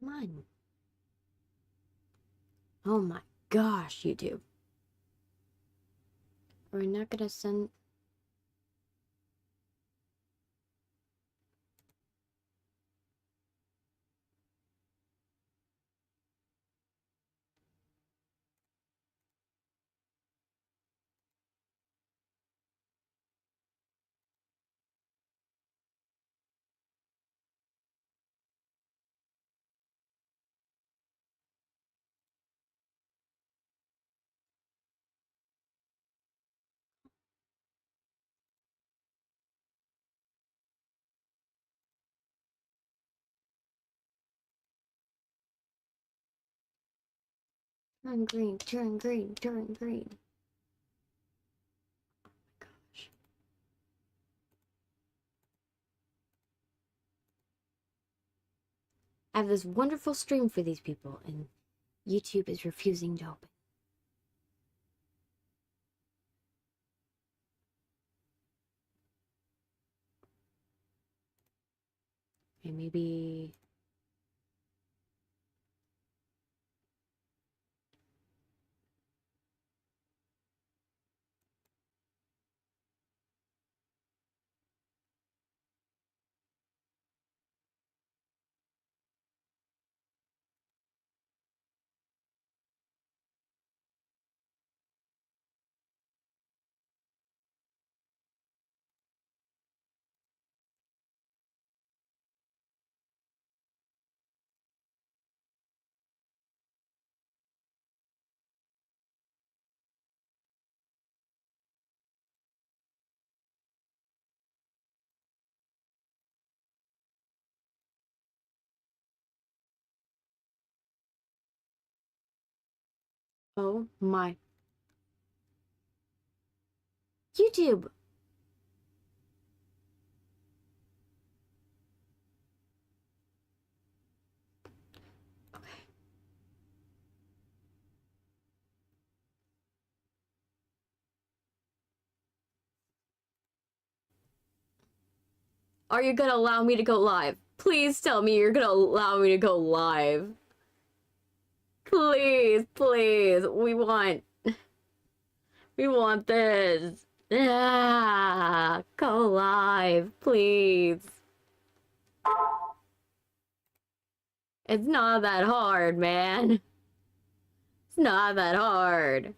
Come on. Oh my gosh, YouTube. Are we not gonna send... Turn green, turn green, turn green. Oh my gosh. I have this wonderful stream for these people, and YouTube is refusing to open. Okay, maybe... Oh my... YouTube! Okay. Are you gonna allow me to go live? Please tell me you're gonna allow me to go live. Please, please. We want this. Yeah, go live, please. It's not that hard, man. It's not that hard.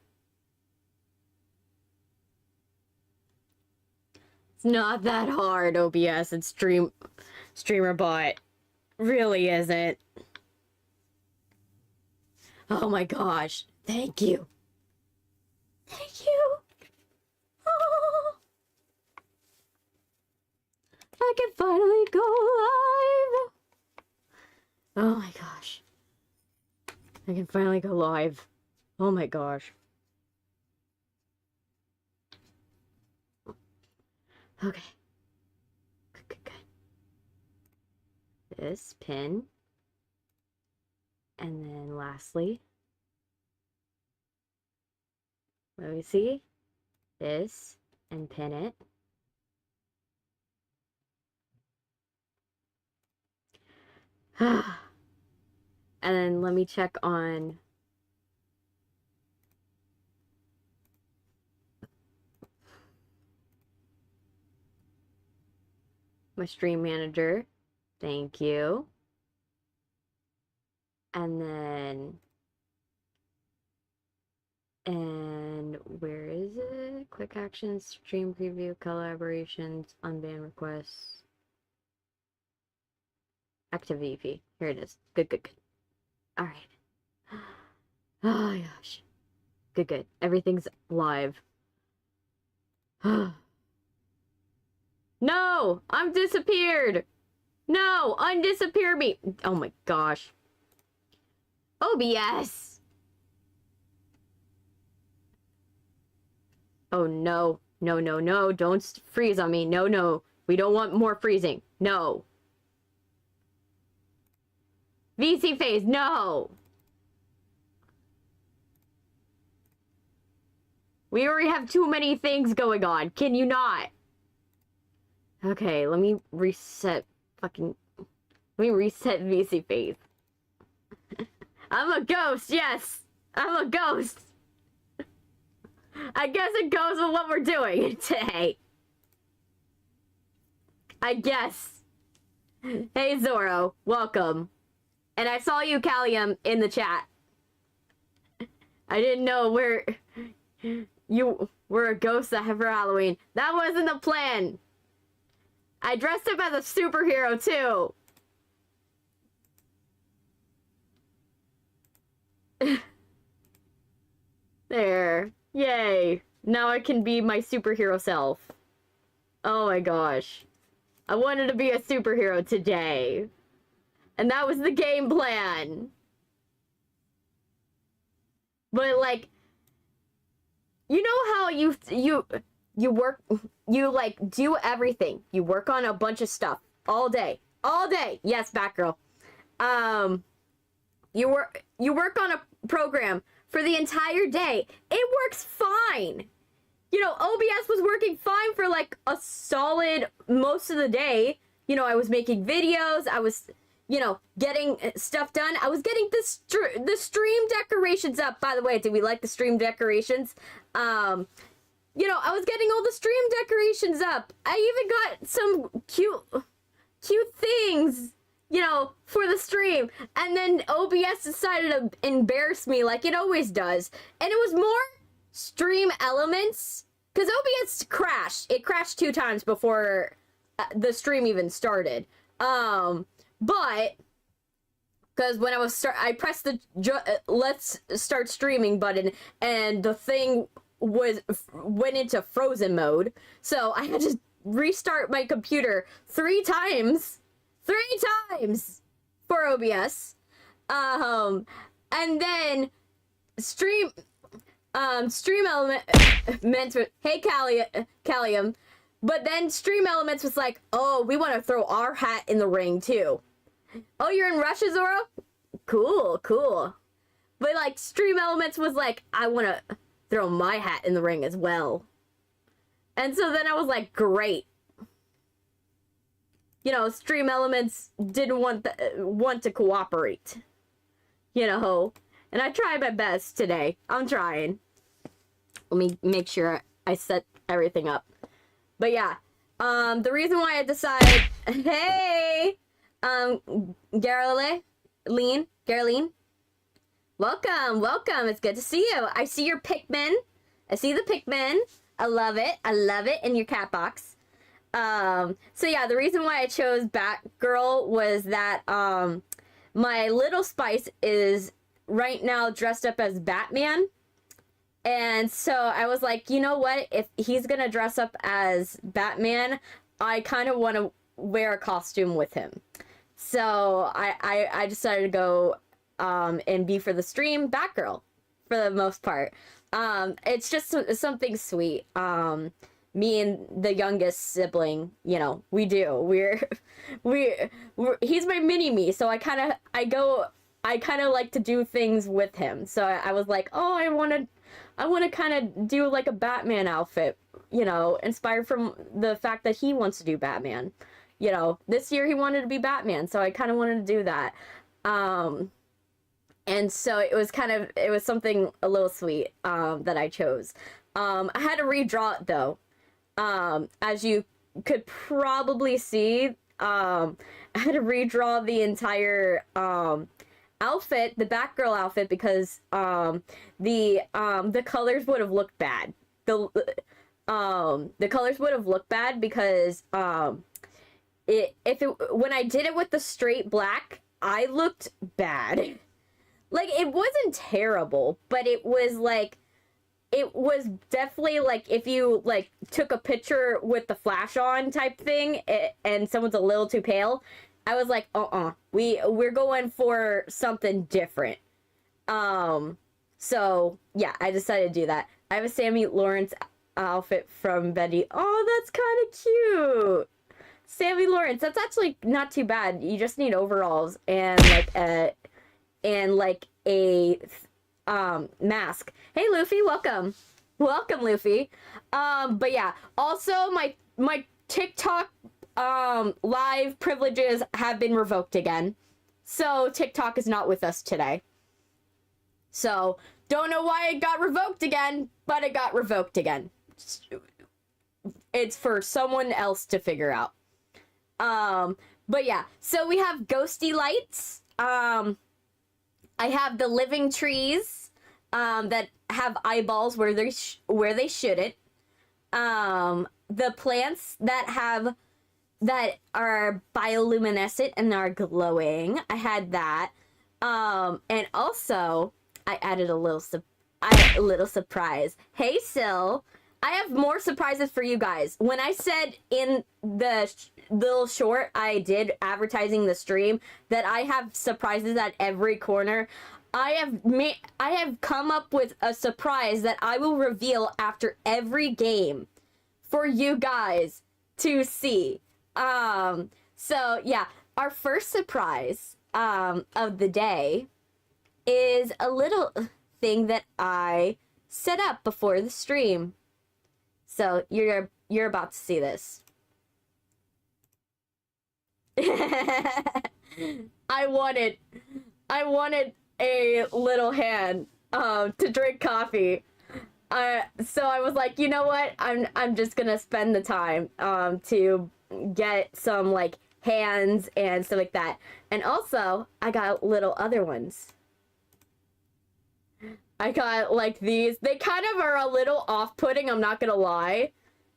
It's not that hard, OBS and streamer bot. Really isn't. Oh my gosh. Thank you. Thank you. Oh. I can finally go live. Oh my gosh. I can finally go live. Oh my gosh. Okay. Good. This pin. And then lastly, let me see. This and pin it. And then let me check on my stream manager. Thank you. And then, and where is it? Quick actions, stream preview, collaborations, unban requests, activity fee. Here it is. Good. All right. Oh my gosh. Good. Everything's live. No! I'm disappeared! No! Undisappear me! Oh my gosh. OBS! Oh no. No. Don't freeze on me. No. We don't want more freezing. No. VC phase, no! We already have too many things going on. Can you not? Okay, let me reset VC phase. I'm a ghost, yes. I'm a ghost. I guess it goes with what we're doing today. I guess. Hey, Zoro. Welcome. And I saw you, Callium, in the chat. I didn't know where you were a ghost for Halloween. That wasn't the plan. I dressed up as a superhero, too. There. Yay. Now I can be my superhero self. Oh my gosh. I wanted to be a superhero today. And that was the game plan. But like, you know how you work, you like do everything. You work on a bunch of stuff all day. All day. Yes, Batgirl. You work on a program for the entire day. It works fine. You know, OBS was working fine for like a solid most of the day. You know, I was making videos. I was, you know, getting stuff done. I was getting the stream decorations up. By the way, did we like the stream decorations? You know, I was getting all the stream decorations up. I even got some cute things, you know, for the stream. And then OBS decided to embarrass me like it always does. And it was more stream elements, because OBS crashed. It crashed 2 times before the stream even started. But because when I pressed the let's start streaming button, and the thing went into frozen mode, so I had to restart my computer 3 times for OBS, and then stream elements with, hey Callium, but then stream elements was like, oh, we want to throw our hat in the ring too. Oh, you're in Russia, Zoro? Cool. But like stream elements was like, I want to throw my hat in the ring as well. And so then I was like, great. You know, stream elements didn't want to cooperate. You know, and I tried my best today. I'm trying. Let me make sure I set everything up. But yeah, the reason why I decided, hey, Garoline, welcome. It's good to see you. I see your Pikmin. I see the Pikmin. I love it in your cat box. So yeah, the reason why I chose Batgirl was that, my little Spice is right now dressed up as Batman. And so I was like, you know what? If he's gonna dress up as Batman, I kind of want to wear a costume with him. So I decided to go and be for the stream Batgirl for the most part. It's just something sweet. Me and the youngest sibling, you know, we're he's my mini-me, so I kind of like to do things with him. So I was like, oh, I want to kind of do like a Batman outfit, you know, inspired from the fact that he wants to do Batman. You know, this year he wanted to be Batman, so I kind of wanted to do that. And so it was something a little sweet that I chose. I had to redraw it though. As you could probably see, I had to redraw the entire outfit, the Batgirl outfit, because the colors would have looked bad. The colors would have looked bad because when I did it with the straight black, I looked bad. Like, it wasn't terrible, but it was like, it was definitely like if you like took a picture with the flash on type thing and someone's a little too pale. I was like, we're going for something different. So yeah, I decided to do that. I have a Sammy Lawrence outfit from Bendy. Oh, that's kind of cute. Sammy Lawrence, that's actually not too bad. You just need overalls and like a mask. Hey Luffy, welcome Luffy. But yeah, also my TikTok live privileges have been revoked again, so TikTok is not with us today. So, don't know why it got revoked again, but it got revoked again. It's for someone else to figure out. But yeah, so we have ghosty lights. I have the living trees that have eyeballs where they shouldn't. The plants that are bioluminescent and are glowing. I had that. And also I added a little surprise. Hey, Sil. I have more surprises for you guys. When I said in the little short I did advertising the stream that I have surprises at every corner, I have come up with a surprise that I will reveal after every game for you guys to see. So yeah, our first surprise of the day is a little thing that I set up before the stream. So you're about to see this. I wanted a little hand to drink coffee. So I was like, you know what? I'm just gonna spend the time to get some like hands and stuff like that. And also I got little other ones. I got like these. They kind of are a little off-putting, I'm not gonna lie.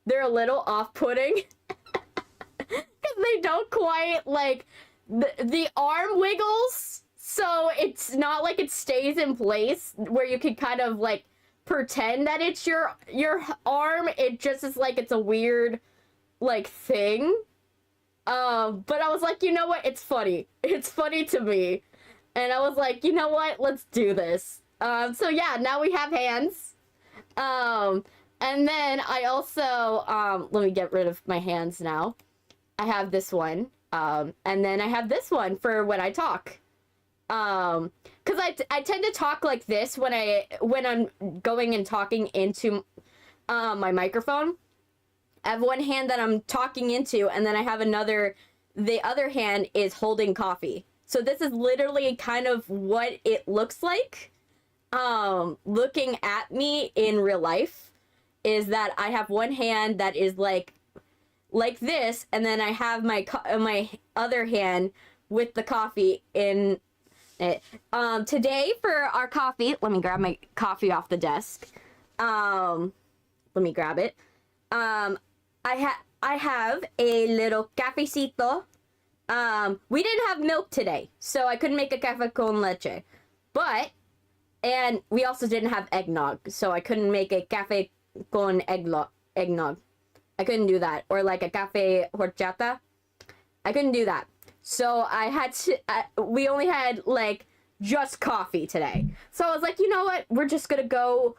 They're a little off-putting. Because they don't quite like the arm wiggles, so it's not like it stays in place where you can kind of like pretend that it's your arm. It just is like it's a weird like thing. But I was like, you know what? It's funny. It's funny to me. And I was like, you know what? Let's do this. So yeah, now we have hands. And then I also, let me get rid of my hands now. I have this one. And then I have this one for when I talk. Cause I tend to talk like this when I'm going and talking into, my microphone. I have one hand that I'm talking into, and then I have the other hand is holding coffee. So this is literally kind of what it looks like. Looking at me in real life is that I have one hand that is like this, and then I have my other hand with the coffee in it. Today for our coffee, let me grab my coffee off the desk. Let me grab it. I have a little cafecito. We didn't have milk today, so I couldn't make a cafe con leche, and we also didn't have eggnog, so I couldn't make a cafe con eggnog. I couldn't do that. Or like a cafe horchata. I couldn't do that. So I had to, we only had like just coffee today. So I was like, you know what? We're just gonna go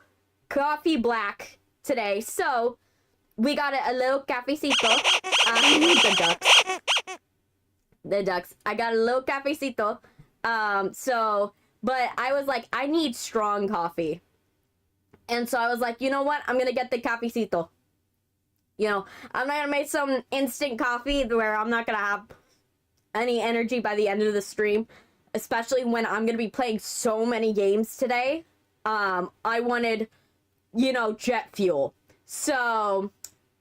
coffee black today. So we got a little cafecito. The ducks. I got a little cafecito. But I was like, I need strong coffee. And so I was like, you know what? I'm going to get the cafecito. You know, I'm not going to make some instant coffee where I'm not going to have any energy by the end of the stream. Especially when I'm going to be playing so many games today. I wanted, you know, jet fuel. So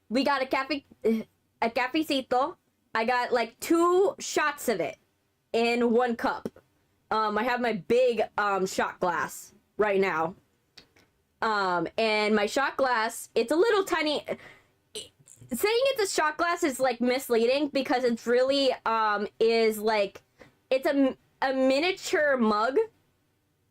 we got a cafecito. I got like 2 shots of it in 1 cup. I have my big shot glass right now. And my shot glass, it's a little tiny. Saying it's a shot glass is like misleading because it's really is like it's a miniature mug.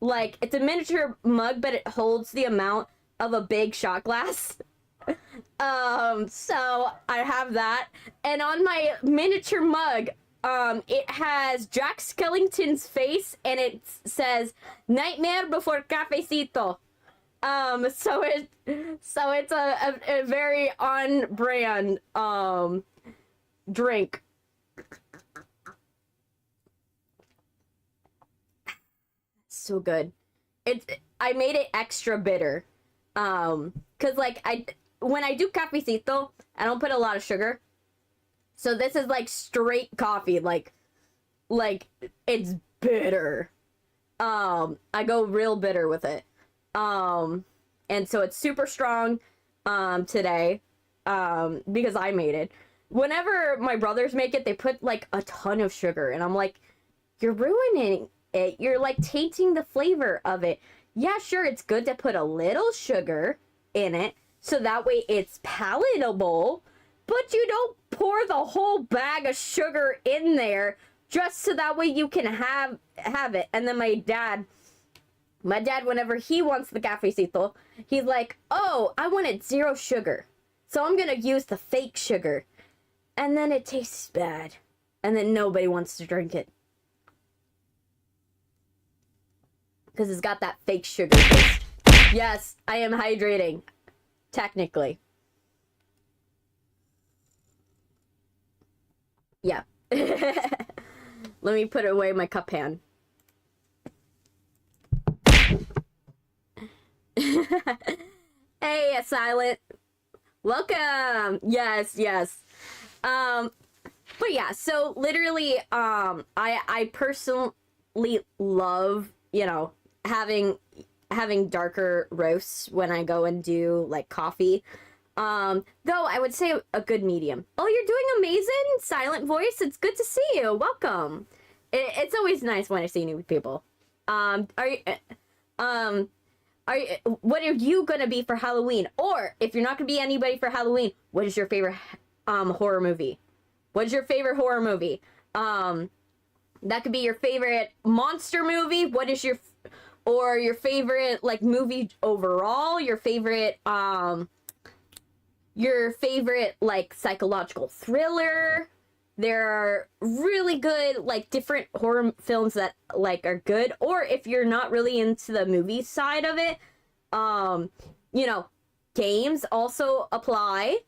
Like it's a miniature mug, but it holds the amount of a big shot glass. So I have that, and on my miniature mug, it has Jack Skellington's face, and it says "Nightmare before cafecito." So it's a very on brand drink. So good. I made it extra bitter, cause like when I do cafecito, I don't put a lot of sugar. So this is like straight coffee, like it's bitter. I go real bitter with it. And so it's super strong today because I made it. Whenever my brothers make it, they put like a ton of sugar, and I'm like, you're ruining it. You're like tainting the flavor of it. Yeah, sure, it's good to put a little sugar in it so that way it's palatable, but you don't pour the whole bag of sugar in there just so that way you can have it. And then my dad, whenever he wants the cafecito, he's like, oh, I wanted 0 sugar, so I'm gonna use the fake sugar. And then it tastes bad. And then nobody wants to drink it. Because it's got that fake sugar taste. Yes, I am hydrating. Technically. Yeah. Let me put away my cup hand. Hey, Silent. Welcome. Yes. But yeah, so literally, I personally love, you know, having darker roasts when I go and do like coffee. Though I would say a good medium. Oh, you're doing amazing, Silent Voice. It's good to see you. Welcome. It's always nice when I see new people. What are you gonna be for Halloween? Or if you're not gonna be anybody for Halloween, what is your favorite horror movie? What is your favorite horror movie? That could be your favorite monster movie. What is your favorite like movie overall? Your favorite like psychological thriller. There are really good like different horror films that like are good. Or if you're not really into the movie side of it, you know, games also apply.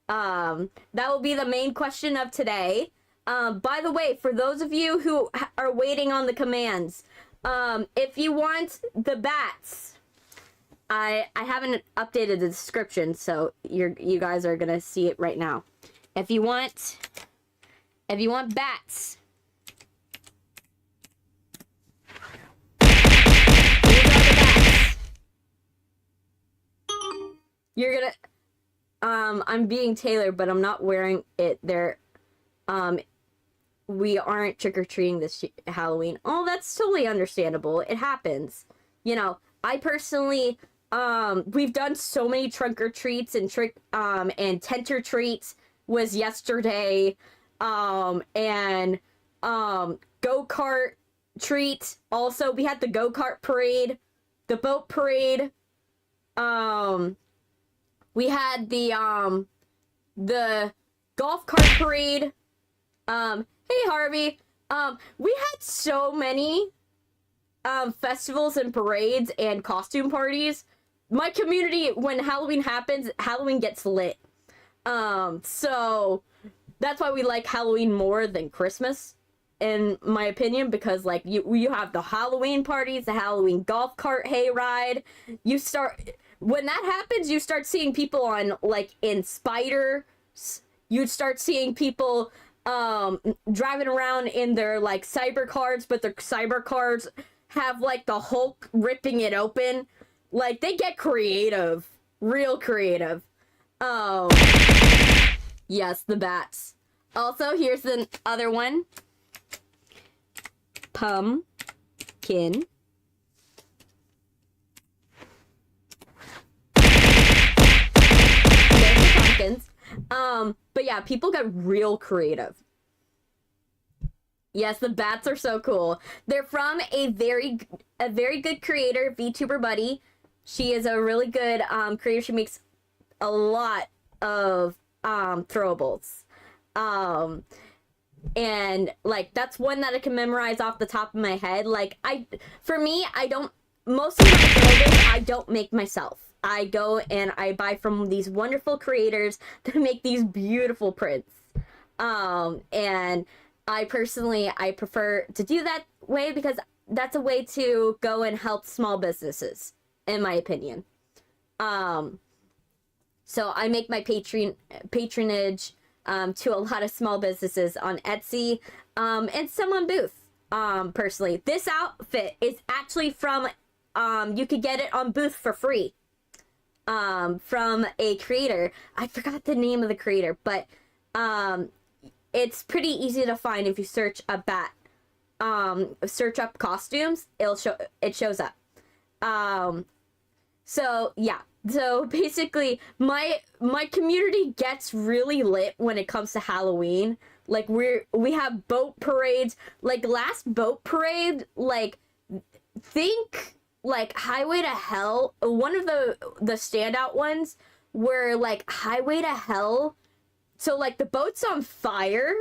That will be the main question of today. By the way, for those of you who are waiting on the commands, if you want the bats, I haven't updated the description, so you guys are gonna see it right now. If you want bats, these are the bats. You're gonna I'm being tailored, but I'm not wearing it. We aren't trick-or-treating this Halloween. Oh, that's totally understandable. It happens. You know, I personally, we've done so many trunk-or-treats and tent-or-treats was yesterday. And go-kart treat. Also, we had the go-kart parade, the boat parade. We had the golf cart parade. Hey, Harvey. We had so many festivals and parades and costume parties. My community, when Halloween happens, Halloween gets lit. So that's why we like Halloween more than Christmas, in my opinion, because like you have the Halloween parties, the Halloween golf cart hayride. When that happens, you start seeing people on like in spiders. You start seeing people driving around in their like cyber cars, but their cyber cars have like the Hulk ripping it open. Like they get creative, real creative. Yes, the bats. Also, here's the other one. Pumpkin. There's the pumpkins. But yeah, people got real creative. Yes, the bats are so cool. They're from a very good creator, VTuber Buddy. She is a really good creator. She makes a lot of throwables. And like that's one that I can memorize off the top of my head. Like most of my throwables I don't make myself. I go and I buy from these wonderful creators that make these beautiful prints. And I prefer to do that way because that's a way to go and help small businesses, in my opinion. So I make my patronage to a lot of small businesses on Etsy, and some on Booth. personally. This outfit is actually from, you could get it on Booth for free. From a creator. I forgot the name of the creator, but, it's pretty easy to find if you search a bat. Search up costumes, it shows up. So yeah. So basically, my community gets really lit when it comes to Halloween. Like we have boat parades. Like last boat parade, like think like Highway to Hell. One of the standout ones were like Highway to Hell. So like the boat's on fire,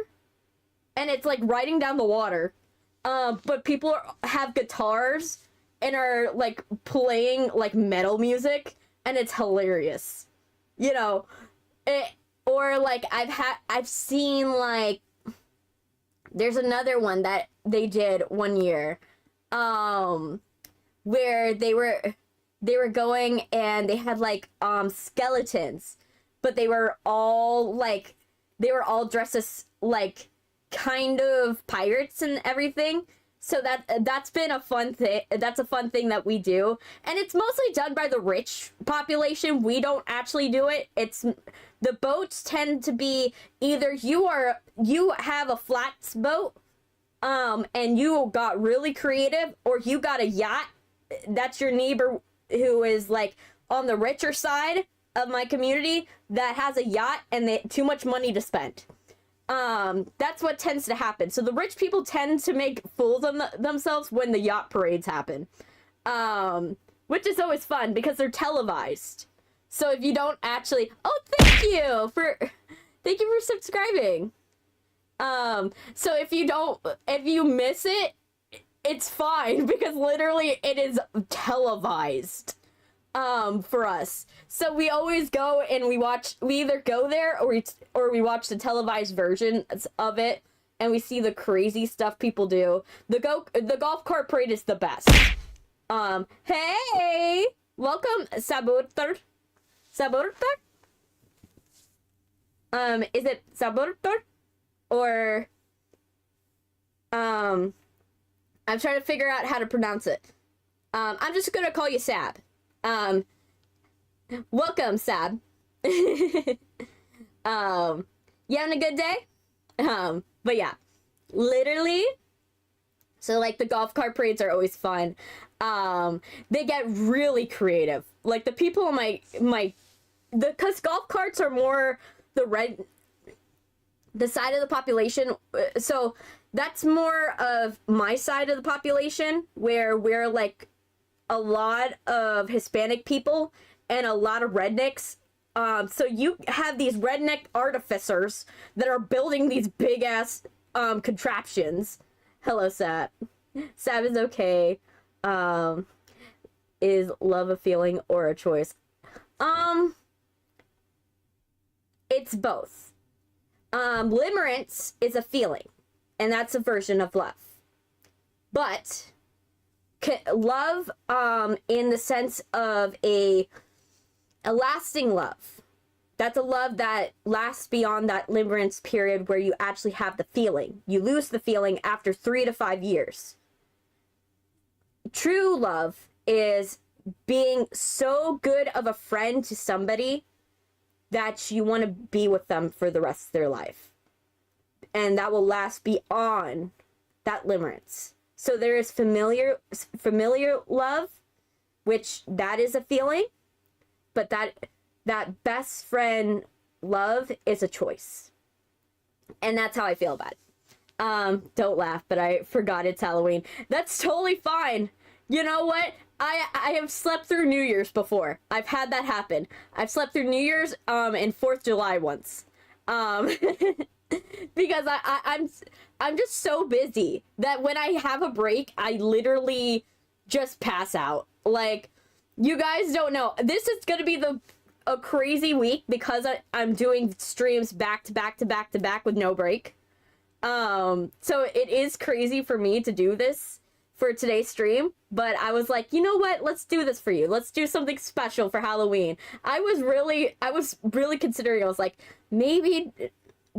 and it's like riding down the water. But people have guitars and are like playing like metal music. And it's hilarious, you know, or like I've seen like, there's another one that they did one year, where they were going and they had like, skeletons, but they were all dressed as like kind of pirates and everything. So that's been a fun thing. That's a fun thing that we do. And it's mostly done by the rich population. We don't actually do it. The boats tend to be either you have a flats boat, and you got really creative, or you got a yacht. That's your neighbor who is like on the richer side of my community that has a yacht and they too much money to spend. That's what tends to happen. So the rich people tend to make fools of themselves when the yacht parades happen. Which is always fun because they're televised. So if you don't actually, thank you for subscribing. So if you miss it, it's fine because literally it is televised. For us. So we always go and we either go there or we watch the televised version of it and we see the crazy stuff people do. The golf cart parade is the best. Hey! Welcome, Saboteur. Saboteur? Is it Saboteur? Or, I'm trying to figure out how to pronounce it. I'm just gonna call you Sab. Welcome, Sab. You having a good day? But yeah, literally, so like the golf cart parades are always fun. They get really creative. Like the people in because golf carts are more the side of the population. So that's more of my side of the population where we're like, a lot of Hispanic people and a lot of rednecks. So you have these redneck artificers that are building these big ass contraptions. Hello, Sab. Sab is okay. Is love a feeling or a choice? It's both. Limerence is a feeling, and that's a version of love. But love, in the sense of a lasting love. That's a love that lasts beyond that limerence period where you actually have the feeling. You lose the feeling after 3 to 5 years. True love is being so good of a friend to somebody that you want to be with them for the rest of their life. And that will last beyond that limerence. So there is familiar love, which that is a feeling, but that best friend love is a choice. And that's how I feel about it. Don't laugh, but I forgot it's Halloween. That's totally fine. You know what? I have slept through New Year's before. I've had that happen. I've slept through New Year's and 4th of July once. Because I'm just so busy that when I have a break, I literally just pass out. Like, you guys don't know. This is gonna be a crazy week because I'm doing streams back to back to back to back with no break. So it is crazy for me to do this for today's stream, but I was like, you know what? Let's do this for you. Let's do something special for Halloween. I was really considering, I was like, maybe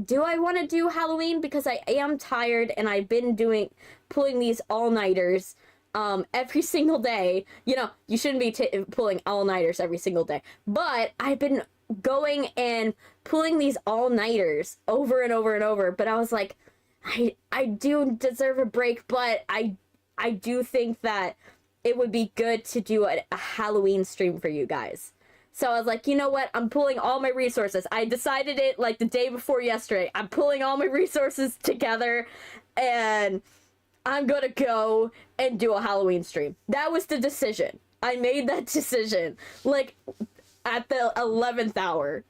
do I want to do Halloween? Because I am tired and I've been pulling these all-nighters every single day. You know, you shouldn't be pulling all-nighters every single day. But I've been going and pulling these all-nighters over and over and over. But I was like, I do deserve a break, but I do think that it would be good to do a Halloween stream for you guys. So I was like, you know what? I'm pulling all my resources. I decided it like the day before yesterday. I'm pulling all my resources together and I'm gonna go and do a Halloween stream. That was the decision. I made that decision like at the 11th hour.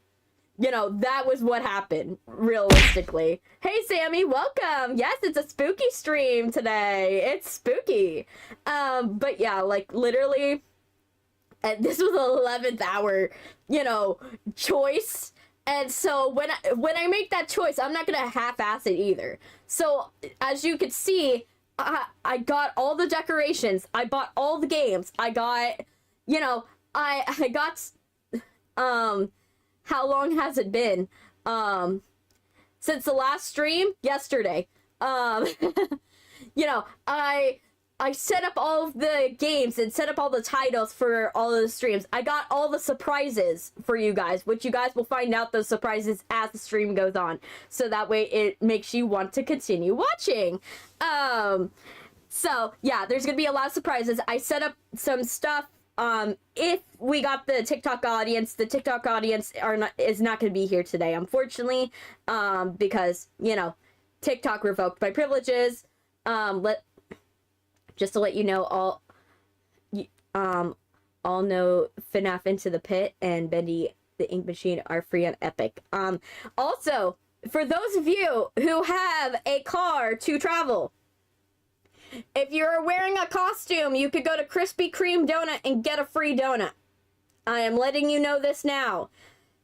You know, that was what happened, realistically. Hey, Sammy, welcome! Yes, it's a spooky stream today. It's spooky. But yeah, like, literally, this was the 11th hour, you know, choice. And so, when I make that choice, I'm not gonna half-ass it either. So, as you can see, I got all the decorations. I bought all the games. I got, you know, I got, how long has it been? Since the last stream? Yesterday. You know, I set up all of the games and set up all the titles for all of the streams. I got all the surprises for you guys, which you guys will find out those surprises as the stream goes on. So that way it makes you want to continue watching. So yeah, there's gonna be a lot of surprises. I set up some stuff. If we got the TikTok audience is not going to be here today, unfortunately, because, you know, TikTok revoked my privileges. Just to let you know, all know FNAF Into the Pit and Bendy the Ink Machine are free on Epic. Also, for those of you who have a car to travel, if you're wearing a costume, you could go to Krispy Kreme Donut and get a free donut. I am letting you know this now.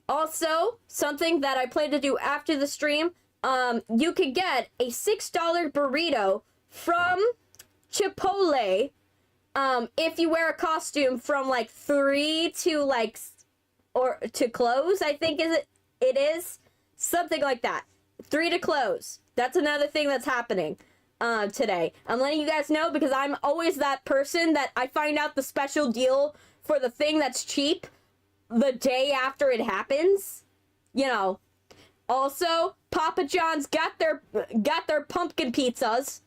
Also, something that I plan to do after the stream, you could get a $6 burrito from Chipotle, if you wear a costume from like 3 to like, or to close, I think it is. Something like that. 3 to close. That's another thing that's happening. Today. I'm letting you guys know because I'm always that person that I find out the special deal for the thing that's cheap the day after it happens. You know. Also, Papa John's got their pumpkin pizzas.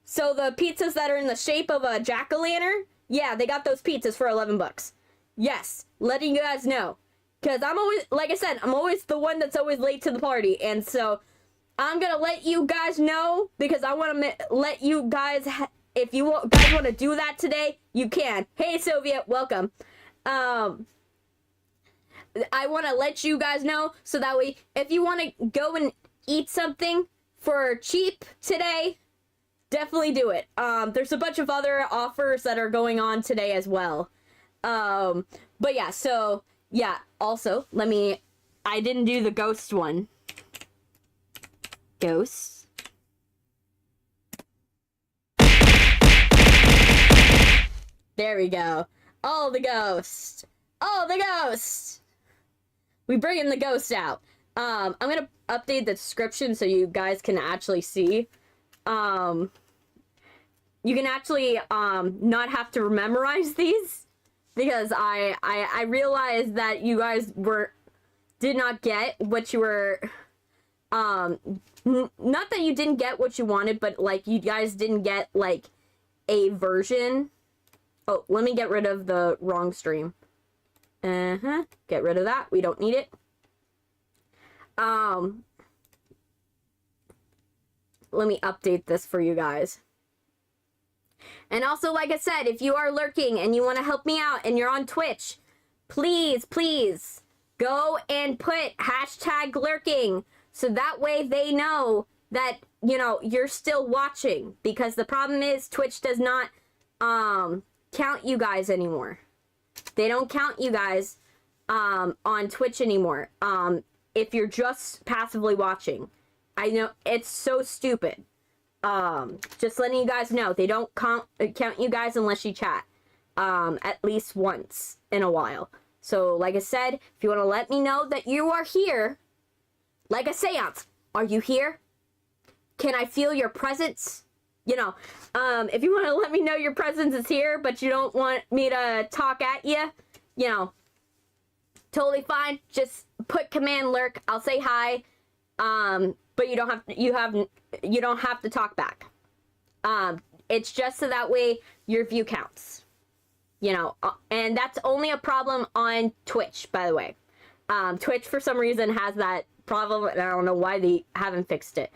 So the pizzas that are in the shape of a jack-o'-lantern, yeah, they got those pizzas for $11. Yes, letting you guys know. Because I'm always, like I said, I'm always the one that's always late to the party. And so I'm gonna let you guys know because I want to let you guys, if you guys want to do that today, you can. Hey, Sylvia, welcome. I want to let you guys know so that way, if you want to go and eat something for cheap today, definitely do it. There's a bunch of other offers that are going on today as well. But yeah, so yeah, also, I didn't do the ghost one. Ghosts. There we go. All the ghosts. All the ghosts. We bringing the ghosts out. I'm gonna update the description so you guys can actually see. You can actually not have to memorize these because I realized that you guys did not get what you were. Not that you didn't get what you wanted, but like you guys didn't get like a version. Oh, let me get rid of the wrong stream. Get rid of that. We don't need it. Let me update this for you guys. And also, like I said, if you are lurking and you want to help me out and you're on Twitch, please, please go and put #lurking. So that way they know that, you know, you're still watching. Because the problem is Twitch does not count you guys anymore. They don't count you guys on Twitch anymore. If you're just passively watching. I know, it's so stupid. Just letting you guys know. They don't count you guys unless you chat. At least once in a while. So, like I said, if you want to let me know that you are here, like a seance, Are you here? Can I feel your presence? You know, if you want to let me know your presence is here, but you don't want me to talk at you, you know, totally fine. Just put command lurk. I'll say hi. But you don't have to talk back. It's just so that way your view counts. You know, and that's only a problem on Twitch, by the way. Twitch for some reason has that problem, and I don't know why they haven't fixed it.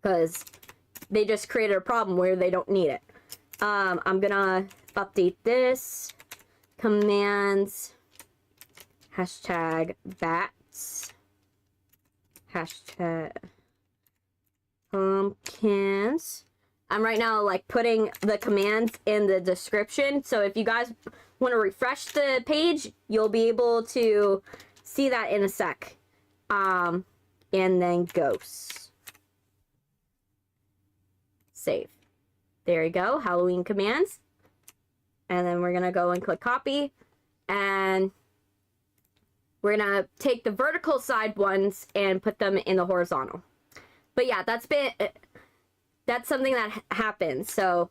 Because they just created a problem where they don't need it. I'm gonna update this. Commands. Hashtag bats. Hashtag pumpkins. I'm right now like putting the commands in the description. So if you guys want to refresh the page, you'll be able to see that in a sec. And then ghosts. Save. There you go. Halloween commands. And then we're going to go and click copy. And we're going to take the vertical side ones and put them in the horizontal. But yeah, that's something that happens. So,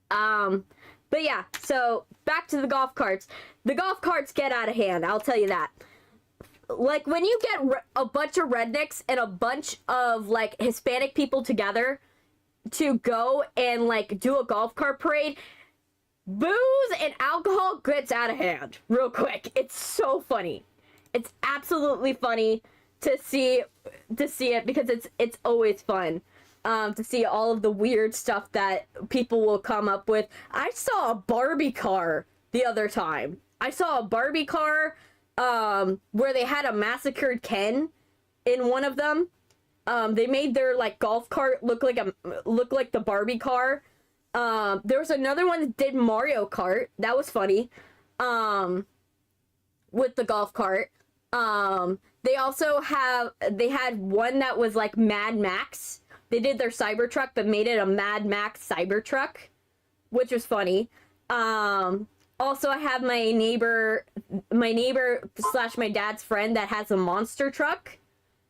but yeah, so back to the golf carts. The golf carts get out of hand, I'll tell you that. Like, when you get a bunch of rednecks and a bunch of, like, Hispanic people together to go and, like, do a golf cart parade, booze and alcohol gets out of hand real quick. It's so funny. It's absolutely funny to see it, because it's always fun. To see all of the weird stuff that people will come up with. I saw a Barbie car the other time. I saw a Barbie car where they had a massacred Ken in one of them. They made their like golf cart look like the Barbie car. There was another one that did Mario Kart. That was funny. With the golf cart. They had one that was like Mad Max. They did their Cybertruck, but made it a Mad Max Cybertruck, which was funny. Also, I have my neighbor / my dad's friend that has a monster truck.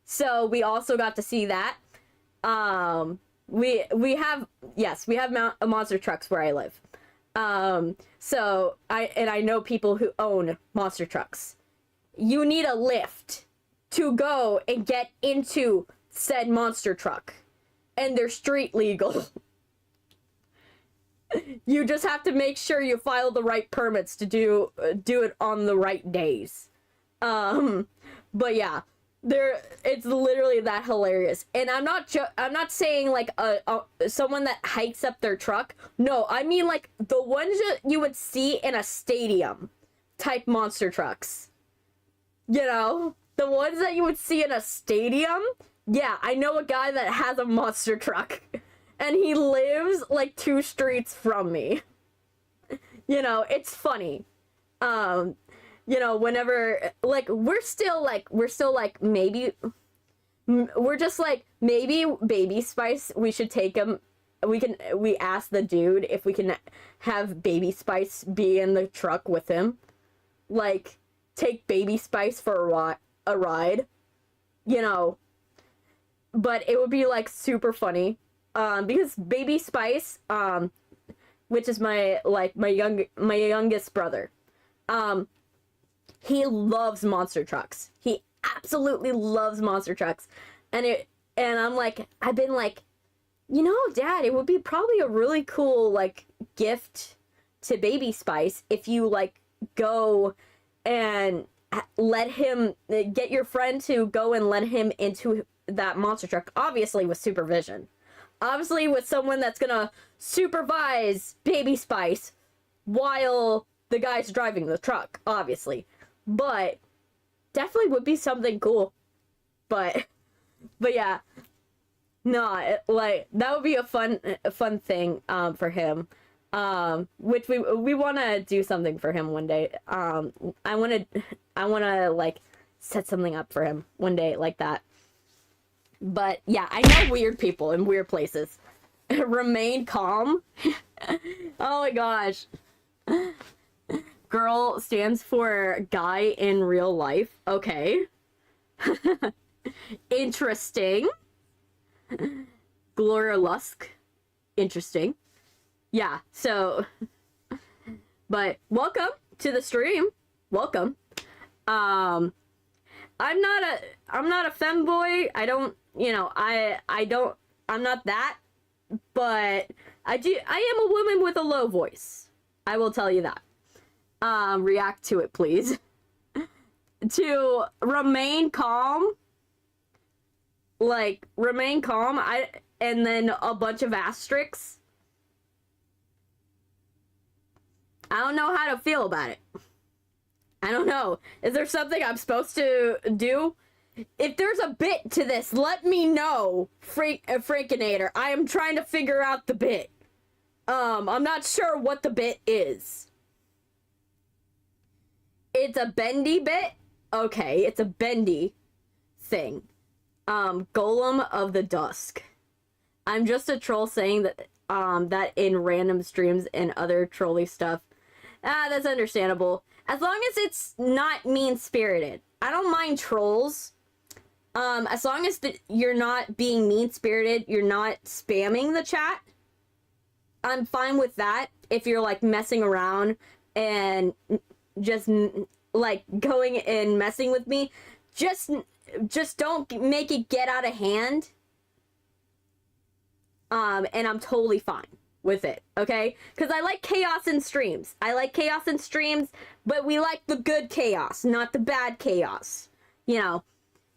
So we also got to see that. We have monster trucks where I live. So I know people who own monster trucks. You need a lift to go and get into said monster truck. And they're street legal. You just have to make sure you file the right permits to do it on the right days. But yeah, it's literally that hilarious. And I'm not saying like someone that hikes up their truck. No, I mean like the ones that you would see in a stadium type monster trucks. You know, the ones that you would see in a stadium. Yeah, I know a guy that has a monster truck, and he lives like 2 streets from me. You know, it's funny. You know, whenever, like, we're maybe Baby Spice, we should take him. We asked the dude if we can have Baby Spice be in the truck with him. Like, take Baby Spice for a ride. You know. But it would be, like, super funny. Because Baby Spice, which is my youngest brother, he loves monster trucks. He absolutely loves monster trucks. And I've been like, you know, Dad, it would be probably a really cool, like, gift to Baby Spice if you, like, go and let him, get your friend to go and let him into that monster truck, obviously with supervision, obviously with someone that's gonna supervise Baby Spice while the guy's driving the truck, obviously. But definitely would be something cool. But yeah, no, like that would be a fun thing for him. Which we want to do something for him one day. I want to like set something up for him one day like that. But yeah, I know weird people in weird places. Remain calm. Oh my gosh. Girl stands for guy in real life. Okay. Interesting. Gloria Lusk. Interesting. Yeah, so... But welcome to the stream. Welcome. I'm not a femboy. I don't, I'm not that, but I am a woman with a low voice. I will tell you that. React to it, please. To remain calm. Like, remain calm. And then a bunch of asterisks. I don't know how to feel about it. I don't know. Is there something I'm supposed to do? If there's a bit to this, let me know, Frankinator. I am trying to figure out the bit. I'm not sure what the bit is. It's a Bendy bit? Okay, it's a Bendy thing. Golem of the Dusk. I'm just a troll saying that, that in random streams and other trolly stuff. That's understandable. As long as it's not mean-spirited. I don't mind trolls. As long as you're not being mean-spirited, you're not spamming the chat. I'm fine with that. If you're, like, messing around and just, like, going and messing with me, just don't make it get out of hand. And I'm totally fine with it, okay? Because I like chaos in streams. I like chaos in streams, but we like the good chaos, not the bad chaos. You know,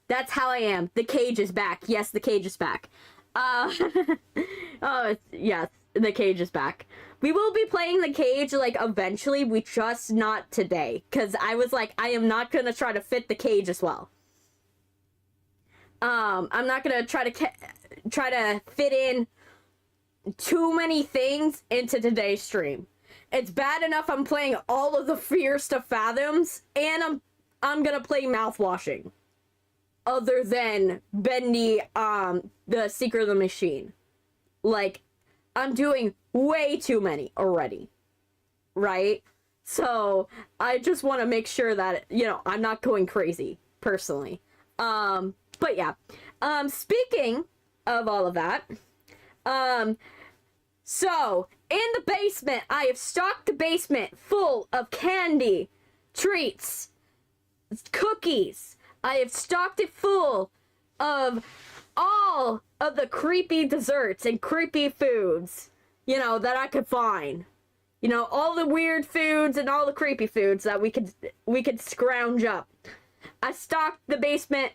that's how I am. The cage is back. Yes, the cage is back. Oh, yes, the cage is back. We will be playing the cage, like, eventually. We just not today. Because I was like, I am not going to try to fit the cage as well. I'm not going to try to fit in too many things into today's stream. It's bad enough I'm playing all of the Fears To Fathoms, and I'm gonna play Mouthwashing. Other than Bendy, the Secret of the Machine. Like, I'm doing way too many already. Right? So, I just want to make sure that, I'm not going crazy, personally. But yeah. Speaking of all of that, so, in the basement, I have stocked the basement full of candy, treats, cookies. I have stocked it full of all of the creepy desserts and creepy foods, that I could find. All the weird foods and all the creepy foods that we could scrounge up. I stocked the basement,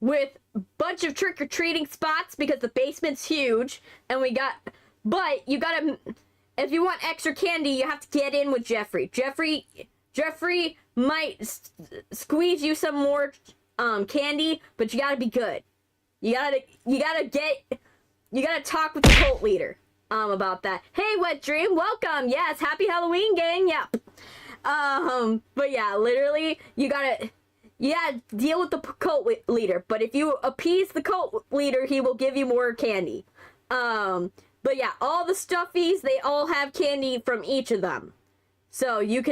with a bunch of trick-or-treating spots because the basement's huge, and but you gotta, if you want extra candy, you have to get in with Jeffrey. Jeffrey might squeeze you some more candy, but you gotta be good. You gotta talk with the cult leader about that. Hey, Wet Dream, welcome. Yes, happy Halloween, gang. Yep. But yeah, literally, you gotta deal with the cult leader. But if you appease the cult leader, he will give you more candy. But yeah, all the stuffies, they all have candy from each of them. So you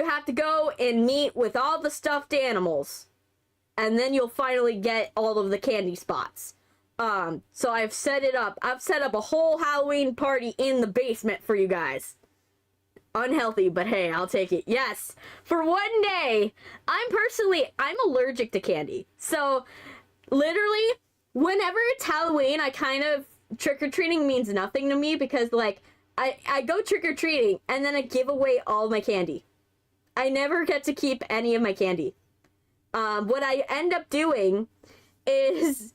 have to go and meet with all the stuffed animals. And then you'll finally get all of the candy spots. So I've set it up. I've set up a whole Halloween party in the basement for you guys. Unhealthy, but hey, I'll take it. Yes, for one day. I'm allergic to candy. So, literally, whenever it's Halloween, trick-or-treating means nothing to me because, like, I go trick-or-treating and then I give away all my candy. I never get to keep any of my candy. What I end up doing is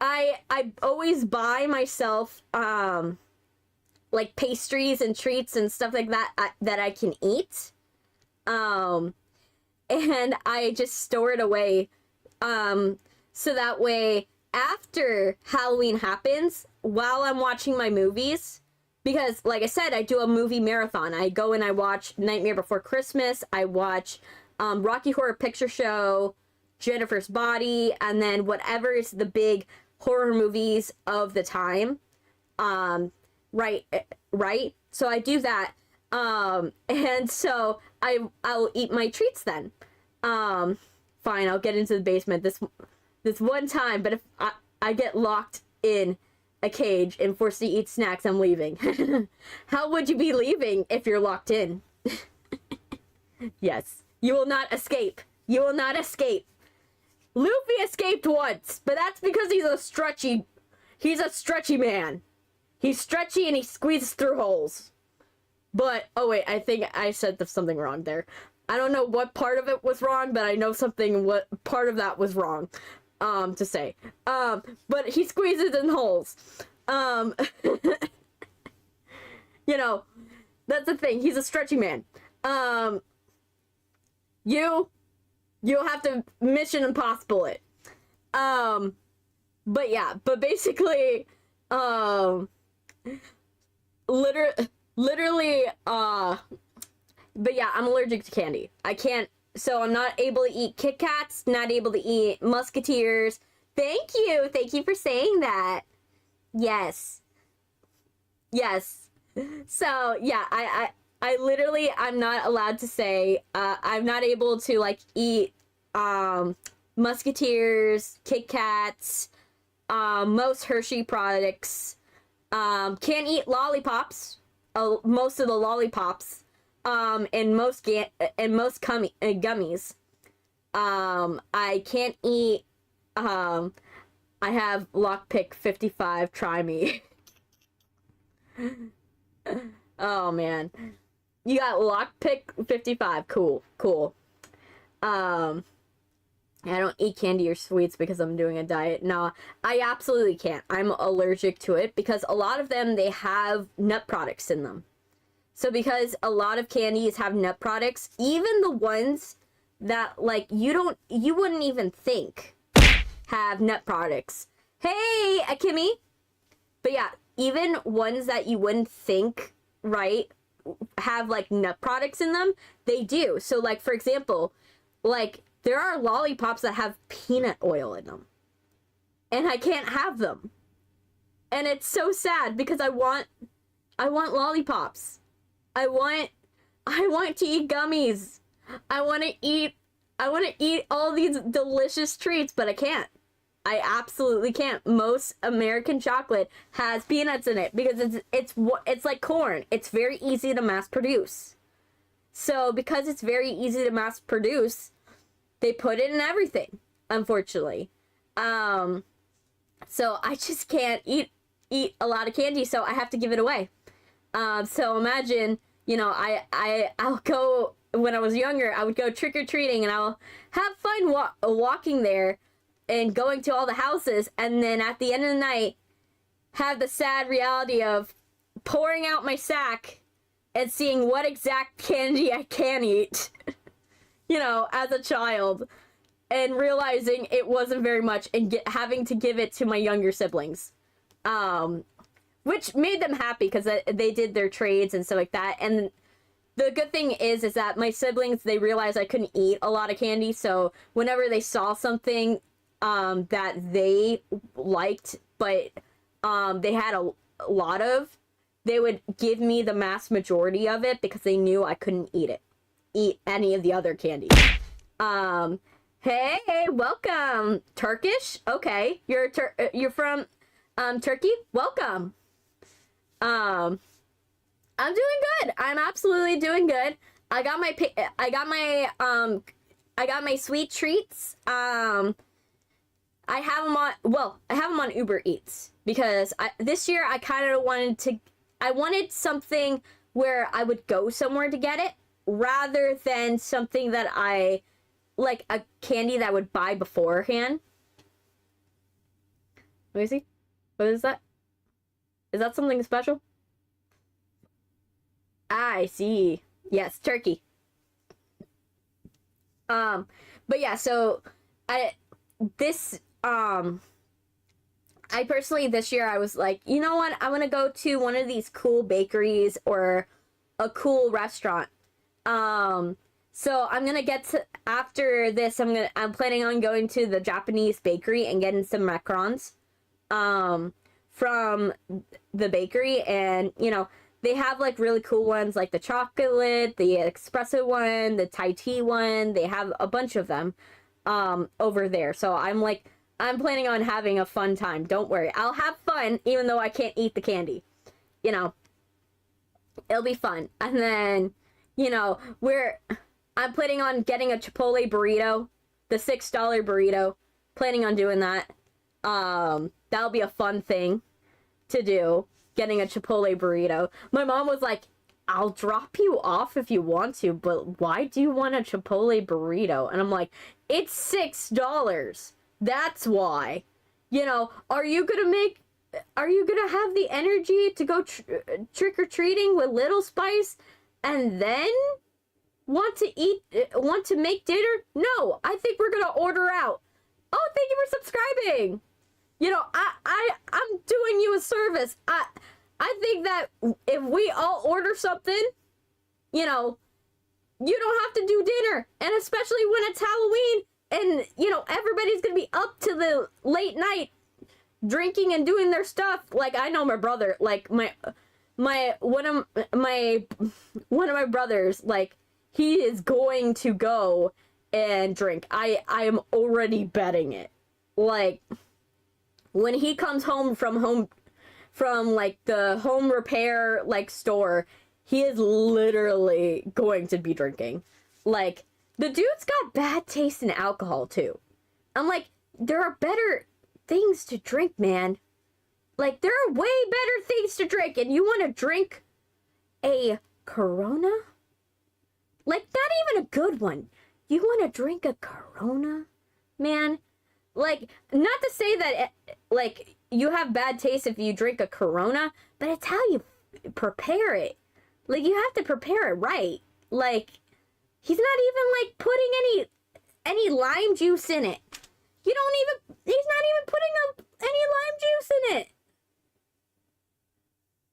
I always buy myself, like pastries and treats and stuff like that that I can eat. And I just store it away. So that way after Halloween happens, while I'm watching my movies, because like I said, I do a movie marathon. I go and I watch Nightmare Before Christmas. I watch Rocky Horror Picture Show, Jennifer's Body, and then whatever is the big horror movies of the time. Right? So I do that. And so I'll eat my treats then. fine, I'll get into the basement this one time, but if I get locked in a cage and forced to eat snacks, I'm leaving. How would you be leaving if you're locked in? Yes. You will not escape. You will not escape. Luffy escaped once, but that's because he's a stretchy man. He's stretchy and he squeezes through holes. But, oh wait, I think I said something wrong there. I don't know what part of it was wrong, but I know what part of that was wrong, to say. But he squeezes in holes. You know, that's the thing. He's a stretchy man. You'll have to Mission Impossible it. But yeah, but basically, literally, but yeah, I'm allergic to candy. I can't, so I'm not able to eat Kit Kats, not able to eat Musketeers. Thank you for saying that. Yes. Yes. So, yeah, I literally, I'm not allowed to say, I'm not able to, like, eat, Musketeers, Kit Kats, most Hershey products, can't eat lollipops, most of the lollipops, and most gummies. I can't eat, I have lockpick 55, try me. Oh man. You got lockpick 55, cool. I don't eat candy or sweets because I'm doing a diet. No, I absolutely can't. I'm allergic to it because a lot of them, they have nut products in them. So because a lot of candies have nut products, even the ones that, like, you wouldn't even think have nut products. Hey, Akimi! But yeah, even ones that you wouldn't think, right, have, like, nut products in them, they do. So, like, for example, like, there are lollipops that have peanut oil in them. And I can't have them. And it's so sad because I want lollipops. I want to eat gummies. I want to eat all these delicious treats, but I can't. I absolutely can't. Most American chocolate has peanuts in it because it's like corn. It's very easy to mass produce. So because it's very easy to mass produce, they put it in everything, unfortunately. So I just can't eat a lot of candy, so I have to give it away. So imagine, you know, I'll go, when I was younger, I would go trick-or-treating and I'll have fun walking there and going to all the houses, and then at the end of the night, have the sad reality of pouring out my sack and seeing what exact candy I can eat, you know, as a child, and realizing it wasn't very much and having to give it to my younger siblings. Which made them happy because they did their trades and stuff like that. And the good thing is that my siblings, they realized I couldn't eat a lot of candy. So whenever they saw something that they liked, but they had a lot of, they would give me the mass majority of it because they knew I couldn't eat any of the other candy. Hey, welcome. Turkish? Okay. You're from Turkey? Welcome. I'm doing good. I'm absolutely doing good. I got my sweet treats. I have them on Uber Eats because this year I kind of wanted something where I would go somewhere to get it rather than something that like a candy that I would buy beforehand. Let me see. What is that? Is that something special? I see. Yes, turkey. But yeah, so I personally this year I was like, you know what? I want to go to one of these cool bakeries or a cool restaurant. So I'm gonna after this, I'm planning on going to the Japanese bakery and getting some macarons, from the bakery, and you know, they have like really cool ones like the chocolate, the espresso one, the Thai tea one. They have a bunch of them. over there. So I'm like, I'm planning on having a fun time. Don't worry. I'll have fun even though I can't eat the candy. You know, it'll be fun. And then, you know, I'm planning on getting a Chipotle burrito, the $6 burrito. Planning on doing that. That'll be a fun thing to do, getting a Chipotle burrito. My mom was like, I'll drop you off if you want to, but why do you want a Chipotle burrito? And I'm like, it's $6. That's why. You know, are you gonna have the energy to go trick-or-treating with Little Spice and then want to make dinner? No, I think we're gonna order out. Oh, thank you for subscribing. You know, I'm doing you a service. I think that if we all order something, you know, you don't have to do dinner. And especially when it's Halloween and, you know, everybody's going to be up to the late night drinking and doing their stuff. Like, I know my brother, like one of my brothers, like, he is going to go and drink. I am already betting it. Like, when he comes home from like the home repair like store, he is literally going to be drinking. Like, the dude's got bad taste in alcohol too. I'm like, there are better things to drink, man. Like, there are way better things to drink, and you want to drink a Corona? Like, not even a good one. You want to drink a Corona, man? Like, not to say that, like, you have bad taste if you drink a Corona, but it's how you prepare it. Like, you have to prepare it right. Like, he's not even, like, putting any lime juice in it. He's not even putting any lime juice in it.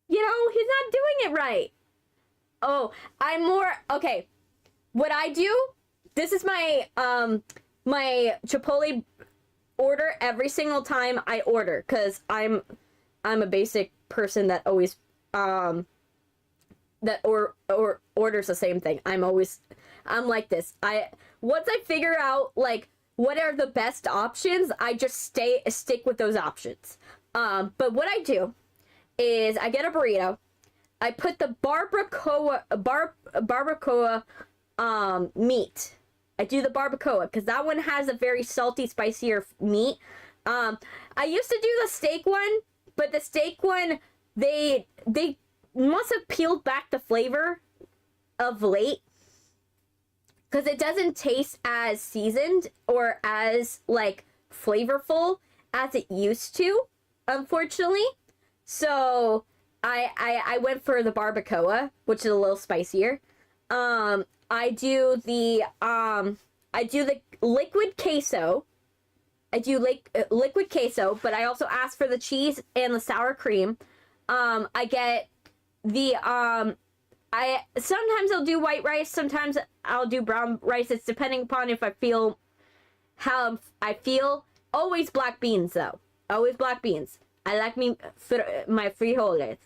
You know, he's not doing it right. Oh, okay. What I do, this is my Chipotle order every single time I order, because I'm a basic person that always orders the same thing. I'm like this. Once I figure out like what are the best options, I just stick with those options. But what I do is I get a burrito, I put the barbacoa meat. I do the barbacoa because that one has a very salty, spicier meat. I used to do the steak one, but the steak one, they must have peeled back the flavor of late, because it doesn't taste as seasoned or as like flavorful as it used to, unfortunately. So I went for the barbacoa, which is a little spicier. I do the liquid queso. I do liquid queso, but I also ask for the cheese and the sour cream. I get the sometimes I'll do white rice, sometimes I'll do brown rice. It's depending upon if I feel how I feel. Always black beans though. Always black beans. I like my frijoles.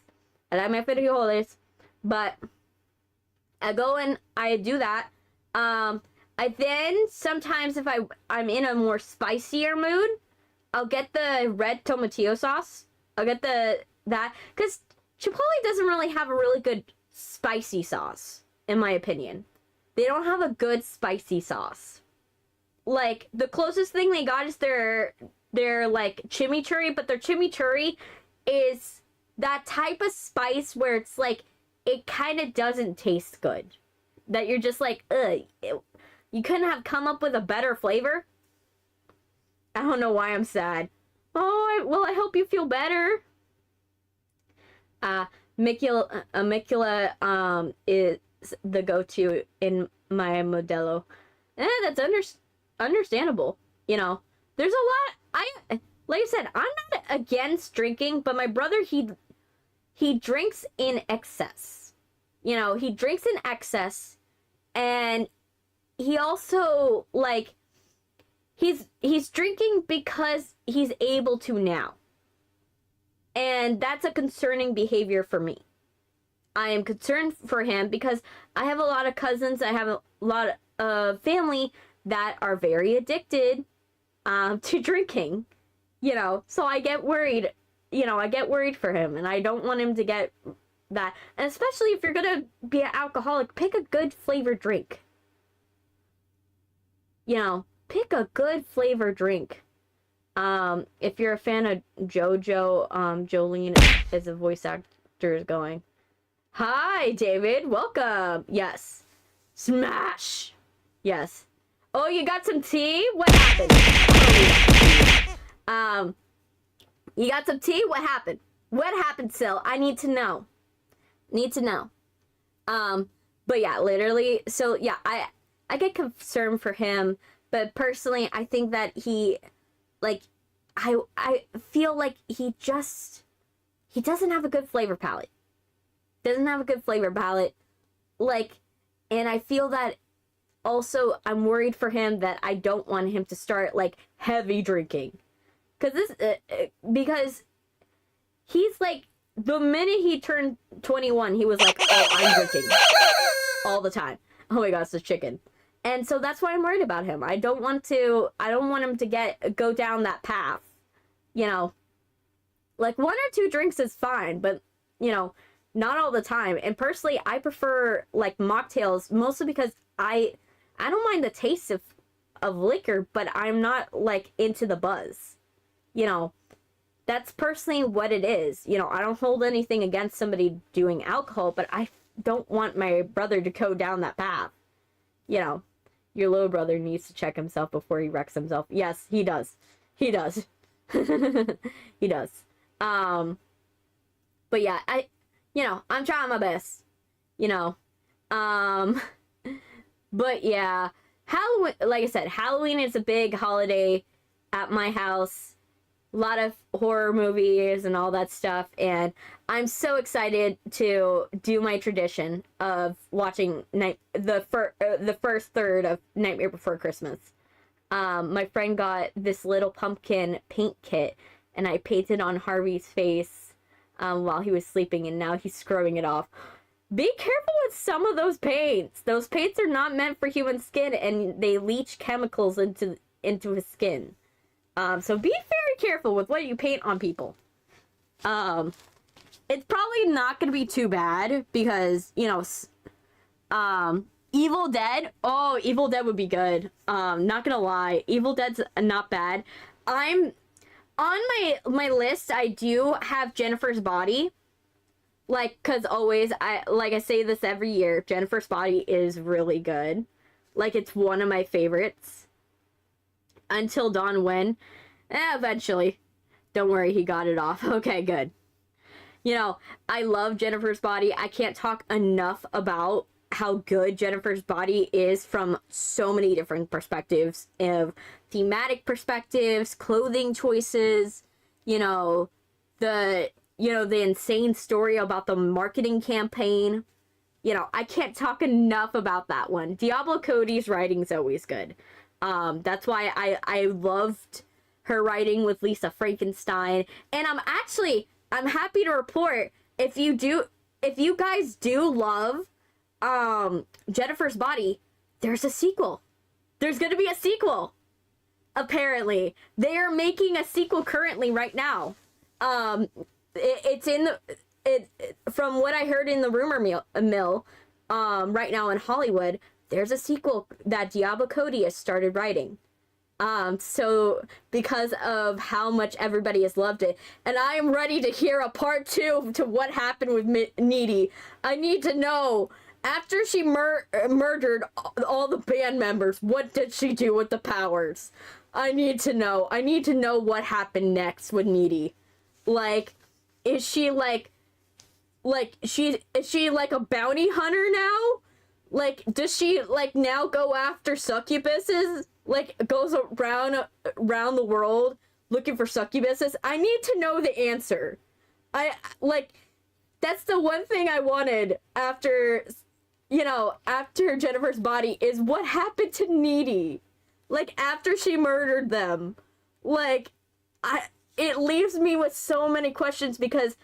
I like my frijoles, but I go and I do that. I then sometimes if I'm in a more spicier mood, I'll get the red tomatillo sauce. I'll get that because Chipotle doesn't really have a really good spicy sauce, in my opinion. They don't have a good spicy sauce. Like, the closest thing they got is their like chimichurri, but their chimichurri is that type of spice where it's like it kind of doesn't taste good. That you're just like, ugh, you couldn't have come up with a better flavor? I don't know why I'm sad. Oh, I hope you feel better. Amicula is the go-to in my Modelo. That's understandable. You know, there's a lot. Like I said, I'm not against drinking, but my brother, he drinks in excess. You know, he drinks in excess, and he also, like, he's drinking because he's able to now. And that's a concerning behavior for me. I am concerned for him because I have a lot of cousins, I have a lot of family that are very addicted to drinking, you know, so I get worried, you know, I get worried for him, and I don't want him to get that. And especially if you're gonna be an alcoholic, pick a good flavored drink. You know, pick a good flavored drink. If you're a fan of JoJo, Jolene as a voice actor is going. Hi, David. Welcome. Yes. Smash. Yes. Oh, you got some tea? What happened? You got some tea? What happened? What happened, Sil? I need to know. Need to know. But yeah, literally. So yeah, I get concerned for him, but personally, I think that he, like, I feel like he doesn't have a good flavor palette. Doesn't have a good flavor palette. Like, and I feel that also I'm worried for him that I don't want him to start, like, heavy drinking. Because he's like, the minute he turned 21, he was like, oh, I'm drinking all the time. Oh my gosh, the chicken. And so that's why I'm worried about him. I don't want him to go down that path. You know, like 1 or 2 drinks is fine, but, you know, not all the time. And personally, I prefer, like, mocktails, mostly because I don't mind the taste of liquor, but I'm not, like, into the buzz. You know, that's personally what it is. You know, I don't hold anything against somebody doing alcohol, but I don't want my brother to go down that path. You know, your little brother needs to check himself before he wrecks himself. Yes, he does. He does. He does. But yeah, I'm trying my best, you know. But yeah, Halloween, like I said, Halloween is a big holiday at my house. A lot of horror movies and all that stuff, and I'm so excited to do my tradition of watching the first third of Nightmare Before Christmas. My friend got this little pumpkin paint kit, and I painted on Harvey's face while he was sleeping, and now he's scrubbing it off. Be careful with some of those paints. Those paints are not meant for human skin, and they leach chemicals into his skin. So be very careful with what you paint on people. It's probably not going to be too bad because, you know, Evil Dead. Oh, Evil Dead would be good. Not gonna lie, Evil Dead's not bad. I'm on my list. I do have Jennifer's Body. Like, cause always I say this every year. Jennifer's Body is really good. Like, it's one of my favorites. Until Dawn When. Eventually. Don't worry, he got it off. Okay, good. You know, I love Jennifer's Body. I can't talk enough about how good Jennifer's Body is from so many different perspectives, of thematic perspectives, clothing choices, the insane story about the marketing campaign. I can't talk enough about that one. Diablo Cody's writing's always good. That's why I loved her writing with Lisa Frankenstein. And I'm happy to report, if you guys do love Jennifer's Body, there's a sequel. There's gonna be a sequel. Apparently. They are making a sequel currently right now. From what I heard in the rumor mill, right now in Hollywood, there's a sequel that Diablo Cody has started writing. So because of how much everybody has loved it, and I am ready to hear a part 2 to what happened with Needy. I need to know, after she murdered all the band members, what did she do with the powers? I need to know. I need to know what happened next with Needy. Like, is she is she like a bounty hunter now? Like, does she, like, now go after succubuses? Like, goes around the world looking for succubuses? I need to know the answer. That's the one thing I wanted after Jennifer's Body, is what happened to Needy. Like, after she murdered them. Like, it leaves me with so many questions, because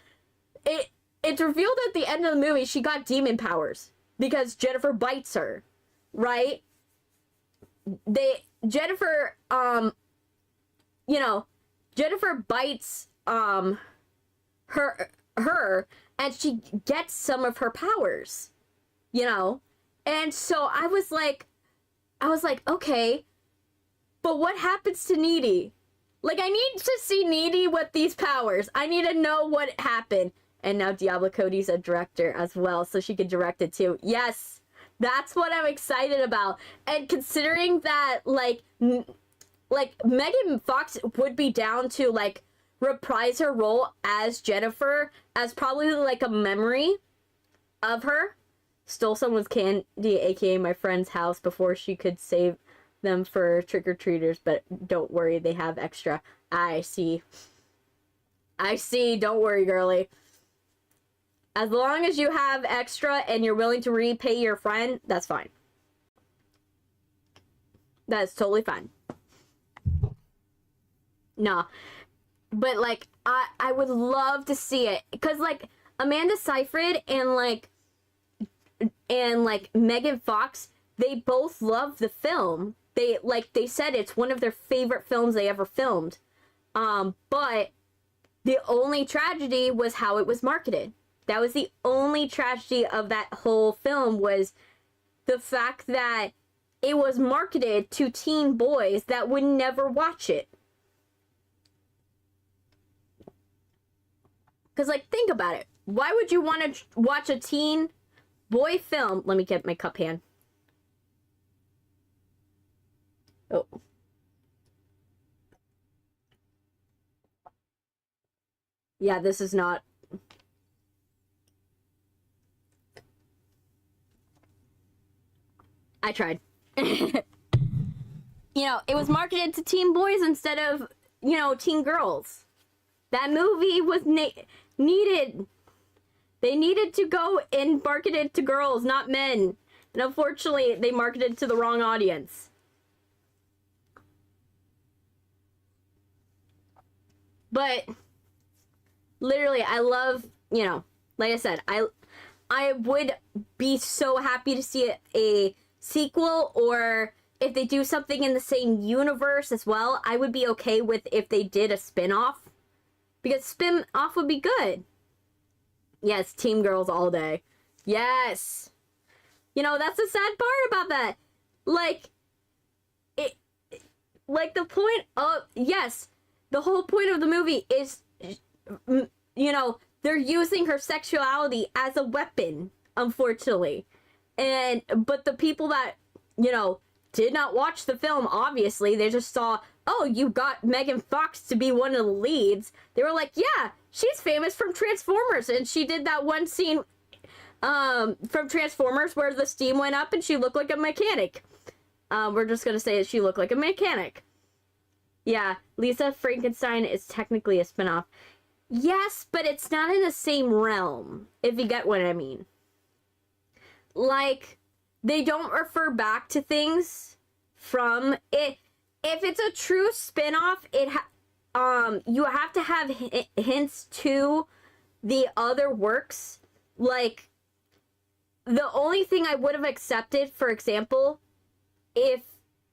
it's revealed at the end of the movie she got demon powers because Jennifer bites her, right? Jennifer, you know, Jennifer bites, her, and she gets some of her powers, you know? And so I was like, okay, but what happens to Needy? Like, I need to see Needy with these powers. I need to know what happened. And now Diablo Cody's a director as well, so she could direct it too. Yes, that's what I'm excited about. And considering that, like Megan Fox would be down to, like, reprise her role as Jennifer, as probably, like, a memory of her. Stole someone's candy, aka my friend's house, before she could save them for trick-or-treaters, but don't worry, they have extra. I see, don't worry, girly. As long as you have extra and you're willing to repay your friend, that's fine. That's totally fine. Nah, but, like, I would love to see it, because, like, Amanda Seyfried and Megan Fox, they both love the film. They said it's one of their favorite films they ever filmed. But the only tragedy was how it was marketed. That was the only tragedy of that whole film, was the fact that it was marketed to teen boys that would never watch it. Because, like, think about it. Why would you want to watch a teen boy film? Let me get my cup hand. Oh. Yeah, this is not... I tried. You know, it was marketed to teen boys instead of, you know, teen girls. That movie was needed. They needed to go and market it to girls, not men. And unfortunately, they marketed to the wrong audience. But literally, I love, you know, like I said, I would be so happy to see a sequel, or if they do something in the same universe as well. I would be okay with if they did a spin-off, because spin-off would be good. Yes, teen girls all day. Yes. You know, that's the sad part about that. Like, the point of, yes, the whole point of the movie is, you know, they're using her sexuality as a weapon, unfortunately. But the people that, you know, did not watch the film, obviously, they just saw, oh, you got Megan Fox to be one of the leads. They were like, yeah, she's famous from Transformers, and she did that one scene from Transformers where the steam went up and she looked like a mechanic. We're just gonna say that she looked like a mechanic. Yeah, Lisa Frankenstein is technically a spinoff. Yes, but it's not in the same realm, if you get what I mean. Like, they don't refer back to things from it. If it's a true spinoff, you have to have hints to the other works. Like, the only thing I would have accepted, for example, if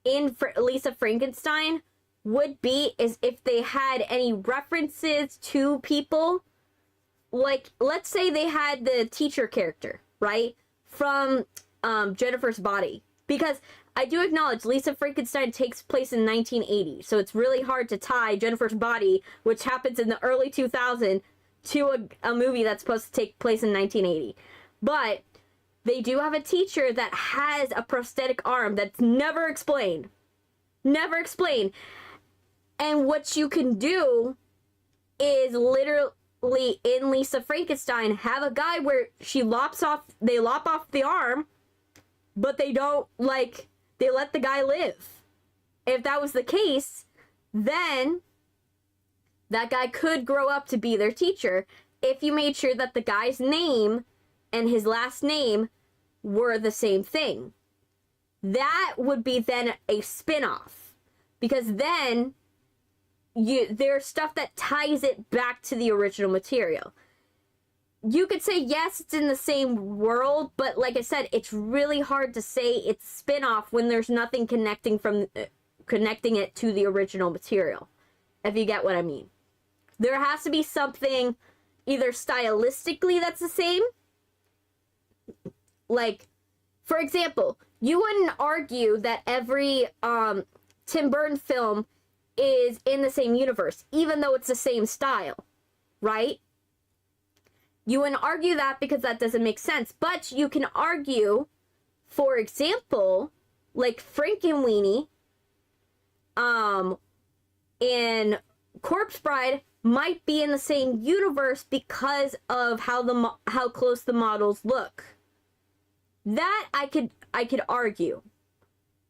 in Lisa Frankenstein would be is if they had any references to people. Like, let's say they had the teacher character, right? From Jennifer's Body. Because I do acknowledge Lisa Frankenstein takes place in 1980. So it's really hard to tie Jennifer's Body, which happens in the early 2000s, to a movie that's supposed to take place in 1980. But they do have a teacher that has a prosthetic arm that's never explained. Never explained. And what you can do is literally in Lisa Frankenstein have a guy where they lop off the arm, but they don't, like, they let the guy live. If that was the case, then that guy could grow up to be their teacher if you made sure that the guy's name and his last name were the same thing. That would be then a spin-off, because then there's stuff that ties it back to the original material. you could say yes, it's in the same world, but like I said, it's really hard to say it's spin-off when there's nothing connecting it to the original material, if you get what I mean. There has to be something either stylistically that's the same. Like, for example, you wouldn't argue that every Tim Burton film is in the same universe, even though it's the same style, right? You wouldn't argue that because that doesn't make sense. But you can argue, for example, like Frankenweenie in Corpse Bride might be in the same universe because of how close the models look. That I could argue.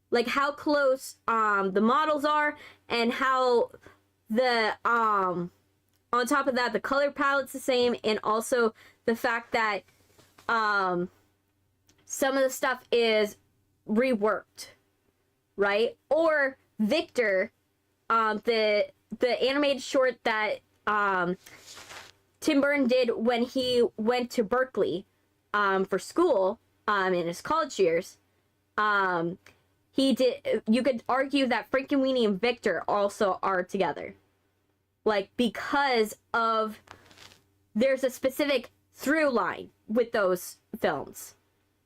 Like how close the models are, and how the on top of that the color palette's the same, and also the fact that some of the stuff is reworked, right? Or Victor, the animated short that Tim Burton did when he went to Berkeley for school in his college years. You could argue that Frankenweenie and Victor also are together. Like, because of, there's a specific through line with those films.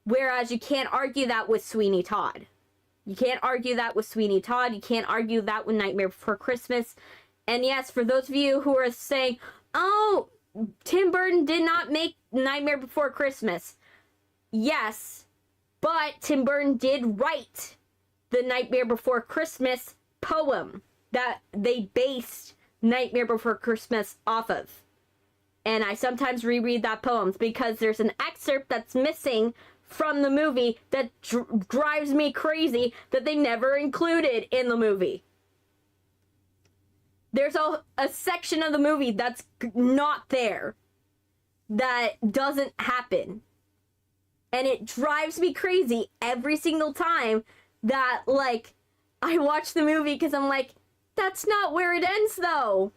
Whereas you can't argue that with Sweeney Todd. You can't argue that with Sweeney Todd. You can't argue that with Nightmare Before Christmas. And yes, for those of you who are saying, oh, Tim Burton did not make Nightmare Before Christmas. Yes, but Tim Burton did write the Nightmare Before Christmas poem that they based Nightmare Before Christmas off of. And I sometimes reread that poem because there's an excerpt that's missing from the movie that drives me crazy that they never included in the movie. There's a section of the movie that's not there, that doesn't happen. And it drives me crazy every single time that, like, I watch the movie because I'm like, that's not where it ends, though.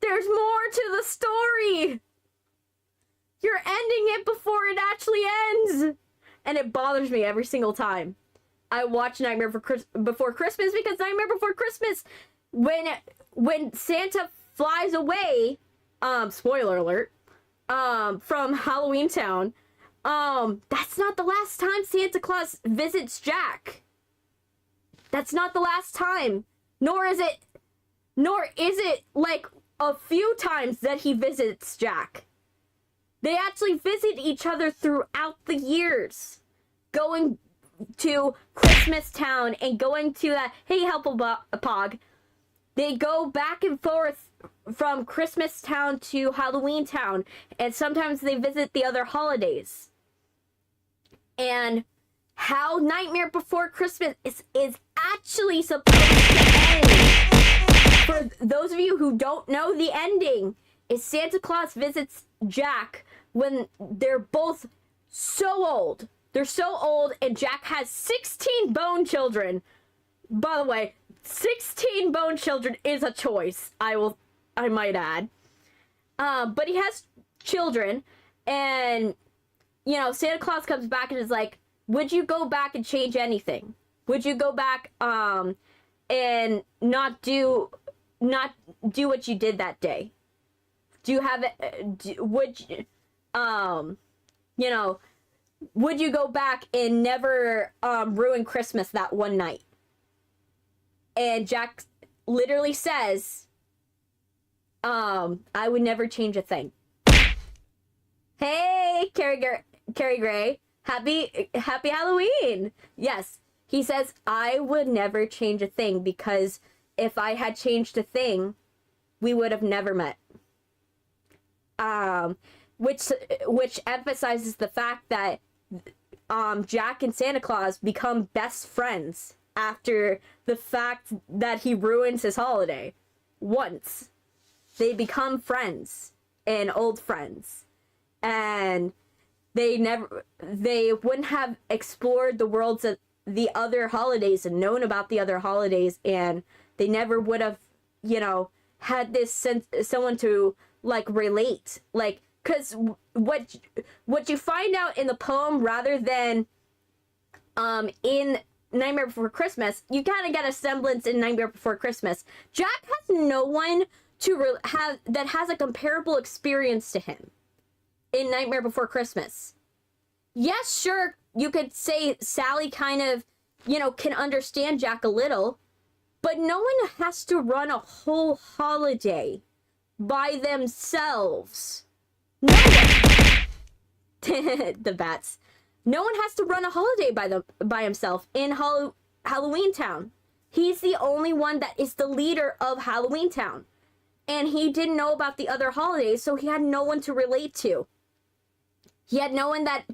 There's more to the story. You're ending it before it actually ends. And it bothers me every single time I watch Nightmare Before Christmas, because Nightmare Before Christmas, when Santa flies away, spoiler alert, from Halloween Town, that's not the last time Santa Claus visits Jack. That's not the last time. Nor is it like a few times that he visits Jack. They actually visit each other throughout the years. Going to Christmas Town and going to that, hey, Help-a-Pog. They go back and forth from Christmas Town to Halloween Town. And sometimes they visit the other holidays. And how Nightmare Before Christmas is actually supposed to end. For those of you who don't know, the ending is Santa Claus visits Jack when they're both so old. They're so old, and Jack has 16 bone children. By the way, 16 bone children is a choice, I might add. But he has children, and, you know, Santa Claus comes back and is like, would you go back and change anything? Would you go back, and not do what you did that day? Do you have it, would you go back and never ruin Christmas that one night? And Jack literally says, I would never change a thing. Hey, Carrie Gray, happy Halloween. Yes, he says, I would never change a thing, because if I had changed a thing, we would have never met. Which emphasizes the fact that Jack and Santa Claus become best friends after the fact that he ruins his holiday. Once they become friends and old friends, and they wouldn't have explored the worlds of the other holidays and known about the other holidays, and they never would have, had this sense, someone to like relate, like, because what you find out in the poem rather than in Nightmare Before Christmas, you kind of get a semblance in Nightmare Before Christmas. Jack has no one to have that has a comparable experience to him in Nightmare Before Christmas. Yes, sure, you could say Sally kind of, you know, can understand Jack a little, but no one has to run a whole holiday by themselves. No one. The bats. No one has to run a holiday by himself in Halloween Town. He's the only one that is the leader of Halloween Town. And he didn't know about the other holidays, so he had no one to relate to. He had no one that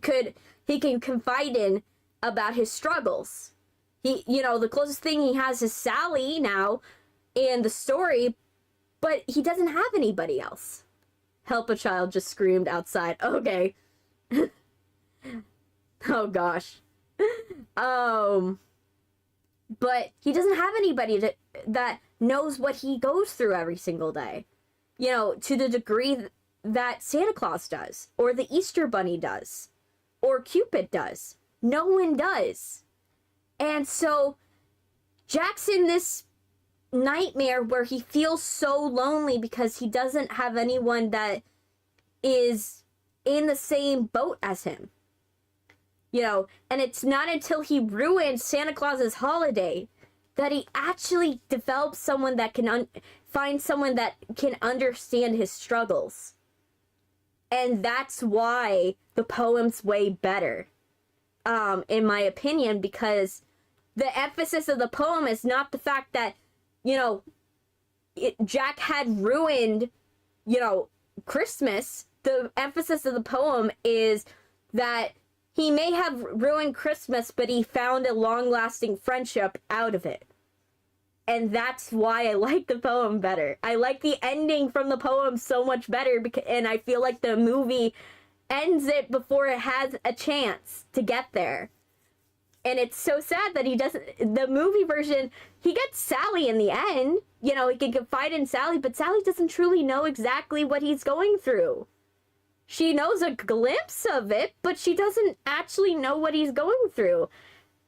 he can confide in about his struggles. You know, the closest thing he has is Sally now in the story, but he doesn't have anybody else. Help a child just screamed outside. Okay. Oh gosh. But he doesn't have anybody that knows what he goes through every single day. You know, to the degree that Santa Claus does, or the Easter Bunny does, or Cupid does. No one does. And so Jack's in this nightmare where he feels so lonely because he doesn't have anyone that is in the same boat as him. You know, and it's not until he ruins Santa Claus's holiday that he actually develops someone that can find someone that can understand his struggles. And that's why the poem's way better, in my opinion, because the emphasis of the poem is not the fact that, you know, Jack had ruined, you know, Christmas. The emphasis of the poem is that he may have ruined Christmas, but he found a long-lasting friendship out of it. And that's why I like the poem better. I like the ending from the poem so much better, and I feel like the movie ends it before it has a chance to get there. And it's so sad that he doesn't... The movie version, he gets Sally in the end. You know, he can confide in Sally, but Sally doesn't truly know exactly what he's going through. She knows a glimpse of it, but she doesn't actually know what he's going through.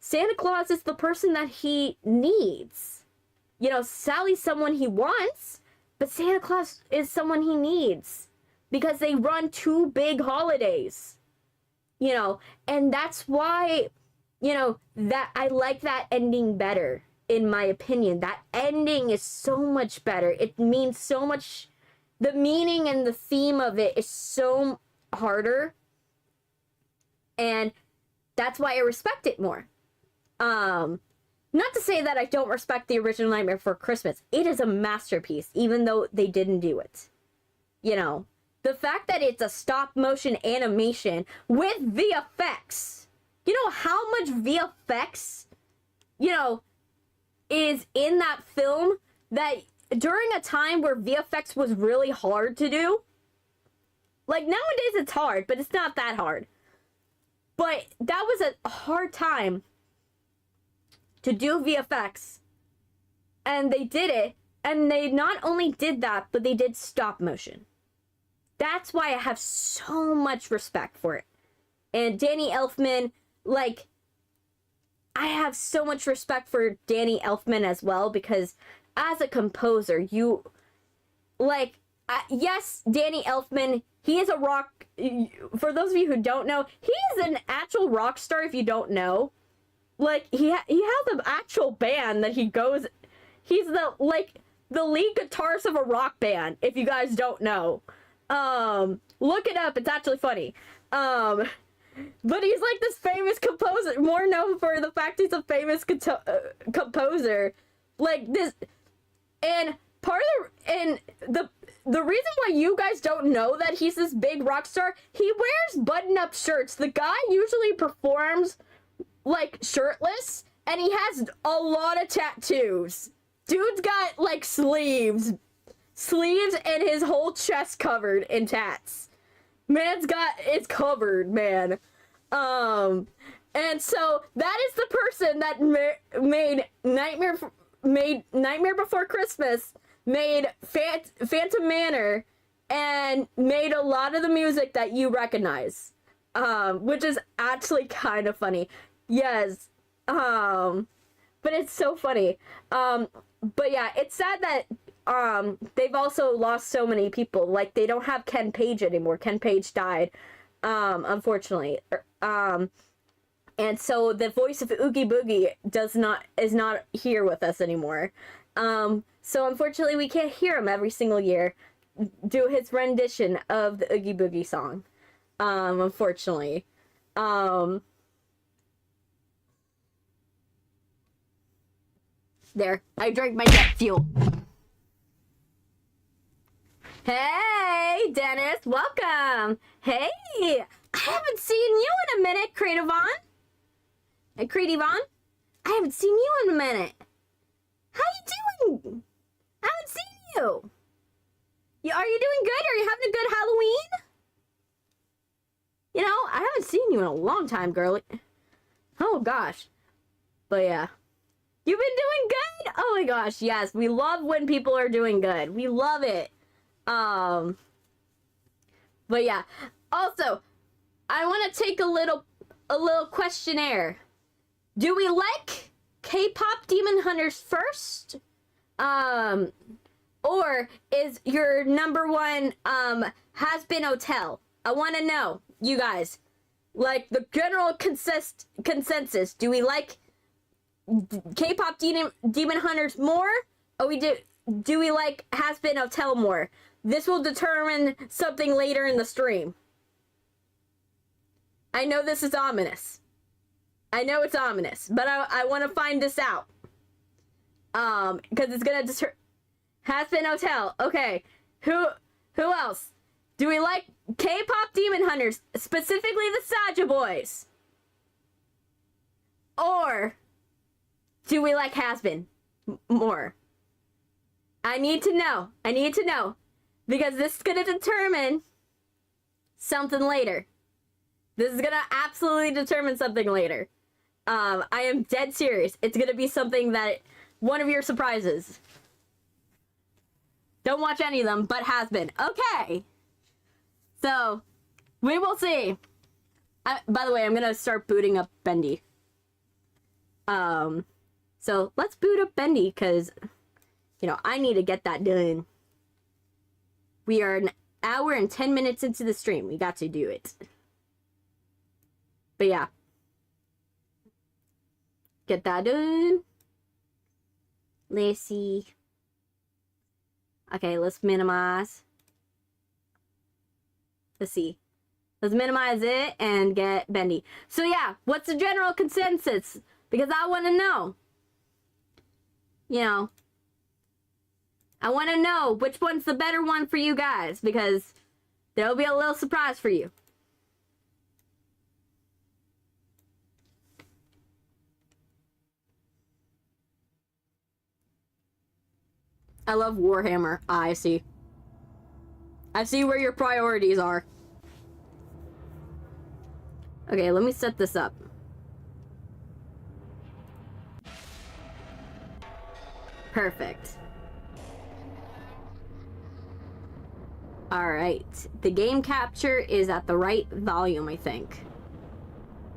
Santa Claus is the person that he needs. You know, Sally's someone he wants, but Santa Claus is someone he needs. Because they run two big holidays. You know, and that's why, you know, that I like that ending better, in my opinion. That ending is so much better. It means so much... The meaning and the theme of it is so harder. And that's why I respect it more. Not to say that I don't respect the original Nightmare Before Christmas. It is a masterpiece, even though they didn't do it. You know, the fact that it's a stop-motion animation with VFX. You know how much VFX, you know, is in that film that... During a time where VFX was really hard to do. Like, nowadays it's hard, but it's not that hard. But that was a hard time to do VFX. And they did it. And they not only did that, but they did stop motion. That's why I have so much respect for it. And Danny Elfman, like... I have so much respect for Danny Elfman as well, because... As a composer, you, like, yes, Danny Elfman, he is a rock, for those of you who don't know, he is an actual rock star if you don't know. Like, he has an actual band that he goes, he's the lead guitarist of a rock band, if you guys don't know. Look it up, it's actually funny. But he's like this famous composer, more known for the fact he's a famous composer. Like, this... And the reason why you guys don't know that he's this big rock star, he wears button-up shirts. The guy usually performs, like, shirtless, and he has a lot of tattoos. Dude's got, like, sleeves and his whole chest covered in tats. It's covered, man. And so, that is the person that made Nightmare Before Christmas, made Phantom Manor, and made a lot of the music that you recognize, which is actually kind of funny. Yes, but it's so funny. But yeah, it's sad that they've also lost so many people. Like, they don't have Ken Page anymore. Ken Page died, unfortunately. And so the voice of Oogie Boogie is not here with us anymore. So unfortunately we can't hear him every single year do his rendition of the Oogie Boogie song. Unfortunately. There, I drank my jet fuel. Hey, Dennis, welcome. Hey, I haven't seen you in a minute, Creativon. Hey, Creativon, I haven't seen you in a minute. How you doing? I haven't seen you. Are you doing good? Are you having a good Halloween? You know, I haven't seen you in a long time, girlie. Oh, gosh. But yeah. You've been doing good? Oh my gosh, yes. We love when people are doing good. We love it. But yeah. Also, I want to take a little questionnaire. Do we like K-pop Demon Hunters first? Or is your number one Has Been Hotel? I want to know, you guys. Like, the general consensus. Do we like K-pop Demon Hunters more, or do we like Has Been Hotel more? This will determine something later in the stream. I know this is ominous. I know it's ominous, but I want to find this out. Because it's gonna Has Been Hotel. Okay, who else? Do we like K-pop Demon Hunters, specifically the Saja Boys, or do we like Has Been more? I need to know. I need to know. Because this is going to determine something later. This is going to absolutely determine something later. I am dead serious. It's going to be something that... one of your surprises. Don't watch any of them, but Has Been. Okay. So, we will see. By the way, I'm going to start booting up Bendy. So let's boot up Bendy, because, you know, I need to get that done. We are an hour and 10 minutes into the stream. We got to do it. But yeah. Get that done. Let's see. Okay, let's minimize. Let's see. Let's minimize it and get Bendy. So yeah, what's the general consensus? Because I want to know. You know, I want to know which one's the better one for you guys, because there'll be a little surprise for you. I love Warhammer. I see. I see where your priorities are. Okay, let me set this up. Perfect. Alright. The game capture is at the right volume, I think.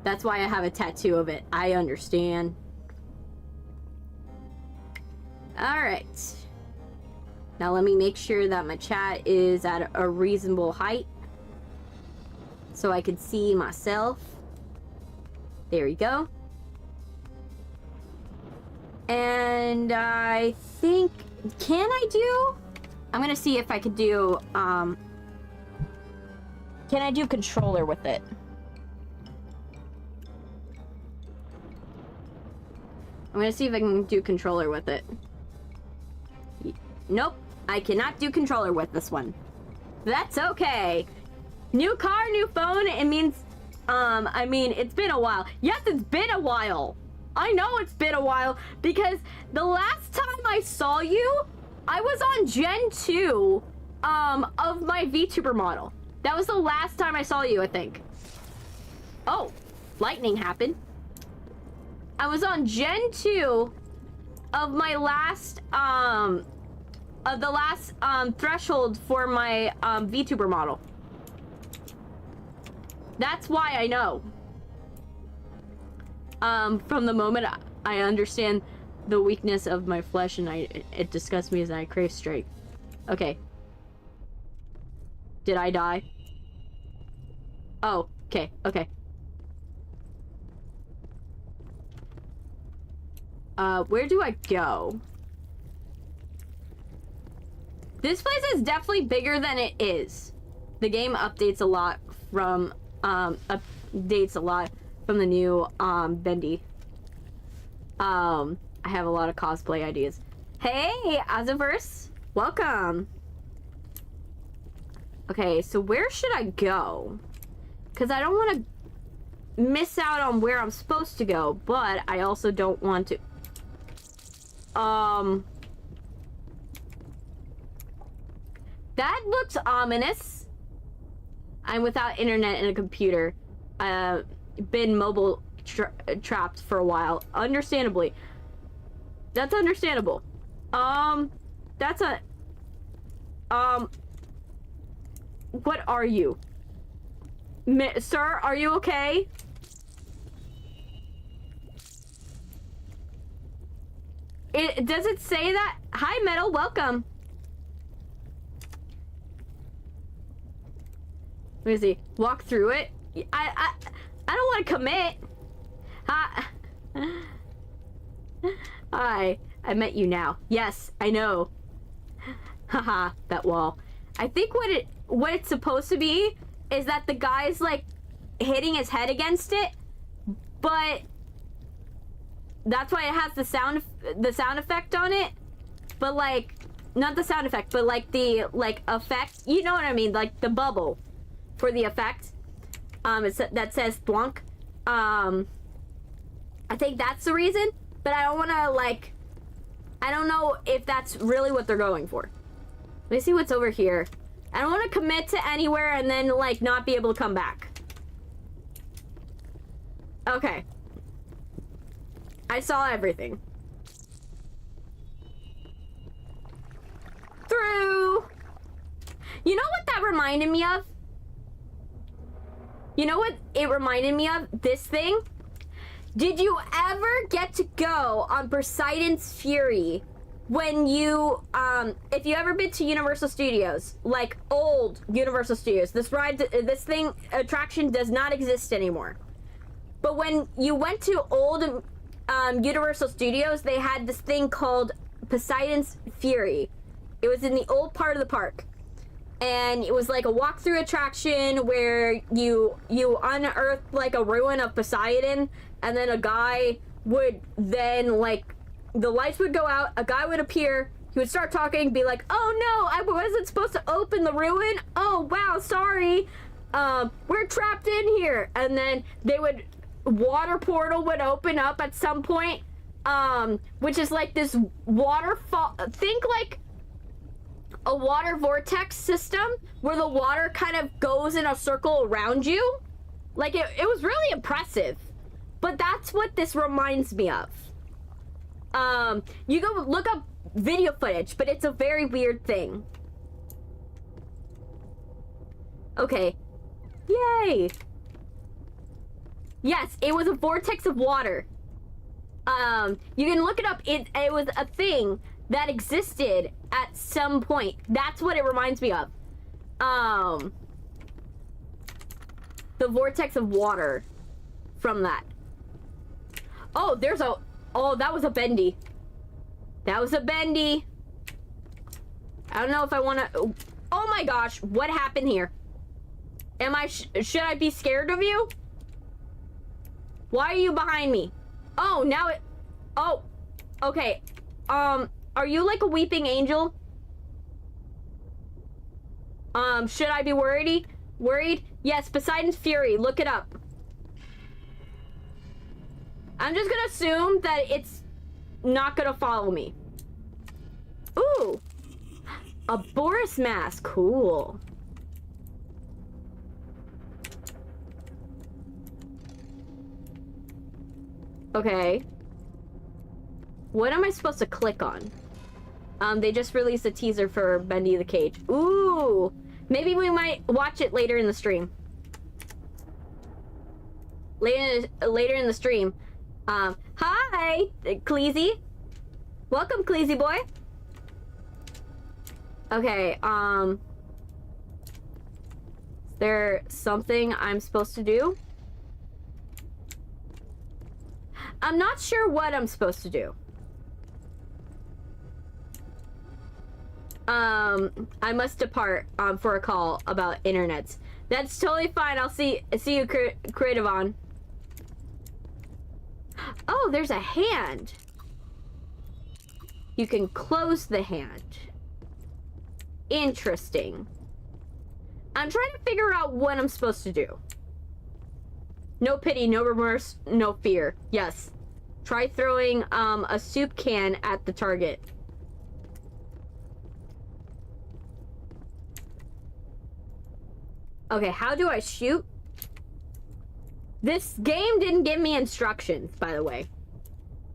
That's why I have a tattoo of it. I understand. Alright. Now let me make sure that my chat is at a reasonable height, so I can see myself. There we go. And I think, I'm gonna see if I could do, can I do controller with it? I'm gonna see if I can do controller with it. Nope, I cannot do controller with this one. That's okay. New car, new phone, it means, I mean, it's been a while. Yes, it's been a while. I know it's been a while, because the last time I saw you, I was on Gen 2, of my VTuber model. That was the last time I saw you, I think. Oh, lightning happened. I was on Gen 2 of my last, threshold for my VTuber model. That's why I know. From the moment I understand the weakness of my flesh, and it disgusts me as I crave strength. Okay. Did I die? Oh, okay, okay. Where do I go? This place is definitely bigger than it is. The game updates a lot from, updates a lot from the new, Bendy. I have a lot of cosplay ideas. Hey, Azaverse! Welcome! Okay, so where should I go? Because I don't want to miss out on where I'm supposed to go, but I also don't want to... That looks ominous. I'm without internet and a computer. Been mobile trapped for a while. Understandably. That's understandable. That's a... What are you? Sir, are you okay? Does it say that? Hi, Metal, welcome. Let me see. Walk through it. I don't want to commit. Hi, I met you now. Yes, I know. Haha, that wall. I think what it's supposed to be is that the guy's like hitting his head against it, but that's why it has the sound effect on it. But like, not the sound effect, but like the effect. You know what I mean? Like the bubble for the effect. That says thwonk. I think that's the reason, but I don't want to like. I don't know if that's really what they're going for. Let me see what's over here. I don't want to commit to anywhere and then like not be able to come back. Okay. I saw everything. Through. You know what that reminded me of? You know what it reminded me of? This thing? Did you ever get to go on Poseidon's Fury when you, if you ever been to Universal Studios, like old Universal Studios, this attraction does not exist anymore. But when you went to old Universal Studios, they had this thing called Poseidon's Fury. It was in the old part of the park. And it was like a walkthrough attraction where you unearthed like a ruin of Poseidon, and then a guy would then like, the lights would go out, a guy would appear, he would start talking, be like, oh no, I wasn't supposed to open the ruin, oh wow, sorry, we're trapped in here. And then water portal would open up at some point, which is like this waterfall, think like a water vortex system where the water kind of goes in a circle around you. Like it was really impressive, but that's what this reminds me of. You go look up video footage, but it's a very weird thing. Okay. Yay. Yes, it was a vortex of water. You can look it up. It was a thing that existed at some point. That's what it reminds me of. The vortex of water from that. Oh, that was a Bendy. That was a Bendy. I don't know if I want to... Oh my gosh, what happened here? Should I be scared of you? Why are you behind me? Oh, now it... Oh, okay. Are you like a weeping angel? Should I be worried? Yes, Poseidon's Fury. Look it up. I'm just gonna assume that it's not gonna follow me. Ooh! A Boris mask. Cool. Okay. What am I supposed to click on? They just released a teaser for Bendy the Cage. Ooh! Maybe we might watch it later in the stream. Later in the stream. Hi, Cleezy. Welcome, Cleezy boy. Okay, is there something I'm supposed to do? I'm not sure what I'm supposed to do. I must depart for a call about internets. That's totally fine. I'll see you, Creative On. Oh, there's a hand. You can close the hand. Interesting. I'm trying to figure out what I'm supposed to do. No pity, no remorse, no fear. Yes. Try throwing a soup can at the target. Okay, how do I shoot? This game didn't give me instructions, by the way.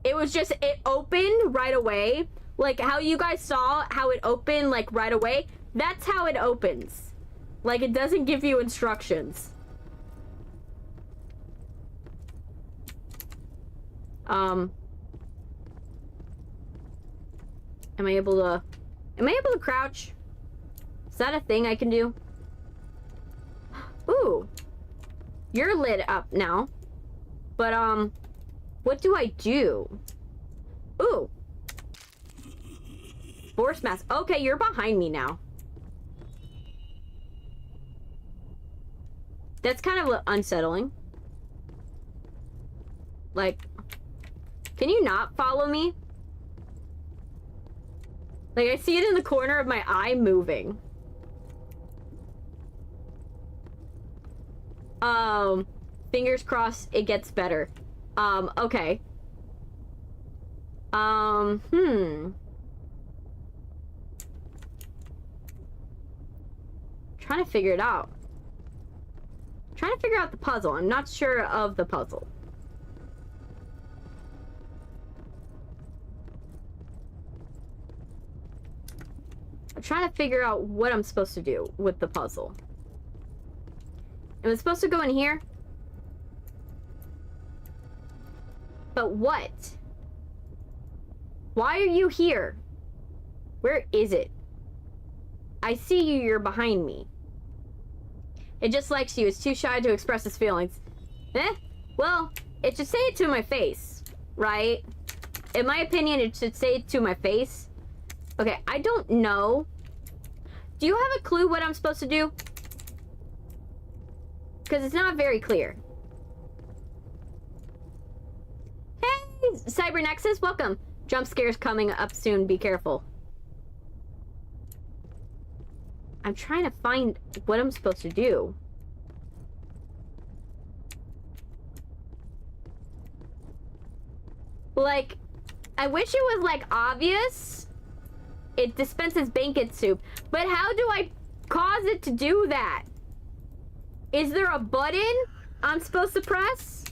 It was just, it opened right away. Like how you guys saw how it opened like right away. That's how it opens. Like it doesn't give you instructions. Am I able to crouch? Is that a thing I can do? Ooh. You're lit up now. But, what do I do? Ooh. Force mask. Okay, you're behind me now. That's kind of unsettling. Like, can you not follow me? Like, I see it in the corner of my eye moving. Fingers crossed it gets better. Okay. Trying to figure it out. Trying to figure out the puzzle. I'm not sure of the puzzle. I'm trying to figure out what I'm supposed to do with the puzzle. Am I supposed to go in here? But what? Why are you here? Where is it? I see you, you're behind me. It just likes you. It's too shy to express its feelings. Well, it should say it to my face, right? In my opinion, it should say it to my face. Okay, I don't know. Do you have a clue what I'm supposed to do? Because it's not very clear. Hey, Cybernexus, welcome. Jump scares coming up soon. Be careful. I'm trying to find what I'm supposed to do. Like, I wish it was, like, obvious. It dispenses bacon soup. But how do I cause it to do that? Is there a button I'm supposed to press?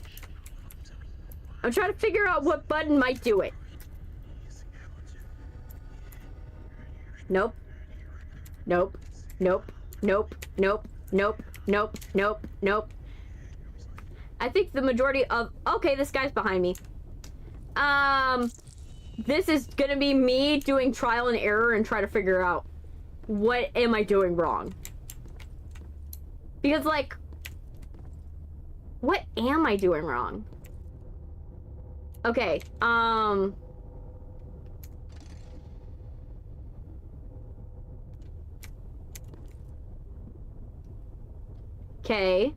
I'm trying to figure out what button might do it. Nope. Nope. Nope. Nope. Nope. Nope. Nope. Nope. Nope. I think the majority of... Okay, this guy's behind me. This is gonna be me doing trial and error and try to figure out what am I doing wrong. Because, like, what am I doing wrong? Okay, okay.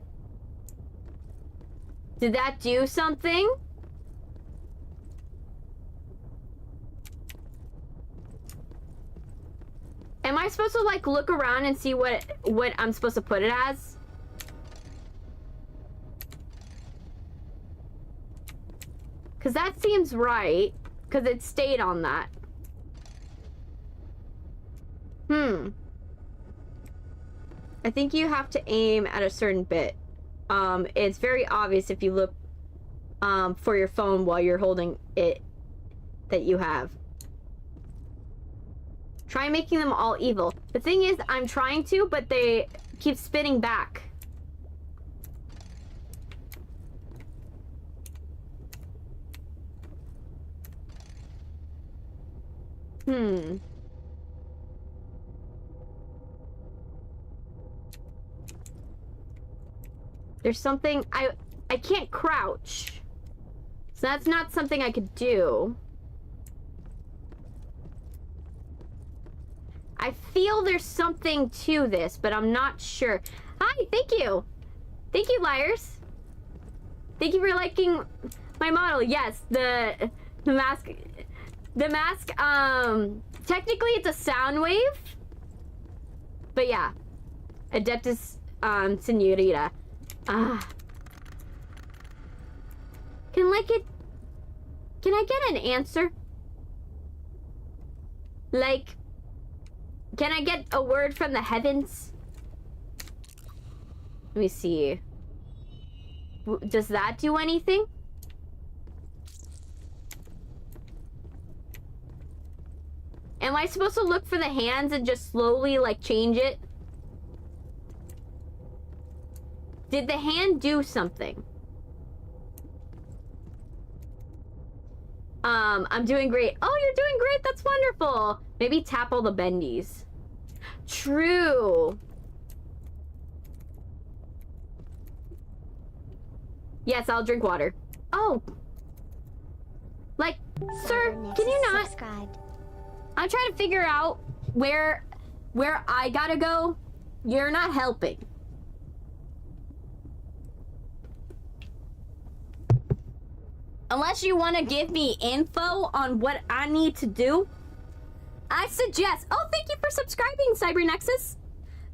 Did that do something? Am I supposed to, like, look around and see what I'm supposed to put it as? Because that seems right. Because it stayed on that. I think you have to aim at a certain bit. It's very obvious if you look for your phone while you're holding it that you have. Try making them all evil. The thing is, I'm trying to, but they keep spinning back. There's something... I can't crouch. So that's not something I could do. I feel there's something to this, but I'm not sure. Hi, thank you. Thank you, liars. Thank you for liking my model. Yes, the mask... The mask, technically it's a sound wave. But yeah. Adeptus, Senorita. Can I get an answer? Like, can I get a word from the heavens? Let me see. Does that do anything? Am I supposed to look for the hands and just slowly, like, change it? Did the hand do something? I'm doing great. Oh, you're doing great. That's wonderful. Maybe tap all the bendies. True. Yes, I'll drink water. Oh. Like, sir, can you not? Subscribed. I'm trying to figure out where I gotta go. You're not helping. Unless you want to give me info on what I need to do, I suggest... Oh, thank you for subscribing, Cybernexus.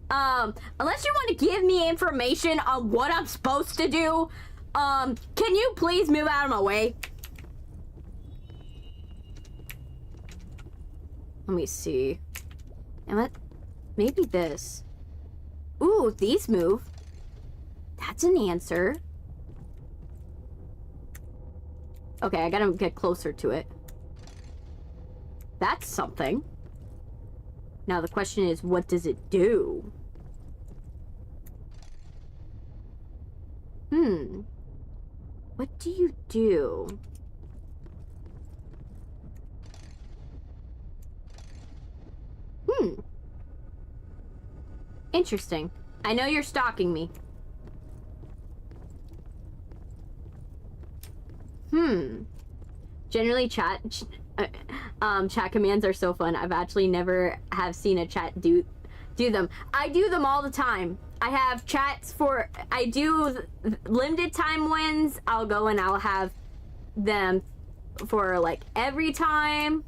Unless you want to give me information on what I'm supposed to do, can you please move out of my way? Let me see. And what? Maybe this. Ooh, these move. That's an answer. Okay, I gotta get closer to it. That's something. Now the question is, what does it do? What do you do? Interesting. I know you're stalking me. Generally chat commands are so fun. I've actually never have seen a chat do them. I do them all the time. I have chats for... I do limited time ones. I'll go and I'll have them for, like, every time.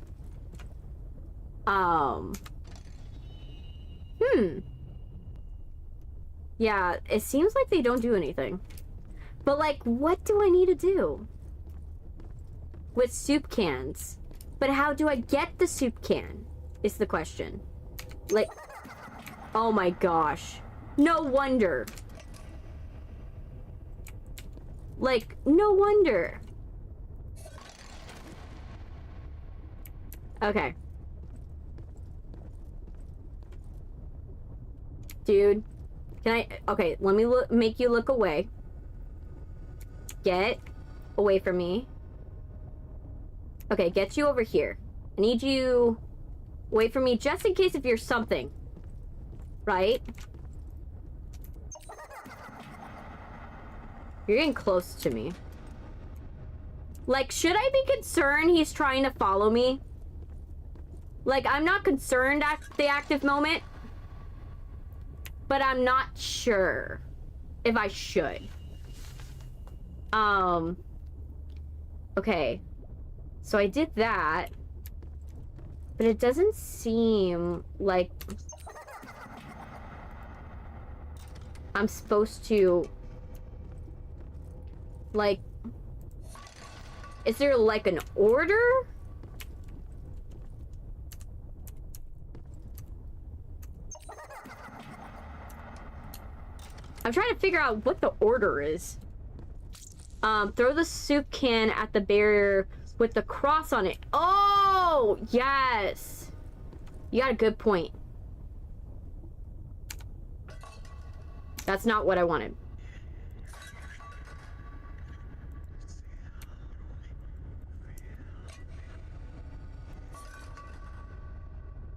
Yeah, it seems like they don't do anything. But, like, what do I need to do? With soup cans. But how do I get the soup can? Is the question. Like, oh my gosh. No wonder. Like, no wonder. Okay. Dude. Can I... Okay, let me make you look away. Get away from me. Okay, get you over here. I need you away from me just in case if you're something. Right? You're getting close to me. Like, should I be concerned he's trying to follow me? Like, I'm not concerned at the active moment. But I'm not sure if I should. Okay. So I did that. But it doesn't seem like I'm supposed to... Like... Is there like an order? I'm trying to figure out what the order is. Throw the soup can at the barrier with the cross on it. Oh, yes. You got a good point. That's not what I wanted.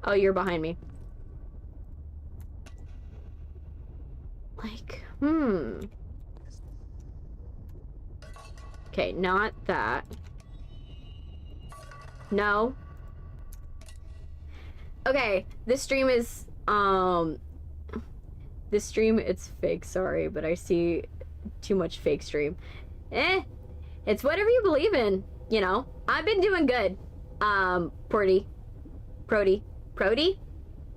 Oh, you're behind me. Like, Okay, not that. No. Okay, this stream is, this stream, it's fake, sorry, but I see too much fake stream. It's whatever you believe in, you know? I've been doing good. Prody?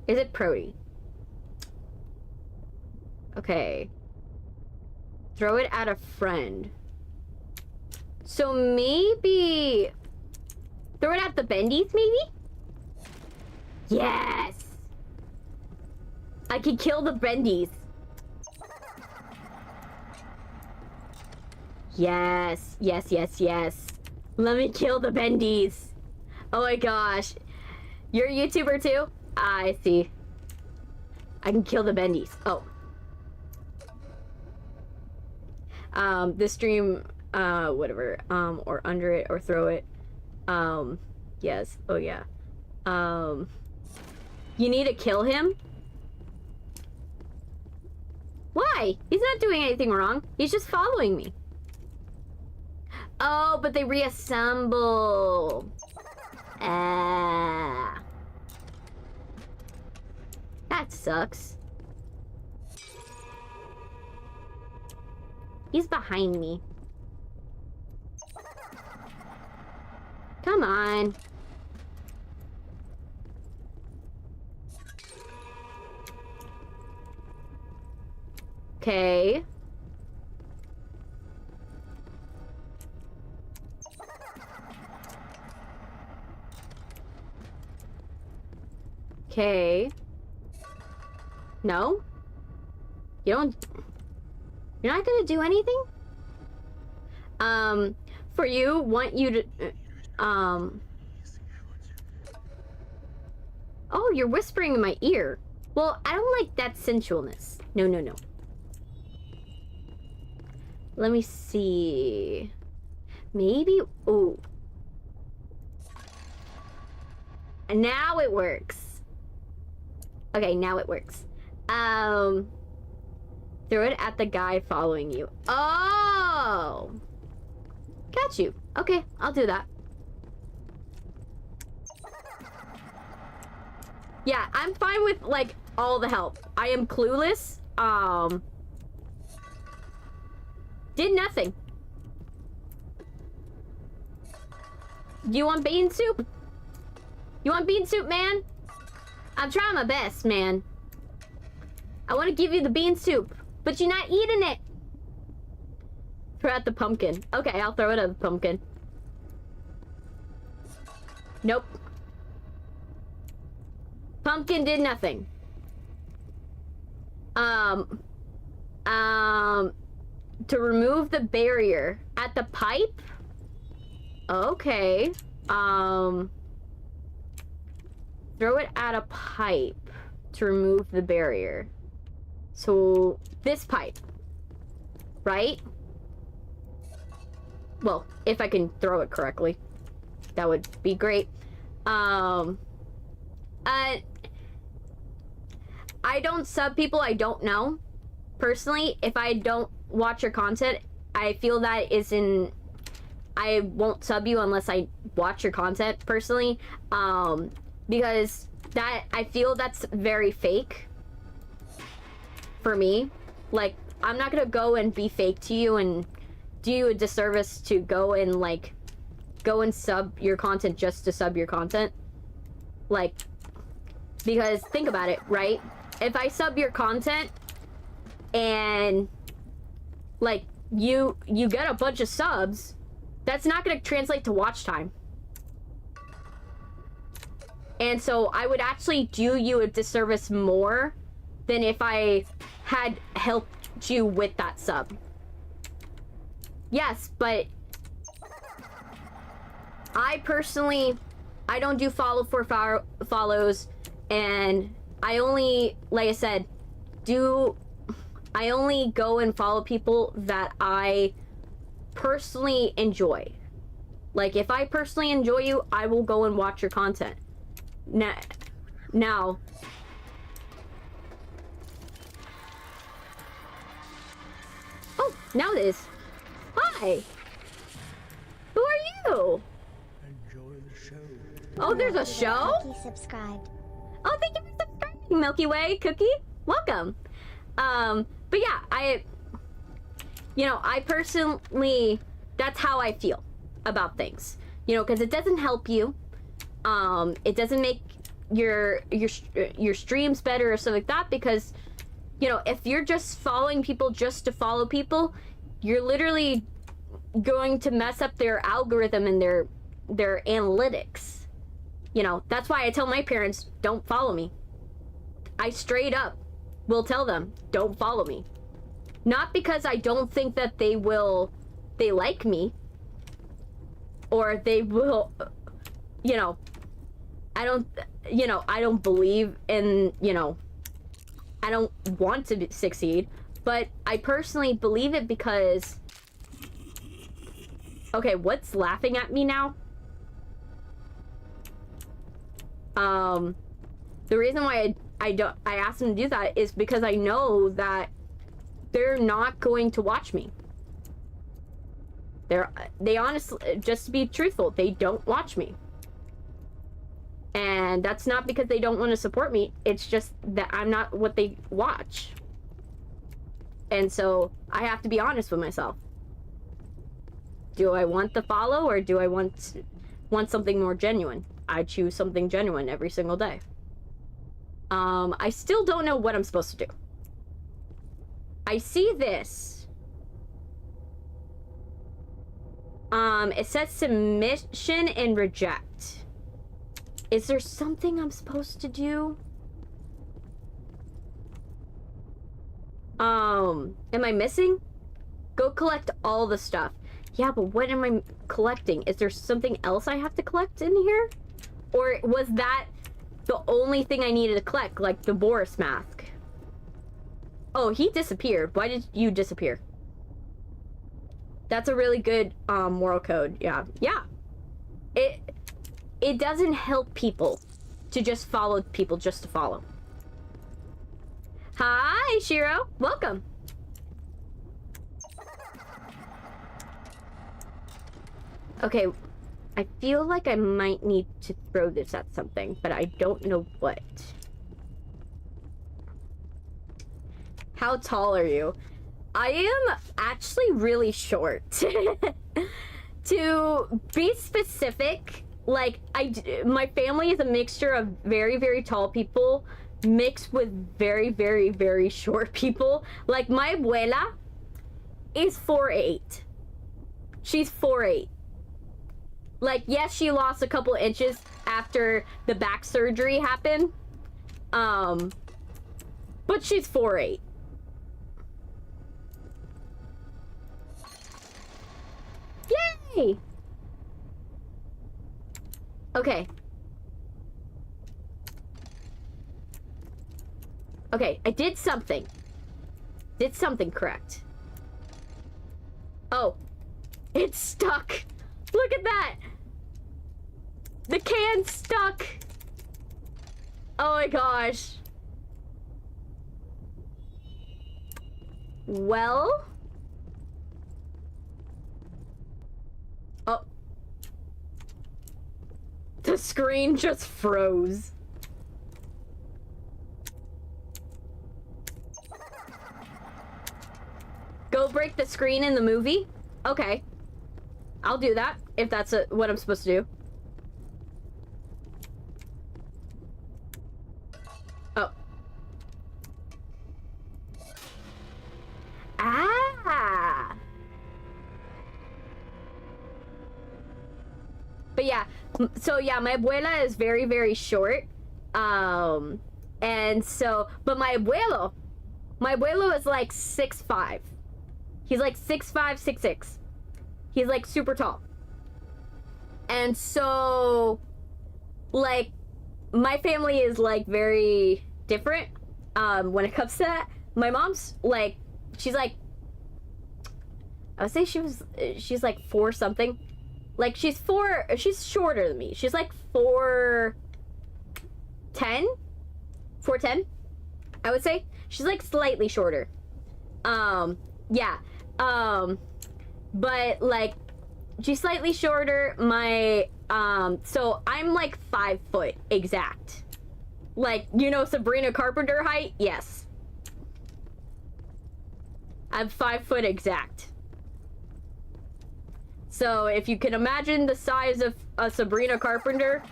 Is it Prody? Okay. Throw it at a friend. So maybe... Throw it at the Bendies, maybe? Yes! I can kill the Bendies. Yes. Yes, yes, yes. Let me kill the Bendies. Oh my gosh. You're a YouTuber too? I see. I can kill the Bendies. Oh. This stream, whatever. Or under it, or throw it. Yes. Oh yeah. You need to kill him? Why? He's not doing anything wrong. He's just following me. Oh, but they reassemble. Ah. That sucks. He's behind me. Come on. Okay. Okay. No? You don't... You're not gonna do anything? For you, want you to... Oh, you're whispering in my ear. Well, I don't like that sensualness. No, no, no. Let me see. Maybe... Oh. And now it works. Okay, now it works. Throw it at the guy following you. Oh! Got you. Okay, I'll do that. Yeah, I'm fine with, like, all the help. I am clueless. Did nothing. Do you want bean soup? You want bean soup, man? I'm trying my best, man. I want to give you the bean soup, but you're not eating it. Throw at the pumpkin. Okay, I'll throw it at the pumpkin. Nope. Pumpkin did nothing. To remove the barrier at the pipe? Okay. Throw it at a pipe to remove the barrier. So, this pipe. Right? Well, if I can throw it correctly. That would be great. I don't sub people I don't know. Personally, if I don't watch your content, I feel that is in... I won't sub you unless I watch your content, personally. Because that... I feel that's very fake. For me. Like, I'm not gonna go and be fake to you and do you a disservice to go and, like... Go and sub your content just to sub your content. Like... Because, think about it, right? If I sub your content and like you get a bunch of subs, that's not going to translate to watch time. And so I would actually do you a disservice more than if I had helped you with that sub. Yes, but I personally, I don't do follow for follows, And I only, like I said, I only go and follow people that I personally enjoy. Like, if I personally enjoy you, I will go and watch your content. Now, oh, now it is. Hi. Who are you? Enjoy the show. Oh, there's a show? Cookie subscribed. Oh, thank you for subscribing, Milky Way Cookie. Welcome. But yeah, I personally, that's how I feel about things. You know, because it doesn't help you. It doesn't make your streams better or stuff like that, because, you know, if you're just following people just to follow people, you're literally going to mess up their algorithm and their analytics. You know, that's why I tell my parents, don't follow me. I straight up will tell them, don't follow me. Not because I don't think that they like me, or they will, you know, I don't believe in, you know, I don't want to succeed, but I personally believe it because, okay, what's laughing at me now? The reason why I asked them to do that is because I know that they're not going to watch me. They honestly, just to be truthful, they don't watch me. And that's not because they don't want to support me, it's just that I'm not what they watch. And so I have to be honest with myself. Do I want the follow, or do I want something more genuine? I choose something genuine every single day. I still don't know what I'm supposed to do. I see this. It says submission and reject. Is there something I'm supposed to do? Am I missing? Go collect all the stuff. Yeah, but what am I collecting? Is there something else I have to collect in here? Or was that the only thing I needed to collect, like the Boris mask? Oh, he disappeared. Why did you disappear? That's a really good moral code. Yeah. Yeah. It doesn't help people to just follow people just to follow. Hi, Shiro. Welcome. Okay, I feel like I might need to throw this at something, but I don't know what. How tall are you? I am actually really short. To be specific, like, my family is a mixture of very, very tall people mixed with very, very, very short people. Like, my abuela is 4'8". She's 4'8". Like, yes, she lost a couple inches after the back surgery happened. But she's 4'8". Yay! Okay. Okay, I did something. Did something correct. Oh. It's stuck. Look at that! The can's stuck! Oh my gosh. Well... Oh. The screen just froze. Go break the screen in the movie? Okay. I'll do that, if that's what I'm supposed to do. Oh. Ah! But yeah, so yeah, my abuela is very, very short. And so, but my abuelo is like 6'5". He's like 6'5", 6'6". He's like super tall. And so, like, my family is like very different when it comes to that. My mom's like, she's like, I would say she's like 4 something. Like she's shorter than me. She's like 4'10", 4'10", I would say. She's like slightly shorter. Yeah. But like she's slightly shorter. My so I'm like 5 foot exact. Like, you know, Sabrina Carpenter height? Yes. I'm 5 foot exact. So if you can imagine the size of a Sabrina Carpenter,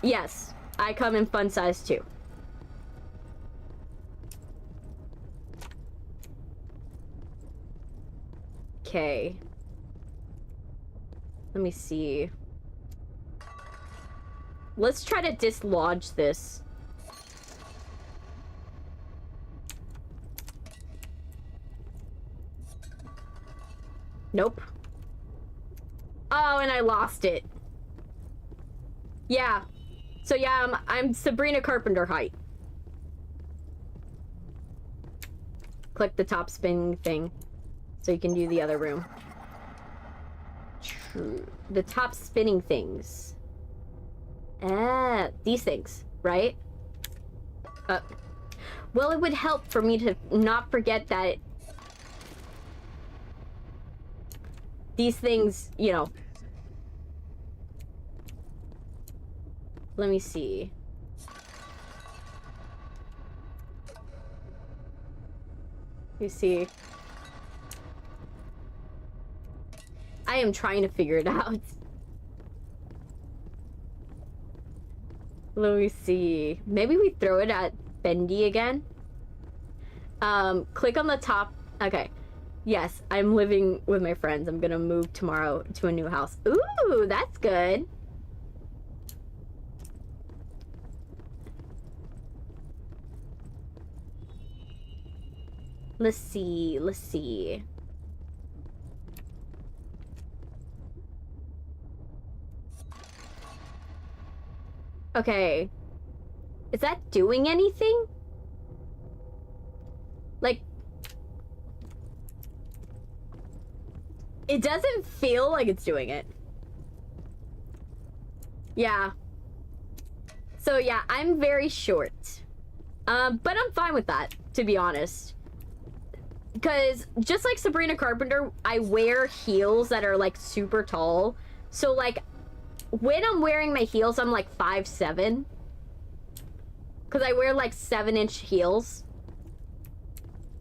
yes, I come in fun size too. Okay. Let me see. Let's try to dislodge this. Nope. Oh, and I lost it. Yeah. So yeah, I'm Sabrina Carpenter height. Click the top spin thing so you can do the other room. The top spinning things. Ah, these things, right? Well, it would help for me to not forget that these things, you know. Let me see. You see. I am trying to figure it out. Let me see. Maybe we throw it at Bendy again. Click on the top. Okay. Yes, I'm living with my friends. I'm gonna move tomorrow to a new house. Ooh, that's good. Let's see. Let's see. Okay. Is that doing anything? Like, it doesn't feel like it's doing it. Yeah. So yeah, I'm very short. But I'm fine with that, to be honest. Because just like Sabrina Carpenter, I wear heels that are like super tall. So like, when I'm wearing my heels, I'm like 5'7". Because I wear like 7-inch heels.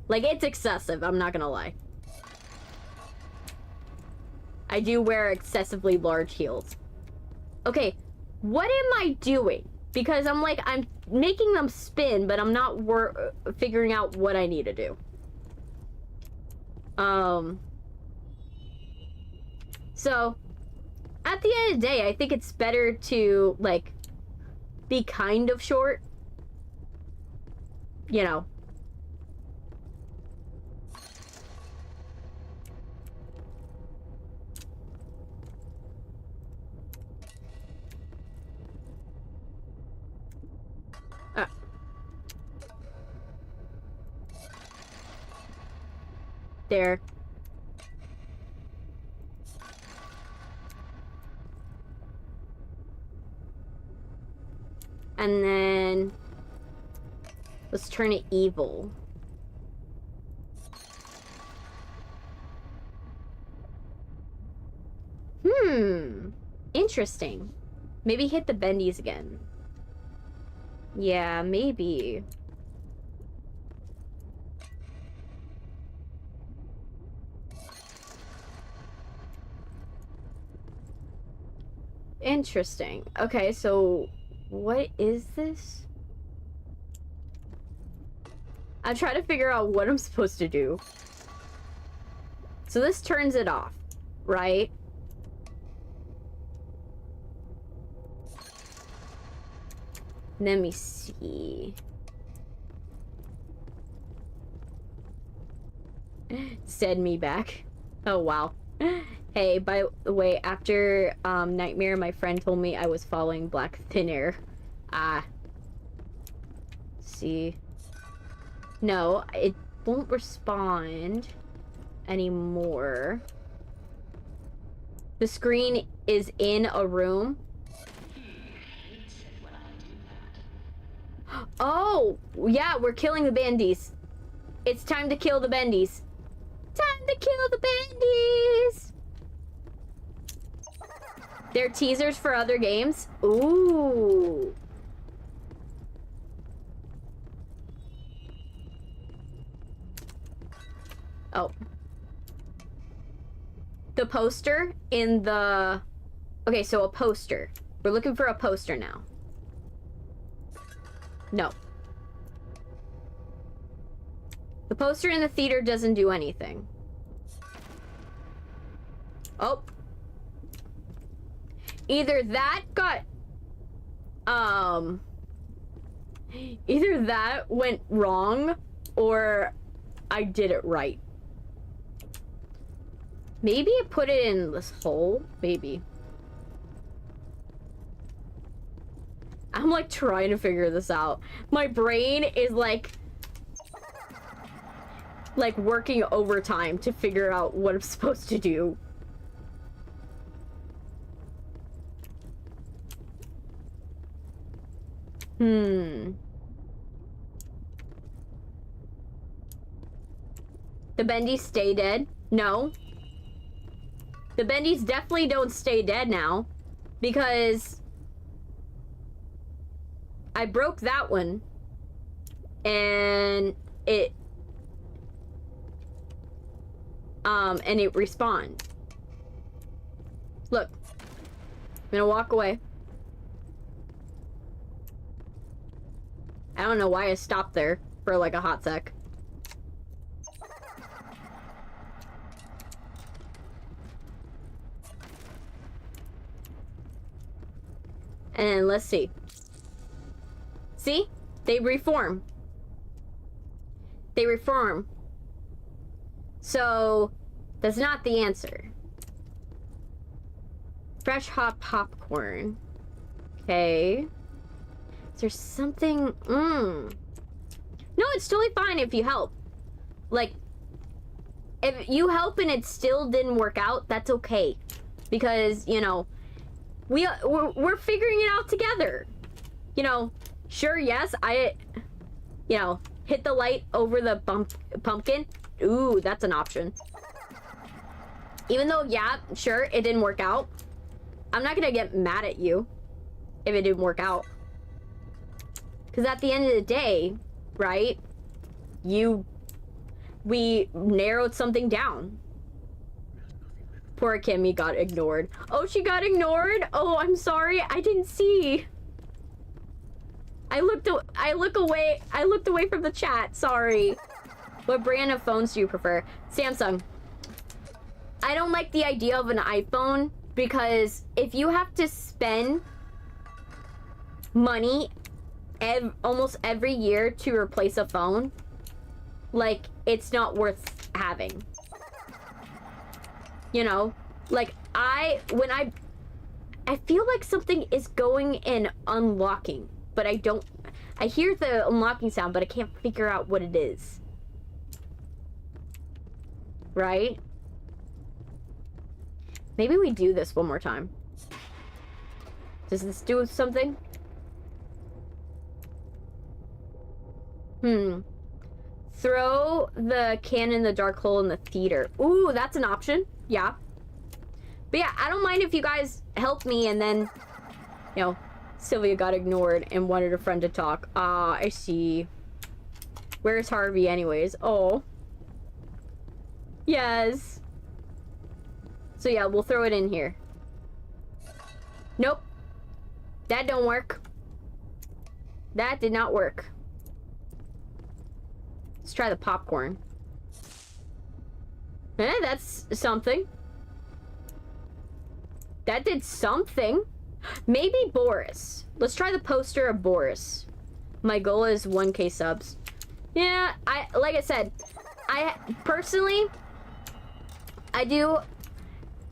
Like, it's excessive, I'm not gonna lie. I do wear excessively large heels. Okay, what am I doing? Because I'm like, I'm making them spin, but I'm not figuring out what I need to do. So, at the end of the day, I think it's better to, like, be kind of short. You know. There. And then let's turn it evil. Interesting. Maybe hit the bendies again. Yeah, maybe. Interesting. Okay, so what is this? I'm trying to figure out what I'm supposed to do. So this turns it off, right? Let me see. Send me back. Oh, wow. Hey, by the way, after Nightmare, my friend told me I was following Black Thin Air. Ah. See. No, it won't respond anymore. The screen is in a room. Oh, yeah, we're killing the Bendies. It's time to kill the Bendies. Time to kill the Bendies. They're teasers for other games. Ooh. Oh. The poster in the... Okay, so a poster. We're looking for a poster now. No. The poster in the theater doesn't do anything. Oh. Either that got... Either that went wrong, or I did it right. Maybe it put it in this hole? Maybe. I'm like trying to figure this out. My brain is like working overtime to figure out what I'm supposed to do. The Bendies stay dead? No. The Bendies definitely don't stay dead now. Because I broke that one. And it respawned. Look. I'm gonna walk away. I don't know why I stopped there for like a hot sec. And let's see. See? They reform. They reform. So, that's not the answer. Fresh hot popcorn. Okay. Is there something... No, it's totally fine if you help. Like, if you help and it still didn't work out, that's okay. Because, you know, we're figuring it out together. You know, sure, yes, you know, hit the light over the pumpkin. Ooh, that's an option. Even though, yeah, sure, it didn't work out. I'm not gonna get mad at you if it didn't work out. Because at the end of the day, right, we narrowed something down. Poor Kimmy got ignored. Oh, she got ignored? Oh, I'm sorry, I didn't see. I looked away from the chat, sorry. What brand of phones do you prefer? Samsung. I don't like the idea of an iPhone because if you have to spend money almost every year to replace a phone, like, it's not worth having. You know? Like, I feel like something is going and unlocking, but I hear the unlocking sound, but I can't figure out what it is. Right? Maybe we do this one more time. Does this do something? Throw the can in the dark hole in the theater. Ooh, that's an option. Yeah. But yeah, I don't mind if you guys help me and then, you know, Sylvia got ignored and wanted a friend to talk. Ah, I see. Where's Harvey anyways? Oh. Yes. So yeah, we'll throw it in here. Nope. That don't work. That did not work. Let's try the popcorn. Eh, that's something. That did something. Maybe Boris. Let's try the poster of Boris. My goal is 1K subs. Yeah, like I said, I personally, I do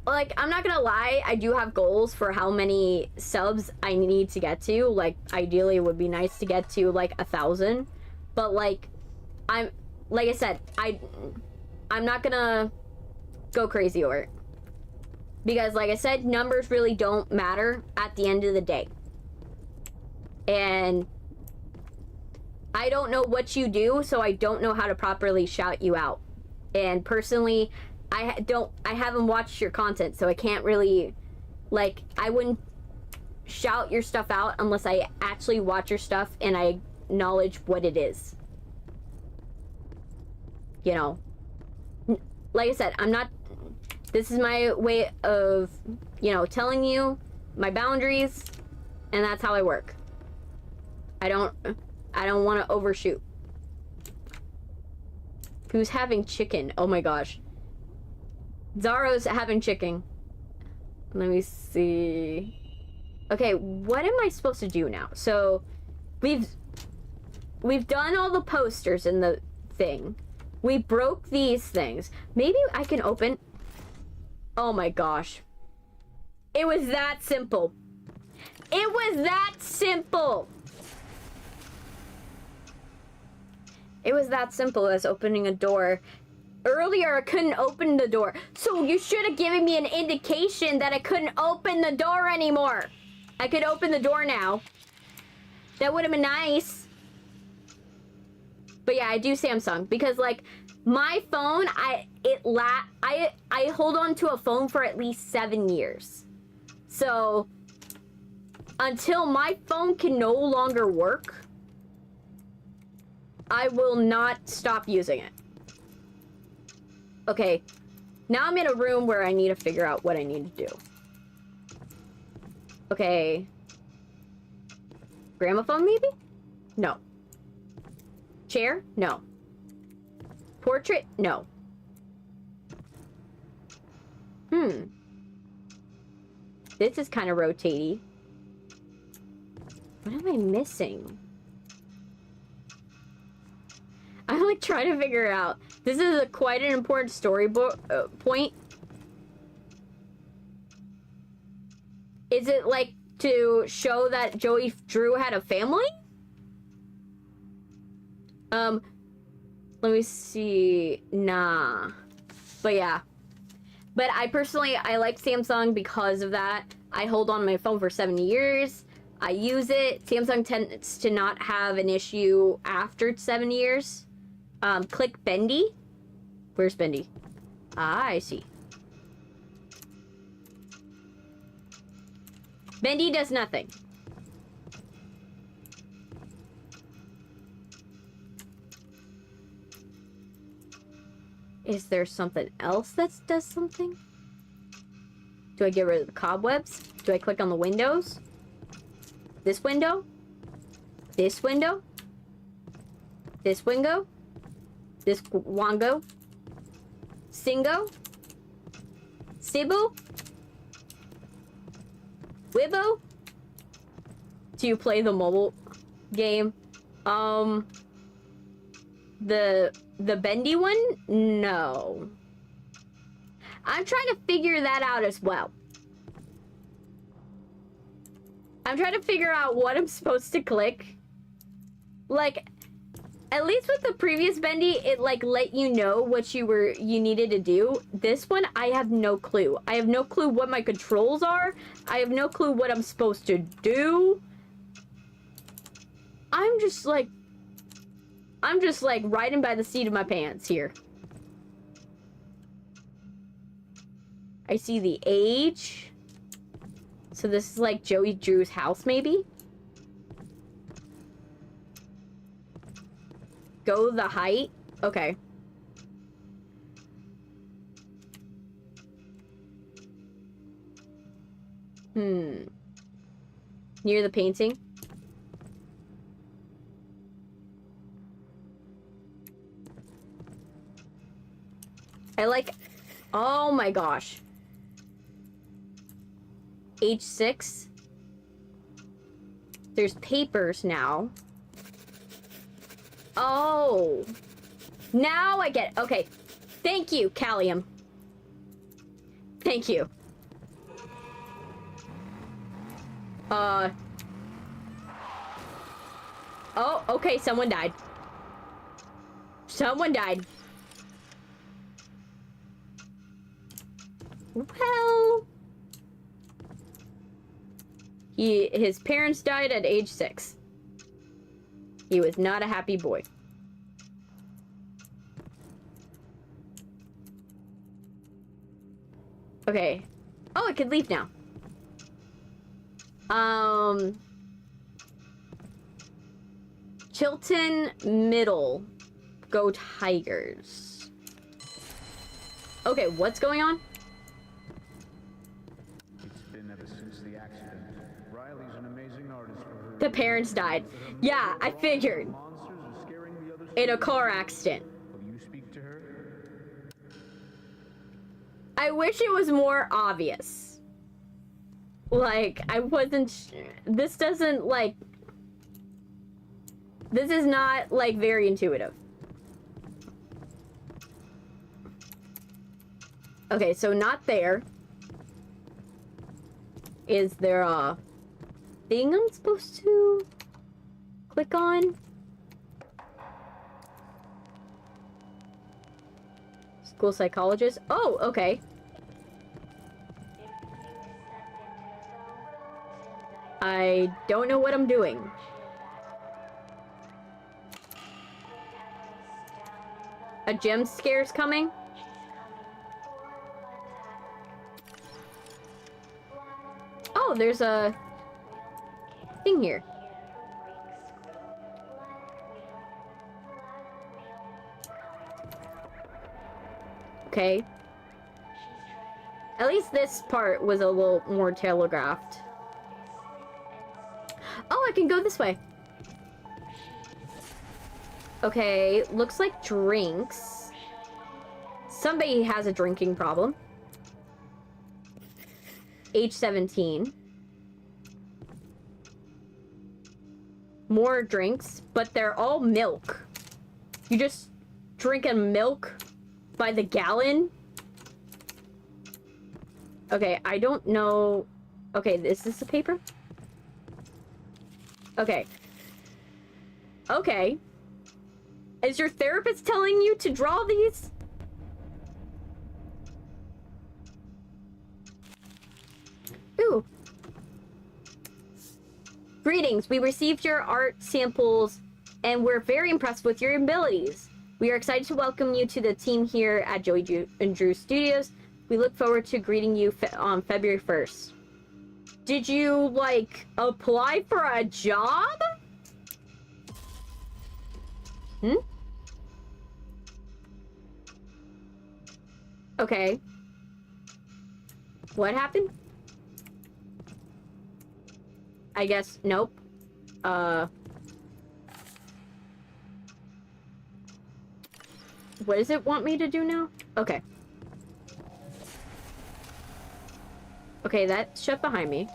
like, I'm not gonna lie, I do have goals for how many subs I need to get to. Like, ideally, it would be nice to get to, like, 1,000. But, like, like I said, I'm not gonna go crazy over it. Because, like I said, numbers really don't matter at the end of the day. And I don't know what you do, so I don't know how to properly shout you out. And personally, I haven't watched your content, so I can't really, like, I wouldn't shout your stuff out unless I actually watch your stuff and I acknowledge what it is. You know, like I said, this is my way of, you know, telling you my boundaries, and that's how I work. I don't want to overshoot. Who's having chicken? Oh my gosh. Zaro's having chicken. Let me see. Okay, what am I supposed to do now? So, we've done all the posters in the thing. We broke these things. Maybe I can open... Oh my gosh. It was that simple. It was that simple. It was that simple as opening a door. Earlier, I couldn't open the door. So you should have given me an indication that I couldn't open the door anymore. I could open the door now. That would have been nice. But yeah, I do Samsung because, like, my phone, I hold on to a phone for at least 7 years. So until my phone can no longer work, I will not stop using it. Okay, now I'm in a room where I need to figure out what I need to do. Okay. Gramophone, maybe? No. Chair? No. Portrait? No. This is kind of rotatey. What am I missing? I'm like trying to figure out. This is quite an important story point. Is it like to show that Joey Drew had a family? Let me see. Nah. But yeah. But I personally, I like Samsung because of that. I hold on my phone for 7 years. I use it. Samsung tends to not have an issue after 7 years. Click Bendy. Where's Bendy? Ah, I see. Bendy does nothing. Is there something else that does something? Do I get rid of the cobwebs? Do I click on the windows? This window? This window? This window? This wango? Singo? Sibu? Wibbo? Do you play the mobile game? The Bendy one? No. I'm trying to figure that out as well. I'm trying to figure out what I'm supposed to click. Like, at least with the previous Bendy, it like let you know what you needed to do. This one, I have no clue. I have no clue what my controls are. I have no clue what I'm supposed to do. I'm just like riding by the seat of my pants here. I see the age. So this is like Joey Drew's house, maybe? Go the height? Okay. Near the painting? I like... Oh my gosh. H6. There's papers now. Oh. Now I get it. Okay. Thank you, Callium. Thank you. Oh, okay, someone died. Someone died. Well... His parents died at age 6. He was not a happy boy. Okay. Oh, I could leave now. Chilton Middle. Go Tigers. Okay, what's going on? It's been ever since the accident. Riley's an amazing artist for her. The parents died. Yeah, I figured. Monsters are scaring the others. In a car accident. Will you speak to her? I wish it was more obvious. Like, I wasn't this doesn't, like... This is not, like, very intuitive. Okay, so not there. Is there a thing I'm supposed to click on? School psychologist? Oh, okay. I don't know what I'm doing. A gem scare's coming? Oh, there's a thing here. Okay. At least this part was a little more telegraphed. Oh, I can go this way. Okay, looks like drinks. Somebody has a drinking problem. Age 17. More drinks, but they're all milk. You just drinking milk by the gallon? Okay, I don't know. Okay, is this the paper? Okay. Okay. Is your therapist telling you to draw these? Ooh. Greetings, we received your art samples and we're very impressed with your abilities. We are excited to welcome you to the team here at Joey and Drew Studios. We look forward to greeting you on February 1st. Did you, like, apply for a job? Hmm? Okay. What happened? I guess, nope. What does it want me to do now? Okay. Okay, that's shut behind me.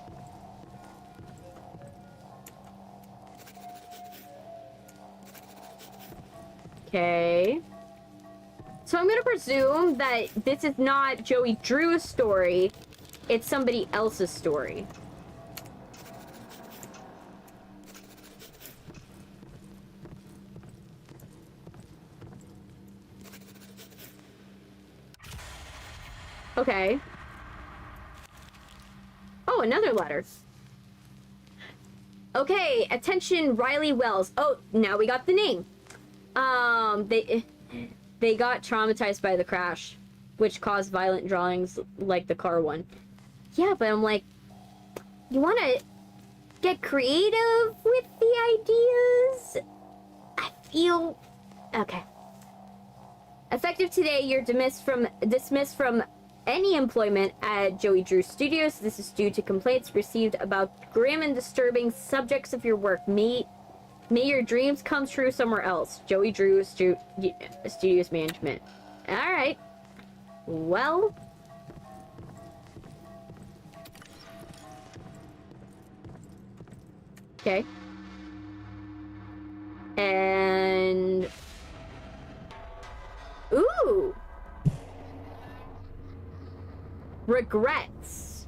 Okay. So I'm gonna presume that this is not Joey Drew's story. It's somebody else's story. Okay. Oh, another letter. Okay, attention Riley Wells. Oh, now we got the name. They got traumatized by the crash, which caused violent drawings like the car one. Yeah, but I'm like, you want to get creative with the ideas? I feel... Okay. Effective today, you're dismissed from any employment at Joey Drew Studios. This is due to complaints received about grim and disturbing subjects of your work. May your dreams come true somewhere else. Joey Drew Studios Management. Alright. Well. Okay. And... Ooh! Regrets.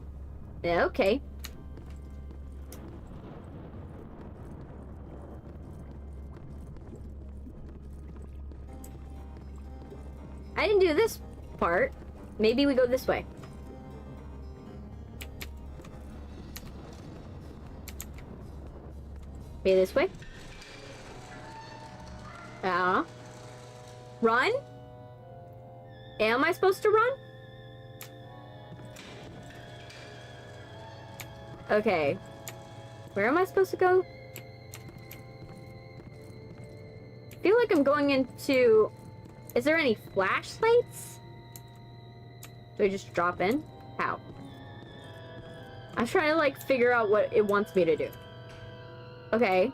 Yeah, okay. I didn't do this part. Maybe we go this way. Maybe this way. Run? Am I supposed to run? Okay. Where am I supposed to go? I feel like I'm going into... Is there any flashlights? Do I just drop in? How? I'm trying to, like, figure out what it wants me to do. Okay.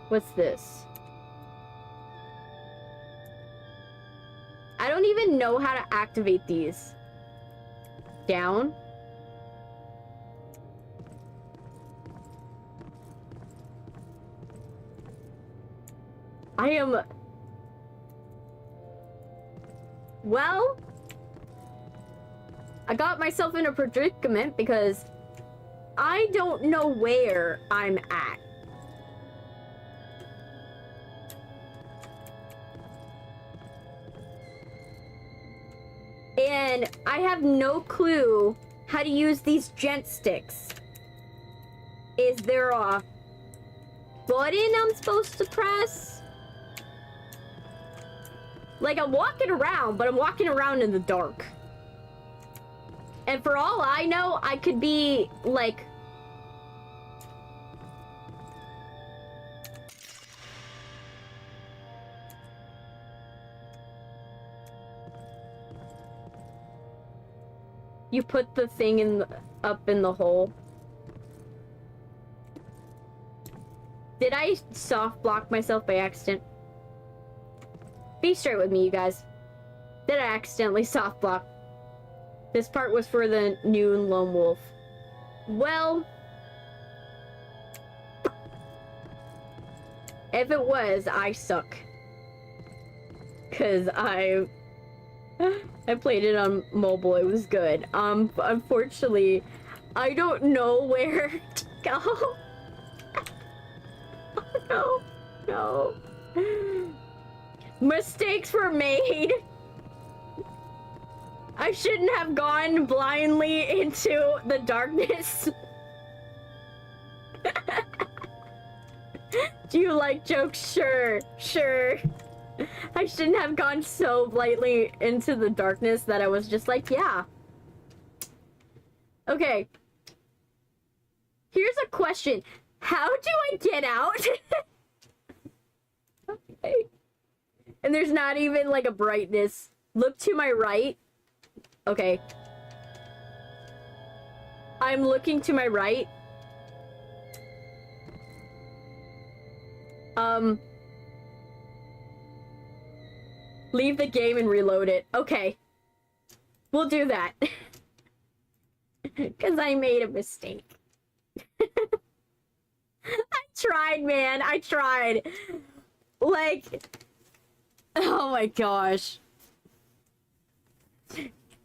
What's this? I don't even know how to activate these. Down. I am... Well... I got myself in a predicament because I don't know where I'm at. And I have no clue how to use these gent sticks. Is there a button I'm supposed to press? Like, I'm walking around, but I'm walking around in the dark. And for all I know, I could be, like... You put the thing in the, up in the hole. Did I soft block myself by accident? Be straight with me, you guys. Did I accidentally soft block? This part was for the new lone wolf. Well... If it was, I suck. Cause I played it on mobile, it was good. Unfortunately, I don't know where to go. Oh, no. Mistakes were made. I shouldn't have gone blindly into the darkness. Do you like jokes? Sure, sure. I shouldn't have gone so blindly into the darkness that I was just like, yeah. Okay. Here's a question. How do I get out? Okay. And there's not even like a brightness. Look to my right. Okay. I'm looking to my right. Leave the game and reload it. Okay. We'll do that. Because I made a mistake. I tried, man. I tried. Like... Oh my gosh.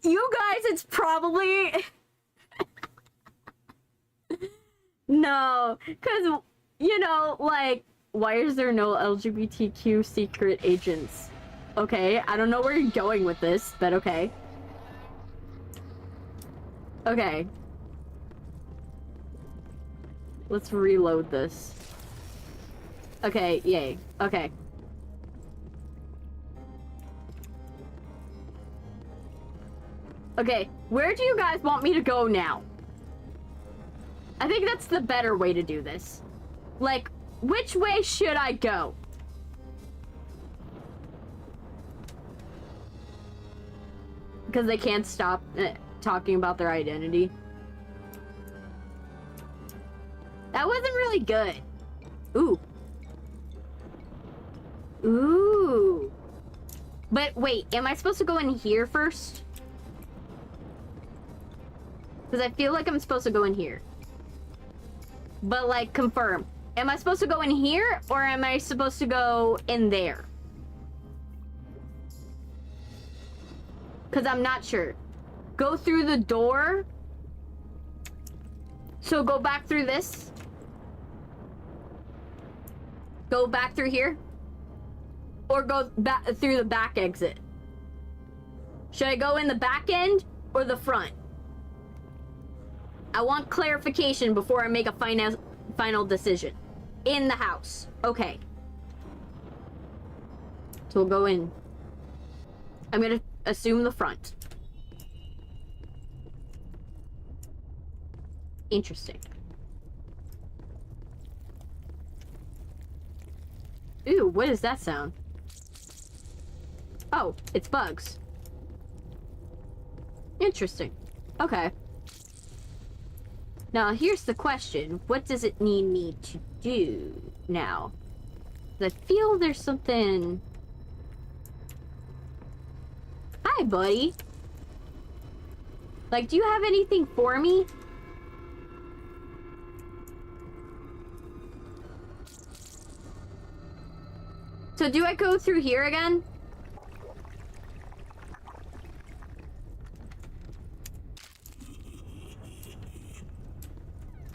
You guys, it's probably... No. Because, you know, like... Why is there no LGBTQ secret agents? Okay, I don't know where you're going with this, but okay. Okay. Let's reload this. Okay, yay. Okay. Okay, where do you guys want me to go now? I think that's the better way to do this. Like, which way should I go? Because they can't stop talking about their identity. That wasn't really good. Ooh. Ooh. But wait, am I supposed to go in here first? Because I feel like I'm supposed to go in here. But like, confirm. Am I supposed to go in here or am I supposed to go in there? Because I'm not sure. Go through the door. So go back through this. Go back through here. Or go back through the back exit. Should I go in the back end or the front? I want clarification before I make a final decision. In the house. Okay. So we'll go in. I'm gonna assume the front. Interesting. Ooh, what is that sound? Oh, it's bugs. Interesting. Okay. Now, here's the question. What does it need me to do now? I feel there's something... Hi, buddy. Like, do you have anything for me? So do I go through here again?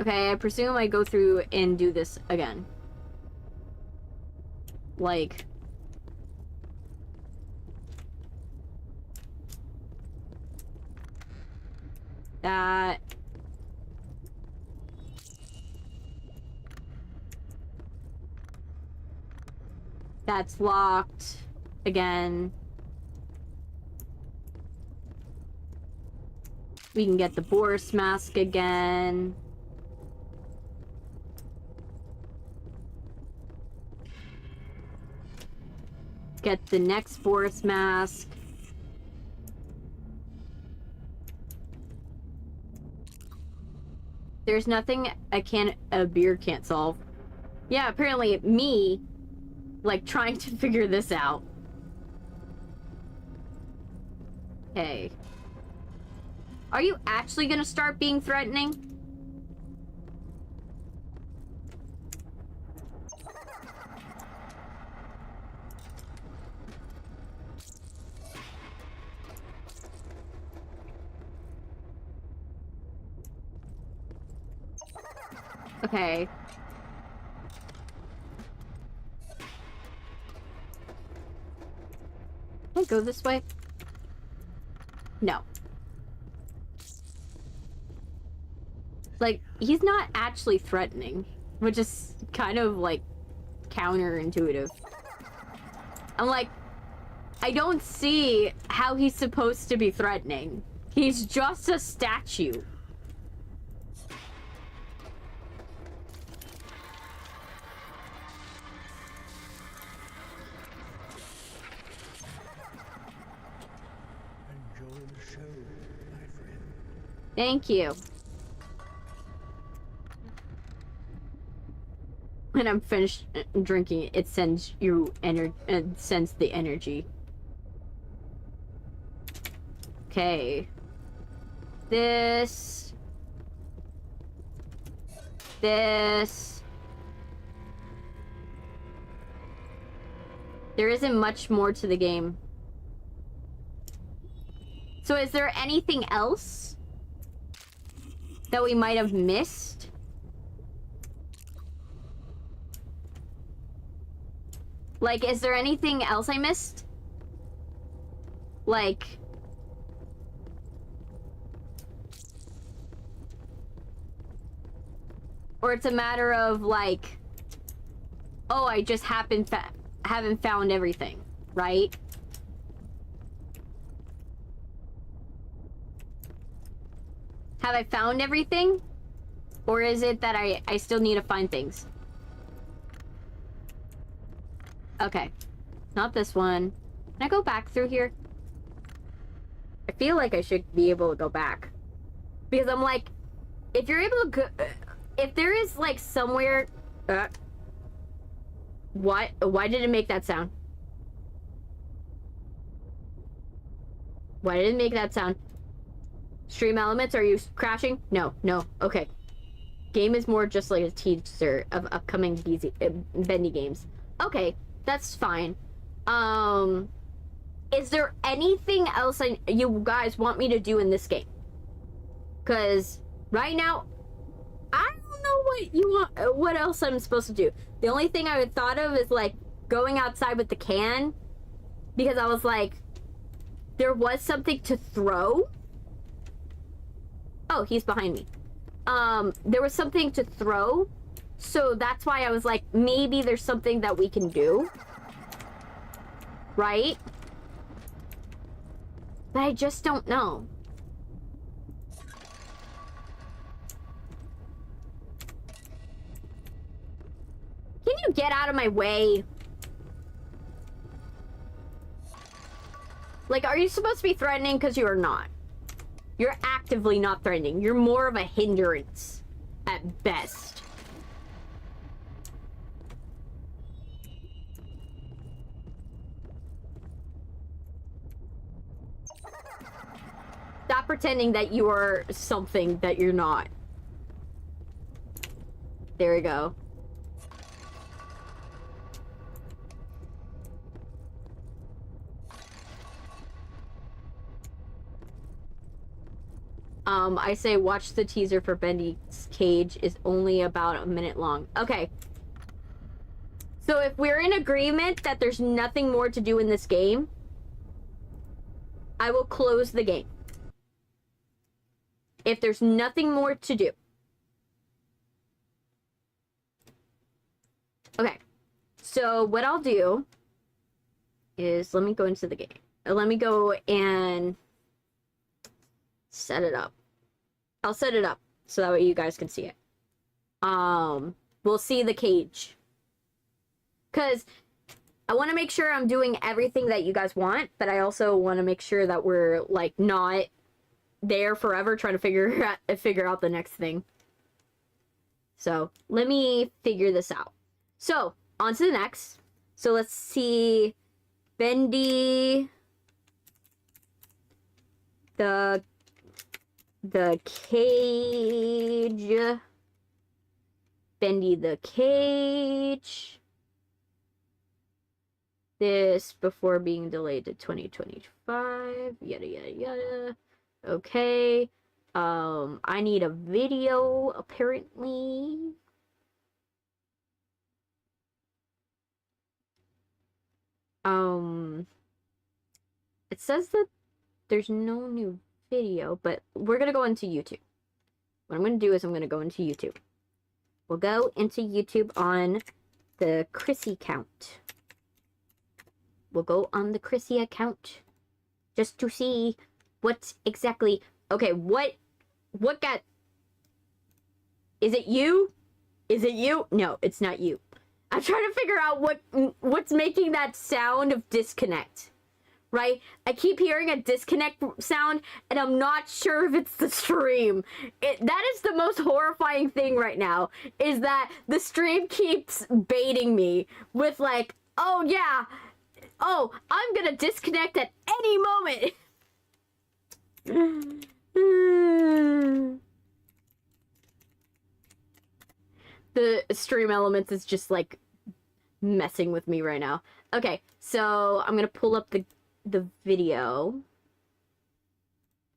Okay, I presume I go through and do this again. Like... that... That's locked. Again. We can get the Boris mask again. Get the next Boris mask. There's nothing a beer can't solve. Yeah, apparently me, like, trying to figure this out. Okay. Are you actually gonna start being threatening? Okay. Can I go this way? No. Like, he's not actually threatening, which is kind of, like, counterintuitive. I'm like, I don't see how he's supposed to be threatening. He's just a statue. Enjoy the show, my friend. Thank you. When I'm finished drinking, it sends you sends the energy. Okay. This. There isn't much more to the game. So is there anything else that we might have missed? Like, is there anything else I missed? Like... or it's a matter of, like... oh, I just haven't found everything, right? Have I found everything? Or is it that I still need to find things? Okay. Not this one. Can I go back through here? I feel like I should be able to go back. Because I'm like, if you're able to go... if there is, like, somewhere... Why did it make that sound? Why did it make that sound? Stream elements, are you crashing? No, okay. Game is more just like a teaser of upcoming Bendy games. Okay, that's fine. is there anything else you guys want me to do in this game? Because right now, I don't know what you want, what else I'm supposed to do. The only thing I thought of is like going outside with the can, because I was like, there was something to throw. Oh, he's behind me. There was something to throw, so that's why I was like, maybe there's something that we can do, right? But I just don't know. Can you get out of my way? Like, are you supposed to be threatening? Because you are not. You're actively not threatening. You're more of a hindrance at best. Stop pretending that you are something that you're not. There we go. I say watch the teaser for Bendy's cage is only about a minute long. Okay. So if we're in agreement that there's nothing more to do in this game, I will close the game. If there's nothing more to do. Okay. So what I'll do is let me go into the game. Let me go and set it up. I'll set it up so that way you guys can see it. We'll see the cage. Because I want to make sure I'm doing everything that you guys want, but I also want to make sure that we're like not there forever trying to figure out the next thing. So let me figure this out. So on to the next. So let's see. Bendy. The cage. Bendy the cage. This before being delayed to 2025. Yada yada yada. Okay. I need a video apparently. It says that there's no new video, but we're gonna go into YouTube. What I'm gonna do is I'm gonna go into YouTube. We'll go into YouTube on the Chrissy account. We'll go on the Chrissy account just to see what exactly. Okay, what got? Is it you? Is it you? No, it's not you. I'm trying to figure out what's making that sound of disconnect. Right? I keep hearing a disconnect sound, and I'm not sure if it's the stream. That is the most horrifying thing right now, is that the stream keeps baiting me with like, oh yeah, oh, I'm gonna disconnect at any moment. The stream elements is just like messing with me right now. Okay, so I'm gonna pull up the video.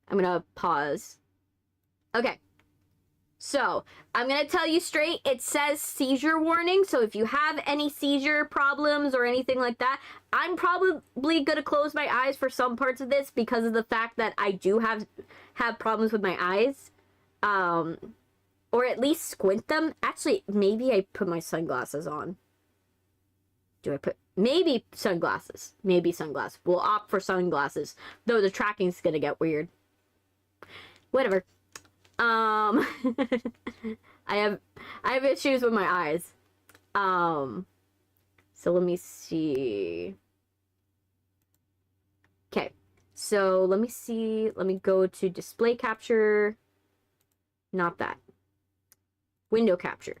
I'm gonna pause. Okay. So, I'm gonna tell you straight, it says seizure warning, so if you have any seizure problems or anything like that, I'm probably gonna close my eyes for some parts of this because of the fact that I do have problems with my eyes. Or at least squint them. Actually, maybe I put my sunglasses on. Do I put... Maybe sunglasses. Maybe sunglasses. We'll opt for sunglasses. Though the tracking's gonna get weird. Whatever. I have issues with my eyes. So let me see. Okay. So let me see. Let me go to display capture. Not that. Window capture.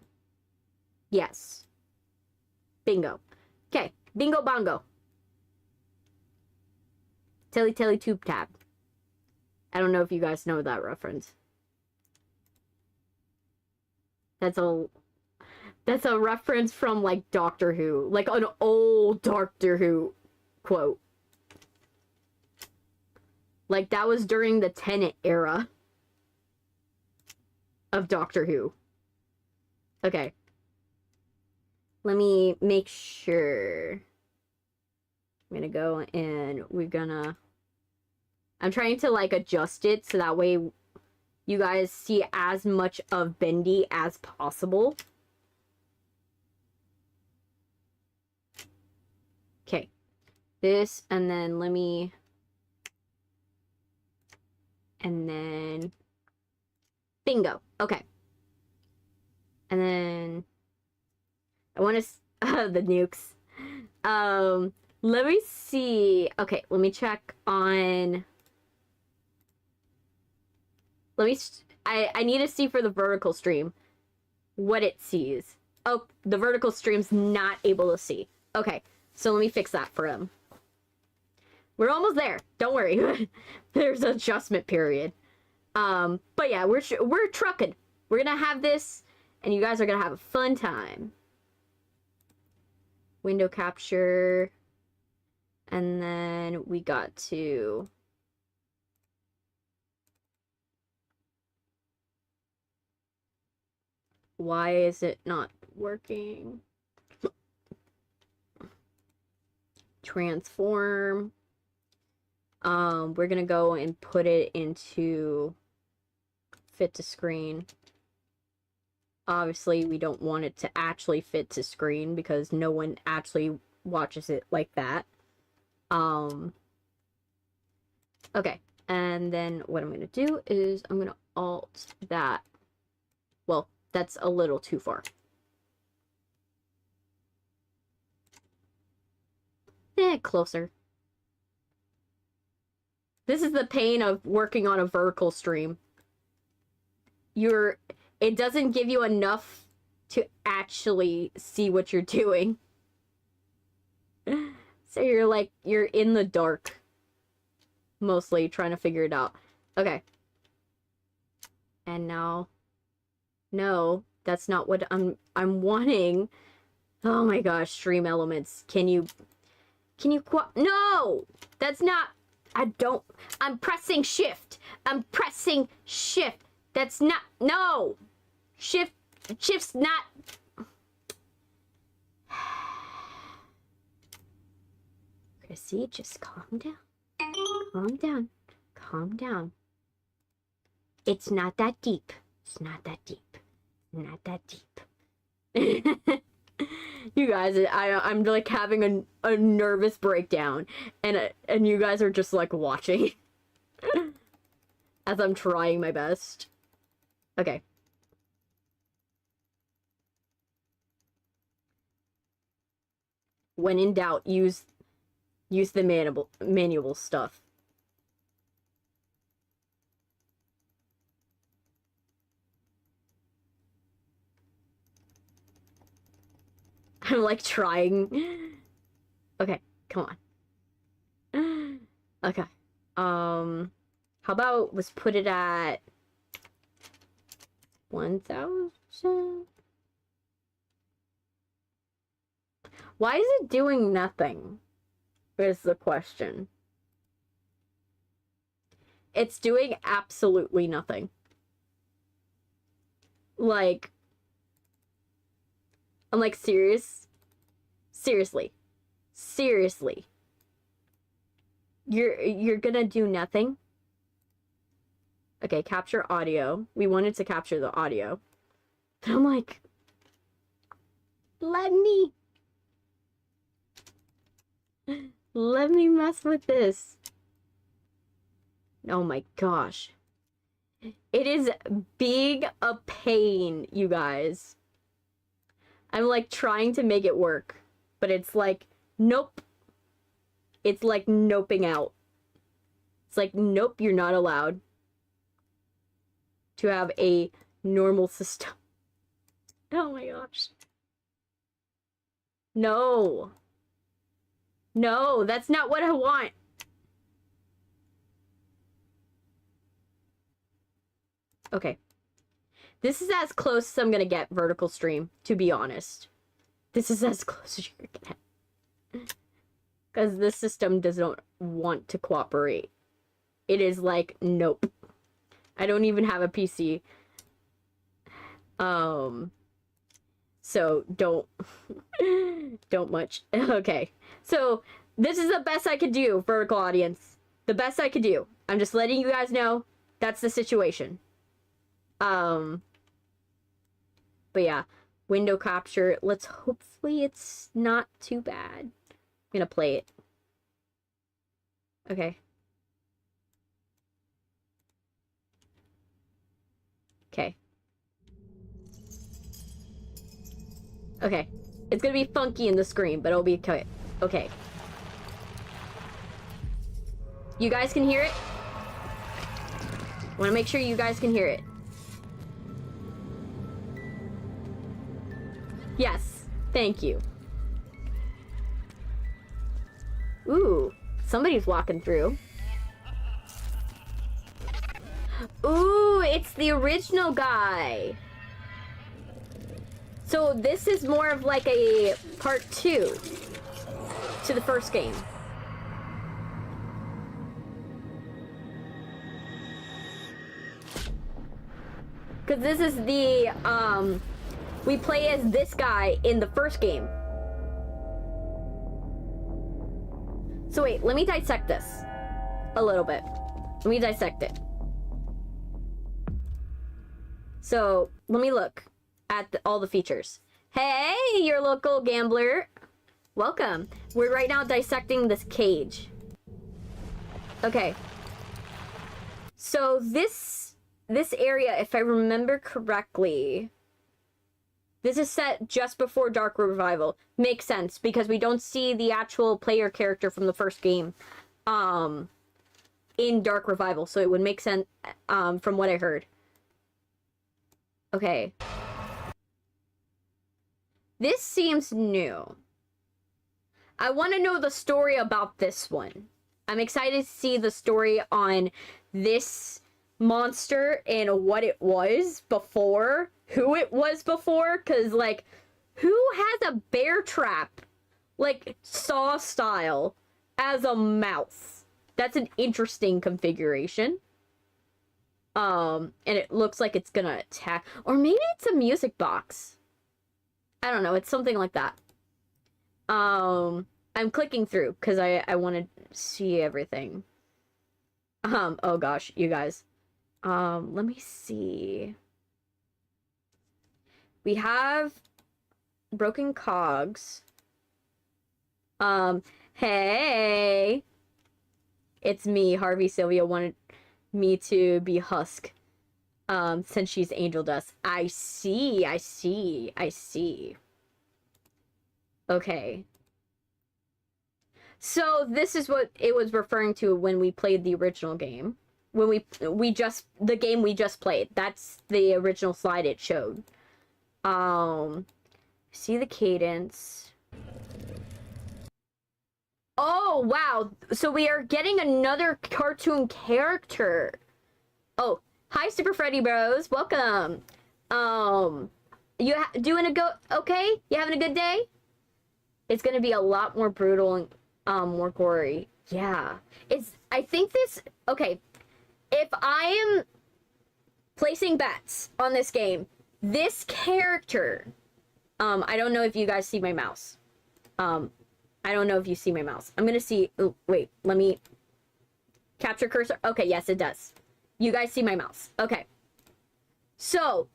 Yes. Bingo. Okay. Bingo bongo. Telly telly tube tab. I don't know if you guys know that reference. That's a reference from like Doctor Who. Like an old Doctor Who quote. Like, that was during the Tenet era of Doctor Who. Okay. Let me make sure. I'm gonna go and we're gonna... I'm trying to, like, adjust it so that way you guys see as much of Bendy as possible. Okay. This, and then let me... And then... Bingo. Okay. And then... I want to... the nukes. Let me see. Okay, let me check on... I need to see for the vertical stream what it sees. Oh, the vertical stream's not able to see. Okay, so let me fix that for him. We're almost there. Don't worry. There's an adjustment period. But yeah, we're trucking. We're gonna have this, and you guys are gonna have a fun time. Window capture, and then we got to... Why is it not working? Transform. We're gonna go and put it into fit to screen. Obviously, we don't want it to actually fit to screen because no one actually watches it like that. Okay, and then what I'm gonna do is I'm gonna alt that. Well, that's a little too far. Closer. This is the pain of working on a vertical stream. It doesn't give you enough to actually see what you're doing. So you're in the dark. Mostly trying to figure it out. Okay. And now... No, that's not what I'm wanting. Oh my gosh, stream elements. Can you no! That's not... I'm pressing shift. I'm pressing shift. That's not... No! Shift's not... Chrissy, just calm down. Calm down. Calm down. It's not that deep. It's not that deep. Not that deep. You guys, I'm like having a nervous breakdown, and you guys are just like watching as I'm trying my best. Okay. When in doubt, use the manual stuff. I'm like trying. Okay, come on. Okay. How about let's put it at 1,000? Why is it doing nothing? Is the question. It's doing absolutely nothing. Like, I'm like, seriously. You're gonna do nothing? Okay, capture audio. We wanted to capture the audio. But I'm like, let me mess with this. Oh my gosh. It is big a pain, you guys. I'm like trying to make it work, but it's like, nope. It's like noping out. It's like, nope, you're not allowed to have a normal system. Oh my gosh. No. No, that's not what I want. Okay. This is as close as I'm gonna get vertical stream, to be honest. This is as close as you're gonna get. Because this system doesn't want to cooperate. it is like, nope. I don't even have a PC. So don't much. Okay. So this is the best I could do, vertical audience. The best I could do. I'm just letting you guys know that's the situation. But yeah, window capture. Let's hopefully it's not too bad. I'm gonna play it. Okay. Okay. Okay. It's gonna be funky in the screen, but it'll be okay. Okay. You guys can hear it? Want to make sure you guys can hear it. Yes. Thank you. Ooh. Somebody's walking through. Ooh, it's the original guy. So this is more of like a part 2 to the first game. Because this is the, we play as this guy in the first game. So wait, let me dissect this a little bit. Let me dissect it. So, let me look at all the features. Hey, your local gambler. Welcome. We're right now dissecting this cage. Okay. So, this area, if I remember correctly, this is set just before Dark Revival. Makes sense, because we don't see the actual player character from the first game in Dark Revival, so it would make sense from what I heard. Okay. This seems new. I want to know the story about this one. I'm excited to see the story on this monster and what it was before, who it was before, because, like, who has a bear trap, like, Saw style, as a mouth? That's an interesting configuration. And it looks like it's gonna attack. Or maybe it's a music box. I don't know, it's something like that. I'm clicking through, because I want to see everything. Oh gosh, you guys. Let me see. We have broken cogs. Hey. It's me, Harvey. Sylvia wanted me to be Husk. Since she's Angel Dust. I see. Okay. So this is what it was referring to when we played the original game. When the game we just played. That's the original slide it showed. See the cadence. Oh, wow. So we are getting another cartoon character. Oh, hi, Super Freddy Bros. Welcome. You doing okay? You having a good day? It's gonna be a lot more brutal and more gory. Yeah. I think this, okay. If I am placing bets on this game, this character, I don't know if you guys see my mouse. I don't know if you see my mouse. I'm gonna see, oh, wait, let me capture cursor. Okay, yes, it does. You guys see my mouse. Okay. So,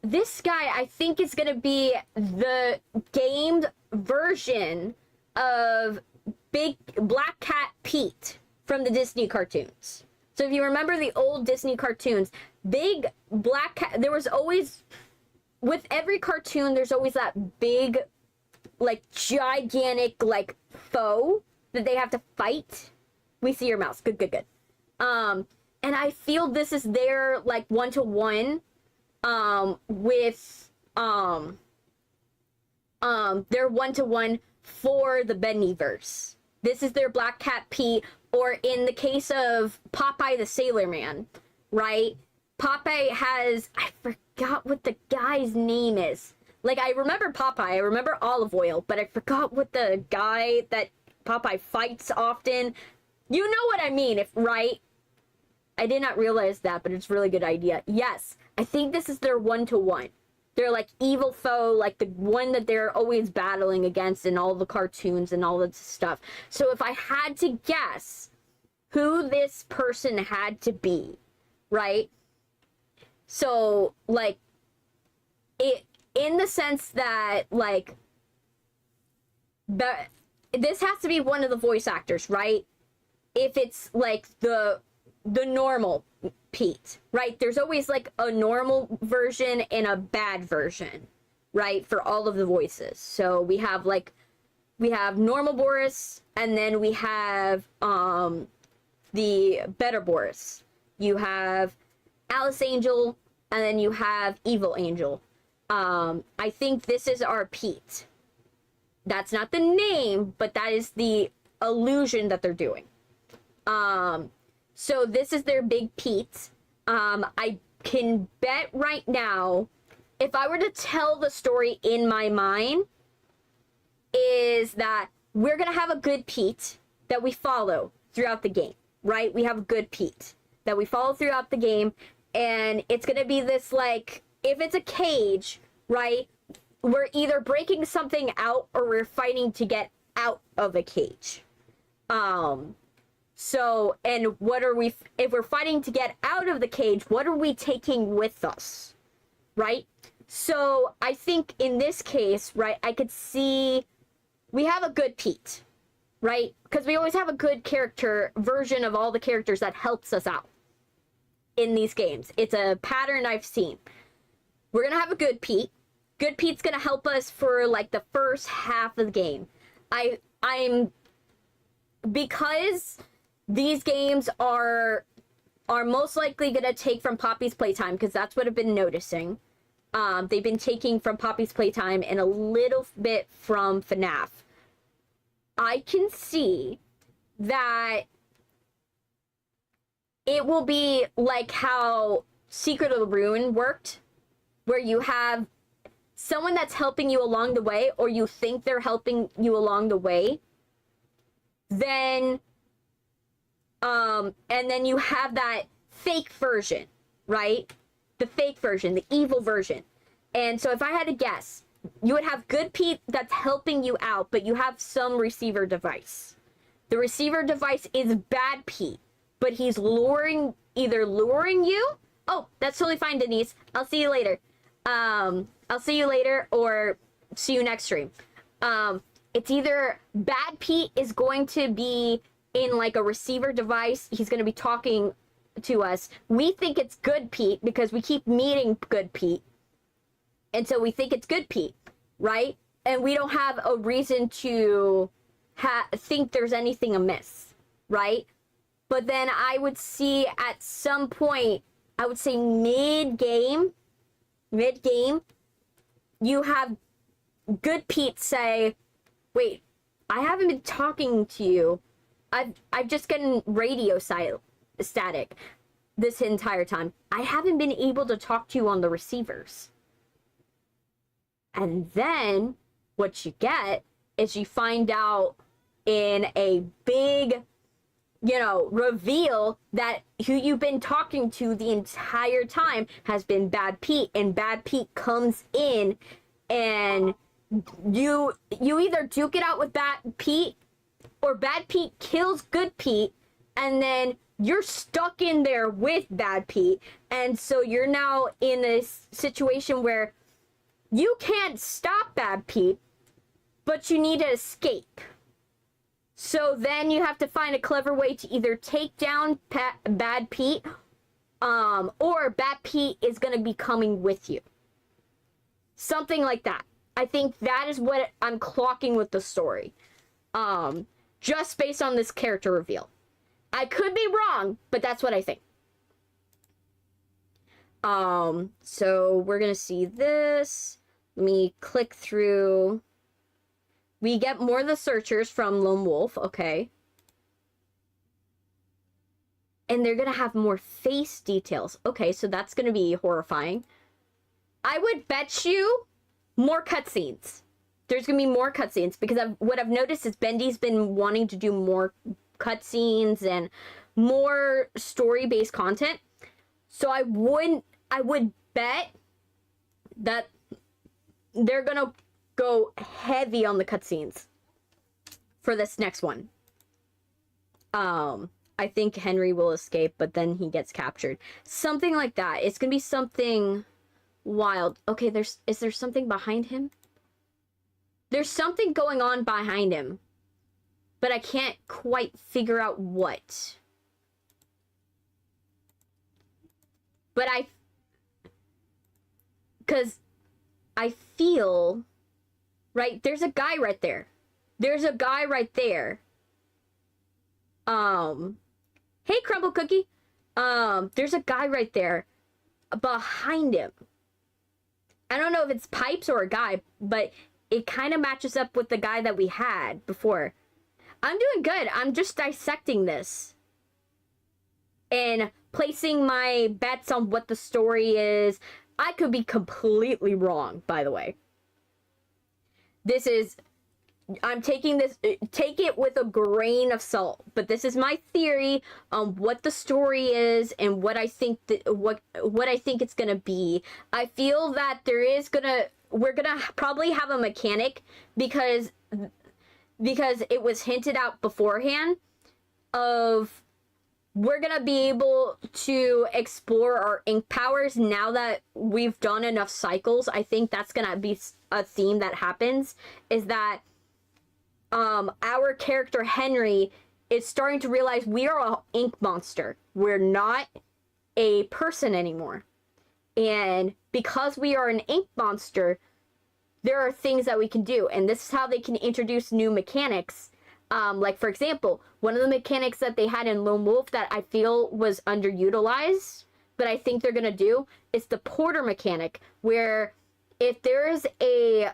this guy, I think, is gonna be the gamed version of Big Black Cat Pete from the Disney cartoons. So if you remember the old Disney cartoons, Big Black Cat, there was always, with every cartoon, there's always that big, like, gigantic, like, foe that they have to fight. We see your mouse. Good. And I feel this is their, like, one-to-one, with, their one-to-one for the Bendyverse. This is their Black Cat Pete, or in the case of Popeye the Sailor Man, right? Popeye has, I forgot what the guy's name is. Like, I remember Popeye, I remember Olive Oil, but I forgot what the guy that Popeye fights often. You know what I mean, if right? I did not realize that, but it's a really good idea. Yes, I think this is their one-to-one. They're like evil foe, like the one that they're always battling against in all the cartoons and all that stuff. So if I had to guess who this person had to be, right? So, like, it, in the sense that, like, this has to be one of the voice actors, right? If it's, like, the normal Pete, right? There's always, like, a normal version and a bad version, right? For all of the voices. So we have, like, we have normal Boris, and then we have, the better Boris. You have Alice Angel, and then you have Evil Angel. I think this is our Pete. That's not the name, but that is the illusion that they're doing. So this is their big Pete. I can bet right now, if I were to tell the story in my mind, is that we're gonna have a good Pete that we follow throughout the game, right? We have a good Pete that we follow throughout the game, and it's gonna be this, like, if it's a cage, right? We're either breaking something out or we're fighting to get out of a cage. So, and what are we, if we're fighting to get out of the cage, what are we taking with us, right? So I think in this case, right, I could see we have a good Pete, right? Because we always have a good character version of all the characters that helps us out in these games. It's a pattern I've seen. We're going to have a good Pete. Good Pete's going to help us for, like, the first half of the game. I'm because these games are most likely going to take from Poppy's playtime, because that's what I've been noticing. They've been taking from Poppy's playtime and a little bit from FNAF. I can see that it will be like how Secret of the Ruin worked, where you have someone that's helping you along the way, or you think they're helping you along the way, then and then you have that fake version, right? The fake version, the evil version. And so if I had to guess, you would have good Pete that's helping you out, but you have some receiver device. The receiver device is bad Pete, but he's either luring you. Oh, that's totally fine, Denise. I'll see you later. I'll see you later, or see you next stream. It's either bad Pete is going to be in, like, a receiver device. He's going to be talking to us. We think it's good Pete because we keep meeting good Pete. And so we think it's good Pete, right? And we don't have a reason to think there's anything amiss, right? But then I would see at some point, I would say mid-game, you have good Pete say, wait, I haven't been talking to you. I've just gotten radio static this entire time. I haven't been able to talk to you on the receivers. And then what you get is you find out in a big, you know, reveal that who you've been talking to the entire time has been Bad Pete, and Bad Pete comes in and you either duke it out with Bad Pete, or Bad Pete kills Good Pete, and then you're stuck in there with Bad Pete. And so you're now in this situation where you can't stop Bad Pete, but you need to escape. So then you have to find a clever way to either take down Bad Pete, or Bad Pete is going to be coming with you. Something like that. I think that is what I'm clocking with the story. Just based on this character reveal. I could be wrong, but that's what I think. So we're going to see this. Let me click through. We get more of the searchers from Lone Wolf. Okay. And they're going to have more face details. Okay, so that's going to be horrifying. I would bet you more cutscenes. There's going to be more cutscenes, because what I've noticed is Bendy's been wanting to do more cutscenes and more story-based content. So I would bet that they're gonna go heavy on the cutscenes for this next one. I think Henry will escape, but then he gets captured. Something like that. It's gonna be something wild. Okay, is there something behind him? There's something going on behind him, but I can't quite figure out what. But because I feel, right, there's a guy right there. There's a guy right there. Hey, Crumble Cookie. There's a guy right there behind him. I don't know if it's Pipes or a guy, but it kind of matches up with the guy that we had before. I'm doing good. I'm just dissecting this and placing my bets on what the story is. I could be completely wrong, by the way. I'm taking this, take it with a grain of salt, but this is my theory on what the story is and what I think what I think it's gonna be. I feel that we're gonna probably have a mechanic because it was hinted out beforehand of we're gonna be able to explore our ink powers now that we've done enough cycles. I think that's gonna be a theme that happens, is that our character Henry is starting to realize we are an ink monster. We're not a person anymore. And because we are an ink monster, there are things that we can do. And this is how they can introduce new mechanics. Like, for example, one of the mechanics that they had in Lone Wolf that I feel was underutilized, but I think they're going to do, is the porter mechanic, where if there's a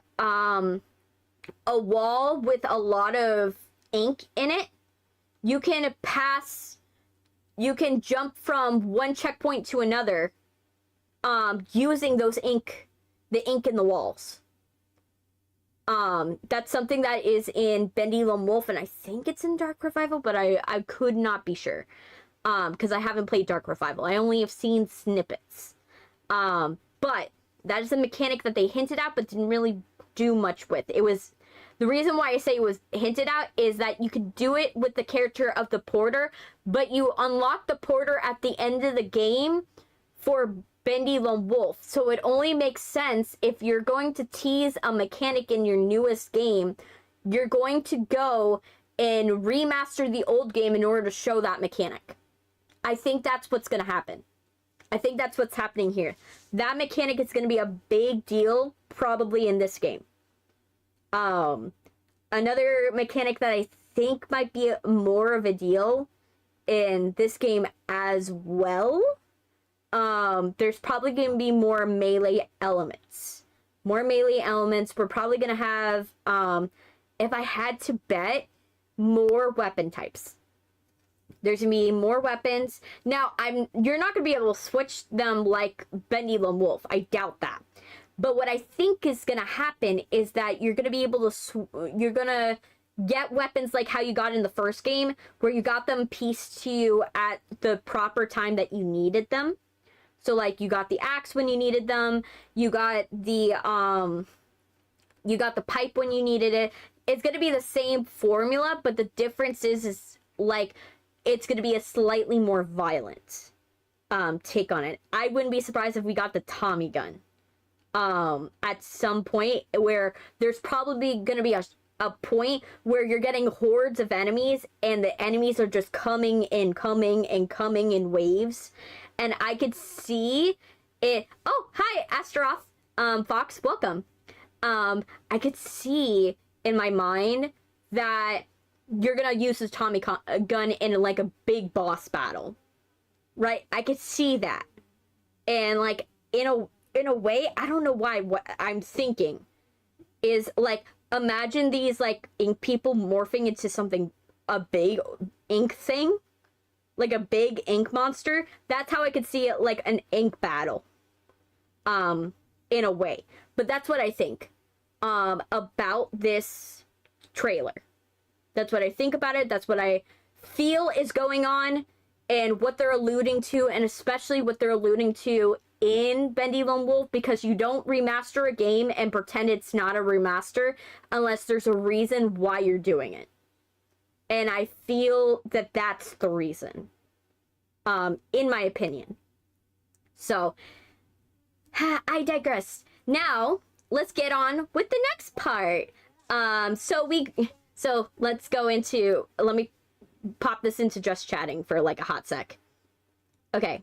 wall with a lot of ink in it, you can jump from one checkpoint to another, using the ink in the walls. That's something that is in Bendy Lone Wolf, and I think it's in Dark Revival, but I could not be sure, because I haven't played Dark Revival. I only have seen snippets. But that is a mechanic that they hinted at, but didn't really do much with. The reason why I say it was hinted at is that you could do it with the character of the porter, but you unlock the porter at the end of the game for Bendy Lone Wolf. So it only makes sense if you're going to tease a mechanic in your newest game, you're going to go and remaster the old game in order to show that mechanic. I think that's what's going to happen. I think that's what's happening here. That mechanic is going to be a big deal probably in this game. Another mechanic that I think might be more of a deal in this game as well, there's probably going to be more melee elements. We're probably going to have, if I had to bet, more weapon types. There's going to be more weapons. Now, you're not going to be able to switch them like Bendy Lone Wolf. I doubt that. But what I think is going to happen is that you're going to be able to, you're going to get weapons like how you got in the first game, where you got them pieced to you at the proper time that you needed them. So, like, you got the axe when you needed them, you got the pipe when you needed it. It's going to be the same formula, but the difference is like, it's going to be a slightly more violent take on it. I wouldn't be surprised if we got the Tommy gun at some point, where there's probably going to be a point where you're getting hordes of enemies and the enemies are just coming in waves, and I could see it. Oh, hi Astaroth, Fox, welcome. I could see in my mind that you're gonna use this Tommy gun in like a big boss battle, right? I could see that, and like in a way, I don't know why, what I'm thinking is, like, imagine these, like, ink people morphing into something, a big ink thing, like a big ink monster. That's how I could see it, like an ink battle, in a way. But that's what I think, about this trailer. That's what I think about it. That's what I feel is going on and what they're alluding to, and especially what they're alluding to in Bendy Lone Wolf, because you don't remaster a game and pretend it's not a remaster unless there's a reason why you're doing it. And I feel that that's the reason, in my opinion. So, I digress. Now, let's get on with the next part. So let's go into, let me pop this into just chatting for like a hot sec. Okay.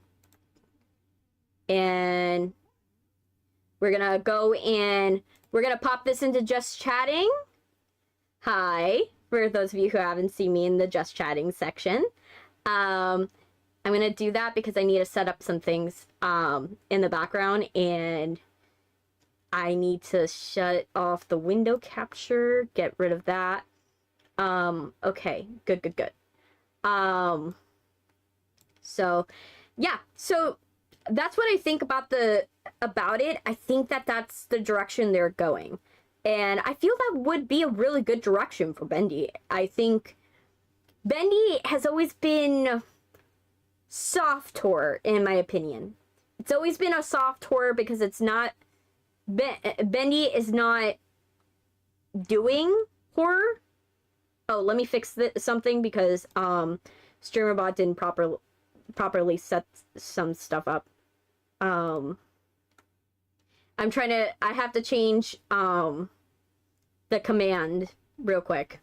And we're gonna go in, we're gonna pop this into just chatting. Hi, for those of you who haven't seen me in the just chatting section. I'm gonna do that because I need to set up some things in the background, and I need to shut off the window capture, get rid of that. Okay, good. So yeah, so that's what I think about it. I think that that's the direction they're going. And I feel that would be a really good direction for Bendy. I think Bendy has always been soft horror, in my opinion. It's always been a soft horror because it's not... Bendy is not doing horror. Oh, let me fix something because StreamerBot didn't properly set some stuff up. I have to change the command real quick,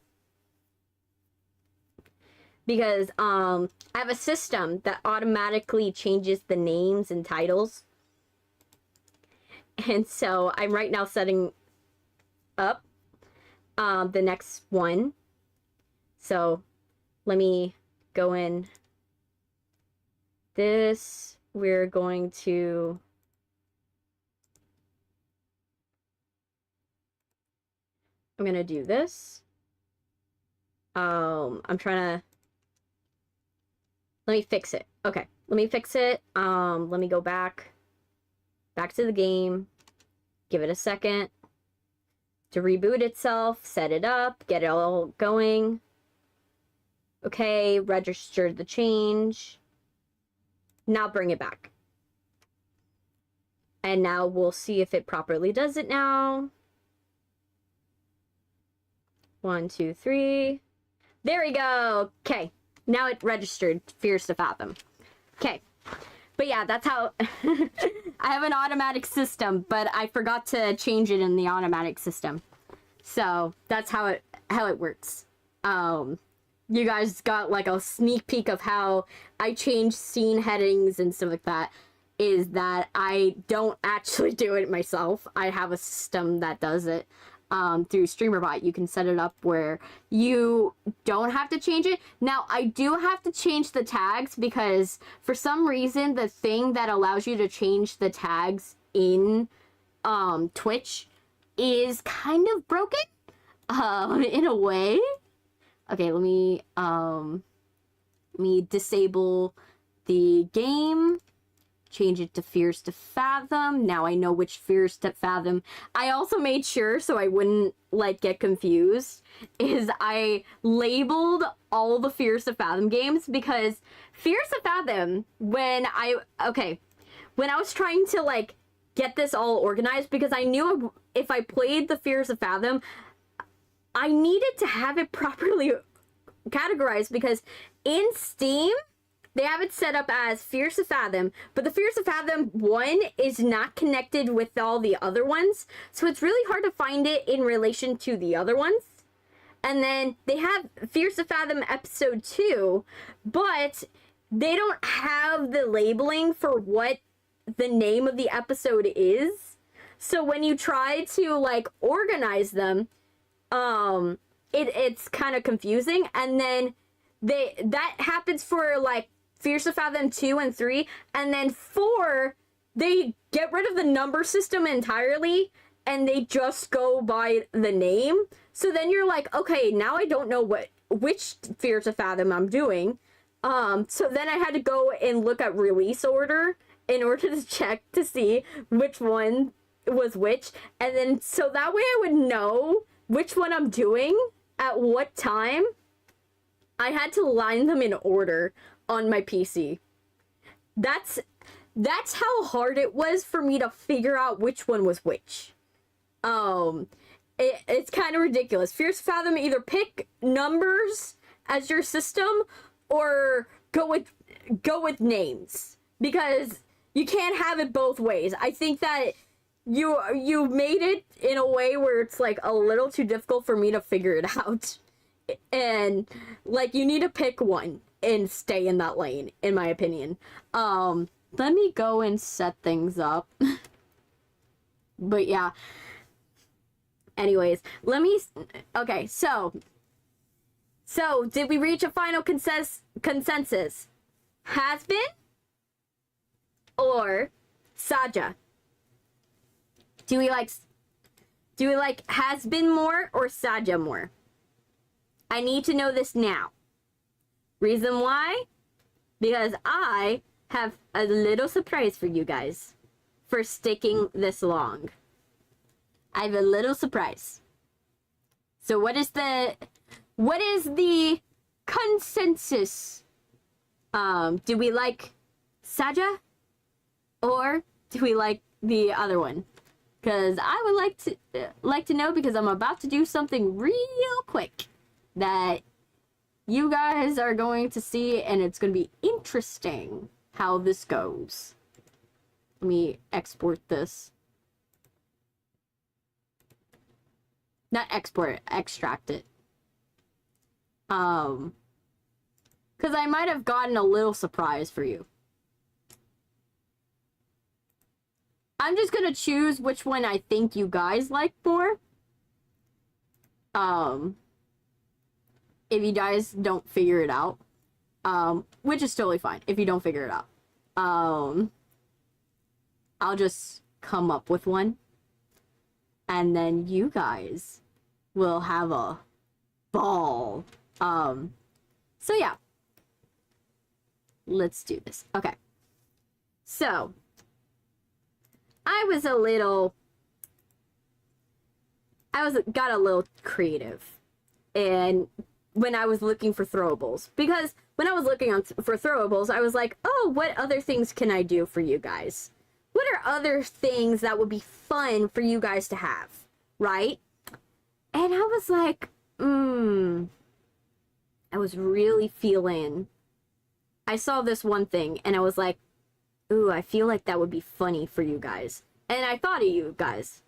because I have a system that automatically changes the names and titles, and so I'm right now setting up the next one. So let me go in this. We're going to I'm gonna do this. I'm trying to... Let me fix it. Okay, let me fix it. Let me go back to the game. Give it a second to reboot itself, set it up, get it all going. Okay, register the change. Now bring it back. And now we'll see if it properly does it now. 1, 2, 3. There we go. Okay. Now it registered Fears to Fathom. Okay. But yeah, that's how... I have an automatic system, but I forgot to change it in the automatic system. So that's how it works. You guys got like a sneak peek of how I change scene headings and stuff like that. Is that I don't actually do it myself. I have a system that does it. Through StreamerBot, you can set it up where you don't have to change it. Now, I do have to change the tags because for some reason, the thing that allows you to change the tags in Twitch is kind of broken in a way. Okay, let me disable the game. Change it to Fears to Fathom. Now I know which Fears to Fathom. I also made sure, so I wouldn't like get confused, is I labeled all the Fears to Fathom games, because Fears to Fathom, when I was trying to like get this all organized, because I knew if I played the Fears to Fathom, I needed to have it properly categorized, because in Steam, they have it set up as Fears to Fathom, but the Fears to Fathom one is not connected with all the other ones, so it's really hard to find it in relation to the other ones. And then they have Fears to Fathom episode 2, but they don't have the labeling for what the name of the episode is. So when you try to like organize them, it's kind of confusing. And then that happens for like Fears to Fathom 2 and 3, and then 4, they get rid of the number system entirely, and they just go by the name. So then you're like, okay, now I don't know which Fears to Fathom I'm doing. So then I had to go and look at release order in order to check to see which one was which, and then so that way I would know which one I'm doing at what time. I had to line them in order on my PC. That's how hard it was for me to figure out which one was which. It's kind of ridiculous. Fears To Fathom, either pick numbers as your system or go with names, because you can't have it both ways. I think that you made it in a way where it's like a little too difficult for me to figure it out. And like, you need to pick one and stay in that lane, in my opinion. Let me go and set things up. But yeah. Anyways, okay, so did we reach a final consensus? Has been or Saja? Do we like has been more or Saja more? I need to know this now. Reason why? Because I have a little surprise for you guys for sticking this long. I have a little surprise. So what is the consensus? Do we like Saja or do we like the other one? Because I would like to know, because I'm about to do something real quick that you guys are going to see, and it's going to be interesting how this goes. Let me export this. Not export it, extract it. Because I might have gotten a little surprise for you. I'm just gonna choose which one I think you guys like more. If you guys don't figure it out. Which is totally fine if you don't figure it out. I'll just come up with one. And then you guys will have a ball. So yeah. Let's do this. Okay. So I got a little creative, and when I was looking for throwables, because when I was looking for throwables, I was like, oh, what other things can I do for you guys? What are other things that would be fun for you guys to have, right? And I was like, I was really feeling, I saw this one thing and I was like, ooh, I feel like that would be funny for you guys. And I thought of you guys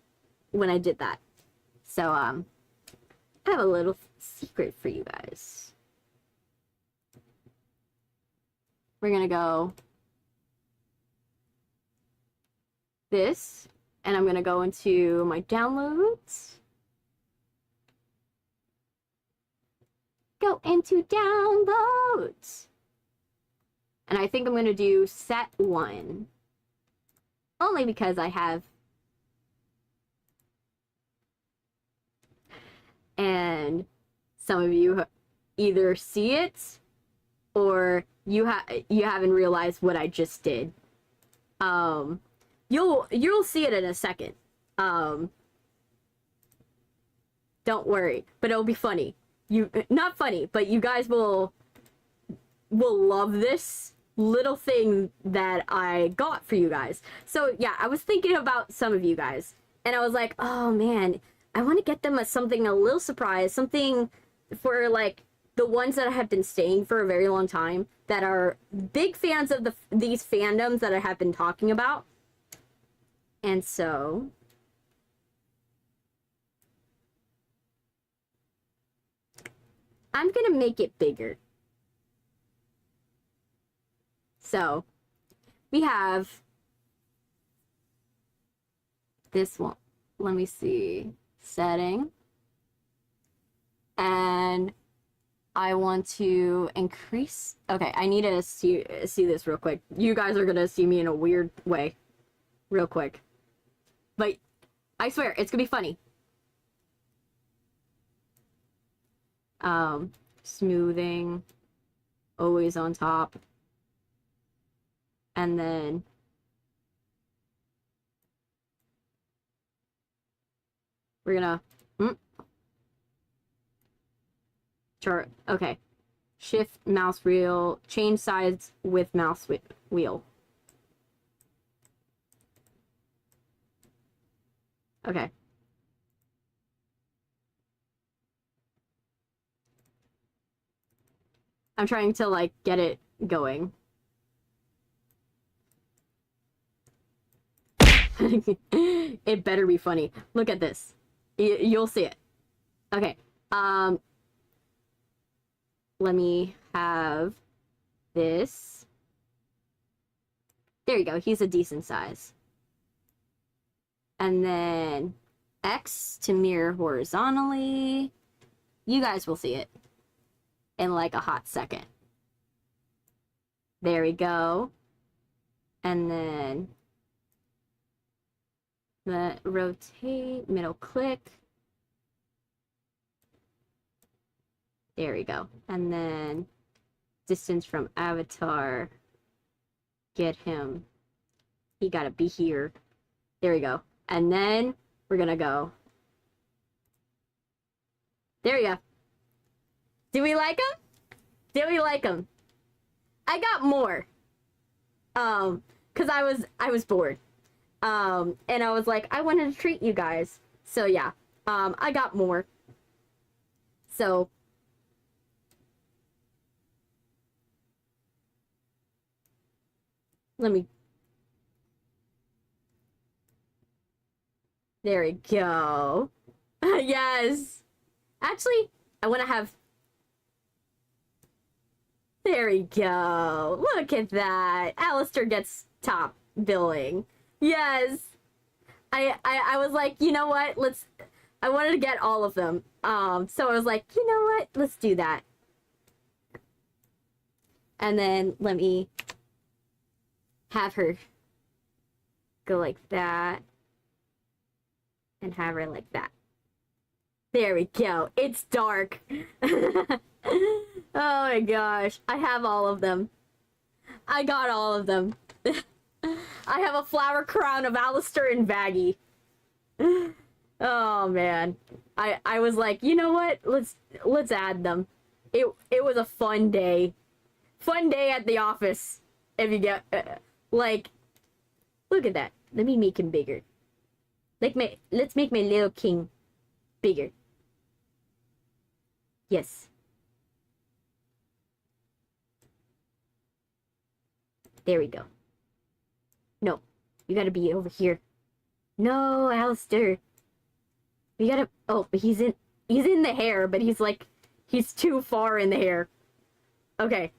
when I did that. So, I have a little secret for you guys. We're gonna go this, and I'm gonna go into my downloads. Go into downloads. And I think I'm gonna do set 1. Only because I have. And some of you either see it or you haven't realized what I just did. You'll see it in a second. Don't worry, but it'll be funny. Not funny, but you guys will love this little thing that I got for you guys. So yeah, I was thinking about some of you guys, and I was like, oh man, I want to get them something a little surprise, something for like the ones that have been staying for a very long time, that are big fans of these fandoms that I have been talking about. And so I'm gonna make it bigger. So we have this one. Let me see. Setting. And I want to increase. Okay, I need to see this real quick. You guys are gonna see me in a weird way real quick. But I swear, it's gonna be funny. Smoothing. Always on top. And then we're gonna chart. Okay. Shift mouse wheel. Change sides with mouse wheel. Okay. I'm trying to, like, get it going. It better be funny. Look at this. You'll see it. Okay. Let me have this. There you go. He's a decent size. And then X to mirror horizontally. You guys will see it in like a hot second. There we go. And then the rotate, middle click. There we go. And then distance from avatar. Get him. He gotta be here. There we go. And then we're gonna go. There you go. Do we like him? Did we like him? I got more. Cause I was bored. And I was like, I wanted to treat you guys. So yeah. I got more. So let me. There we go. Yes. Actually, I want to have. There we go. Look at that. Alistair gets top billing. Yes. I was like, you know what? I wanted to get all of them. So I was like, you know what? Let's do that. And then let me have her go like that. And have her like that. There we go. It's dark. Oh my gosh. I have all of them. I got all of them. I have a flower crown of Alistair and Vaggie. Oh man. I was like, you know what? Let's add them. It was a fun day. Fun day at the office. If you get like, look at that. Let me make him bigger. Let's make my little king bigger. Yes. There we go. No, you gotta be over here. No, Alistair. We gotta. Oh, but he's in the hair, but he's too far in the hair. Okay,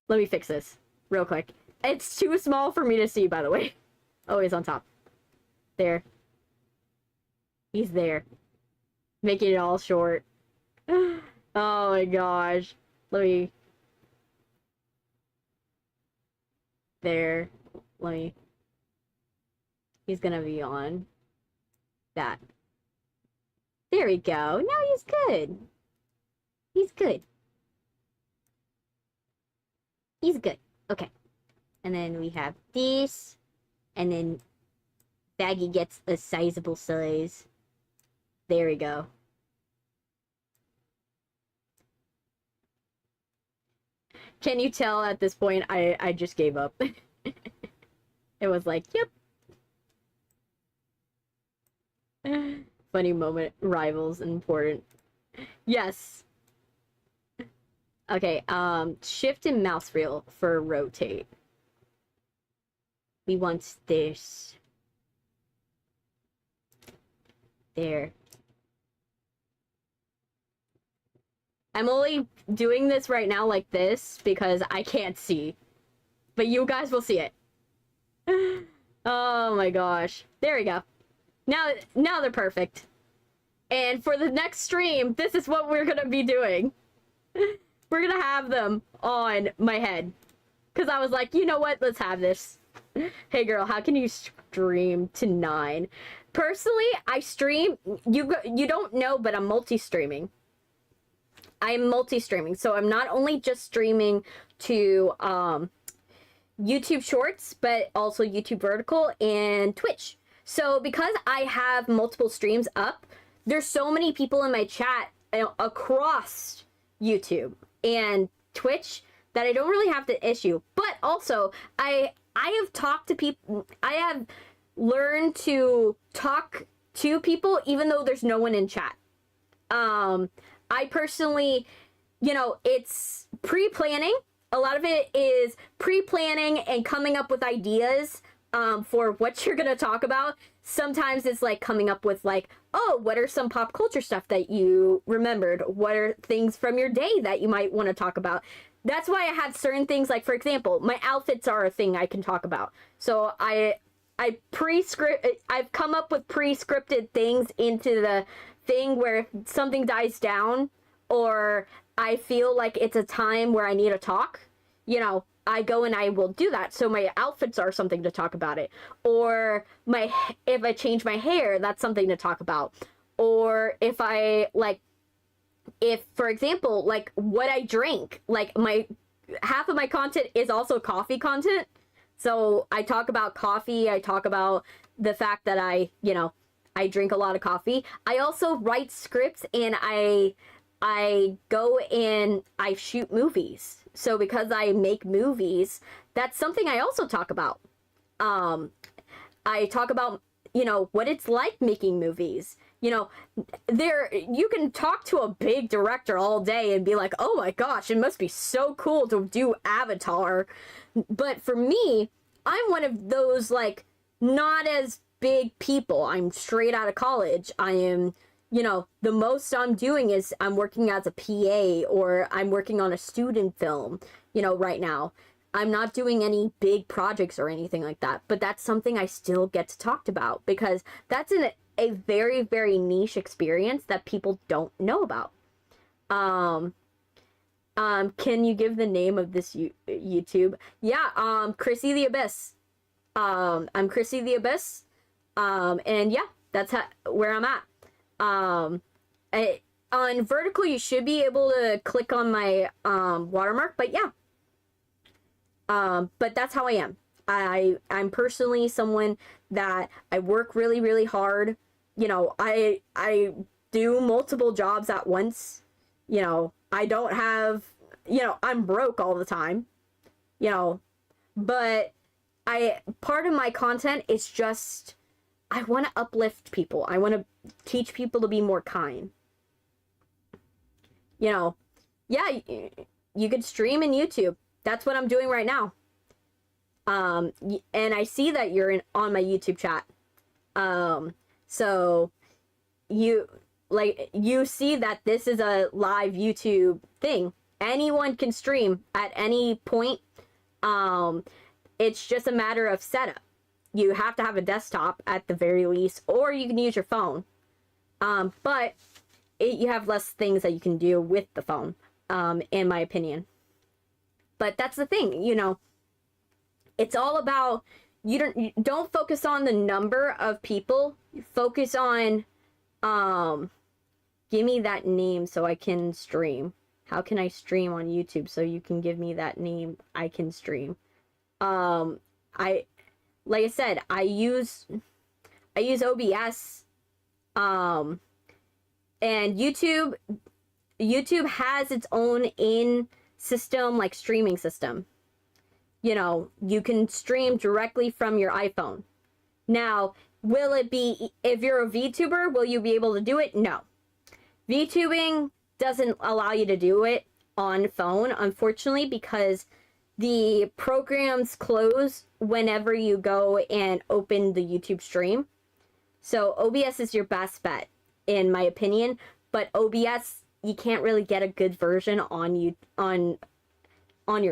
let me fix this real quick. It's too small for me to see, by the way. Oh, he's on top. There. He's there. Making it all short. Oh my gosh. Let me. There. Let me. He's gonna be on that. There we go. Now he's good. He's good. He's good. Okay. And then we have this. And then Baggy gets a sizable size. There we go. Can you tell at this point I just gave up? It was like, yep. Funny moment. Rivals important. Yes. Okay, shift and mouse wheel for rotate. We want this. There. I'm only doing this right now like this because I can't see. But you guys will see it. Oh my gosh. There we go. Now they're perfect. And for the next stream, this is what we're gonna be doing. We're gonna have them on my head. Because I was like, you know what? Let's have this. Hey girl, how can you stream to 9? Personally, I stream... You don't know, but I'm multi-streaming. I'm multi-streaming. So I'm not only just streaming to YouTube Shorts, but also YouTube Vertical and Twitch. So because I have multiple streams up, there's so many people in my chat across YouTube and Twitch that I don't really have the issue. But also, I have talked to people, I have learned to talk to people even though there's no one in chat. I personally, it's pre-planning. A lot of it is pre-planning and coming up with ideas for what you're gonna talk about. Sometimes it's like coming up with like, oh, what are some pop culture stuff that you remembered? What are things from your day that you might want to talk about? That's why I have certain things, like, for example, my outfits are a thing I can talk about. So I've come up with pre-scripted things into the thing where if something dies down or I feel like it's a time where I need to talk, I go and I will do that. So my outfits are something to talk about it. Or if I change my hair, that's something to talk about. Or if for example, like what I drink, like half of my content is also coffee content. So I talk about coffee. I talk about the fact that I drink a lot of coffee. I also write scripts and I go and I shoot movies. So because I make movies, that's something I also talk about. I talk about, what it's like making movies. You can talk to a big director all day and be like, oh my gosh, it must be so cool to do Avatar. But for me, I'm one of those, like, not as big people. I'm straight out of college. I am, the most I'm doing is I'm working as a PA or I'm working on a student film, right now. I'm not doing any big projects or anything like that, but that's something I still get to talk about because that's a very, very niche experience that people don't know about. Can you give the name of this YouTube? Yeah, Chrise The Abyss. I'm Chrise The Abyss. And yeah, that's where I'm at. On vertical, you should be able to click on my watermark, but yeah. But that's how I am. I'm personally someone that I work really, really hard. I do multiple jobs at once. I don't have, I'm broke all the time, but part of my content is just, I want to uplift people. I want to teach people to be more kind. Yeah, you could stream in YouTube. That's what I'm doing right now. And I see that you're on my YouTube chat. So you see that this is a live YouTube thing. Anyone can stream at any point. It's just a matter of setup. You have to have a desktop at the very least, or you can use your phone. But you have less things that you can do with the phone, in my opinion. But that's the thing, it's all about, you don't focus on the number of people. Focus on, give me that name so I can stream. How can I stream on YouTube so you can give me that name? I can stream. Like I said, I use OBS, and YouTube has its own in-system, like, streaming system. You can stream directly from your iPhone. Now, will it be, if you're a VTuber, will you be able to do it? No. VTubing doesn't allow you to do it on phone, unfortunately, because the programs close whenever you go and open the YouTube stream. So OBS is your best bet, in my opinion. But OBS, you can't really get a good version on your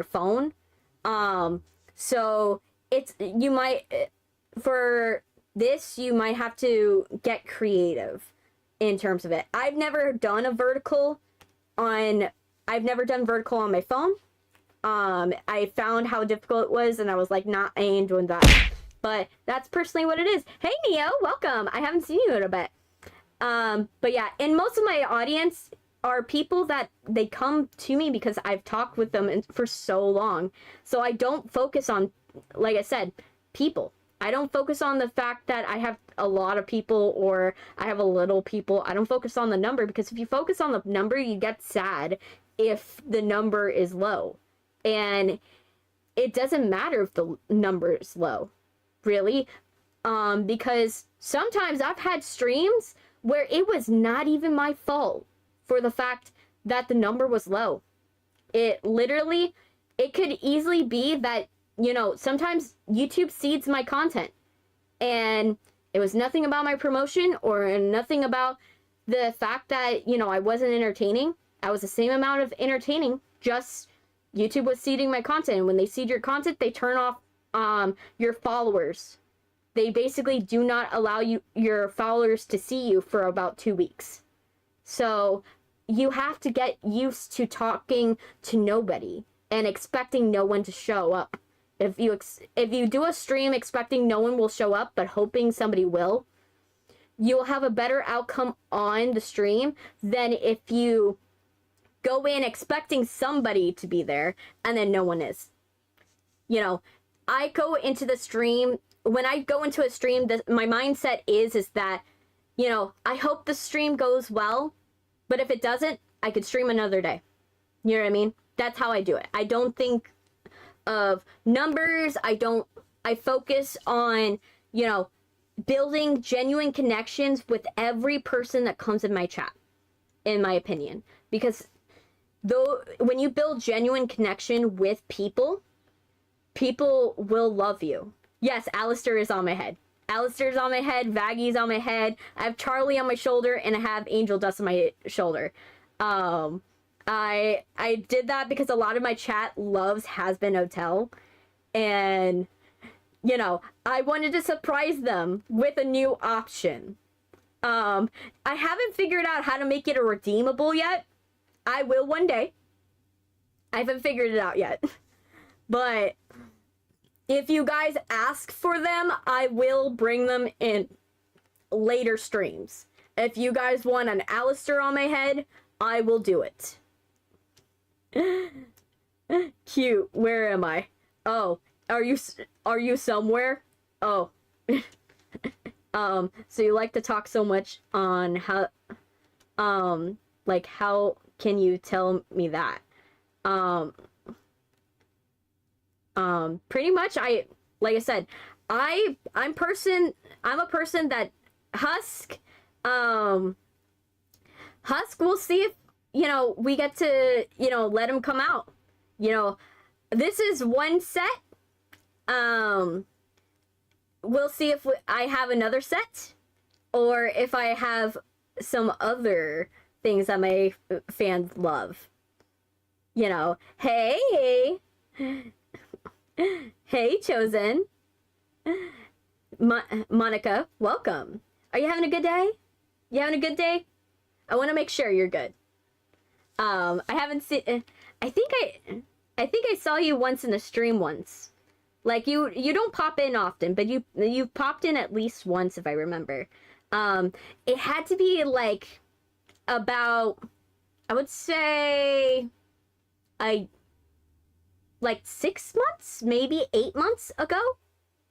phone. So you might, for this, you might have to get creative in terms of it. I've never done vertical on my phone. I found how difficult it was, and I was like, nah, I ain't doing that. But that's personally what it is. Hey, Neo, welcome. I haven't seen you in a bit. But yeah, and most of my audience are people that they come to me because I've talked with them for so long. So I don't focus on, like I said, people. I don't focus on the fact that I have a lot of people or I have a little people. I don't focus on the number, because if you focus on the number, you get sad if the number is low. And it doesn't matter if the number is low, really. Because sometimes I've had streams where it was not even my fault for the fact that the number was low. It literally, it could easily be that, you know, sometimes YouTube seeds my content and it was nothing about my promotion or nothing about the fact that, you know, I wasn't entertaining. I was the same amount of entertaining, just YouTube was seeding my content. And when they seed your content, they turn off your followers. They basically do not allow your followers to see you for about 2 weeks. So you have to get used to talking to nobody and expecting no one to show up. If you do a stream expecting no one will show up but hoping somebody will, you'll have a better outcome on the stream than if you go in expecting somebody to be there and then no one is. You know, I go into the stream, when I go into a stream, my mindset is that, you know, I hope the stream goes well, but if it doesn't, I could stream another day. You know what I mean? That's how I do it. I don't think of numbers. I focus on, you know, building genuine connections with every person that comes in my chat, in my opinion. Because when you build genuine connection with people, people will love you. Yes, Alistair is on my head. Alistair's on my head, Vaggy's on my head, I have Charlie on my shoulder, and I have Angel Dust on my shoulder. I did that because a lot of my chat loves Has Been Hotel, and, you know, I wanted to surprise them with a new option. I haven't figured out how to make it a redeemable yet. I will one day. I haven't figured it out yet. But if you guys ask for them, I will bring them in later streams. If you guys want an Alistair on my head, I will do it. Cute. Where am I? Oh, are you somewhere? Oh. So you like to talk so much on how, like, how can you tell me that? Pretty much, like I said, I'm a person that Husk will see if, you know, we get to, you know, let him come out. You know, this is one set. We'll see if I have another set or if I have some other things that my fans love. You know, hey, hey, Chosen. Monica, welcome. Are you having a good day? You having a good day? I want to make sure you're good. I haven't seen. I think I saw you once in a stream once. Like you don't pop in often, but you popped in at least once if I remember. It had to be like about, I would say, like 6 months, maybe 8 months ago,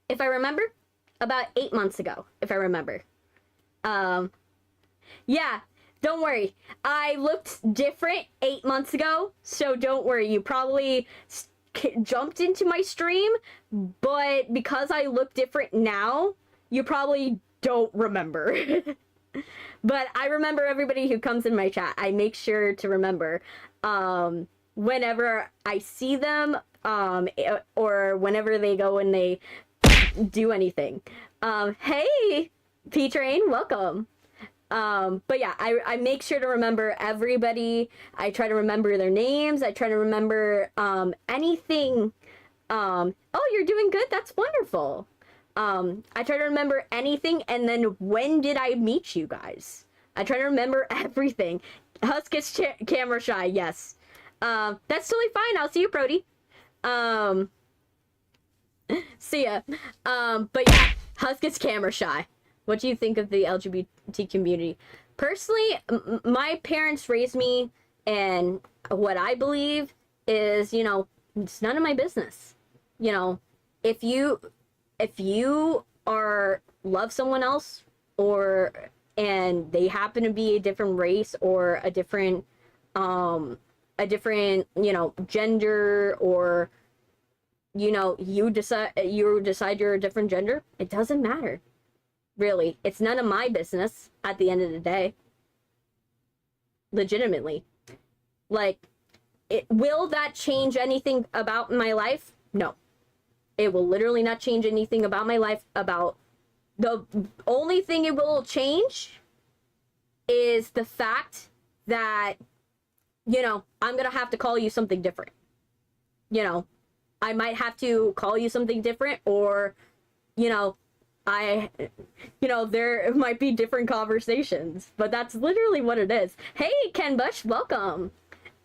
if I remember. About 8 months ago, if I remember. Yeah, don't worry. I looked different 8 months ago, so don't worry. You probably jumped into my stream, but because I look different now, you probably don't remember. But I remember everybody who comes in my chat. I make sure to remember whenever I see them, or whenever they go and they do anything. Hey, P-Train, welcome. But yeah, I make sure to remember everybody. I try to remember their names. I try to remember anything. Oh, you're doing good. That's wonderful. I try to remember anything, and then when did I meet you guys? I try to remember everything. Husk is camera shy, yes. That's totally fine. I'll see you, Brody. See ya. But yeah, Husk is camera shy. What do you think of the LGBT community? Personally, my parents raised me, and what I believe is, you know, it's none of my business. You know, if you love someone else, and they happen to be a different race or a different a different, gender, or, you decide you're a different gender, it doesn't matter. Really. It's none of my business at the end of the day. Legitimately. Like, will that change anything about my life? No. It will literally not change anything about my life. The only thing it will change is the fact that, I'm gonna have to call you something different. I might have to call you something different, or, there might be different conversations, but that's literally what it is. Hey, Ken Bush, welcome.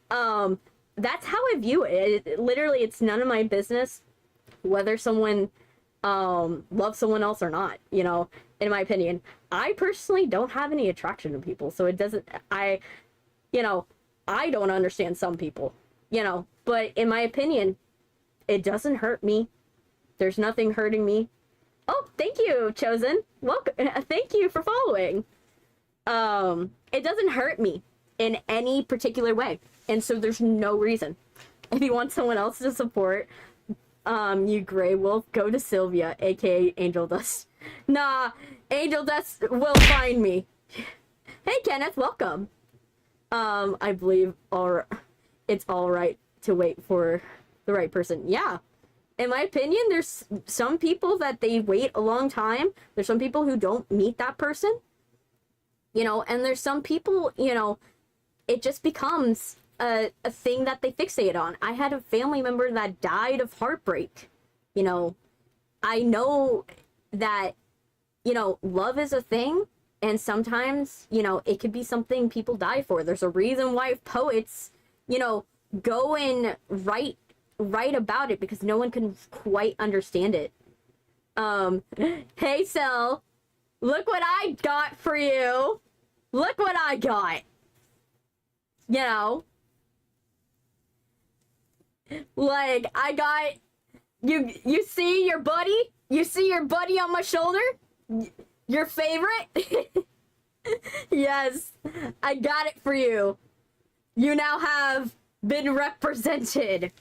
That's how I view it. Literally, it's none of my business whether someone loves someone else or not, in my opinion. I personally don't have any attraction to people, so it doesn't, I don't understand some people, but in my opinion, it doesn't hurt me. There's nothing hurting me. Oh, thank you, Chosen. Welcome. Thank you for following. It doesn't hurt me in any particular way. And so there's no reason. If you want someone else to support, you gray wolf, go to Sylvia, aka Angel Dust. Nah, Angel Dust will find me. Hey, Kenneth, welcome. I believe it's all right to wait for the right person. Yeah. In my opinion, there's some people that they wait a long time. There's some people who don't meet that person, and there's some people, it just becomes a thing that they fixate on. I had a family member that died of heartbreak. I know that, love is a thing, and sometimes, it could be something people die for. There's a reason why poets, go and write about it, because no one can quite understand it. Hey, Sel, look what I got for you. Look what I got. Like, I got, you see your buddy? You see your buddy on my shoulder? Your favorite? Yes, I got it for you. You now have been represented.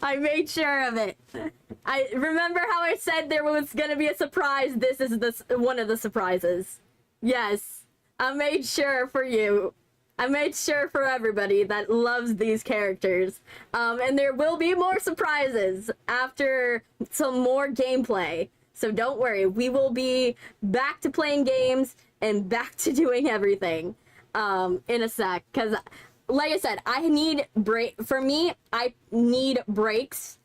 I made sure of it. I remember how I said there was gonna be a surprise. This is one of the surprises. Yes, I made sure for you. I made sure for everybody that loves these characters. And there will be more surprises after some more gameplay. So don't worry, we will be back to playing games and back to doing everything in a sec. Because, like I said, I need I need breaks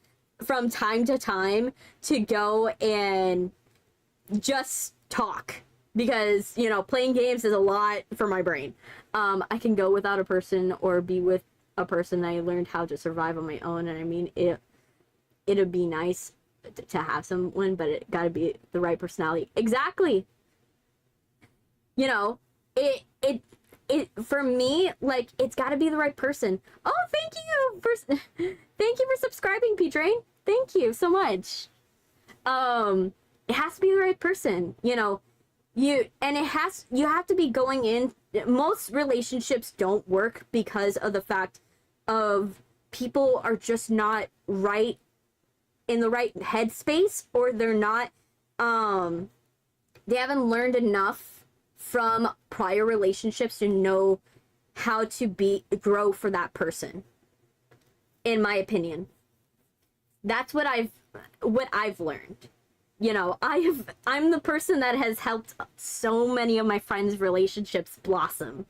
from time to time to go and just talk. Because, playing games is a lot for my brain. I can go without a person or be with a person. I learned how to survive on my own, and I mean, it'd be nice to have someone, but it gotta be the right personality. Exactly. It for me, like, it's gotta be the right person. Oh, thank you for subscribing, P-Train. Thank you so much. It has to be the right person, you have to be going in. Most relationships don't work because of the fact of people are just not right in the right headspace, or they're not they haven't learned enough from prior relationships to know how to grow for that person. In my opinion, that's what I've learned. I'm the person that has helped so many of my friends' relationships blossom.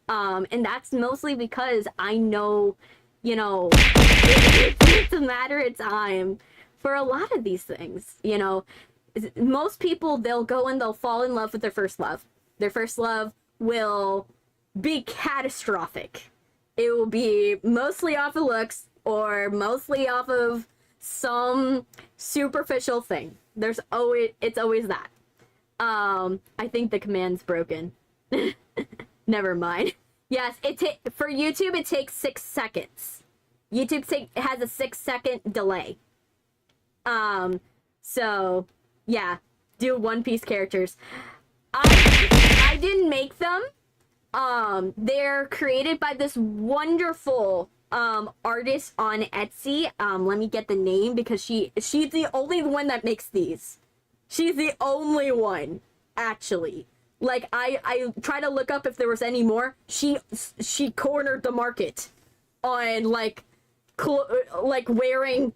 And that's mostly because I know, it's a matter of time for a lot of these things. Most people, they'll go and they'll fall in love with their first love. Their first love will be catastrophic. It will be mostly off of looks or mostly off of some superficial thing. It's always that. I think the command's broken. Never mind. Yes, for YouTube it takes 6 seconds. YouTube has a 6-second delay. So yeah, do One Piece characters. I didn't make them. They're created by this wonderful artist on Etsy. Let me get the name because she's the only one that makes these. She's the only one, actually. Like, I try to look up if there was any more. She cornered the market on like wearing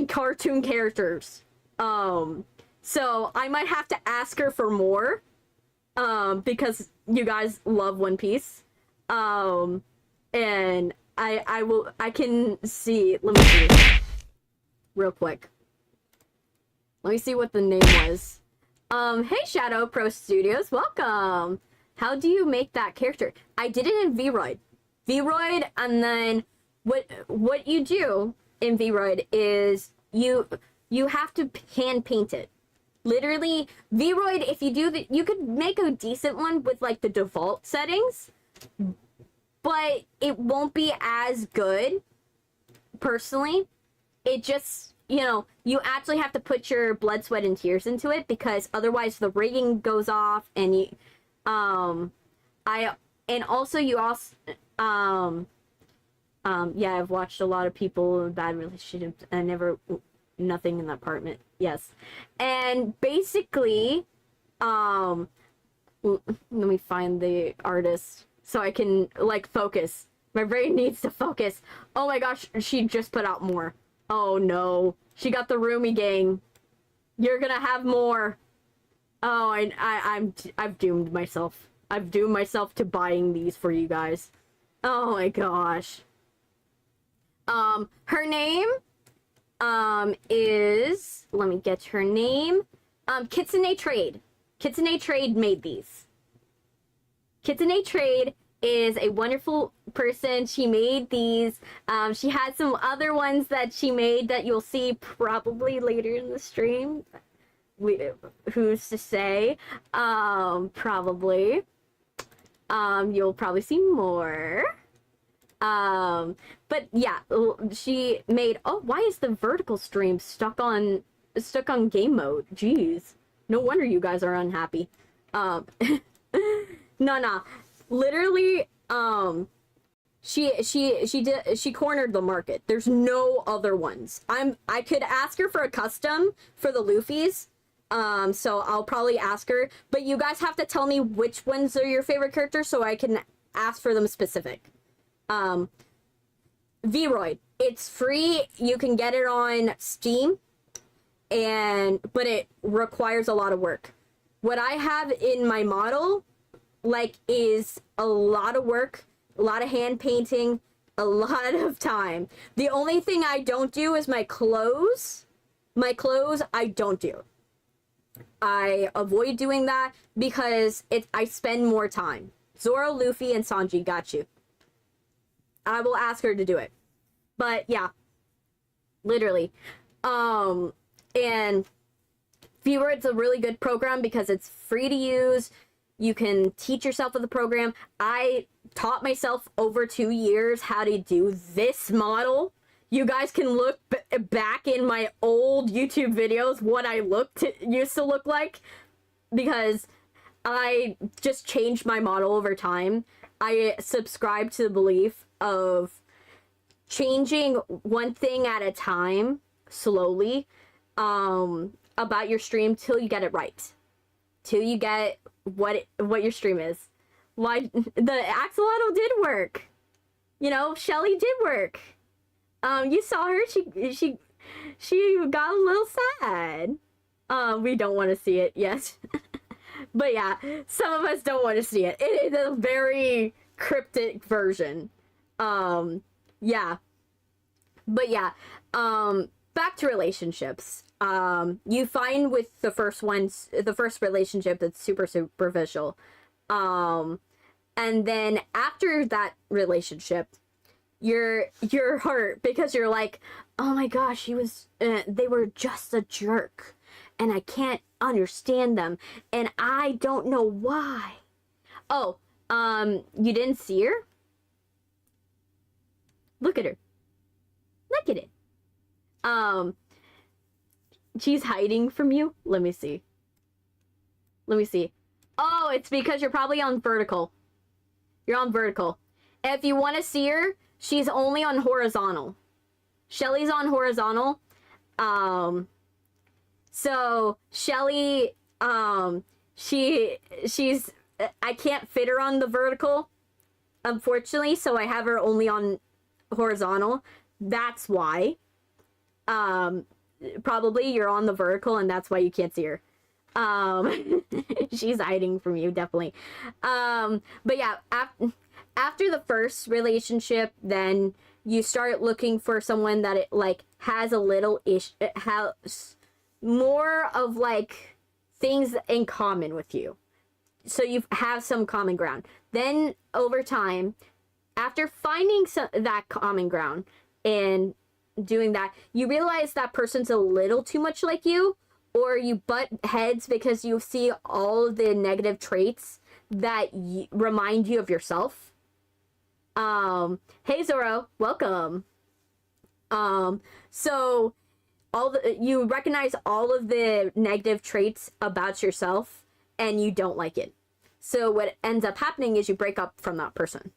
cartoon characters. So I might have to ask her for more. Because you guys love One Piece. And I can see, let me see real quick. Let me see what the name was. Hey Shadow Pro Studios, welcome. How do you make that character? I did it in Vroid. And then what you do in Vroid is you have to hand paint it. Literally, Vroid, if you do you could make a decent one with like the default settings, but it won't be as good, personally. It just, you actually have to put your blood, sweat, and tears into it, because otherwise the rigging goes off, and you, yeah, I've watched a lot of people in bad relationships, and nothing in the apartment. Yes. And basically, let me find the artist so I can, like, focus. My brain needs to focus. Oh my gosh, she just put out more. Oh no. She got the Roomy Gang. You're gonna have more. Oh, I've doomed myself. I've doomed myself to buying these for you guys. Oh my gosh. Her name is, let me get her name. Kitsune Trade. Kitsune Trade made these. Kitsune Trade is a wonderful person. She made these. She had some other ones that she made that you'll see probably later in the stream. Who's to say? Probably. You'll probably see more. But yeah, she made, oh, why is the vertical stream stuck on game mode? Jeez. No wonder you guys are unhappy. No. Literally, she cornered the market. There's no other ones. I could ask her for a custom for the Luffy's. So I'll probably ask her, but you guys have to tell me which ones are your favorite characters so I can ask for them specific. Vroid. It's free. You can get it on Steam, but it requires a lot of work. What I have in my model, like, is a lot of work, a lot of hand painting, a lot of time. The only thing I don't do is my clothes. My clothes, I don't do. I avoid doing that because I spend more time. Zoro, Luffy, and Sanji got you. I will ask her to do it. But yeah, literally. And Vroid's a really good program because it's free to use. You can teach yourself with the program. I taught myself over 2 years how to do this model. You guys can look back in my old YouTube videos what I used to look like, because I just changed my model over time. I subscribe to the belief of changing one thing at a time, slowly, about your stream till you get it right. Till you get what your stream is. Why the Axolotl did work. Shelly did work. You saw her, she got a little sad. We don't want to see it yet. But yeah, some of us don't want to see it. It is a very cryptic version. Yeah. But yeah, back to relationships. You find with the first relationship that's super superficial. And then after that relationship, you're hurt because you're like, oh my gosh, they were just a jerk, and I can't understand them, and I don't know why. Oh, you didn't see her? Look at her. Look at it. She's hiding from you. Let me see. Oh, it's because you're probably on vertical. You're on vertical. And if you want to see her, she's only on horizontal. Shelly's on horizontal. So Shelly, she's I can't fit her on the vertical, unfortunately, so I have her only on horizontal. That's why. Probably you're on the vertical and that's why you can't see her. She's hiding from you, definitely. But yeah, after the first relationship, then you start looking for someone that it like has a little has more of like things in common with you. So you have some common ground. Then over time, after finding that common ground and doing that, you realize that person's a little too much like you, or you butt heads because you see all of the negative traits that remind you of yourself. Hey Zoro, welcome. So you recognize all of the negative traits about yourself and you don't like it. So what ends up happening is you break up from that person.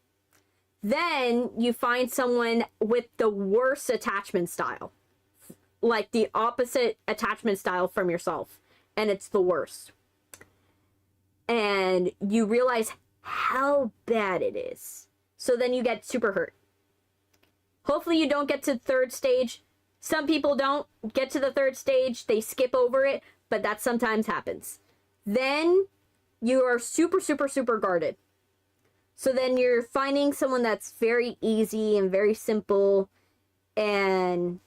Then you find someone with the worst attachment style, like the opposite attachment style from yourself, and it's the worst. And you realize how bad it is. So then you get super hurt. Hopefully you don't get to the third stage. Some people don't get to the third stage. They skip over it, but that sometimes happens. Then you are super, super, super guarded. So then you're finding someone that's very easy and very simple, and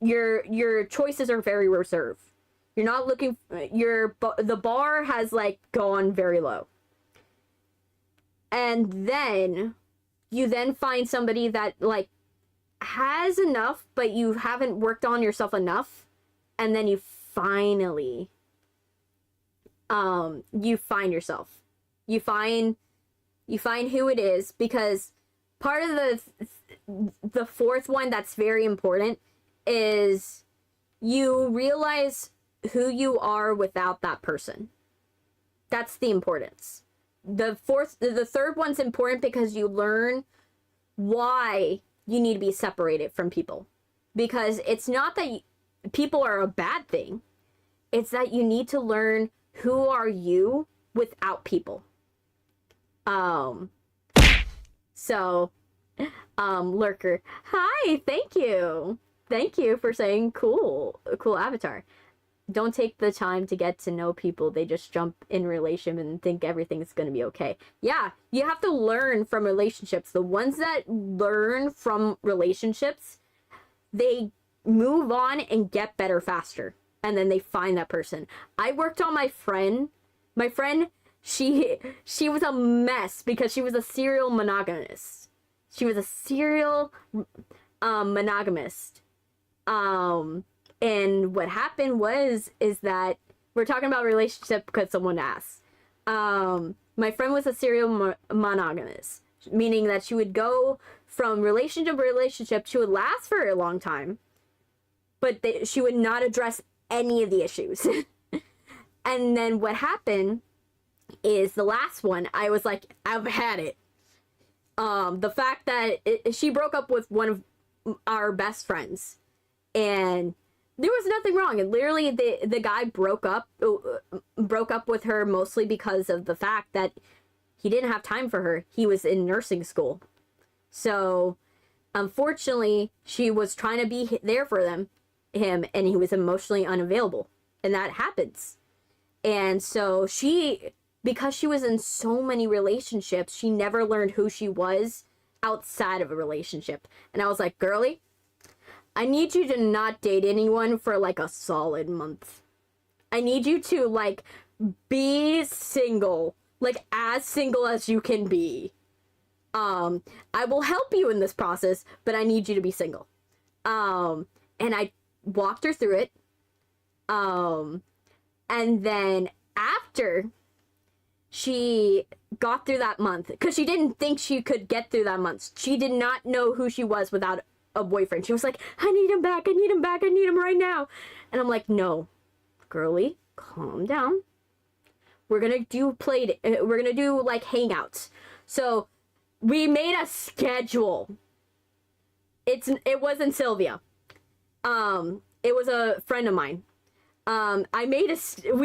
your choices are very reserved. You're not looking, the bar has like gone very low. And then you then find somebody that like has enough, but you haven't worked on yourself enough, and then you finally you find yourself. You find who it is, because part of the fourth one that's very important is you realize who you are without that person. That's the importance. The third one's important because you learn why you need to be separated from people. Because it's not that people are a bad thing. It's that you need to learn who are you without people. Lurker. Hi, thank you. Thank you for saying cool avatar. Don't take the time to get to know people. They just jump in relationship and think everything's going to be okay. Yeah, you have to learn from relationships. The ones that learn from relationships, they move on and get better faster. And then they find that person. I worked on my friend. My friend, she was a mess because she was a serial monogamist. She was a serial monogamist. And what happened is that we're talking about relationship because someone asked. My friend was a serial monogamist, meaning that she would go from relationship to relationship. She would last for a long time, but she would not address any of the issues. And then what happened is the last one, I was like, I've had it. The fact that she broke up with one of our best friends, and there was nothing wrong. And literally the guy broke up with her mostly because of the fact that he didn't have time for her. He was in nursing school. So unfortunately, she was trying to be there for him, and he was emotionally unavailable. And that happens. And so because she was in so many relationships, she never learned who she was outside of a relationship. And I was like, girly, I need you to not date anyone for like a solid month. I need you to like be single, like as single as you can be. I will help you in this process, but I need you to be single. And I walked her through it. And then after she got through that month, because she didn't think she could get through that month. She did not know who she was without a boyfriend. She was like, I need him back. I need him back. I need him right now. And I'm like, no, girly, calm down. We're going to do like hangouts. So we made a schedule. It wasn't Sylvia. It was a friend of mine. We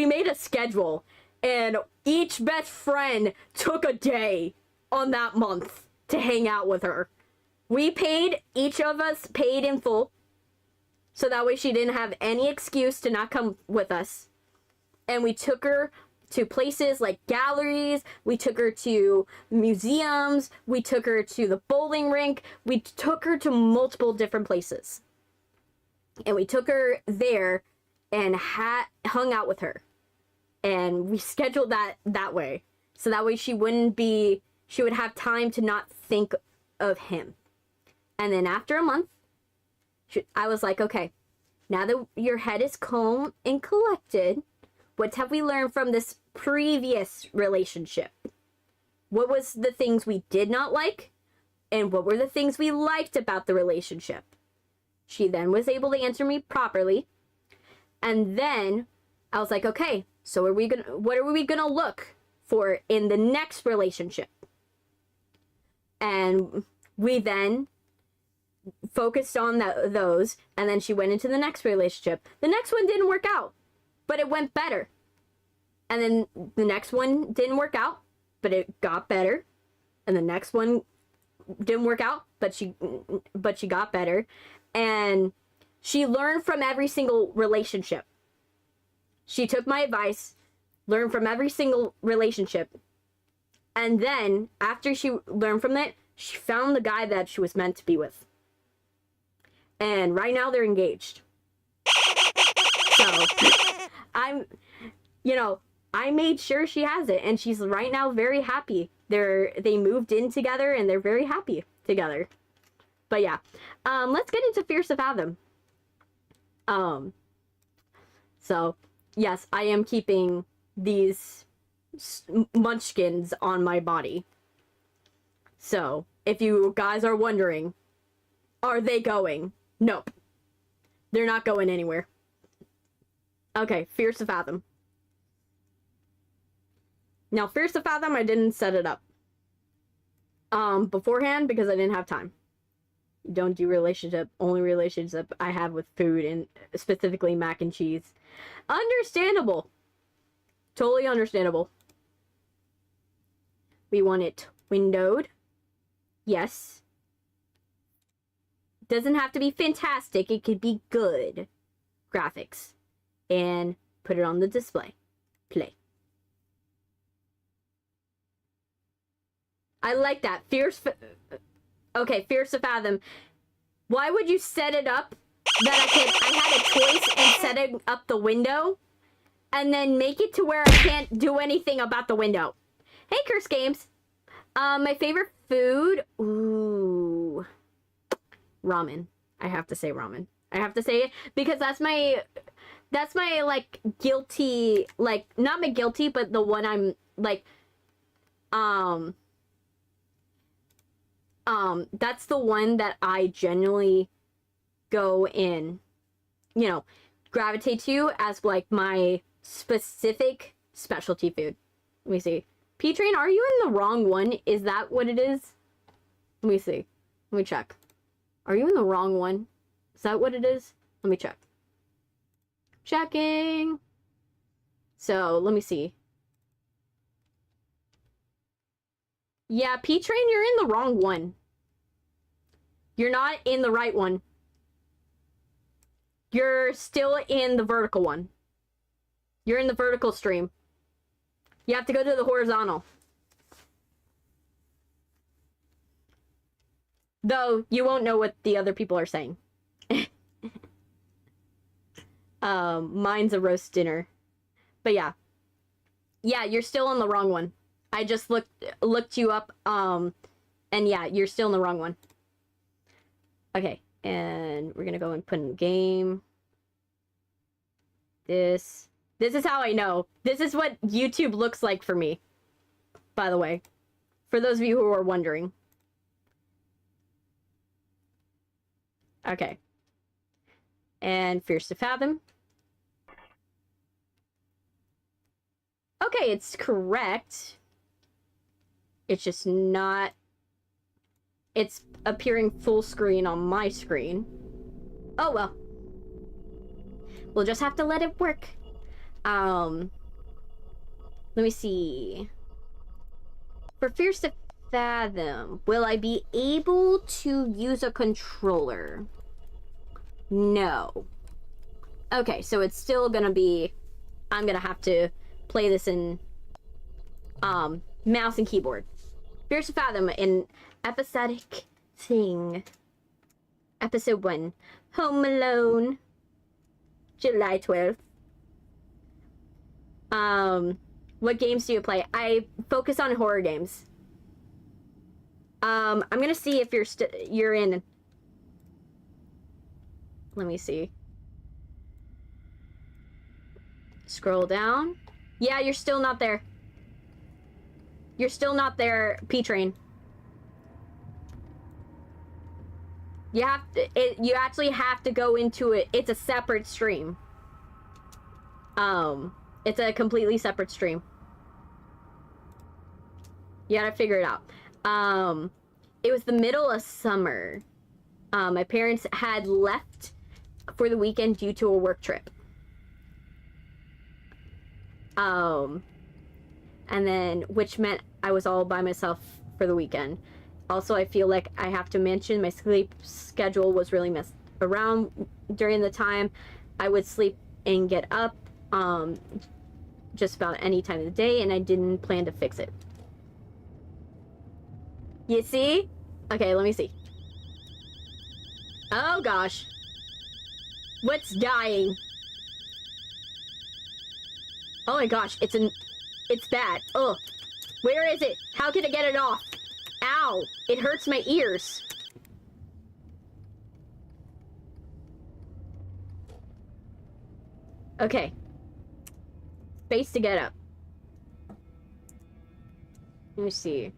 made a schedule, and each best friend took a day on that month to hang out with her. Each of us paid in full, so that way she didn't have any excuse to not come with us. And we took her to places like galleries, we took her to museums, we took her to the bowling rink, we took her to multiple different places. And we took her there and hung out with her. And we scheduled that way. So that way she would have time to not think of him. And then after a month, I was like, okay, now that your head is calm and collected, what have we learned from this previous relationship? What was the things we did not like? And what were the things we liked about the relationship? She then was able to answer me properly. And then I was like, okay, so what are we gonna look for in the next relationship? And we then focused on those, and then she went into the next relationship. The next one didn't work out, but it went better. And then the next one didn't work out, but it got better. And the next one didn't work out, but she got better. And she learned from every single relationship. She took my advice, learned from every single relationship. And then after she learned from it, she found the guy that she was meant to be with. And right now they're engaged. So I made sure she has it, and she's right now very happy. They moved in together and they're very happy together. But yeah, let's get into Fears To Fathom. So yes, I am keeping these munchkins on my body. So if you guys are wondering, are they going? Nope. They're not going anywhere. Okay, Fears To Fathom. Now, Fears To Fathom, I didn't set it up beforehand because I didn't have time. Don't do relationship. Only relationship I have with food, and specifically mac and cheese. Understandable. Totally understandable. We want it windowed. Yes. Doesn't have to be fantastic. It could be good graphics. And put it on the display. Play. I like that. Okay, Fears To Fathom. Why would you set it up that I had a choice in setting up the window and then make it to where I can't do anything about the window? Hey, Curse Games. My favorite food? Ooh. Ramen. I have to say ramen. I have to say it because that's my like guilty, like not my guilty, but the one I'm like that's the one that I genuinely go in, gravitate to as like my specific specialty food. Let me see. P-Train, are you in the wrong one? Is that what it is? Let me see. Let me check. Are you in the wrong one? Is that what it is? Let me check. Checking. So, let me see. Yeah, P-Train, you're in the wrong one. You're not in the right one. You're still in the vertical one. You're in the vertical stream. You have to go to the horizontal. Though, you won't know what the other people are saying. Mine's a roast dinner. But yeah. Yeah, you're still on the wrong one. I just looked you up, and yeah, you're still in the wrong one. Okay, and we're gonna go and put in game. This is how I know. This is what YouTube looks like for me, by the way. For those of you who are wondering. Okay. And Fears To Fathom. Okay, it's correct. It's just not it's appearing full screen on my screen. Oh well. We'll just have to let it work. Let me see. For Fears To Fathom, will I be able to use a controller? No. Okay, so it's still gonna be... I'm gonna have to play this in mouse and keyboard. Fears To Fathom, an episodic thing. Episode 1. Home Alone. July 12th. What games do you play? I focus on horror games. I'm gonna see if you're in. Let me see. Scroll down. Yeah, you're still not there. You're still not there, P-Train. You have to, you actually have to go into it. It's a separate stream. It's a completely separate stream. You gotta figure it out. It was the middle of summer. My parents had left for the weekend due to a work trip. And then, which meant I was all by myself for the weekend. Also, I feel like I have to mention my sleep schedule was really messed around during the time. I would sleep and get up just about any time of the day, and I didn't plan to fix it. You see? Okay, let me see. Oh gosh. What's dying? Oh my gosh, it's bad. Ugh. Where is it? How can I get it off? Ow! It hurts my ears. Okay. Space to get up. Let me see.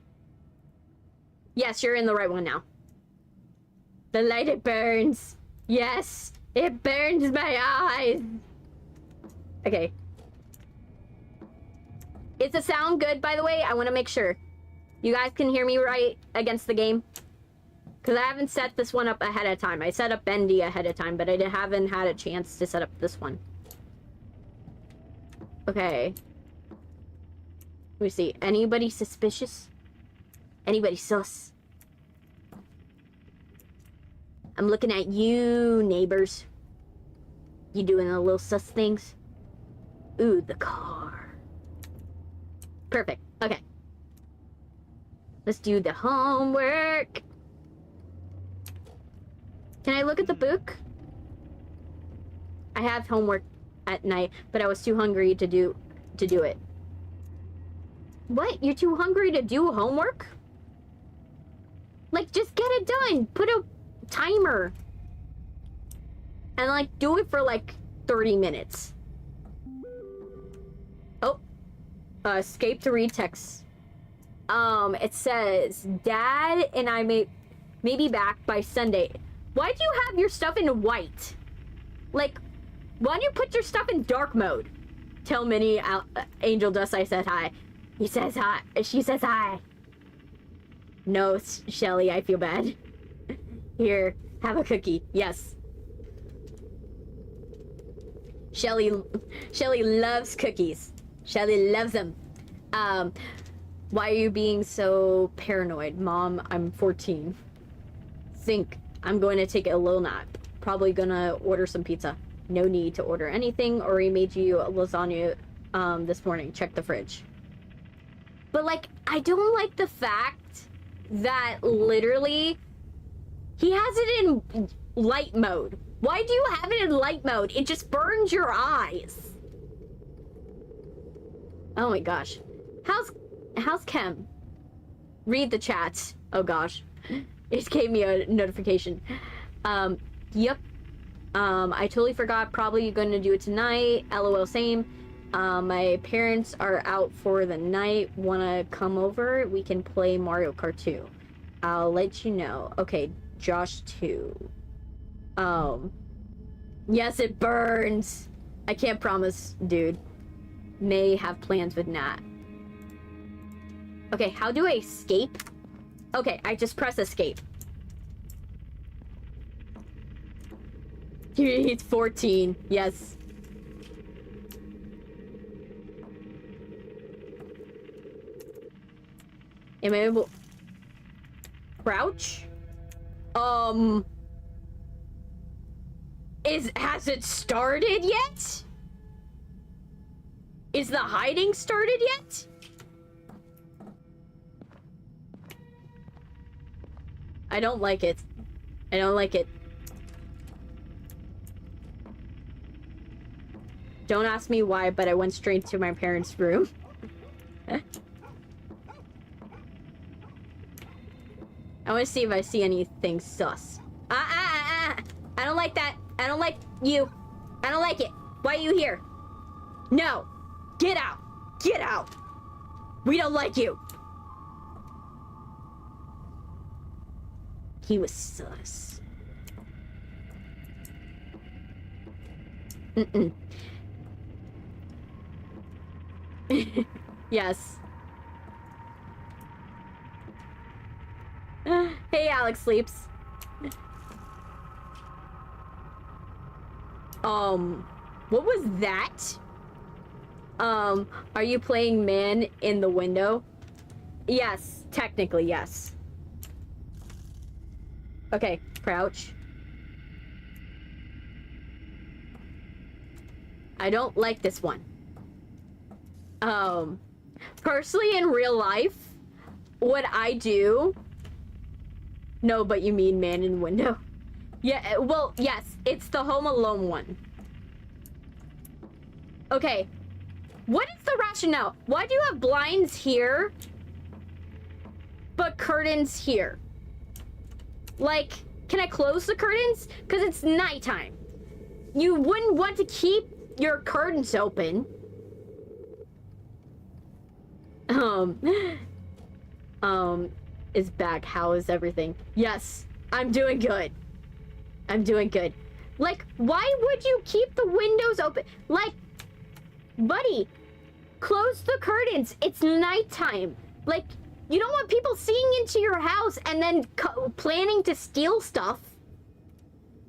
Yes, you're in the right one now. The light, it burns. Yes, it burns my eyes. Okay. Is the sound good, by the way? I want to make sure. You guys can hear me right against the game? Because I haven't set this one up ahead of time. I set up Bendy ahead of time, but I haven't had a chance to set up this one. Okay. Let me see. Anybody suspicious? Anybody sus? I'm looking at you, neighbors. You doing the little sus things? Ooh, the car. Perfect. Okay. Let's do the homework. Can I look at the book? I have homework at night, but I was too hungry to do it. What? You're too hungry to do homework? Like, just get it done. Put a timer. And, like, do it for, like, 30 minutes. Oh. Escape to read text. It says, Dad and I may be back by Sunday. Why do you have your stuff in white? Like, why don't you put your stuff in dark mode? Tell Minnie Angel Dust I said hi. He says hi. She says hi. No, Shelly, I feel bad. Here, have a cookie. Yes. Shelly loves cookies. Shelly loves them. Why are you being so paranoid? Mom, I'm 14. Think. I'm going to take a little nap. Probably gonna order some pizza. No need to order anything, or he made you a lasagna this morning. Check the fridge. But, like, I don't like the fact that literally he has it in light mode. Why do you have it in light mode? It just burns your eyes. Oh my gosh. How's Kem? Read the chat. Oh gosh. It gave me a notification. Yep. I totally forgot. Probably gonna do it tonight. LOL, same. My parents are out for the night. Wanna come over? We can play Mario Kart 2. I'll let you know. Okay, Josh 2. Yes, it burns. I can't promise, dude. May have plans with Nat. Okay, how do I escape? Okay, I just press escape. He's 14. Yes. Am I able... Crouch? Has it started yet? Is the hiding started yet? I don't like it. I don't like it. Don't ask me why, but I went straight to my parents' room. I want to see if I see anything sus. I don't like that. I don't like you. I don't like it. Why are you here? No. Get out. Get out. We don't like you. He was sus. Mm-mm. Yes. Hey, Alex sleeps. What was that? Are you playing man in the window? Yes, technically, yes. Okay, crouch. I don't like this one. Personally, in real life, what I do... No, but you mean man in window. Yeah, well, yes, it's the Home Alone one. Okay, what is the rationale? Why do you have blinds here, but curtains here? Like, can I close the curtains? Because it's nighttime. You wouldn't want to keep your curtains open. Is back. How is everything? Yes, I'm doing good. I'm doing good. Like, why would you keep the windows open? Like, buddy, close the curtains. It's nighttime. Like, you don't want people seeing into your house and then planning to steal stuff.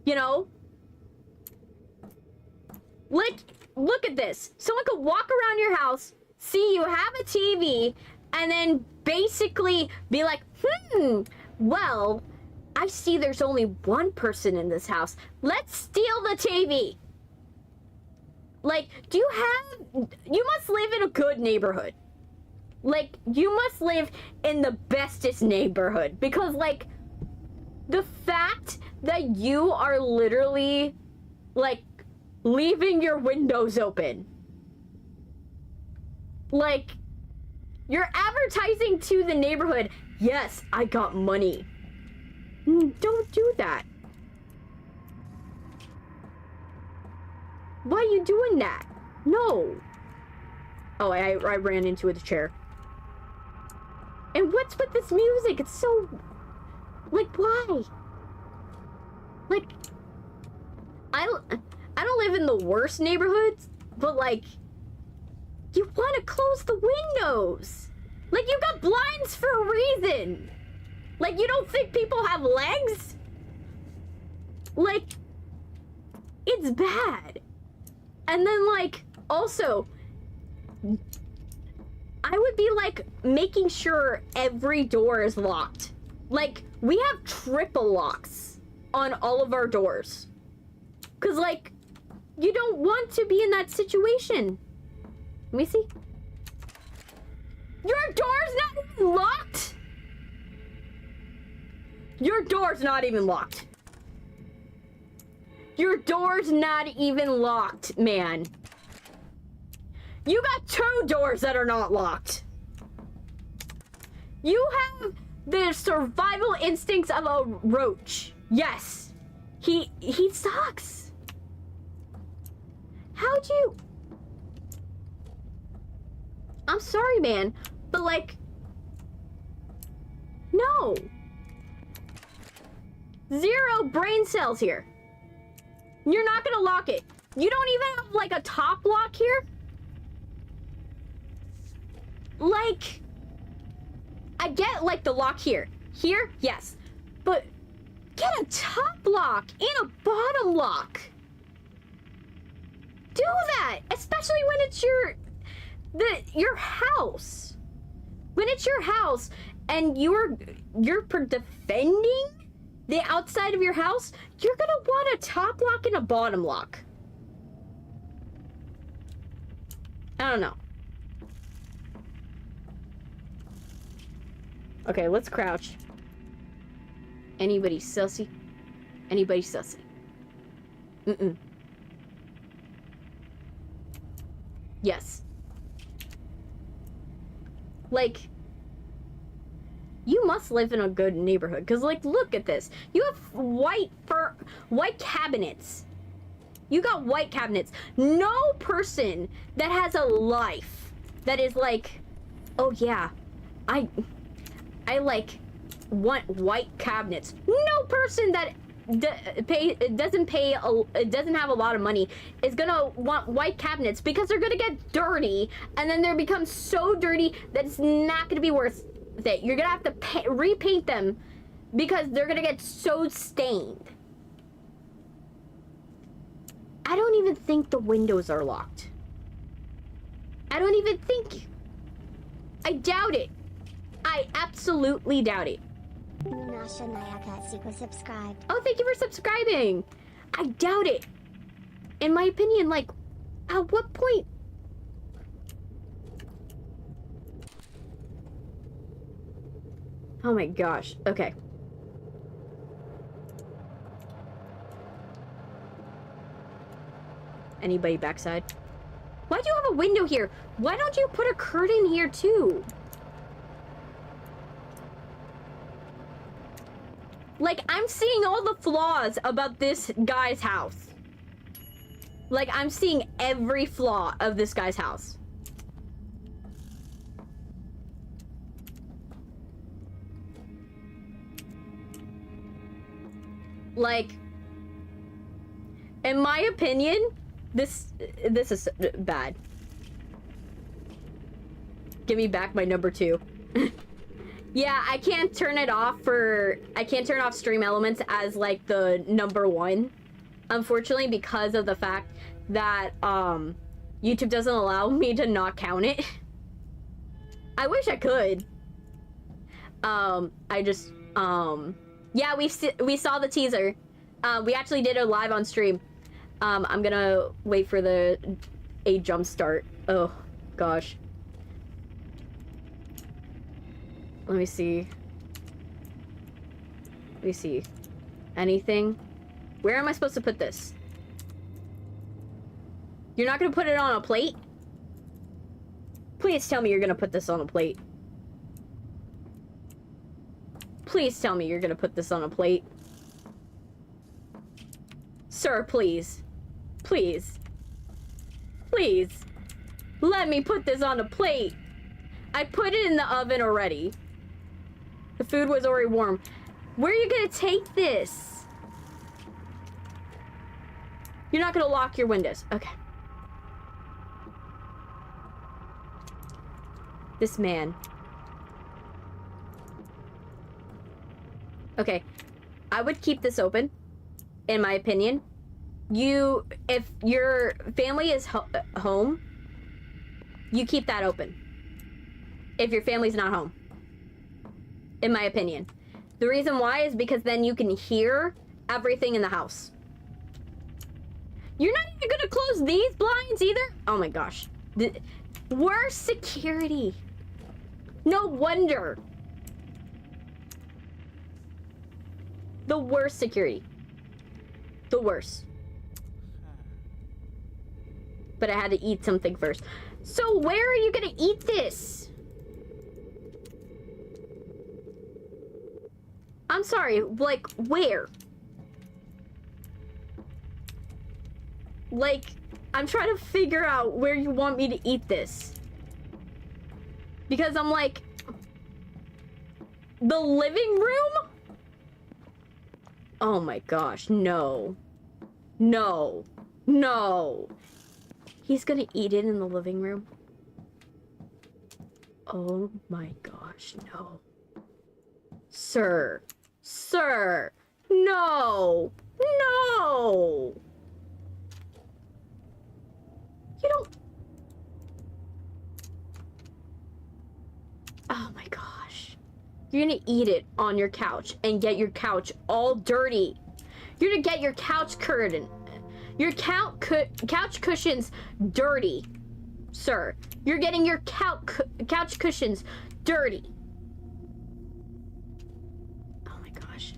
You know? Like, look at this. Someone could walk around your house, see you have a TV, and then basically be like, well, I see there's only one person in this house. Let's steal the TV. Like, you must live in a good neighborhood. Like, you must live in the bestest neighborhood. Because, like, the fact that you are literally, like, leaving your windows open. Like, you're advertising to the neighborhood, yes, I got money. Don't do that. Why are you doing that? No. Oh, I ran into a chair. And what's with this music? It's so... Like, why? Like, I don't live in the worst neighborhoods, but like, you want to close the windows. Like, you got blinds for a reason. Like, you don't think people have legs? Like, it's bad. And then, like, also, I would be, like, making sure every door is locked. Like, we have triple locks on all of our doors. Because, like, you don't want to be in that situation. Let me see. Your door's not even locked? Your door's not even locked. Your door's not even locked, man. You got 2 doors that are not locked. You have the survival instincts of a roach. Yes. He sucks. How'd you... I'm sorry, man, but like... No. 0 brain cells here. You're not gonna lock it. You don't even have, like, a top lock here? Like, I get, like, the lock here. Here, yes. But get a top lock and a bottom lock. Do that, especially when it's your house. When it's your house and you're defending the outside of your house, you're gonna want a top lock and a bottom lock. I don't know. Okay, let's crouch. Anybody sussy? Anybody sussy? Mm-mm. Yes. Like, you must live in a good neighborhood, because, like, look at this. You have white cabinets. You got white cabinets. No person that has a life that is like, oh yeah, I like want white cabinets. No person that doesn't have a lot of money is gonna want white cabinets, because they're gonna get dirty, and then they become so dirty that it's not gonna be worth it. You're gonna have to repaint them because they're gonna get so stained. I don't even think the windows are locked. I don't even think. I doubt it. I absolutely doubt it. Subscribed. Oh, thank you for subscribing. I doubt it. In my opinion, like, at what point? Oh my gosh. Okay. Anybody backside? Why do you have a window here? Why don't you put a curtain here too? Like, I'm seeing all the flaws about this guy's house. Like, I'm seeing every flaw of this guy's house. Like, in my opinion, this is bad. Give me back my number 2. Yeah, I can't turn it off I can't turn off stream elements as like the number 1, unfortunately, because of the fact that YouTube doesn't allow me to not count it. I wish I could. Yeah, we saw the teaser. We actually did it live on stream. I'm gonna wait for a jump start. Oh gosh. Let me see. Let me see. Anything? Where am I supposed to put this? You're not gonna put it on a plate? Please tell me you're gonna put this on a plate. Please tell me you're gonna put this on a plate. Sir, please. Please. Please. Let me put this on a plate. I put it in the oven already. The food was already warm. Where are you gonna take this? You're not gonna lock your windows. Okay. This man. Okay. I would keep this open, in my opinion. If your family is home, you keep that open. If your family's not home. In my opinion. The reason why is because then you can hear everything in the house. You're not even gonna close these blinds either? Oh my gosh. Worse security. No wonder. The worst security. The worst. But I had to eat something first. So where are you gonna eat this? I'm sorry, like, where? Like, I'm trying to figure out where you want me to eat this. Because I'm like, the living room? Oh my gosh, no. No. No. He's gonna eat it in the living room? Oh my gosh, no. Sir. Sir. No. No. You don't... Oh my gosh. You're gonna eat it on your couch and get your couch all dirty. You're gonna get your couch curtain, your couch cushions dirty. Sir, you're getting your couch cushions dirty. Oh my gosh.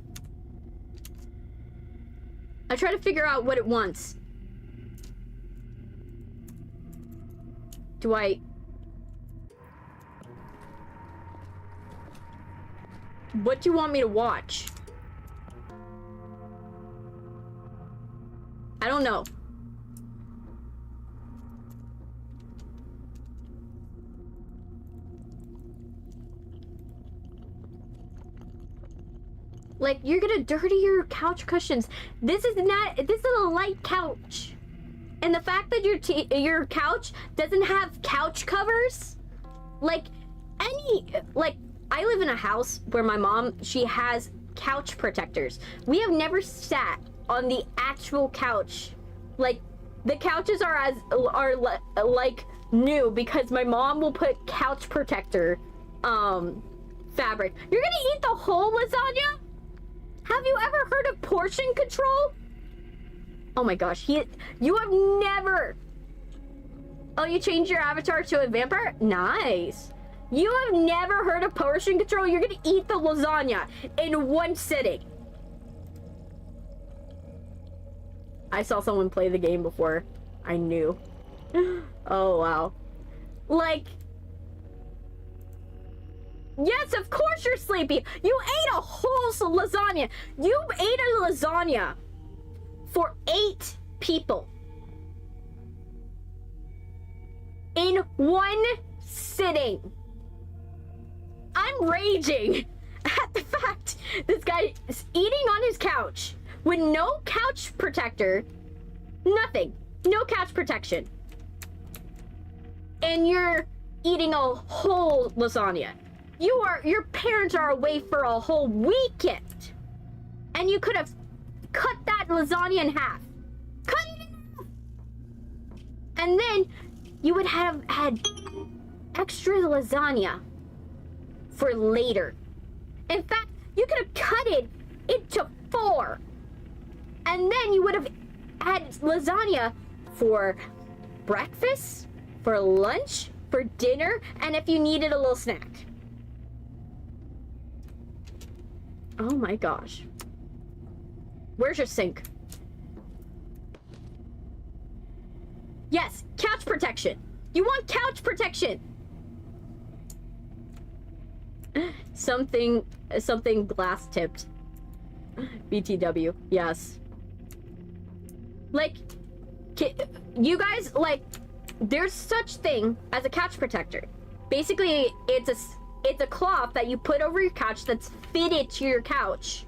I try to figure out what it wants. Do I... What do you want me to watch? I don't know. Like, you're gonna dirty your couch cushions. This is a light couch. And the fact that your couch doesn't have couch covers, like, I live in a house where my mom, she has couch protectors. We have never sat on the actual couch. Like, the couches are like new because my mom will put couch protector fabric. You're gonna eat the whole lasagna? Have you ever heard of portion control? Oh my gosh, you have never... Oh, you changed your avatar to a vampire? Nice. You have never heard of portion control? You're gonna eat the lasagna in one sitting. I saw someone play the game before. I knew. Oh, wow. Like... Yes, of course you're sleepy. You ate a whole lasagna. You ate a lasagna for 8 people. In one sitting. I'm raging at the fact this guy is eating on his couch with no couch protector. Nothing. No couch protection. And you're eating a whole lasagna. Your parents are away for a whole weekend. And you could have cut that lasagna in half. Cut it in half. And then you would have had extra lasagna for later. In fact, you could have cut it into 4. And then you would have had lasagna for breakfast, for lunch, for dinner, and if you needed a little snack. Oh my gosh. Where's your sink? Yes, couch protection. You want couch protection. Something glass tipped. BTW, yes. Like, you guys, like, there's such thing as a couch protector. Basically, it's a cloth that you put over your couch that's fitted to your couch.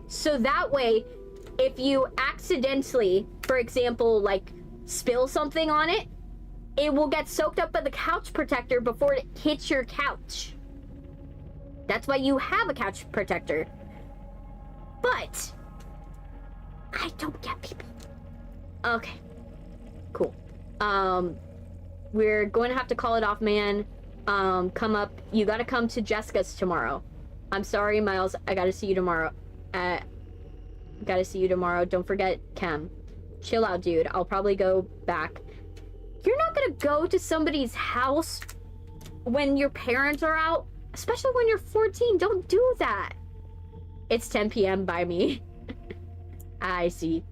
So that way, if you accidentally, for example, like, spill something on it, it will get soaked up by the couch protector before it hits your couch. That's why you have a couch protector. But I don't get people. Okay. Cool. We're going to have to call it off, man. Come up. You gotta come to Jessica's tomorrow. I'm sorry, Miles. I gotta see you tomorrow. Gotta see you tomorrow. Don't forget Chem. Chill out, dude. I'll probably go back. You're not gonna go to somebody's house when your parents are out, especially when you're 14. Don't do that. It's 10 p.m. by me. I see.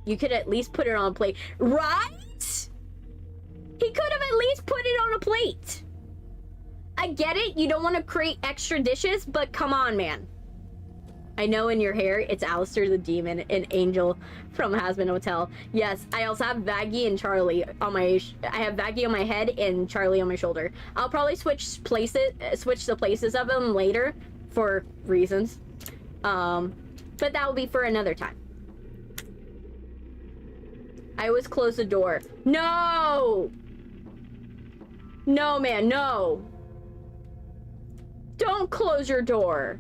You could at least put it on a plate, right? He could have at least put it on a plate. I get it. You don't want to create extra dishes, but come on, man. I know in your hair, it's Alistair the Demon, an angel from Hazbin Hotel. Yes, I also have Vaggie and Charlie on my... I have Vaggie on my head and Charlie on my shoulder. I'll probably switch the places of them later for reasons. But that will be for another time. I always close the door. No! No, man, no. don't close your door.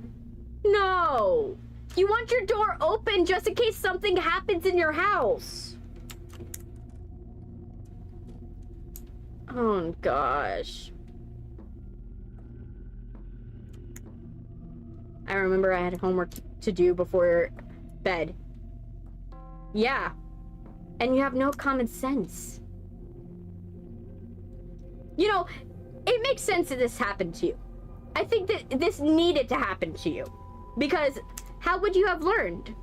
No. You want your door open just in case something happens in your house. Oh, gosh. I remember I had homework to do before bed. Yeah. And you have no common sense. You know, it makes sense that this happened to you. I think that this needed to happen to you. Because how would you have learned?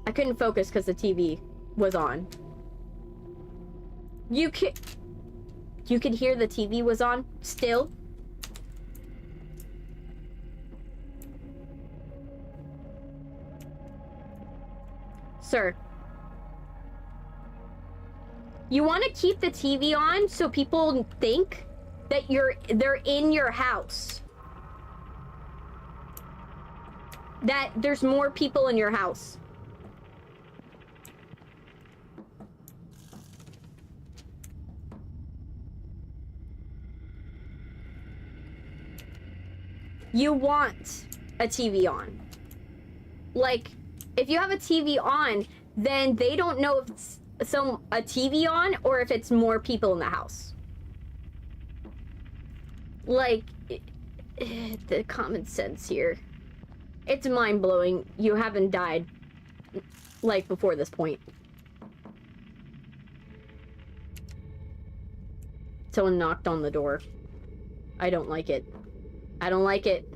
I couldn't focus because the TV was on. You could hear the TV was on still? Sir. You want to keep the TV on so people think that they're in your house. That there's more people in your house. You want a TV on. Like, if you have a TV on, then they don't know if it's a TV on or if it's more people in the house. Like, the common sense here. It's mind-blowing. You haven't died, like, before this point. Someone knocked on the door. I don't like it. I don't like it.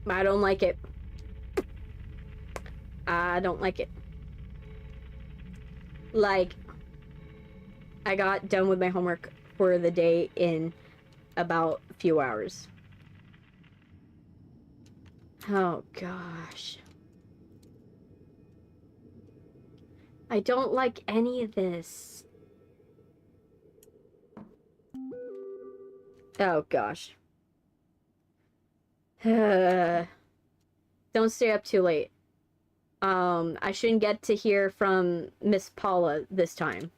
I don't like it. I don't like it. Like, I got done with my homework for the day in about a few hours. Oh, gosh. I don't like any of this. Oh, gosh. Don't stay up too late. I shouldn't get to hear from Miss Paula this time.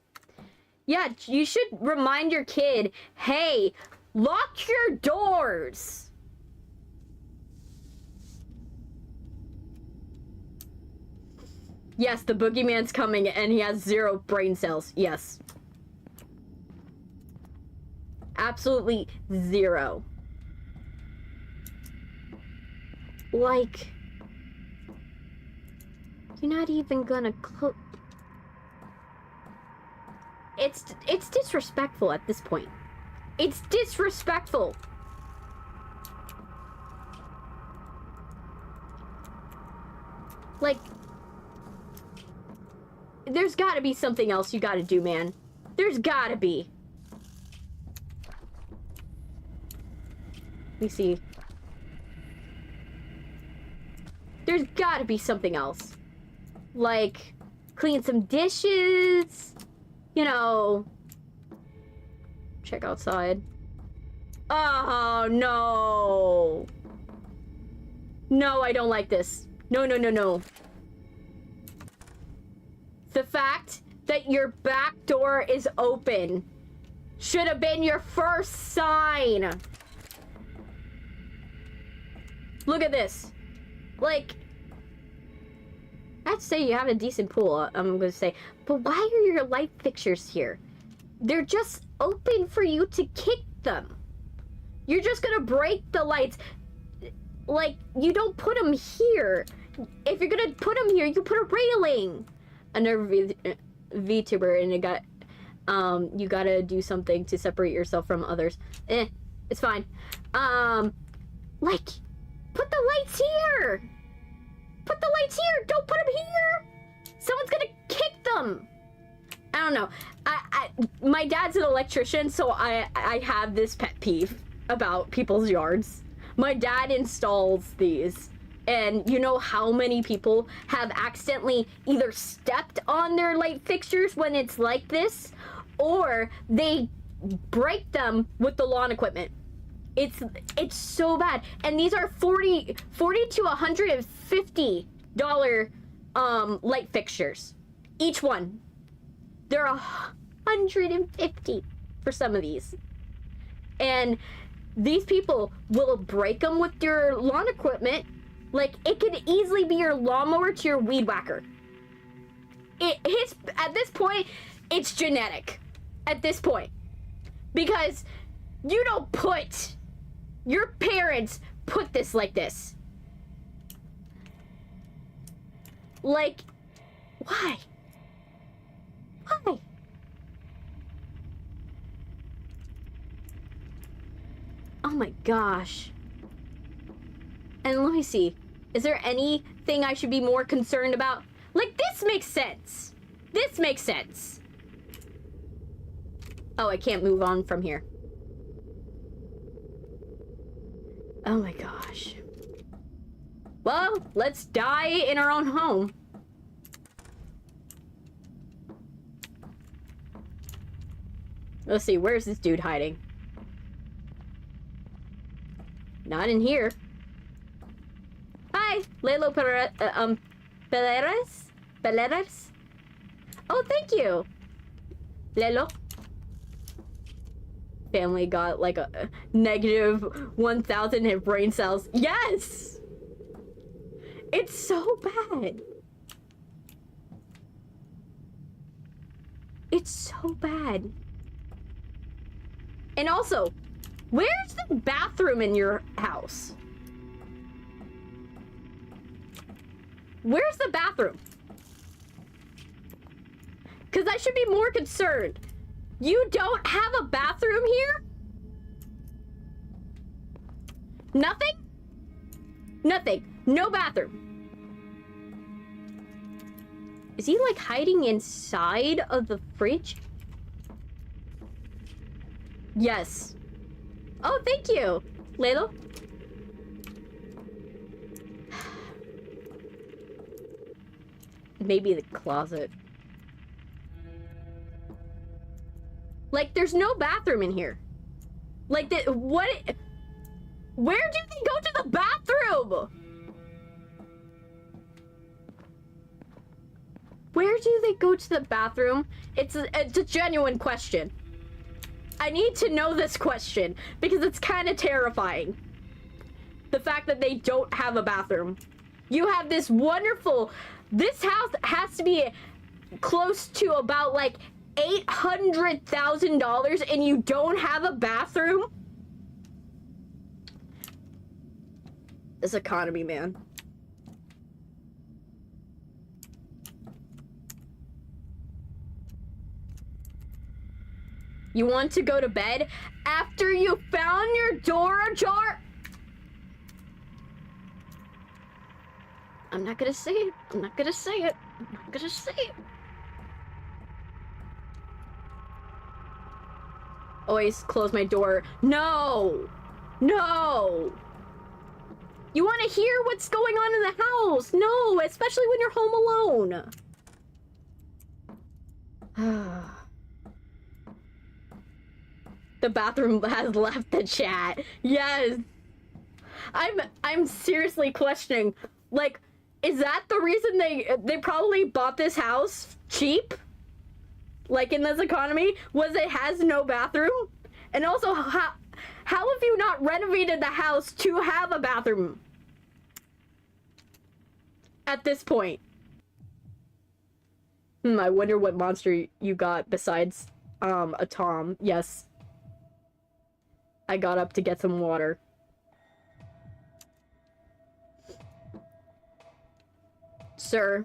Yeah, you should remind your kid, hey, lock your doors. Yes, the boogeyman's coming and he has 0 brain cells. Yes. Absolutely 0. Like, you're not even gonna close. It's disrespectful at this point. It's disrespectful. Like, there's gotta be something else you gotta do, man. There's gotta be. Let me see. There's gotta be something else. Like, clean some dishes. You know. Check outside. Oh, no. No, I don't like this. No, no, no, no. The fact that your back door is open should have been your first sign. Look at this. Like, I'd say you have a decent pool, I'm gonna say. But why are your light fixtures here? They're just open for you to kick them. You're just gonna break the lights. Like, you don't put them here. If you're gonna put them here, you put a railing. Another VTuber, and it got, you gotta do something to separate yourself from others. It's fine. Like, put the lights here. Put the lights here. Don't put them here. Someone's gonna kick them. I don't know. My dad's an electrician, so I have this pet peeve about people's yards. My dad installs these. And you know how many people have accidentally either stepped on their light fixtures when it's like this, or they break them with the lawn equipment. It's so bad. And these are $40 to $150 light fixtures. Each one. They're 150 for some of these. And these people will break them with your lawn equipment. Like, it could easily be your lawnmower to your weed whacker. It's, at this point, it's genetic. At this point. Because you don't put... Your parents put this like this. Like, why? Why? Oh my gosh. And let me see. Is there anything I should be more concerned about? Like, this makes sense. This makes sense. Oh, I can't move on from here. Oh my gosh. Well, let's die in our own home. Let's see, where's this dude hiding? Not in here. Hi, Lelo Peleras? Peleras? Oh, thank you. Lelo. Family got like a negative 1,000 hit brain cells. Yes! It's so bad. It's so bad. And also, where's the bathroom in your house? Where's the bathroom? Because I should be more concerned. You don't have a bathroom here? Nothing? Nothing. No bathroom. Is he like hiding inside of the fridge? Yes. Oh, thank you, Lelo. Maybe the closet. Like, there's no bathroom in here. Like, what? Where did they go to the bathroom? Where do they go to the bathroom? It's a genuine question. I need to know this question because it's kind of terrifying. The fact that they don't have a bathroom. You have this wonderful... This house has to be close to about like $800,000 and you don't have a bathroom? This economy, man. You want to go to bed after you found your door ajar? I'm not gonna say it. I'm not gonna say it. I'm not gonna say it. Always close my door. No! No! You want to hear what's going on in the house? No, especially when you're home alone. The bathroom has left the chat. Yes. I'm seriously questioning, like, is that the reason they probably bought this house cheap? Like, in this economy, was it has no bathroom? And also, how have you not renovated the house to have a bathroom? At this point. I wonder what monster you got besides, a Tom. Yes. I got up to get some water. Sir,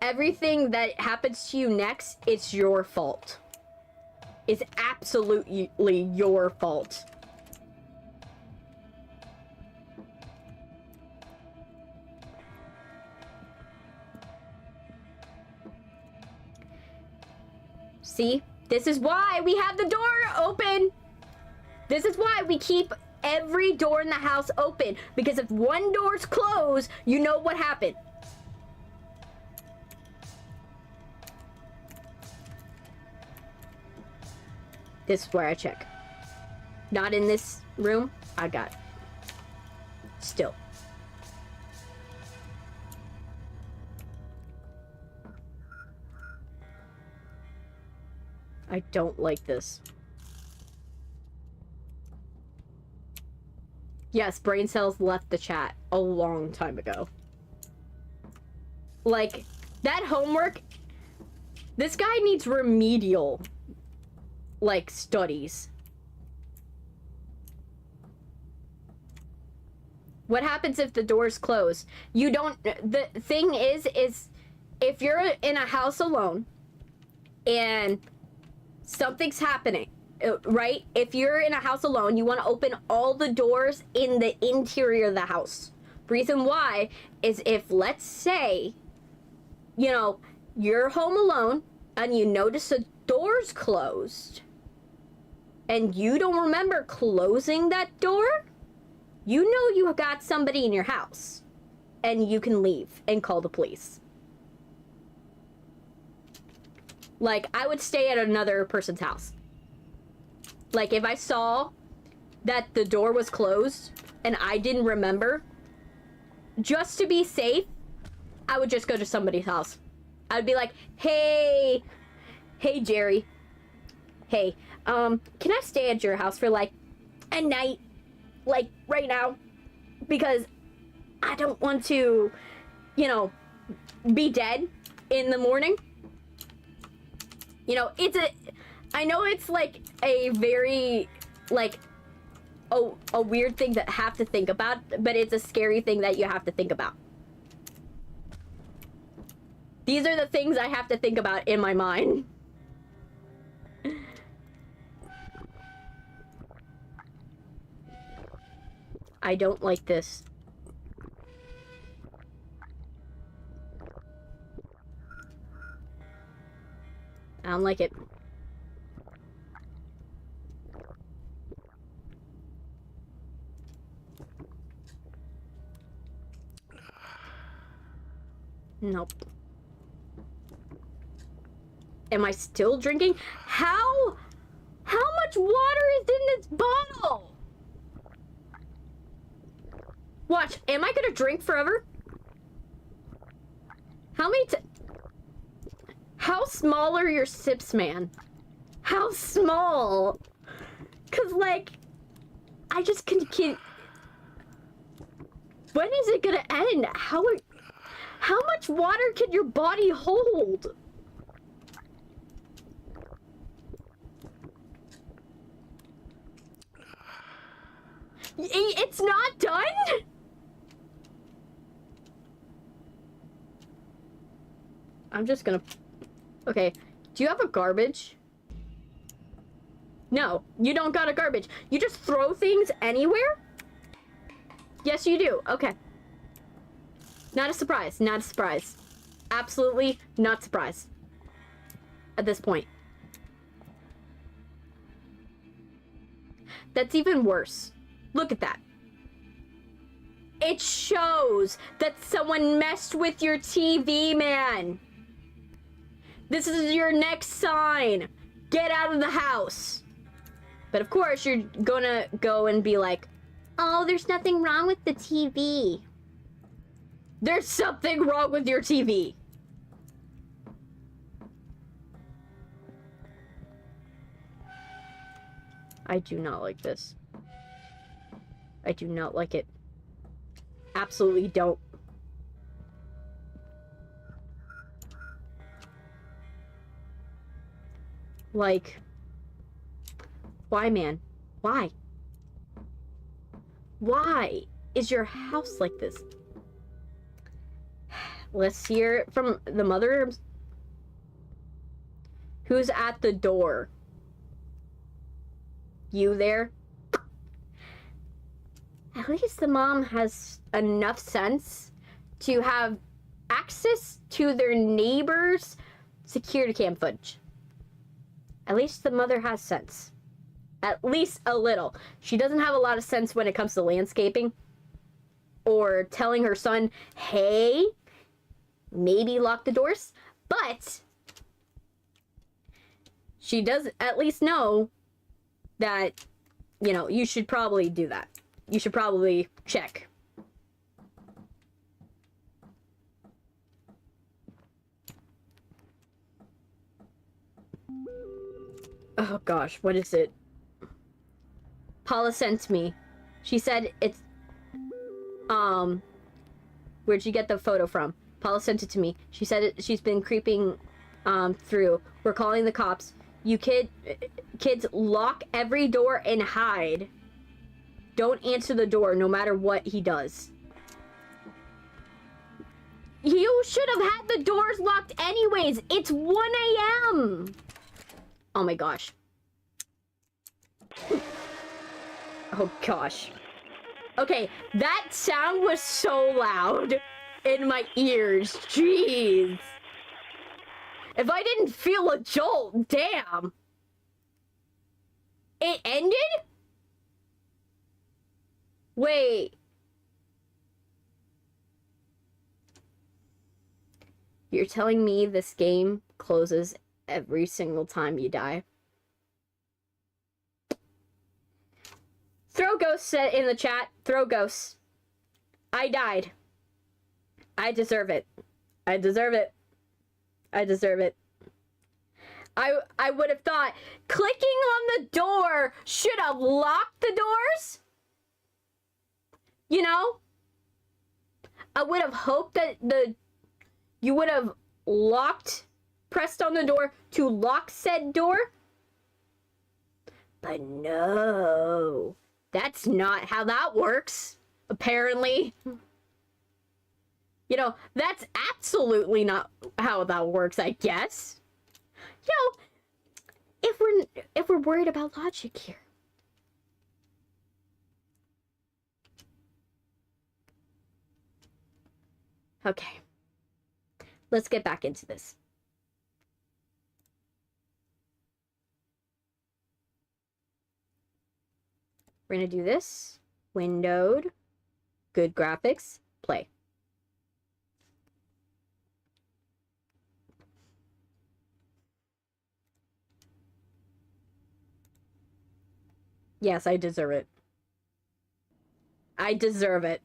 everything that happens to you next, it's your fault. It's absolutely your fault. See? This is why we have the door open! This is why we keep every door in the house open. Because if one door's closed, you know what happened. This is where I check. Not in this room. I got it. Still. I don't like this. Yes, brain cells left the chat a long time ago. Like, that homework... This guy needs remedial, like, studies. What happens if the doors close? You don't... The thing is if you're in a house alone and something's happening, right? If you're in a house alone, you want to open all the doors in the interior of the house. Reason why is if, let's say, you know, you're home alone and you notice the door's closed and you don't remember closing that door, you know you got somebody in your house and you can leave and call the police. Like, I would stay at another person's house. Like, if I saw that the door was closed and I didn't remember, just to be safe, I would just go to somebody's house. I'd be like, hey Jerry, hey, can I stay at your house for like a night, like right now? Because I don't want to, you know, be dead in the morning. You know, I know it's like a very, like, a weird thing that I have to think about, but it's a scary thing that you have to think about. These are the things I have to think about in my mind. I don't like this. I don't like it. Nope. Am I still drinking? How much water is in this bottle? Watch, am I gonna drink forever? How small are your sips, man? How small? Cause like, I just can when is it gonna end? How much water can your body hold? It's not done? I'm just gonna... Okay, do you have a garbage? No, you don't got a garbage. You just throw things anywhere? Yes, you do. Okay. Not a surprise. Not a surprise. Absolutely not surprised. At this point. That's even worse. Look at that. It shows that someone messed with your TV, man. This is your next sign. Get out of the house. But of course, you're gonna go and be like, oh, there's nothing wrong with the TV. There's something wrong with your TV. I do not like this. I do not like it. Absolutely don't. Like, why, man? Why? Why is your house like this? Let's hear it from the mother. Who's at the door? You there? At least the mom has enough sense to have access to their neighbor's security cam footage. At least the mother has sense. At least a little. She doesn't have a lot of sense when it comes to landscaping. Or telling her son, hey, maybe lock the doors. But she does at least know that, you know, you should probably do that. You should probably check. Oh gosh, what is it? Paula sent me. She said it's... Where'd you get the photo from? Paula sent it to me. She said she's been creeping through. We're calling the cops. You kids lock every door and hide. Don't answer the door no matter what he does. You should have had the doors locked anyways. It's 1 a.m. Oh my gosh. Oh gosh. Okay, that sound was so loud in my ears. Jeez. If I didn't feel a jolt, damn. It ended? Wait. You're telling me this game closes every single time you die? Throw ghosts said in the chat. Throw ghosts. I died. I deserve it. I deserve it. I deserve it. I would have thought clicking on the door should have locked the doors. You know? I would have hoped that you would have pressed on the door to lock said door. But no. That's not how that works, apparently. You know, that's absolutely not how that works, I guess. You know, if we're worried about logic here. Okay. Let's get back into this. We're gonna do this. Windowed. Good graphics. Play. Yes, I deserve it. I deserve it.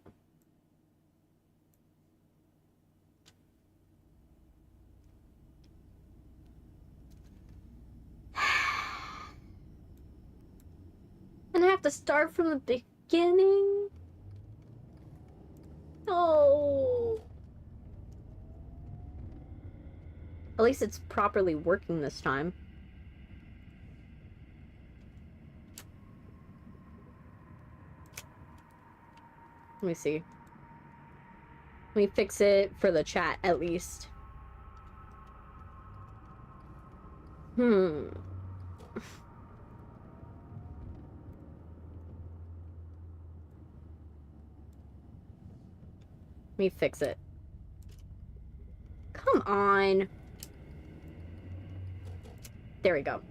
And I have to start from the beginning? Oh. At least it's properly working this time. Let me see. Let me fix it for the chat, at least. Let me fix it. Come on. There we go.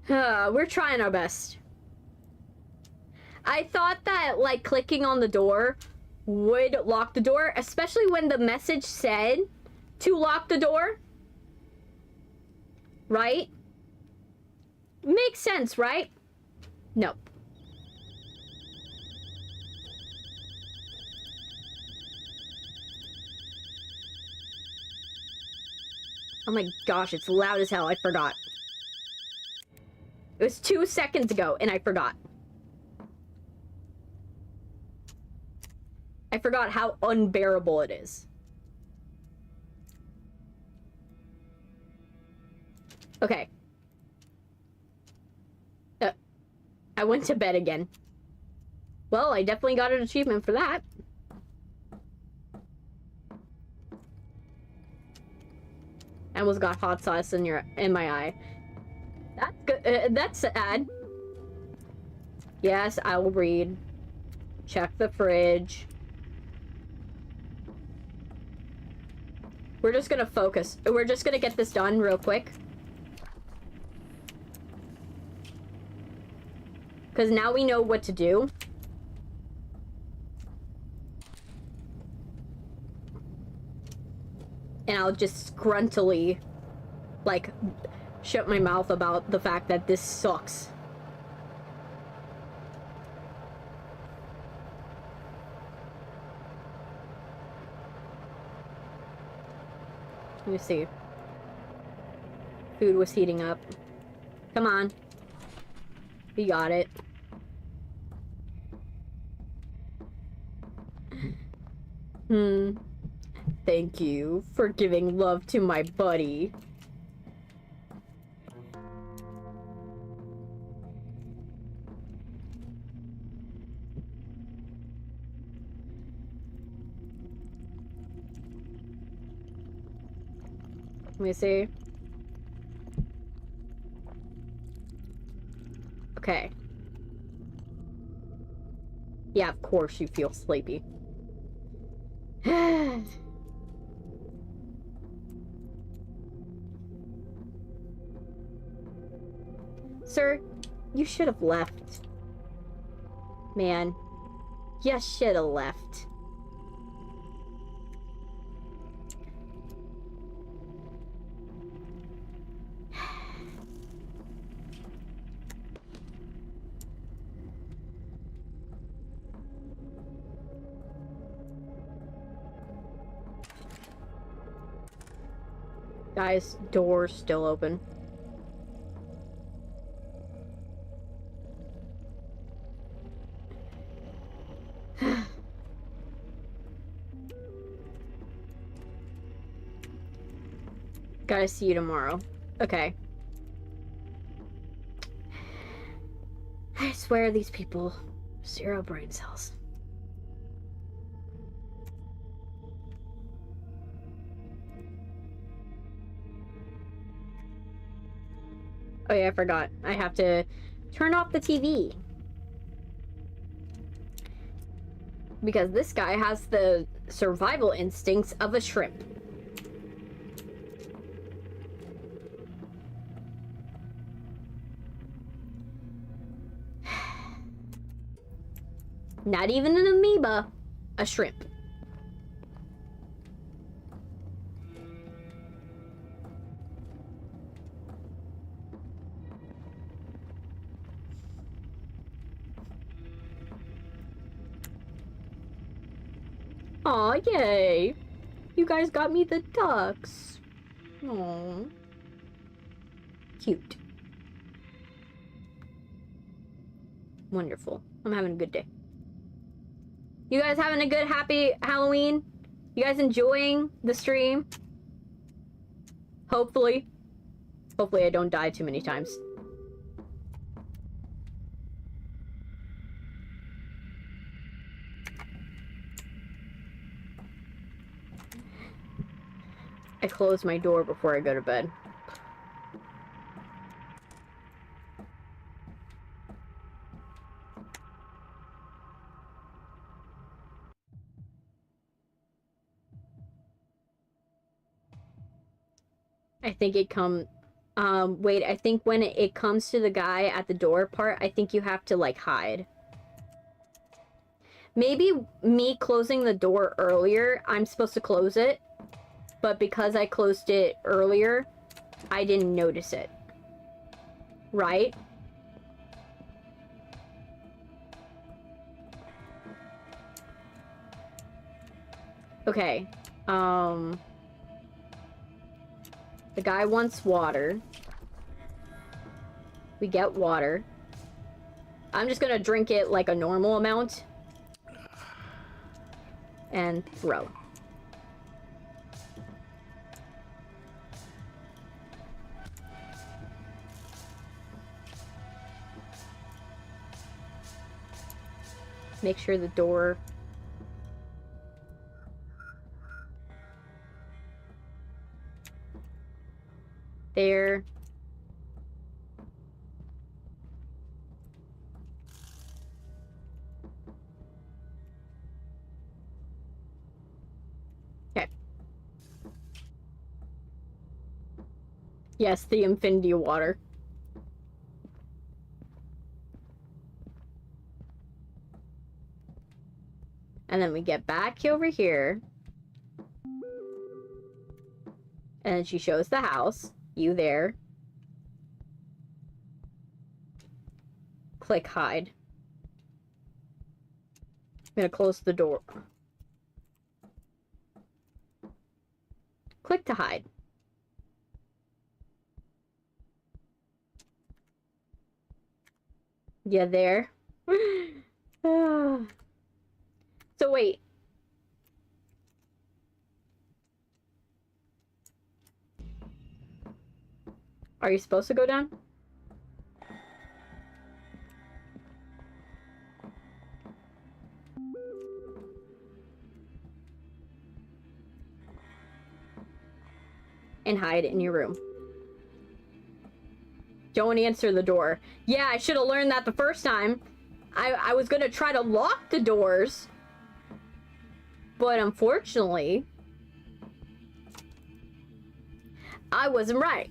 We're trying our best. I thought that, like, clicking on the door would lock the door, especially when the message said to lock the door. Right? Makes sense, right? Nope. Oh my gosh, it's loud as hell. I forgot. It was 2 seconds ago, and I forgot. I forgot how unbearable it is. Okay. I went to bed again. Well, I definitely got an achievement for that. I almost got hot sauce in my eye. That's good. That's sad. Yes, I will read. Check the fridge. We're just gonna focus. We're just gonna get this done real quick. Because now we know what to do. And I'll just gruntily, like, shut my mouth about the fact that this sucks. Let me see. Food was heating up. Come on. We got it. Thank you for giving love to my buddy. Let me see. Okay. Yeah, of course you feel sleepy. Sir, you should have left. Man, you should have left. Guys, door's still open. Gotta see you tomorrow. Okay. I swear these people, 0 brain cells. Oh yeah, I forgot. I have to turn off the TV. Because this guy has the survival instincts of a shrimp. Not even an amoeba, a shrimp. Aw, yay. You guys got me the ducks. Aww. Cute. Wonderful. I'm having a good day. You guys having a good, happy Halloween? You guys enjoying the stream? Hopefully. Hopefully I don't die too many times. I close my door before I go to bed. I think it wait, I think when it comes to the guy at the door part, I think you have to, like, hide. Maybe me closing the door earlier, I'm supposed to close it, but because I closed it earlier, I didn't notice it. Right? Okay, the guy wants water. We get water. I'm just gonna drink it like a normal amount. And throw. Make sure the door... there. Okay. Yes, the infinity water. And then we get back over here. And then she shows the house. You there. Click hide. I'm gonna close the door. Click to hide. Yeah, there. So wait. Are you supposed to go down? And hide in your room. Don't answer the door. Yeah, I should have learned that the first time. I was gonna try to lock the doors. But unfortunately, I wasn't right.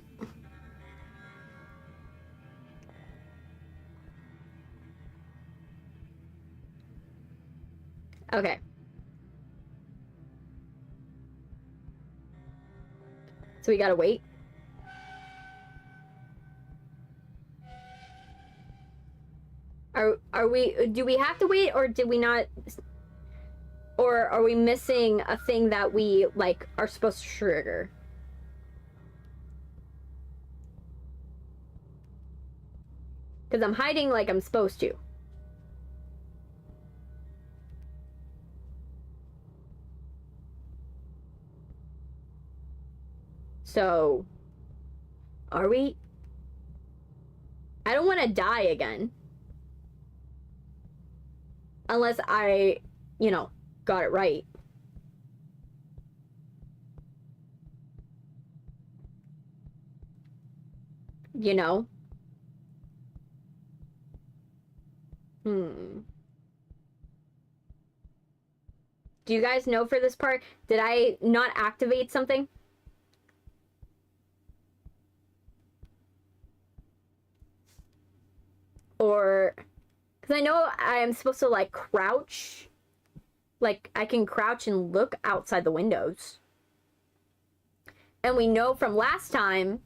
Okay. So we gotta wait. Are we, do we have to wait, or did we not, or are we missing a thing that we, like, are supposed to trigger? Because I'm hiding like I'm supposed to. So, are we? I don't want to die again. Unless I, you know, got it right. You know? Do you guys know for this part, did I not activate something? Or, because I know I'm supposed to, like, crouch. Like, I can crouch and look outside the windows. And we know from last time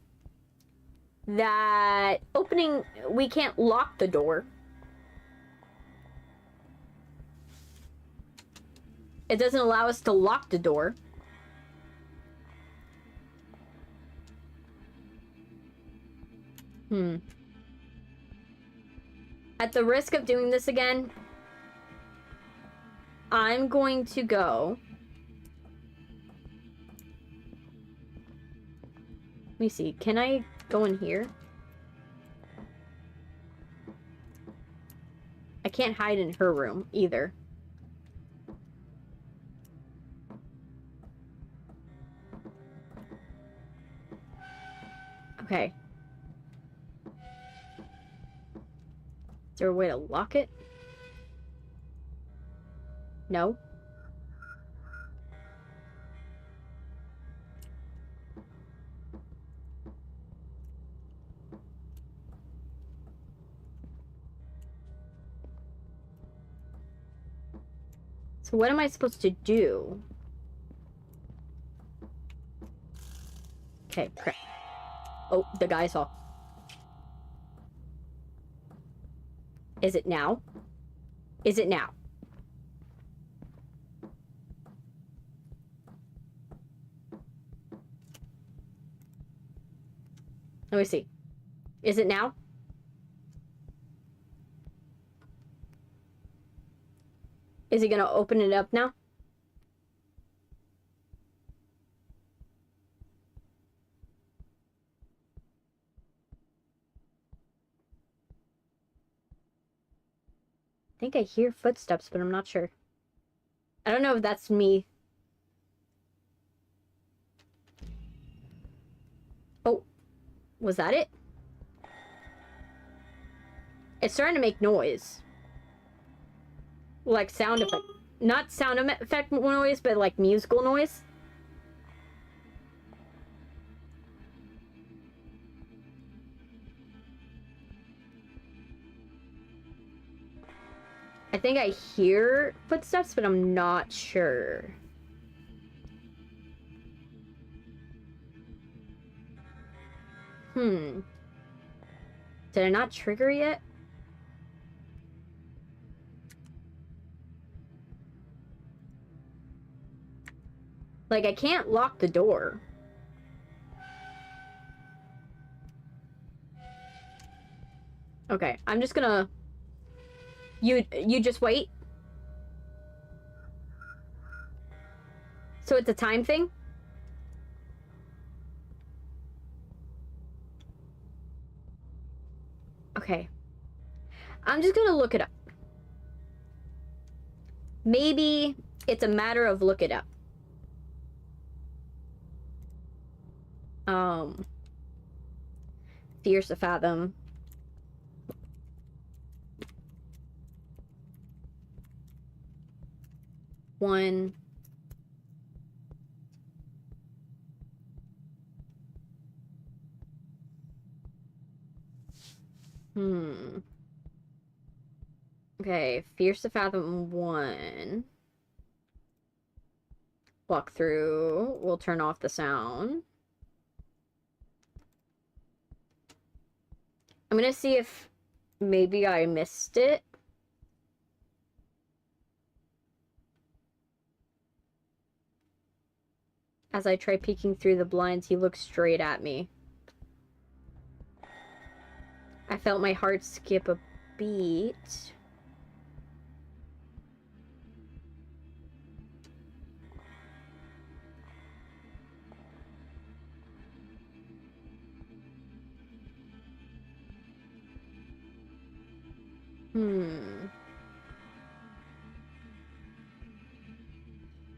that we can't lock the door. It doesn't allow us to lock the door. At the risk of doing this again, I'm going to go. Let me see. Can I go in here? I can't hide in her room either. Okay. Is there a way to lock it? No. So what am I supposed to do? Okay, crap. Oh, the guy saw. Is it now? Is it now? Let me see. Is it now? Is he gonna open it up now? I think I hear footsteps, but I'm not sure. I don't know if that's me. Oh, was that it? It's starting to make noise. Like sound effect. Not sound effect noise, but like musical noise. I think I hear footsteps, but I'm not sure. Did I not trigger yet? Like, I can't lock the door. Okay, I'm just gonna You just wait? So it's a time thing? Okay. I'm just gonna look it up. Maybe it's a matter of look it up. Fears To Fathom. One. Okay, Fears To Fathom 1. Walk through. We'll turn off the sound. I'm gonna see if maybe I missed it. As I try peeking through the blinds, he looks straight at me. I felt my heart skip a beat.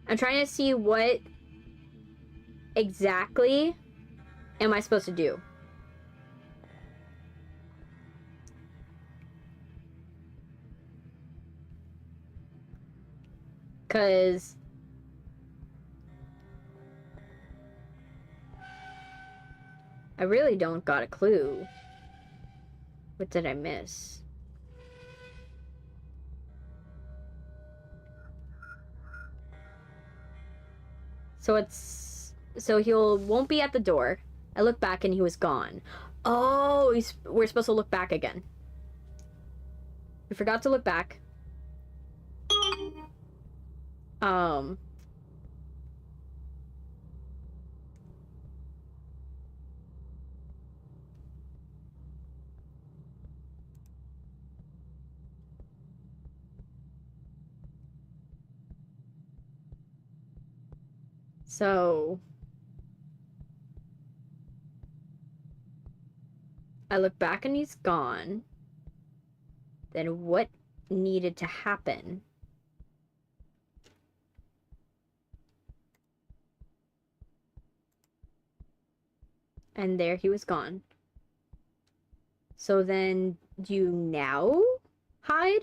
I'm trying to see what exactly am I supposed to do. Because I really don't got a clue. What did I miss? So he won't be at the door. I look back and he was gone. Oh, we're supposed to look back again. We forgot to look back. So I look back and he's gone. Then what needed to happen? And there he was gone. So then, do you now hide?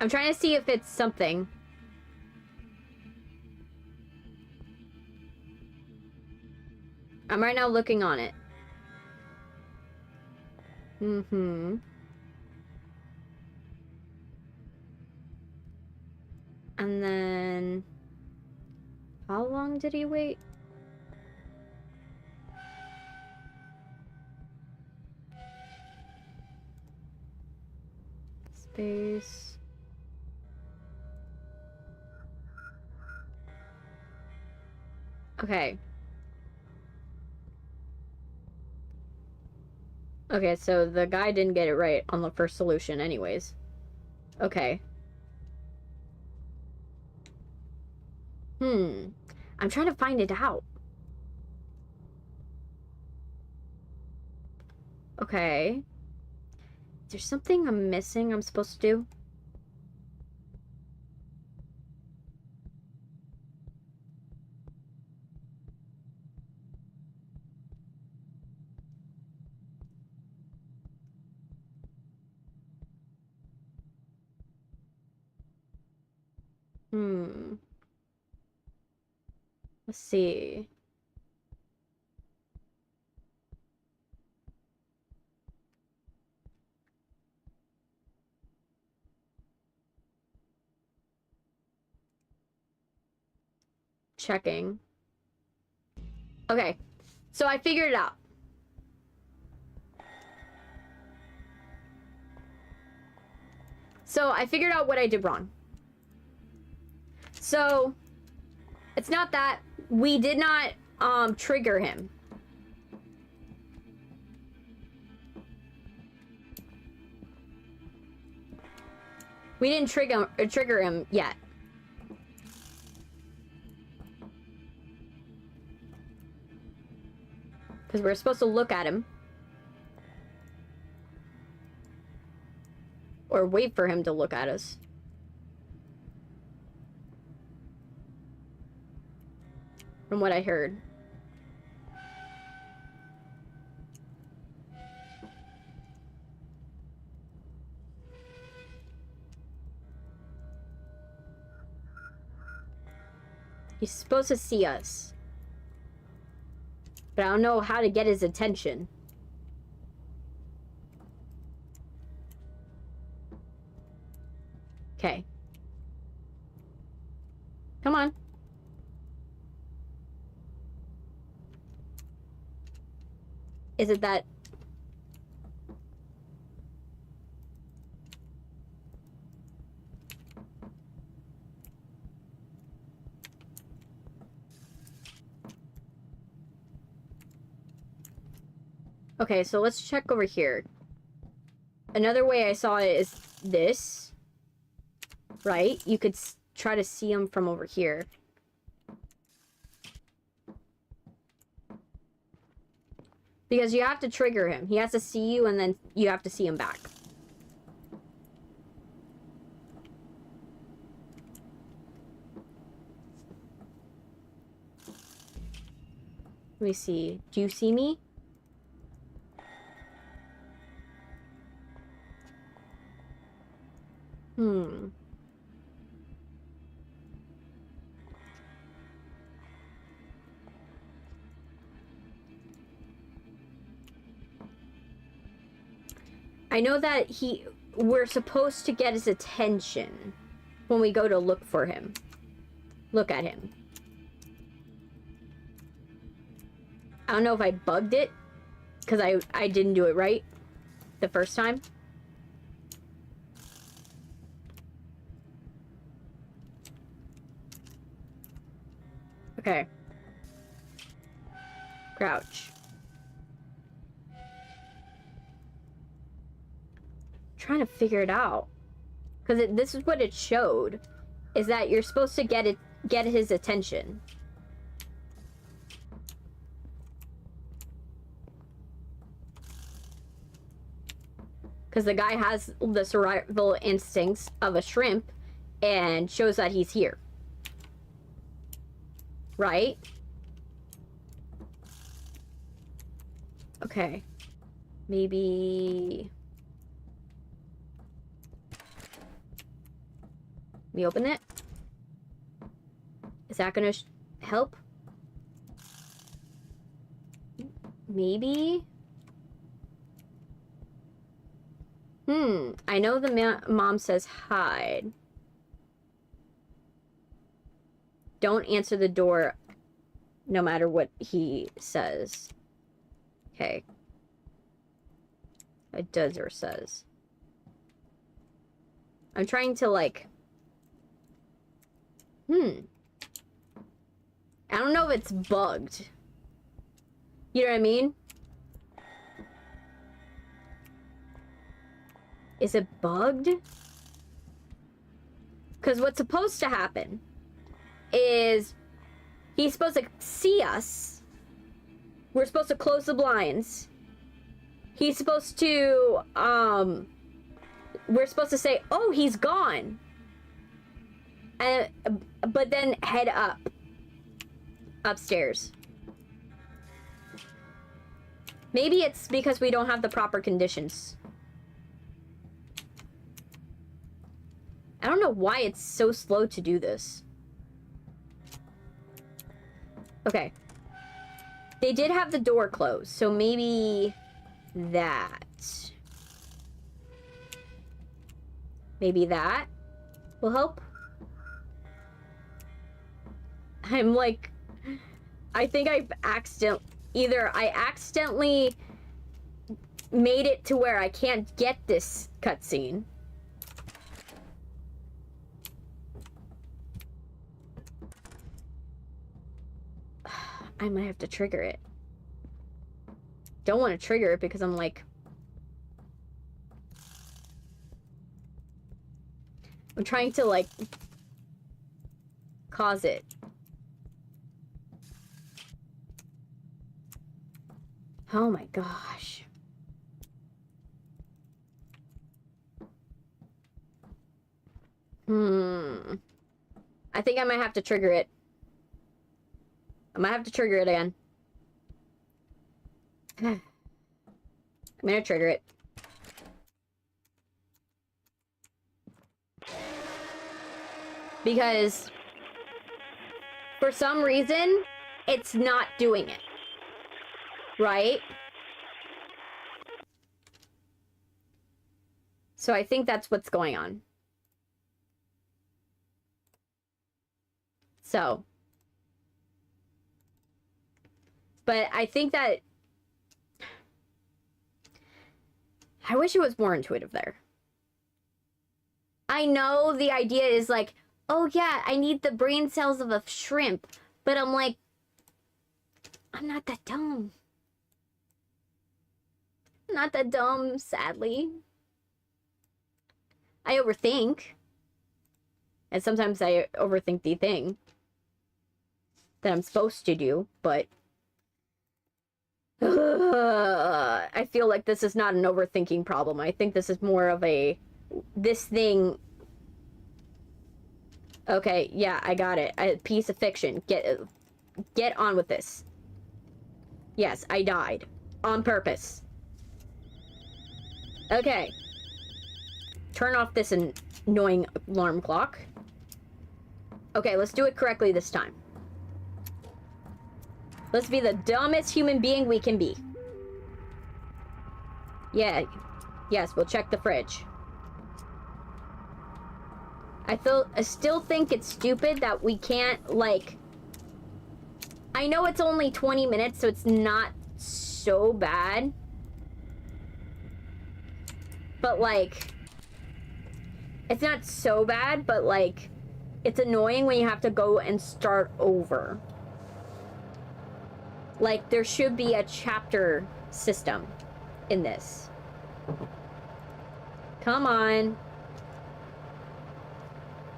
I'm trying to see if it's something. I'm right now looking on it. And then... How long did he wait? Space... Okay. Okay, so the guy didn't get it right on the first solution anyways. Okay. I'm trying to find it out. Okay. Is there something I'm missing I'm supposed to do? Let's see. checking. Okay, so I figured it out. So I figured out what I did wrong. So it's not that we did not trigger him. We didn't trigger him yet. Because we're supposed to look at him. Or wait for him to look at us. From what I heard. He's supposed to see us. But I don't know how to get his attention. Okay. Come on. Is it that... Okay, so let's check over here. Another way I saw it is this. Right? You could try to see him from over here. Because you have to trigger him. He has to see you and then you have to see him back. Let me see. Do you see me? I know that we're supposed to get his attention when we go to look for him. Look at him. I don't know if I bugged it because I didn't do it right the first time. Okay. Crouch. Trying to figure it out because this is what it showed, is that you're supposed to get his attention. Because the guy has the survival instincts of a shrimp and shows that he's here. Right? Okay. Maybe... Let me open it. Is that gonna help? Maybe? I know the mom says hide. Don't answer the door no matter what he says. Okay. It does or says. I'm trying to like... I don't know if it's bugged. You know what I mean? Is it bugged? Because what's supposed to happen is he's supposed to see us. We're supposed to close the blinds. He's supposed to, we're supposed to say, oh, he's gone. But then head up. Upstairs. Maybe it's because we don't have the proper conditions. I don't know why it's so slow to do this. Okay. They did have the door closed, so maybe that. Maybe that will help. I'm like, I think I accidentally made it to where I can't get this cutscene. I might have to trigger it. Don't want to trigger it because I'm like... I'm trying to, like, cause it. Oh my gosh. I think I might have to trigger it. I might have to trigger it again. I'm gonna trigger it. Because for some reason, it's not doing it. Right? So I think that's what's going on. So. But I think that... I wish it was more intuitive there. I know the idea is like, oh yeah, I need the brain cells of a shrimp. But I'm like, I'm not that dumb. I'm not that dumb, sadly. I overthink. And sometimes I overthink the thing that I'm supposed to do, but... I feel like this is not an overthinking problem. I think this is more of a... This thing... Okay, yeah, I got it. A piece of fiction. Get on with this. Yes, I died. On purpose. Okay. Turn off this annoying alarm clock. Okay, let's do it correctly this time. Let's be the dumbest human being we can be. Yeah. Yes, we'll check the fridge. I still think it's stupid that we can't, like... I know it's only 20 minutes, so it's not so bad. But, like... It's not so bad, but, like... It's annoying when you have to go and start over. Like, there should be a chapter system in this. Come on.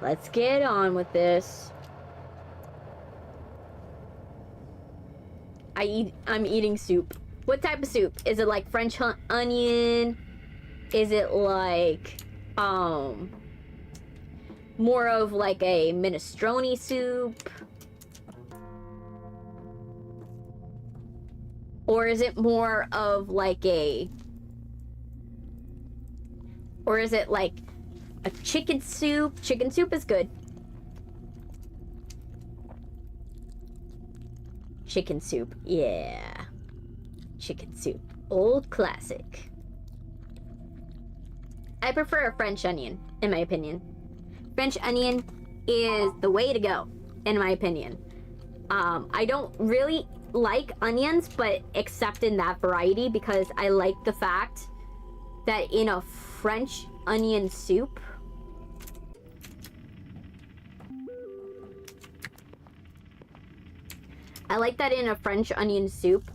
Let's get on with this. I'm eating soup. What type of soup? Is it like French onion? Is it like, more of like a minestrone soup? Or is it more of like a... Or is it like a chicken soup? Chicken soup is good. Chicken soup, yeah. Chicken soup, old classic. I prefer a French onion, in my opinion. French onion is the way to go, in my opinion. I don't really like onions, but except in that variety, because I like the fact that in a French onion soup, I like that in a French onion soup,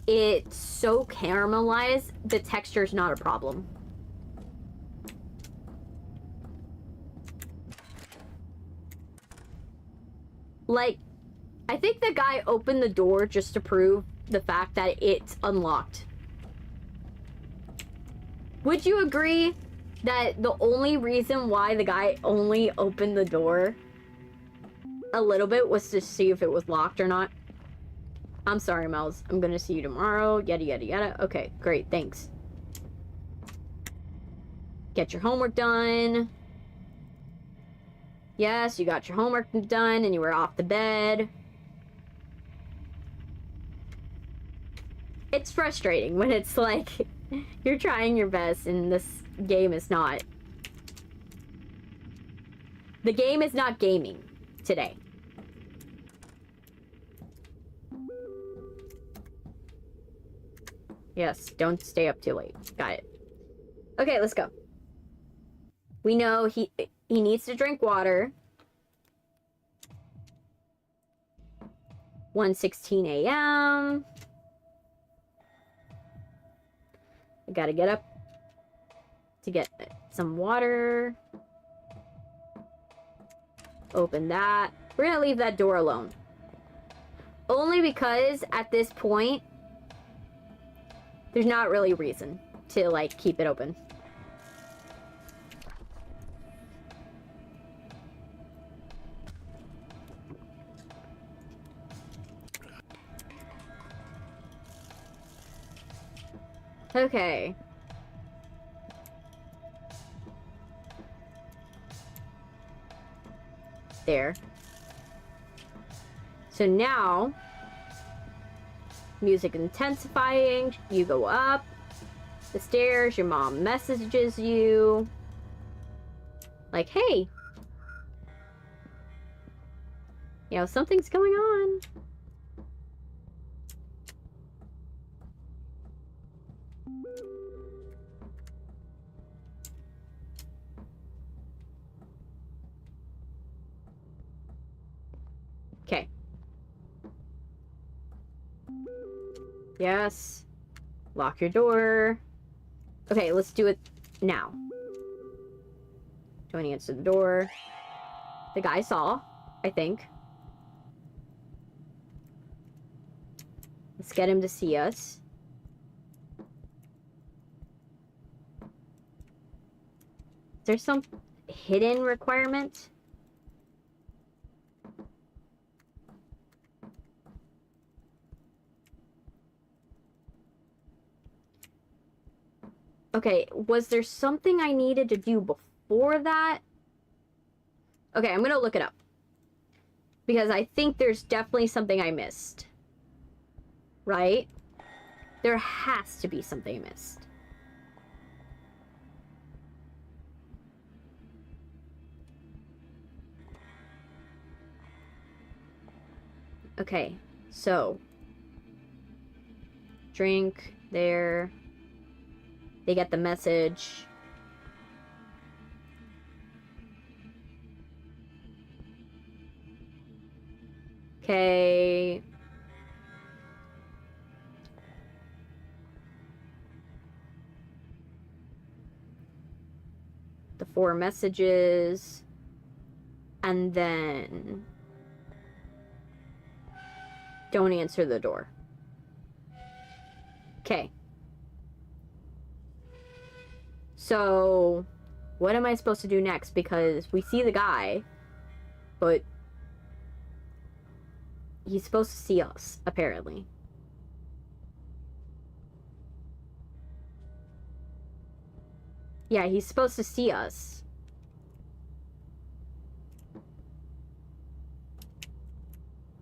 it's so caramelized, the texture's not a problem. Like, I think the guy opened the door just to prove the fact that it's unlocked. Would you agree that the only reason why the guy only opened the door a little bit was to see if it was locked or not? I'm sorry, Mouse. I'm gonna see you tomorrow. Yada, yada, yada. Okay, great. Thanks. Get your homework done. Yes, you got your homework done and you were off to bed. It's frustrating when it's like you're trying your best and this game is not. The game is not gaming today. Yes, don't stay up too late. Got it. Okay, let's go. We know he needs to drink water. 1:16 a.m. I gotta get up to get some water. Open that. We're gonna leave that door alone. Only because at this point, there's not really a reason to, like, keep it open. Okay. There. So now, music intensifying, you go up the stairs, your mom messages you. Like, hey. You know, something's going on. Okay. Yes. Lock your door. Okay, let's do it now. Don't answer the door. The guy saw, I think. Let's get him to see us. Is there some hidden requirement? Okay, was there something I needed to do before that? Okay, I'm gonna look it up. Because I think there's definitely something I missed. Right? There has to be something I missed. Okay, so. Drink there. They get the message. Okay. The 4 messages. And then don't answer the door. Okay. So, what am I supposed to do next? Because we see the guy, but he's supposed to see us, apparently. Yeah, he's supposed to see us.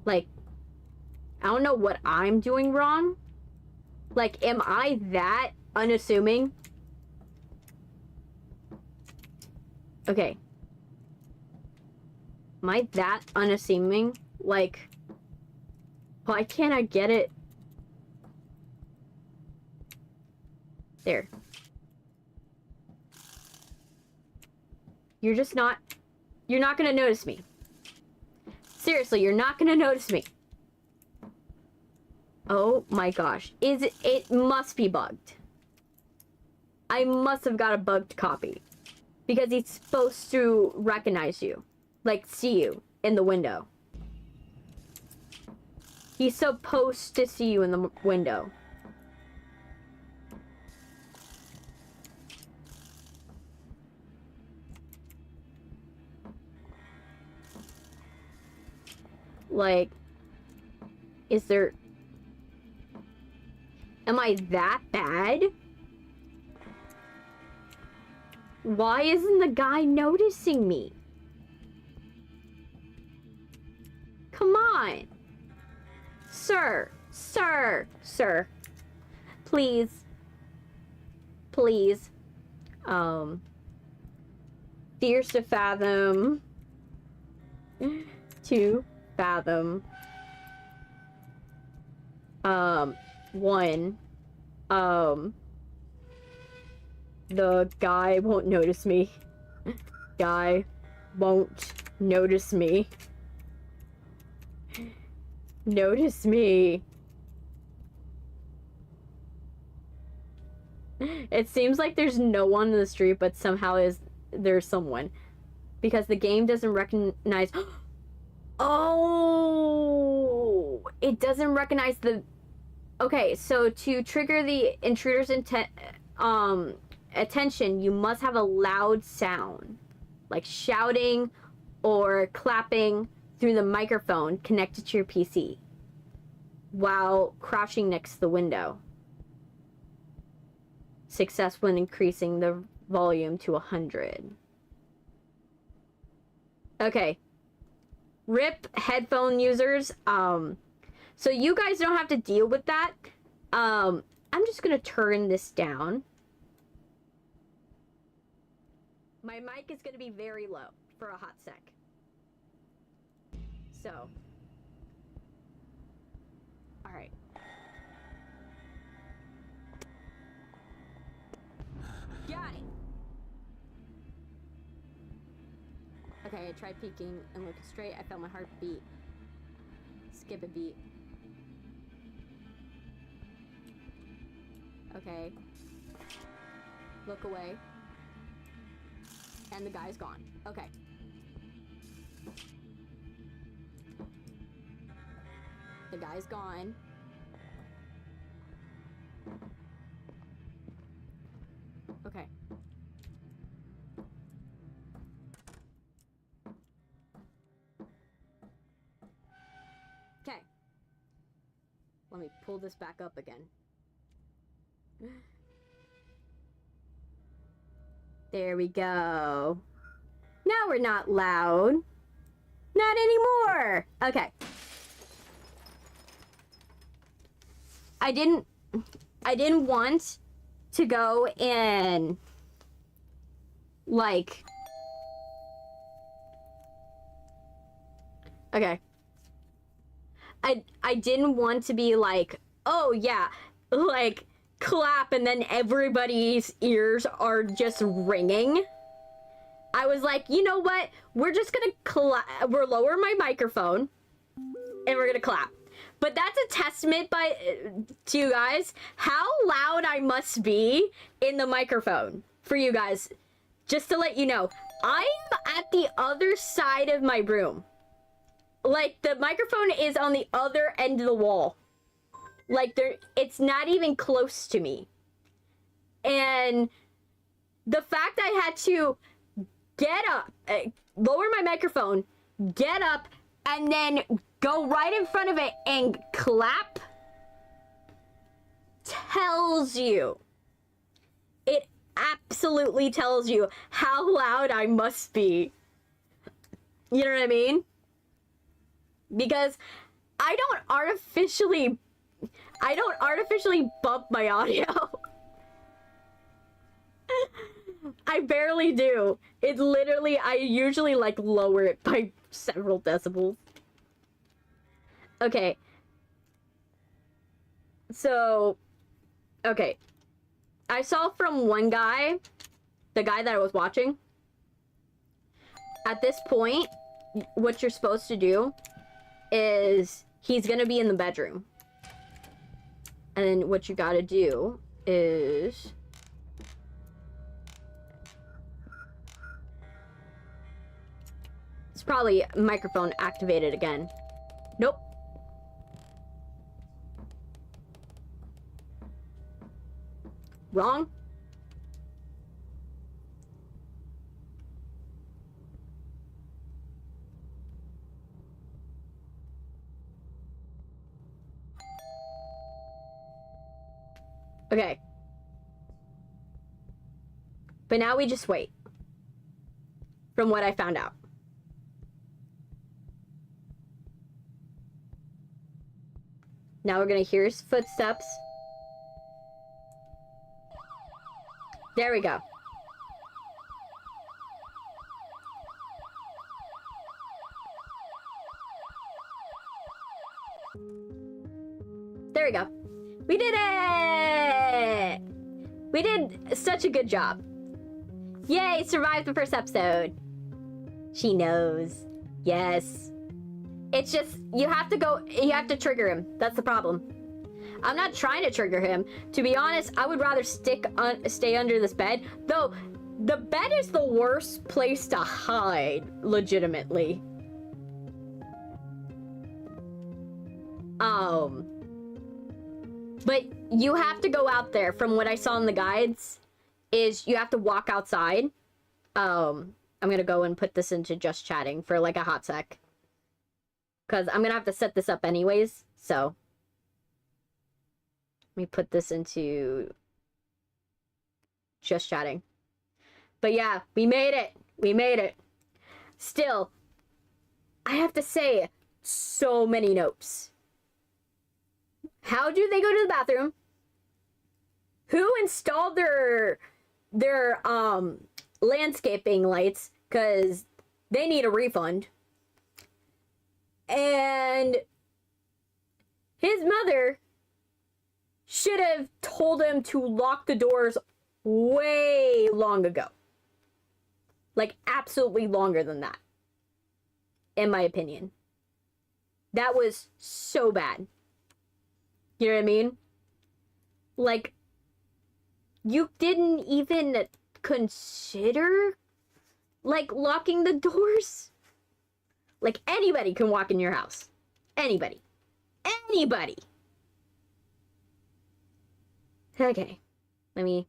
Like, I don't know what I'm doing wrong. Like, am I that unassuming? Okay. Am I that unassuming? Like, why can't I get it? There. You're just not... You're not gonna notice me. Seriously, you're not gonna notice me. Oh my gosh. Is it... It must be bugged. I must have got a bugged copy. Because he's supposed to recognize you. Like, see you in the window. He's supposed to see you in the window. Like, is there... Am I that bad? Why isn't the guy noticing me? Come on. Sir. Sir. Sir. Please. Please. Fears to Fathom. To Fathom. 1. The guy won't notice me. Guy won't notice me. Notice me. It seems like there's no one in the street, but somehow there's someone. Because the game doesn't recognize... Oh! It doesn't recognize the... Okay, so to trigger the intruder's attention, you must have a loud sound. Like shouting or clapping through the microphone connected to your PC. While crouching next to the window. Success when increasing the volume to 100. Okay. RIP headphone users. So you guys don't have to deal with that. I'm just gonna turn this down. My mic is gonna be very low for a hot sec. So. Alright. Got it! Okay, I tried peeking and looking straight. I felt my heart beat. Skip a beat. Okay. Look away. And the guy's gone. Okay. The guy's gone. Okay. Okay. Let me pull this back up again. There we go. Now we're not loud. Not anymore. Okay. I didn't want to go and like okay. I didn't want to be like, oh yeah, like clap and then everybody's ears are just ringing. I was like, you know what? We're just gonna we're lower my microphone and we're gonna clap. But that's a testament to you guys how loud I must be in the microphone for you guys. Just to let you know, I'm at the other side of my room. Like, the microphone is on the other end of the wall. Like, it's not even close to me. And the fact I had to get up, lower my microphone, get up, and then go right in front of it and clap tells you. It absolutely tells you how loud I must be. You know what I mean? Because I don't artificially bump my audio. I barely do. It literally, I usually like lower it by several decibels. Okay. So, okay. I saw from one guy, the guy that I was watching, at this point, what you're supposed to do is he's gonna be in the bedroom. And then what you gotta do is it's probably microphone activated again. Nope. Wrong. Okay. But now we just wait. From what I found out. Now we're gonna hear his footsteps. There we go. There we go. We did it! We did such a good job. Yay, survived the first episode. She knows. Yes. It's just, you have to trigger him. That's the problem. I'm not trying to trigger him. To be honest, I would rather stay under this bed. Though, the bed is the worst place to hide, legitimately. But you have to go out there. From what I saw in the guides, is you have to walk outside. I'm gonna go and put this into just chatting for like a hot sec. Because I'm gonna have to set this up anyways, so. Let me put this into just chatting. But yeah, we made it. We made it. Still, I have to say, so many notes. How do they go to the bathroom? Who installed their landscaping lights? Because they need a refund. And his mother should have told him to lock the doors way long ago. Like, absolutely longer than that. In my opinion. That was so bad. You know what I mean? Like, you didn't even consider, like, locking the doors? Like, anybody can walk in your house. Anybody. Anybody! Okay. Let me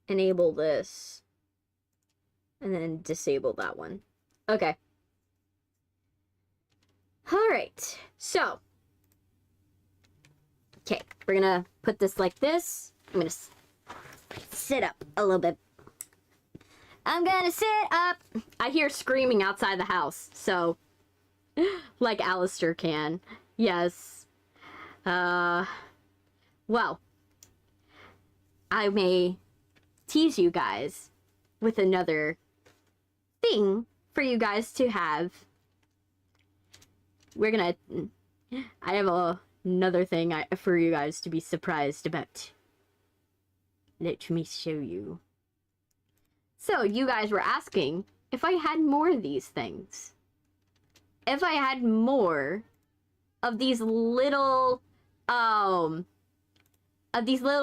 enable this. And then disable that one. Okay. Alright. So. Okay. We're gonna put this like this. I'm gonna sit up a little bit. I'm gonna sit up. I hear screaming outside the house. So. Like Alistair can. Yes. Well. I may tease you guys with another thing for you guys to have. We're gonna... I have another thing for you guys to be surprised about. Let me show you. So, you guys were asking if I had more of these things. If I had more of these little,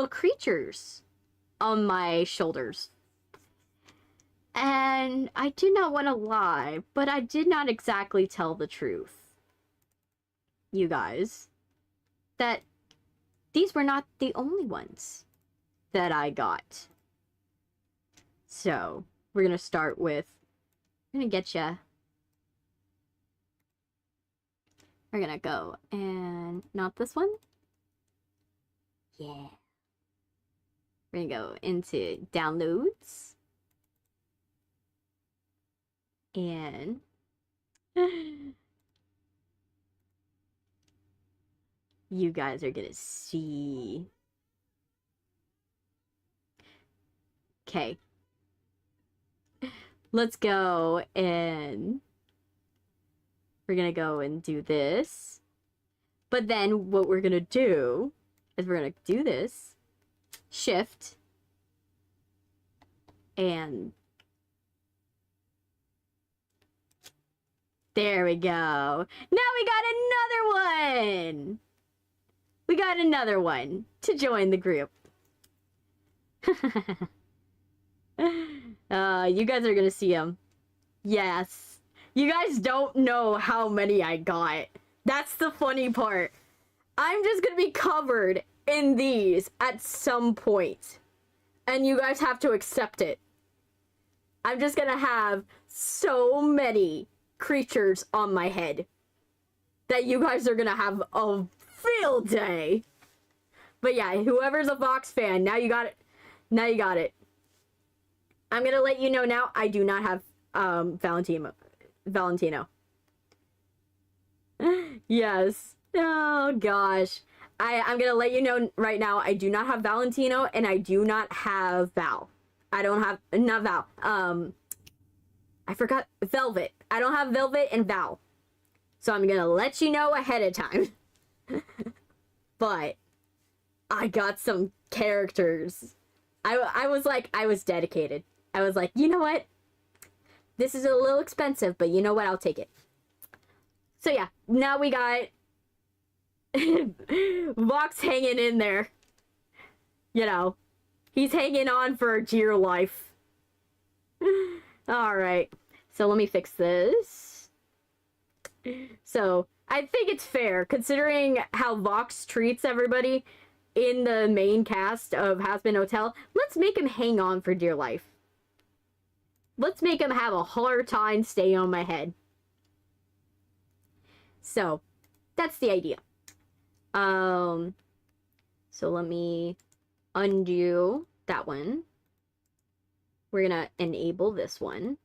creatures on my shoulders. And I do not want to lie, but I did not exactly tell the truth. You guys. That these were not the only ones that I got. So, we're gonna start with, I'm gonna get ya. We're gonna go and not this one. Yeah. We're gonna go into downloads. And you guys are gonna see. Okay. Let's go and we're gonna go and do this. But then what we're gonna do is we're gonna do this. Shift. And there we go. Now we got another one. We got another one to join the group. You guys are gonna see them. Yes. You guys don't know how many I got. That's the funny part. I'm just gonna be covered in these at some point. And you guys have to accept it. I'm just gonna have so many creatures on my head that you guys are gonna have a field day. But yeah, whoever's a Vox fan, now you got it. Now you got it. I'm gonna let you know now, I do not have Valentino. Yes. Oh gosh. I'm gonna let you know right now, I do not have Valentino and I do not have Val. I don't have, not Val. I forgot Velvet. I don't have Velvet and Val. So I'm gonna let you know ahead of time. But I got some characters. I was like, I was dedicated. I was like, you know what? This is a little expensive, but you know what? I'll take it. So yeah, now we got Vox hanging in there. You know, he's hanging on for dear life. Alright, so let me fix this. So, I think it's fair, considering how Vox treats everybody in the main cast of Hazbin Hotel. Let's make him hang on for dear life. Let's make him have a hard time staying on my head. So, that's the idea. So let me undo that one. We're gonna enable this one.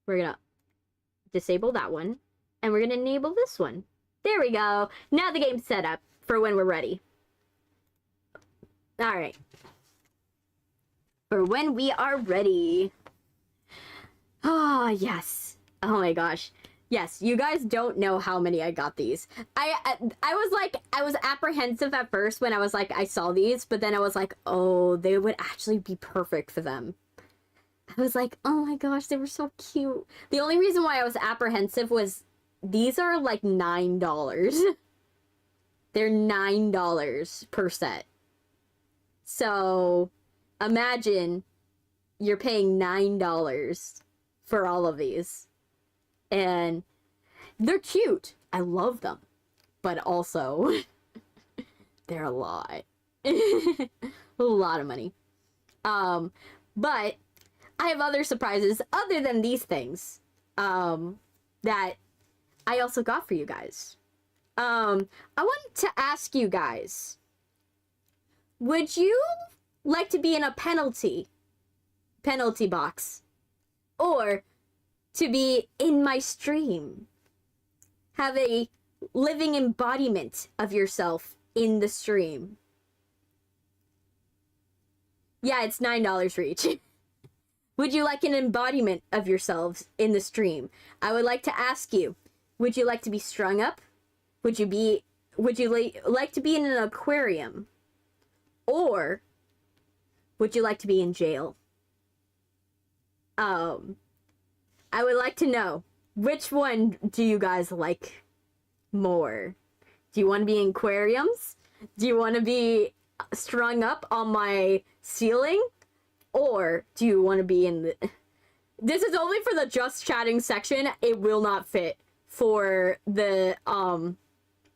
We're gonna disable that one. And we're gonna enable this one. There we go. Now the game's set up for when we're ready. Alright. For when we are ready. Ah, yes. Oh my gosh. Yes, you guys don't know how many I got these. I was apprehensive at first when I saw these, but then I was like, oh, they would actually be perfect for them. I was like, oh my gosh, they were so cute. The only reason why I was apprehensive was these are like $9. They're $9 per set. So imagine you're paying $9 for all of these. And they're cute. I love them. But also, they're a lot. A lot of money. But I have other surprises other than these things that I also got for you guys. I wanted to ask you guys, would you like to be in a penalty box? Or to be in my stream? Have a living embodiment of yourself in the stream. Yeah, it's $9 for each. Would you like an embodiment of yourselves in the stream? I would like to ask you, would you like to be strung up? Would you like to be in an aquarium? Or would you like to be in jail? I would like to know, which one do you guys like more? Do you want to be in aquariums? Do you want to be strung up on my ceiling? Or do you want to be in the... This is only for the just chatting section. It will not fit for the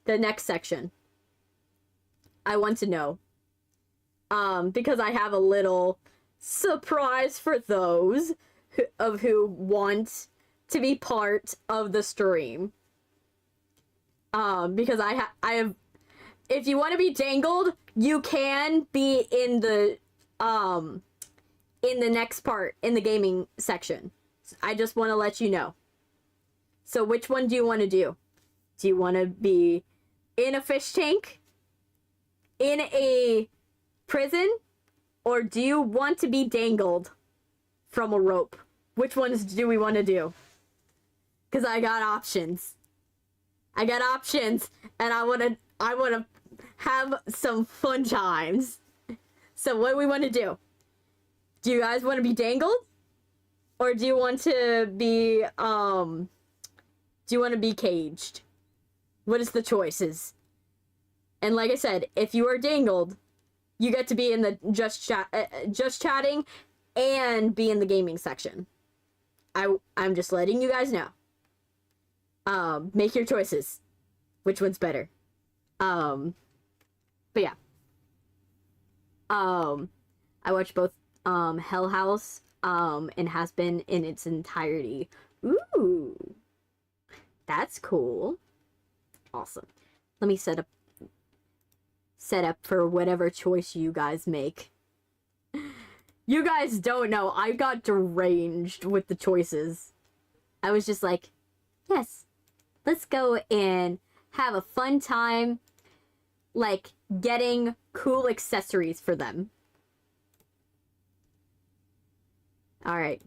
next section. I want to know. Because I have a little surprise for those who want to be part of the stream. Because I have, if you want to be dangled, you can be in the next part, in the gaming section. I just want to let you know. So which one do you want to do? Do you want to be in a fish tank? In a prison? Or do you want to be dangled from a rope? Which ones do we want to do? Because I got options. I got options, and I want to have some fun times. So what do we want to do? Do you guys want to be dangled? Or do you want to be, caged? What is the choices? And like I said, if you are dangled, you get to be in the just chatting and be in the gaming section. I'm just letting you guys know. Make your choices. Which one's better? But yeah. I watched both Hell House and has been in its entirety. Ooh. That's cool. Awesome. Let me set up for whatever choice you guys make. You guys don't know, I got deranged with the choices. I was just like, yes, let's go and have a fun time, like, getting cool accessories for them. Alright.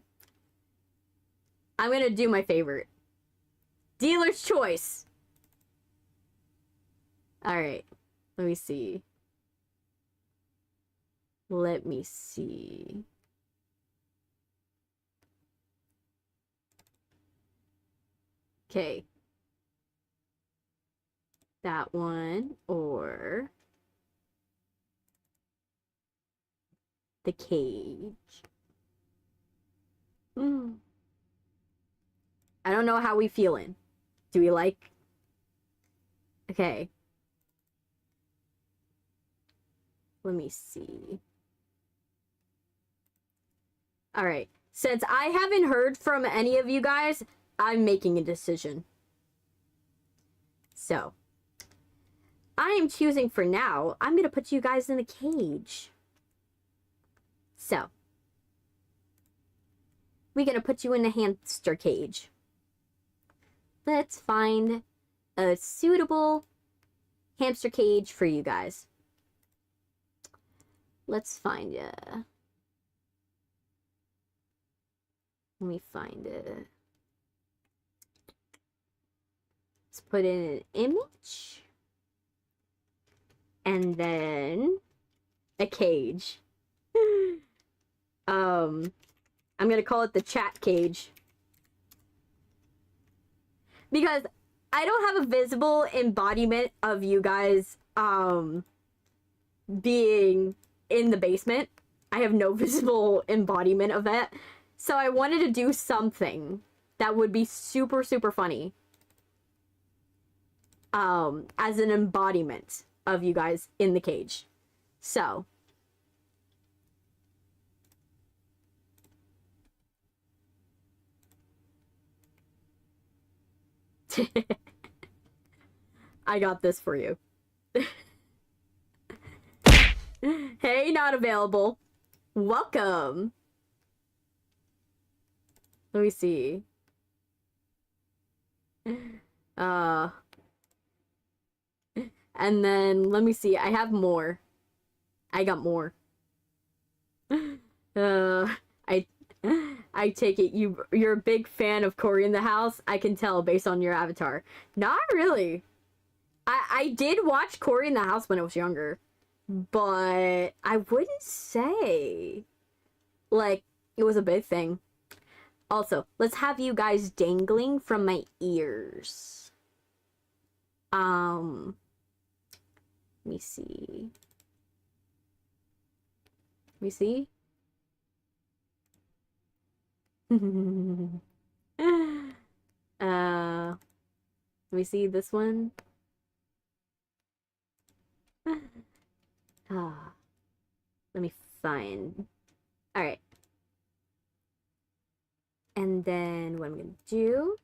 I'm gonna do my favorite. Dealer's choice. Alright. Let me see. Let me see. Okay. That one or the cage. I don't know how we feeling. Do we like? Okay. Let me see. All right. Since I haven't heard from any of you guys, I'm making a decision. So, I am choosing for now, I'm going to put you guys in a cage. So, we're going to put you in a hamster cage. Let's find a suitable hamster cage for you guys. Let's find it. Let me find it. Let's put in an image. And then a cage. I'm gonna call it the chat cage. Because I don't have a visible embodiment of you guys being in the basement. I have no visible embodiment of that. So I wanted to do something that would be super, super funny. As an embodiment of you guys in the cage. So. I got this for you. Hey, not available. Welcome. Let me see. And then let me see. I have more. I got more. I take it you're a big fan of Cory in the House. I can tell based on your avatar. Not really. I did watch Cory in the House when I was younger, but I wouldn't say like it was a big thing. Also, let's have you guys dangling from my ears. Let me see. Let me see. Let me see this one. Let me find. All right. And then what I'm gonna do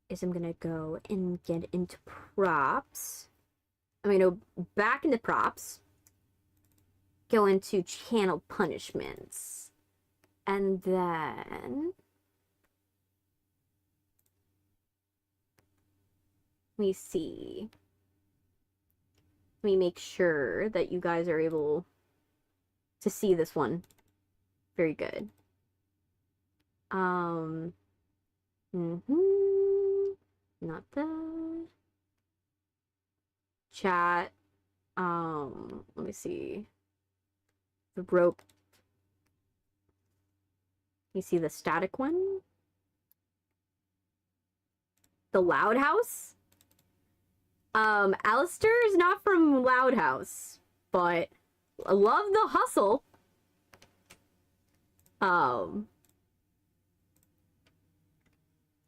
is I'm gonna go and get into props. I'm gonna go back into props. Go into channel punishments. And then let me see. Let me make sure that you guys are able to see this one. Very good. Not that. Chat. Let me see. The rope. You see the static one? The Loud House? Alistair is not from Loud House, but I love the hustle.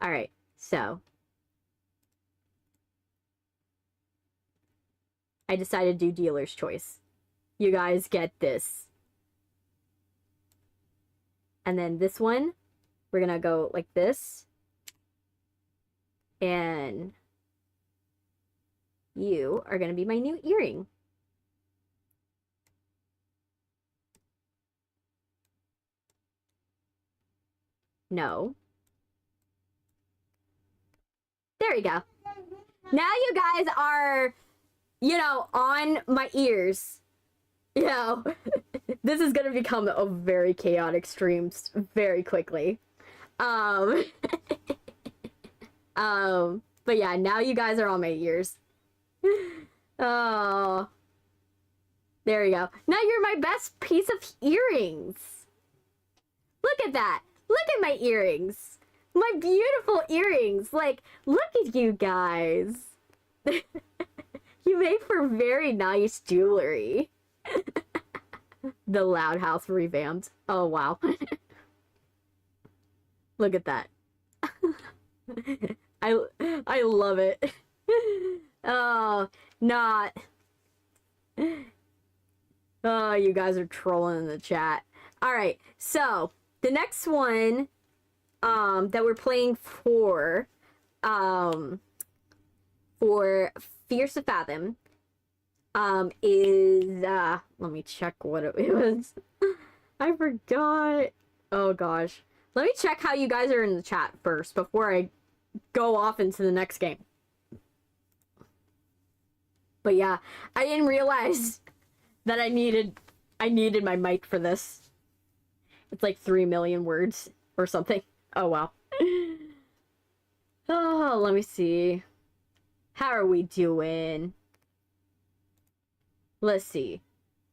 Alright, so. I decided to do dealer's choice. You guys get this. And then this one, we're gonna go like this. And you are gonna be my new earring. No. There we go. Now you guys are, you know, on my ears. You know, this is gonna become a very chaotic stream very quickly. But yeah, now you guys are on my ears. Oh. There you go. Now you're my best piece of earrings. Look at that. Look at my earrings. My beautiful earrings. Like, look at you guys. You make for very nice jewelry. The Loud House revamped. Oh, wow. Look at that. I love it. Oh, not. Oh, you guys are trolling in the chat. All right, so the next one that we're playing for Fears To Fathom is let me check what it was. I forgot. Oh gosh. Let me check how you guys are in the chat first before I go off into the next game. But yeah, I didn't realize that I needed my mic for this. It's like 3 million words or something. Oh wow. Oh, let me see. How are we doing? Let's see.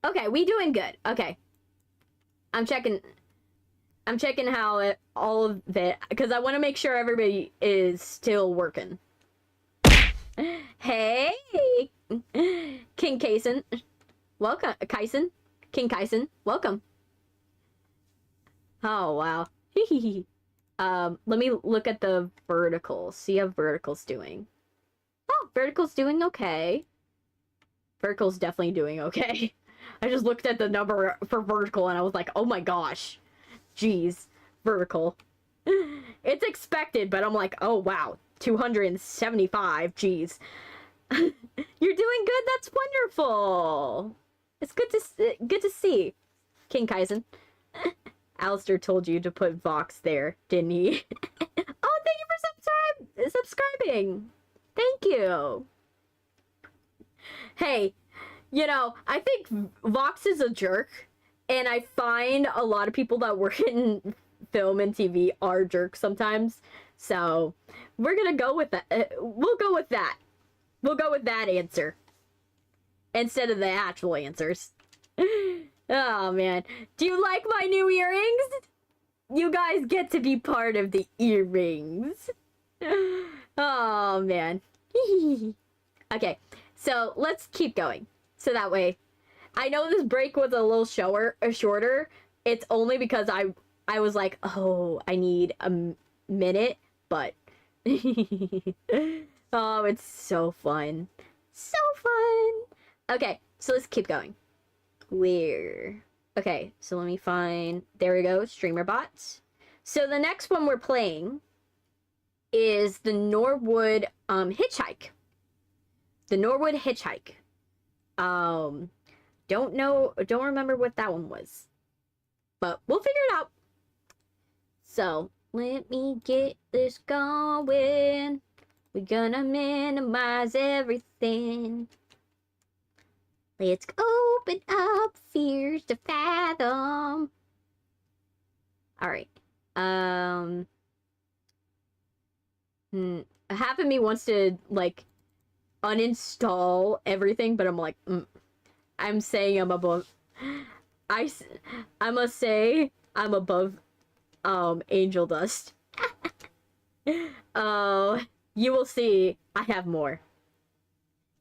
Okay, we doing good. Okay. I'm checking how all of it, because I want to make sure everybody is still working. Hey, King Kaisen. Welcome, Kaisen. King Kaisen. Welcome. Oh, wow. Let me look at the verticals. See how vertical's doing. Oh, vertical's doing okay. Vertical's definitely doing okay. I just looked at the number for vertical and I was like, oh my gosh. Jeez. Vertical. It's expected, but I'm like, oh wow. 275. Jeez. You're doing good. That's wonderful. It's good to see. King Kaisen. Alistair told you to put Vox there, didn't he? Oh, thank you for subscribing. Thank you. Hey, you know, I think Vox is a jerk, and I find a lot of people that work in film and TV are jerks sometimes. So we're gonna go with that. We'll go with that. We'll go with that answer instead of the actual answers. Oh man, do you like my new earrings? You guys get to be part of the earrings. Oh man. Okay, so let's keep going. So that way, I know this break was a little shorter. It's only because I was like, oh, I need a minute, but oh, it's so fun. So fun. Okay, so let's keep going. Okay, so let me find, there we go, streamer bots. So the next one we're playing is the Norwood Hitchhike. The Norwood Hitchhike. Don't remember what that one was. But we'll figure it out. So, let me get this going. We're gonna minimize everything. Let's open up Fears To Fathom. Alright. Half of me wants to, like, uninstall everything, but I'm like, I'm saying I'm above. I must say I'm above angel dust. Oh, you will see I have more.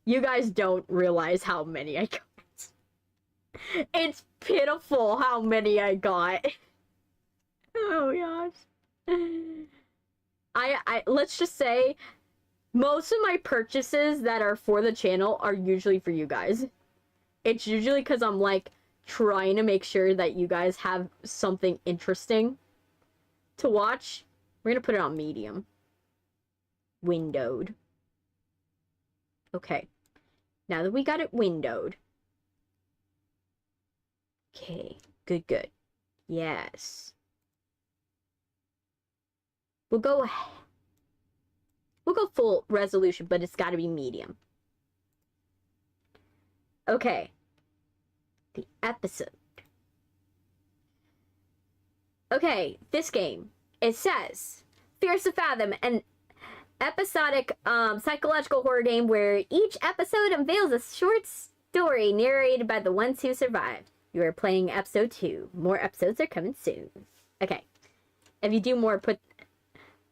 You guys don't realize how many I got. It's pitiful how many I got. Oh gosh. I let's just say most of my purchases that are for the channel are usually for you guys. It's usually because I'm like trying to make sure that you guys have something interesting to watch. We're gonna put it on medium. Windowed. Okay. Now that we got it windowed. Okay. Good. Yes. We'll go full resolution, but it's gotta be medium. Okay. The episode. Okay, this game. It says Fears To Fathom, an episodic psychological horror game where each episode unveils a short Story narrated by the ones who survived. You are playing episode 2. More episodes are coming soon. Okay. If you do more, put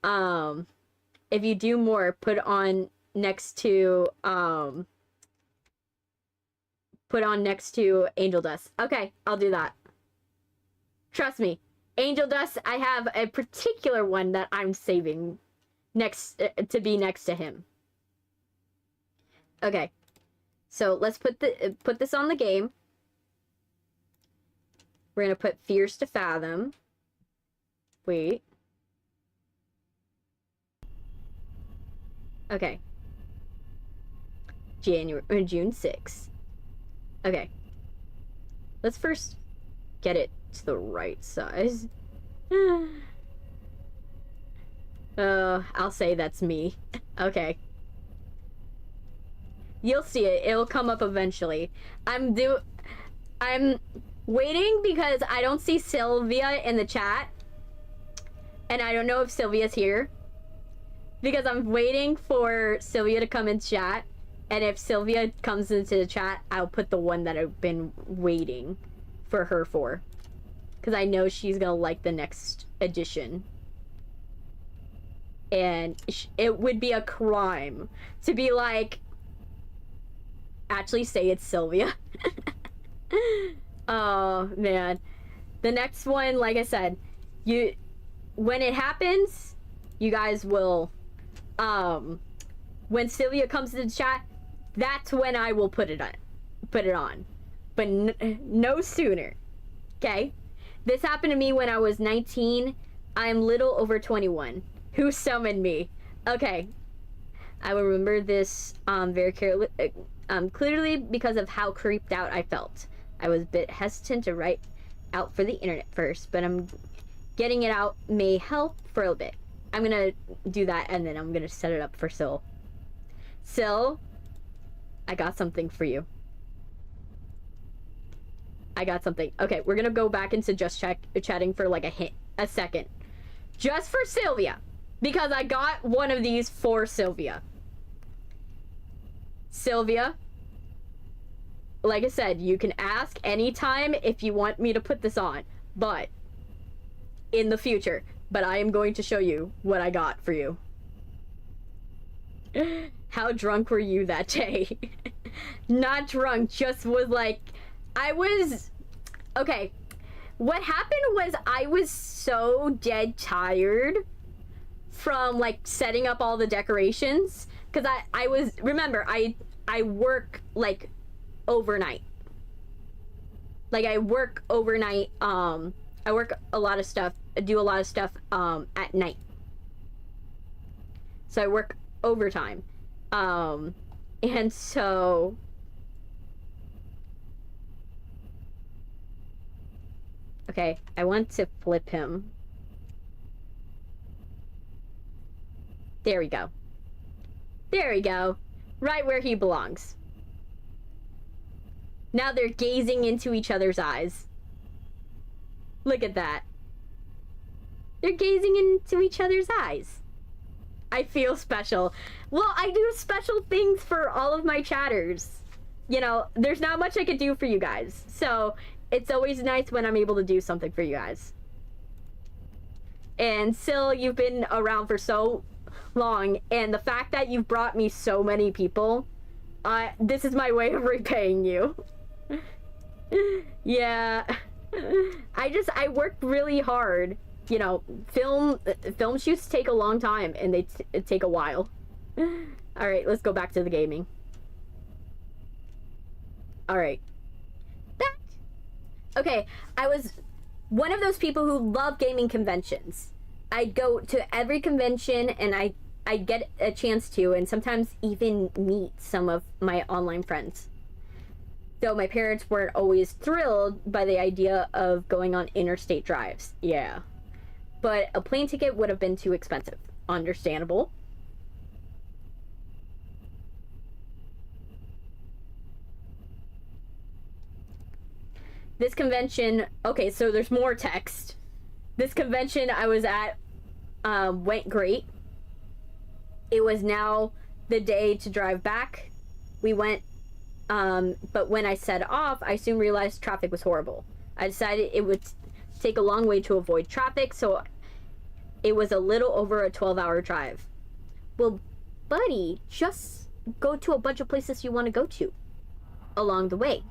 on next to angel dust. Okay, I'll do that. Trust me. Angel dust, I have a particular one that I'm saving next to be next to him. Okay. So, let's put this on the game. We're going to put Fears To Fathom. Wait. Okay. June 6th. Okay. Let's first get it to the right size. I'll say that's me. Okay. You'll see it. It'll come up eventually. I'm waiting because I don't see Sylvia in the chat. And I don't know if Sylvia's here. Because I'm waiting for Sylvia to come in chat. And if Sylvia comes into the chat, I'll put the one that I've been waiting for her for. Because I know she's going to like the next edition. And it would be a crime to be like, actually say it's Sylvia. Oh, man. The next one, like I said, when it happens, you guys will, when Sylvia comes to the chat, that's when I will put it on. But no sooner. Okay? This happened to me when I was 19. I'm little over 21. Who summoned me? Okay. I remember this very clearly because of how creeped out I felt. I was a bit hesitant to write out for the internet first, but getting it out may help for a bit. I'm gonna do that and then I'm gonna set it up for Syl. Syl, I got something for you. I got something. Okay, we're gonna go back into just chatting for like a second. Just for Sylvia. Because I got one of these for Sylvia. Sylvia, like I said, you can ask anytime if you want me to put this on. But, in the future. But I am going to show you what I got for you. How drunk were you that day? Not drunk, just was like... Okay. What happened was I was so dead tired from like setting up all the decorations because I was, remember, I work like overnight. Like I work overnight. I work a lot of stuff, do a lot of stuff at night. So I work overtime. And so okay, I want to flip him. There we go. There we go. Right where he belongs. Now they're gazing into each other's eyes. Look at that. They're gazing into each other's eyes. I feel special. Well, I do special things for all of my chatters. You know, there's not much I could do for you guys. So, it's always nice when I'm able to do something for you guys. And Syl, you've been around for so long, and the fact that you've brought me so many people, this is my way of repaying you. Yeah. I worked really hard. You know, film shoots take a long time, and they take a while. Alright, let's go back to the gaming. Alright. Back! Okay, I was one of those people who love gaming conventions. I'd go to every convention, and I'd get a chance to, and sometimes even meet some of my online friends. Though my parents weren't always thrilled by the idea of going on interstate drives. Yeah. But a plane ticket would have been too expensive. Understandable. This convention... Okay, so there's more text. This convention I was at went great. It was now the day to drive back. We went But when I set off, I soon realized traffic was horrible. I decided it would take a long way to avoid traffic, so it was a little over a 12-hour drive. Well, buddy, just go to a bunch of places you want to go to along the way.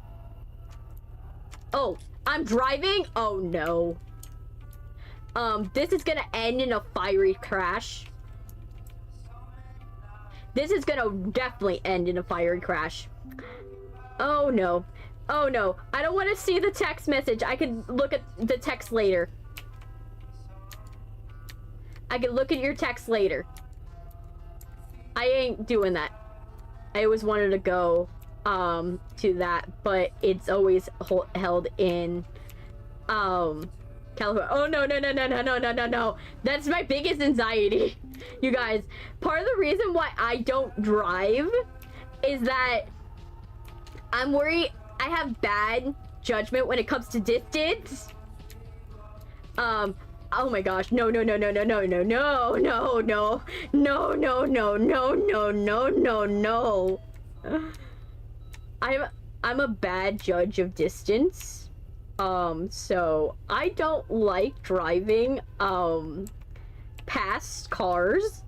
Oh, I'm driving? Oh no. This is gonna end in a fiery crash. This is gonna definitely end in a fiery crash. Oh no. Oh no. I don't want to see the text message. I can look at the text later. I can look at your text later. I ain't doing that. I always wanted to go to that, but it's always held in California. Oh no no no no no no no no no. That's my biggest anxiety. You guys, part of the reason why I don't drive is that I'm worried I have bad judgment when it comes to distance. Oh my gosh, no no no no no no no no no no no no no no no no no. I'm a bad judge of distance. So I don't like driving past cars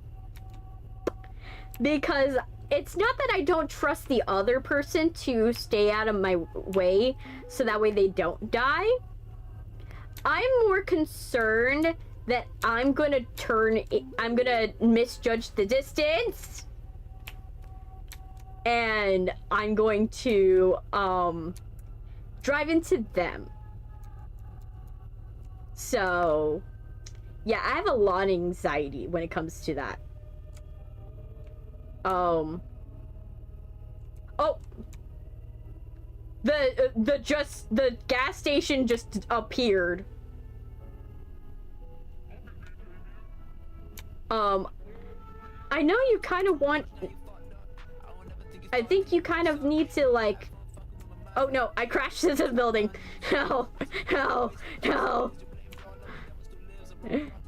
because it's not that I don't trust the other person to stay out of my way so that way they don't die. I'm more concerned that I'm gonna misjudge the distance and I'm going to drive into them. So yeah, I have a lot of anxiety when it comes to that. Oh, the gas station just appeared. I know you kind of want, I think you kind of need to like, oh no, I crashed into the building. No, no, no.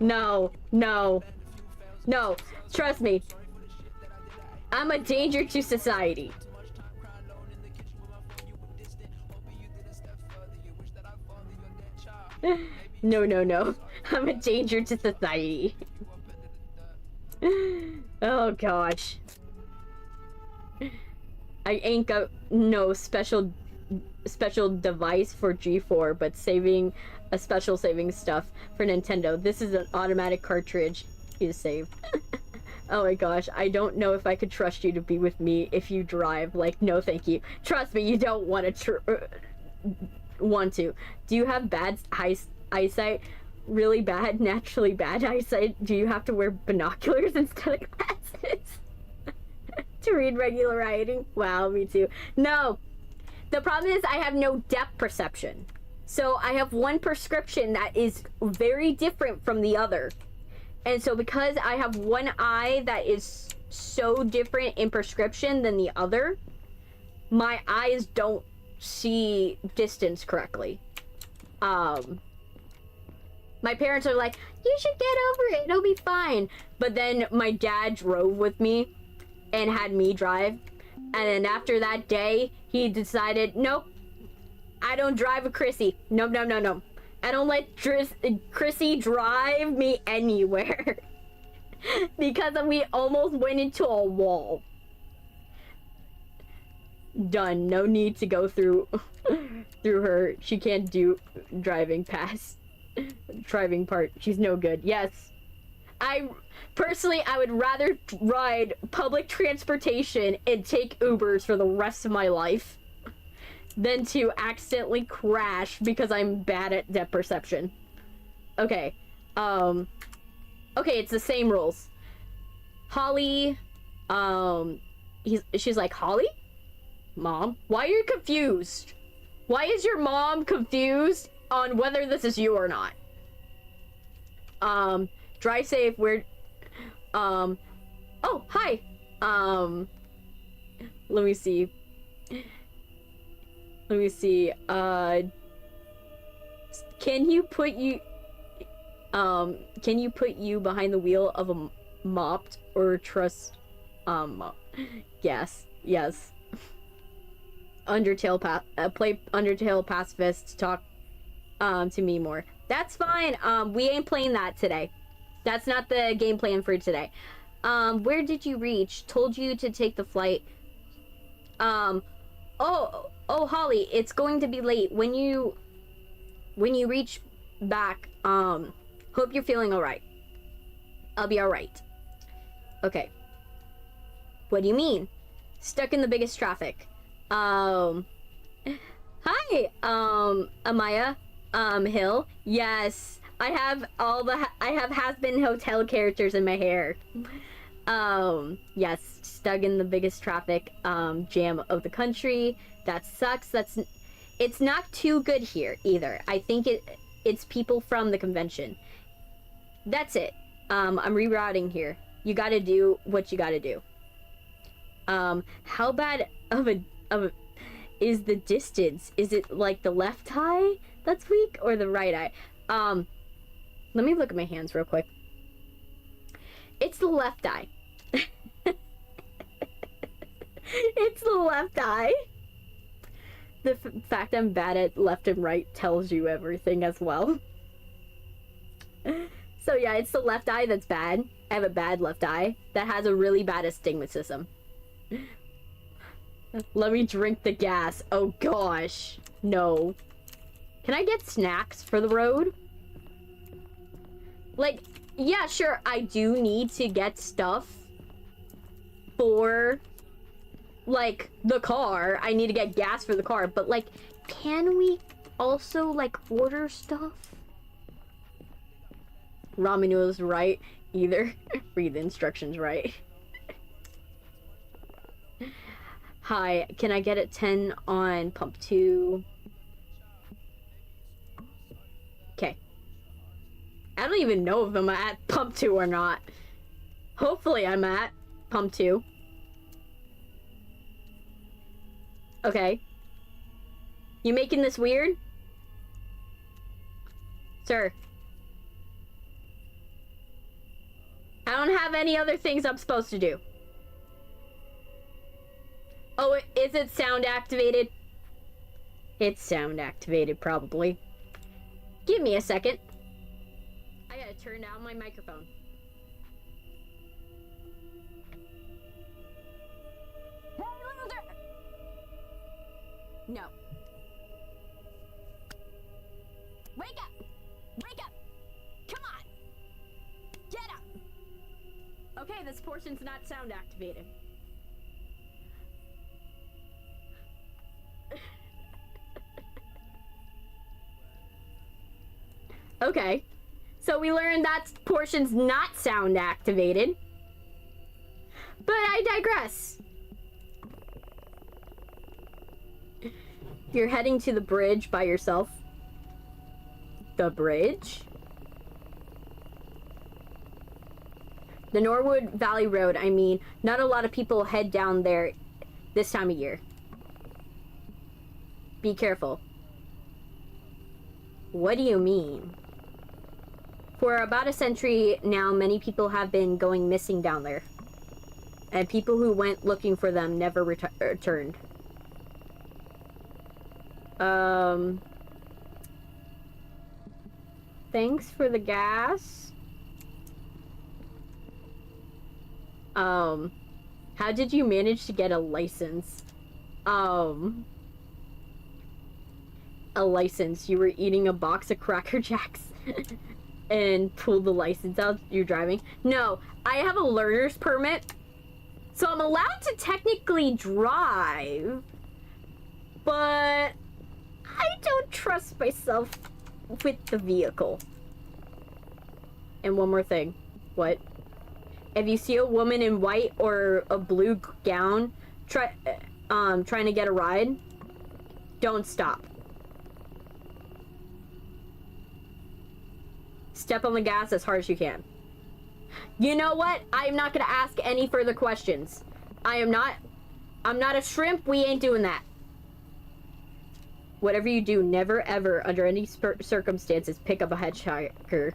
No, no, no, trust me. I'm a danger to society. No, no, no. I'm a danger to society. Oh gosh. I ain't got no special device for G4, but saving a special saving stuff for Nintendo. This is an automatic cartridge you save. Oh my gosh, I don't know if I could trust you to be with me if you drive. Like, no thank you. Trust me, you don't want to. Do you have bad eyesight? Really bad, naturally bad eyesight? Do you have to wear binoculars instead of glasses? To read regular writing? Wow, me too. No, the problem is I have no depth perception. So I have one prescription that is very different from the other. And so because I have one eye that is so different in prescription than the other, my eyes don't see distance correctly. My parents are like, you should get over it, it'll be fine. But then my dad drove with me and had me drive. And then after that day, he decided, nope, I don't drive with Chrissy. No, no, no, no. I don't let Chrissy drive me anywhere. Because we almost went into a wall. Done. No need to go through her. She can't do driving past. Driving part. She's no good. Yes. Personally, I would rather ride public transportation and take Ubers for the rest of my life than to accidentally crash because I'm bad at depth perception. Okay. Okay, it's the same rules. Holly, she's like, Holly? Mom? Why are you confused? Why is your mom confused on whether this is you or not? Drive safe, oh, hi. Let me see. Can you put you behind the wheel of a mopped or trust, yes. play Undertale pacifist to talk to me more. That's fine. We ain't playing that today. That's not the game plan for today. Where did you reach? Told you to take the flight. Oh, Holly, it's going to be late. When you reach back, hope you're feeling alright. I'll be alright. Okay. What do you mean? Stuck in the biggest traffic. Hi, Amaya, Hill. Yes, I have has-been hotel characters in my hair. Yes, stuck in the biggest traffic, jam of the country. That sucks. It's not too good here either. I think it's people from the convention. That's it. I'm rerouting here. You gotta do what you gotta do. How bad of a is the distance? Is it like the left eye that's weak or the right eye? Let me look at my hands real quick. It's the left eye. It's the left eye. The fact I'm bad at left and right tells you everything as well. So yeah, it's the left eye that's bad. I have a bad left eye that has a really bad astigmatism. Let me drink the gas. Oh gosh. No. Can I get snacks for the road? Like, yeah, sure, I do need to get stuff for, like, the car. I need to get gas for the car, but, like, can we also, like, order stuff? Ramen noodles right either. Read the instructions right. Hi, can I get a 10 on pump 2? Okay. I don't even know if I'm at pump 2 or not. Hopefully I'm at pump 2. Okay. You making this weird? Sir. I don't have any other things I'm supposed to do. Oh, is it sound activated? It's sound activated, probably. Give me a second. I gotta turn down my microphone. Hey, loser! No. Wake up! Wake up! Come on! Get up! Okay, this portion's not sound activated. Okay, so we learned that portion's not sound activated. But I digress. You're heading to the bridge by yourself. The bridge? The Norwood Valley Road, I mean, not a lot of people head down there this time of year. Be careful. What do you mean? For about a century now, many people have been going missing down there. And people who went looking for them never returned. Thanks for the gas. How did you manage to get a license? A license. You were eating a box of Cracker Jacks and pulled the license out. You're driving? No, I have a learner's permit. So I'm allowed to technically drive, but I don't trust myself with the vehicle. And one more thing. What? If you see a woman in white or a blue gown trying to get a ride, don't stop. Step on the gas as hard as you can. You know what? I'm not gonna ask any further questions. I'm not a shrimp. We ain't doing that. Whatever you do, never ever, under any circumstances, pick up a hitchhiker.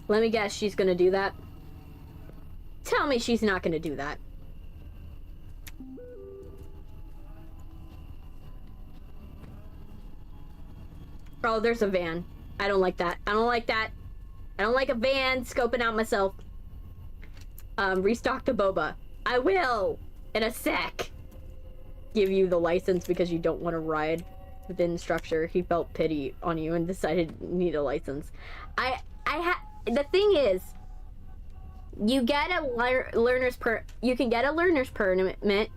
Let me guess, she's gonna do that. tell me she's not gonna do that. Oh, there's a van. I don't like that. I don't like that. I don't like a van scoping out myself. Restock the boba. I will! In a sec. Give you the license because you don't want to ride within structure. He felt pity on you and decided you need a license. The thing is, you get a you can get a learner's permit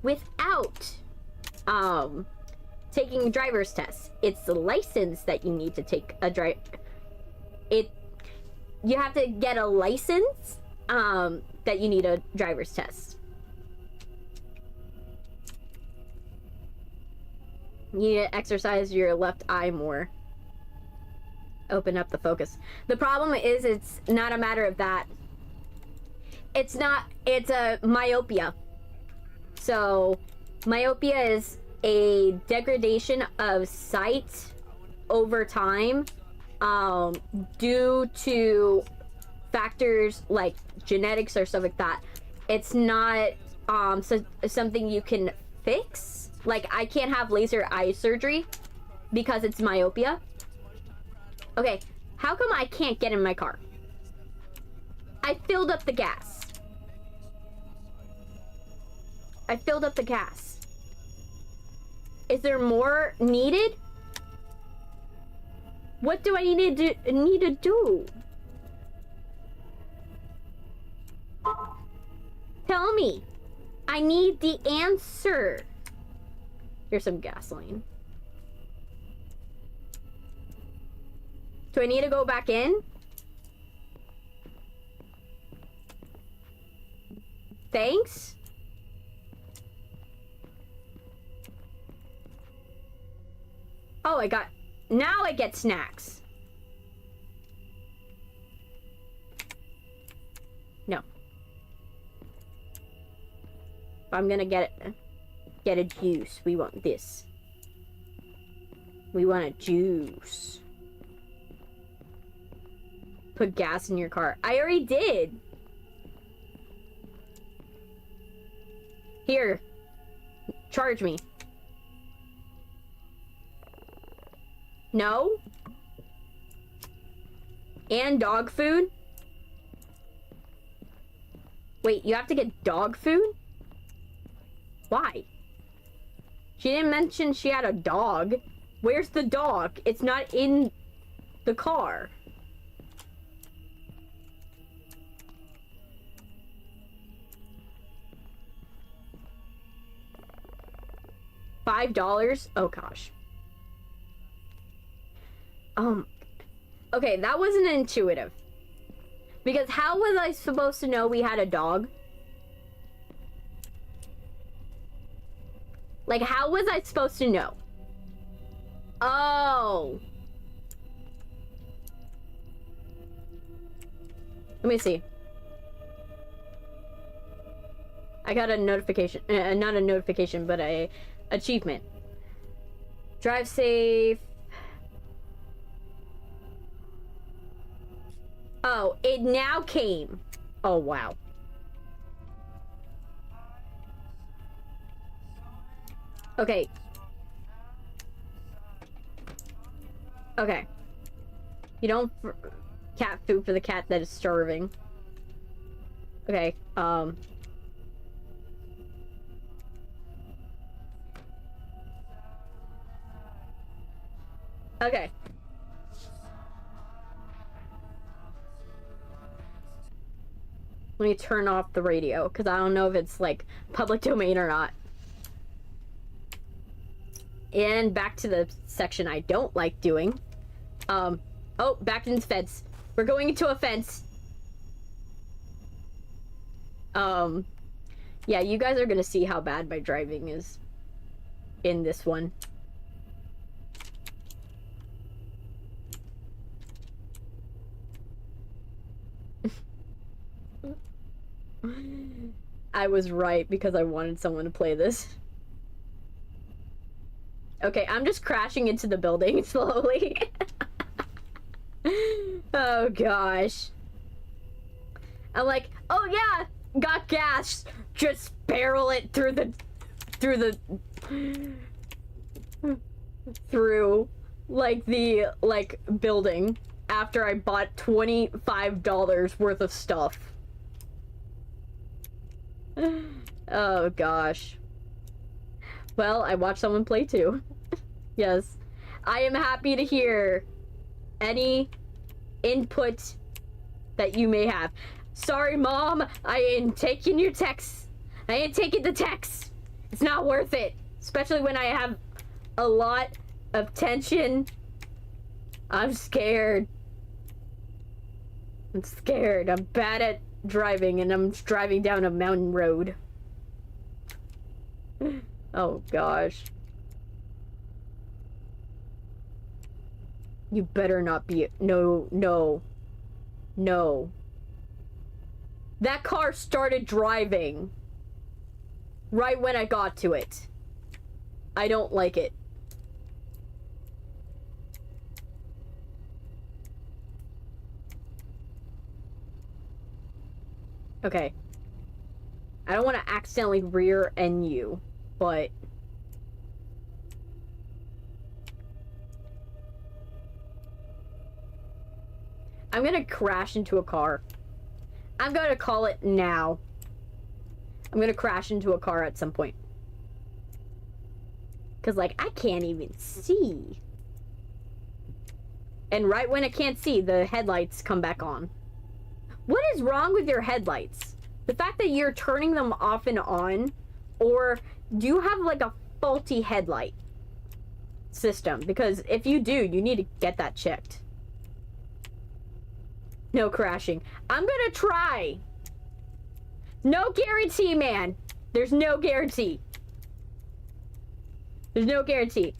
without taking a driver's test. It's the license that you need to take a you have to get a license that you need a driver's test. You need to exercise your left eye more. Open up the focus. The problem is it's not a matter of that. It's a myopia. So myopia is a degradation of sight over time due to factors like genetics or stuff like that. It's not something you can fix. Like, I can't have laser eye surgery because it's myopia. Okay, how come I can't get in my car? I filled up the gas. I filled up the gas. Is there more needed? What do I need to do? Tell me. I need the answer. Here's some gasoline. Do I need to go back in? Thanks. Oh, now I get snacks. No. I'm gonna get a juice. We want this. We want a juice. Put gas in your car. I already did. Here. Charge me. No? And dog food? Wait, you have to get dog food? Why? She didn't mention she had a dog. Where's the dog? It's not in the car. $5? Oh gosh. Okay, that wasn't intuitive. Because how was I supposed to know we had a dog? Like, how was I supposed to know? Oh. Let me see. I got a notification. Not a notification, but a achievement. Drive safe. Oh, it now came. Oh, wow. Okay. Okay. You don't cat food for the cat that is starving. Okay, okay. Let me turn off the radio, because I don't know if it's, like, public domain or not. And back to the section I don't like doing. Oh, back into the fence. We're going into a fence. Yeah, you guys are gonna see how bad my driving is in this one. I was right because I wanted someone to play this. Okay, I'm just crashing into the building slowly. Oh gosh. I'm like, oh yeah, got gas, just barrel it through like the building after I bought $25 worth of stuff. Oh gosh. Well, I watched someone play too. Yes. I am happy to hear any input that you may have. Sorry, Mom, I ain't taking your texts. I ain't taking the texts. It's not worth it. Especially when I have a lot of tension. I'm scared. I'm scared. I'm bad at driving, and I'm driving down a mountain road. Oh gosh. You better not be. No, no. No. That car started driving right when I got to it. I don't like it. Okay. I don't want to accidentally rear end you, but... I'm gonna crash into a car. I'm gonna call it now. I'm gonna crash into a car at some point. Cause like, I can't even see. And right when I can't see, the headlights come back on. What is wrong with your headlights? The fact that you're turning them off and on? Or do you have like a faulty headlight system? Because if you do, you need to get that checked. No crashing. I'm gonna try. No guarantee, man. There's no guarantee. There's no guarantee.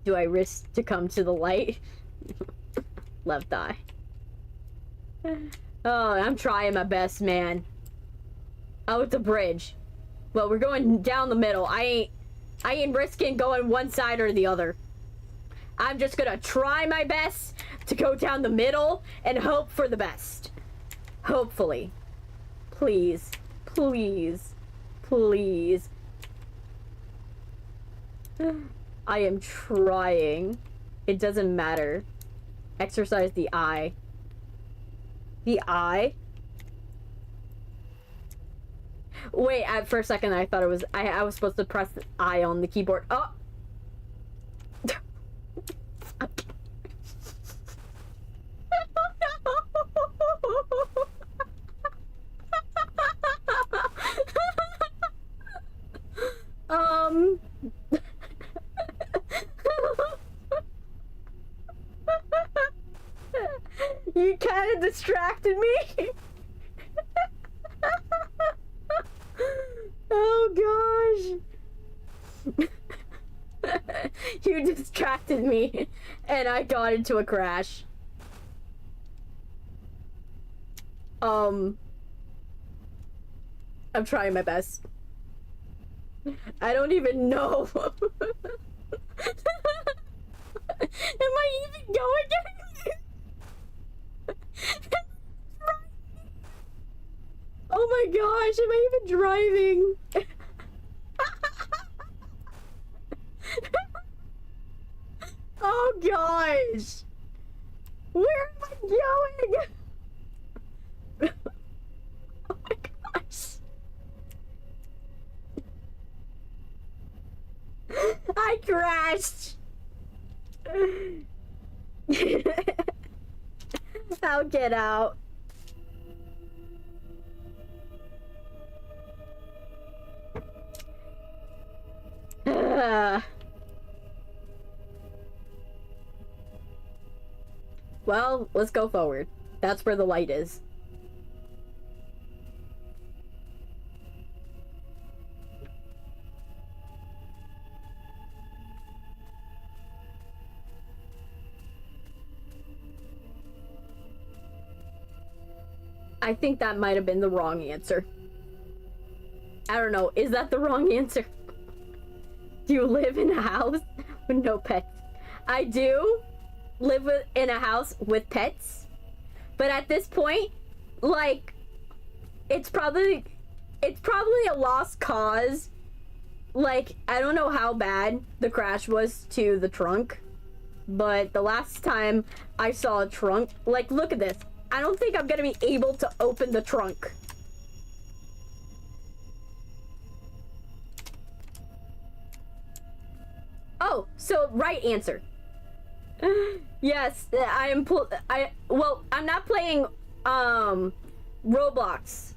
Do I risk to come to the light? Left eye. Oh, I'm trying my best, man. Oh, it's a bridge. Well, we're going down the middle. I ain't risking going one side or the other. I'm just gonna try my best to go down the middle and hope for the best. Hopefully. Please. Please. Please. I am trying. It doesn't matter. Exercise the eye. The eye? Wait, for a second I thought it was... I was supposed to press the I on the keyboard. Oh! You kind of distracted me. Oh gosh. You distracted me and I got into a crash. I'm trying my best. I don't even know. Am I even going? Oh my gosh, am I even driving? Oh gosh. Where am I going? Oh my gosh. I crashed. I'll get out. Well, let's go forward. That's where the light is. I think that might have been the wrong answer. I don't know. Is that the wrong answer? Do you live in a house with no pets? I do live in a house with pets. But at this point, like, it's probably a lost cause. Like, I don't know how bad the crash was to the trunk, but the last time I saw a trunk, like, look at this. I don't think I'm gonna be able to open the trunk. Oh, so right answer. Yes, well, I'm not playing Roblox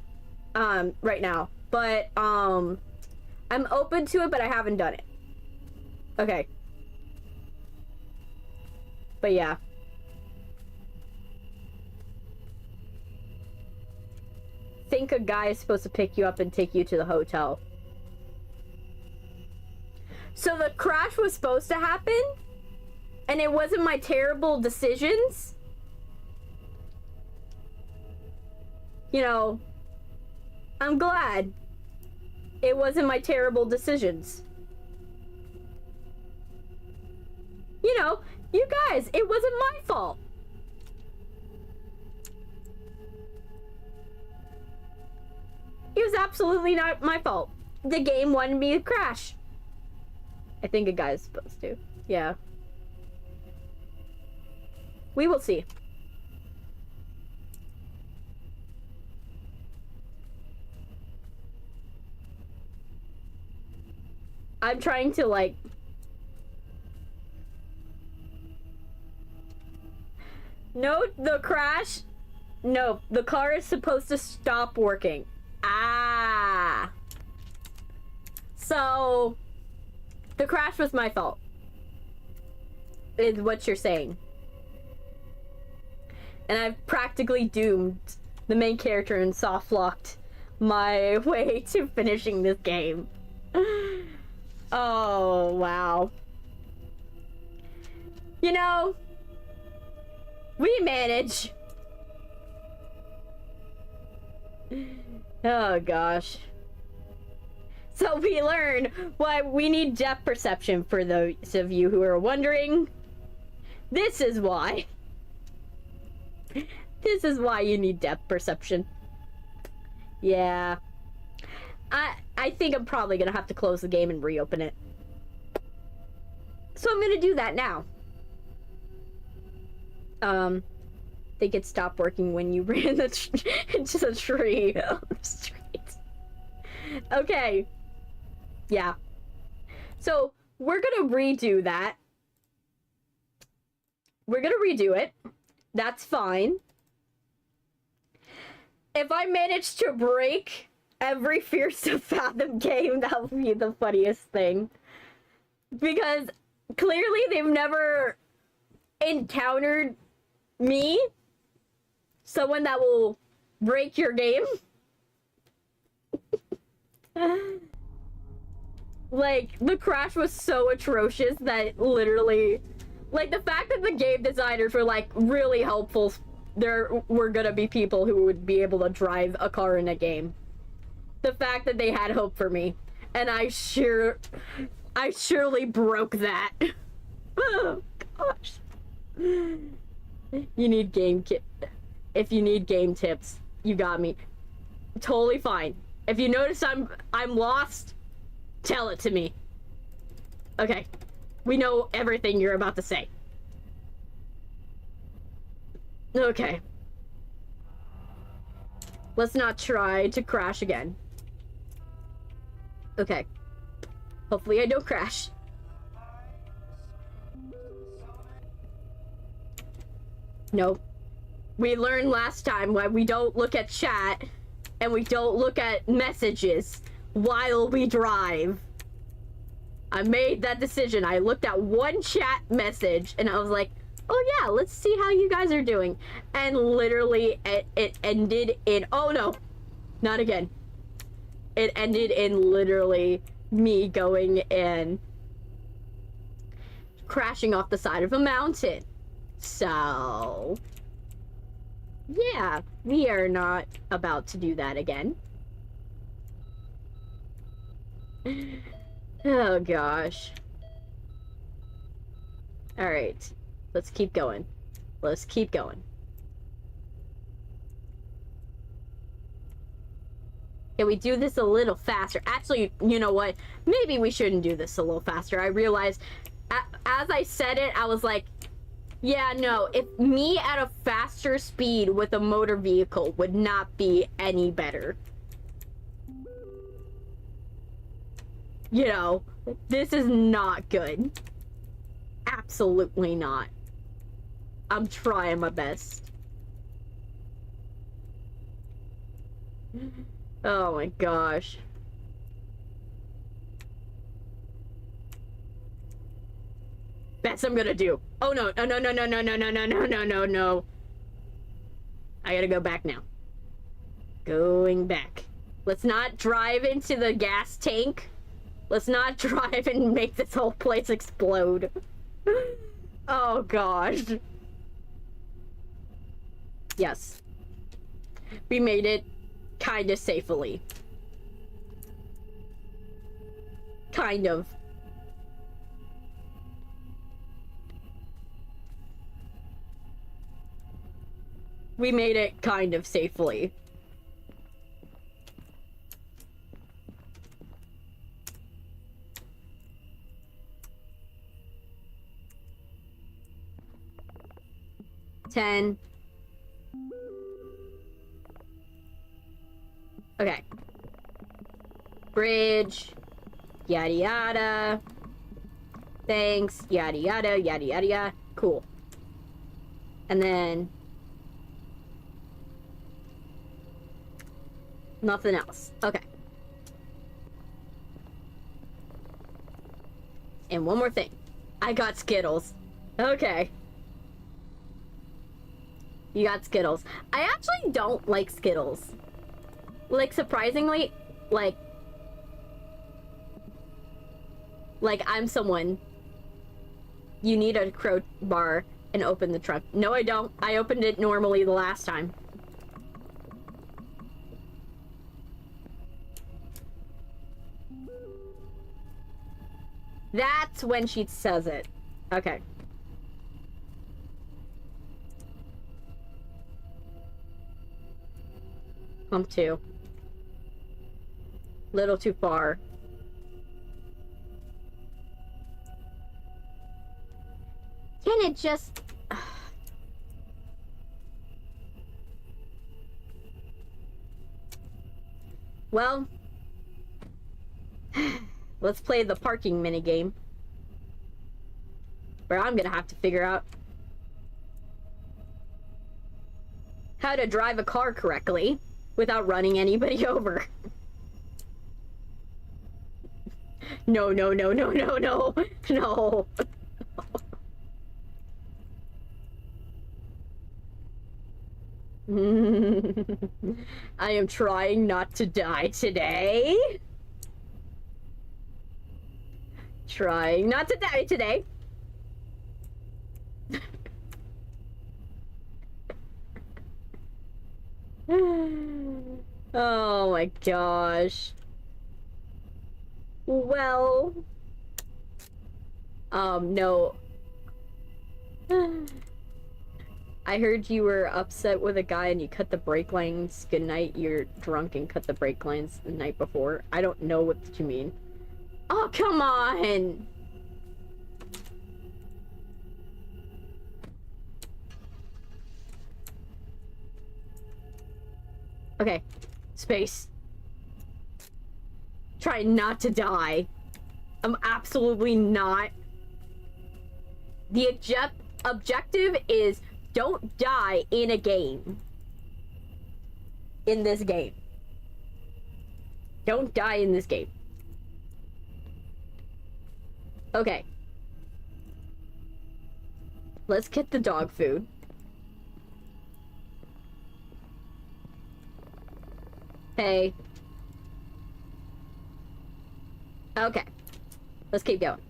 right now, but I'm open to it, but I haven't done it. Okay. But yeah. Think a guy is supposed to pick you up and take you to the hotel. So the crash was supposed to happen, and it wasn't my terrible decisions. You know, I'm glad it wasn't my terrible decisions. You know, you guys, it wasn't my fault. It was absolutely not my fault. The game wanted me to crash. I think a guy is supposed to. Yeah. We will see. I'm trying to, like... No, the crash... No, the car is supposed to stop working. Ah. So... The crash was my fault. Is what you're saying. And I've practically doomed the main character and soft-locked my way to finishing this game. Oh, wow. You know, we manage. Oh, gosh. So we learn why we need depth perception, for those of you who are wondering. This is why. This is why you need depth perception. Yeah. I think I'm probably gonna have to close the game and reopen it. So I'm gonna do that now. I think it stopped working when you ran into the tree on the street. Okay. Yeah. So we're gonna redo that. We're gonna redo it. That's fine. If I manage to break every Fears To Fathom game, that would be the funniest thing. Because clearly they've never encountered me, someone that will break your game. Like, the crash was so atrocious that literally, like, the fact that the game designers were, like, really helpful. There were gonna be people who would be able to drive a car in a game. The fact that they had hope for me. And I surely broke that. Oh, gosh. You need game if you need game tips, you got me. Totally fine. If you notice I'm lost, tell it to me. Okay. We know everything you're about to say. Okay. Let's not try to crash again. Okay. Hopefully I don't crash. No. We learned last time why we don't look at chat and we don't look at messages while we drive. I made that decision. I looked at one chat message and I was like, oh yeah, let's see how you guys are doing. And literally it ended in, oh no, not again. It ended in literally me going and crashing off the side of a mountain. So, yeah, we are not about to do that again. Oh gosh. Alright, let's keep going. Let's keep going. Can we do this a little faster? Actually, you know what? Maybe we shouldn't do this a little faster. I realized as I said it, I was like, yeah, no, if me at a faster speed with a motor vehicle would not be any better. You know, this is not good. Absolutely not. I'm trying my best. Oh my gosh. Best I'm gonna do. Oh no, no, no, no, no, no, no, no, no, no, no, no, no. I gotta go back now. Going back. Let's not drive into the gas tank. Let's not drive and make this whole place explode. Oh gosh. Yes. We made it kind of safely. Kind of. We made it kind of safely. Ten. Okay. Bridge. Yada yada. Thanks. Yada yada yada yada yada. Cool. And then nothing else. Okay. And one more thing. I got Skittles. Okay. You got Skittles. I actually don't like Skittles. Like, surprisingly, like I'm someone. You need a crowbar and open the trunk. No, I don't. I opened it normally the last time. That's when she says it. Okay. Pump 2. Little too far. Can it just... Well... Let's play the parking minigame. Where I'm gonna have to figure out how to drive a car correctly without running anybody over. No, no, no, no, no, no, no. I am trying not to die today. Trying not to die today. Oh my gosh. Well, no. I heard you were upset with a guy and you cut the brake lines. Good night, you're drunk and cut the brake lines the night before. I don't know what you mean. Oh, come on! Okay. Space. Try not to die. I'm absolutely not. The objective is don't die in a game. In this game. Don't die in this game. Okay. Let's get the dog food. Hey. Okay. Let's keep going.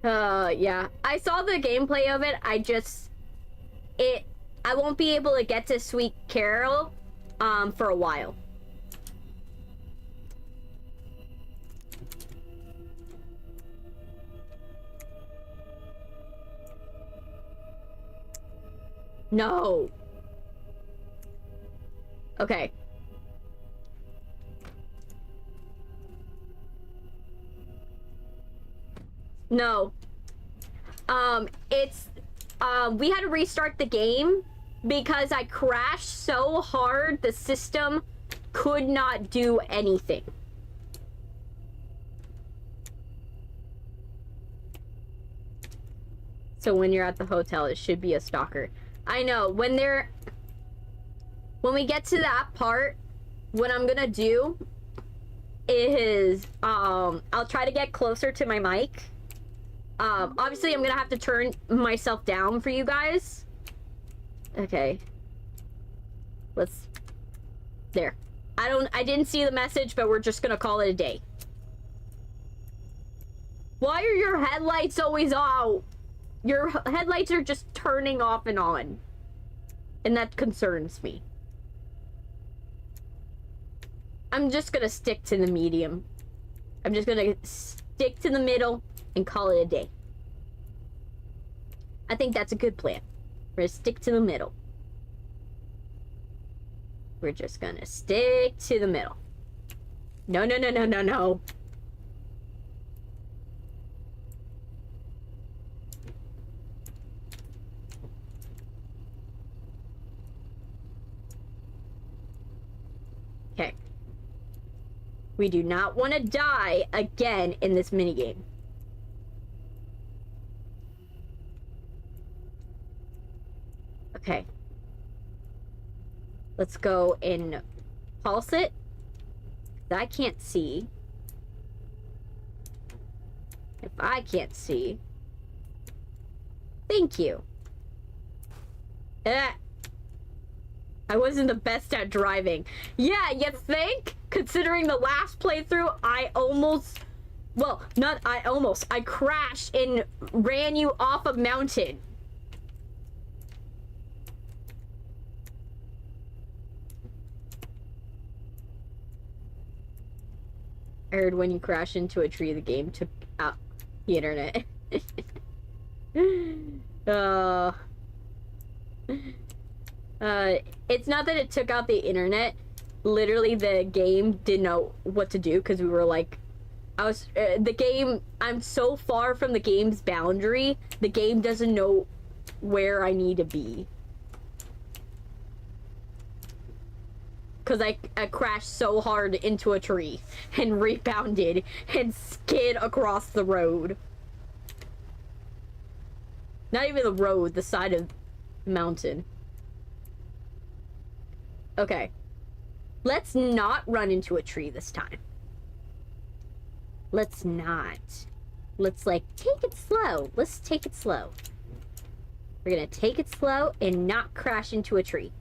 Yeah. I saw the gameplay of it. I won't be able to get to Sweet Carol, for a while. No. Okay. No. We had to restart the game because I crashed so hard the system could not do anything. So when you're at the hotel, it should be a stalker. I know, when we get to that part, what I'm gonna do is, I'll try to get closer to my mic. Obviously I'm gonna have to turn myself down for you guys. Okay. There. I didn't see the message, but we're just gonna call it a day. Why are your headlights always out? Your headlights are just turning off and on. And that concerns me. I'm just gonna stick to the medium. I'm just gonna stick to the middle and call it a day. I think that's a good plan. We're gonna stick to the middle. We're just gonna stick to the middle. No, no, no, no, no, no. Okay. We do not want to die again in this minigame. Okay. Let's go and pulse it. I can't see. If I can't see. Thank you. I wasn't the best at driving. Yeah, you think? Considering the last playthrough, I almost... Well, not I almost. I crashed and ran you off a mountain. I heard when you crash into a tree, the game took out the internet. It's not that it took out the internet. Literally, the game didn't know what to do because we were like, the game, I'm so far from the game's boundary, the game doesn't know where I need to be. Because I crashed so hard into a tree and rebounded and skid across the road. Not even the road, the side of the mountain. Okay. Let's not run into a tree this time. Let's not. Let's, like, take it slow. Let's take it slow. We're gonna take it slow and not crash into a tree.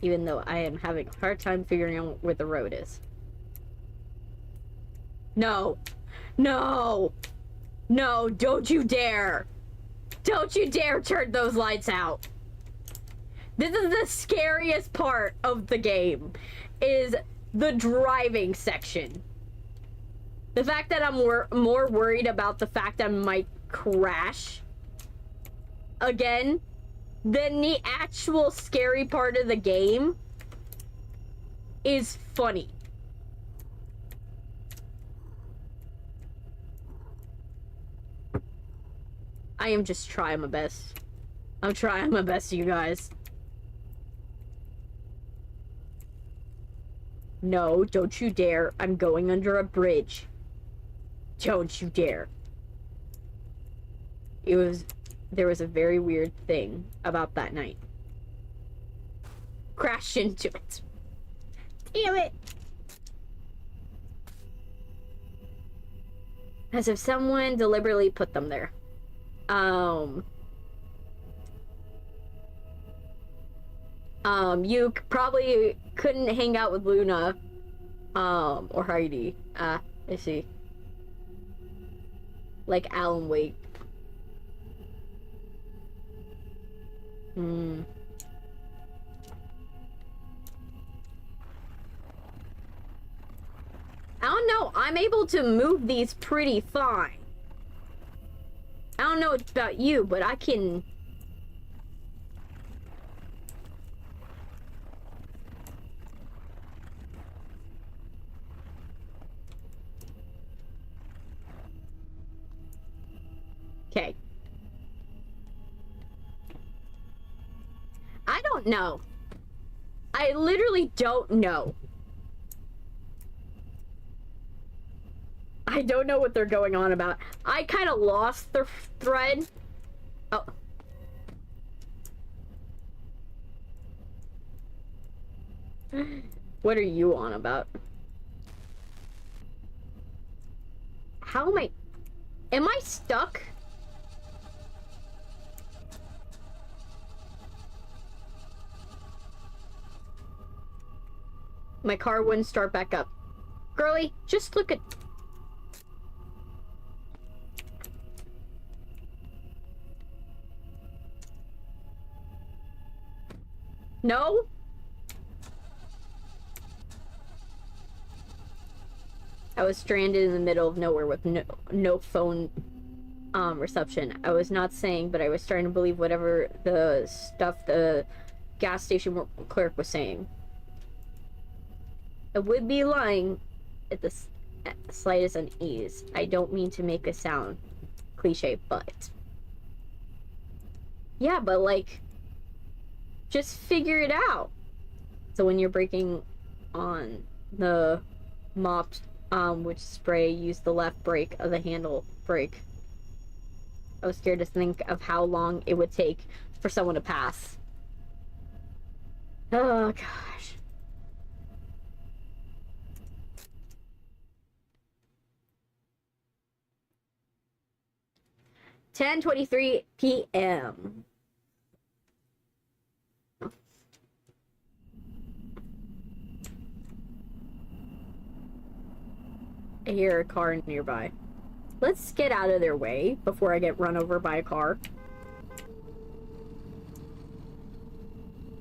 Even though I am having a hard time figuring out where the road is. No. No. No, don't you dare. Don't you dare turn those lights out. This is the scariest part of the game, is the driving section. The fact that I'm more worried about the fact I might crash again than the actual scary part of the game is funny. I am just trying my best. I'm trying my best, you guys. No, don't you dare. I'm going under a bridge. Don't you dare. There was a very weird thing about that night. Crashed into it. Damn it. As if someone deliberately put them there. You probably couldn't hang out with Luna, or Heidi. I see. Like Alan Wake. I don't know. I'm able to move these pretty fine. I don't know about you, but I can... Okay. I don't know. I literally don't know. I don't know what they're going on about. I kind of lost the thread. Oh. What are you on about? How am I... Am I stuck? My car wouldn't start back up. Girly, just look at... No? I was stranded in the middle of nowhere with no phone reception. I was not saying, but I was starting to believe whatever the stuff the gas station clerk was saying. I would be lying at the slightest unease. I don't mean to make a sound cliche, but... Yeah, but like... Just figure it out. So when you're braking on the mop, which spray, use the left brake of the handle brake. I was scared to think of how long it would take for someone to pass. Oh, gosh. (10:23 p.m.) I hear a car nearby. Let's get out of their way before I get run over by a car.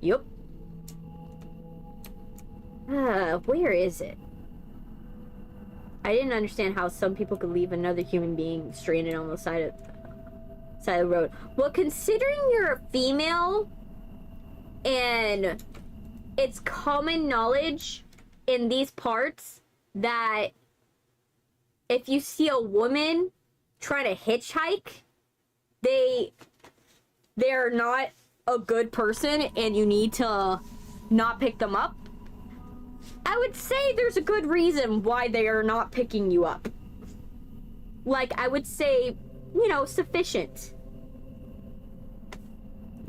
Yup. Where is it? I didn't understand how some people could leave another human being stranded on the side of the road. Well, considering you're a female and it's common knowledge in these parts that if you see a woman try to hitchhike, they're not a good person and you need to not pick them up. I would say there's a good reason why they are not picking you up. Like, I would say, you know, sufficient.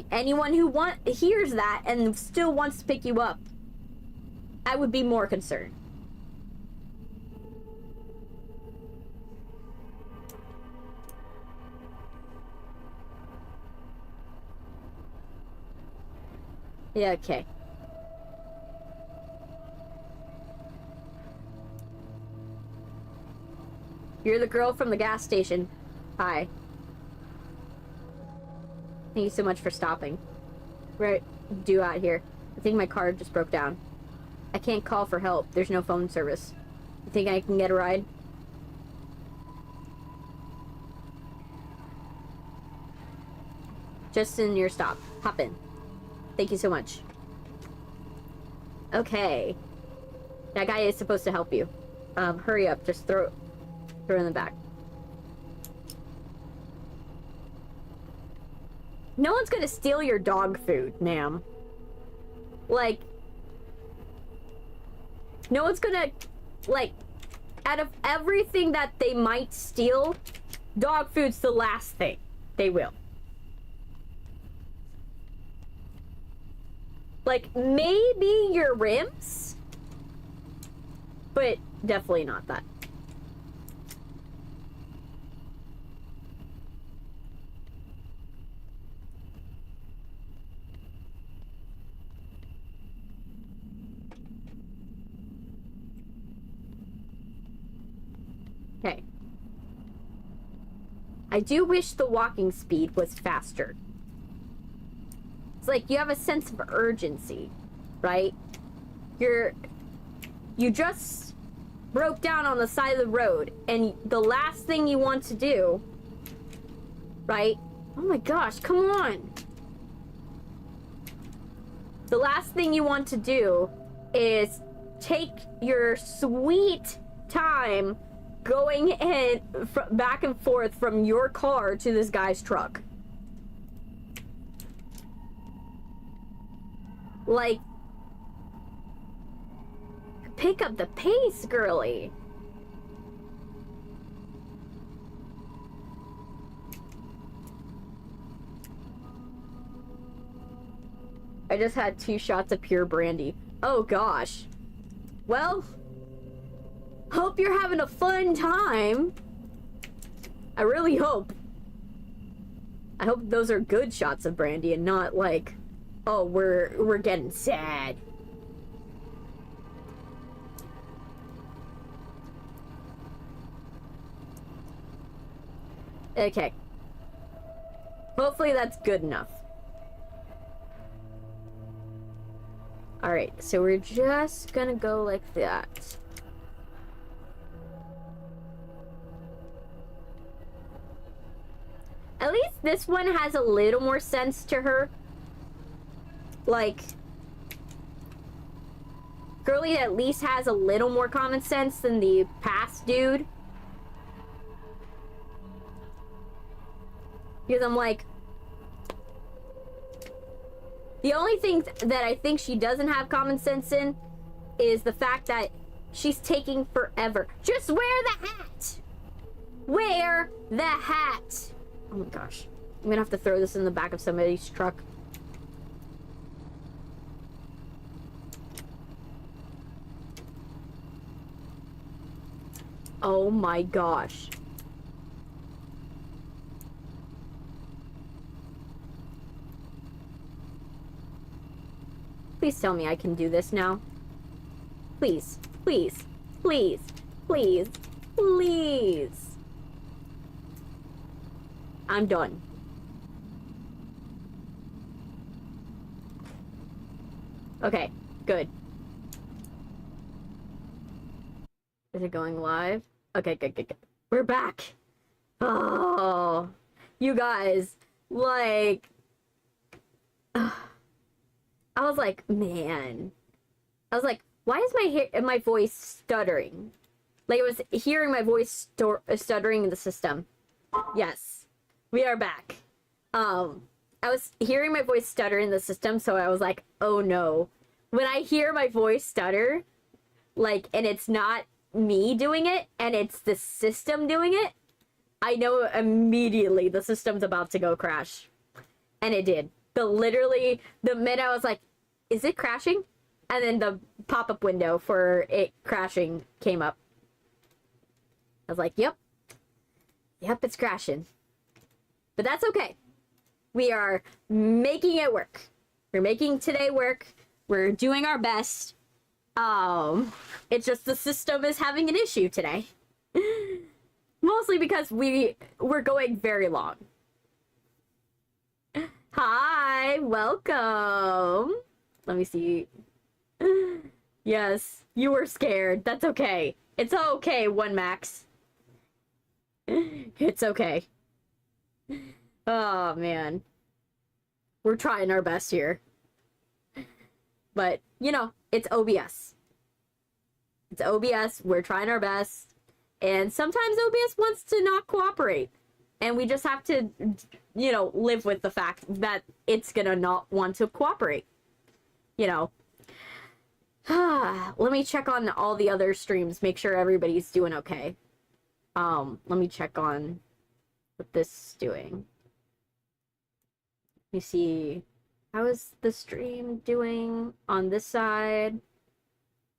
Anyone who hears that and still wants to pick you up, I would be more concerned. Yeah, okay. You're the girl from the gas station. Hi. Thank you so much for stopping. Right, do out here. I think my car just broke down. I can't call for help. There's no phone service. You think I can get a ride? Just in your stop. Hop in. Thank you so much. Okay. That guy is supposed to help you. Hurry up. Just throw in the back. No one's gonna steal your dog food, ma'am. Like, no one's gonna, like, out of everything that they might steal, dog food's the last thing they will. Like, maybe your rims, but definitely not that. Okay. I do wish the walking speed was faster. It's like you have a sense of urgency, right? You just broke down on the side of the road, and the last thing you want to do, right? Oh my gosh, come on. The last thing you want to do is take your sweet time going in back and forth from your car to this guy's truck. Like, pick up the pace, girly. I just had 2 shots of pure brandy. Oh gosh. Well, hope you're having a fun time. I really hope. I hope those are good shots of brandy and not like, oh, we're getting sad. Okay. Hopefully that's good enough. Alright, so we're just gonna go like that. At least this one has a little more sense to her. Like, girly at least has a little more common sense than the past dude. Because I'm like, the only thing that I think she doesn't have common sense in is the fact that she's taking forever. Just wear the hat! Wear the hat! Oh my gosh. I'm gonna have to throw this in the back of somebody's truck. Oh my gosh. Please tell me I can do this now. Please, please, please, please, please. I'm done. Okay, good. Is it going live? Okay, good, good, good. We're back. Oh, you guys, like... I was like, man. I was like, why is my voice stuttering? Like, I was hearing my voice stuttering in the system. Yes, we are back. I was hearing my voice stutter in the system, so I was like, oh no. When I hear my voice stutter, like, and it's not me doing it, and it's the system doing it, I know immediately the system's about to go crash. And it did. Literally, the minute I was like, is it crashing? And then the pop-up window for it crashing came up. I was like, yep. Yep, it's crashing. But that's okay. We are making it work. We're making today work. We're doing our best. It's just the system is having an issue today. Mostly because we're going very long. Hi, welcome. Let me see. Yes, you were scared. That's okay. It's okay, One Max. It's okay. Oh, man. We're trying our best here. But, you know, it's OBS. It's OBS. We're trying our best. And sometimes OBS wants to not cooperate. And we just have to, you know, live with the fact that it's gonna not want to cooperate. You know. Let me check on all the other streams, make sure everybody's doing okay. Let me check on what this is doing. Let me see. How is the stream doing on this side?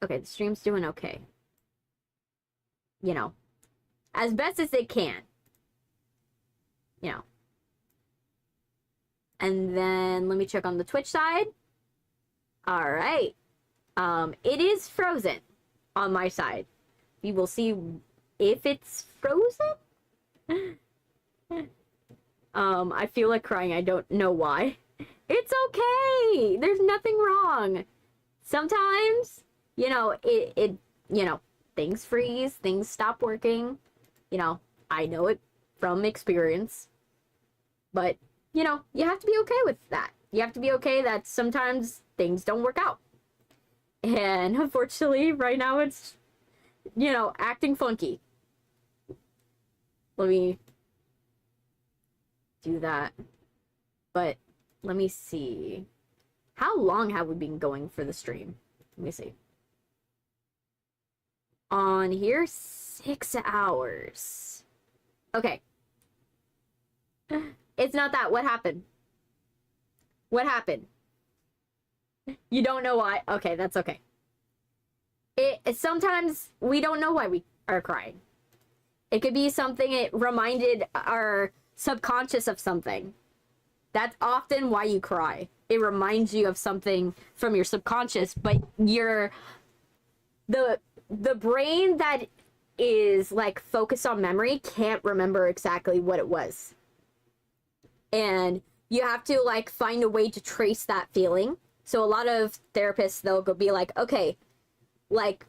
Okay, the stream's doing okay. You know, as best as it can. You know. And then let me check on the Twitch side. All right. It is frozen on my side. We will see if it's frozen. I feel like crying. I don't know why. It's okay. There's nothing wrong. Sometimes, you know, it you know, things freeze, things stop working. You know, I know it from experience. But, you know, you have to be okay with that. You have to be okay that sometimes things don't work out. And unfortunately, right now it's, you know, acting funky. let me do that. But let me see. How long have we been going for the stream? Let me see. On here, 6 hours. Okay. It's not that. What happened? What happened? You don't know why? Okay, that's okay. Sometimes we don't know why we are crying. It could be something, it reminded our subconscious of something. That's often why you cry. It reminds you of something from your subconscious, but the brain that is like focused on memory can't remember exactly what it was. And you have to like find a way to trace that feeling. So a lot of therapists, they'll go be like, okay, like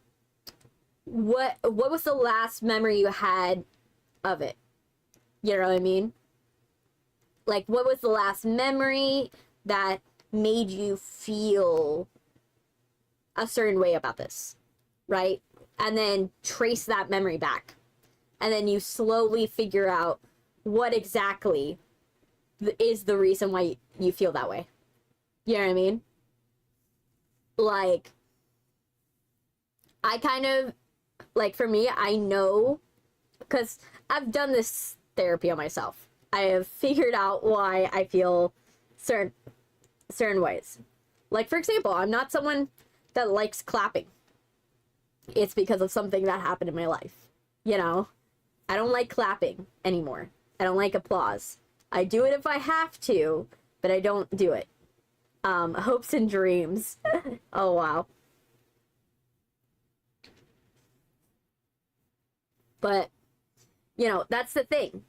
what was the last memory you had of it? You know what I mean? Like, what was the last memory that made you feel a certain way about this, right? And then trace that memory back. And then you slowly figure out what exactly is the reason why you feel that way. You know what I mean? Like, I kind of, like, for me, I know, because I've done this therapy on myself. I have figured out why I feel certain ways. Like, for example, I'm not someone that likes clapping. It's because of something that happened in my life. You know? I don't like clapping anymore. I don't like applause. I do it if I have to, but I don't do it. Hopes and dreams. Oh, wow. But, you know, that's the thing.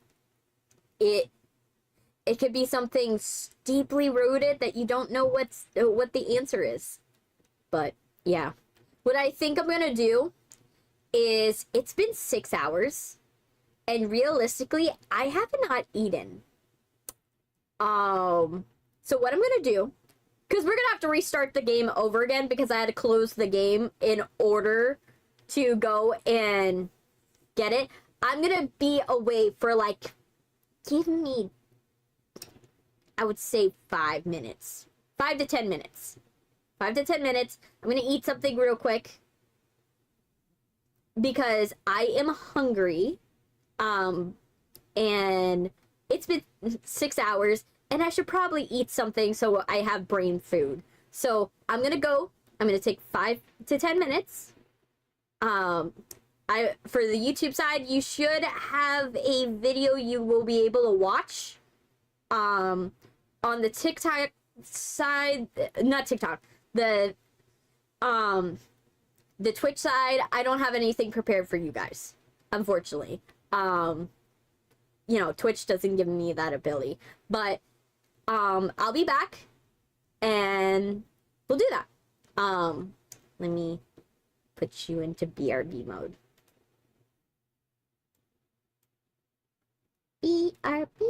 It could be something deeply rooted that you don't know what the answer is. But, yeah. What I think I'm gonna do is, it's been 6 hours, and realistically, I have not eaten. So what I'm gonna do, because we're gonna have to restart the game over again, because I had to close the game in order to go and get it. I'm gonna be away for like, give me, I would say 5 minutes. 5 to 10 minutes. 5 to 10 minutes. I'm gonna eat something real quick, because I am hungry. And it's been 6 hours, and I should probably eat something so I have brain food. So I'm gonna go. I'm gonna take 5 to 10 minutes. For the YouTube side, you should have a video you will be able to watch. On the TikTok side, not TikTok, the Twitch side, I don't have anything prepared for you guys, unfortunately. You know, Twitch doesn't give me that ability, but I'll be back and we'll do that. Let me put you into BRB mode. BRB.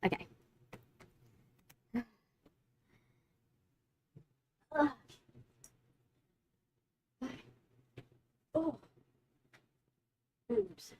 Okay. Oh. Oops.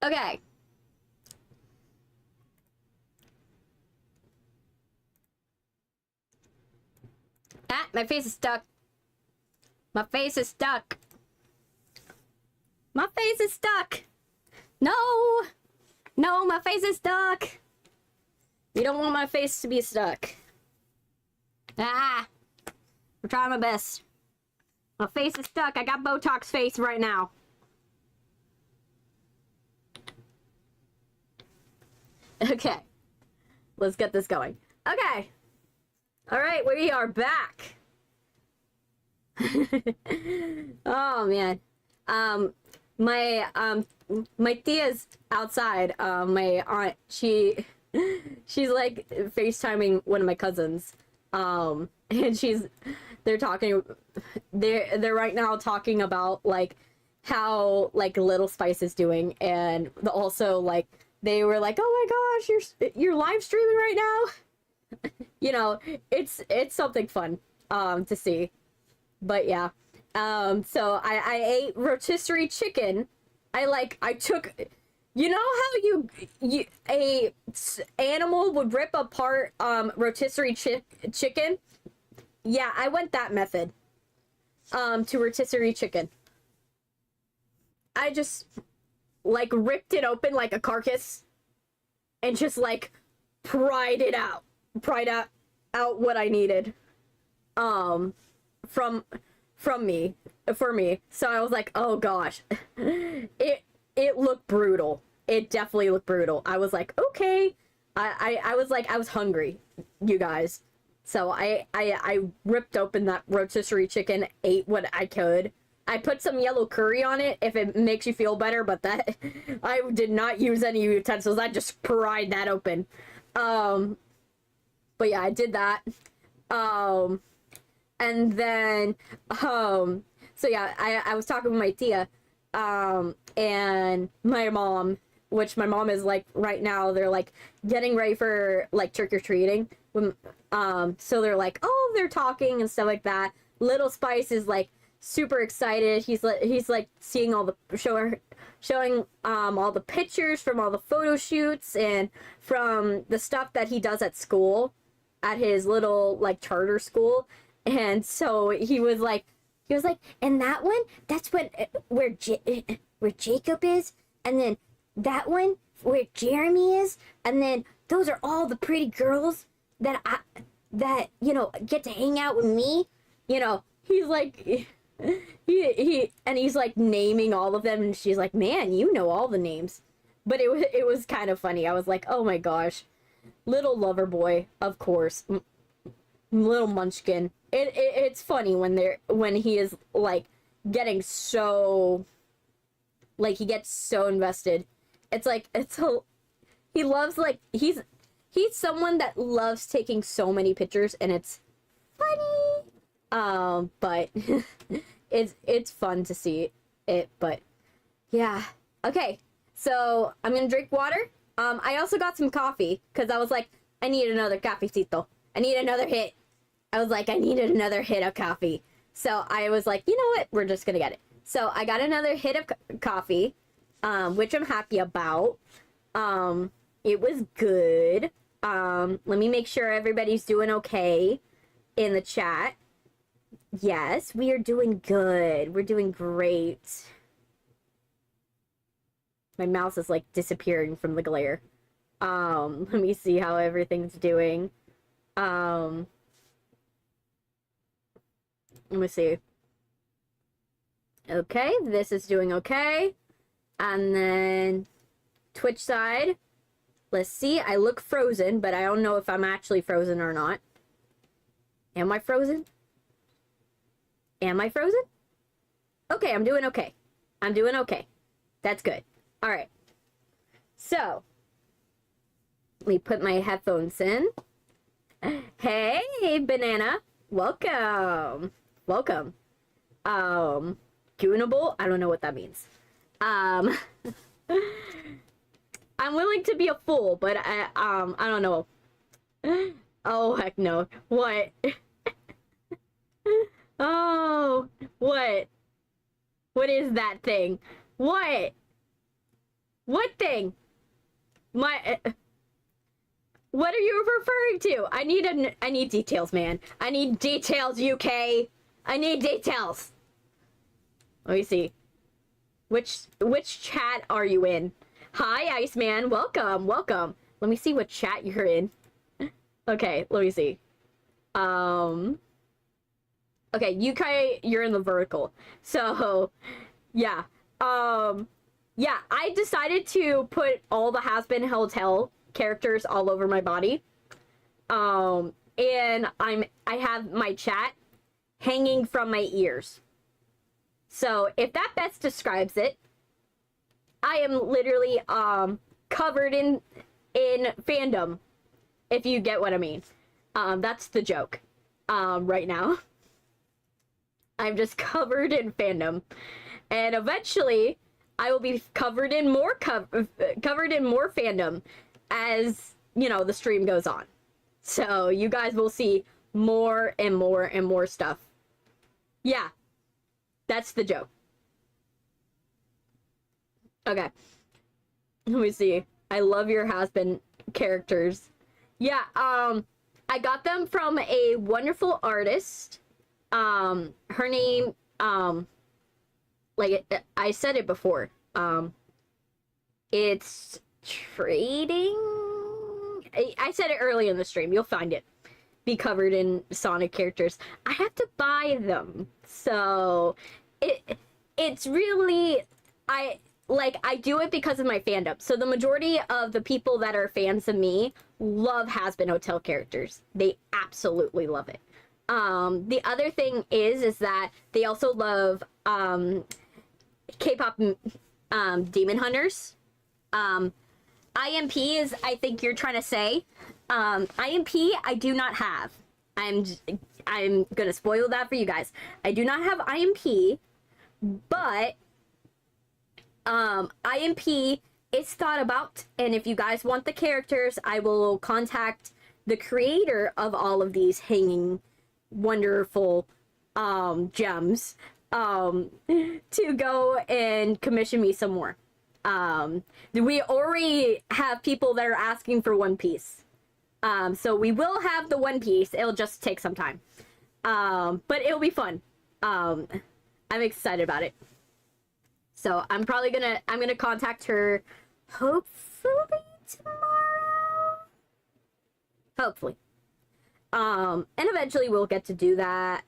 Okay. Ah, my face is stuck. My face is stuck. My face is stuck. No! No, my face is stuck. You don't want my face to be stuck. Ah! I'm trying my best. My face is stuck. I got Botox face right now. Okay. Let's get this going. Okay. Alright, we are back. Oh, man. My tia's outside. My aunt, she's like FaceTiming one of my cousins. And they're right now talking about like how like Little Spice is doing, and also like they were like, oh my gosh, you're live streaming right now. You know, it's something fun to see. But yeah. So I ate rotisserie chicken. I took, you know how a animal would rip apart rotisserie chicken? Yeah, I went that method to rotisserie chicken. I just like ripped it open like a carcass and just like pried out what I needed from me, for me. So I was like, oh gosh. It looked brutal. It definitely looked brutal. I was like, okay. I was like, I was hungry, you guys. So I ripped open that rotisserie chicken, ate what I could. I put some yellow curry on it if it makes you feel better, but that I did not use any utensils. I just pried that open. But yeah, I did that. And then, so yeah, I was talking with my tia, and my mom, which my mom is like, right now, they're like getting ready for like trick-or-treating. So they're like, oh, they're talking and stuff like that. Little Spice is like super excited. He's like seeing all the, showing all the pictures from all the photo shoots and from the stuff that he does at school, at his little like charter school. And so he was like, and that one, that's where Jacob is, and then that one where Jeremy is, and then those are all the pretty girls that you know, get to hang out with me. You know, he's like, he's like naming all of them, and she's like, man, you know all the names. But it was kind of funny. I was like, oh my gosh, little lover boy, of course, little munchkin. It's funny when he is like getting so, like, he gets so invested. It's like, he loves, like, he's someone that loves taking so many pictures, and it's funny. But it's fun to see it. But yeah. Okay, so I'm gonna drink water. I also got some coffee because I was like, I need another cafecito. I need another hit. I was like, I needed another hit of coffee. So I was like, you know what? We're just gonna get it. So I got another hit of coffee, which I'm happy about. It was good. Let me make sure everybody's doing okay in the chat. Yes, we are doing good. We're doing great. My mouse is like disappearing from the glare. Let me see how everything's doing. Let me see. Okay, this is doing okay. And then Twitch side. Let's see. I look frozen, but I don't know if I'm actually frozen or not. Am I frozen? Am I frozen? Okay, I'm doing okay. I'm doing okay. That's good. All right. So, let me put my headphones in. Hey, Banana. Welcome. Welcome. Tunable? I don't know what that means. I'm willing to be a fool, but I don't know. Oh, heck no. What? Oh, what? What is that thing? What? What thing? My... what are you referring to? I need details, man. I need details, UK. I need details. Let me see. Which chat are you in? Hi, Iceman. Welcome, welcome. Let me see what chat you're in. Okay, let me see. Okay, UK, you're in the vertical. So, yeah. Yeah, I decided to put all the Has-Been Hotel characters all over my body. And I have my chat hanging from my ears. So if that best describes it, I am literally covered in fandom, if you get what I mean. That's the joke. Right now. I'm just covered in fandom. And eventually I will be covered in more fandom as, you know, the stream goes on. So you guys will see more and more and more stuff. Yeah. That's the joke. Okay. Let me see. I love your Has-Been characters. Yeah, I got them from a wonderful artist. Her name, like I said it before. It's trading. I said it early in the stream. You'll find it. Be covered in Sonic characters. I have to buy them, so it's really I do it because of my fandom. So the majority of the people that are fans of me love Has-Been Hotel characters. They absolutely love it. The other thing is that they also love K-pop demon hunters. IMP is, I think you're trying to say. IMP I do not have. I'm gonna spoil that for you guys. I do not have IMP, but IMP is thought about, and if you guys want the characters, I will contact the creator of all of these hanging wonderful gems to go and commission me some more. We already have people that are asking for One Piece. So we will have the One Piece. It'll just take some time. But it'll be fun. I'm excited about it. So I'm gonna contact her hopefully tomorrow. Hopefully. And eventually we'll get to do that.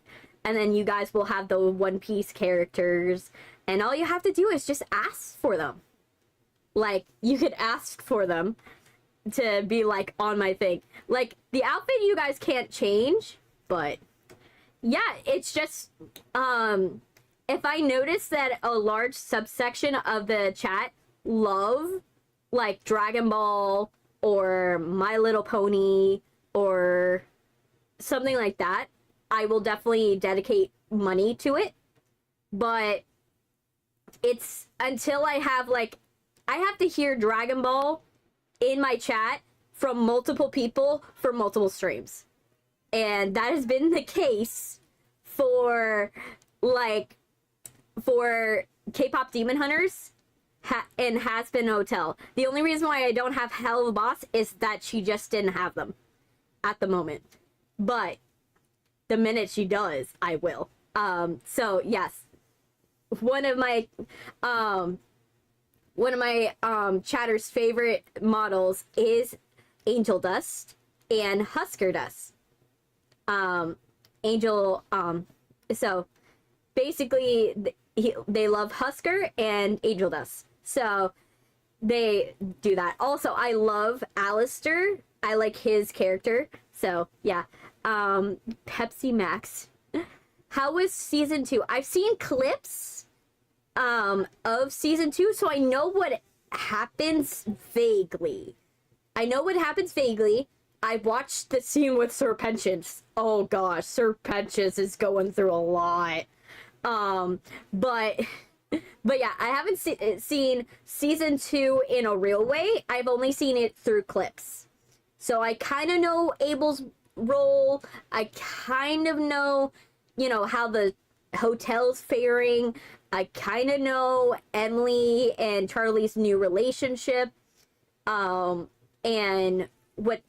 And then you guys will have the One Piece characters. And all you have to do is just ask for them. Like, you could ask for them to be, like, on my thing. Like, the outfit you guys can't change, but yeah, it's just, if I notice that a large subsection of the chat love, like, Dragon Ball or My Little Pony or something like that, I will definitely dedicate money to it. But it's until I have, like, I have to hear Dragon Ball in my chat from multiple people for multiple streams. And that has been the case for, like, for K-pop Demon Hunters and Has-Been Hotel. The only reason why I don't have Hell of a Boss is that she just didn't have them at the moment. But the minute she does, I will. So, yes. One of my chatter's favorite models is Angel Dust and Husker Dust. So basically they love Husker and Angel Dust. So they do that. Also, I love Alistair. I like his character. So yeah. Pepsi Max. How was season 2? I've seen clips of season 2, so I know what happens vaguely. I watched the scene with Sir Pentious. Oh gosh, Sir Pentious is going through a lot. But yeah, I haven't seen season 2 in a real way. I've only seen it through clips. So I kind of know Abel's role. I kind of know, you know, how the hotel's faring. I kind of know Emily and Charlie's new relationship, and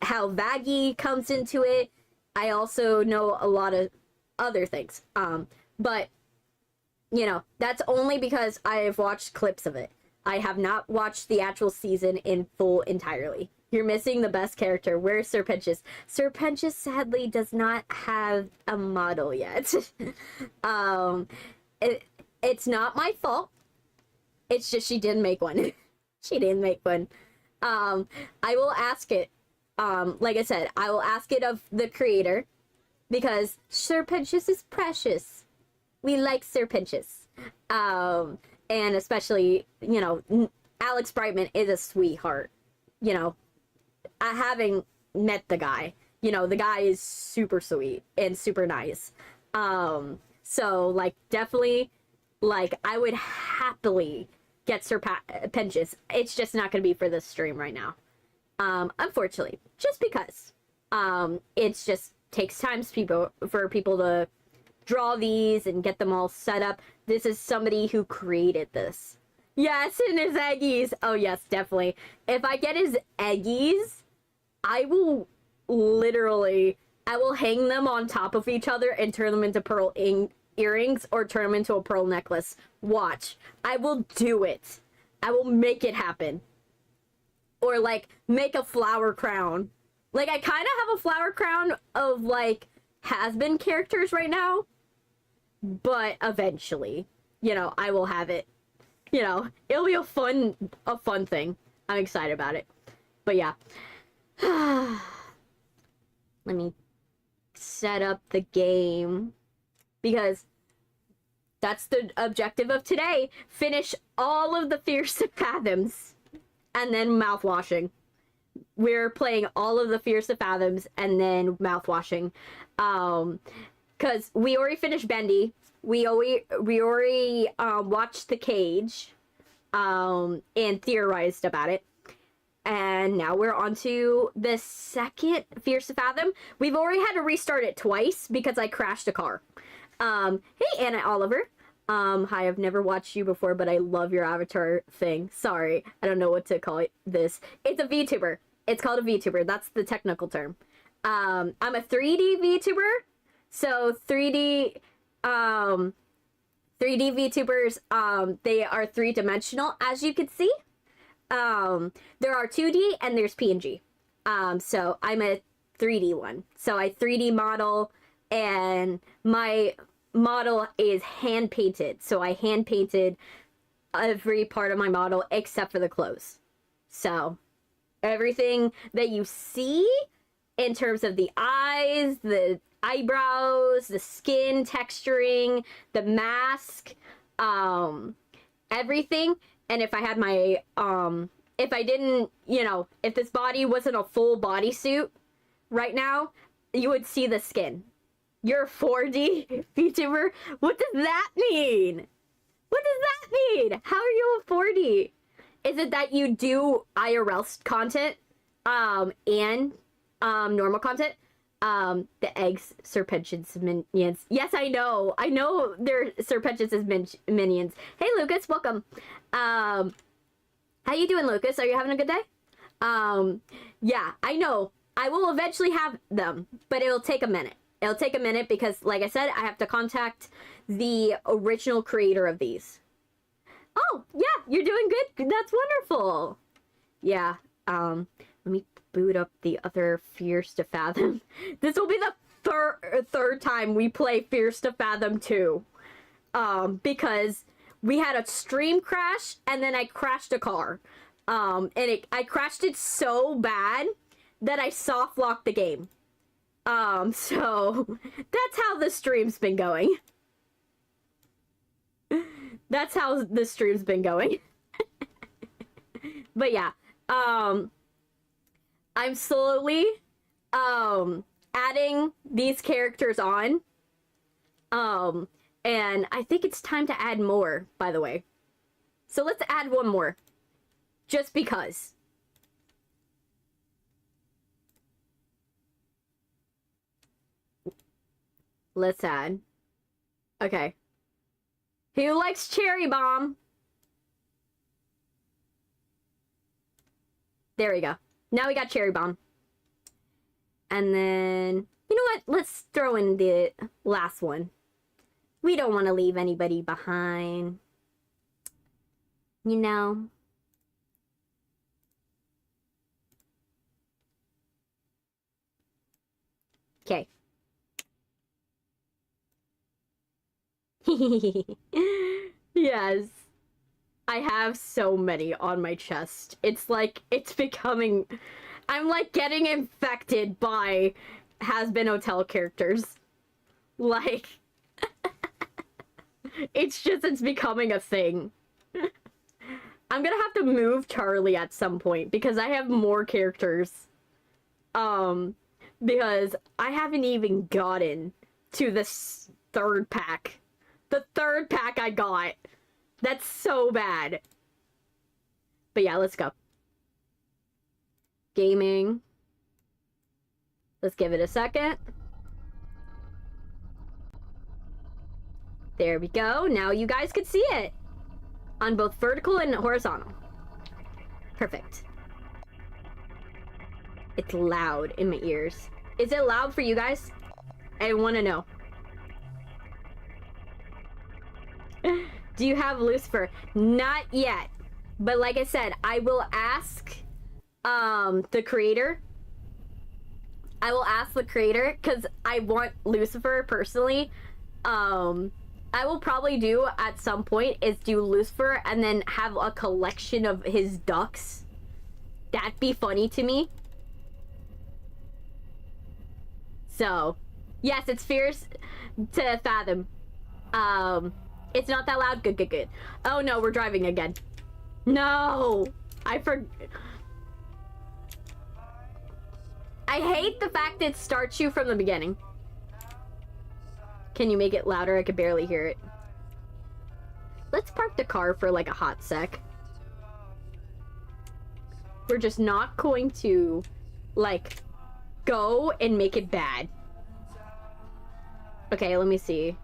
how Vaggie comes into it. I also know a lot of other things. But you know, that's only because I have watched clips of it. I have not watched the actual season in full entirely. You're missing the best character. Where's Serpentious? Serpentious sadly does not have a model yet. It's not my fault. It's just she didn't make one. She didn't make one. I will ask it. Like I said, I will ask it of the creator because Serpentious is precious. We like Serpentious. And especially, you know, Alex Brightman is a sweetheart. You know, having met the guy, you know, the guy is super sweet and super nice. So like definitely, like I would happily get Serpentious. It's just not going to be for this stream right now. Unfortunately, just because it's just takes time for people to draw these and get them all set up. This is somebody who created this. Yes, and his eggies. Oh yes, definitely. If I get his eggies, I will hang them on top of each other and turn them into pearl earrings or turn them into a pearl necklace. Watch. I will do it. I will make it happen. Or like make a flower crown. Like I kind of have a flower crown of like has-been characters right now, but eventually, you know, I will have it. You know, it'll be a fun thing. I'm excited about it. But yeah. Let me set up the game because that's the objective of today. Finish all of the Fears To Fathoms and then Mouthwashing. We're playing all of the Fears To Fathoms and then Mouthwashing. Because we already finished Bendy. We already watched The Cage and theorized about it. And now we're on to the second Fears To Fathom. We've already had to restart it twice because I crashed a car. Hey, Anna Oliver. Hi, I've never watched you before, but I love your avatar thing. Sorry, I don't know what to call it. It's a VTuber. It's called a VTuber. That's the technical term. I'm a 3D VTuber. So 3D VTubers, they are three-dimensional, as you can see. There are 2D and there's PNG. So I'm a 3D one. So I 3D model, and my model is hand painted. So I hand painted every part of my model except for the clothes. So everything that you see in terms of the eyes, the eyebrows, the skin texturing, the mask, everything. And if I had my, if I didn't, you know, if this body wasn't a full bodysuit right now, you would see the skin. You're a 4D VTuber? What does that mean? What does that mean? How are you a 4D? Is it that you do IRL content, and, normal content? The eggs, Serpentious minions. Yes, I know. I know they're Serpentious minions. Hey, Lucas, welcome. How you doing, Lucas? Are you having a good day? Yeah, I know. I will eventually have them, but it'll take a minute. It'll take a minute because, like I said, I have to contact the original creator of these. Oh, yeah, you're doing good. That's wonderful. Yeah, let me boot up the other Fears To Fathom. This will be the third time we play Fears To Fathom 2. Because we had a stream crash and then I crashed a car. And I crashed it so bad that I soft locked the game. So that's how the stream's been going. That's how the stream's been going. But yeah, I'm slowly adding these characters on. And I think it's time to add more, by the way. So let's add one more. Just because. Let's add. Okay. Who likes cherry bomb? There we go. Now we got cherry bomb. And then, you know what? Let's throw in the last one. We don't want to leave anybody behind. You know? Okay. Yes. I have so many on my chest. It's like, it's becoming... I'm like getting infected by has-been hotel characters. Like... it's becoming a thing. I'm gonna have to move Charlie at some point because I have more characters. Because I haven't even gotten to this third pack. The third pack I got. That's so bad. But yeah, let's go. Gaming. Let's give it a second. There we go. Now you guys can see it. On both vertical and horizontal. Perfect. It's loud in my ears. Is it loud for you guys? I want to know. Do you have Lucifer? Not yet. But like I said, I will ask the creator. I will ask the creator because I want Lucifer personally. I will probably do at some point is do Lucifer and then have a collection of his ducks. That'd be funny to me. So, yes, it's Fears to Fathom. It's not that loud. Good, good, good. Oh no, we're driving again. No! I hate the fact that it starts you from the beginning. Can you make it louder? I could barely hear it. Let's park the car for like a hot sec. We're just not going to, like, go and make it bad. Okay, let me see.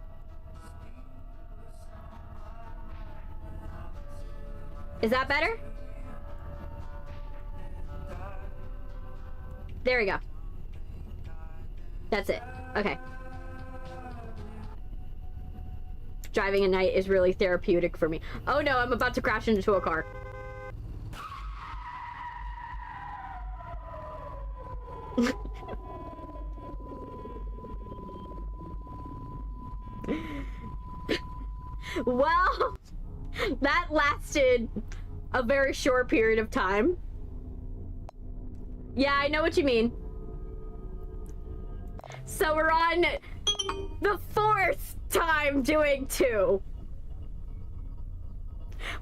Is that better? There we go. That's it. Okay. Driving at night is really therapeutic for me. Oh no, I'm about to crash into a car. Well, that lasted a very short period of time. Yeah, I know what you mean. So we're on the fourth time doing 2.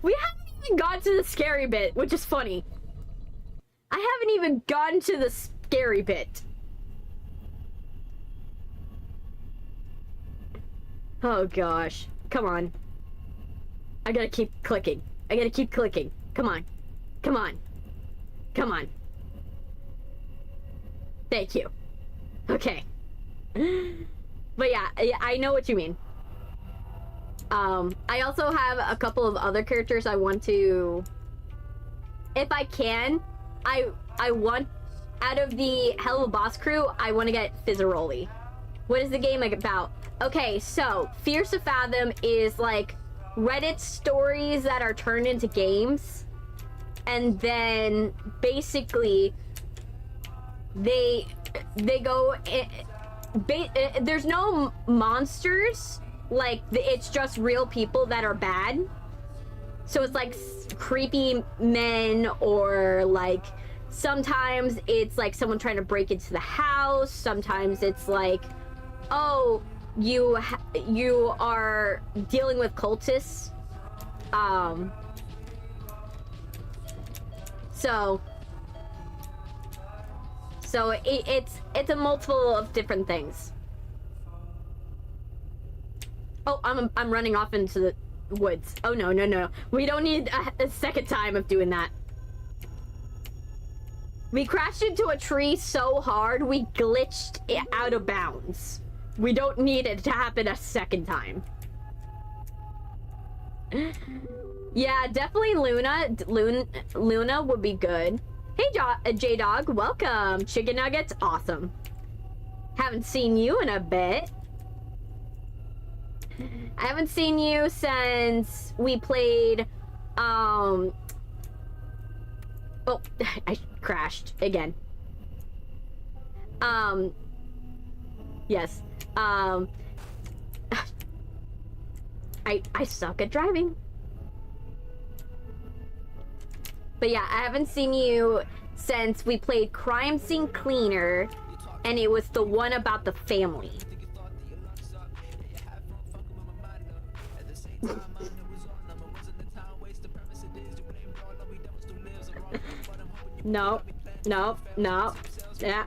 We haven't even gotten to the scary bit, which is funny. I haven't even gotten to the scary bit. Oh gosh. Come on. I gotta keep clicking. I gotta keep clicking. Come on. Come on. Come on. Thank you. Okay. But yeah, I know what you mean. I also have a couple of other characters I want to... If I can, I want... Out of the Hell of a Boss crew, I want to get Fizzaroli. What is the game about? Okay, so Fears To Fathom is like Reddit stories that are turned into games. And then basically they go... there's no monsters. Like, it's just real people that are bad. So it's like creepy men, or like sometimes it's like someone trying to break into the house. Sometimes it's like, oh, you are dealing with cultists. So it's a multiple of different things. Oh, I'm running off into the woods. Oh no, no, no. We don't need a second time of doing that. We crashed into a tree so hard, we glitched it out of bounds. We don't need it to happen a second time. Yeah, definitely Luna would be good. Hey, J-Dog, welcome. Chicken nuggets, awesome. Haven't seen you in a bit. I haven't seen you since we played, oh, I crashed again. Yes. I suck at driving. But yeah, I haven't seen you since we played Crime Scene Cleaner, and it was the one about the family. No, no, no. Yeah.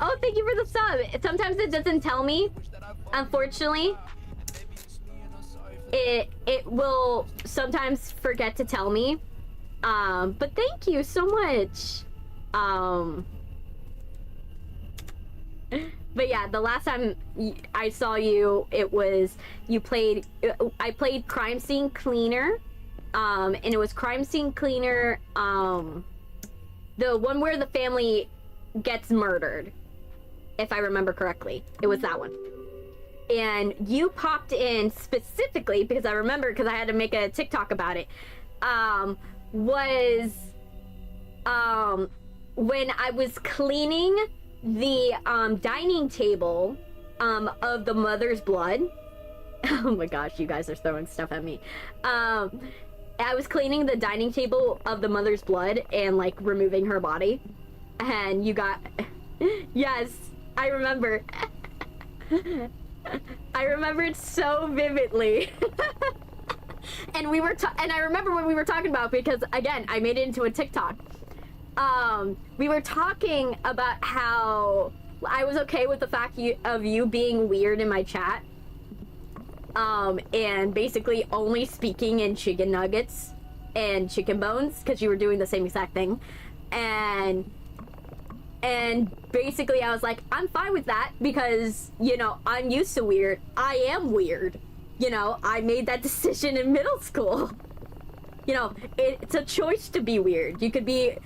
Oh, thank you for the sub. Sometimes it doesn't tell me, unfortunately. It will sometimes forget to tell me. But thank you so much. But yeah, the last time I saw you, it was I played Crime Scene Cleaner. And it was Crime Scene Cleaner, the one where the family gets murdered, if I remember correctly. It was that one. And you popped in specifically because I remember, because I had to make a TikTok about it, was when I was cleaning the dining table of the mother's blood. Oh my gosh, you guys are throwing stuff at me. I was cleaning the dining table of the mother's blood and like removing her body, and you got yes, I remember. I remember it so vividly. And I remember when we were talking about, because again, I made it into a TikTok. We were talking about how I was okay with the fact of you being weird in my chat. And basically only speaking in chicken nuggets and chicken bones, because you were doing the same exact thing. And basically I was like, I'm fine with that because, you know, I'm used to weird. I am weird. You know, I made that decision in middle school. You know, it's a choice to be weird. You could be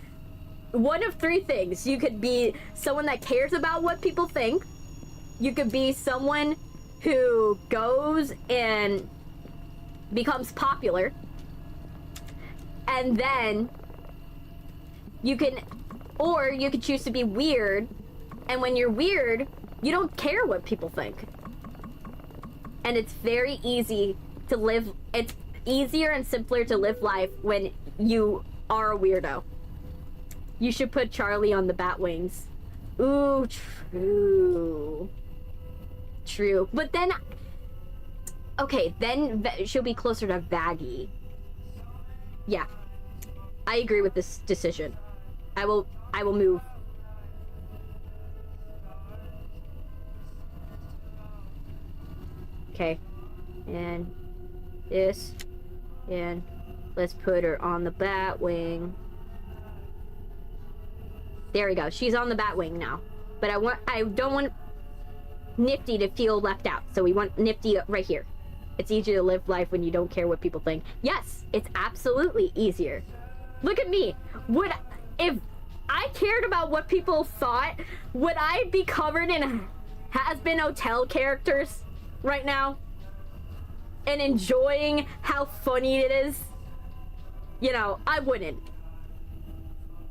one of three things. You could be someone that cares about what people think. You could be someone who goes and becomes popular. And then you can, or you could choose to be weird. And when you're weird, you don't care what people think. And it's very easy to live, it's easier and simpler to live life when you are a weirdo. You should put Charlie on the bat wings. Ooh, true. True. But then, okay, then she'll be closer to Vaggie. Yeah. I agree with this decision. I will move. Okay. And this. And let's put her on the bat wing. There we go. She's on the bat wing now. But I don't want Nifty to feel left out. So we want Nifty right here. It's easier to live life when you don't care what people think. Yes, it's absolutely easier. Look at me. If I cared about what people thought, would I be covered in has-been hotel characters right now? And enjoying how funny it is? You know, I wouldn't.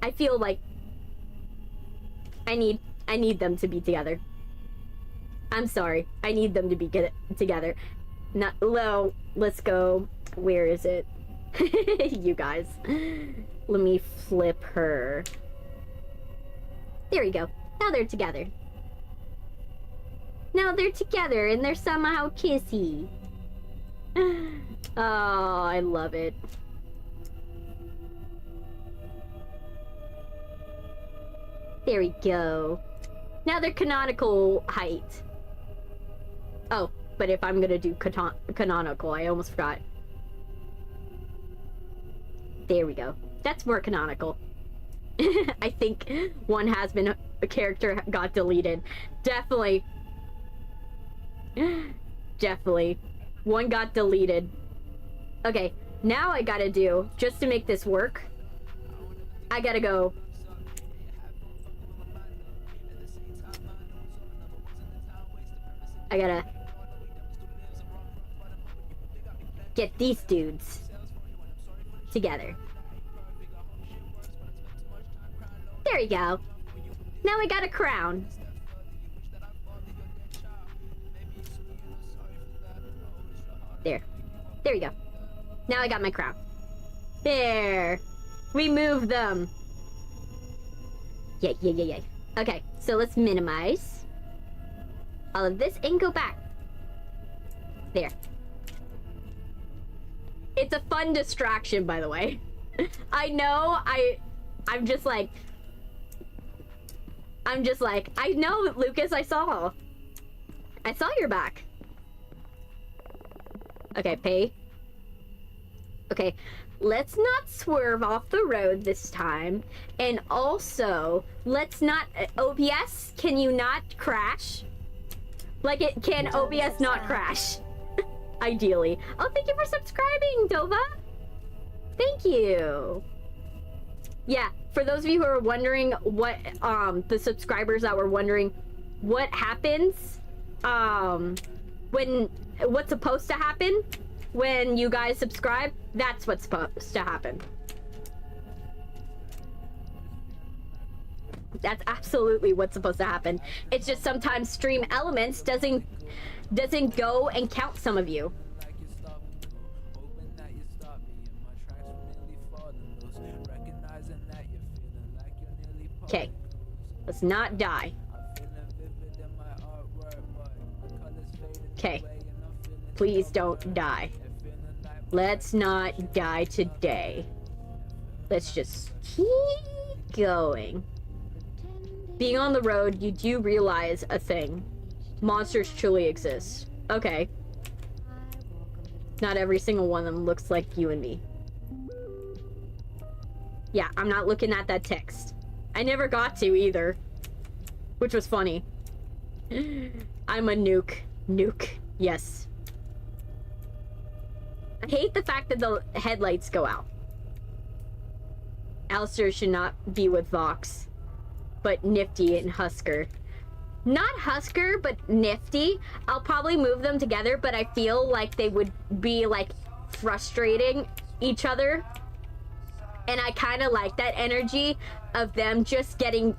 I feel like I need them to be together. I'm sorry. I need them to be together. Not low. Let's go. Where is it? You guys. Let me flip her. There we go. Now they're together. Now they're together and they're somehow kissy. Oh, I love it. There we go. Now they're canonical height. Oh, but if I'm gonna do canonical, I almost forgot. There we go. That's more canonical. I think one has been a character got deleted. Definitely. Definitely. One got deleted. Okay, now I gotta do, just to make this work, I gotta go. I gotta get these dudes together. There you go. Now I got a crown. There. There you go. Now I got my crown. There. We moved them. Yay, yay, yay, yay. Okay, so let's minimize all of this and go back. There. It's a fun distraction, by the way. I know, I'm just like, I know, Lucas, I saw your back. Okay, pay. Okay, let's not swerve off the road this time. And also, let's not, OBS, can you not crash? Like, can OBS not crash? Ideally. Oh, thank you for subscribing, Dova. Thank you. Yeah, for those of you who are wondering what, the subscribers that were wondering what happens, what's supposed to happen when you guys subscribe, that's what's supposed to happen. That's absolutely what's supposed to happen. It's just sometimes Stream Elements doesn't go and count some of you. Okay, let's not die. Okay, please don't die. Let's not die today. Let's just keep going. Being on the road, you do realize a thing. Monsters truly exist. Okay. Not every single one of them looks like you and me. Yeah, I'm not looking at that text. I never got to either. Which was funny. I'm a nuke. Nuke. Yes. I hate the fact that the headlights go out. Alistair should not be with Vox. But Nifty and Husker. Not Husker, but Nifty. I'll probably move them together, but I feel like they would be, like, frustrating each other. And I kind of like that energy of them just getting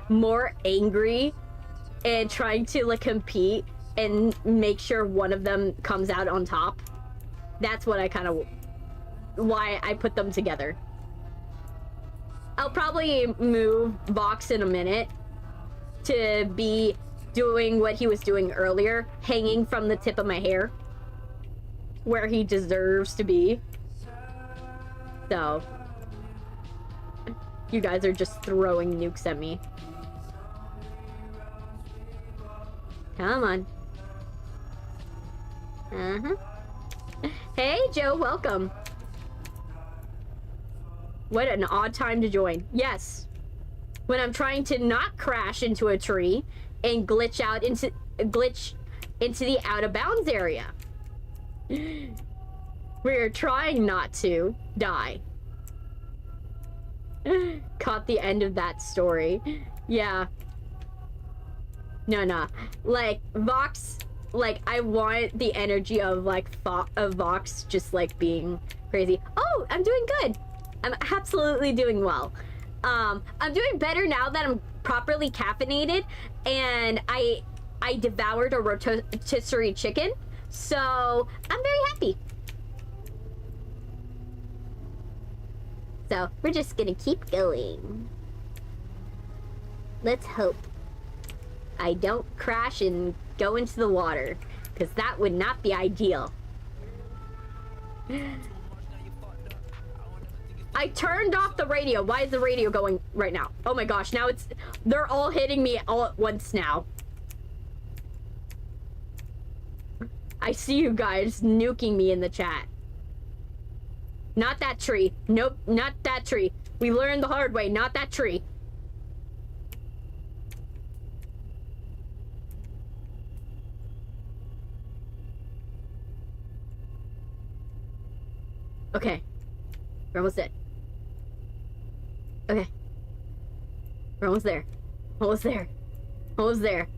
more angry and trying to, like, compete and make sure one of them comes out on top. That's what I kind of... why I put them together. I'll probably move Vox in a minute to be doing what he was doing earlier, hanging from the tip of my hair, where he deserves to be. So, you guys are just throwing nukes at me. Come on. Hey, Joe, welcome. What an odd time to join. Yes. When I'm trying to not crash into a tree and glitch into the out of bounds area. We're trying not to die. Caught the end of that story. Yeah. No. Like, Vox, like, I want the energy of, like, Vox just, like, being crazy. Oh, I'm doing good. I'm absolutely doing well. I'm doing better now that I'm properly caffeinated, and I devoured a rotisserie chicken, so I'm very happy. So we're just gonna keep going. Let's hope I don't crash and go into the water, because that would not be ideal. I turned off the radio. Why is the radio going right now? Oh my gosh, now they're all hitting me all at once now. I see you guys nuking me in the chat. Not that tree. Nope, not that tree. We learned the hard way, not that tree. Okay. We're almost dead. Okay. We're almost there. Almost there. Almost there.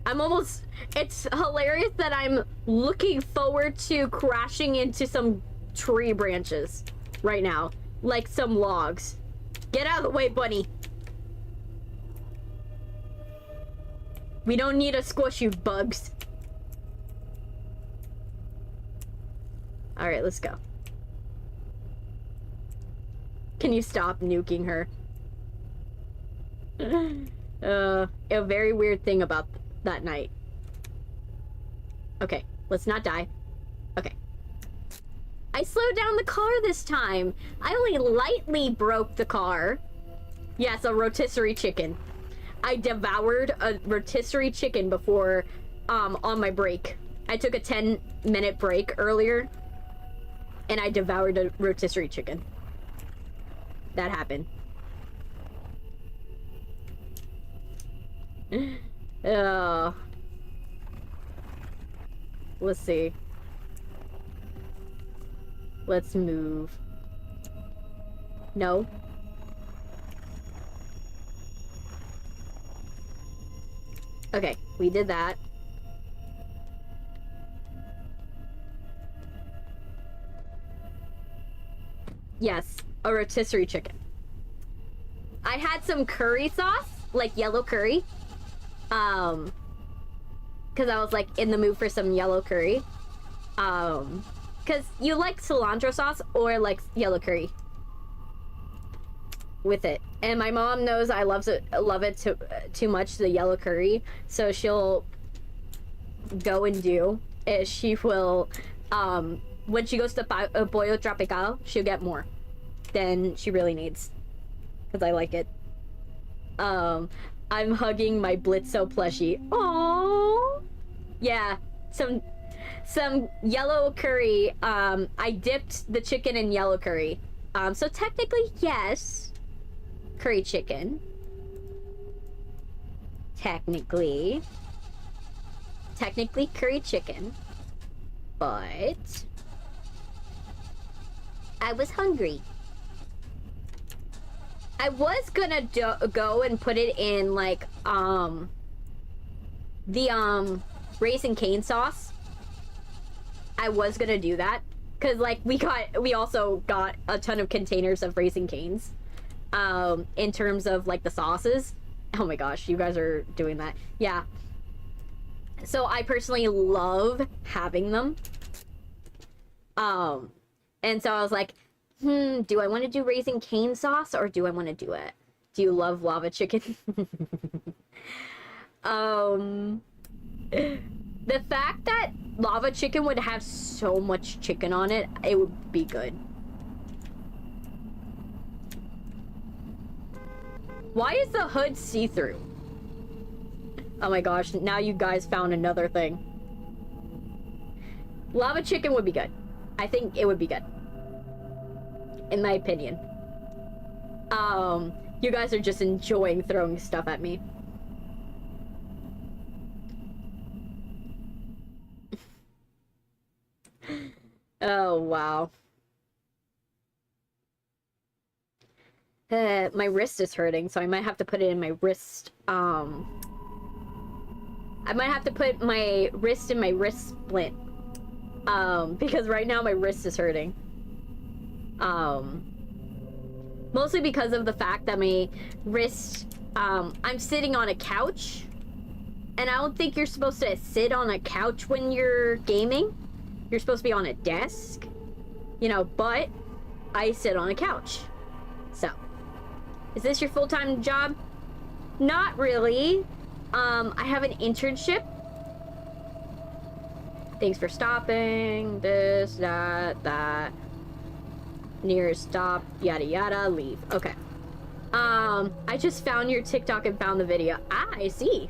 I'm almost... It's hilarious that I'm looking forward to crashing into some tree branches right now. Like some logs. Get out of the way, bunny. We don't need to squish you, bugs. Alright, let's go. Can you stop nuking her? A very weird thing about that night. Okay, let's not die. Okay. I slowed down the car this time. I only lightly broke the car. Yes, a rotisserie chicken. I devoured a rotisserie chicken before, on my break. I took a 10-minute break earlier, and I devoured a rotisserie chicken. That happened. Oh. Let's see. Let's move. No. Okay, we did that. Yes, a rotisserie chicken. I had some curry sauce, like yellow curry. Because I was like in the mood for some yellow curry. Because you like cilantro sauce or like yellow curry with it. And my mom knows I love it too much, the yellow curry. So she'll go and do is she will, when she goes to Pollo Tropical, she'll get more than she really needs. Because I like it. I'm hugging my Blitzo plushie. Aww. Yeah, some yellow curry. I dipped the chicken in yellow curry. So technically, yes. Curry chicken. Technically curry chicken. But I was hungry. I was gonna go and put it in like the Raising Cane sauce. I was gonna do that because like we also got a ton of containers of Raising Canes in terms of like the sauces. Oh my gosh, you guys are doing that. Yeah, so I personally love having them, and so I was like, do I want to do Raising Cane sauce or do I want to do it? Do you love lava chicken? The fact that lava chicken would have so much chicken on it, it would be good. Why is the hood see-through? Oh my gosh, now you guys found another thing. Lava chicken would be good. I think it would be good. In my opinion. You guys are just enjoying throwing stuff at me. Oh, wow. My wrist is hurting, so I might have to put it in my wrist. I might have to put my wrist in my wrist splint. Because right now my wrist is hurting. Mostly because of the fact that my wrist, I'm sitting on a couch. And I don't think you're supposed to sit on a couch when you're gaming. You're supposed to be on a desk. You know, but I sit on a couch. So, is this your full-time job? Not really. I have an internship. Thanks for stopping. This, that. Nearest stop, yada yada, leave. Okay. I just found your TikTok and found the video. Ah, I see.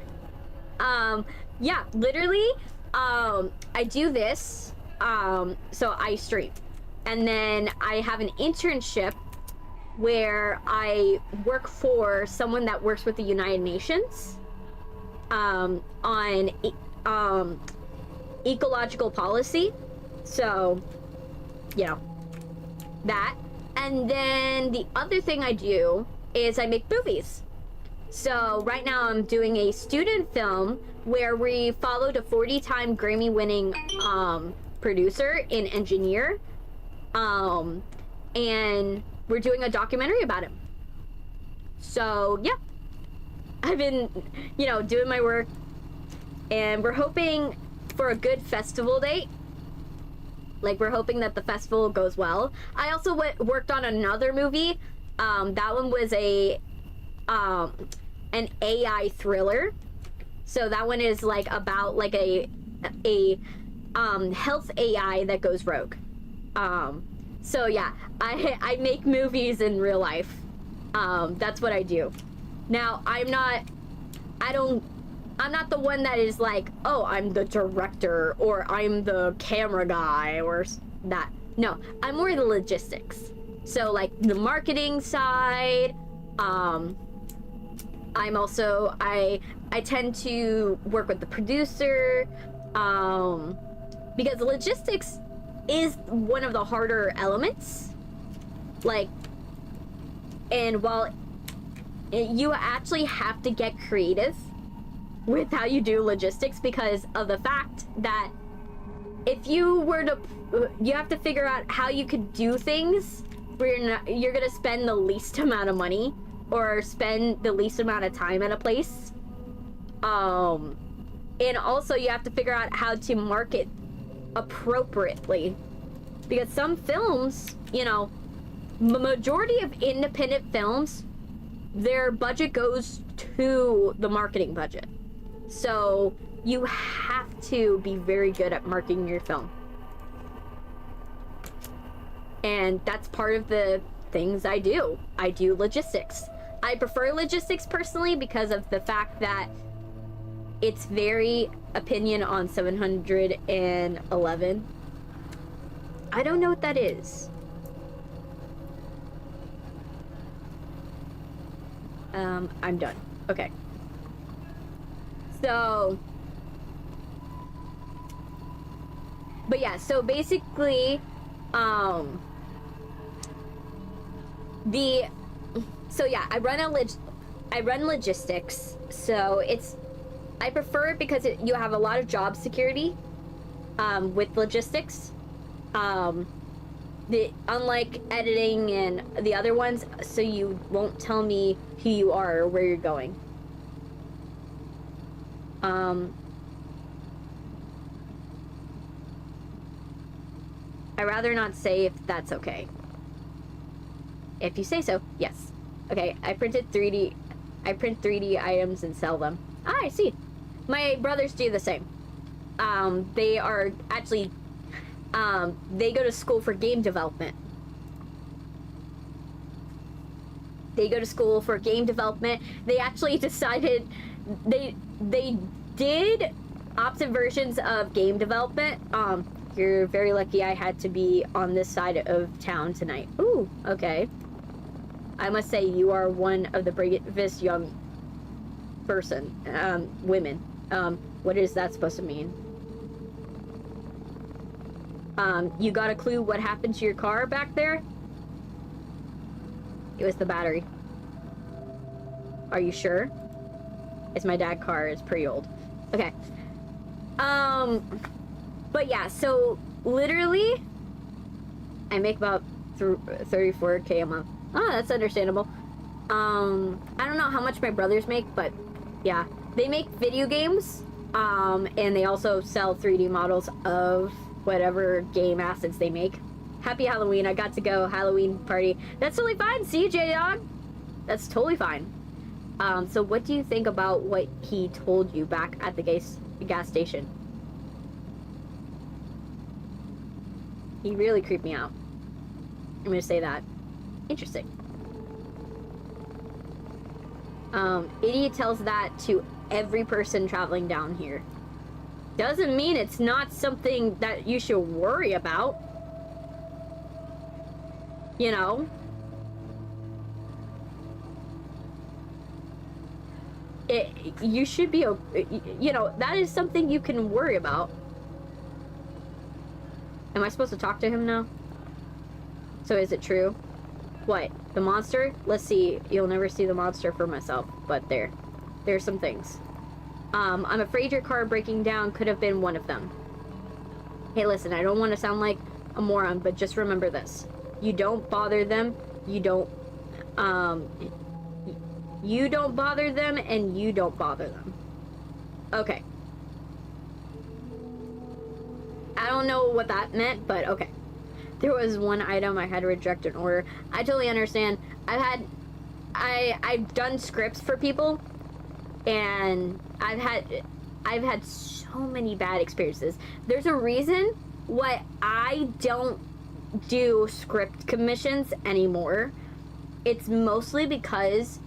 Yeah, literally, I do this, so I stream. And then I have an internship where I work for someone that works with the United Nations, on, ecological policy. So, you know, that. And then the other thing I do is I make movies. So right now I'm doing a student film where we followed a 40-time Grammy-winning producer and engineer. And we're doing a documentary about him. So yeah, I've been, you know, doing my work, and we're hoping for a good festival date. Like, we're hoping that the festival goes well. I also worked on another movie. That one was an AI thriller. So that one is like about like a health AI that goes rogue. So yeah, I make movies in real life. That's what I do. Now, I'm not the one that is like, oh, I'm the director or I'm the camera guy or that. No, I'm more the logistics. So like the marketing side. I'm also, I tend to work with the producer, because logistics is one of the harder elements. Like, and while you actually have to get creative with how you do logistics, because of the fact that if you were to, you have to figure out how you could do things where you're gonna spend the least amount of money or spend the least amount of time at a place. And also you have to figure out how to market appropriately, because some films, you know, majority of independent films, their budget goes to the marketing budget. So you have to be very good at marketing your film. And that's part of the things I do. I do logistics. I prefer logistics personally because of the fact that it's very opinion on 711. I don't know what that is. I'm done. Okay. So, but yeah, so basically, so yeah, I run logistics. So I prefer it because you have a lot of job security, with logistics. Unlike editing and the other ones, so you won't tell me who you are or where you're going. I'd rather not say if that's okay. If you say so, yes. Okay, I print 3D items and sell them. Ah, I see. My brothers do the same. They are actually, they go to school for game development. They actually decided, they did opposite versions of game development. You're very lucky I had to be on this side of town tonight. Ooh, okay. I must say, you are one of the bravest young women. What is that supposed to mean? You got a clue what happened to your car back there? It was the battery. Are you sure? It's my dad's car. It's pretty old. Okay. But yeah, so literally, I make about 34K a month. Oh, that's understandable. I don't know how much my brothers make, but yeah, they make video games. And they also sell 3D models of whatever game assets they make. Happy Halloween. I got to go Halloween party. That's totally fine. See you, J-Dog. That's totally fine. So what do you think about what he told you back at the gas station? He really creeped me out. I'm gonna say that. Interesting. Idiot tells that to every person traveling down here. Doesn't mean it's not something that you should worry about. You know? You should be, you know, that is something you can worry about. Am I supposed to talk to him now? So is it true? What? The monster? Let's see. You'll never see the monster for myself, but there's some things. I'm afraid your car breaking down could have been one of them. Hey, listen, I don't want to sound like a moron, but just remember this. You don't bother them. You don't bother them, and you don't bother them. Okay. I don't know what that meant, but okay. There was one item I had to reject an order. I totally understand. I've done scripts for people, and I've had so many bad experiences. There's a reason why I don't do script commissions anymore. It's mostly because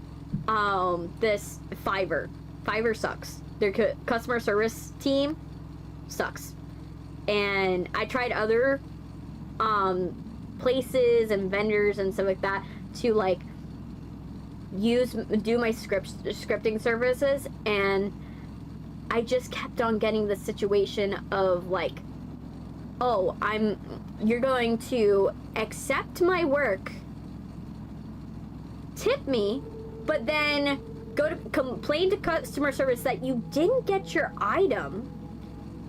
this Fiverr sucks. Their customer service team sucks. And I tried other places and vendors and stuff like that to like do my scripting services, and I just kept on getting the situation of like, oh, you're going to accept my work, tip me, but then go to complain to customer service that you didn't get your item,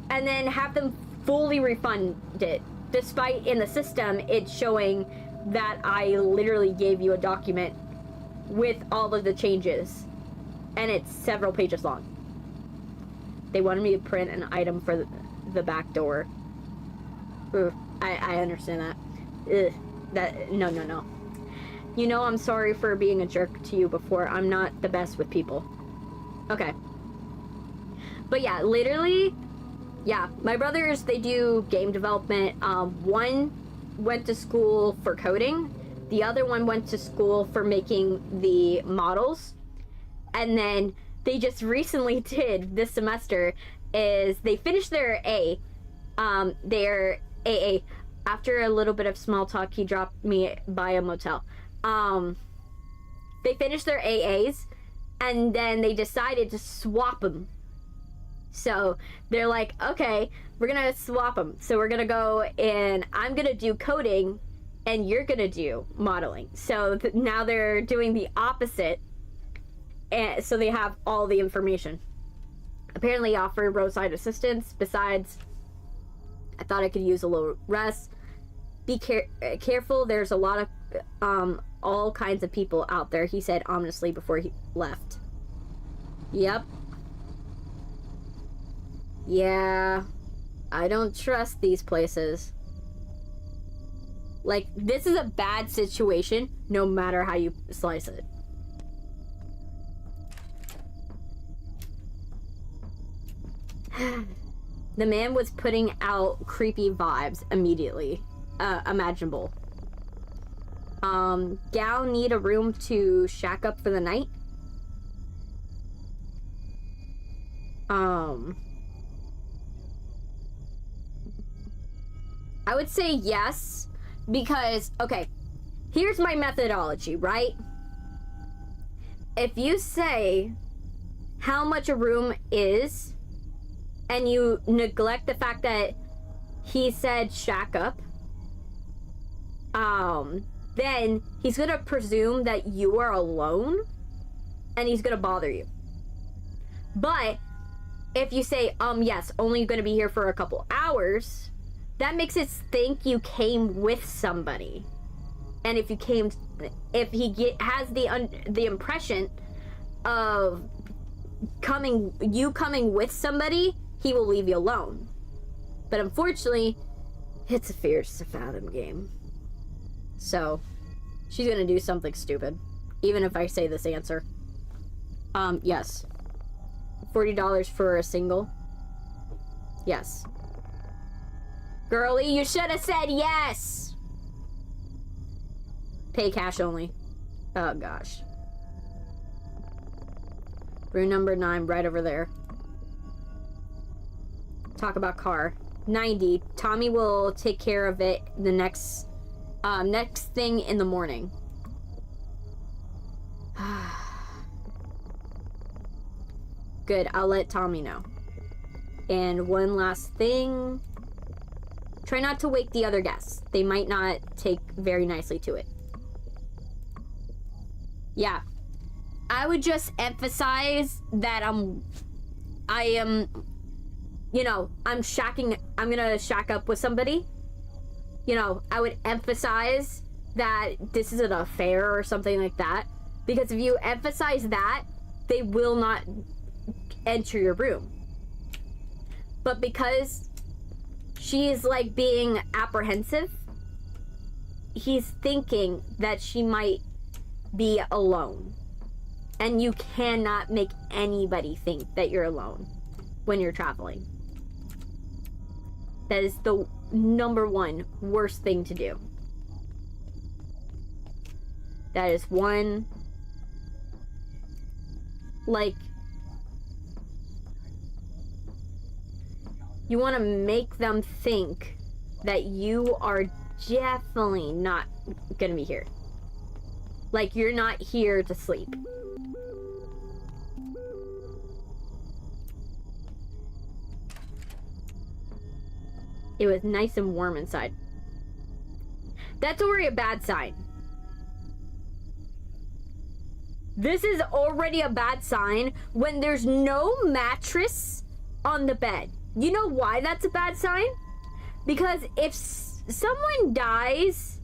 and then have them fully refund it, despite in the system it's showing that I literally gave you a document with all of the changes, and it's several pages long. They wanted me to print an item for the back door. Ooh, I understand that. Ugh, no. You know, I'm sorry for being a jerk to you before. I'm not the best with people. Okay. But yeah, literally, yeah, my brothers, they do game development. One went to school for coding. The other one went to school for making the models. And then they just recently did this semester is they finished their their AA. After a little bit of small talk, he dropped me by a motel. They finished their AAs, and then they decided to swap them. So they're like, okay, we're gonna swap them. So we're gonna go and I'm gonna do coding and you're gonna do modeling. So now they're doing the opposite, and so they have all the information. Apparently offer roadside assistance. Besides, I thought I could use a little rest. Be careful, there's a lot of all kinds of people out there, he said ominously before he left. Yep. Yeah, I don't trust these places. Like, this is a bad situation, no matter how you slice it. The man was putting out creepy vibes immediately. Imaginable. Gal need a room to shack up for the night? I would say yes, because, okay, here's my methodology, right? If you say how much a room is, and you neglect the fact that he said shack up, then he's gonna presume that you are alone, and he's gonna bother you. But if you say, yes, only gonna be here for a couple hours, that makes it think you came with somebody. And if he has the impression of you coming with somebody, he will leave you alone. But unfortunately, it's a Fears To Fathom game. So, she's gonna do something stupid. Even if I say this answer. Yes. $40 for a single. Yes. Girlie, you should have said yes! Pay cash only. Oh, gosh. Room number 9, right over there. Talk about car. 90. Tommy will take care of it the next thing in the morning. Good, I'll let Tommy know. And one last thing. Try not to wake the other guests. They might not take very nicely to it. Yeah. I would just emphasize that I am, you know, I'm gonna shack up with somebody. You know, I would emphasize that this is an affair or something like that. Because if you emphasize that, they will not enter your room. But because she is like being apprehensive, he's thinking that she might be alone. And you cannot make anybody think that you're alone when you're traveling. That is the #1 worst thing to do. That is one, like, you want to make them think that you are definitely not gonna be here. Like, you're not here to sleep. It was nice and warm inside. That's already a bad sign. This is already a bad sign when there's no mattress on the bed. You know why that's a bad sign? Because if someone dies,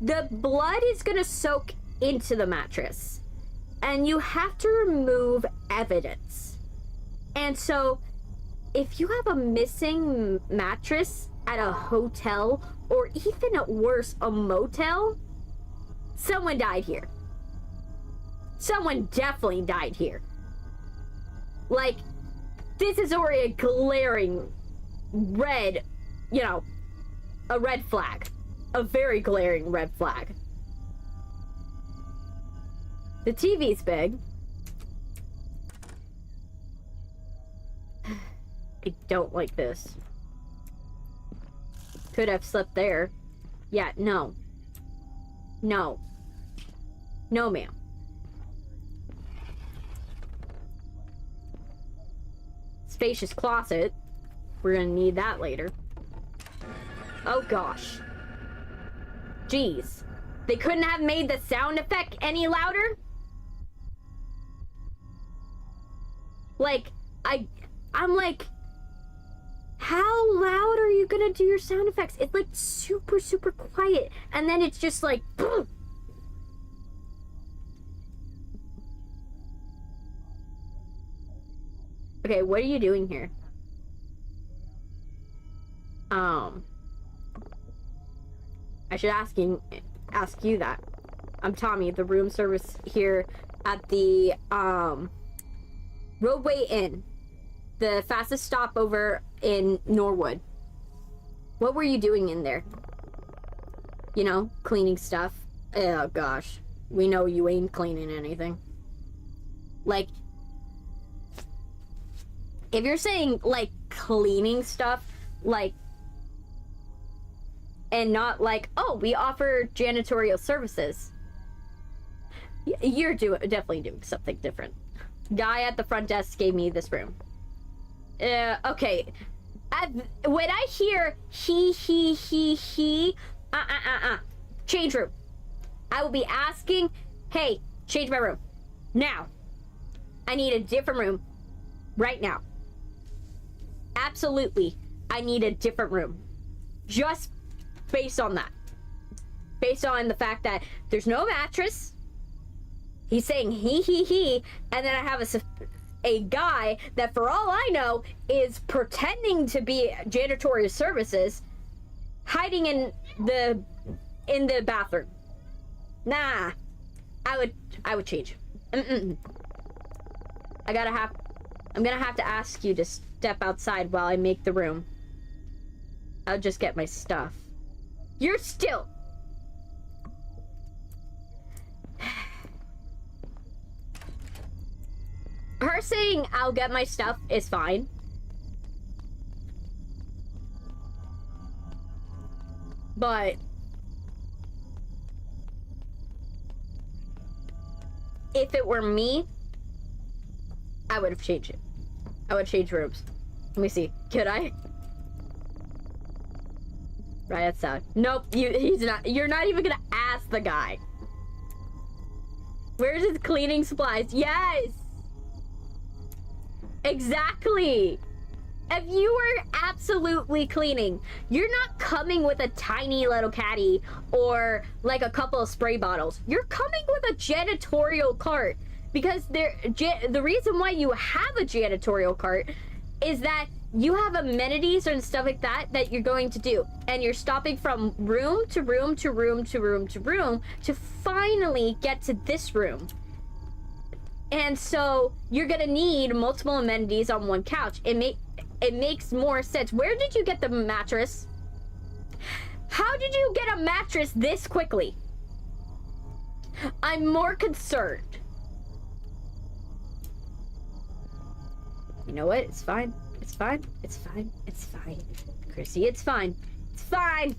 the blood is gonna soak into the mattress. And you have to remove evidence. And so, if you have a missing mattress at a hotel, or even at worst, a motel, someone died here. Someone definitely died here. Like, this is already a glaring red, you know, a red flag. A very glaring red flag. The TV's big. I don't like this. Could have slept there. Yeah, no. No. No, ma'am. Spacious closet. We're gonna need that later. Oh gosh. Jeez. They couldn't have made the sound effect any louder? Like, I'm like, how loud are you gonna do your sound effects? It's like super, super quiet. And then it's just like, boom. Okay, what are you doing here? I should ask you that. I'm Tommy, the room service here at the, Roadway Inn. The fastest stopover in Norwood. What were you doing in there? You know, cleaning stuff. Oh gosh. We know you ain't cleaning anything. Like, if you're saying, like, cleaning stuff, like, and not like, oh, we offer janitorial services. You're definitely doing something different. Guy at the front desk gave me this room. Okay. When I hear he, change room. I will be asking, hey, change my room. Now. I need a different room. Right now. Absolutely. I need a different room. Just based on that. Based on the fact that there's no mattress. He's saying he, and then I have a guy that, for all I know, is pretending to be janitorial services, hiding in the bathroom. Nah, I would change. I'm gonna have to ask you to step outside while I make the room. I'll just get my stuff. You're still. Her saying I'll get my stuff is fine. But if it were me, I would have changed it. I would change rooms. Let me see. Could I? Right, that's sad. Nope, he's not. You're not even gonna ask the guy. Where's his cleaning supplies? Yes! Exactly! If you were absolutely cleaning, you're not coming with a tiny little caddy or like a couple of spray bottles. You're coming with a janitorial cart because the reason why you have a janitorial cart is that you have amenities and stuff like that that you're going to do, and you're stopping from room to room to room to room to room to finally get to this room. And so you're gonna need multiple amenities on one couch. It makes more sense. Where did you get the mattress? How did you get a mattress this quickly? I'm more concerned. You know what? It's fine. It's fine. It's fine. It's fine. Chrissy, it's fine. It's fine.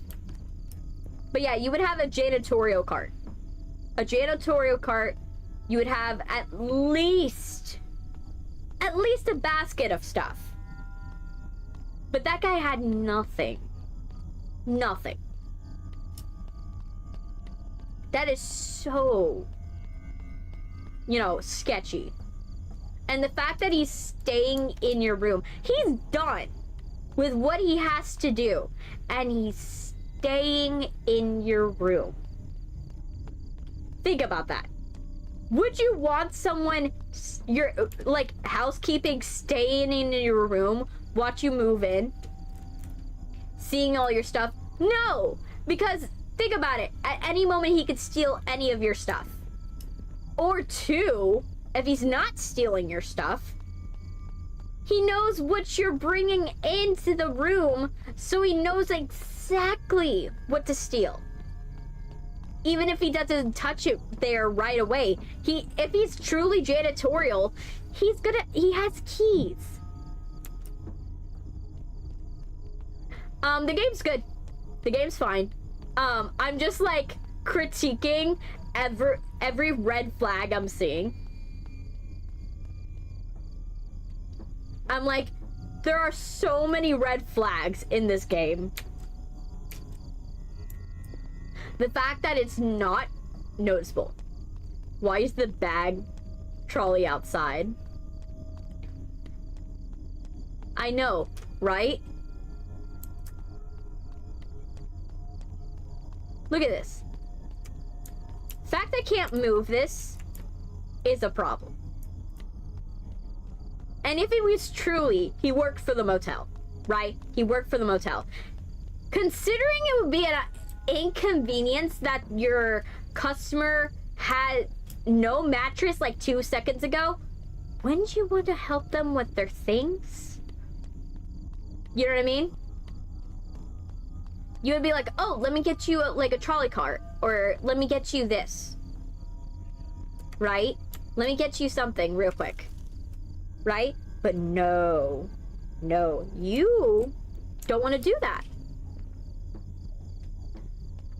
But yeah, you would have a janitorial cart. A janitorial cart, you would have at least a basket of stuff. But that guy had nothing. Nothing. That is so, you know, sketchy. And the fact that he's staying in your room, he's done with what he has to do, and he's staying in your room. Think about that. Would you want someone, your like housekeeping, staying in your room, watch you move in, seeing all your stuff? No, because think about it. At any moment, he could steal any of your stuff. Or two, if he's not stealing your stuff, he knows what you're bringing into the room, so he knows exactly what to steal. Even if he doesn't touch it there right away, if he's truly janitorial, he has keys. The game's good. The game's fine. I'm just like critiquing every red flag I'm seeing. I'm like, there are so many red flags in this game. The fact that it's not noticeable. Why is the bag trolley outside? I know, right? Look at this. The fact I can't move this is a problem. And if it was truly, he worked for the motel, right? He worked for the motel. Considering it would be an inconvenience that your customer had no mattress like 2 seconds ago, wouldn't you want to help them with their things? You know what I mean? You would be like, oh, let me get you a trolley cart, or let me get you this, right? Let me get you something real quick, right? But no, you don't want to do that.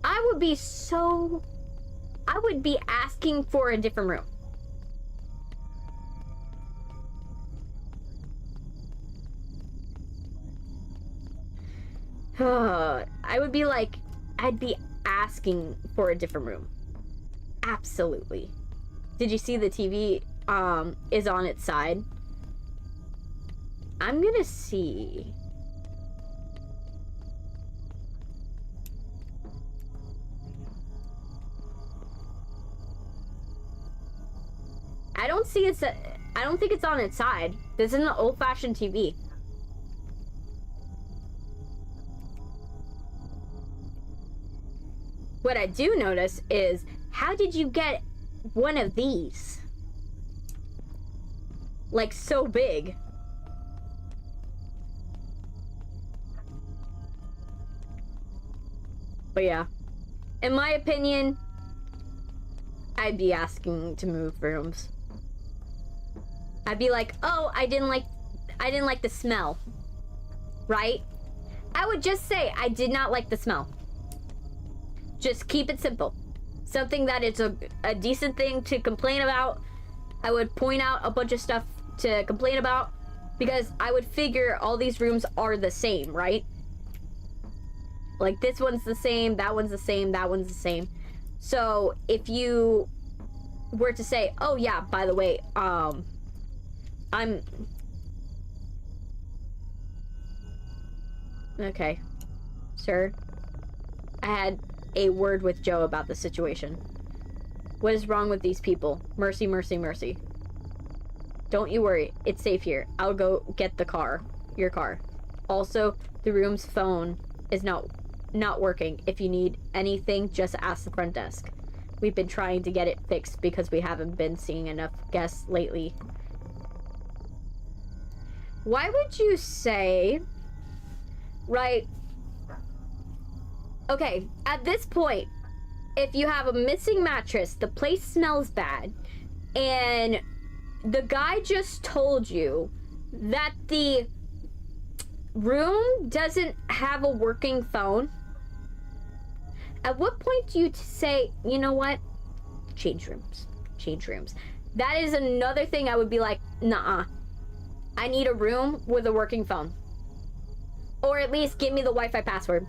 I would be asking for a different room. I'd be asking for a different room. Absolutely. Did you see the TV is on its side? I'm gonna see. I don't think it's on its side. This is an old-fashioned TV. What I do notice is, how did you get one of these? Like, so big. But yeah, in my opinion, I'd be asking to move rooms. I'd be like, oh, I didn't like the smell, right? I would just say I did not like the smell. Just keep it simple. Something that it's a decent thing to complain about. I would point out a bunch of stuff to complain about, because I would figure all these rooms are the same, right? Like, this one's the same, that one's the same, that one's the same. So, if you were to say, oh yeah, by the way, Okay. Sir, I had a word with Joe about the situation. What is wrong with these people? Mercy, mercy, mercy. Don't you worry. It's safe here. I'll go get the car. Your car. Also, the room's phone is not working. If you need anything, just ask the front desk. We've been trying to get it fixed because we haven't been seeing enough guests lately. Why would you say... Right... Okay, at this point, if you have a missing mattress, the place smells bad, and the guy just told you that the room doesn't have a working phone, at what point do you say, you know what? Change rooms. Change rooms. That is another thing I would be like, nuh-uh. I need a room with a working phone. Or at least give me the Wi-Fi password.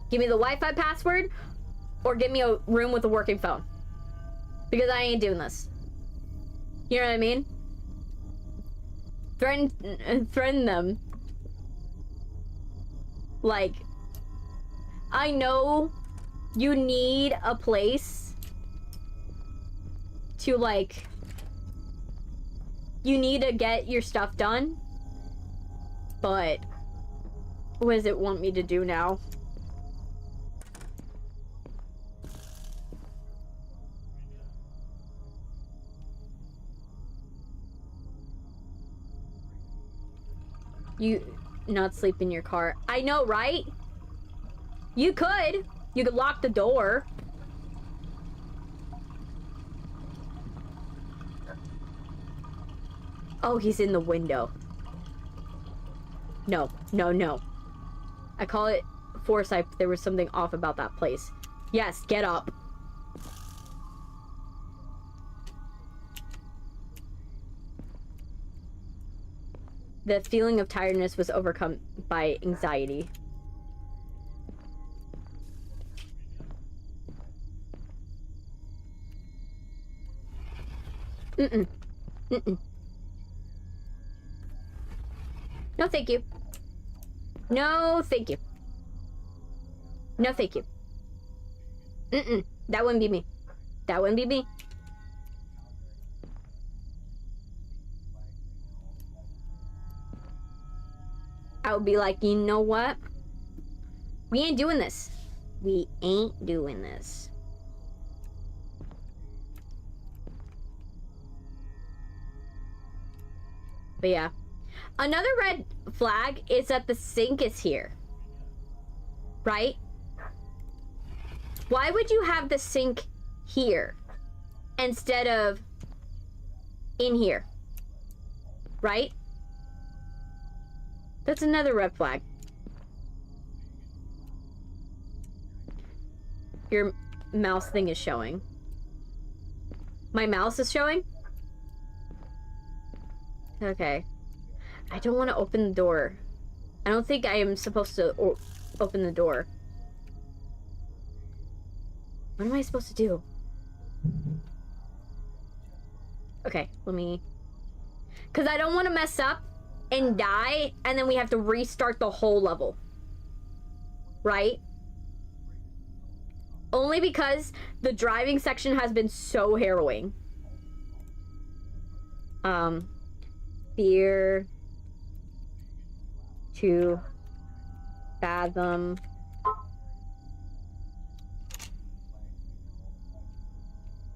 Give me the Wi-Fi password, or give me a room with a working phone. Because I ain't doing this. You know what I mean? Threaten them. Like, I know you need a place to, like, you need to get your stuff done, but what does it want me to do now? You not sleep in your car. I know, right? You could. You could lock the door. Oh, he's in the window. No, no, no. I call it foresight. There was something off about that place. Yes, get up. The feeling of tiredness was overcome by anxiety. Mm-mm. Mm-mm. No, thank you. No, thank you. No, thank you. Mm-mm. That wouldn't be me. That wouldn't be me. I would be like, you know what? We ain't doing this. We ain't doing this. But yeah. Another red flag is that the sink is here. Right? Why would you have the sink here instead of in here? Right? That's another red flag. Your mouse thing is showing. My mouse is showing? Okay. I don't want to open the door. I don't think I am supposed to open the door. What am I supposed to do? Okay, let me... Because I don't want to mess up and die, and then we have to restart the whole level. Right? Only because the driving section has been so harrowing. Fear to fathom.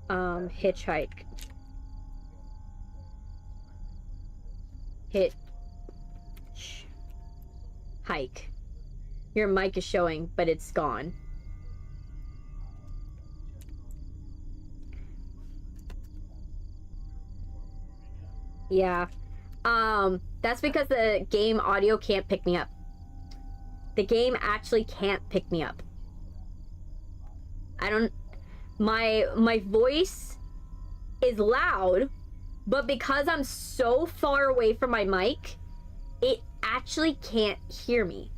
Hitchhike. Hike. Your mic is showing, but it's gone. Yeah. That's because the game audio can't pick me up. The game actually can't pick me up. I don't... My voice is loud, but because I'm so far away from my mic, it actually can't hear me.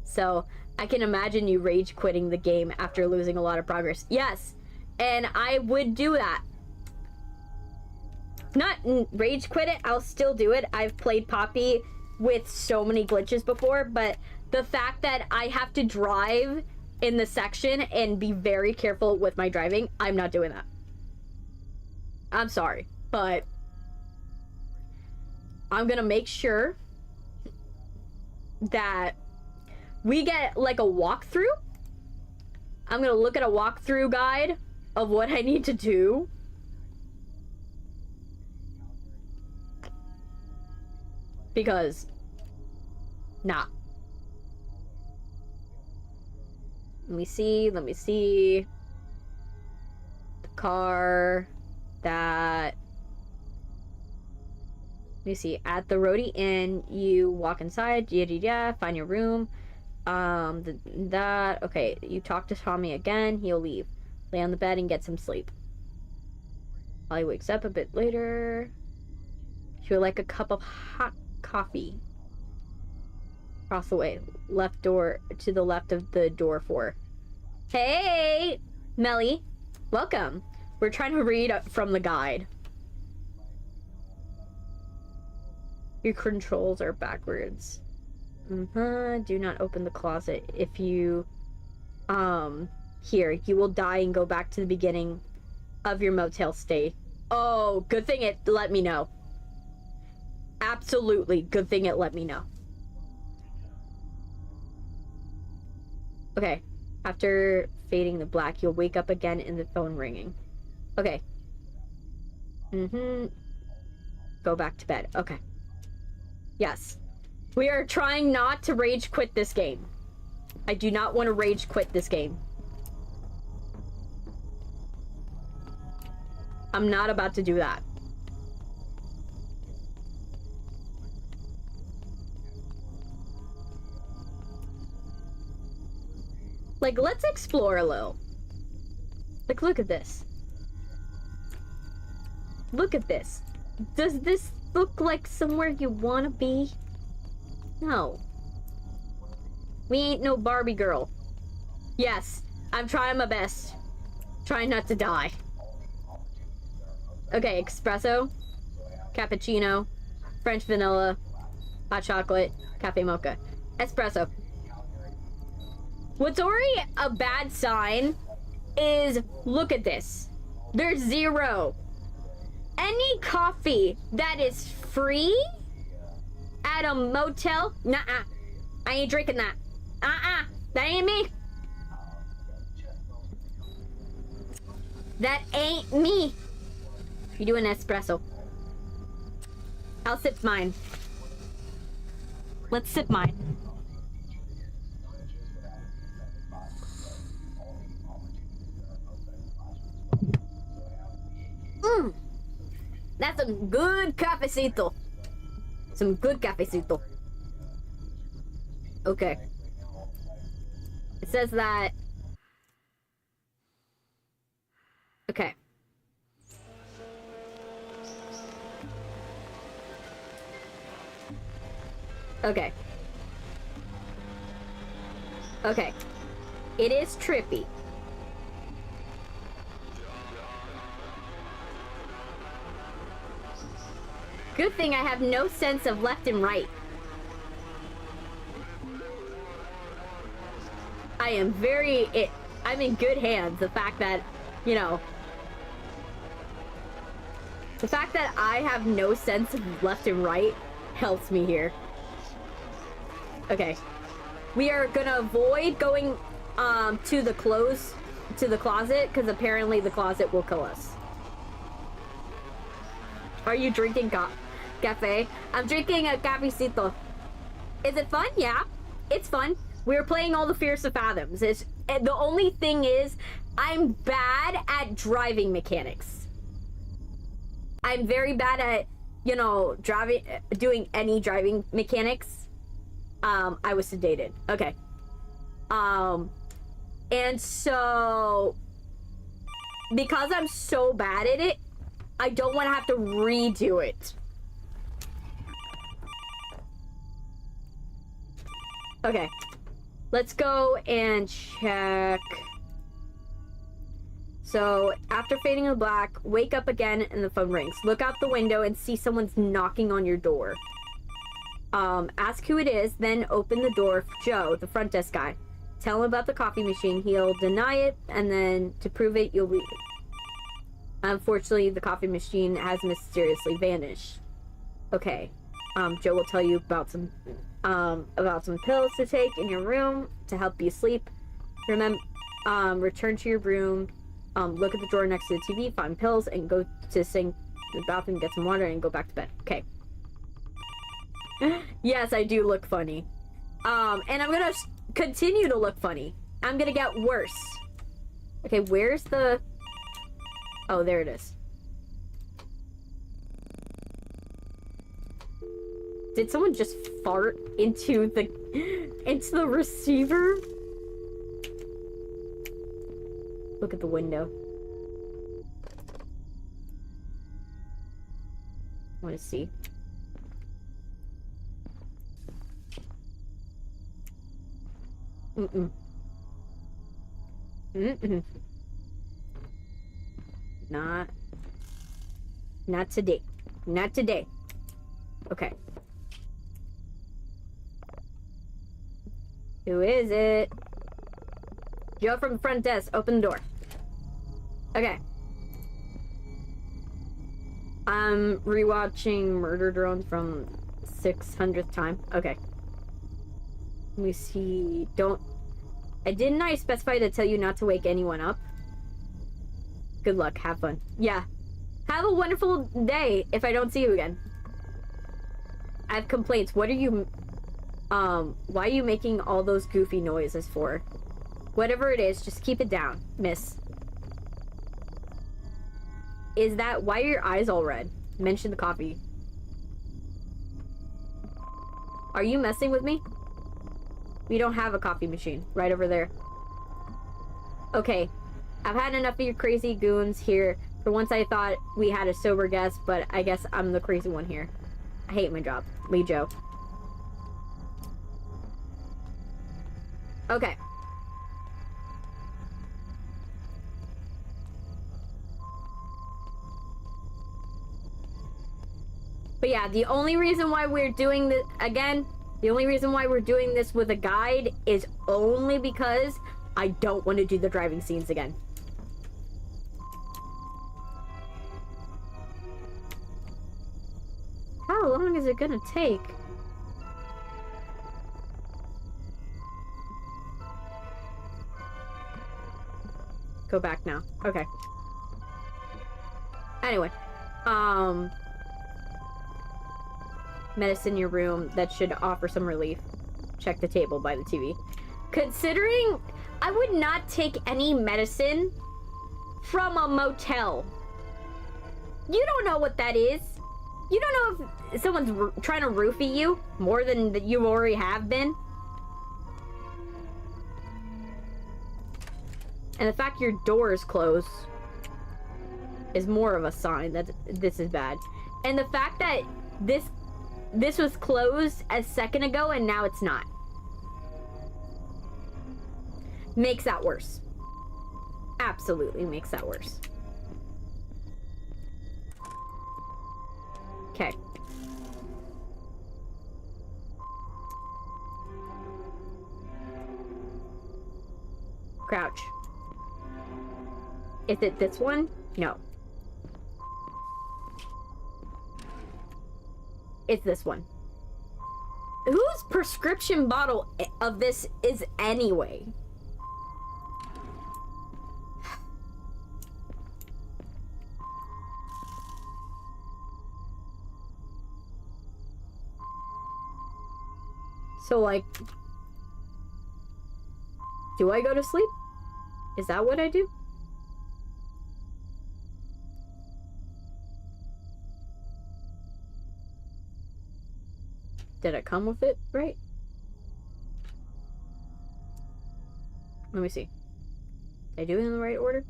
So I can imagine you rage quitting the game after losing a lot of progress. Yes, and I would do that. Not rage quit it, I'll still do it. I've played Poppy with so many glitches before, but the fact that I have to drive in the section and be very careful with my driving, I'm not doing that. I'm sorry, but I'm gonna make sure that we get like a walkthrough. I'm gonna look at a walkthrough guide of what I need to do. Because, nah. Let me see. The car, that. Let me see. At the Roadie Inn, you walk inside, find your room. Okay, you talk to Tommy again, he'll leave. Lay on the bed and get some sleep. While he wakes up a bit later, she would like a cup of hot coffee. Across the way, left door, to the left of the door 4. Hey, Melly, welcome. We're trying to read from the guide. Your controls are backwards. Do not open the closet. If you, here, you will die and go back to the beginning of your motel stay. Oh, good thing it let me know. Absolutely, good thing it let me know. Okay, after fading the black, you'll wake up again in the phone ringing. Okay. Go back to bed. Okay. Yes. We are trying not to rage quit this game. I do not want to rage quit this game. I'm not about to do that. Like, let's explore a little. Like, look at this. Look at this. Does this look like somewhere you want to be? No. We ain't no Barbie girl. Yes, I'm trying my best. Trying not to die. Okay, espresso, cappuccino, French vanilla, hot chocolate, cafe mocha, espresso. What's already a bad sign is, look at this. There's 0. Any coffee that is free at a motel, nuh-uh. I ain't drinking that. That ain't me. That ain't me. You do an espresso. I'll sip mine. Let's sip mine. That's some good cafecito. Some good cafecito. Okay. It says that... Okay. Okay. Okay. It is trippy. Good thing I have no sense of left and right. I am I'm in good hands. The fact that, you know, the fact that I have no sense of left and right helps me here. Okay. We are gonna avoid going to the closet, because apparently the closet will kill us. Are you drinking cafe? I'm drinking a cafecito. Is it fun? Yeah, it's fun. We're playing all the Fears To Fathoms. The only thing is, I'm bad at driving mechanics. I'm very bad at, you know, doing any driving mechanics. I was sedated. Okay. And so, because I'm so bad at it, I don't want to have to redo it. Okay. Let's go and check. So, after fading to black, wake up again and the phone rings. Look out the window and see someone's knocking on your door. Ask who it is, then open the door for Joe, the front desk guy. Tell him about the coffee machine. He'll deny it, and then to prove it, you'll leave it. Unfortunately, the coffee machine has mysteriously vanished. Okay. Joe will tell you about some pills to take in your room to help you sleep. Remember, return to your room. Look at the drawer next to the TV, find pills, and go to the bathroom, get some water, and go back to bed. Okay. Yes, I do look funny. And I'm gonna continue to look funny. I'm gonna get worse. Okay, where's the... Oh, there it is. Did someone just fart into the receiver? Look at the window. I want to see. Mm-mm. Mm-mm. Not today. Not today. Okay. Who is it? Joe from the front desk. Open the door. Okay. I'm rewatching Murder Drone from 600th time. Okay. Let me see. Didn't I specify to tell you not to wake anyone up? Good luck. Have fun. Yeah. Have a wonderful day if I don't see you again. I have complaints. What are you... why are you making all those goofy noises for? Whatever it is, just keep it down, miss. Is that... Why are your eyes all red? Mention the coffee. Are you messing with me? We don't have a coffee machine. Right over there. Okay. I've had enough of your crazy goons here. For once I thought we had a sober guest, but I guess I'm the crazy one here. I hate my job. Lee Joe. Okay. But yeah, the only reason why we're doing this, again, the only reason why we're doing this with a guide is only because I don't want to do the driving scenes again. How long is it gonna take? Go back now. Okay. Anyway. Medicine in your room that should offer some relief. Check the table by the TV. Considering I would not take any medicine from a motel. You don't know what that is. You don't know if someone's trying to roofie you more than you already have been. And the fact your door is closed is more of a sign that this is bad. And the fact that this was closed a second ago and now it's not makes that worse. Absolutely makes that worse. Okay. Crouch. Is it this one? No. It's this one. Whose prescription bottle of this is anyway? So, like, do I go to sleep? Is that what I do? Did it come with it, right? Let me see. Did I do it in the right order?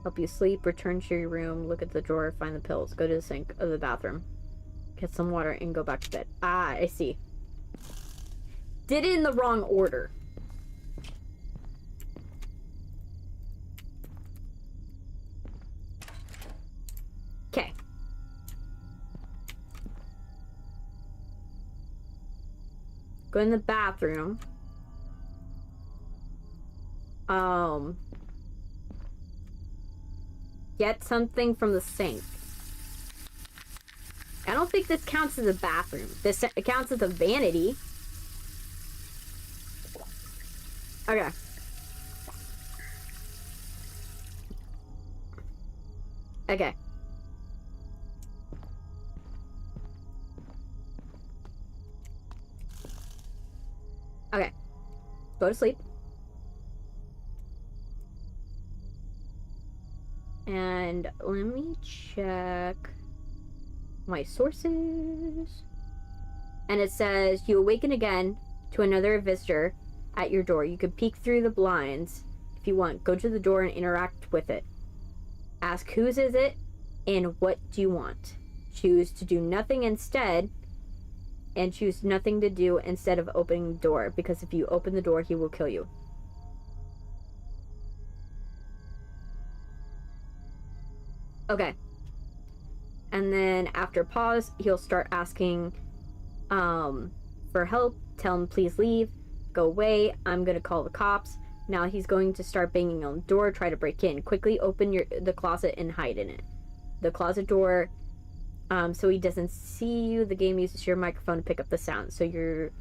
Help you sleep, return to your room, look at the drawer, find the pills, go to the sink of the bathroom, get some water, and go back to bed. Ah, I see. did it in the wrong order. Okay. Go in the bathroom. Get something from the sink. I don't think this counts as a bathroom. This counts as a vanity. Okay. Okay. Okay. Go to sleep. And let me check my sources. And it says, you awaken again to another visitor at your door. You can peek through the blinds if you want. Go to the door and interact with it. Ask whose is it and what do you want. Choose to do nothing instead, and choose nothing to do instead of opening the door, because if you open the door, he will kill you. Okay. And then after pause, he'll start asking for help. Tell him please leave. Go away. I'm gonna call the cops. Now he's going to start banging on the door, try to break in. Quickly open the closet and hide in it. The closet door, so he doesn't see you. The game uses your microphone to pick up the sound. So you're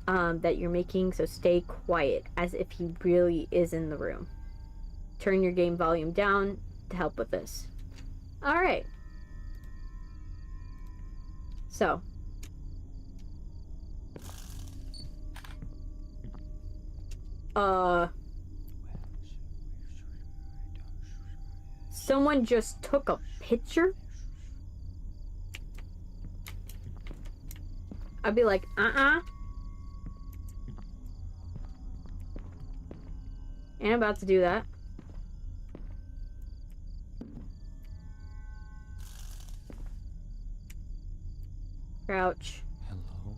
that you're making, so stay quiet as if he really is in the room. Turn your game volume down to help with this. Alright. So. Someone just took a picture? I'd be like, Ain't about to do that. Crouch. Hello? Hello?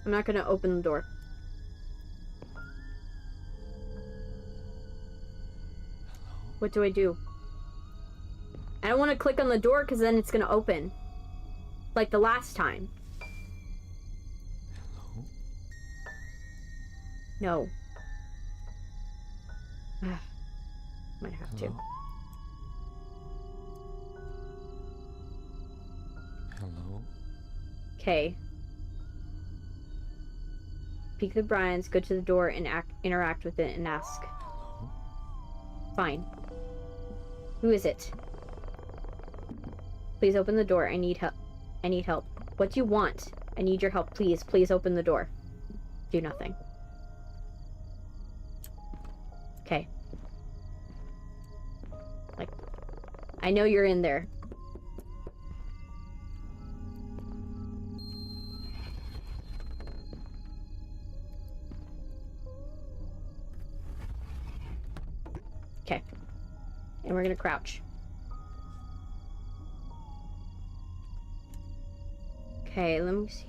I'm not gonna open the door. Hello? What do I do? I don't want to click on the door because then it's gonna open. Like the last time. Hello? No. Might have to. Hello? Hello? Okay. Peek the Bryans, go to the door and interact with it and ask. Hello? Fine. Who is it? Please open the door. I need help. I need help. What do you want? I need your help. Please, please open the door. Do nothing. Okay. Like, I know you're in there. Okay. And we're gonna crouch. Okay, let me see.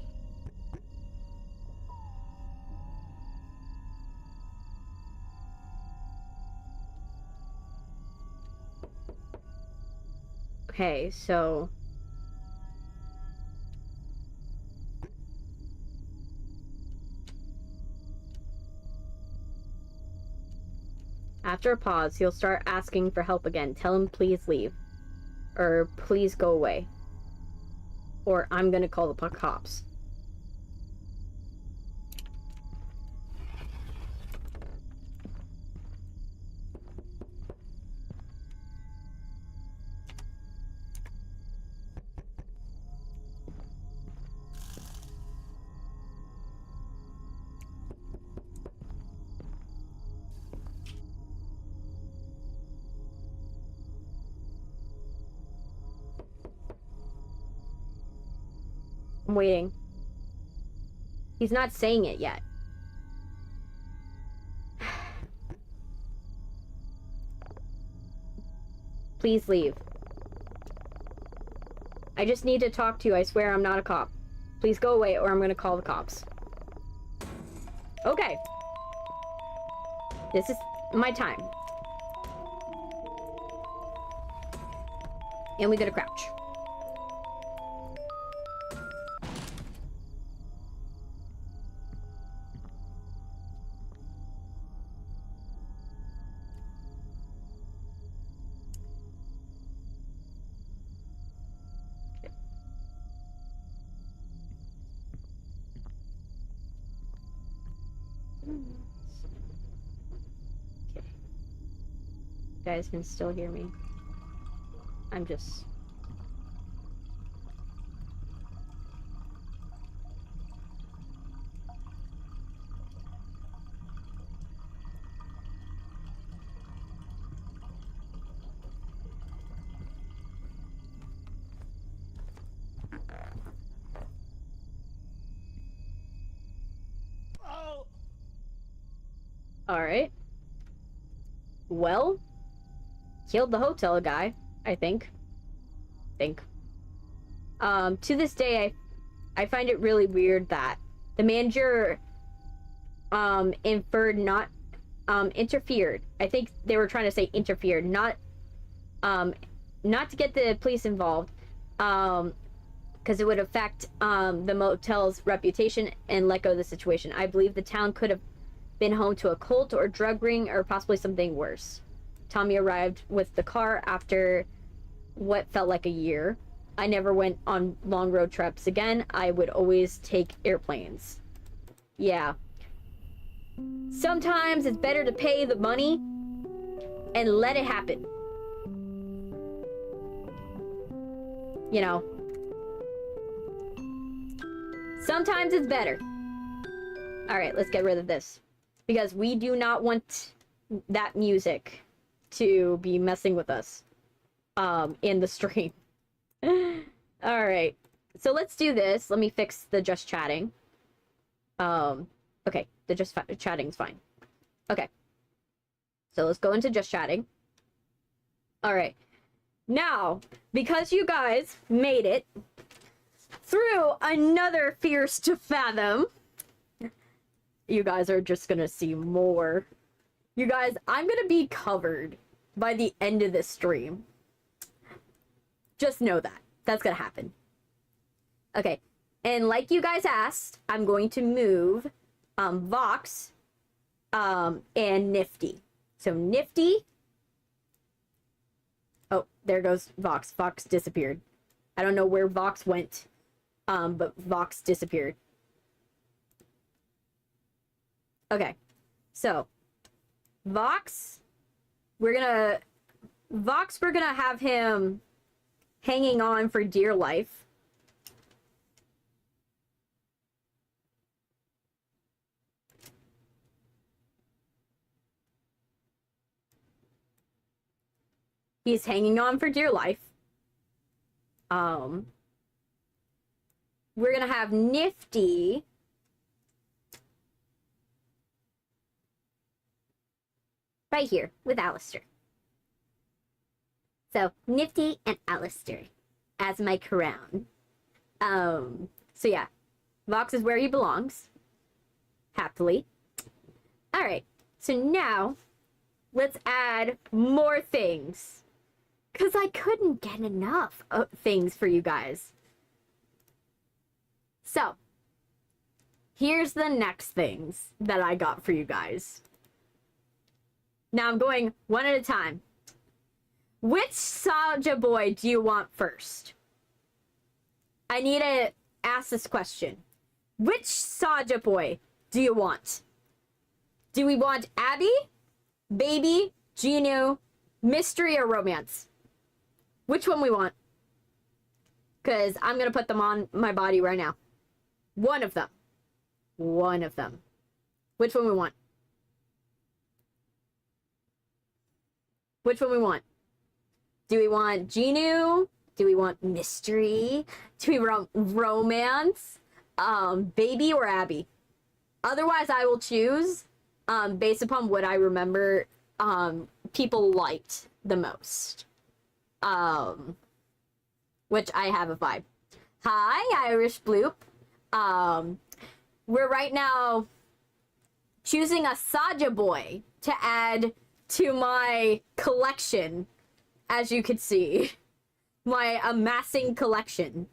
Okay, so after a pause, he'll start asking for help again. Tell him please leave. Or please go away. Or I'm gonna call the cops. I'm waiting. He's not saying it yet. Please leave. I just need to talk to you. I swear I'm not a cop. Please go away or I'm gonna call the cops. Okay. This is my time. And we gotta crouch. Okay. You guys can still hear me. I'm just... Alright. Well, killed the hotel guy, I think. To this day, I find it really weird that the manager, interfered. I think they were trying to say interfered, not to get the police involved, because it would affect, the motel's reputation and let go of the situation. I believe the town could have been home to a cult or drug ring or possibly something worse. Tommy arrived with the car after what felt like a year. I never went on long road trips again. I would always take airplanes. Yeah. Sometimes it's better to pay the money and let it happen. You know. Sometimes it's better. Alright, let's get rid of this. Because we do not want that music to be messing with us in the stream. Alright, so let's do this. Let me fix the just chatting. Okay, the just chatting's fine. Okay, so let's go into just chatting. Alright, now, because you guys made it through another Fears to Fathom, you guys are just gonna see more. You guys, I'm gonna be covered by the end of this stream. Just know that. That's gonna happen. Okay. And like you guys asked, I'm going to move Vox and Nifty. So Nifty... Oh, there goes Vox. Vox disappeared. I don't know where Vox went, but Vox disappeared. Okay, so Vox, we're gonna have him hanging on for dear life. He's hanging on for dear life. We're gonna have Nifty right here with Alistair. So, Nifty and Alistair as my crown. So yeah. Vox is where he belongs. Happily. Alright. So now, let's add more things. Because I couldn't get enough of things for you guys. So, here's the next things that I got for you guys. Now I'm going one at a time. Which Saja boy do you want first? I need to ask this question. Which Saja boy do you want? Do we want Abby, Baby, Genu, Mystery, or Romance? Which one we want? Because I'm going to put them on my body right now. One of them. One of them. Which one we want? Which one we want? Do we want Genu? Do we want Mystery? Do we want Romance? Baby or Abby? Otherwise, I will choose based upon what I remember people liked the most. which I have a vibe. Hi, Irish Bloop. We're right now choosing a Saja boy to add to my collection, as you can see. My amassing collection.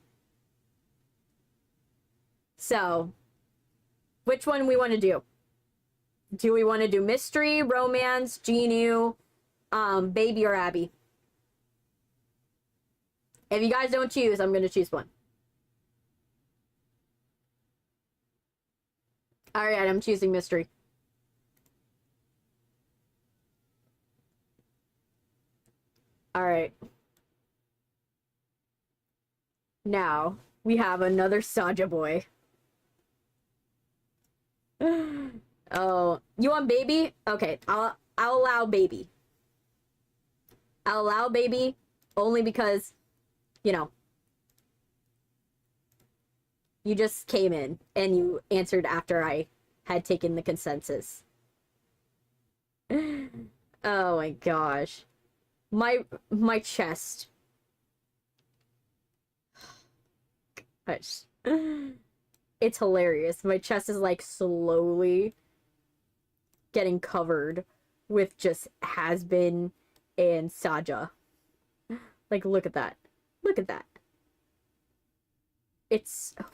So, which one we want to do? Do we want to do mystery, romance, Genu, baby, or Abby? If you guys don't choose, I'm going to choose one. Alright, I'm choosing mystery. Alright. Now, we have another Saja boy. Oh, you want baby? Okay, I'll allow baby. I'll allow baby only because, you know, you just came in and you answered after I had taken the consensus. Oh my gosh. My chest. Gosh. It's hilarious. My chest is like slowly getting covered with just has-been and Saja. Like, look at that. Look at that. It's so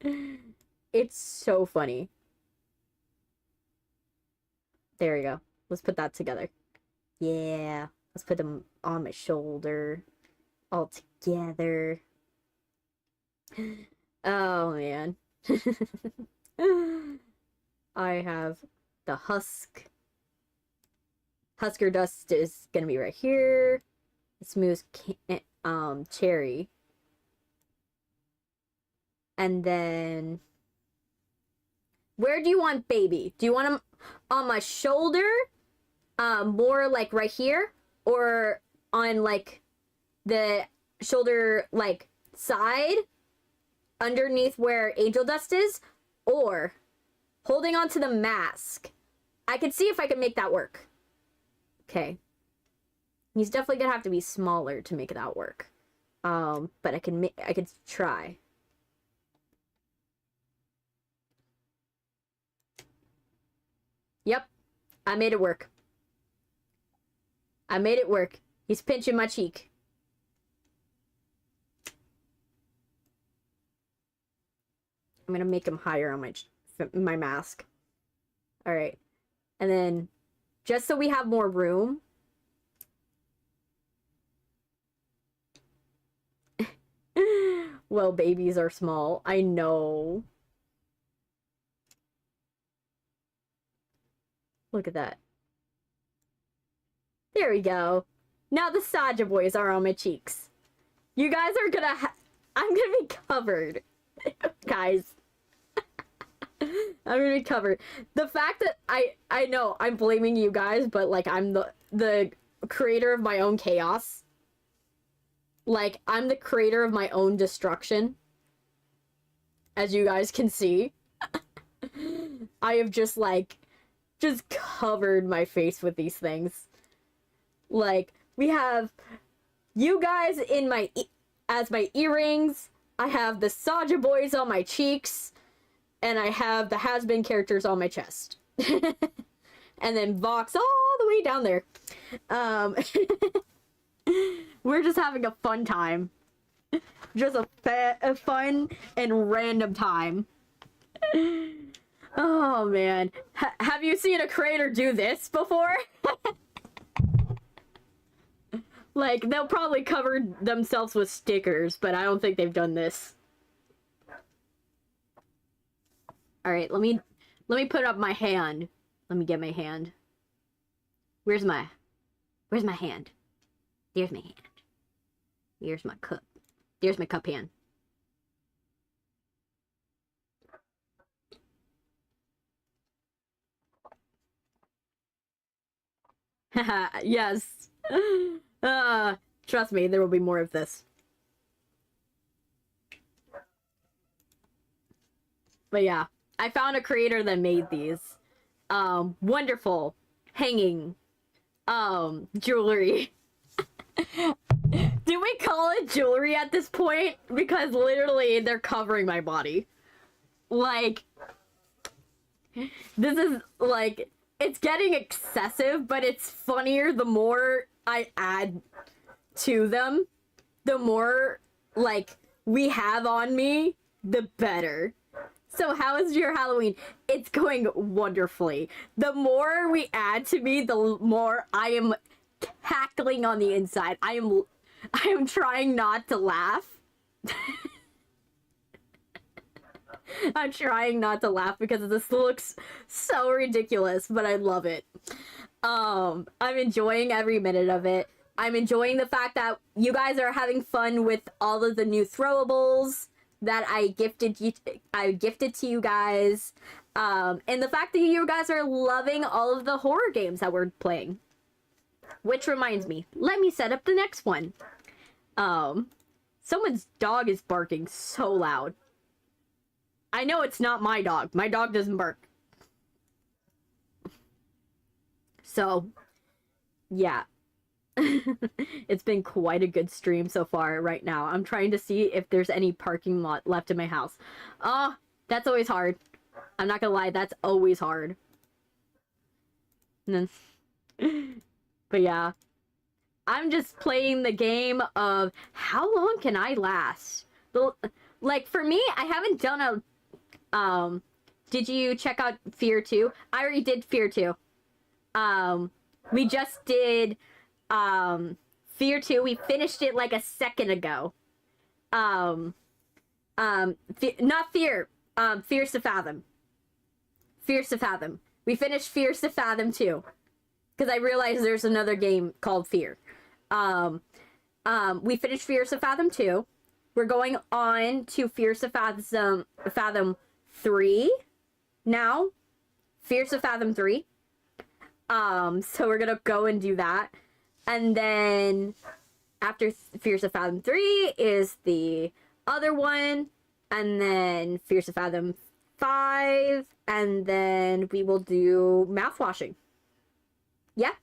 funny. It's so funny. There we go. Let's put that together. Yeah. Let's put them on my shoulder. All together. Oh, man. I have the husk. Husker dust is gonna be right here. Smooth cherry. And then, where do you want baby? Do you want him on my shoulder? More like right here? Or on like the shoulder like side? Underneath where angel dust is? Or holding onto the mask? I could see if I can make that work. Okay. He's definitely gonna have to be smaller to make that work. But I could try. Yep. I made it work. I made it work. He's pinching my cheek. I'm gonna make him higher on my mask. Alright. And then, just so we have more room. Well, babies are small. I know. Look at that. There we go. Now the Saja boys are on my cheeks. You guys are gonna I'm gonna be covered. Guys. I'm gonna be covered. The fact that I know I'm blaming you guys, but like I'm the creator of my own chaos. Like I'm the creator of my own destruction. As you guys can see. I have just covered my face with these things. Like, we have you guys in as my earrings. I have the Saja boys on my cheeks. And I have the has-been characters on my chest. And then Vox all the way down there. We're just having a fun time. Just a fun and random time. Oh, man. Have you seen a creator do this before? Like, they'll probably cover themselves with stickers, but I don't think they've done this. Alright, let me put up my hand. Let me get my hand. Where's my hand? There's my hand. Here's my cup. There's my cup hand. Haha, yes. Trust me, there will be more of this. But yeah, I found a creator that made these. Wonderful hanging, jewelry. Do we call it jewelry at this point? Because literally they're covering my body. Like, this is like, it's getting excessive, but it's funnier the more I add to them. The more, like, we have on me, the better. So how is your Halloween? It's going wonderfully. The more we add to me, the more I am cackling on the inside. I am trying not to laugh. I'm trying not to laugh because this looks so ridiculous, but I love it. I'm enjoying every minute of it. I'm enjoying the fact that you guys are having fun with all of the new throwables that I gifted to you guys. And the fact that you guys are loving all of the horror games that we're playing. Which reminds me, let me set up the next one. Someone's dog is barking so loud. I know it's not my dog. My dog doesn't bark. So, yeah. It's been quite a good stream so far right now. I'm trying to see if there's any parking lot left in my house. Oh, that's always hard. I'm not gonna lie, that's always hard. And then, but yeah. I'm just playing the game of how long can I last? Like, for me, I haven't done a... did you check out Fear 2? I already did Fear 2. We just did... Fear 2, we finished it like a second ago. Not Fear, Fears To Fathom. Fears To Fathom. We finished Fears To Fathom 2. Because I realized there's another game called Fear. We finished Fears To Fathom 2. We're going on to Fears To Fathom 3 now. Fears To Fathom 3. So we're gonna go and do that. And then after Fears to Fathom 3 is the other one. And then Fears to Fathom 5. And then we will do Mouthwashing. Yeah.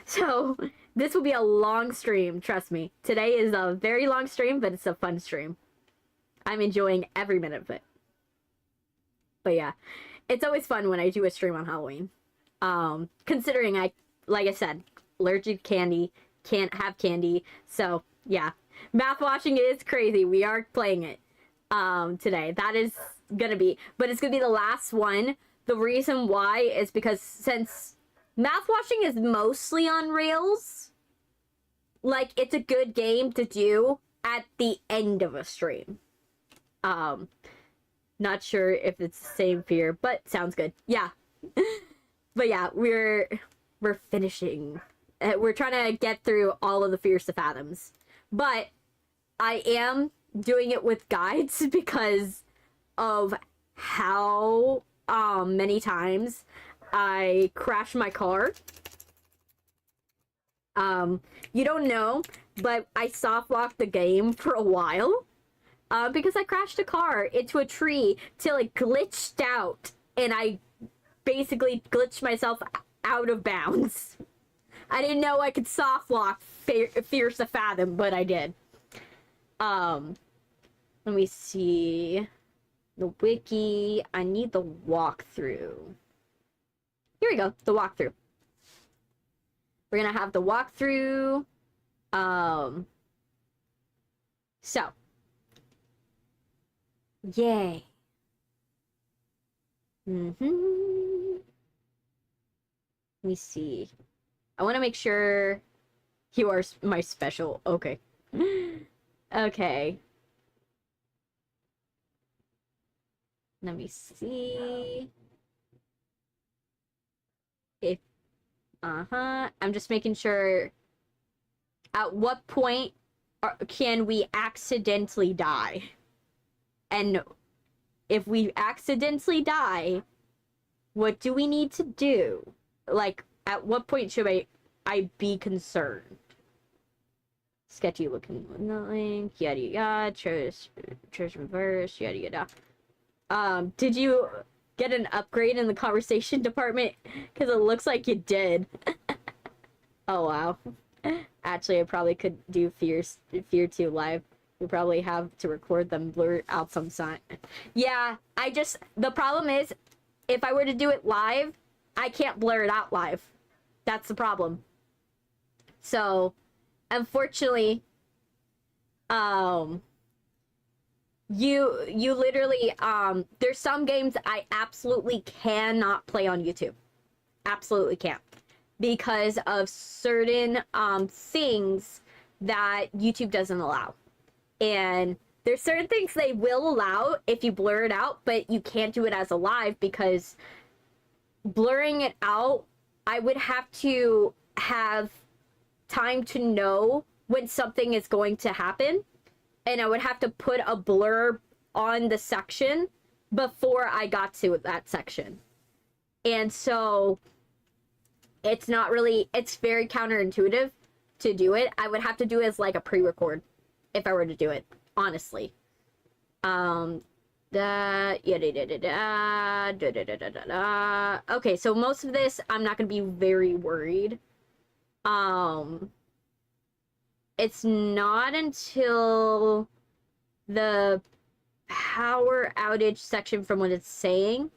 So this will be a long stream, trust me. Today is a very long stream, but it's a fun stream. I'm enjoying every minute of it. But yeah, it's always fun when I do a stream on Halloween. Considering like I said, allergic to candy, can't have candy. So yeah, Mouthwashing is crazy. We are playing it today. That is gonna be, but it's gonna be the last one. The reason why is because since Mouthwashing is mostly on rails, like, it's a good game to do at the end of a stream. Not sure if it's the same Fear, but sounds good. Yeah. But yeah, we're finishing. We're trying to get through all of the Fears to Fathoms. But I am doing it with guides because of how many times I crashed my car. You don't know, but I soft locked the game for a while. Because I crashed a car into a tree till it glitched out, and I basically glitched myself out of bounds. I didn't know I could soft lock Fears to Fathom, but I did. Let me see. The wiki. I need the walkthrough. Here we go. The walkthrough. We're gonna have the walkthrough. So. Yay. Let me see. I want to make sure you are my special. Okay. Okay. Let me see. If I'm just making sure. At what point can we accidentally die? And if we accidentally die, what do we need to do? Like, at what point should I be concerned? Sketchy looking link, yada yada, trash reverse, yada yada. Did you get an upgrade in the conversation department? Because it looks like you did. Oh wow. Actually, I probably could do Fear 2 live. We probably have to record them, blur out some sign. Yeah, the problem is, if I were to do it live, I can't blur it out live. That's the problem. So, unfortunately, you literally, there's some games I absolutely cannot play on YouTube. Absolutely can't. Because of certain, things that YouTube doesn't allow. And there's certain things they will allow if you blur it out, but you can't do it as a live because blurring it out, I would have to have time to know when something is going to happen. And I would have to put a blur on the section before I got to that section. And so it's not really, it's very counterintuitive to do it. I would have to do it as like a pre-record if I were to do it, honestly. Okay, so most of this, I'm not going to be very worried. It's not until the power outage section from what it's saying.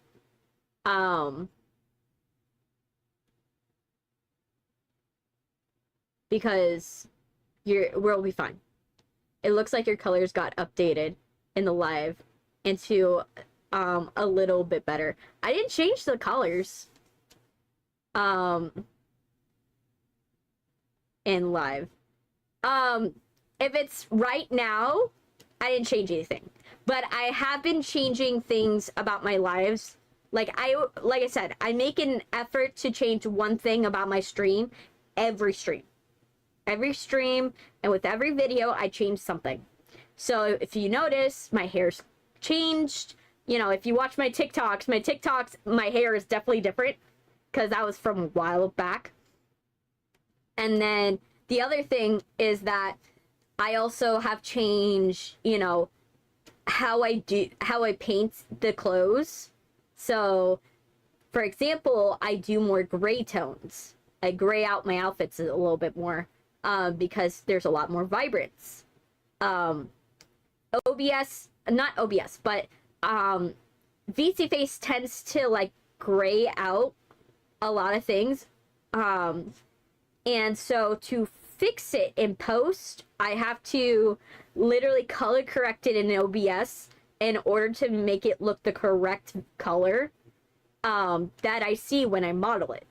Because we'll be fine. It looks like your colors got updated in the live into a little bit better. I didn't change the colors in live. If it's right now, I didn't change anything. But I have been changing things about my lives. Like I said, I make an effort to change one thing about my stream every stream. Every stream, and with every video, I change something. So if you notice, my hair's changed. You know, if you watch my TikToks, my hair is definitely different because that was from a while back. And then the other thing is that I also have changed, you know, how I paint the clothes. So, for example, I do more gray tones. I gray out my outfits a little bit more. Because there's a lot more vibrance. OBS, not OBS, but VC Face tends to like gray out a lot of things. And so to fix it in post, I have to literally color correct it in OBS in order to make it look the correct color that I see when I model it.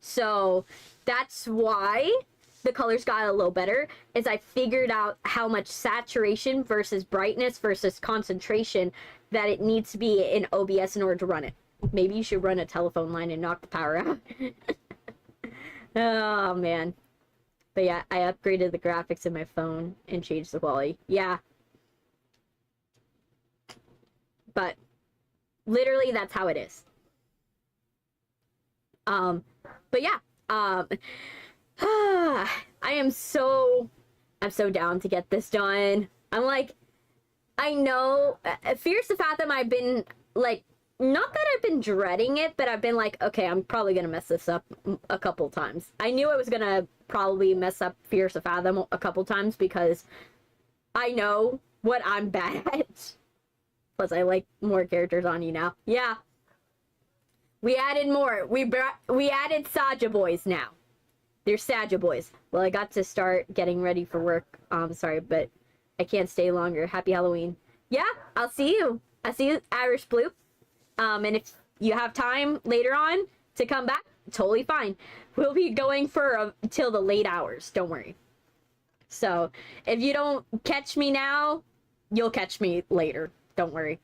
So that's why the colors got a little better, is I figured out how much saturation versus brightness versus concentration that it needs to be in OBS in order to run it. Maybe you should run a telephone line and knock the power out. Oh, man. But yeah, I upgraded the graphics in my phone and changed the quality. Yeah. But literally, that's how it is. But yeah. I'm so down to get this done. I'm like, I know, Fears To Fathom, I've been like, not that I've been dreading it, but I've been like, okay, I'm probably gonna mess this up a couple times. I knew I was gonna probably mess up Fears To Fathom a couple times because I know what I'm bad at. Plus, I like more characters on you now. Yeah. We added more. We added Saja boys now. They're Saja boys. Well, I got to start getting ready for work. Sorry, but I can't stay longer. Happy Halloween. Yeah, I'll see you. I'll see you, Irish Blue. And if you have time later on to come back, totally fine. We'll be going for till the late hours. Don't worry. So if you don't catch me now, you'll catch me later. Don't worry.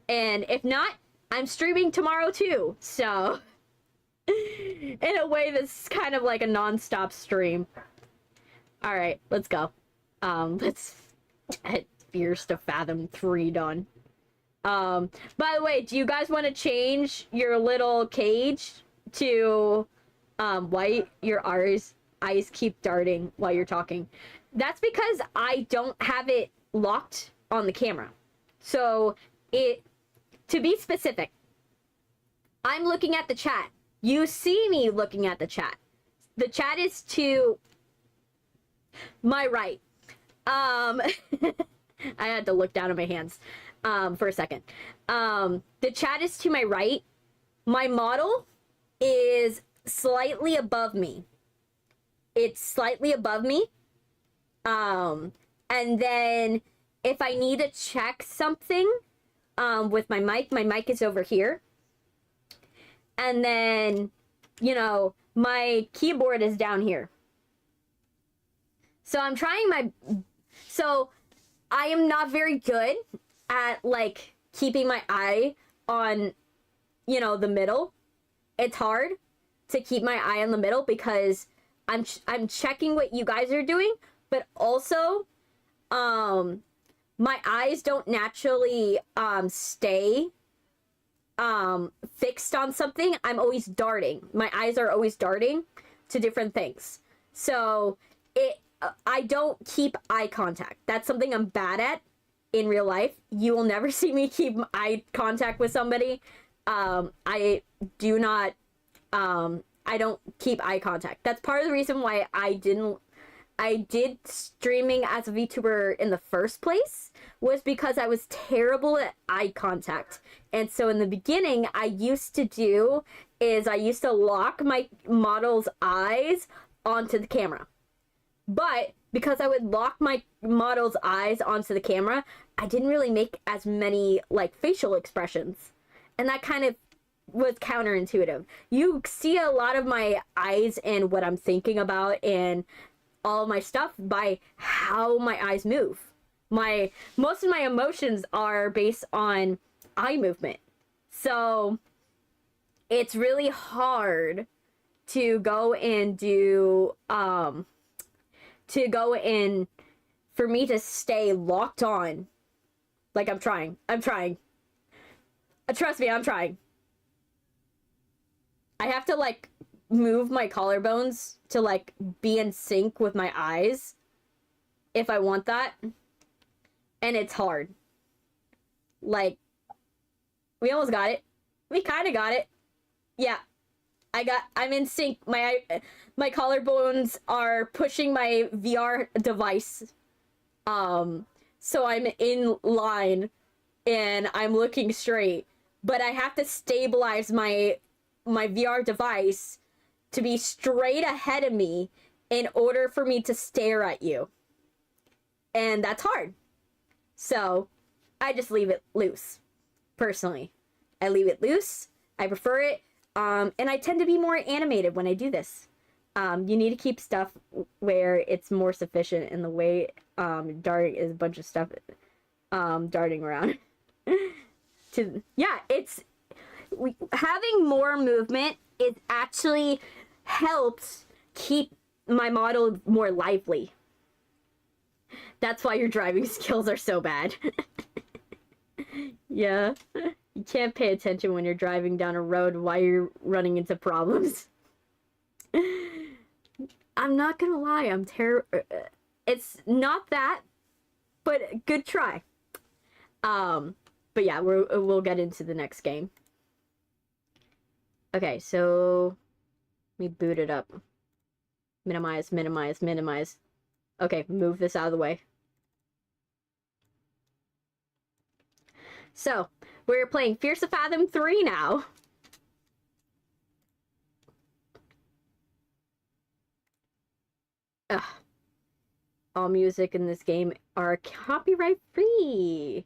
And if not, I'm streaming tomorrow too. So in a way, this is kind of like a non-stop stream. All right, let's go. Let's get Fears To Fathom 3 done. By the way, do you guys want to change your little cage to white? Your eyes keep darting while you're talking. That's because I don't have it locked on the camera. So to be specific, I'm looking at the chat. You see me looking at the chat. The chat is to My right. I had to look down at my hands for a second. The chat is to my right. My model is slightly above me. It's slightly above me. And then if I need to check something with my mic is over here. And then, you know, my keyboard is down here. So I'm trying my... So I am not very good at, like, keeping my eye on, you know, the middle. It's hard to keep my eye on the middle because I'm checking what you guys are doing, but also, my eyes don't naturally, stay, fixed on something. I'm always darting. My eyes are always darting to different things. So, I don't keep eye contact. That's something I'm bad at in real life. You will never see me keep eye contact with somebody. I do not, I don't keep eye contact. That's part of the reason why I did streaming as a VTuber in the first place, was because I was terrible at eye contact. And so in the beginning, I used to lock my model's eyes onto the camera. But because I would lock my model's eyes onto the camera, I didn't really make as many, like, facial expressions. And that kind of was counterintuitive. You see a lot of my eyes and what I'm thinking about and all of my stuff by how my eyes move. Most of my emotions are based on eye movement. So it's really hard to go and do, for me to stay locked on. Like, I'm trying. Trust me, I'm trying. I have to, like, move my collarbones to, like, be in sync with my eyes if I want that. And it's hard. Like, we almost got it. We kind of got it. Yeah. I'm in sync. My collarbones are pushing my VR device. So I'm in line and I'm looking straight, but I have to stabilize my VR device to be straight ahead of me in order for me to stare at you. And that's hard. So I just leave it loose. Personally, I leave it loose. I prefer it. And I tend to be more animated when I do this. You need to keep stuff where it's more sufficient in the way darting is a bunch of stuff darting around. Having more movement, it actually helps keep my model more lively. That's why your driving skills are so bad. Yeah. You can't pay attention when you're driving down a road while you're running into problems. I'm not gonna lie, I'm it's not that, but good try. But yeah, we'll get into the next game. Okay, so let me boot it up. Minimize. Okay, move this out of the way. So, we're playing Fears To Fathom 3 now. Ugh. All music in this game are copyright free.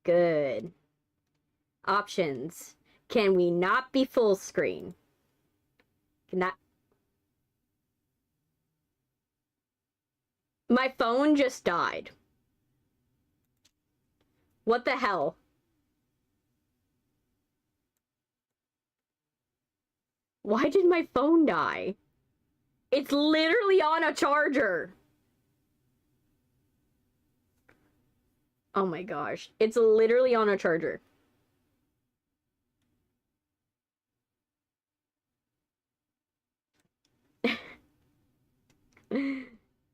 Good. Options. Can we not be full screen? Cannot. My phone just died. What the hell? Why did my phone die? It's literally on a charger. Oh my gosh. It's literally on a charger.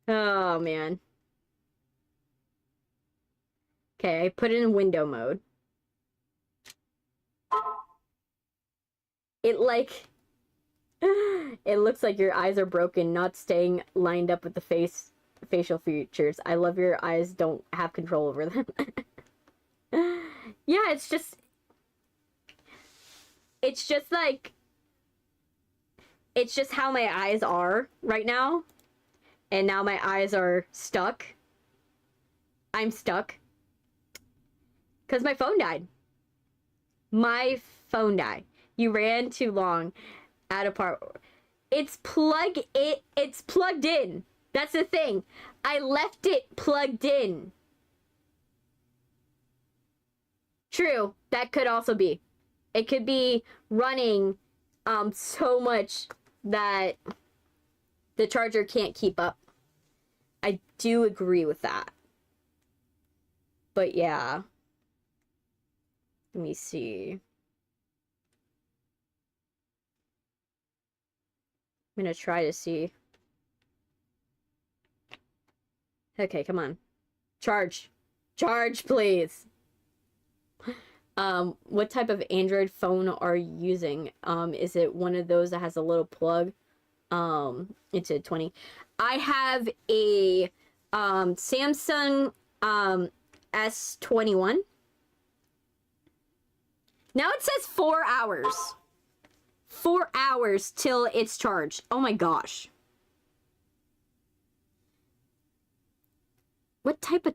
Oh man. Okay, I put it in window mode. It looks like your eyes are broken, not staying lined up with the face. facial features. I love your eyes. Don't have control over them. Yeah, it's just like, it's just how my eyes are right now. And now my eyes are stuck. I'm stuck. Because my phone died. My phone died. You ran too long at a part. It's plugged in. That's the thing. I left it plugged in. True. That could also be. It could be running so much that the charger can't keep up. I do agree with that. But yeah. Let me see. I'm gonna try to see. Okay, come on. Charge. Charge, please. What type of Android phone are you using? Is it one of those that has a little plug? Into 20. I have a Samsung S21. Now it says 4 hours. 4 hours till it's charged. Oh my gosh. What type of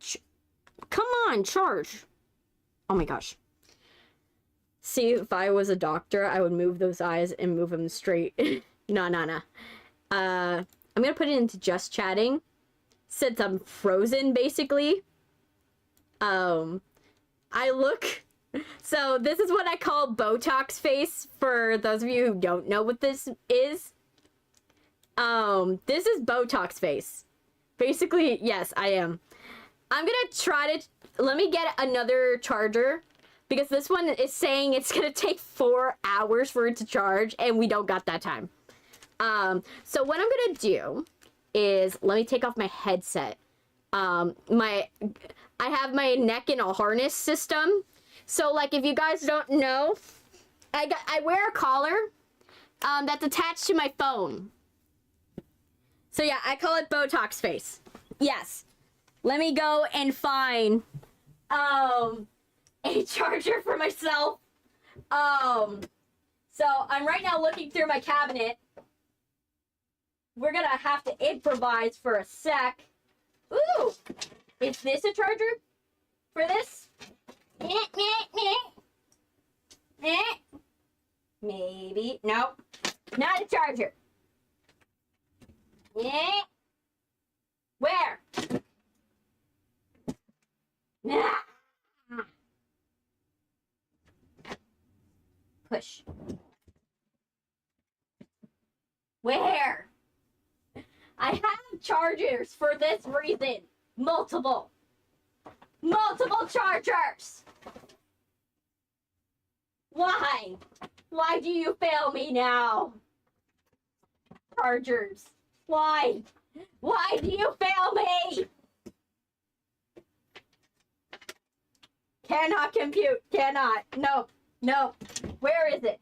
come on, charge. Oh my gosh. See, if I was a doctor, I would move those eyes and move them straight. No. I'm gonna put it into just chatting since I'm frozen, basically. I look... So, this is what I call Botox face, for those of you who don't know what this is. This is Botox face. Basically, yes, I am. I'm gonna try to... Let me get another charger, because this one is saying it's gonna take 4 hours for it to charge, and we don't got that time. So what I'm gonna do is, let me take off my headset. I have my neck in a harness system. So, like, if you guys don't know, I wear a collar, that's attached to my phone. So yeah, I call it Botox face. Yes. Let me go and find, a charger for myself. So I'm right now looking through my cabinet. We're gonna have to improvise for a sec. Ooh! Is this a charger for this? Maybe. Nope. Not a charger. Where? Push. Where? I have chargers for this reason. Multiple chargers. Why? Why do you fail me now? Chargers. Why? Why do you fail me? Cannot compute. Cannot. No. No. Where is it?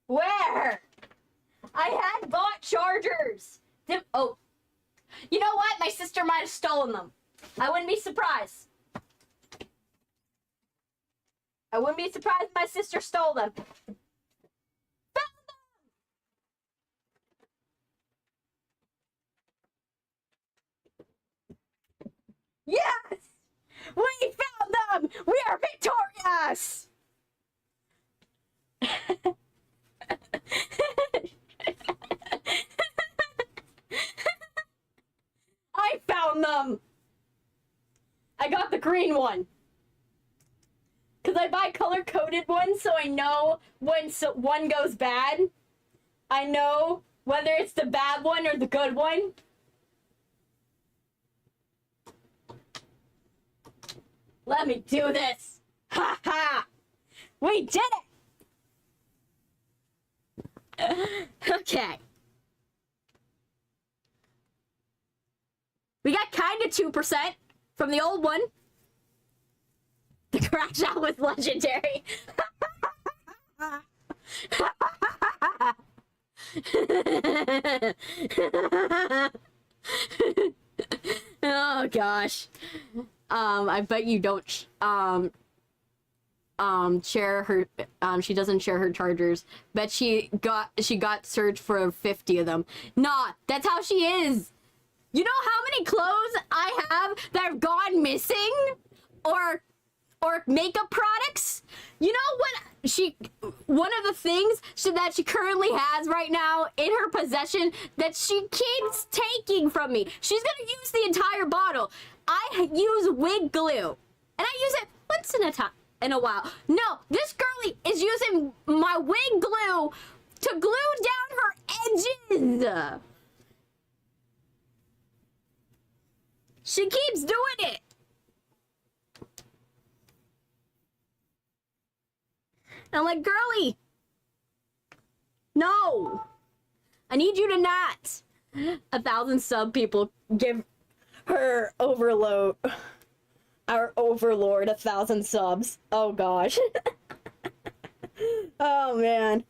Where? I had bought chargers. Oh. You know what? My sister might have stolen them. I wouldn't be surprised. I wouldn't be surprised if my sister stole them. Yes! We found them! We are victorious! I found them! I got the green one. Because I buy color-coded ones, so I know when one goes bad. I know whether it's the bad one or the good one. Let me do this! Ha ha! We did it! Okay. We got kinda 2% from the old one. The crash out was legendary. gosh. I bet you don't share her she doesn't share her chargers. Bet she got searched for 50 of them. Nah, that's how she is. You know how many clothes I have that have gone missing? Or makeup products? You know what one of the things that she currently has right now in her possession that she keeps taking from me. She's gonna use the entire bottle. I use wig glue, and I use it once in a while. No, this girlie is using my wig glue to glue down her edges. She keeps doing it. And I'm like, girlie, no. I need you to not. 1,000 sub people give her our overlord 1,000 subs. Oh gosh. Oh man.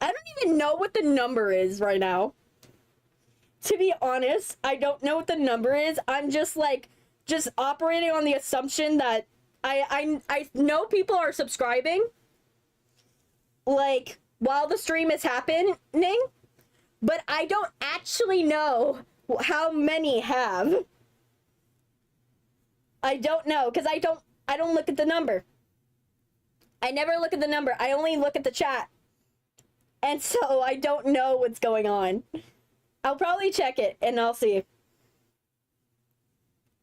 I don't even know what the number is right now. To be honest, I don't know what the number is. I'm just operating on the assumption that I know people are subscribing, like, while the stream is happening, but I don't actually know how many have. I don't know, because I don't look at the number. I never look at the number. I only look at the chat. And so I don't know what's going on. I'll probably check it, and I'll see.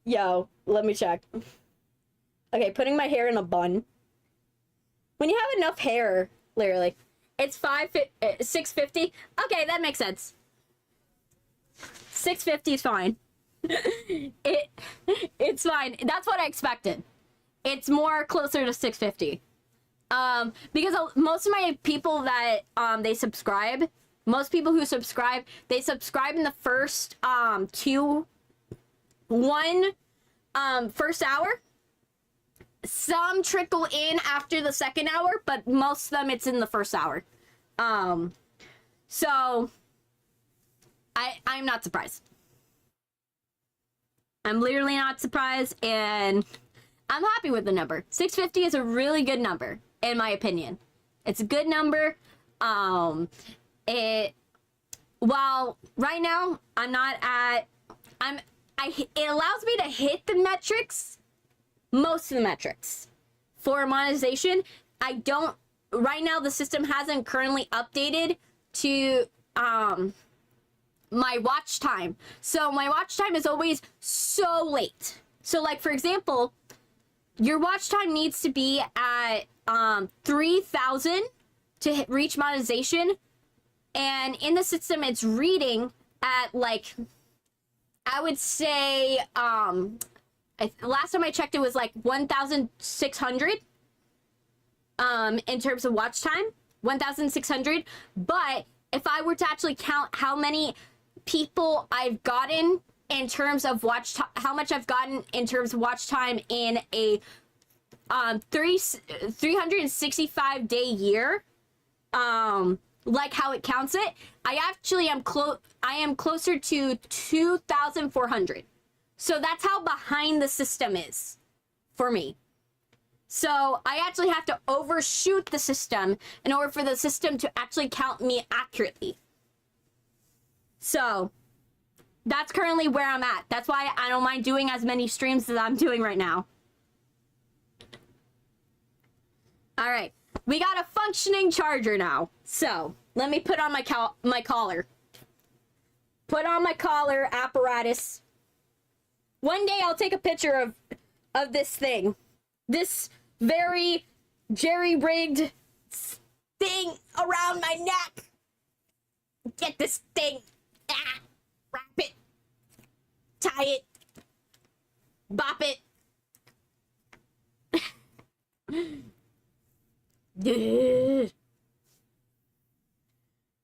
Yo, let me check. Okay, putting my hair in a bun. When you have enough hair, literally. It's 650. Okay, that makes sense. 650 is fine. It's fine. That's what I expected. It's more closer to 650. Because most of my people that most people who subscribe, they subscribe in the first first hour. Some trickle in after the second hour, but most of them it's in the first hour. So I'm not surprised. I'm literally not surprised, and I'm happy with the number. 650 is a really good number, in my opinion. It's a good number. While right now I'm not at, it allows me to hit the metrics, most of the metrics for monetization. I don't, right now the system hasn't currently updated to my watch time. So my watch time is always so late. So like, for example, your watch time needs to be at 3,000 to reach monetization. And in the system, it's reading at, like, I would say, last time I checked, it was like 1,600 in terms of watch time, 1,600. But if I were to actually count how many people I've gotten in terms of how much I've gotten in terms of watch time in a 365 day year, like how it counts it, I actually am closer to 2,400. So that's how behind the system is for me. So I actually have to overshoot the system in order for the system to actually count me accurately. So that's currently where I'm at. That's why I don't mind doing as many streams as I'm doing right now. All right. We got a functioning charger now. So let me put on my collar. Put on my collar apparatus. One day I'll take a picture of this thing. This very jerry-rigged thing around my neck. Get this thing. Wrap it. Tie it. Bop it.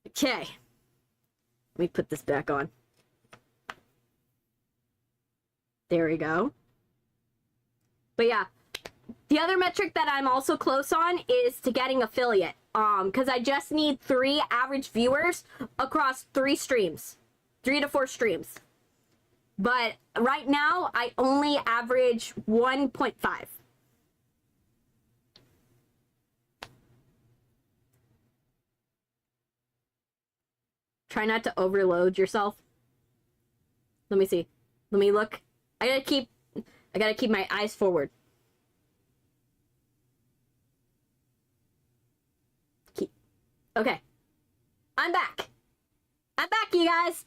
Okay. Let me put this back on. There we go. But yeah, the other metric that I'm also close on is to getting affiliate. Because I just need 3 average viewers across 3 streams. 3 to 4 streams. But right now, I only average 1.5. Try not to overload yourself. Let me see. Let me look. I gotta keep my eyes forward. Okay. I'm back. I'm back, you guys.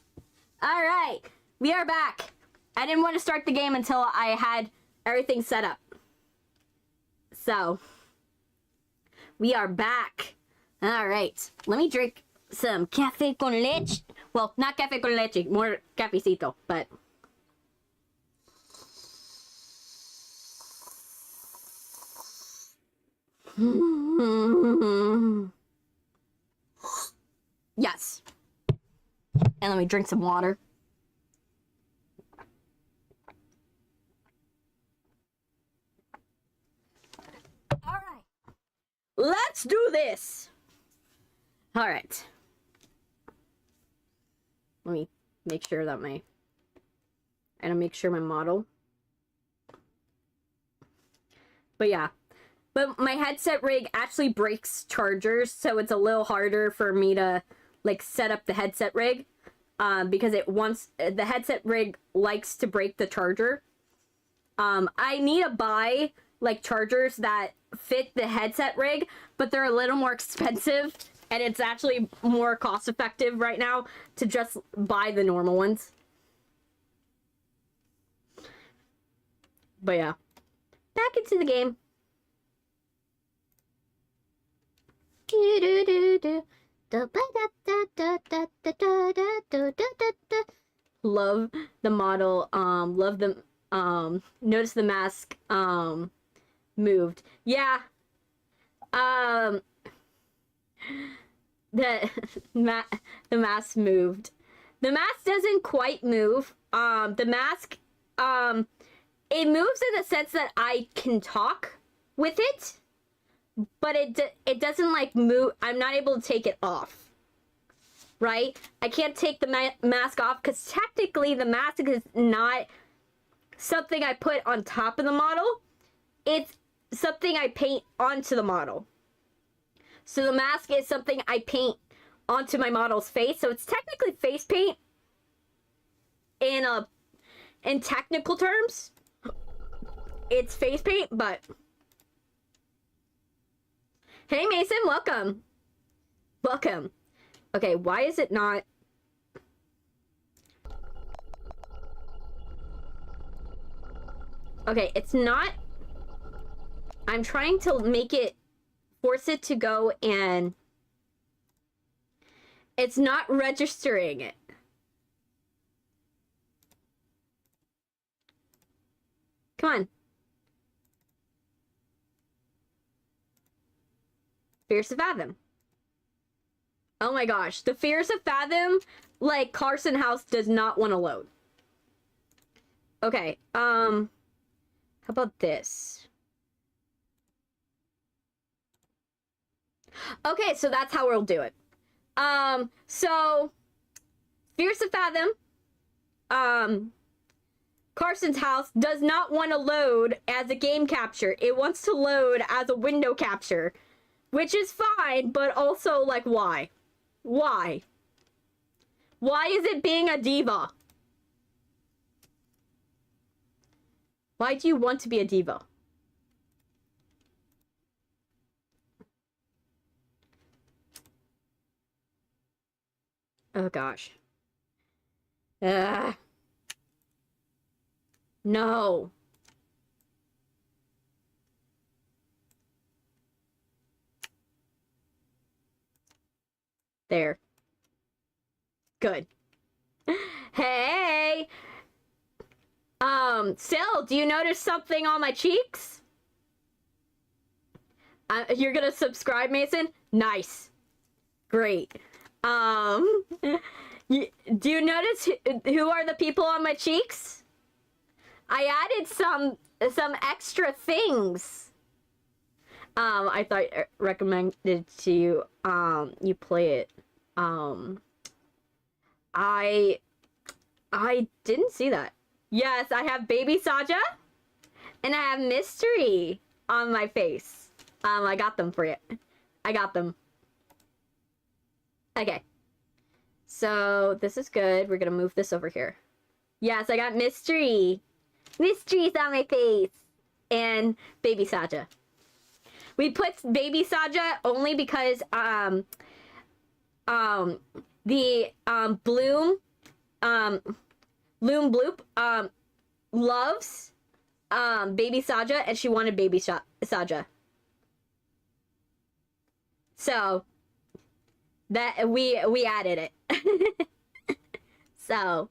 All right. We are back. I didn't want to start the game until I had everything set up. So, we are back. All right. Let me drink some café con leche. Well, not café con leche, more cafecito, but... Yes. And let me drink some water. All right. Let's do this. All right. Let me make sure that I gotta make sure my model. But yeah. But my headset rig actually breaks chargers, so it's a little harder for me to like set up the headset rig, because the headset rig likes to break the charger. I need to buy like chargers that fit the headset rig, but they're a little more expensive, and it's actually more cost effective right now to just buy the normal ones. But yeah, back into the game. Love the model. Love the notice the mask moved. Yeah. The mask moved. The mask doesn't quite move. The mask it moves in the sense that I can talk with it. But it doesn't like move. I'm not able to take it off, right? I can't take the mask off because technically the mask is not something I put on top of the model. It's something I paint onto the model. So the mask is something I paint onto my model's face. So it's technically face paint in technical terms. It's face paint, but... Hey, Mason, welcome. Welcome. Okay, why is it not... Okay, it's not... I'm trying to make it... Force it to go and... It's not registering it. Come on. Fears to Fathom. Oh my gosh. The Fears to Fathom, like, Carson House does not want to load. Okay, how about this? Okay, so that's how we'll do it. So, Fears to Fathom, Carson's House does not want to load as a game capture. It wants to load as a window capture. Which is fine, but also, like, why? Why? Why is it being a diva? Why do you want to be a diva? Oh, gosh. No. There. Good. Hey! Sil, do you notice something on my cheeks? You're gonna subscribe, Mason? Nice. Great. Do you notice who are the people on my cheeks? I added some extra things. I thought recommended to you, you play it. I didn't see that. Yes, I have baby Saja. And I have mystery on my face. I got them for you. I got them. Okay. So, this is good. We're gonna move this over here. Yes, I got mystery. Mystery's on my face. And baby Saja. We put baby Saja only because, Loom Bloop, loves, baby Saja, and she wanted baby Saja. So, that, we added it. So,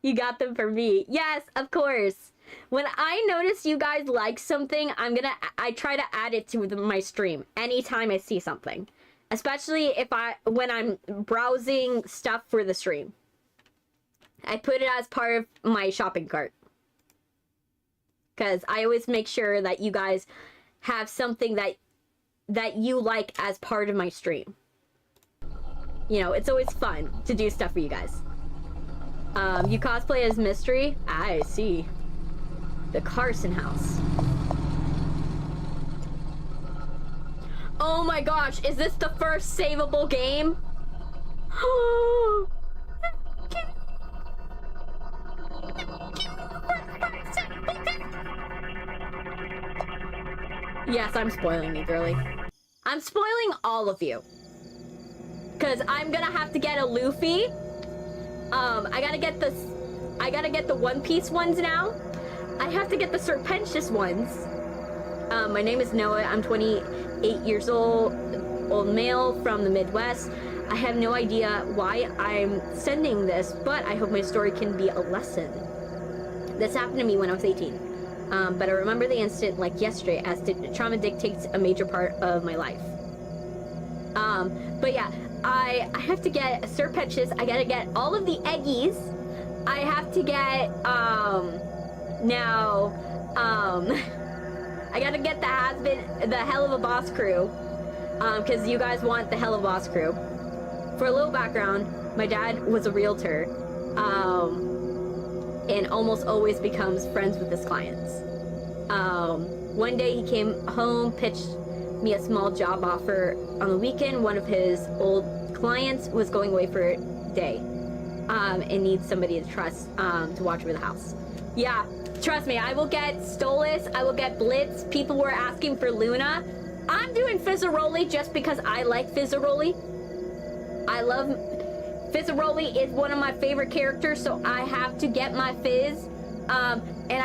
you got them for me. Yes, of course. When I notice you guys like something, I try to add it to my stream anytime I see something. Especially when I'm browsing stuff for the stream. I put it as part of my shopping cart. Because I always make sure that you guys have something that you like as part of my stream. You know, it's always fun to do stuff for you guys. You cosplay as Mystery? I see. The Carson house. Oh my gosh, is this the first savable game? Yes, I'm spoiling you, girly. I'm spoiling all of you. Cause I'm gonna have to get a Luffy. I gotta get the One Piece ones now. I have to get the Serpentious ones. My name is Noah. I'm 28 years old male from the Midwest. I have no idea why I'm sending this, but I hope my story can be a lesson. This happened to me when I was 18. But I remember the incident like yesterday, as trauma dictates a major part of my life. But yeah, I have to get Serpentious. I gotta get all of the eggies. I have to get, I gotta get the Hell of a Boss crew. Because you guys want the Hell of a Boss crew. For a little background, my dad was a realtor. And almost always becomes friends with his clients. One day he came home, pitched me a small job offer on the weekend. One of his old clients was going away for a day and needs somebody to trust to watch over the house. Yeah, trust me, I will get Stolas, I will get Blitz. People were asking for Luna. I'm doing Fizzaroli just because I like Fizzaroli. I love Fizzaroli is one of my favorite characters, so I have to get my Fizz. And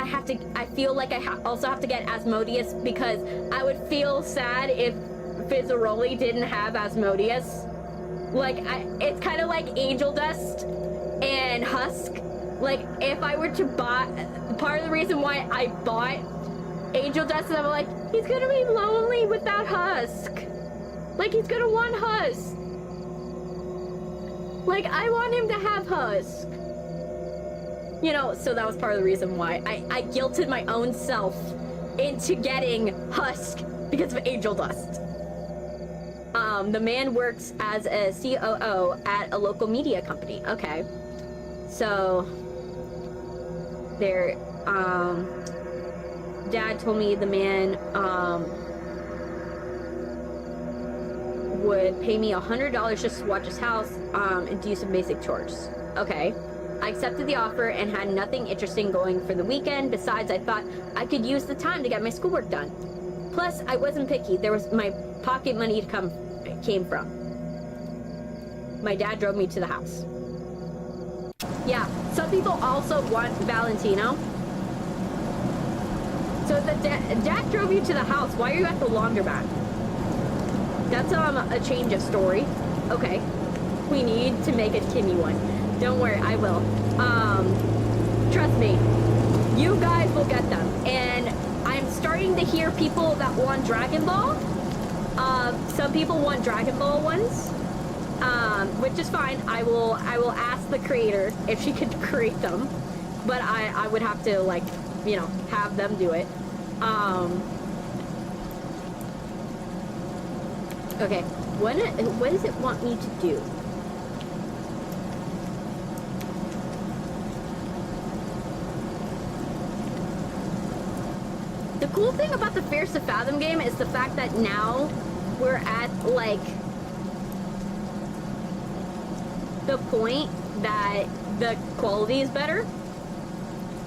I feel like I also have to get Asmodeus because I would feel sad if Fizzaroli didn't have Asmodeus. Like, it's kind of like Angel Dust and Husk. Like, if I were to buy, part of the reason why I bought Angel Dust is I'm like, he's gonna be lonely without Husk. Like, he's gonna want Husk. Like, I want him to have Husk. You know, so that was part of the reason why I guilted my own self into getting Husk because of Angel Dust. The man works as a COO at a local media company. Okay. So, there, Dad told me the man, would pay me $100 just to watch his house, and do some basic chores. Okay. I accepted the offer and had nothing interesting going for the weekend. Besides, I thought I could use the time to get my schoolwork done. Plus, I wasn't picky. There was my pocket money came from. My dad drove me to the house. Yeah, some people also want Valentino. So the dad drove you to the house. Why are you at the laundromat? That's a change of story. Okay. We need to make a Kimmy one. Don't worry, I will. Trust me, you guys will get them. And I'm starting to hear people that want Dragon Ball. Some people want Dragon Ball ones, which is fine. I will ask the creator if she could create them, but I would have to, like, you know, have them do it. Okay, what does it want me to do? The cool thing about the Fears To Fathom game is the fact that now we're at, like, the point that the quality is better.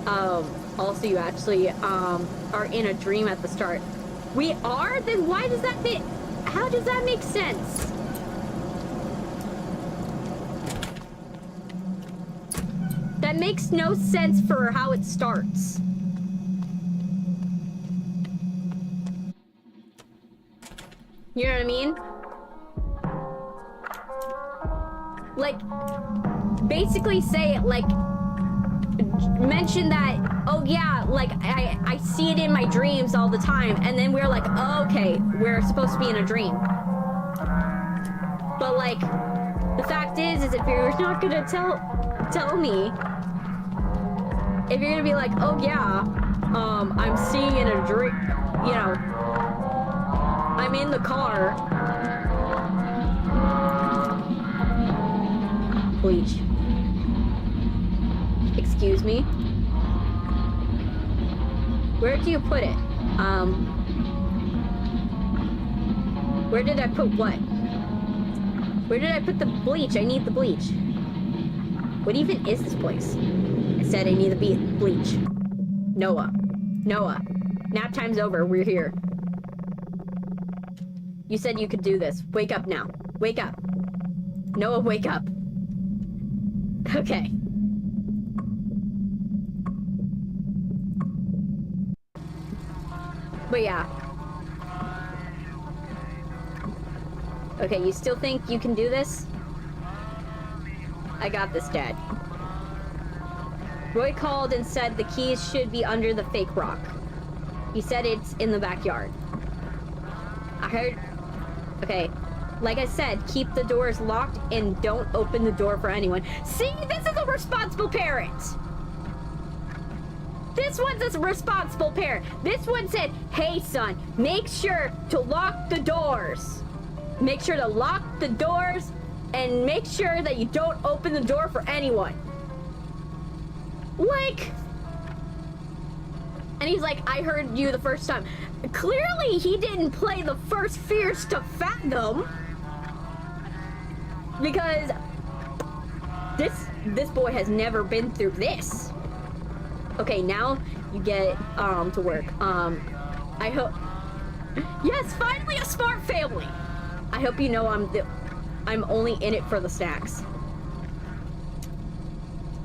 Also, you actually, are in a dream at the start. We are? Then why does that fit? How does that make sense? That makes no sense for how it starts. You know what I mean? Like, basically say, like, mention that, oh yeah, like, I see it in my dreams all the time, and then we're like, oh, okay, we're supposed to be in a dream. But, like, the fact is if you're not gonna tell me, if you're gonna be like, oh yeah, I'm seeing in a dream, you know, I'm in the car. Bleach. Excuse me? Where do you put it? Where did I put what? Where did I put the bleach? I need the bleach. What even is this place? I said I need the bleach. Noah. Noah. Nap time's over. We're here. You said you could do this. Wake up now. Wake up. Noah, wake up. Okay. But yeah. Okay, you still think you can do this? I got this, Dad. Roy called and said the keys should be under the fake rock. He said it's in the backyard. I heard... Okay. Like I said, keep the doors locked and don't open the door for anyone. See? This is a responsible parent! This one's a responsible parent. This one said, hey son, make sure to lock the doors. Make sure to lock the doors and make sure that you don't open the door for anyone. Like... And he's like, I heard you the first time. Clearly he didn't play the first Fears To Fathom. Because this boy has never been through this. Okay, now you get to work. I hope... Yes, finally a smart family! I hope you know I'm only in it for the snacks.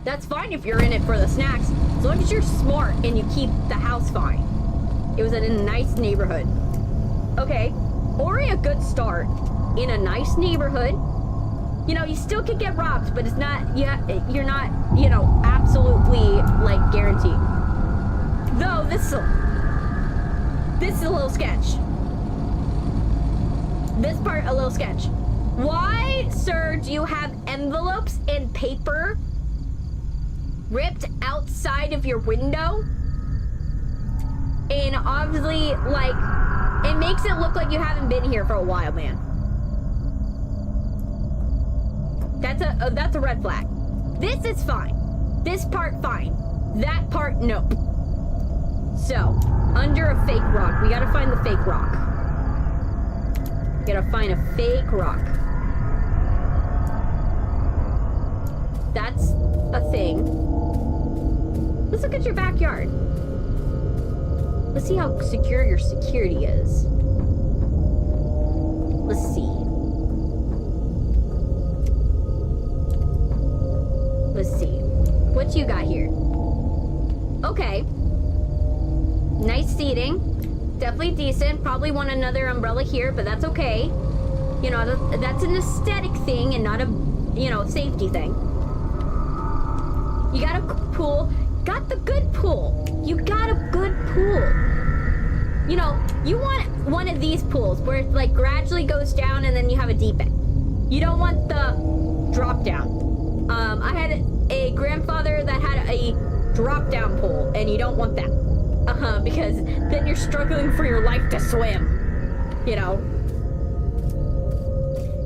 That's fine if you're in it for the snacks, as long as you're smart and you keep the house fine. It was in a nice neighborhood. Okay, already a good start. In a nice neighborhood. You know, you still could get robbed, but it's not, you're not, you know, absolutely, like, guaranteed. Though, this is a little sketch. This part, a little sketch. Why, sir, do you have envelopes and paper ripped outside of your window? And obviously, like, it makes it look like you haven't been here for a while, man. That's a red flag. This is fine. This part, fine. That part, nope. So, under a fake rock. We gotta find the fake rock. We gotta find a fake rock. That's a thing. Let's look at your backyard. Let's see how secure your security is. Let's see. Let's see. What you got here? Okay. Nice seating. Definitely decent. Probably want another umbrella here, but that's okay. You know, that's an aesthetic thing and not a, you know, safety thing. You got a pool. Got the good pool. You got a good pool. You know, you want one of these pools where it, like, gradually goes down and then you have a deep end. You don't want the drop down. I had a grandfather that had a drop-down pool, and you don't want that. Because then you're struggling for your life to swim, you know?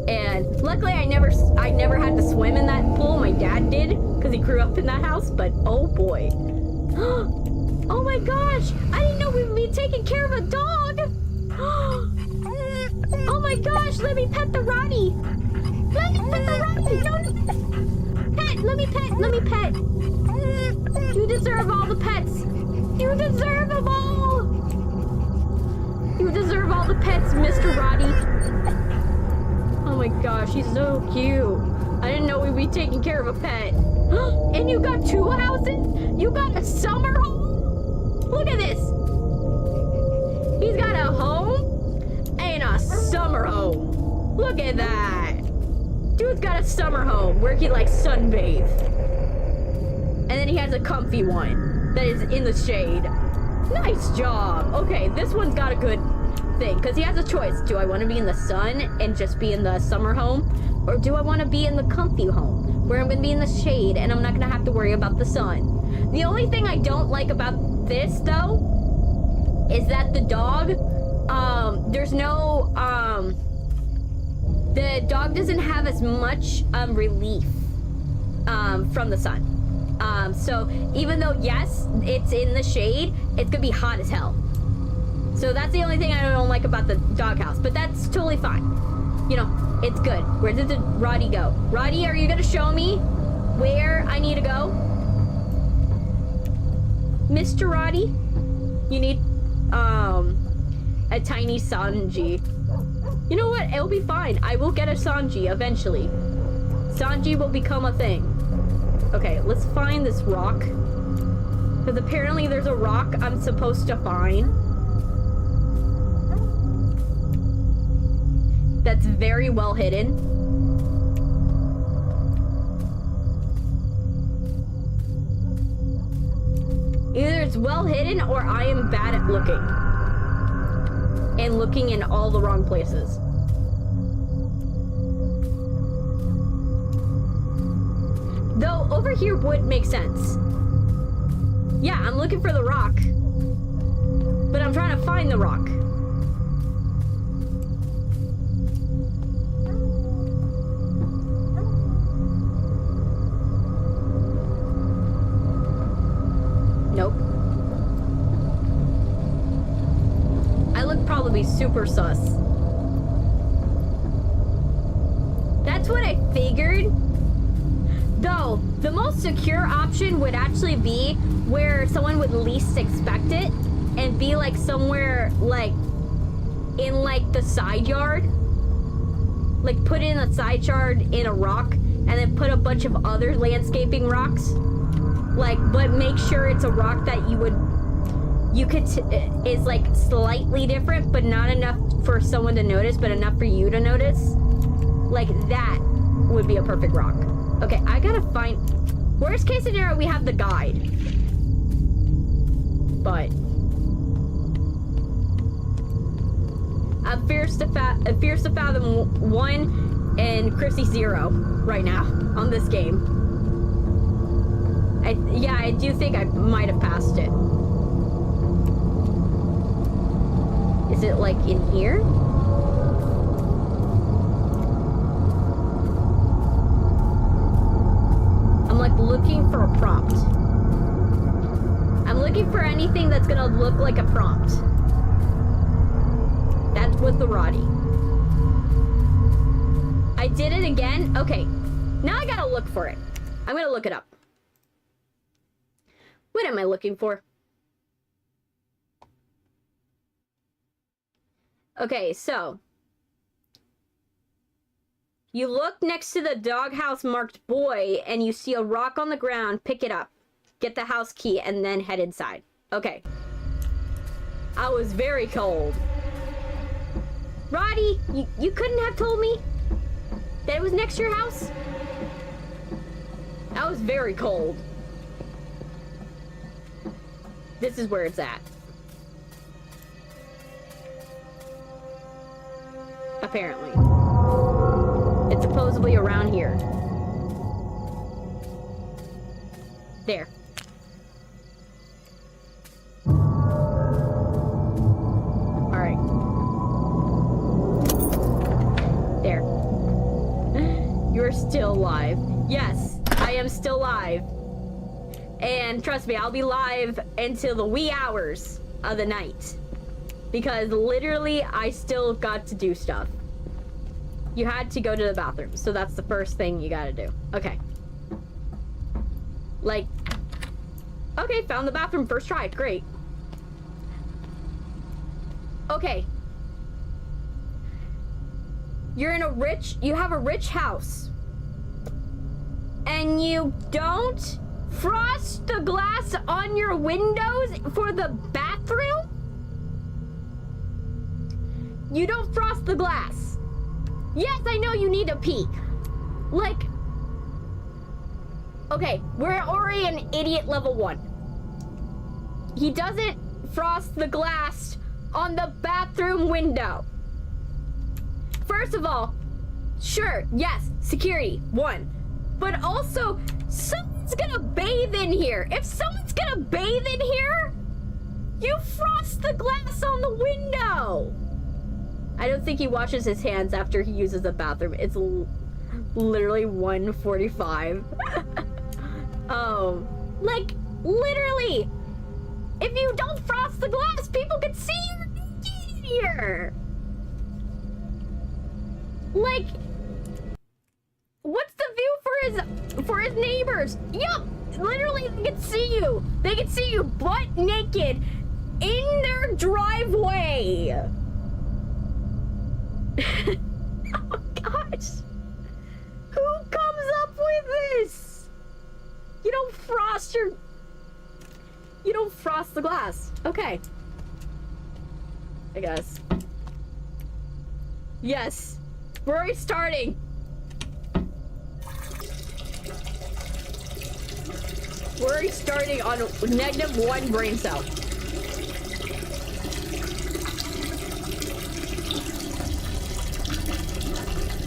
And luckily I never had to swim in that pool. My dad did, because he grew up in that house, but oh boy. Oh my gosh! I didn't know we would be taking care of a dog! Oh my gosh, let me pet the Roddy! Let me pet the Roddy! No, pet! Let me pet! Let me pet! You deserve all the pets! You deserve them all! You deserve all the pets, Mr. Roddy! Oh my gosh, he's so cute! I didn't know we'd be taking care of a pet. And you got 2 houses? You got a summer home? Look at this! He's got a home and a summer home. Look at that! Dude's got a summer home where he likes sunbathe. And then he has a comfy one that is in the shade. Nice job! Okay, this one's got a good thing, because he has a choice. Do I want to be in the sun and just be in the summer home? Or do I want to be in the comfy home, where I'm going to be in the shade and I'm not going to have to worry about the sun? The only thing I don't like about this, though, is that the dog, there's no, the dog doesn't have as much, relief, from the sun. So even though, yes, it's in the shade, it's gonna be hot as hell. So that's the only thing I don't like about the doghouse, but that's totally fine. You know, it's good. Where did the Roddy go? Roddy, are you gonna show me where I need to go? Mr. Roddy? You need, a tiny Sanji. You know what? It'll be fine. I will get a Sanji eventually. Sanji will become a thing. Okay, let's find this rock. Because apparently there's a rock I'm supposed to find. That's very well hidden. Either it's well hidden or I am bad at looking. And looking in all the wrong places. Though, over here would make sense. Yeah, I'm looking for the rock. But I'm trying to find the rock. Nope. I look probably super sus. That's what I figured. Though, the most secure option would actually be where someone would least expect it and be like somewhere like in like the side yard. Like put in a side yard in a rock and then put a bunch of other landscaping rocks. Like, but make sure it's a rock that is like slightly different, but not enough for someone to notice, but enough for you to notice. Like that would be a perfect rock. Okay, I gotta find... Worst case scenario, we have the guide. But... Fears to Fathom 1 and Chrissy 0 right now on this game. Yeah, I do think I might have passed it. Is it like in here? I'm like looking for a prompt. I'm looking for anything that's gonna look like a prompt. That's with the Roddy. I did it again? Okay. Now I gotta look for it. I'm gonna look it up. What am I looking for? Okay, so. You look next to the doghouse marked boy and you see a rock on the ground, pick it up, get the house key, and then head inside. Okay. I was very cold. Roddy, you couldn't have told me that it was next to your house? I was very cold. This is where it's at. Apparently. It's supposedly around here. There. Alright. There. You are still alive. Yes, I am still alive. And trust me, I'll be live until the wee hours of the night. Because literally, I still got to do stuff. You had to go to the bathroom, so that's the first thing you gotta do. Okay. Like, okay, found the bathroom first try, great. Okay. You have a rich house. And you don't frost the glass on your windows for the bathroom? You don't frost the glass. Yes, I know you need to pee. Like, okay, we're already an idiot level 1. He doesn't frost the glass on the bathroom window. First of all, sure, yes, security, 1. But also, someone's gonna bathe in here. If someone's gonna bathe in here, you frost the glass on the window. I don't think he washes his hands after he uses the bathroom. It's literally 1:45. Like, literally, if you don't frost the glass, people can see you're naked in here. Like, what's the view for his neighbors? Yup, literally, they can see you. They can see you butt naked in their driveway. Oh gosh, who comes up with this? You don't frost the glass. Okay, I guess. Yes, we're already starting. We're already starting on -1 brain cell.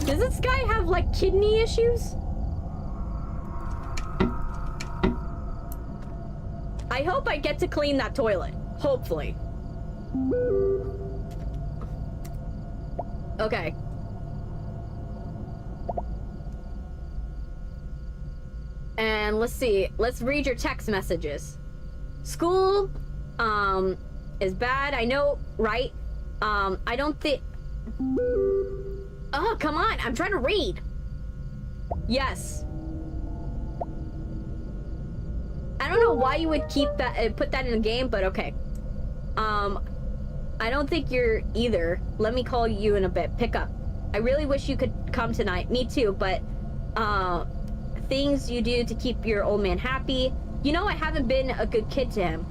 Does this guy have, like, kidney issues? I hope I get to clean that toilet. Hopefully. Okay. And let's see. Let's read your text messages. School, is bad. I know, right? I don't think... Oh, come on. I'm trying to read. Yes. I don't know why you would keep that, put that in the game, but okay. I don't think you're either. Let me call you in a bit. Pick up. I really wish you could come tonight. Me too, but, things you do to keep your old man happy. You know, I haven't been a good kid to him.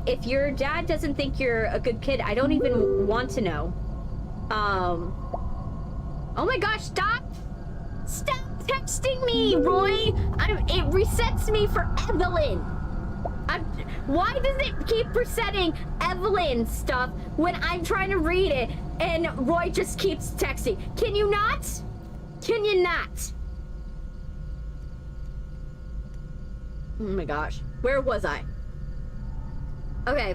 If your dad doesn't think you're a good kid, I don't even want to know. Oh my gosh, stop! Stop texting me, Roy! It resets me for Evelyn! Why does it keep resetting Evelyn stuff when I'm trying to read it and Roy just keeps texting? Can you not? Can you not? Oh my gosh. Where was I? Okay.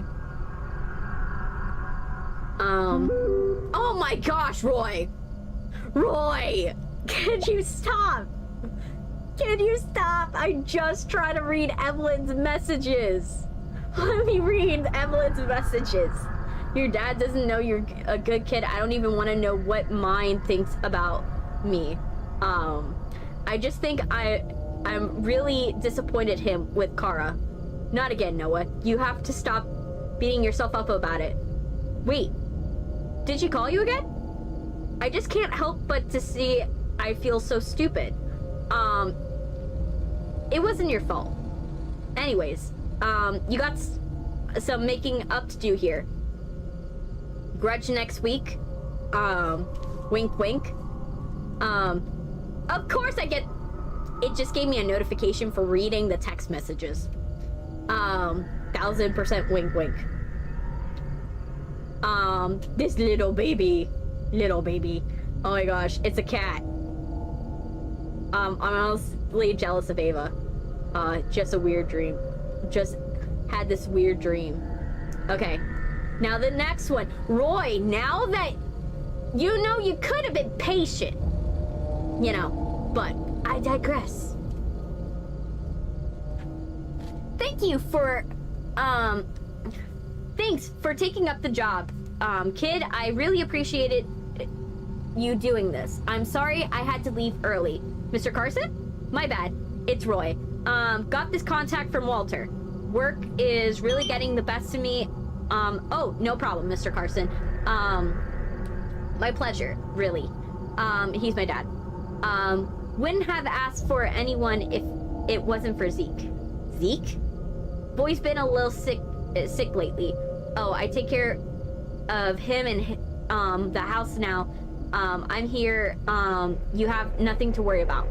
Oh my gosh, Roy! Roy! Can you stop? Can you stop? I just try to read Evelyn's messages. Let me read Evelyn's messages. Your dad doesn't know you're a good kid. I don't even want to know what mine thinks about me. I just think I'm really disappointed him with Kara. Not again, Noah. You have to stop beating yourself up about it. Wait, did she call you again? I just can't help but to see I feel so stupid. It wasn't your fault. Anyways, you got some making up to do here. Grudge next week. Wink wink. Of course I get... It just gave me a notification for reading the text messages. 1000% wink wink. This little baby. Oh my gosh, it's a cat. I'm honestly jealous of Ava. Just a weird dream. Just had this weird dream. Okay, now the next one. Roy, now that you know you could have been patient, you know, but I digress. thank you for, thanks for taking up the job. Kid, I really appreciated you doing this. I'm sorry I had to leave early. Mr. Carson? My bad. It's Roy. Got this contact from Walter. Work is really getting the best of me. Oh, no problem, Mr. Carson. My pleasure, really. He's my dad. Wouldn't have asked for anyone if it wasn't for Zeke. Zeke? Boy's been a little sick lately. Oh, I take care of him and the house now. I'm here. You have nothing to worry about,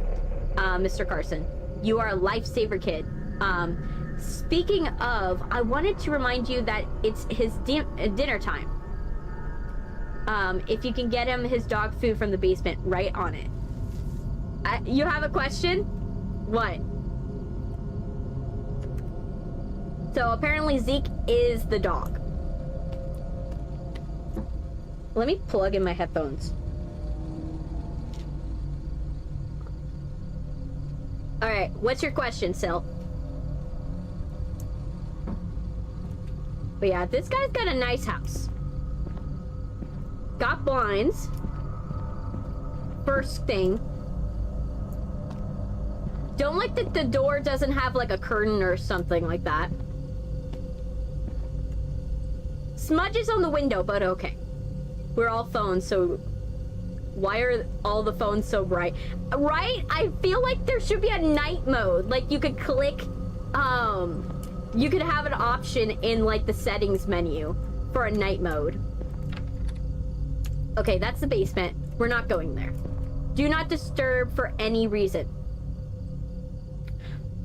Mr. Carson. You are a lifesaver, kid. Speaking of, I wanted to remind you that it's his dinner time. If you can get him his dog food from the basement, right on it. You have a question? What? So apparently Zeke is the dog. Let me plug in my headphones. Alright, what's your question, Sil? But yeah, this guy's got a nice house. Got blinds. First thing. Don't like that the door doesn't have like a curtain or something like that. Smudges on the window, but okay. We're all phones, so why are all the phones so bright? Right? I feel like there should be a night mode. Like you could click, you could have an option in like the settings menu for a night mode. Okay, that's the basement. We're not going there. Do not disturb for any reason.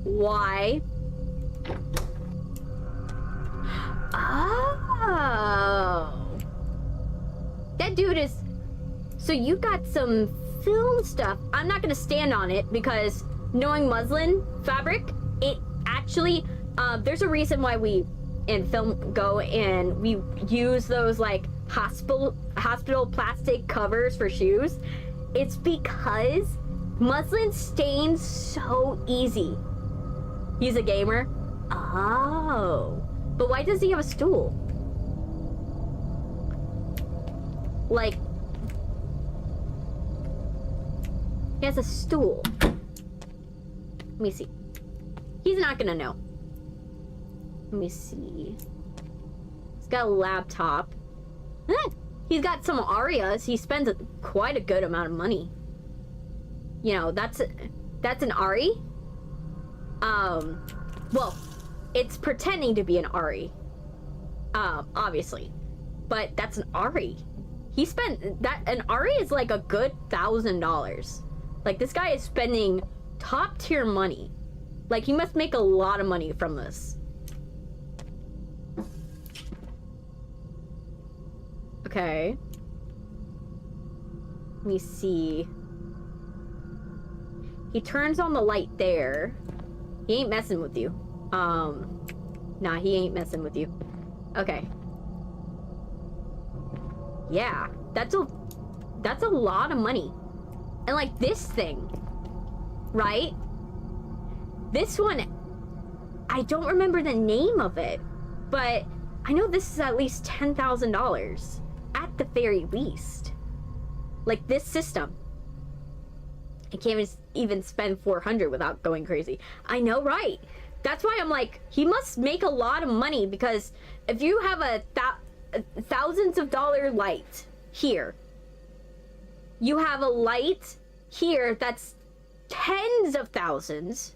Why? Oh. That dude is... So you got some film stuff. I'm not gonna stand on it because knowing muslin fabric, it actually... there's a reason why we in film go and we use those like hospital plastic covers for shoes. It's because muslin stains so easy. He's a gamer? Oh. But why does he have a stool? Like, he has a stool. Let me see. He's not gonna know. Let me see. He's got a laptop. He's got some Arias. He spends quite a good amount of money. You know, that's an Ari. Well, it's pretending to be an Ari. Obviously. But that's an Ari. He spent that, an Ari is like a good $1,000. Like this guy is spending top tier money. Like he must make a lot of money from this. Okay. Let me see. He turns on the light there. He ain't messing with you. Nah, he ain't messing with you. Okay. Yeah, that's a lot of money. And like this thing, right? This one, I don't remember the name of it, but I know this is at least $10,000 at the very least. Like this system. I can't even spend 400 without going crazy. I know, right? That's why I'm like, he must make a lot of money, because if you have a thousands of dollar light here, you have a light here that's tens of thousands.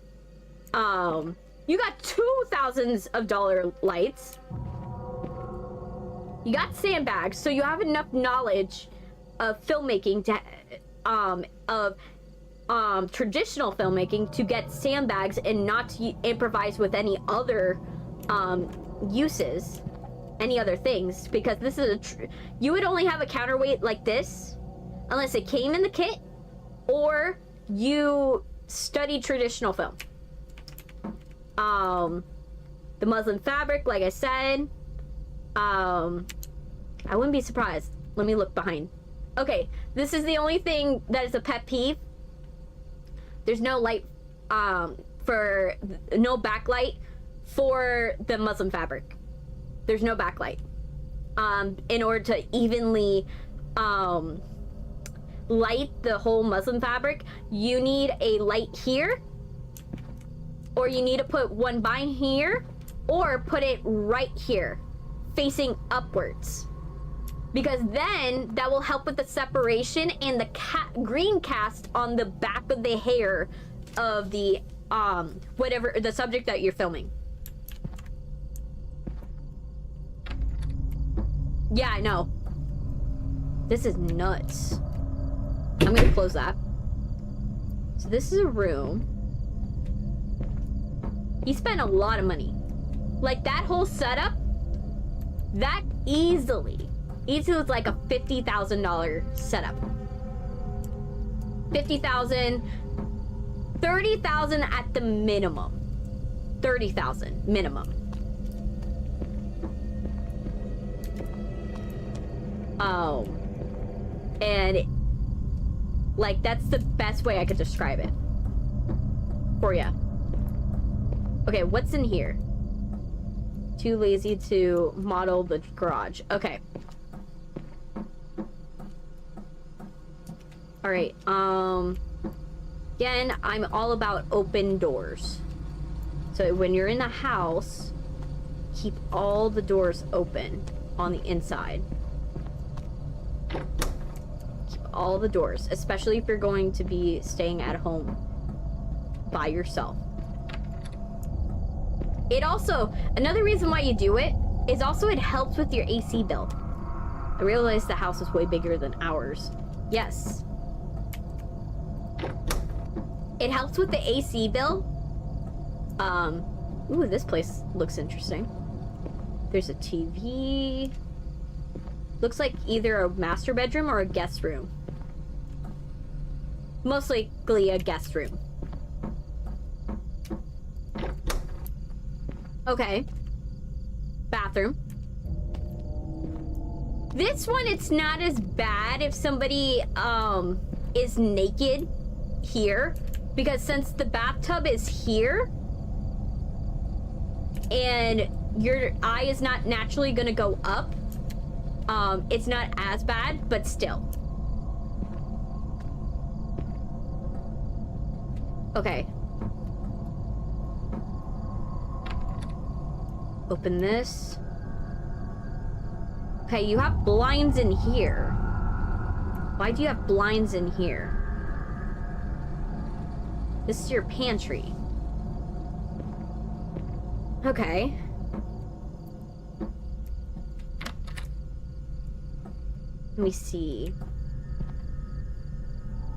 You got $2,000 lights. You got sandbags, so you have enough knowledge of filmmaking to traditional filmmaking to get sandbags and not to improvise with any other uses, any other things, because this is you would only have a counterweight like this unless it came in the kit or you studied traditional film. The muslin fabric, like I said, I wouldn't be surprised. Let me look behind. Okay, this is the only thing that is a pet peeve. There's no light, no backlight for the muslin fabric. There's no backlight. In order to evenly light the whole muslin fabric, you need a light here, or you need to put one behind here, or put it right here, facing upwards. Because then that will help with the separation and the green cast on the back of the hair of the whatever the subject that you're filming. Yeah, I know. This is nuts. I'm gonna close that. So this is a room. He spent a lot of money. Like that whole setup, that easily was like a $50,000 setup. 50,000, 30,000 at the minimum. 30,000 minimum. Oh, and like that's the best way I could describe it for you. Okay, what's in here? Too lazy to model the garage. Okay. All right. Again, I'm all about open doors. So when you're in a house, keep all the doors open on the inside. Keep all the doors, especially if you're going to be staying at home by yourself. It also, another reason why you do it is also it helps with your AC bill. I realized the house is way bigger than ours. Yes. It helps with the AC bill. Ooh, this place looks interesting. There's a TV. Looks like either a master bedroom or a guest room. Most likely a guest room. Okay. Bathroom. This one, it's not as bad if somebody is naked here, because since the bathtub is here and your eye is not naturally gonna go up, it's not as bad, but still. Okay. Open this. Okay, you have blinds in here. Why do you have blinds in here? This is your pantry. Okay. Let me see.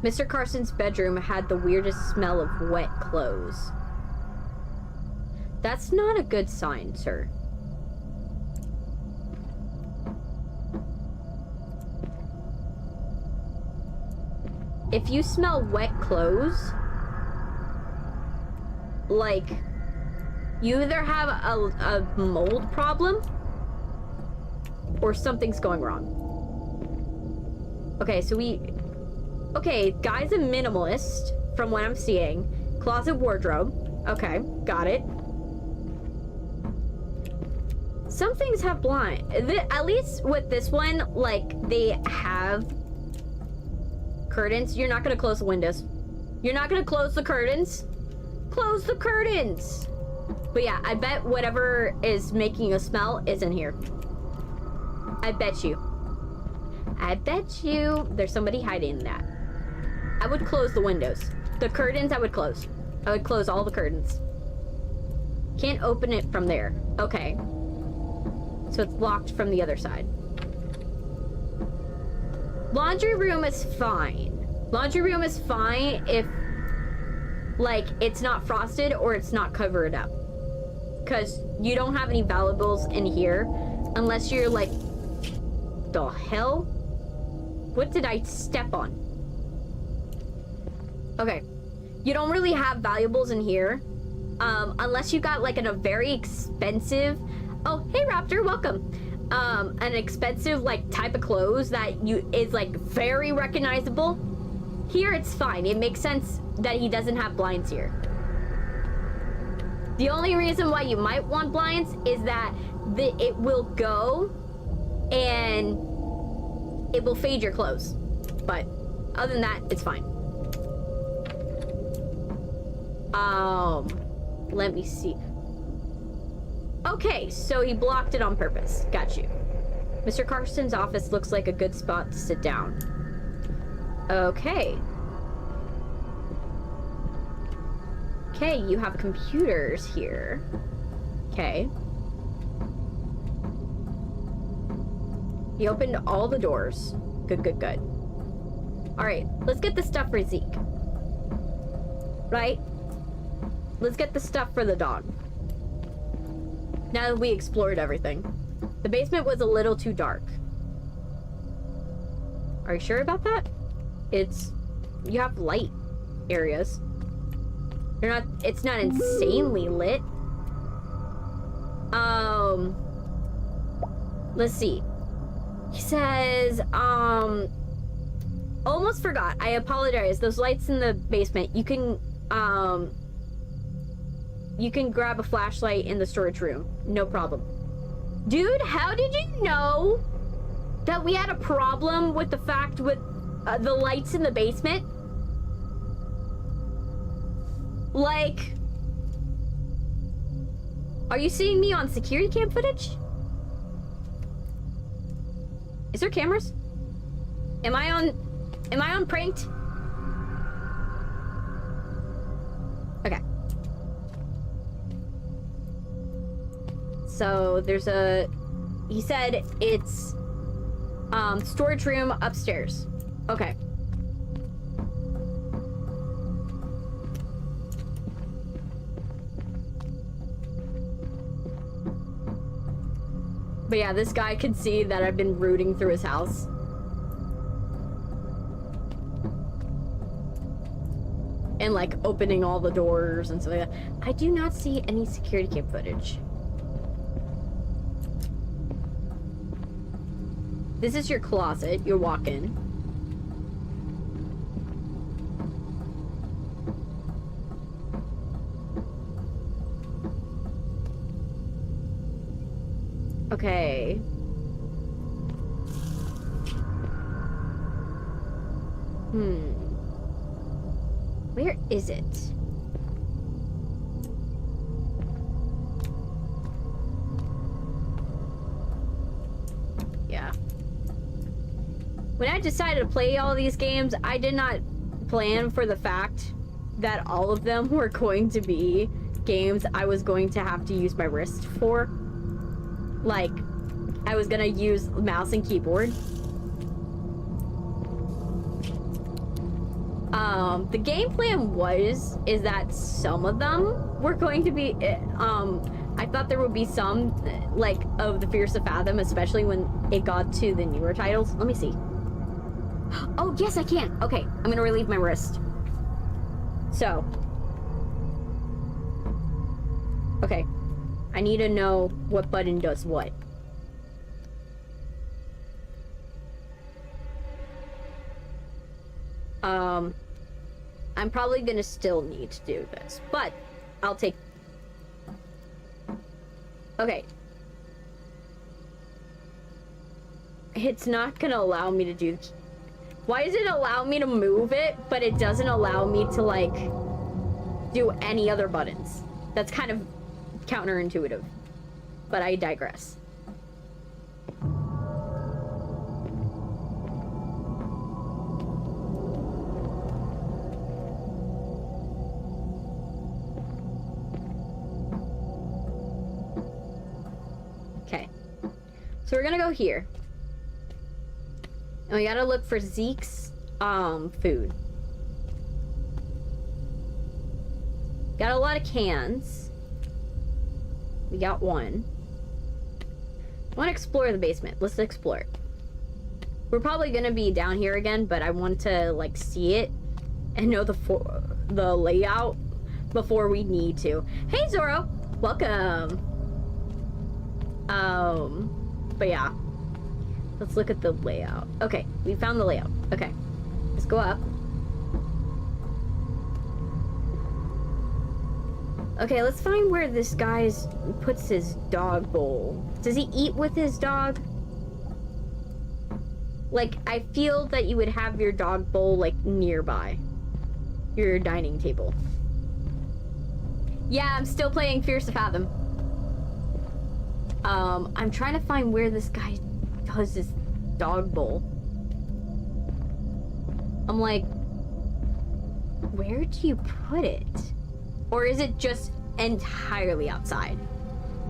Mr. Carson's bedroom had the weirdest smell of wet clothes. That's not a good sign, sir. If you smell wet clothes, like, you either have a mold problem or something's going wrong. Okay, so okay, guy's a minimalist from what I'm seeing. Closet wardrobe. Okay, got it. Some things have blind. At least with this one, like, they have curtains. You're not gonna close the windows. You're not gonna close the curtains. Close the curtains. But yeah, I bet whatever is making a smell is in here. I bet you. I bet you there's somebody hiding in that. I would close the windows. The curtains I would close. I would close all the curtains. Can't open it from there. Okay. So it's locked from the other side. Laundry room is fine. Laundry room is fine if, like, it's not frosted or it's not covered up. Because you don't have any valuables in here unless you're like, the hell? What did I step on? Okay. You don't really have valuables in here unless you got like a very expensive... Oh, hey Raptor, welcome. An expensive like type of clothes that is like very recognizable. Here it's fine. It makes sense that he doesn't have blinds here. The only reason why you might want blinds is that it will go and it will fade your clothes. But other than that, it's fine. Let me see. Okay, so he blocked it on purpose. Got you. Mr. Carson's office looks like a good spot to sit down. Okay. Okay, you have computers here. Okay. He opened all the doors. Good, good, good. Alright, let's get the stuff for Zeke. Right? Let's get the stuff for the dog. Now that we explored everything. The basement was a little too dark. Are you sure about that? You have light areas. It's not insanely lit. Let's see. He says, almost forgot. I apologize. Those lights in the basement, you can grab a flashlight in the storage room. No problem. Dude, how did you know that we had a problem with the fact with the lights in the basement? Like, are you seeing me on security cam footage? Is there cameras? Am I on pranked? Okay. So there's he said it's storage room upstairs. Okay. But yeah, this guy can see that I've been rooting through his house. And like opening all the doors and stuff like that. I do not see any security cam footage. This is your closet. You walk in. Okay. Where is it? Yeah. When I decided to play all these games, I did not plan for the fact that all of them were going to be games I was going to have to use my wrist for. Like, I was gonna use mouse and keyboard. The game plan is that some of them were going to be, I thought there would be some, like, of the Fears To Fathom, especially when it got to the newer titles. Let me see. Oh, yes, I can. Okay, I'm gonna relieve my wrist. So. Okay. I need to know what button does what. I'm probably gonna still need to do this, but I'll take... Okay. It's not gonna allow me to do... Why does it allow me to move it, but it doesn't allow me to, like, do any other buttons? That's kind of counterintuitive, but I digress. Okay, so we're gonna go here, and we gotta look for Zeke's food. Got a lot of cans. We got one. I want to explore the basement. Let's explore it. We're probably gonna be down here again, but I want to like see it and know the layout before we need to. Hey Zoro, welcome. But yeah, let's look at the layout. Okay, we found the layout. Okay, let's go up. Okay, let's find where this guy puts his dog bowl. Does he eat with his dog? Like, I feel that you would have your dog bowl, like, nearby your dining table. Yeah, I'm still playing Fears To Fathom. I'm trying to find where this guy does his dog bowl. I'm like, where do you put it? Or is it just entirely outside?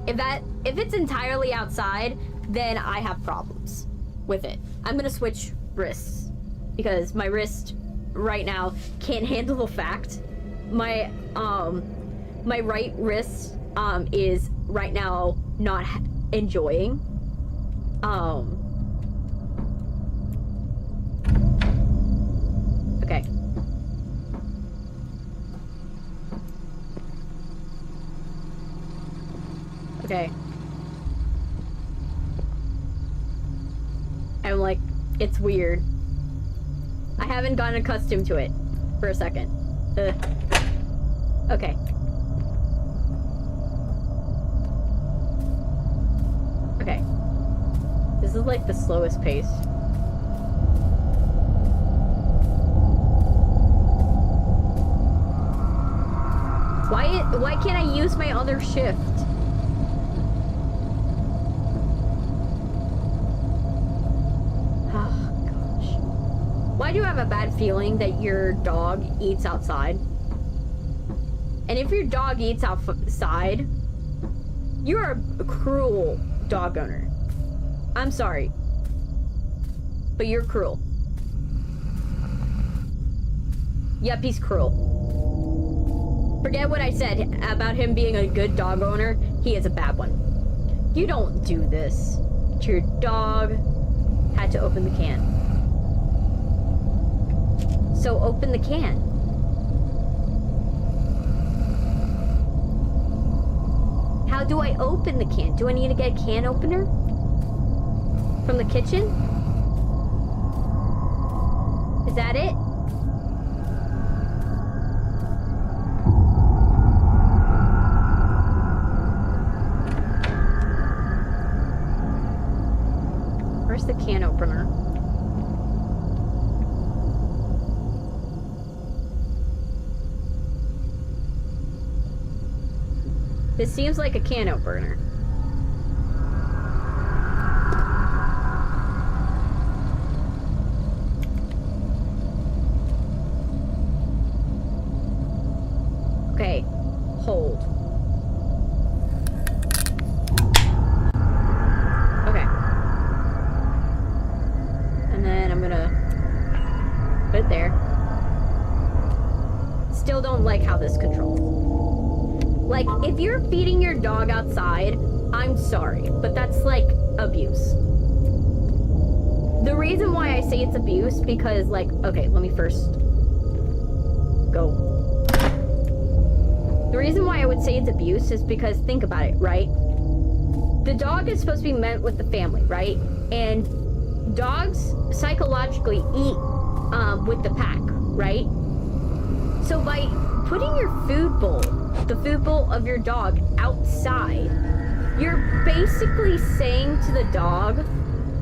If it's entirely outside, then I have problems with it. I'm gonna switch wrists because my wrist right now can't handle the fact my right wrist is right now not enjoying okay. Okay. I'm like, it's weird. I haven't gotten accustomed to it for a second. Okay. Okay. This is like the slowest pace. Why can't I use my other shift? Why do you have a bad feeling that your dog eats outside? And if your dog eats outside, you're a cruel dog owner. I'm sorry, but you're cruel. Yep, he's cruel. Forget what I said about him being a good dog owner. He is a bad one. You don't do this. Your dog had to open the can. So open the can. How do I open the can? Do I need to get a can opener? From the kitchen? Is that it? Where's the can opener? This seems like a can opener. Okay, hold. Okay. And then I'm gonna put it there. Still don't like how this controls. Like, if you're feeding your dog outside, I'm sorry, but that's like abuse. The reason why I say it's abuse, because like, okay, let me first go. The reason why I would say it's abuse is because think about it, right? The dog is supposed to be meant with the family, right? And dogs psychologically eat with the pack, right? So by putting your food bowl, the food bowl of your dog outside, you're basically saying to the dog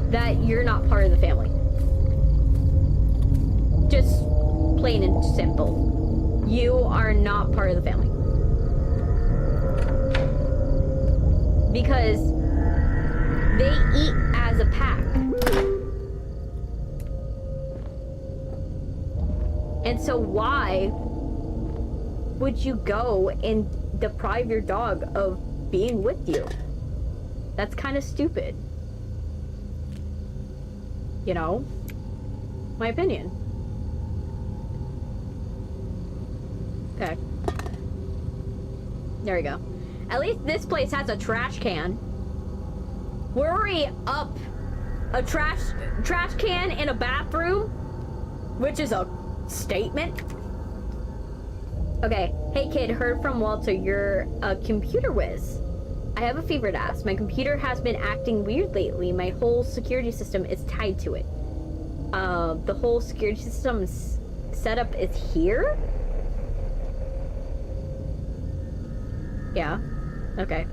that you're not part of the family. Just plain and simple. You are not part of the family. Because they eat as a pack. And so why would you go and deprive your dog of being with you? That's kind of stupid. You know? My opinion. Okay. There we go. At least this place has a trash can. We're already up a trash can in a bathroom, which is a statement. Okay, hey kid, heard from Walter, you're a computer whiz. I have a favor to ask. My computer has been acting weird lately. My whole security system is tied to it. The whole security system's setup is here? Yeah. Okay.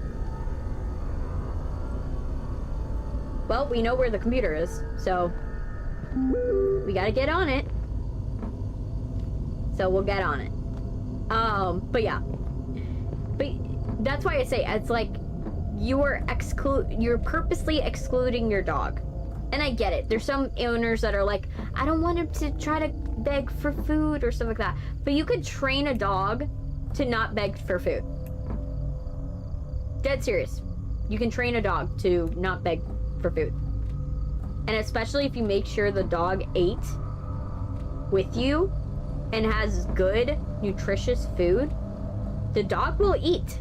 Well, we know where the computer is, so we gotta get on it. So we'll get on it. But yeah. But that's why I say it's like you're purposely excluding your dog. And I get it. There's some owners that are like, I don't want him to try to beg for food or stuff like that. But you could train a dog to not beg for food. Dead serious. You can train a dog to not beg for food. And especially if you make sure the dog ate with you and has good, nutritious food, the dog will eat.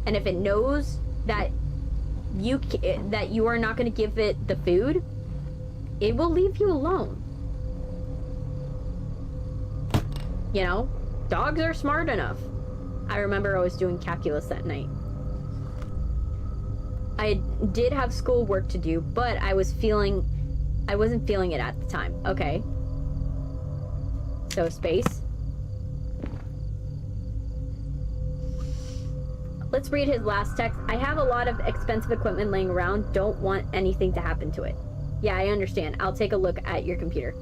And if it knows that you are not going to give it the food, it will leave you alone. You know, dogs are smart enough. I remember I was doing calculus that night. I did have school work to do, but I wasn't feeling it at the time. Okay. So space. Let's read his last text. I have a lot of expensive equipment laying around. Don't want anything to happen to it. Yeah, I understand. I'll take a look at your computer.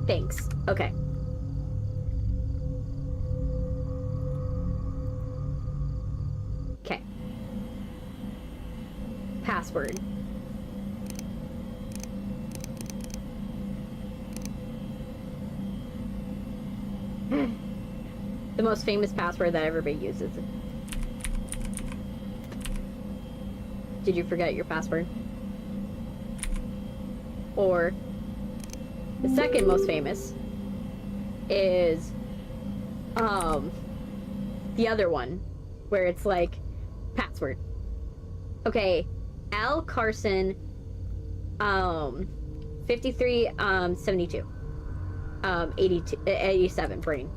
Thanks. Okay. Okay. Password. The most famous password that everybody uses. Did you forget your password? Or the second most famous is the other one where it's like password. Okay, Al Carson 5372 87 brain.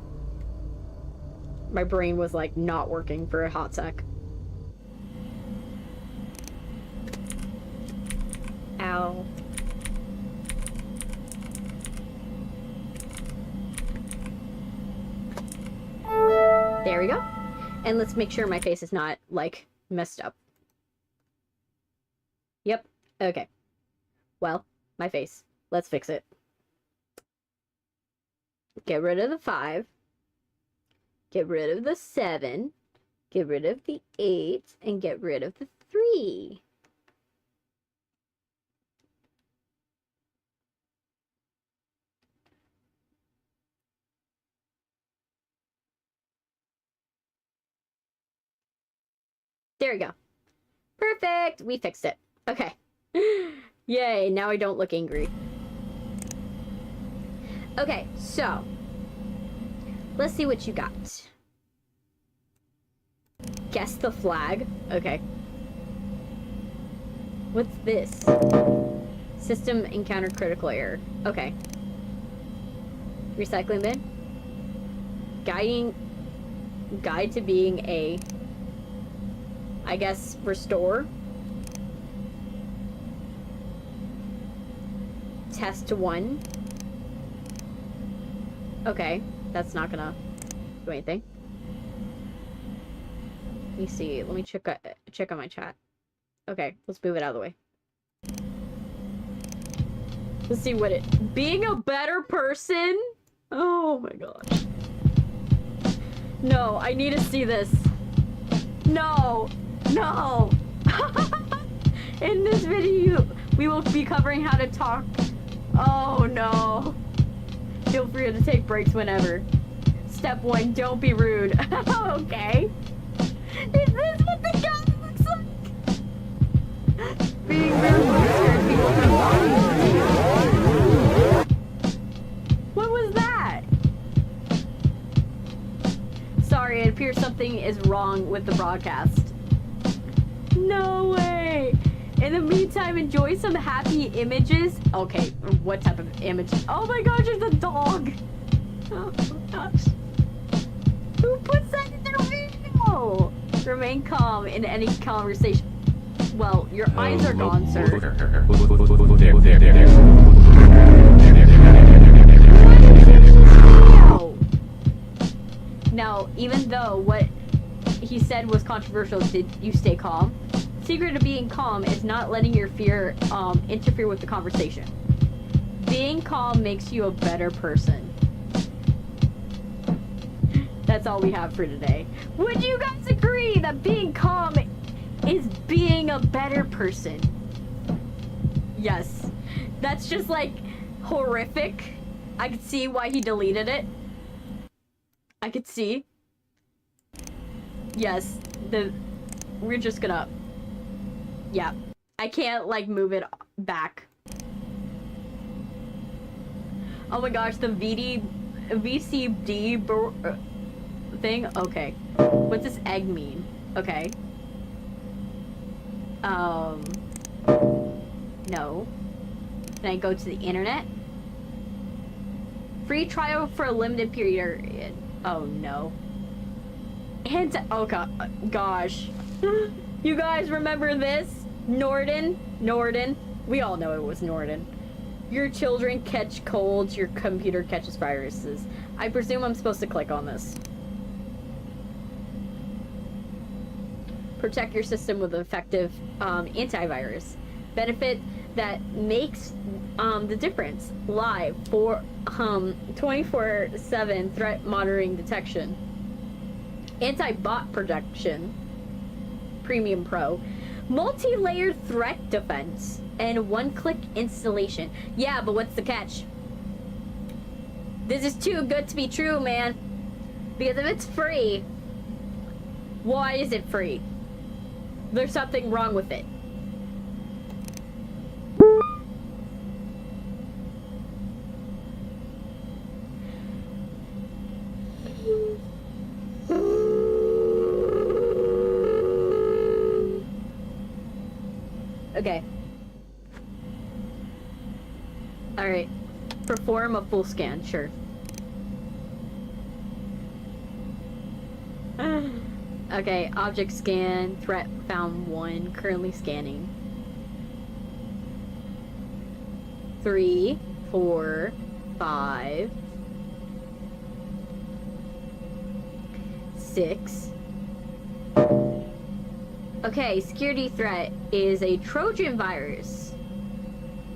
My brain was like not working for a hot sec. Ow. There we go. And let's make sure my face is not like messed up. Yep. Okay. Well, my face. Let's fix it. Get rid of the 5. Get rid of the 7. Get rid of the 8. And get rid of the 3. There we go. Perfect. We fixed it. Okay. Yay. Now I don't look angry. Okay, so let's see what you got. Guess the flag. Okay. What's this? System encountered critical error. Okay. Recycling bin. Guide to being a, I guess, restore. Test 1. Okay, that's not gonna do anything. Let me see. Let me check on my chat. Okay, let's move it out of the way. Let's see what it... Being a better person? Oh my gosh. No, I need to see this. No! No! In this video, we will be covering how to talk. Oh no. Feel free to take breaks whenever. Step 1, don't be rude. Okay. Is this what the guy looks like? Being rude will turn people from What was that? Sorry, it appears something is wrong with the broadcast. No way. In the meantime, enjoy some happy images. Okay, what type of image? Oh my gosh, it's a dog. Oh gosh. Who puts that in their video? Remain calm in any conversation. Well, your eyes are gone, sir. What did you said was controversial. Did you stay calm? Secret of being calm is not letting your fear interfere with the conversation. Being calm makes you a better person. That's all we have for today. Would you guys agree that being calm is being a better person? Yes. That's just like horrific. I could see why he deleted it. I could see. Yes. We're just gonna... Yeah. I can't like move it back. Oh my gosh, the VCD thing? Okay. What's this egg mean? Okay. No. Can I go to the internet? Free trial for a limited period. Oh no. And oh gosh. You guys remember this? Norden. We all know it was Norden. Your children catch colds, your computer catches viruses. I presume I'm supposed to click on this. Protect your system with effective antivirus. Benefit that makes the difference. Live for 24/7 threat monitoring detection. Anti-bot protection. Premium Pro. Multi-layered threat defense. And one-click installation. Yeah, but what's the catch? This is too good to be true, man. Because if it's free, why is it free? There's something wrong with it. Okay. Alright. Perform a full scan, sure. Okay, object scan, threat found 1, currently scanning. 3, 4, 5, 6. Okay, security threat is a Trojan virus.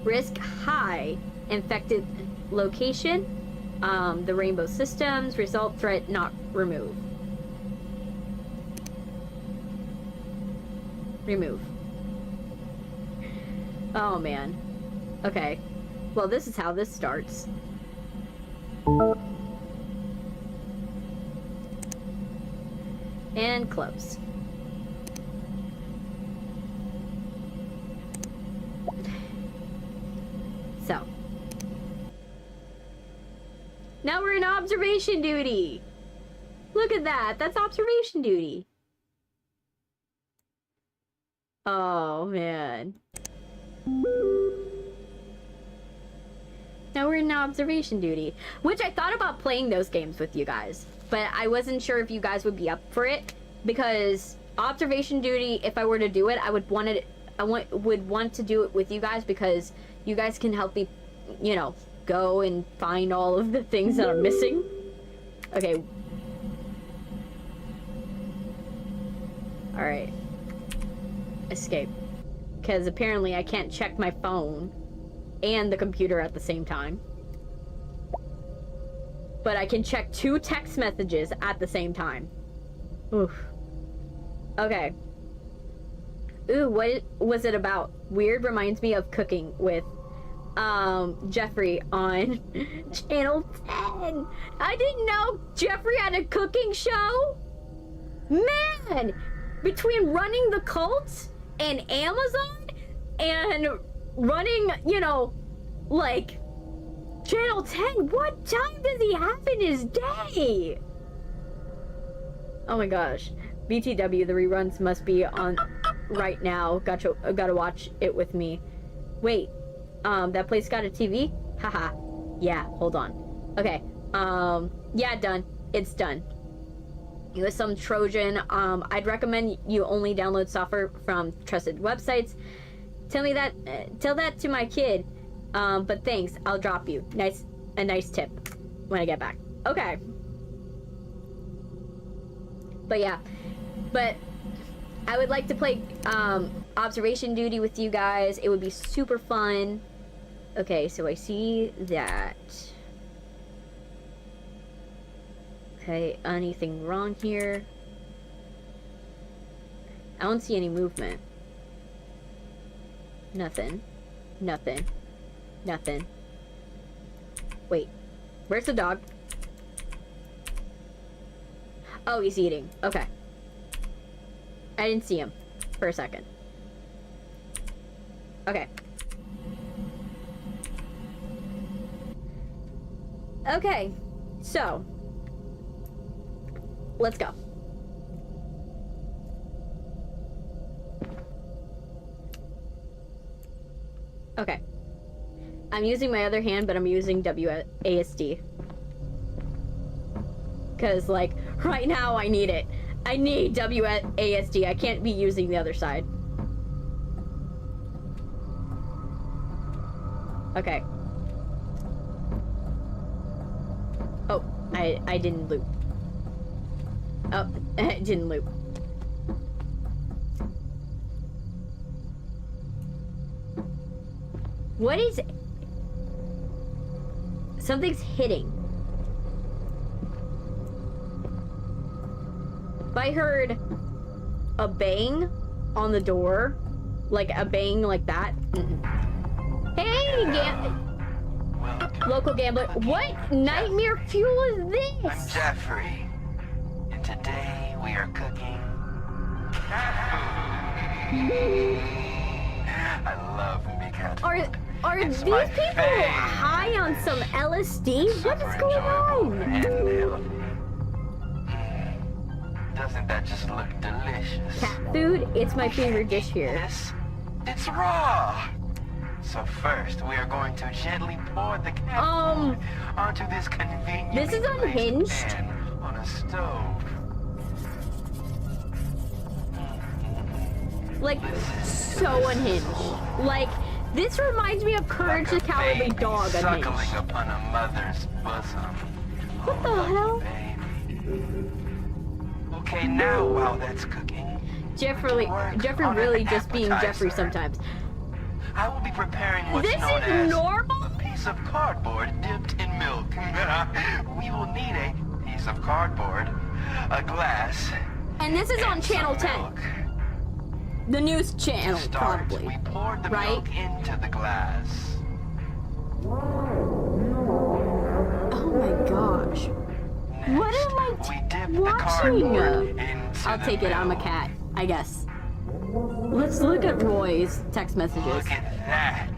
Risk high. Infected location. The rainbow systems. Result threat not removed. Remove. Oh man. Okay. Well, this is how this starts. And close. So. Now we're in observation duty. Look at that. That's observation duty. Oh, man. Now we're in observation duty. Which I thought about playing those games with you guys. But I wasn't sure if you guys would be up for it. Because observation duty, if I were to do it, I would want to do it with you guys. Because you guys can help me, you know, go and find all of the things that I'm missing. Okay. Alright. Escape. Because apparently I can't check my phone and the computer at the same time. But I can check 2 text messages at the same time. Oof. Okay. Ooh, what was it about? Weird reminds me of cooking with Jeffrey on Channel 10. I didn't know Jeffrey had a cooking show. Man, between running the cult and Amazon and running, you know, like Channel 10, what time does he have in his day? Oh my gosh. BTW, the reruns must be on right now. Gotta watch it with me. Wait, that place got a TV? Haha. Yeah, hold on. Okay, yeah, done. It's done. It was some Trojan. I'd recommend you only download software from trusted websites. Tell that to my kid. But thanks, I'll drop you. A nice tip when I get back. Okay. But yeah, But I would like to play observation duty with you guys. It would be super fun. Okay, so I see that. Okay, anything wrong here? I don't see any movement. Nothing. Nothing. Nothing. Wait. Where's the dog? Oh, he's eating. Okay. I didn't see him for a second. Okay. Okay. So. Let's go. Okay. I'm using my other hand, but I'm using WASD. Because, like, right now I need it. I need WASD. I can't be using the other side. Okay. Oh, I didn't loop. Oh, it didn't loop. What is it? Something's hitting. If I heard a bang on the door, like a bang like that. Hey, local gambler. What nightmare fuel is this? I'm Jeffrey, and today we are cooking cat food. I love me cat food. Are It's these my people fave. high on some LSD? What is Super going enjoyable on? and healthy. Doesn't that just look delicious? Cat food? It's my favorite dish here. This, it's raw. So first, we are going to gently pour the cat food onto this convenient This is unhinged. pan on a stove. Like, so unhinged. Like, this reminds me of Courage the Like a Cowardly baby Dog suckling unhinged. upon a mother's bosom. What the Lucky hell? baby. Okay, now while that's cooking, Jeffrey really just being Jeffrey sometimes. I will be preparing what's This known is as normal? a piece of cardboard dipped in milk. We will need a piece of cardboard, a glass, And this is on and Channel some 10. milk. The news channel, To start, probably. we poured the Right? milk into the glass. Oh my gosh. What am I We dip the watching? cardboard into I'll the take it. I'm a milk. cat, I guess. Let's look at Roy's text messages. Look at that.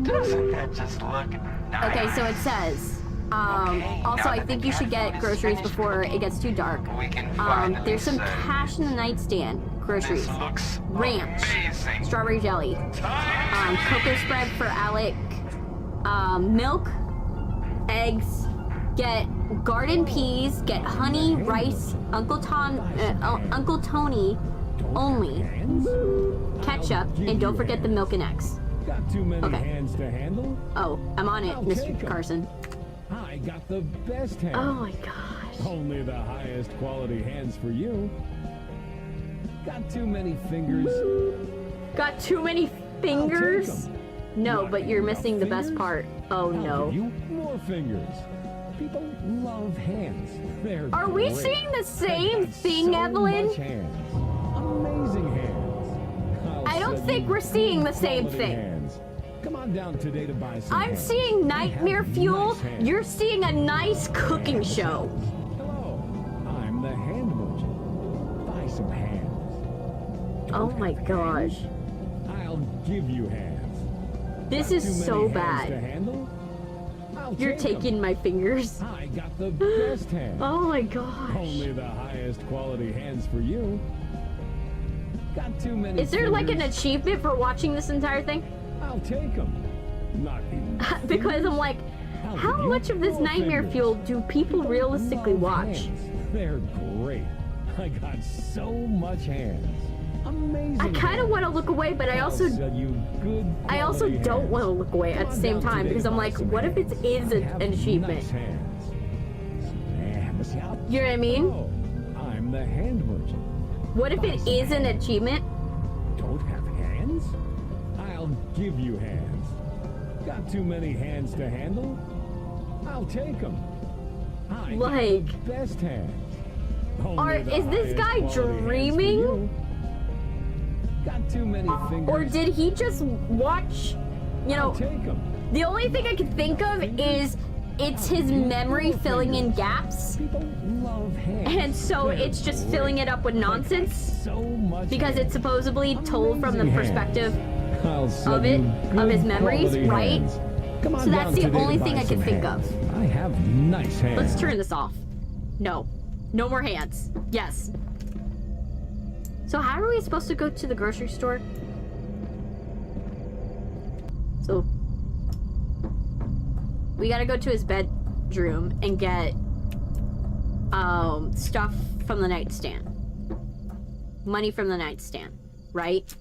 Doesn't that just look nice? Okay, so it says, Okay, also now I that think the you should cat get food is groceries finished before it cooking, gets too dark. we can finally There's some say, cash in the nightstand. Groceries. This looks Ranch. amazing. Strawberry jelly. Cocoa spread for Alec. Milk. Eggs. Get garden peas. Get honey, rice, Uncle Tony only. Ketchup. And don't forget the milk and eggs. Got too many Okay. hands to handle? Oh, I'm on it, I'll Mr. take 'em. Carson. I got the best hands. Oh my gosh. Only the highest quality hands for you. Got too many fingers? Got too many fingers? 'em. No, Want but you're enough missing the best fingers? part. Oh I'll no. give you more fingers. People love hands. They're Are we great. seeing the I same got thing, so Evelyn? much hands. Amazing hands. I'll I don't sell think you we're seeing the same quality thing. hands. Come on down today to buy some I'm hands. seeing I nightmare have fuel. nice hands. You're seeing a nice cooking show. Hello, I'm the hand merchant. Buy some hands. Oh my gosh. I'll give you hands. This Got is too so many hands to bad. handle? I'll You're take 'em. taking my fingers. I got the best hands. Oh my gosh. Only the highest quality hands for you. Got too many. Is there like an fingers? achievement for watching this entire thing? I'll take them. Not even. Because I'm like, I'll how give you much of this more nightmare fingers. fuel do people realistically love watch? hands. They're great. I got so much hands. Amazing. I kind of want to look away, but I also I also don't want to look away at the same time because I'm like, what if it is an achievement? Nice You know what I mean? Oh, I'm the hand merchant. What if it is an achievement? Don't have hands? I'll give you hands. Got too many hands to handle? I'll take them. I got Like- the best hands. Is this guy dreaming? Got too many fingers. Or did he just watch, you know, I'll take them. the only thing I can think of is it's his memory filling in gaps. People love hands. And so They're it's just great. filling it up with nonsense So much because it's supposedly told from the Amazing perspective. hands. of it, of his memories, right? Come on So that's down the today only to thing buy I can some think hands. of. I have nice hands. Let's turn this off. No. No more hands. Yes. So how are we supposed to go to the grocery store? So we gotta go to his bedroom and get stuff from the nightstand. Money from the nightstand, right?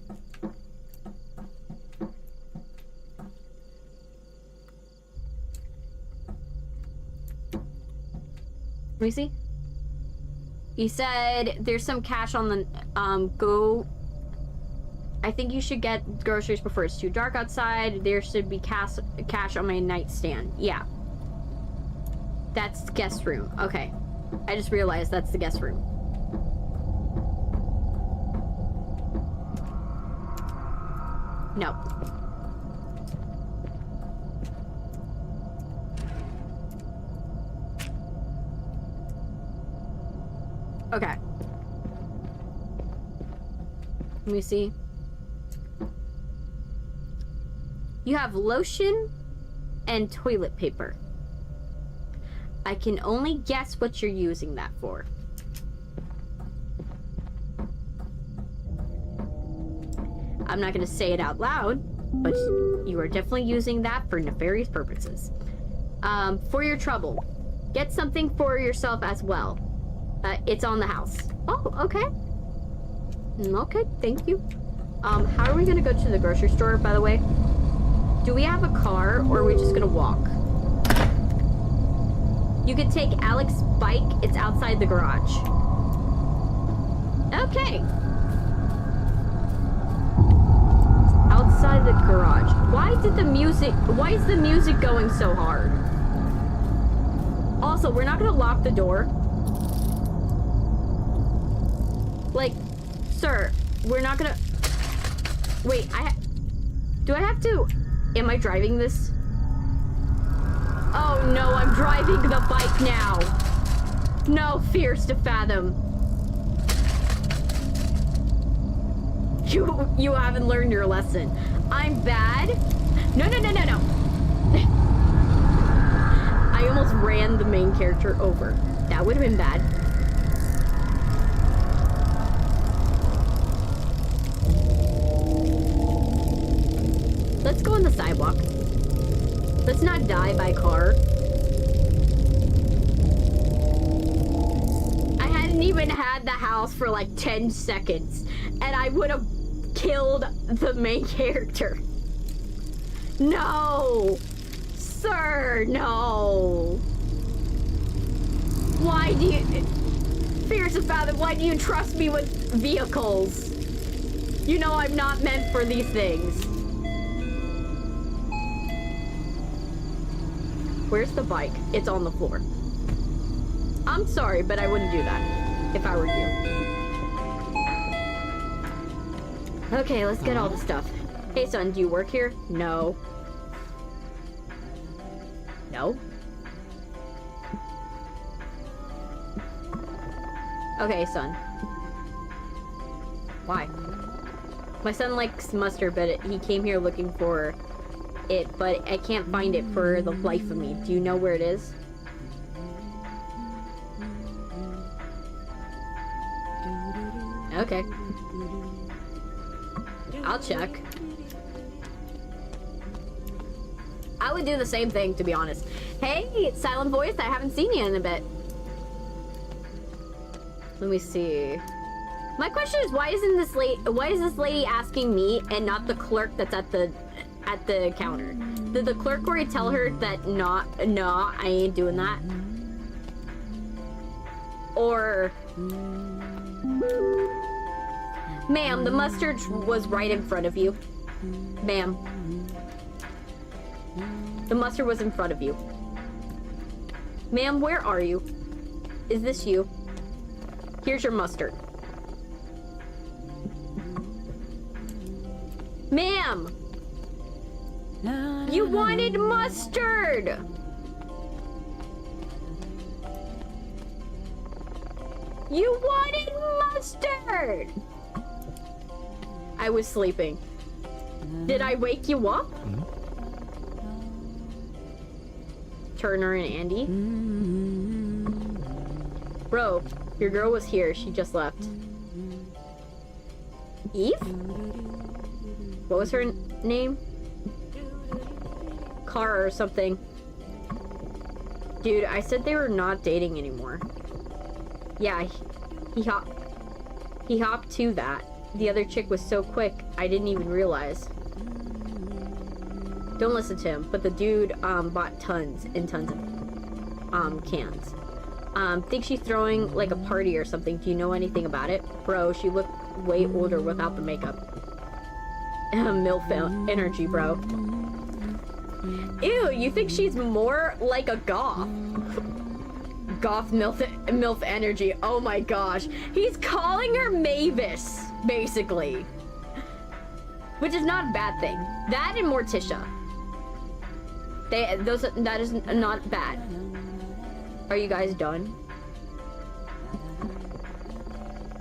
Let me see. He said there's some cash on the go. I think you should get groceries before it's too dark outside. There should be cash on my nightstand. Yeah. That's guest room. Okay. I just realized that's the guest room. No. Okay. Let me see. You have lotion and toilet paper. I can only guess what you're using that for. I'm not gonna say it out loud, but you are definitely using that for nefarious purposes. For your trouble, get something for yourself as well. It's on the house. Oh, okay. Okay, thank you. How are we gonna go to the grocery store, by the way? Do we have a car, or are we just gonna walk? You could take Alex's bike. It's outside the garage. Okay. Outside the garage. Why is the music going so hard? Also, we're not gonna lock the door. Like, sir, we're not gonna... Wait, do I have to... Am I driving this? Oh no, I'm driving the bike now. No, Fears To Fathom. You haven't learned your lesson. I'm bad. No. I almost ran the main character over. That would have been bad. Let's go on the sidewalk. Let's not die by car. I hadn't even had the house for like 10 seconds, and I would have killed the main character. No! Sir, no! Why do you... Fears To Fathom, why do you trust me with vehicles? You know I'm not meant for these things. Where's the bike? It's on the floor. I'm sorry, but I wouldn't do that if I were you. Okay, let's get all the stuff. Hey, son, do you work here? No. No? Okay, son. Why? My son likes mustard, but he came here looking for it, but I can't find it for the life of me. Do you know where it is? Okay. I'll check. I would do the same thing, to be honest. Hey, Silent Voice, I haven't seen you in a bit. Let me see. My question is, why is this lady asking me and not the clerk that's at the counter? Did the clerk already tell her that no, I ain't doing that? Or Ma'am, the mustard was right in front of you. Ma'am. The mustard was in front of you. Ma'am, where are you? Is this you? Here's your mustard. Ma'am! You wanted mustard! You wanted mustard! I was sleeping. Did I wake you up? Turner and Andy? Bro, your girl was here. She just left. Eve? What was her name? Cara or something. Dude, I said they were not dating anymore. Yeah, he hopped to that. The other chick was so quick, I didn't even realize. Don't listen to him, but the dude bought tons and tons of cans. Think she's throwing like a party or something. Do you know anything about it? Bro, she looked way older without the makeup. MILF energy, bro. Ew, you think she's more like a goth? Goth MILF energy. Oh my gosh. He's calling her Mavis, basically. Which is not a bad thing. That and Morticia. That is not bad. Are you guys done?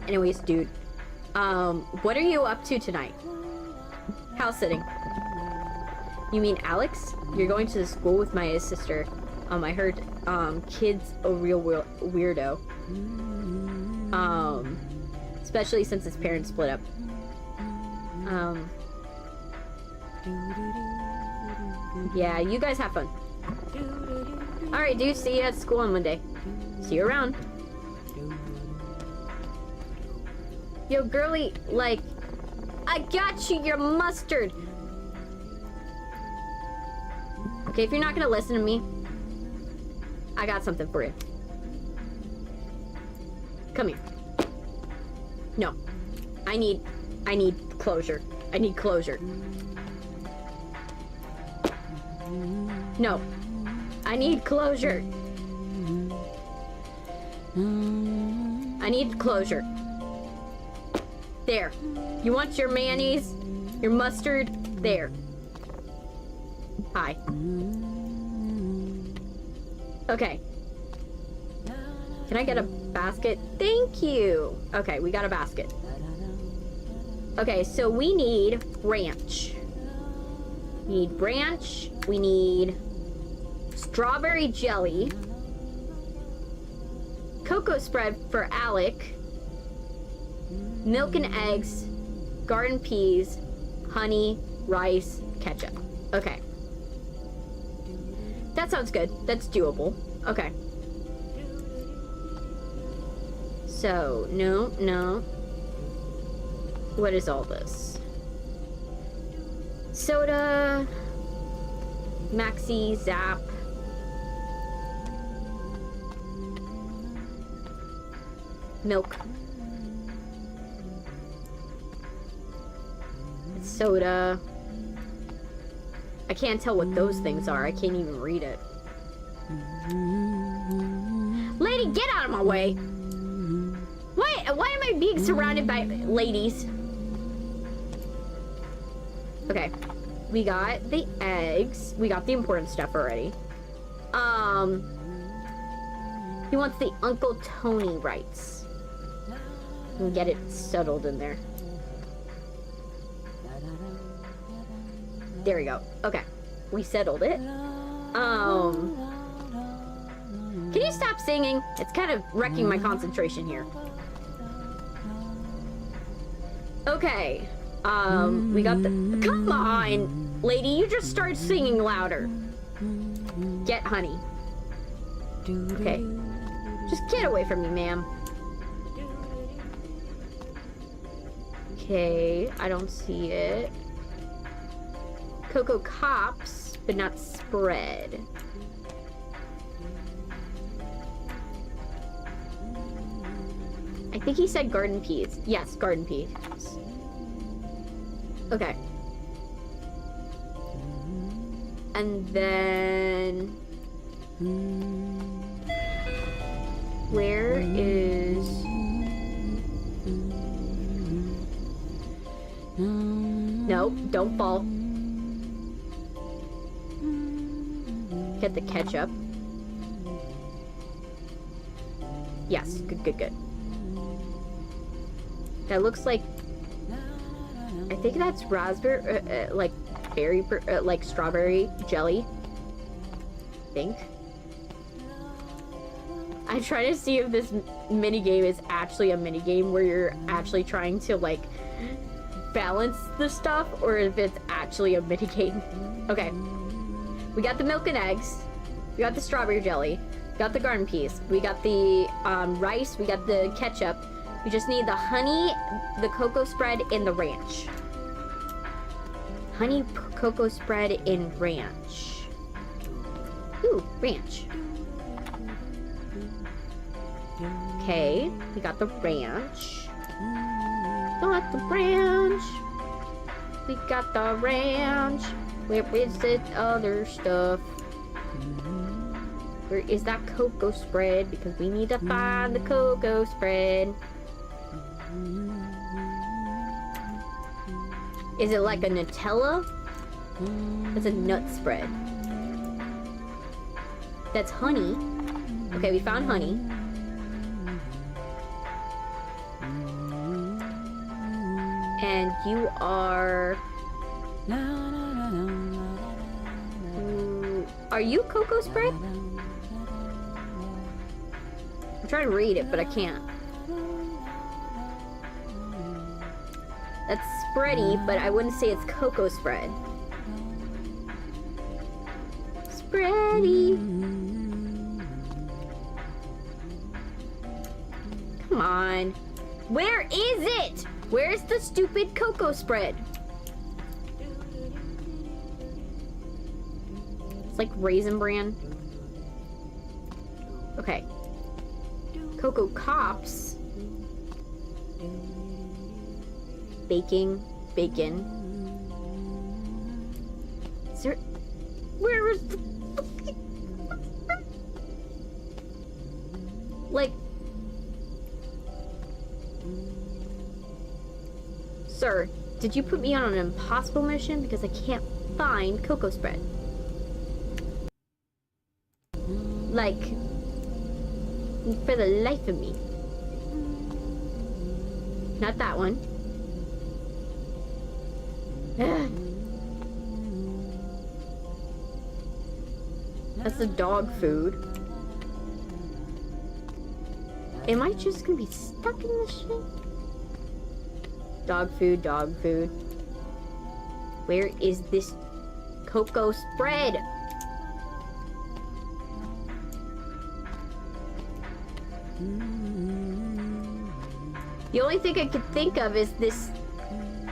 Anyways, dude. What are you up to tonight? House sitting. You mean Alex? You're going to the school with my sister. I heard, kid's a real weirdo. Especially since his parents split up. Yeah, you guys have fun. Alright, dude, see you at school on Monday. See you around. Yo, girly, like, I got you your mustard. Okay, if you're not gonna listen to me, I got something for you. Come here. No. I need closure. I need closure. No. I need closure. I need closure. There. You want your mayonnaise? Your mustard? There. Hi. Okay. Can I get a basket? Thank you. Okay, we got a basket. Okay, so we need ranch. We need ranch. We need strawberry jelly. Cocoa spread for Alec. Milk and eggs. Garden peas. Honey. Rice. Ketchup. Okay. That sounds good. That's doable. Okay. So, no. What is all this? Soda. Maxi, Zap. Milk. Soda. I can't tell what those things are. I can't even read it. Lady, get out of my way! Why am I being surrounded by ladies? Okay. We got the eggs. We got the important stuff already. He wants the Uncle Tony rights. And get it settled in there. There we go. Okay. We settled it. Can you stop singing? It's kind of wrecking my concentration here. Okay. We got the... Come on! Lady, you just start singing louder. Get honey. Okay. Just get away from me, ma'am. Okay, I don't see it. Cocoa Cops, but not spread. I think he said garden peas. Yes, garden peas. Okay. And then... where is... Nope, don't fall. Get the ketchup. Yes, good, good, good. That looks like... I think that's raspberry, like berry, like strawberry jelly. I think. I'm trying to see if this mini game is actually a mini game where you're actually trying to like balance the stuff, or if it's actually a mini game. Okay, we got the milk and eggs, we got the strawberry jelly, we got the garden peas, we got the rice, we got the ketchup. We just need the honey, the cocoa spread, and the ranch. Honey cocoa spread and ranch. Ooh, ranch. Okay, we got the ranch. Got the ranch. We got the ranch. Where is the other stuff? Where is that cocoa spread? Because we need to find the cocoa spread. Is it like a Nutella? It's a nut spread. That's honey. Okay, we found honey. And you are... Are you cocoa spread? I'm trying to read it, but I can't. That's spready, but I wouldn't say it's cocoa spread. Spready. Come on. Where is it? Where's the stupid cocoa spread? It's like Raisin Bran. Okay. Cocoa Cops. Baking. Bacon. Is there... Where is the... Like... Sir, did you put me on an impossible mission? Because I can't find cocoa spread. Like... for the life of me. Not that one. That's the dog food. Am I just gonna be stuck in this shit? Dog food, dog food. Where is this cocoa spread? The only thing I could think of is this,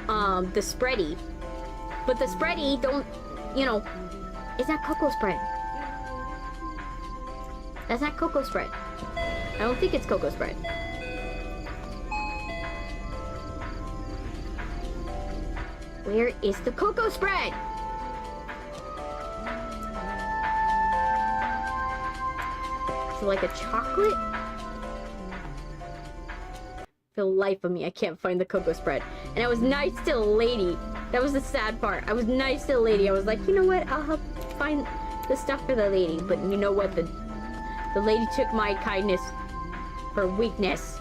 the spready. But the spready don't, you know, it's not cocoa spread. That's not cocoa spread. I don't think it's cocoa spread. Where is the cocoa spread? Is it like a chocolate? For the life of me, I can't find the cocoa spread. And I was nice to the lady. That was the sad part. I was nice to the lady. I was like, you know what? I'll help find the stuff for the lady. But you know what? The lady took my kindness for weakness.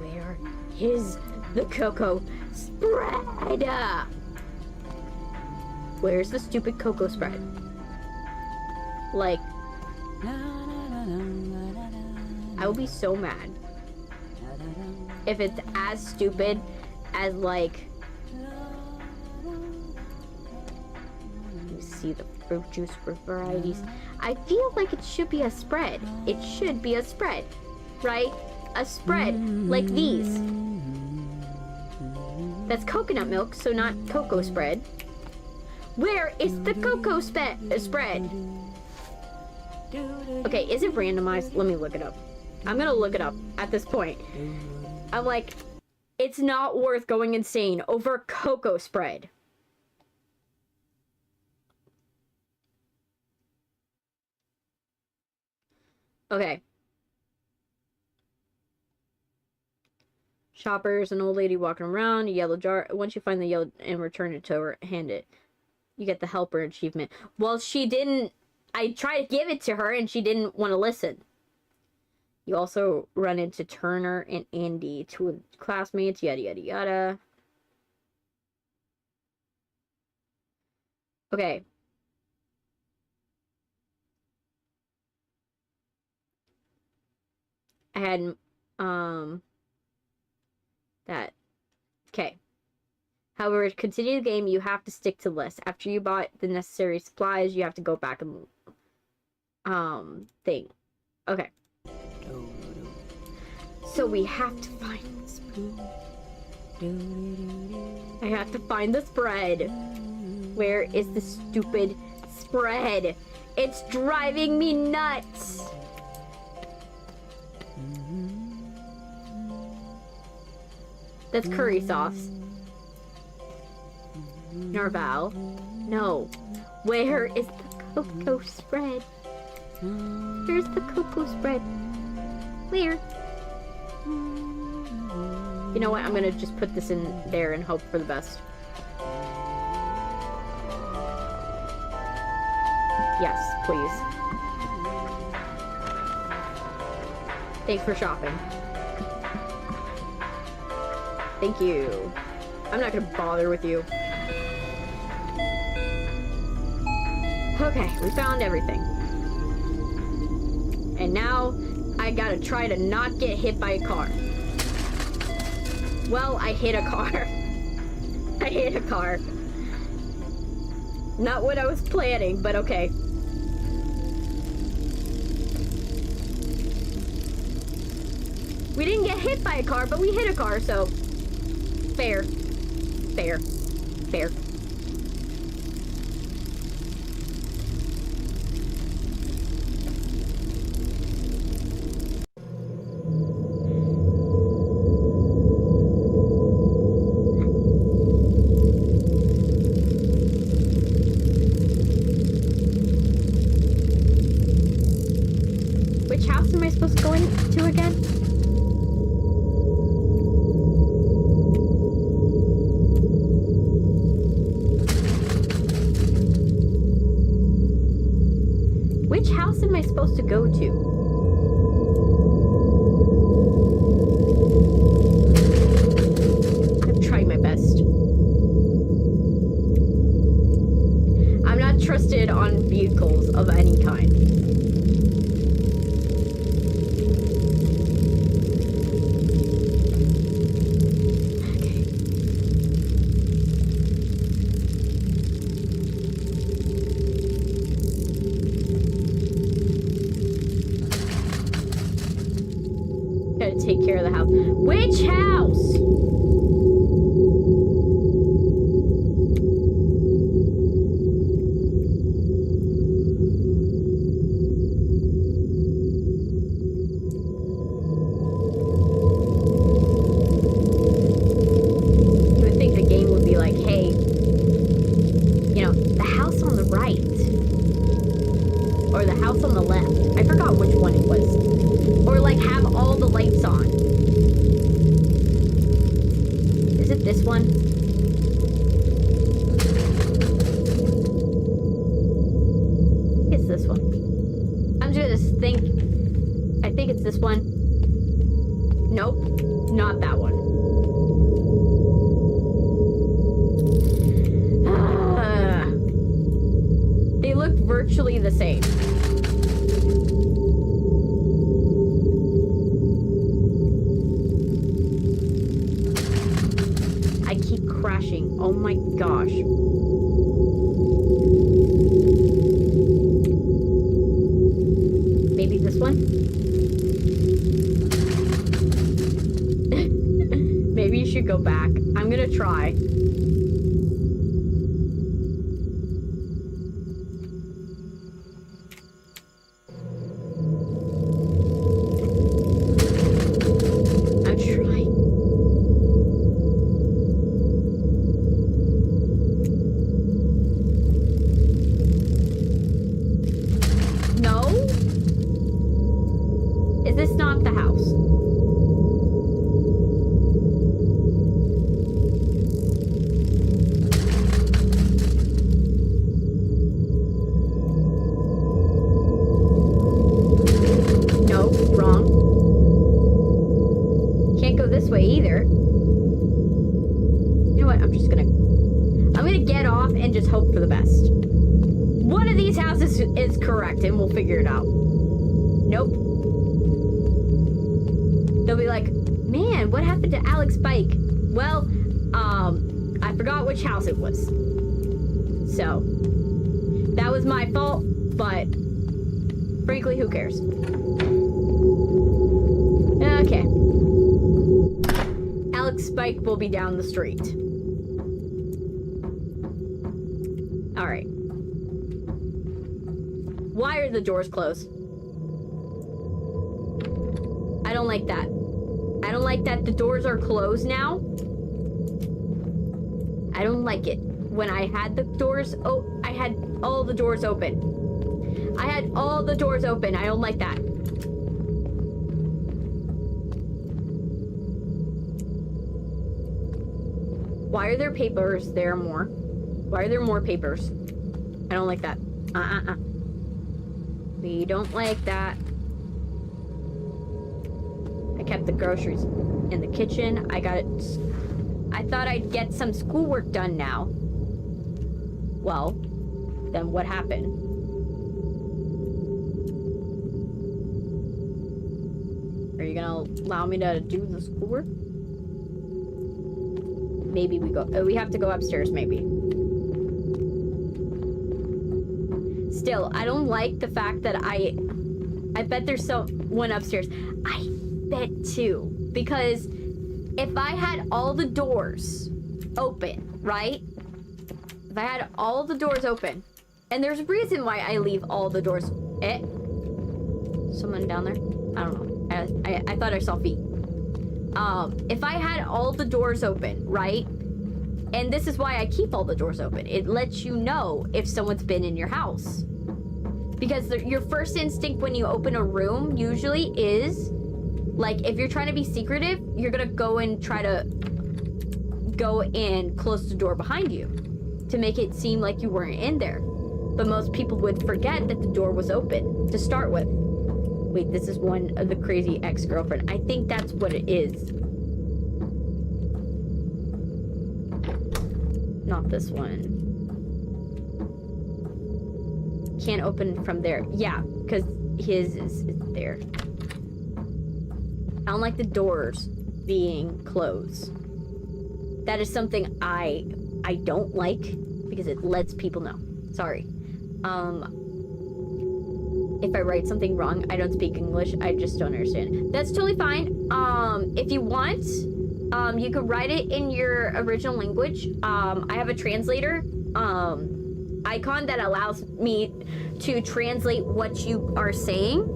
Where is the cocoa spread? Where's the stupid cocoa spread? Like, I will be so mad if it's as stupid as, like, let me see the fruit juice varieties. I feel like it should be a spread. It should be a spread, right? A spread like these. That's coconut milk, so not cocoa spread. Where is the cocoa spread? Okay, is it randomized? Let me look it up. I'm gonna look it up at this point. I'm like, it's not worth going insane over cocoa spread. Okay. Shoppers, an old lady walking around, a yellow jar. Once you find the yellow and return it to her, hand it. You get the helper achievement. Well, she didn't... I tried to give it to her and she didn't want to listen. You also run into Turner and Andy, two classmates, yada yada yada. Okay. I had, that. Okay. However, to continue the game, you have to stick to lists. After you bought the necessary supplies, you have to go back and, thing. Okay. So we have to find the spoon. I have to find the spread. Where is the stupid spread? It's driving me nuts. That's curry sauce. Narval. No. Where is the cocoa spread? Where's the cocoa spread? Where? You know what? I'm gonna just put this in there and hope for the best. Yes, please. Thanks for shopping. Thank you. I'm not gonna bother with you. Okay, we found everything. And now, I gotta try to not get hit by a car. Well, I hit a car. I hit a car. Not what I was planning, but okay. We didn't get hit by a car, but we hit a car, so... Fair. Fair. Fair. Which house am I supposed to go into again? Which house am I supposed to go to? I'm trying my best. I'm not trusted on vehicles of any kind. Take care of the house. Which house? You would think the game would be like, hey, you know, the house on the right. Or the house on the left. I forgot which one it was. Or like have all the lights on. Is it this one? It's this one. I'm just I think it's this one. Nope, not that one. They look virtually the same. Crashing. Oh my gosh. Maybe this one? Maybe you should go back. I'm gonna try. is correct and we'll figure it out. Nope. They'll be like, man, what happened to Alex Bike? Well, I forgot which house it was. So, that was my fault, but frankly, who cares? Okay. Alex Spike will be down the street. Alright. Why are the doors closed? I don't like that. I don't like that the doors are closed now. I don't like it. When I had the doors, I had all the doors open. I had all the doors open. I don't like that. Why are there papers there more? Why are there more papers? I don't like that. We don't like that. I kept the groceries in the kitchen. I thought I'd get some schoolwork done now. Well, then what happened? Are you gonna allow me to do the schoolwork? Maybe we have to go upstairs, maybe. Still, I don't like the fact that I bet there's someone upstairs. I bet too. Because if I had all the doors open, right? If I had all the doors open, and there's a reason why I leave all the doors. Someone down there? I don't know. I thought I saw feet. If I had all the doors open, right? And this is why I keep all the doors open. It lets you know if someone's been in your house. Because your first instinct when you open a room usually is, like, if you're trying to be secretive, you're gonna go and try to go and close the door behind you to make it seem like you weren't in there. But most people would forget that the door was open to start with. Wait, this is one of the crazy ex-girlfriend. I think that's what it is. Not this one. Can't open from there. Yeah, because his is there. I don't like the doors being closed. That is something I don't like because it lets people know. Sorry. If I write something wrong, I don't speak English. I just don't understand. That's totally fine. If you want, you could write it in your original language. I have a translator icon that allows me to translate what you are saying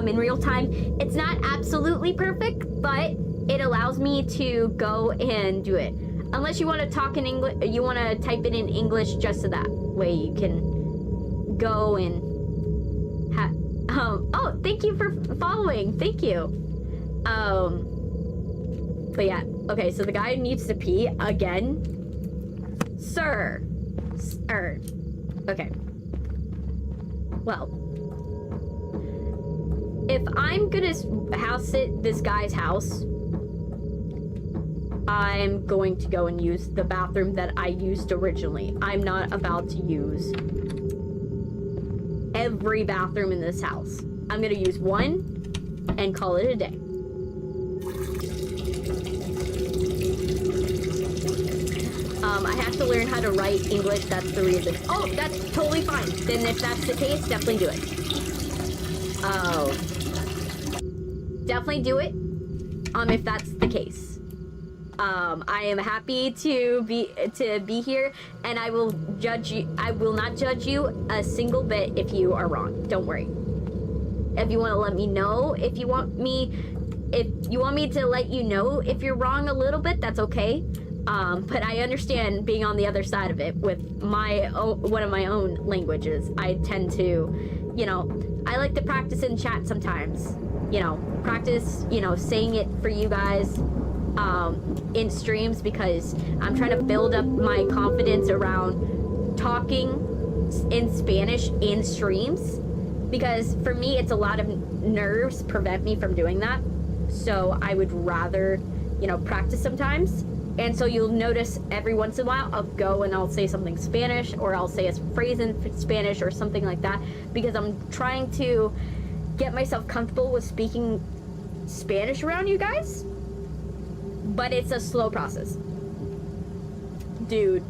in real time. It's not absolutely perfect, but it allows me to go and do it. Unless you want to talk in English, you want to type it in English just so that way you can go and oh, thank you for following. Thank you. But yeah, okay, so the guy needs to pee again. Sir. Okay. Well, if I'm gonna house sit this guy's house, I'm going to go and use the bathroom that I used originally. I'm not about to use every bathroom in this house. I'm gonna use one and call it a day. I have to learn how to write English, that's the reason. Oh, that's totally fine. Then if that's the case, definitely do it. Oh. Definitely do it, if that's the case. I am happy to be here, and I will judge you. I will not judge you a single bit if you are wrong. Don't worry. If you want to let me know, if you want me to let you know if you're wrong a little bit, that's okay. But I understand being on the other side of it with one of my own languages. I tend to, I like to practice in chat sometimes. Practice, saying it for you guys in streams because I'm trying to build up my confidence around talking in Spanish in streams. Because for me, it's a lot of nerves prevent me from doing that. So I would rather, practice sometimes And so you'll notice every once in a while I'll go and I'll say something Spanish, or I'll say a phrase in Spanish or something like that, because I'm trying to get myself comfortable with speaking Spanish around you guys. But it's a slow process. Dude,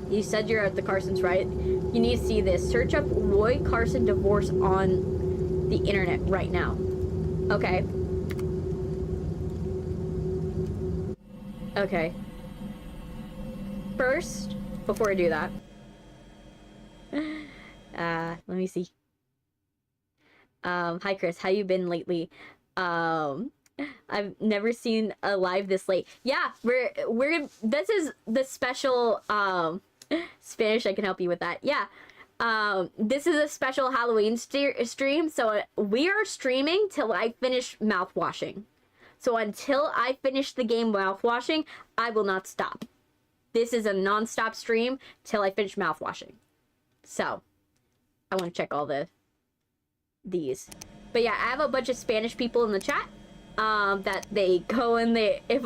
you said you're at the Carsons, right? You need to see this. Search up Roy Carson divorce on the internet right now. Okay. Okay. First, before I do that, let me see. Hi Chris, how you been lately? I've never seen a live this late. Yeah, this is the special Spanish. I can help you with that. Yeah. This is a special Halloween stream, so we are streaming till I finish Mouthwashing. So until I finish the game Mouthwashing, I will not stop. This is a non-stop stream till I finish Mouthwashing. So I want to check all these. But yeah, I have a bunch of Spanish people in the chat. That they go and if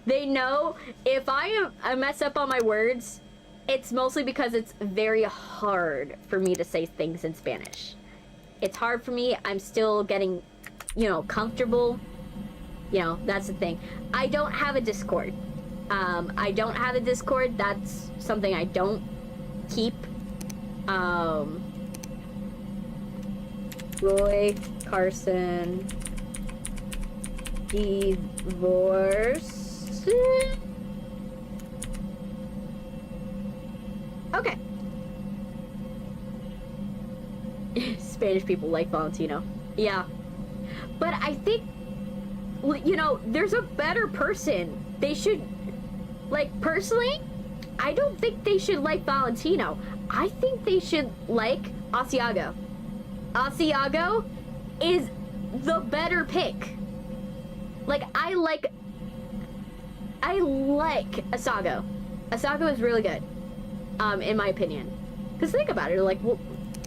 they know if I mess up on my words, it's mostly because it's very hard for me to say things in Spanish. It's hard for me. I'm still getting, comfortable. That's the thing. I don't have a Discord. I don't have a Discord. That's something I don't keep. Roy Carson divorce. Okay. Spanish people like Valentino. Yeah. But I think, there's a better person. They should, personally, I don't think they should like Valentino. I think they should like Asiago. Asiago is the better pick. I like Asago. Asago is really good, in my opinion. Because think about it, well,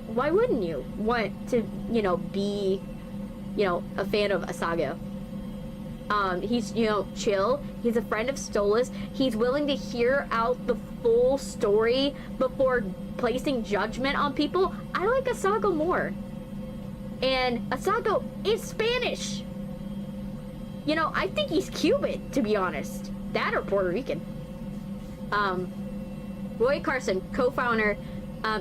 why wouldn't you want to, be, a fan of Asago? He's, chill. He's a friend of Stolas. He's willing to hear out the full story before placing judgment on people. I like Asago more. And Asago is Spanish. I think he's Cuban, to be honest. That or Puerto Rican. Roy Carson, co-founder.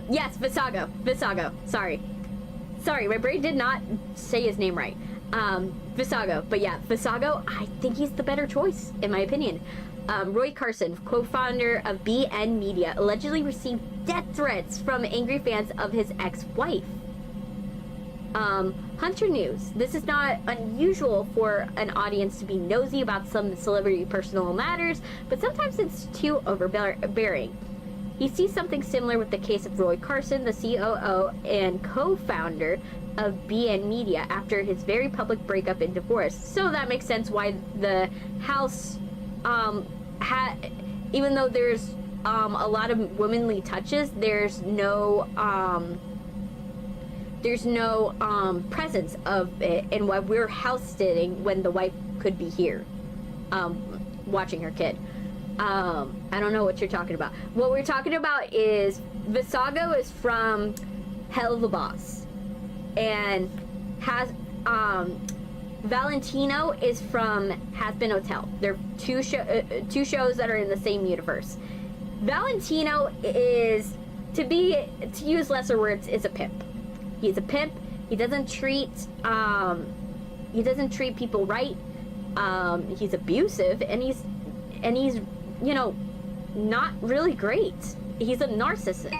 Yes, Visago. Sorry, my brain did not say his name right. Visago. But yeah, Visago, I think he's the better choice, in my opinion. Roy Carson, co-founder of BN Media, allegedly received death threats from angry fans of his ex-wife. Hunter News. This is not unusual for an audience to be nosy about some celebrity personal matters, but sometimes it's too overbearing. He sees something similar with the case of Roy Carson, the COO and co-founder of BN Media, after his very public breakup and divorce. So that makes sense why the house even though there's a lot of womanly touches, there's no presence of it, and why we're house sitting when the wife could be here watching her kid. I don't know what you're talking about. What we're talking about is Visago is from Hell of a Boss, and has Valentino is from Has Been Hotel. They're two shows that are in the same universe. Valentino is, to use lesser words, is a pimp. He's a pimp. He doesn't treat people right. He's abusive, and he's not really great. He's a narcissist.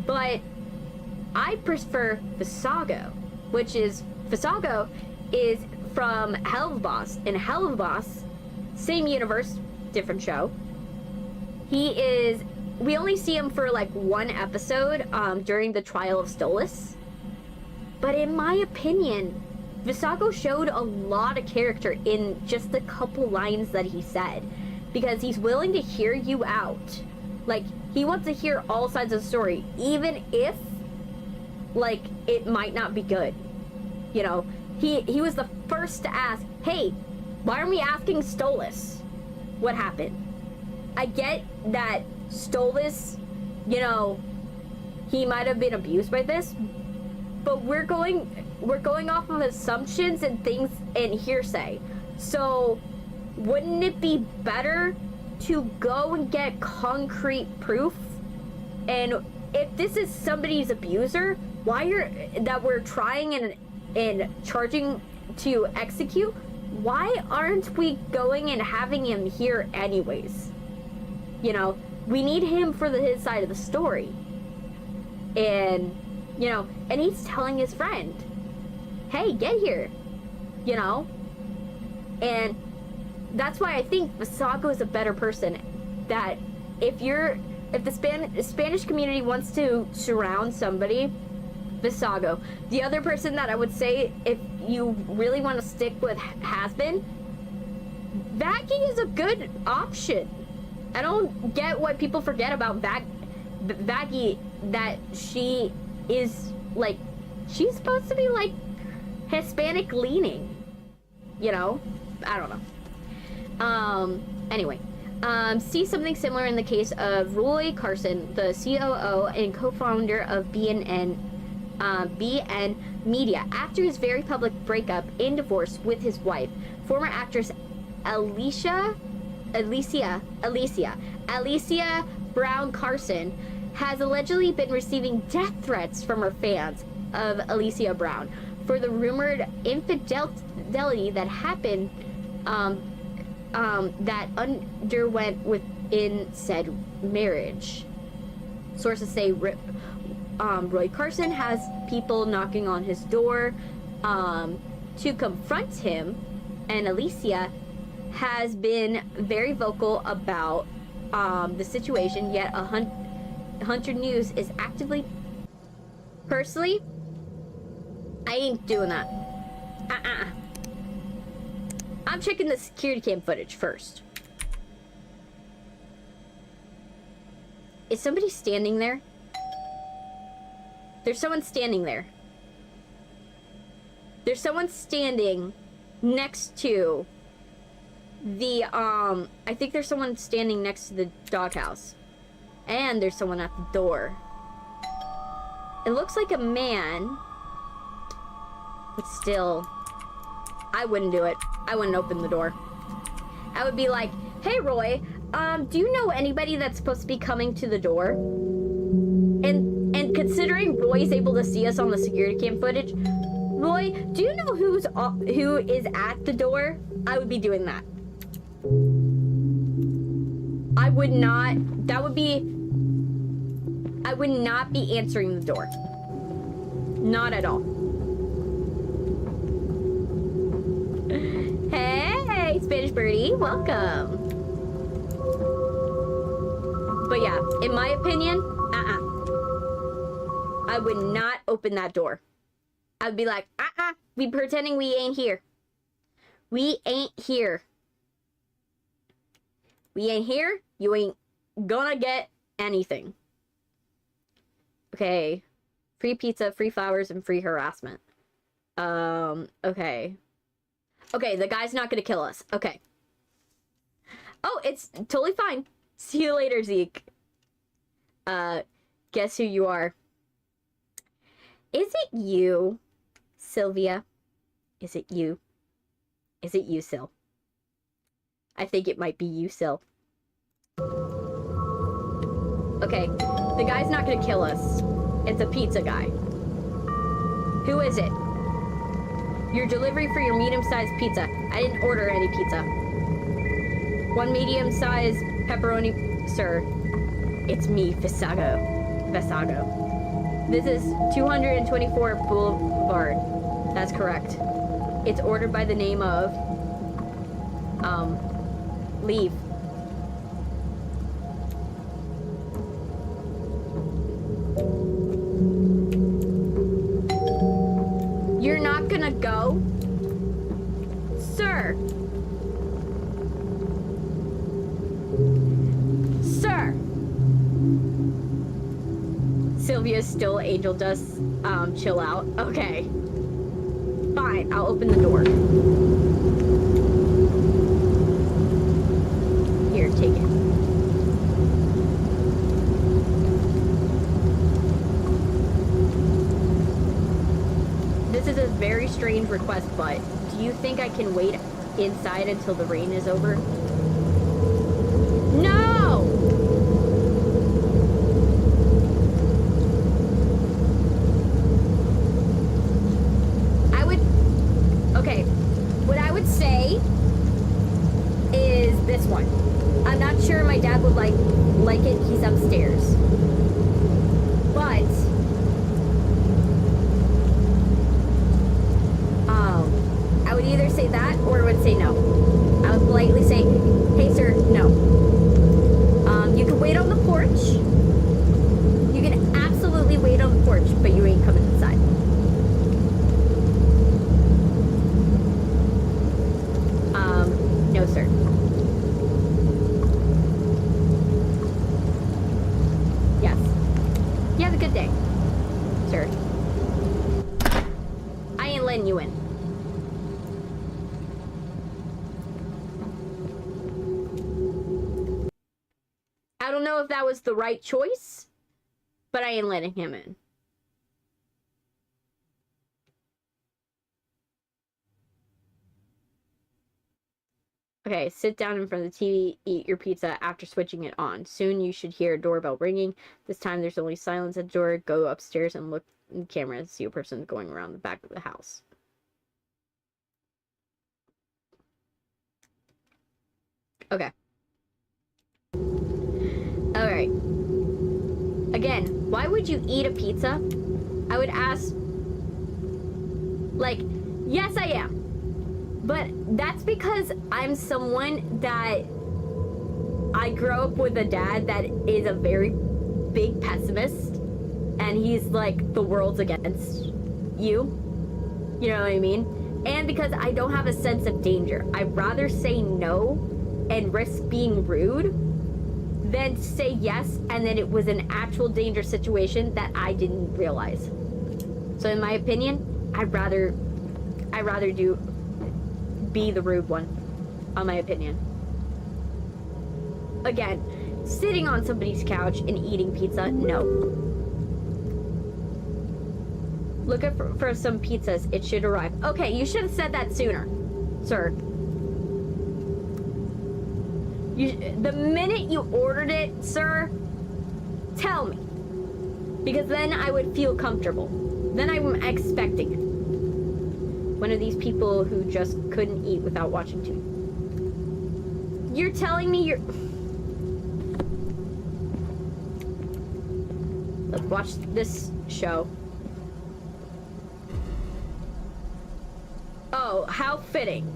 But I prefer Visago, Visago is from Hell of a Boss. In Hell of a Boss, same universe, different show. We only see him for one episode during the trial of Stolas. But in my opinion, Visago showed a lot of character in just the couple lines that he said. Because he's willing to hear you out. He wants to hear all sides of the story, even if, it might not be good. He was the first to ask, hey, why aren't we asking Stolas what happened? I get that Stolas, you know, he might have been abused by this, but we're going off of assumptions and things and hearsay. So wouldn't it be better to go and get concrete proof? And if this is somebody's abuser, that we're trying and charging to execute, why aren't we going and having him here anyways? You know, we need him for his side of the story. And, you know, and he's telling his friend, hey, get here, you know? And that's why I think Visago is a better person. That if the Spanish community wants to surround somebody, Visago. The other person that I would say, if you really want to stick with has-been, Vaggie is a good option. I don't get why people forget about Vaggie, that she is, like, she's supposed to be, like, Hispanic leaning. You know? I don't know. Anyway. See something similar in the case of Roy Carson, the COO and co-founder of BN Media. After his very public breakup and divorce with his wife, former actress Alicia Brown Carson has allegedly been receiving death threats from her fans of Alicia Brown for the rumored infidelity that happened that underwent within said marriage. Sources say Roy Carson has people knocking on his door to confront him, and Alicia has been very vocal about the situation, yet Hunter News is actively... Personally, I ain't doing that. I'm checking the security cam footage first. Is somebody standing there? There's someone standing there. There's someone standing next to the, I think there's someone standing next to the doghouse. And there's someone at the door. It looks like a man. But still, I wouldn't do it. I wouldn't open the door. I would be like, hey Roy, do you know anybody that's supposed to be coming to the door? And considering Roy's able to see us on the security cam footage, Roy, do you know who is at the door? I would be doing that. I would not be answering the door. Not at all. Hey, Spanish birdie, welcome. But yeah, in my opinion, I would not open that door. I would be like, we pretending we ain't here. We ain't here. We ain't here. You ain't gonna get anything. Okay. Free pizza, free flowers, and free harassment. Okay. Okay, the guy's not gonna kill us. Okay. Oh, it's totally fine. See you later, Zeke. Guess who you are? Is it you, Sylvia? Is it you? Is it you, Syl? I think it might be you, Syl. Okay, the guy's not gonna kill us. It's a pizza guy. Who is it? Your delivery for your medium-sized pizza. I didn't order any pizza. One medium-sized pepperoni, sir. It's me, Visago. This is 224 Boulevard. That's correct. It's ordered by the name of... Leave. You're not gonna go? Sir! Sir! Sylvia's still angel dust, chill out. Okay. Fine, I'll open the door. Here, take it. this is a very strange request, but do you think I can wait inside until the rain is over? No! Okay, what I would say is this one. I'm not sure my dad would like it. He's upstairs. But I would either say that or I would say no. I would politely say, hey sir, no. You can wait on the porch. You can absolutely wait on the porch, but you ain't coming inside. No sir. Yes. You have a good day, sir. I ain't letting you in. I don't know if that was the right choice, but I ain't letting him in. Okay, sit down in front of the TV, eat your pizza after switching it on. Soon you should hear a doorbell ringing. This time there's only silence at the door. Go upstairs and look in the camera and see a person going around the back of the house. Okay. Alright. Again, why would you eat a pizza? I would ask, like, yes I am. But that's because I'm someone that I grew up with a dad that is a very big pessimist. And he's like, the world's against you. You know what I mean? And because I don't have a sense of danger. I'd rather say no and risk being rude than say yes and then it was an actual dangerous situation that I didn't realize. So in my opinion, I'd rather be the rude one, on my opinion. Again, sitting on somebody's couch and eating pizza, no. Look for some pizzas. It should arrive. Okay, you should have said that sooner, sir. The minute you ordered it, sir, tell me. Because then I would feel comfortable. Then I'm expecting it. One of these people who just couldn't eat without watching TV. You're telling me you're... Let's watch this show. Oh, how fitting.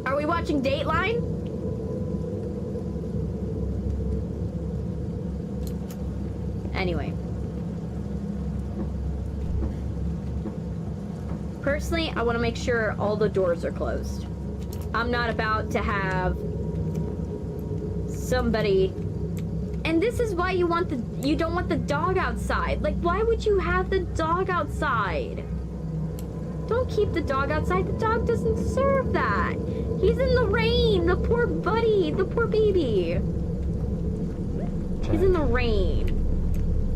Are we watching Dateline? Anyway. Personally, I want to make sure all the doors are closed. I'm not about to have somebody... And this is why you don't want the dog outside. Like, why would you have the dog outside? Don't keep the dog outside. The dog doesn't deserve that. He's in the rain. The poor buddy. The poor baby. He's in the rain.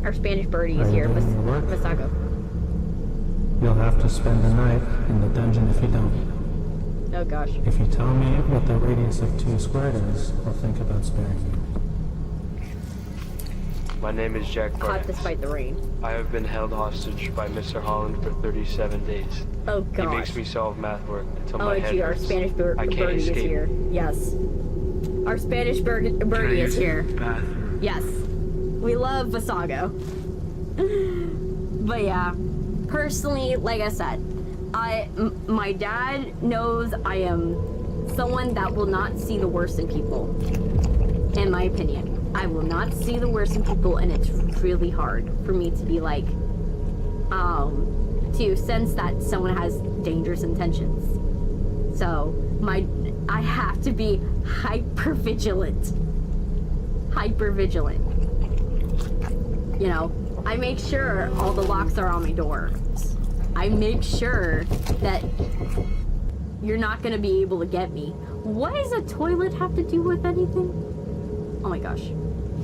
Our Spanish birdie is here. Masago. You'll have to spend the night in the dungeon if you don't. Oh gosh. If you tell me what the radius of 2 squared is, I'll think about sparing you. My name is Jack Caught Barnes. despite the rain. I have been held hostage by Mr. Holland for 37 days. Oh gosh. He makes me solve math work until my head gee, our hurts. Spanish birdie is escape. here. Yes. Our Spanish birdie is here. Bathroom. Yes. We love Vasago. But yeah. Personally, like I said, my dad knows I am someone that will not see the worst in people. In my opinion. I will not see the worst in people, and it's really hard for me to be like, to sense that someone has dangerous intentions. So, I have to be hyper vigilant. Hyper vigilant. You know, I make sure all the locks are on my doors. I make sure that you're not gonna be able to get me. What does a toilet have to do with anything? Oh my gosh.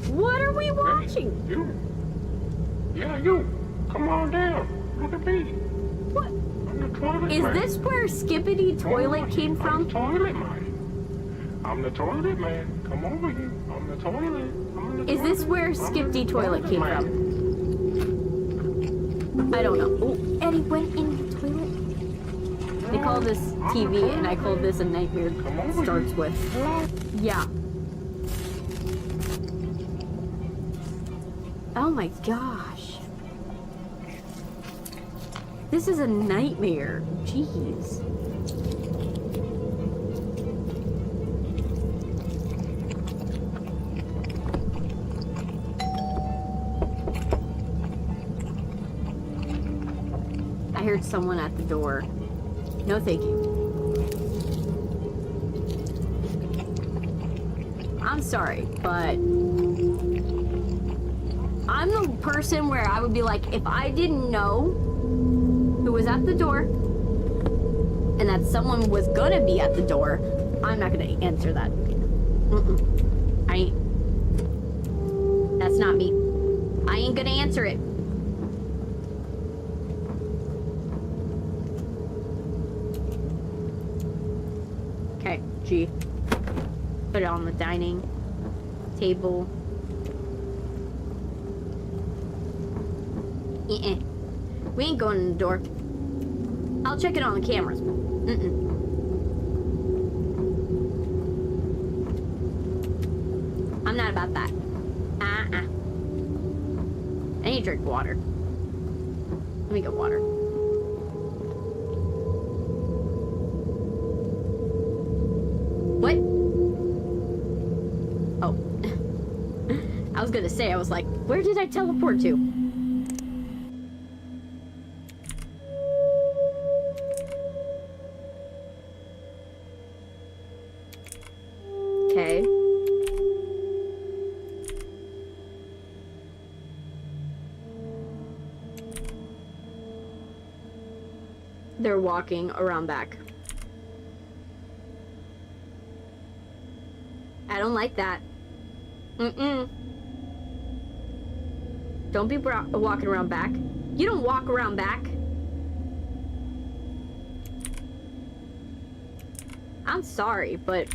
What are we watching? You. Yeah, you. Come on down. Look at me. What? I'm the toilet Is man. this where Skippity Toilet came I'm from? the toilet man. I'm the toilet man. Come over here. I'm the toilet. I'm the Is this toilet. where I'm Skippity the Toilet came man. from? I don't know. Oh, Eddie went in the toilet. They call this TV, and I call this a nightmare. It starts with. Yeah. Oh my gosh. This is a nightmare. Jeez. I heard someone at the door. No, thank you. I'm sorry, but I'm the person where I would be like, if I didn't know who was at the door and that someone was gonna be at the door, I'm not gonna answer that. I ain't. That's not me. I ain't gonna answer it. Okay, G. Put it on the dining table. We ain't going in the door. I'll check it on the cameras. I'm not about that. I need to drink water. Let me get water. What? Oh. I was gonna say, I was like, where did I teleport to? Okay. They're walking around back. I don't like that. Don't be walking around back. You don't walk around back. I'm sorry, but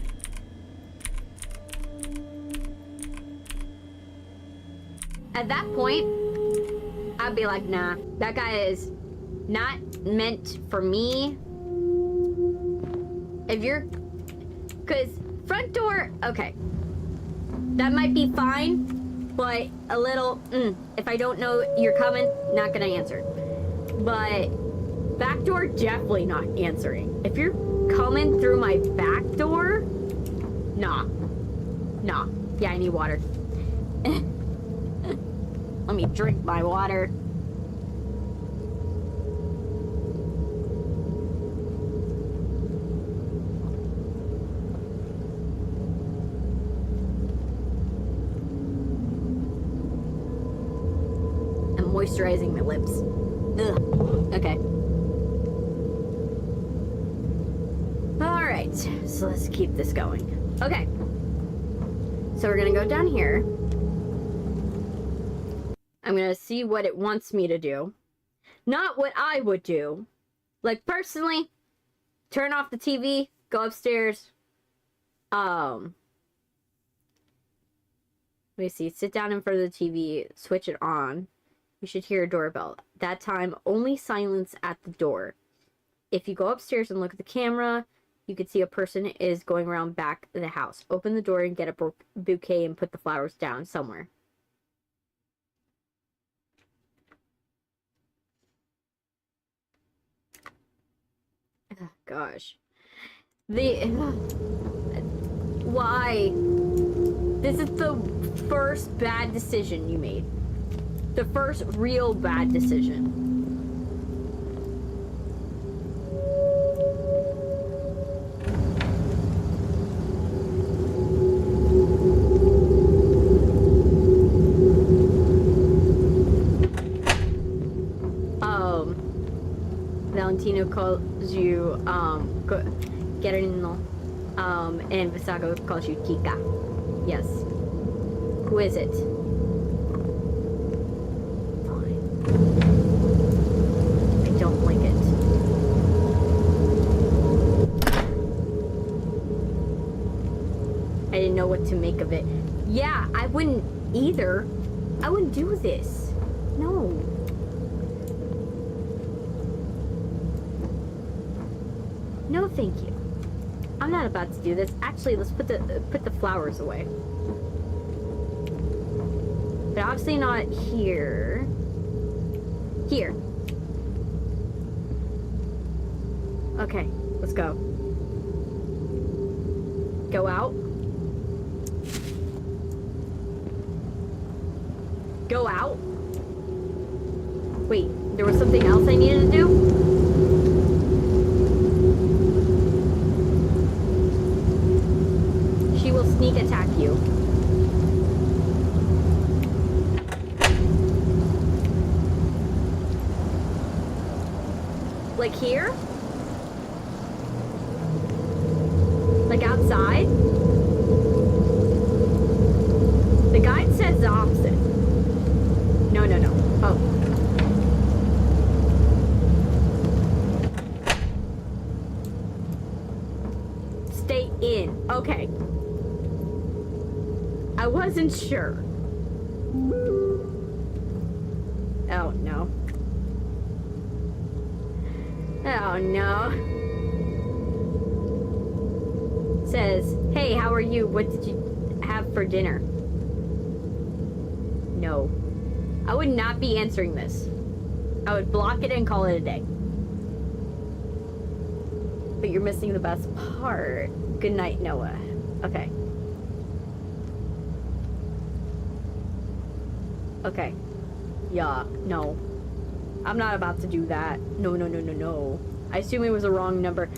at that point, I'd be like, nah, that guy is not meant for me. If you're, cause front door, okay, that might be fine, but a little, if I don't know you're coming, not gonna answer. But back door, definitely not answering. If you're coming through my back door, nah. Yeah, I need water. Let me drink my water. I'm moisturizing my lips. Ugh. Okay. Alright, so let's keep this going. Okay. So we're gonna go down here. I'm gonna see what it wants me to do. Not what I would do. Like, personally, turn off the TV, go upstairs. Let me see. Sit down in front of the TV, switch it on. You should hear a doorbell. That time, only silence at the door. If you go upstairs and look at the camera, you can see a person is going around back of the house. Open the door and get a bouquet and put the flowers down somewhere. Oh, gosh. Why? This is the first bad decision you made. The first real bad decision. Valentino calls you, Gerino, and Visago calls you Kika. Yes. Who is it? Fine. I don't like it. know what to make of it. Yeah, I wouldn't either. I wouldn't do this. No. No, thank you. I'm not about to do this. Actually, let's put the flowers away. But obviously not here. Here. Okay, let's go. Go out. Go out? Wait, there was something else I needed to do? She will sneak attack you. Like here? Like outside? The guide says the opposite. No, no, no. Oh. Stay in. Okay. I wasn't sure. Oh, no. Oh, no. Says, hey, how are you? What did you have for dinner? No. I would not be answering this. I would block it and call it a day. But you're missing the best part. Good night, Noah. Okay. Okay. Yeah, no. I'm not about to do that. No, no, no, no, no. I assume it was a wrong number.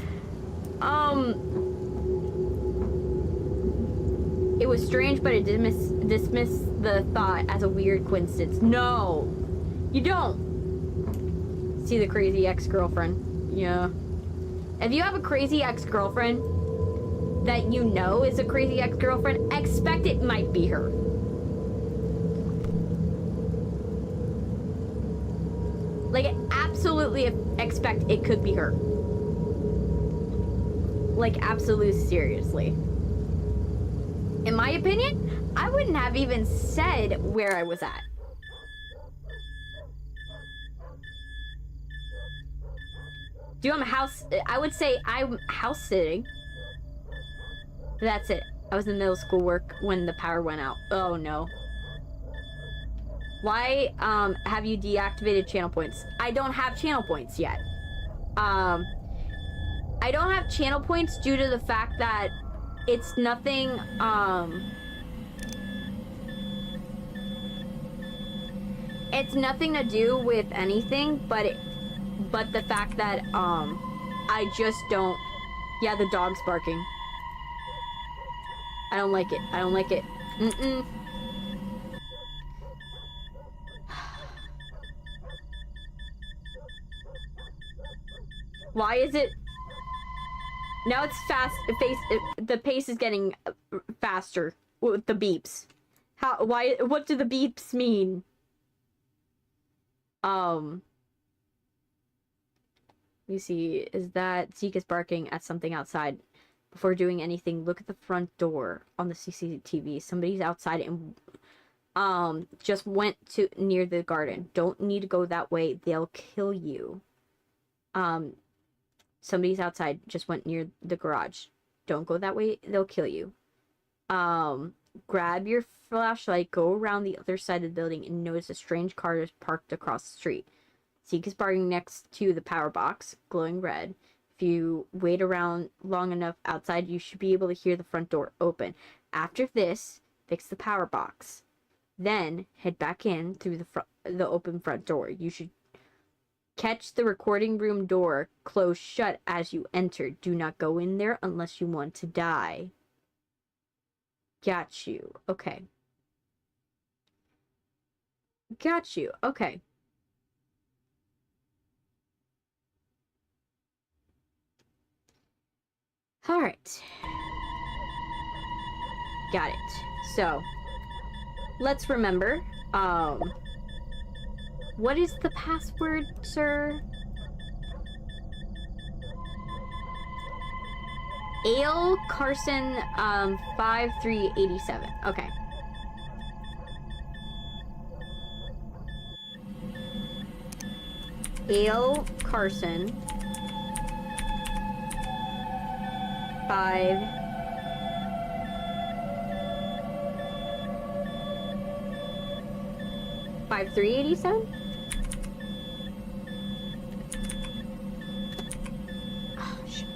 It was strange, but it dismissed the thought as a weird coincidence. No! You don't! See the crazy ex-girlfriend. Yeah. If you have a crazy ex-girlfriend that you know is a crazy ex-girlfriend, expect it might be her. Like, absolutely expect it could be her. Like, absolutely seriously. In my opinion, I wouldn't have even said where I was at. I would say I'm house sitting. That's it. I was in middle school work when the power went out. Oh no. Why have you deactivated channel points? I don't have channel points yet. I don't have channel points due to the fact that it's nothing, it's nothing to do with anything, but the fact that, I just don't, yeah, the dog's barking. I don't like it. I don't like it. Mm-mm. Why is it? Now it's fast. The pace is getting faster with the beeps. How? Why? What do the beeps mean? Let me see. Is that Zeke is barking at something outside? Before doing anything, look at the front door on the CCTV. Somebody's outside and just went to near the garden. Don't need to go that way. They'll kill you. Somebody's outside, just went near the garage. Don't go that way, they'll kill you. Grab your flashlight, go around the other side of the building, and notice a strange car is parked across the street. Zeke is barking next to the power box, glowing red. If you wait around long enough outside, you should be able to hear the front door open. After this, fix the power box. Then, head back in through the open front door. You should catch the recording room door close shut as you enter. Do not go in there unless you want to die. Got you. Okay. Got you. Okay. All right. Got it. So, let's remember, what is the password, sir? Ale Carson 5387. Okay. Ale Carson 5387. Oh shit.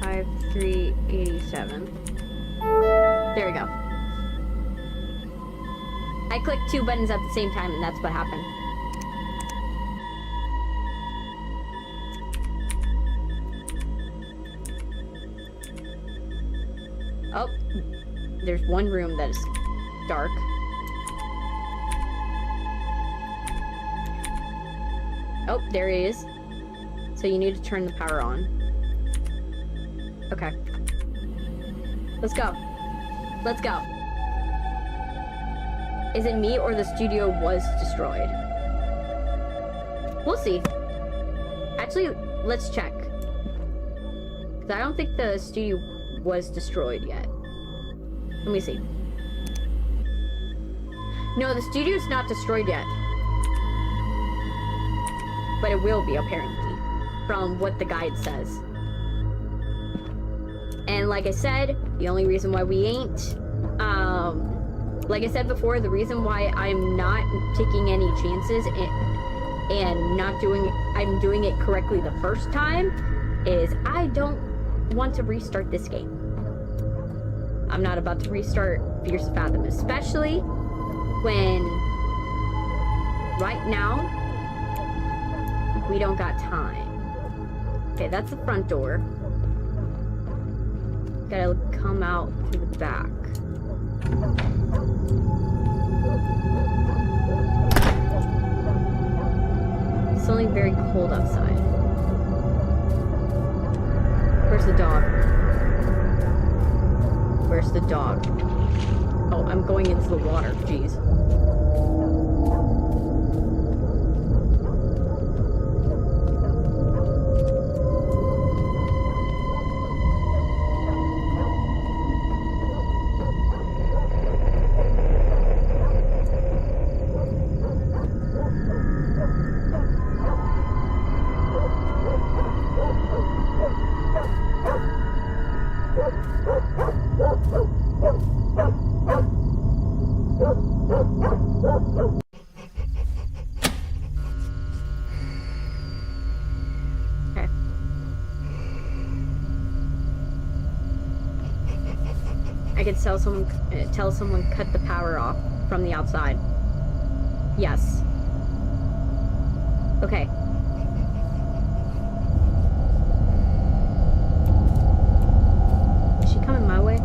Five 387. There we go. I clicked two buttons at the same time, and that's what happened. Oh, there's one room that is dark. Oh, there he is. So you need to turn the power on. Okay. Let's go. Let's go. Is it me or the studio was destroyed? We'll see. Actually, let's check. Because I don't think the studio was destroyed yet. Let me see. No, the studio's not destroyed yet. But it will be, apparently. From what the guide says. And like I said, the only reason why we ain't, like I said before, the reason why I'm not taking any chances and not doing, I'm doing it correctly the first time, is I don't want to restart this game. I'm not about to restart Fears To Fathom, especially when right now we don't got time. Okay, that's the front door. Gotta come out through the back. It's only very cold outside. Where's the dog? Where's the dog? Oh, I'm going into the water. Jeez. I could tell someone cut the power off from the outside. Yes. Okay. Is she coming my way?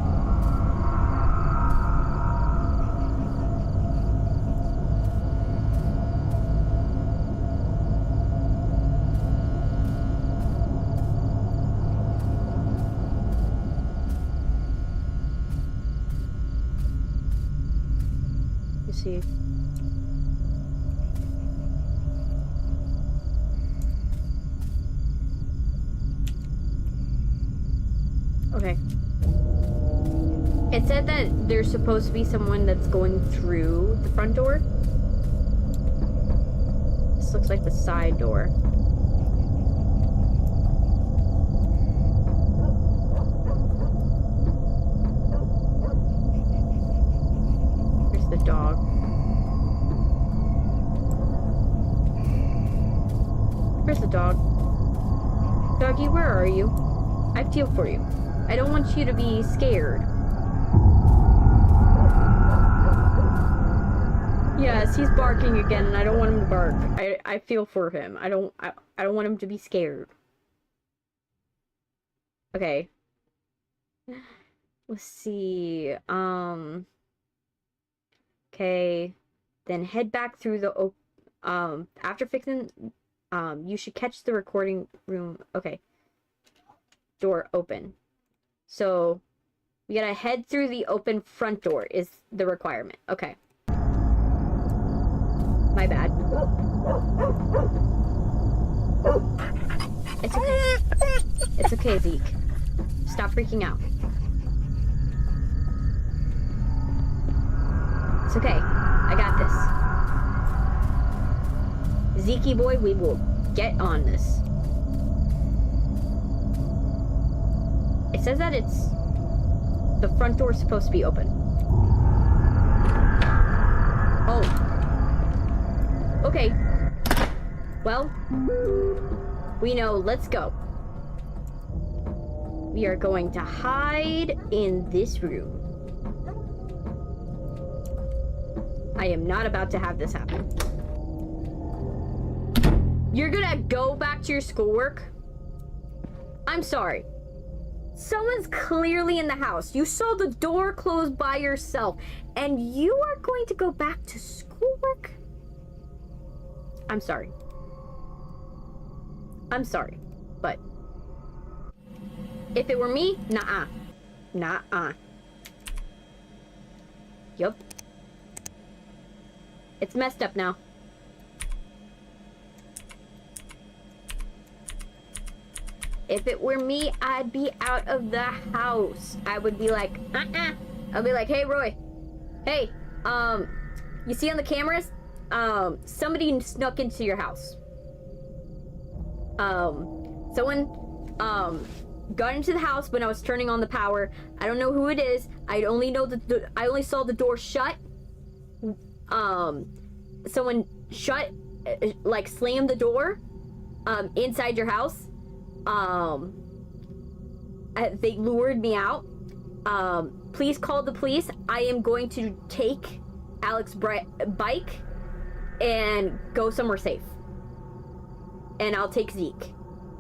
See. Okay. It said that there's supposed to be someone that's going through the front door. This looks like the side door. There's the dog. Where's the dog? Doggy, where are you? I feel for you. I don't want you to be scared. Yes, he's barking again, and I don't want him to bark. I feel for him. I don't want him to be scared. Okay. Let's see. Okay. Then head back through the after fixing you should catch the recording room. Okay. Door open. So we gotta head through the open front door is the requirement. Okay. My bad. It's okay. It's okay, Zeke. Stop freaking out. It's okay. I got this. Zeke boy, we will get on this. It says that it's... the front door is supposed to be open. Oh. Okay. Well, we know. Let's go. We are going to hide in this room. I am not about to have this happen. You're gonna go back to your schoolwork? I'm sorry. Someone's clearly in the house. You saw the door close by yourself, and you are going to go back to schoolwork? I'm sorry. I'm sorry, but if it were me, nah-uh. Nah-uh. Yup. It's messed up now. If it were me, I'd be out of the house. I would be like, I'd be like, hey, Roy. Hey, you see on the cameras? Somebody snuck into your house. Someone, got into the house when I was turning on the power. I don't know who it is. I only know that I only saw the door shut. Someone shut, like slammed the door, inside your house. They lured me out. Please call the police. I am going to take Alex's bike and go somewhere safe. And I'll take Zeke,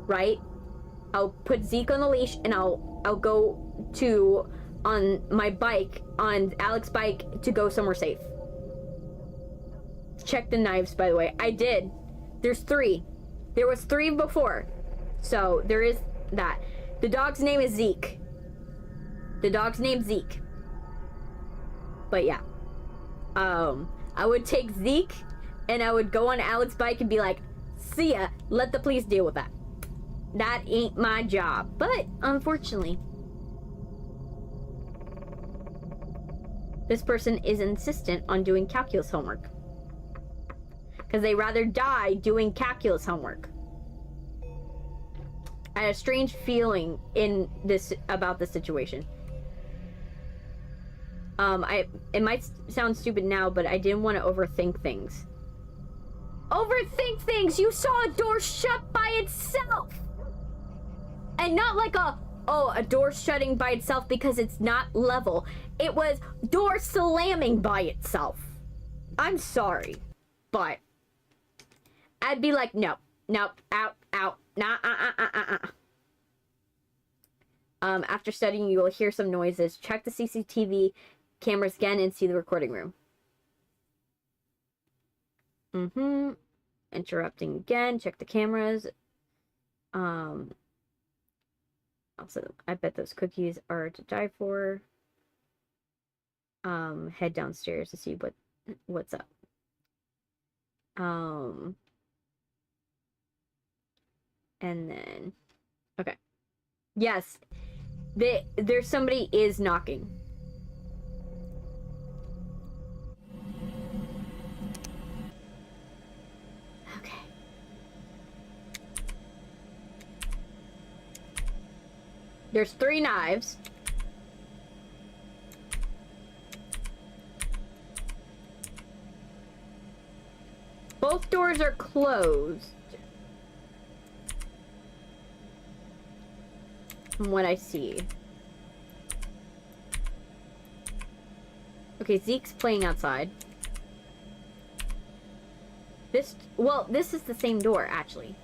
right? I'll put Zeke on the leash and I'll go on my bike, on Alex's bike, to go somewhere safe. Check the knives, by the way. I did. There's 3. There was 3 before. So, there is that. The dog's name is Zeke. The dog's name's Zeke. But yeah. I would take Zeke and I would go on Alex's bike and be like, see ya, let the police deal with that. That ain't my job. But, unfortunately, this person is insistent on doing calculus homework. Because they rather die doing calculus homework. I had a strange feeling about this situation. It might sound stupid now, but I didn't want to overthink things. Overthink things! You saw a door shut by itself! And not like a door shutting by itself because it's not level. It was door slamming by itself. I'm sorry, but I'd be like, no, out, nah, after studying, you will hear some noises. Check the CCTV cameras again and see the recording room. Interrupting again. Check the cameras. Also, I bet those cookies are to die for. Head downstairs to see what's up. And then, okay. Yes, there's somebody is knocking. Okay. There's 3 knives. Both doors are closed. From what I see. Okay, Zeke's playing outside. This is the same door, actually.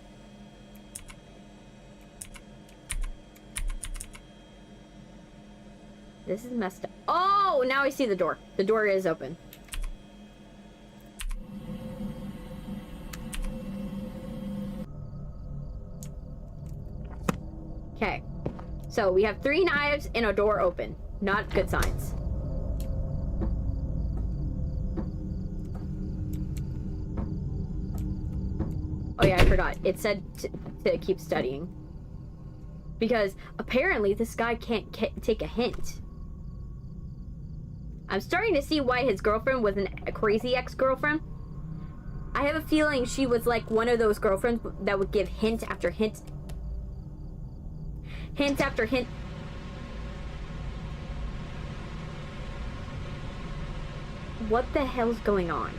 This is messed up. Oh, now I see the door. The door is open. Okay. So we have 3 knives and a door open. Not good signs. Oh yeah, I forgot. It said to keep studying. Because apparently this guy can't take a hint. I'm starting to see why his girlfriend was a crazy ex-girlfriend. I have a feeling she was like one of those girlfriends that would give hint after hint. Hint after hint. What the hell's going on?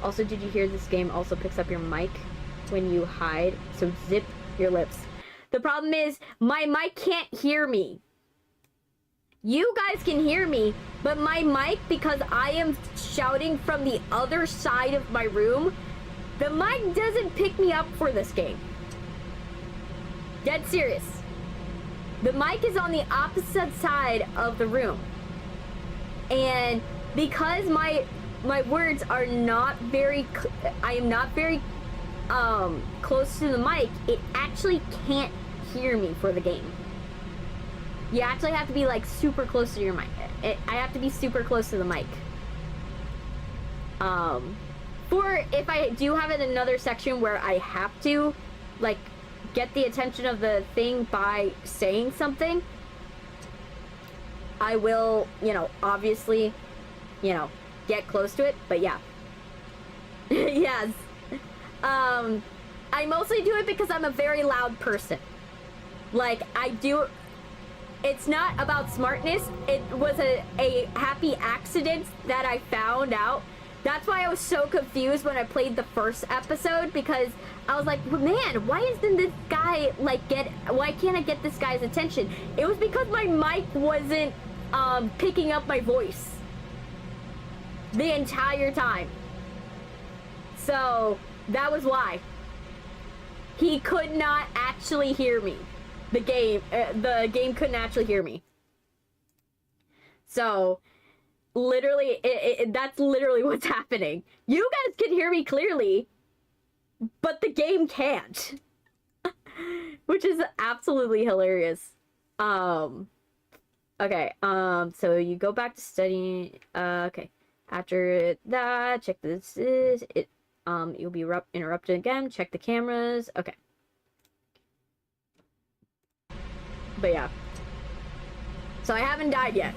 Also, did you hear this game also picks up your mic when you hide? So zip your lips. The problem is, my mic can't hear me. You guys can hear me, but my mic, because I am shouting from the other side of my room, the mic doesn't pick me up for this game. Dead serious. The mic is on the opposite side of the room. And because my words are not very, I am not very close to the mic, it actually can't hear me for the game. You actually have to be like super close to your mic. I have to be super close to the mic. For if I do have it in another section where I have to like get the attention of the thing by saying something, I will, you know, obviously, you know, get close to it, but yeah. Yes. I mostly do it because I'm a very loud person. Like, it's not about smartness. It was a happy accident that I found out. That's why I was so confused when I played the first episode, because I was like, man, why isn't this guy, like, why can't I get this guy's attention? It was because my mic wasn't, picking up my voice the entire time. So, that was why. He could not actually hear me. The game couldn't actually hear me. So, literally, that's literally what's happening. You guys can hear me clearly, but the game can't. Which is absolutely hilarious. Okay, so you go back to studying, okay. After that, check this, you'll be interrupted again, check the cameras, okay. But yeah. So I haven't died yet.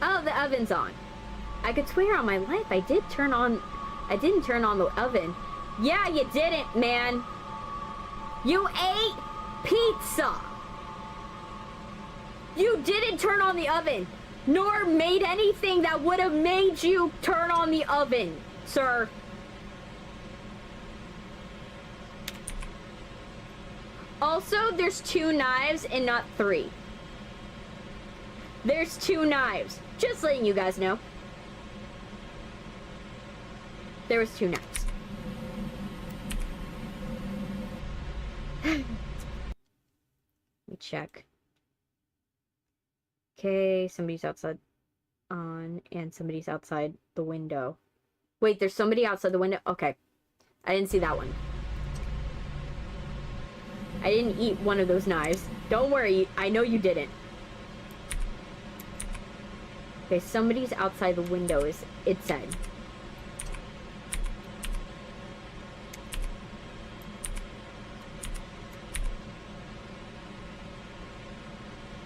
Oh, the oven's on. I could swear on my life I didn't turn on the oven. Yeah, you didn't, man. You ate pizza. You didn't turn on the oven, nor made anything that would have made you turn on the oven, sir. Also, there's 2 knives and not 3. There's 2 knives. Just letting you guys know. There was 2 knives. Let me check. Okay, somebody's outside and somebody's outside the window. Wait, there's somebody outside the window? Okay. I didn't see that one. I didn't eat one of those knives. Don't worry, I know you didn't. Okay, somebody's outside the window, it said.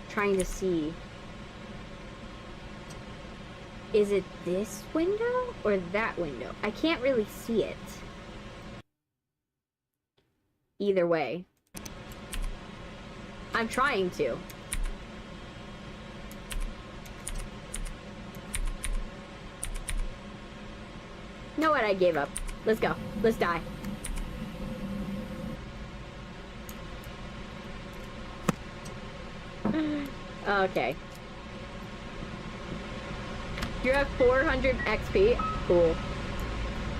Trying to see. Is it this window or that window? I can't really see it. Either way. I'm trying to. You know what? I gave up. Let's go. Let's die. Okay. You're at 400 XP. Cool.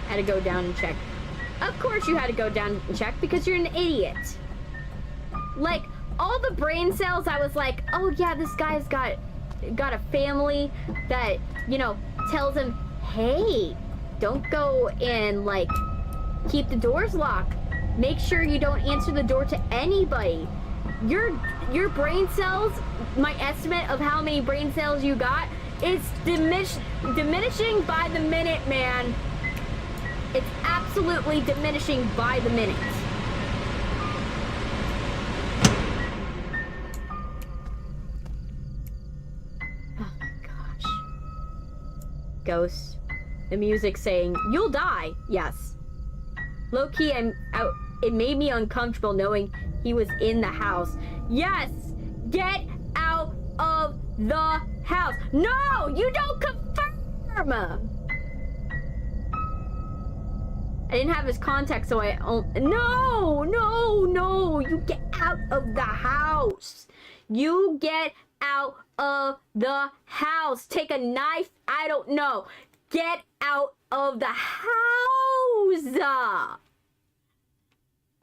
Had to go down and check. Of course you had to go down and check because you're an idiot. Like, all the brain cells, I was like, oh yeah, this guy's got a family that, you know, tells him, hey, don't go and, like, keep the doors locked. Make sure you don't answer the door to anybody. Your brain cells, my estimate of how many brain cells you got, is diminishing by the minute, man. absolutely diminishing by the minute. Oh my gosh. Ghost. The music saying, "You'll die." Yes. Low-key, it made me uncomfortable knowing he was in the house. Yes! Get out of the house. No! You don't confirm! I didn't have his contact, so no! You get out of the house. You get out of the house. Take a knife. I don't know. Get out of the house.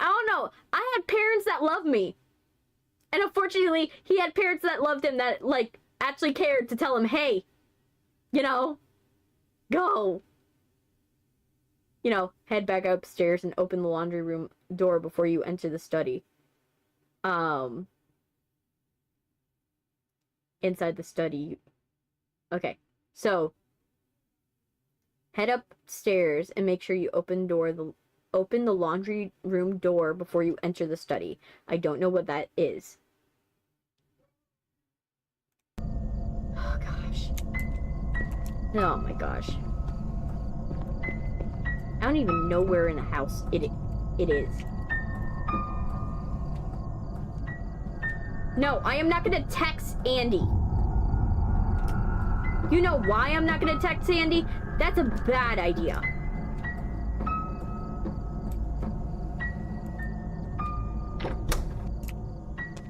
I don't know. I had parents that loved me. And unfortunately, he had parents that loved him that, like, actually cared to tell him, hey, you know, go. You know, head back upstairs and open the laundry room door before you enter the study. Inside the study. Okay, so head upstairs and make sure you open the laundry room door before you enter the study. I don't know what that is. Oh gosh. Oh my gosh. I don't even know where in the house it is. No, I am not gonna text Andy. You know why I'm not gonna text Andy? That's a bad idea.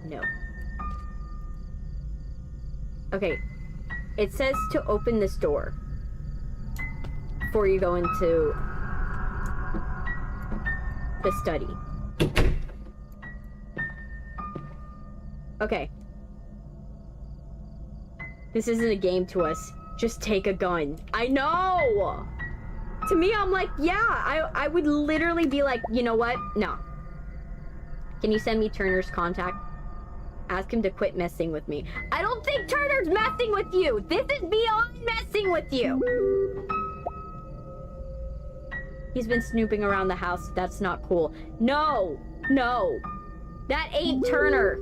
No. Okay. It says to open this door before you go into the study. Okay. This isn't a game to us. Just take a gun. I know! To me, I'm like, yeah, I would literally be like, you know what? No. Can you send me Turner's contact? Ask him to quit messing with me. I don't think Turner's messing with you! This is beyond messing with you! He's been snooping around the house. That's not cool. No! No! That ain't Turner!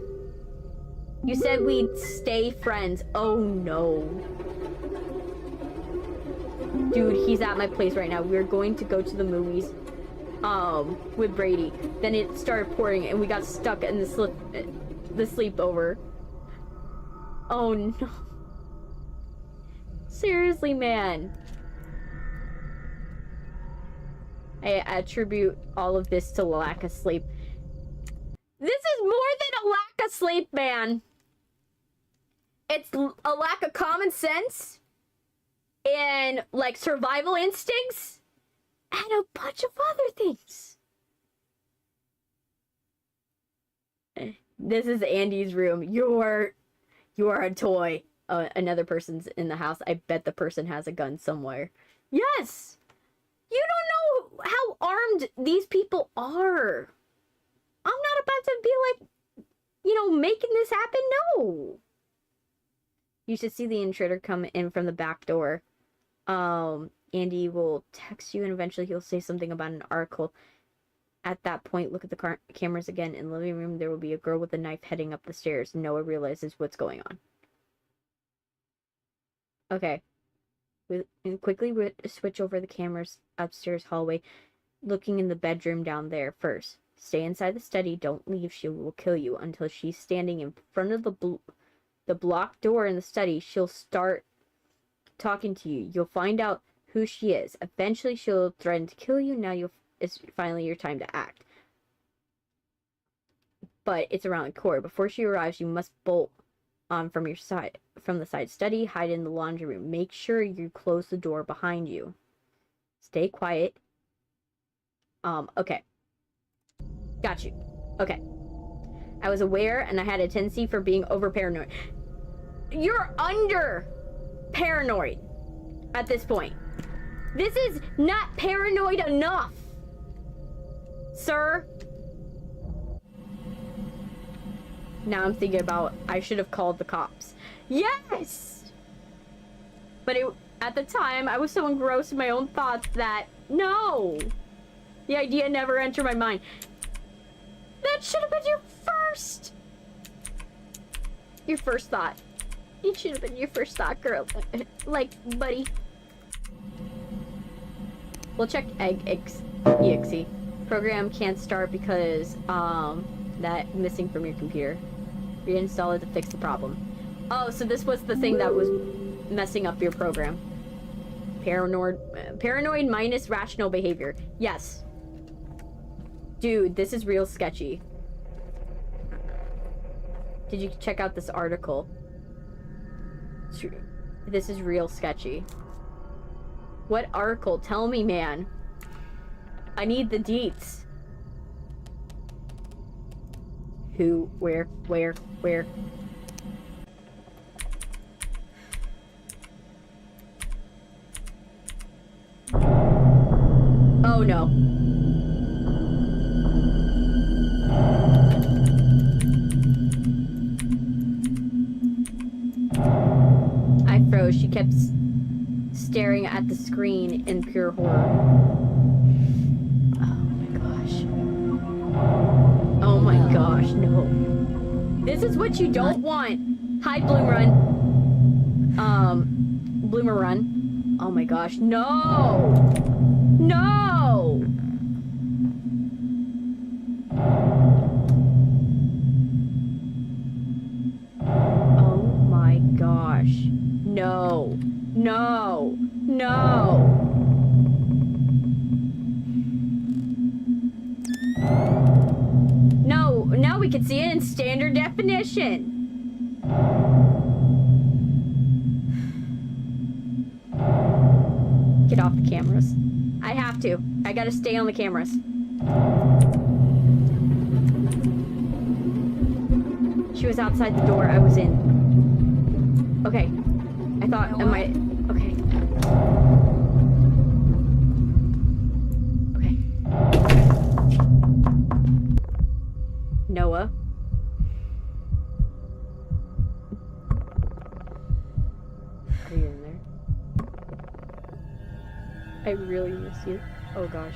You said we'd stay friends. Oh no. Dude, he's at my place right now. We're going to go to the movies with Brady. Then it started pouring and we got stuck in the sleepover. Oh no. Seriously, man. I attribute all of this to lack of sleep. This is more than a lack of sleep, man. It's a lack of common sense and, like, survival instincts and a bunch of other things. This is Andy's room. You are a toy. Another person's in the house. I bet the person has a gun somewhere. Yes! You don't know how armed these people are. I'm not about to be like, you know, making this happen. No. You should see the intruder come in from the back door. Andy will text you and eventually he'll say something about an article. At that point, look at the cameras again. In the living room, there will be a girl with a knife heading up the stairs. Noah realizes what's going on. Okay. We quickly switch over the cameras upstairs hallway, looking in the bedroom down there first. Stay inside the study. Don't leave. She will kill you until she's standing in front of the blocked door in the study. She'll start talking to you. You'll find out who she is. Eventually, she'll threaten to kill you. Now it's finally your time to act. But it's around the corner. Before she arrives, you must bolt from the side. Study, hide in the laundry room. Make sure you close the door behind you. Stay quiet. Okay. Got you. Okay. I was aware and I had a tendency for being over paranoid. You're under paranoid at this point. This is not paranoid enough, sir. Now I'm thinking about I should have called the cops. Yes! But at the time, I was so engrossed in my own thoughts that, no! The idea never entered my mind. That should have been your first thought. It should have been your first thought, girl. Like, buddy. We'll check exe. Program can't start because, that missing from your computer. Reinstall it to fix the problem. Oh, so this was the thing that was messing up your program. Paranoid minus rational behavior. Yes. Dude, this is real sketchy. Did you check out this article? This is real sketchy. What article? Tell me, man. I need the deets. Who? Where? Oh no. I froze. She kept staring at the screen in pure horror. Oh my gosh. Oh my gosh, no. This is what you don't want. Hi, Bloom Run. Bloomer Run. Oh my gosh, no! No! Oh my gosh. No. No. No. No, now we can see it in standard definition. Get off the cameras. I have to. I gotta stay on the cameras. She was outside the door I was in. Okay. I thought, am I... Okay. Okay. Noah. Are you in there? I really miss you. Oh gosh.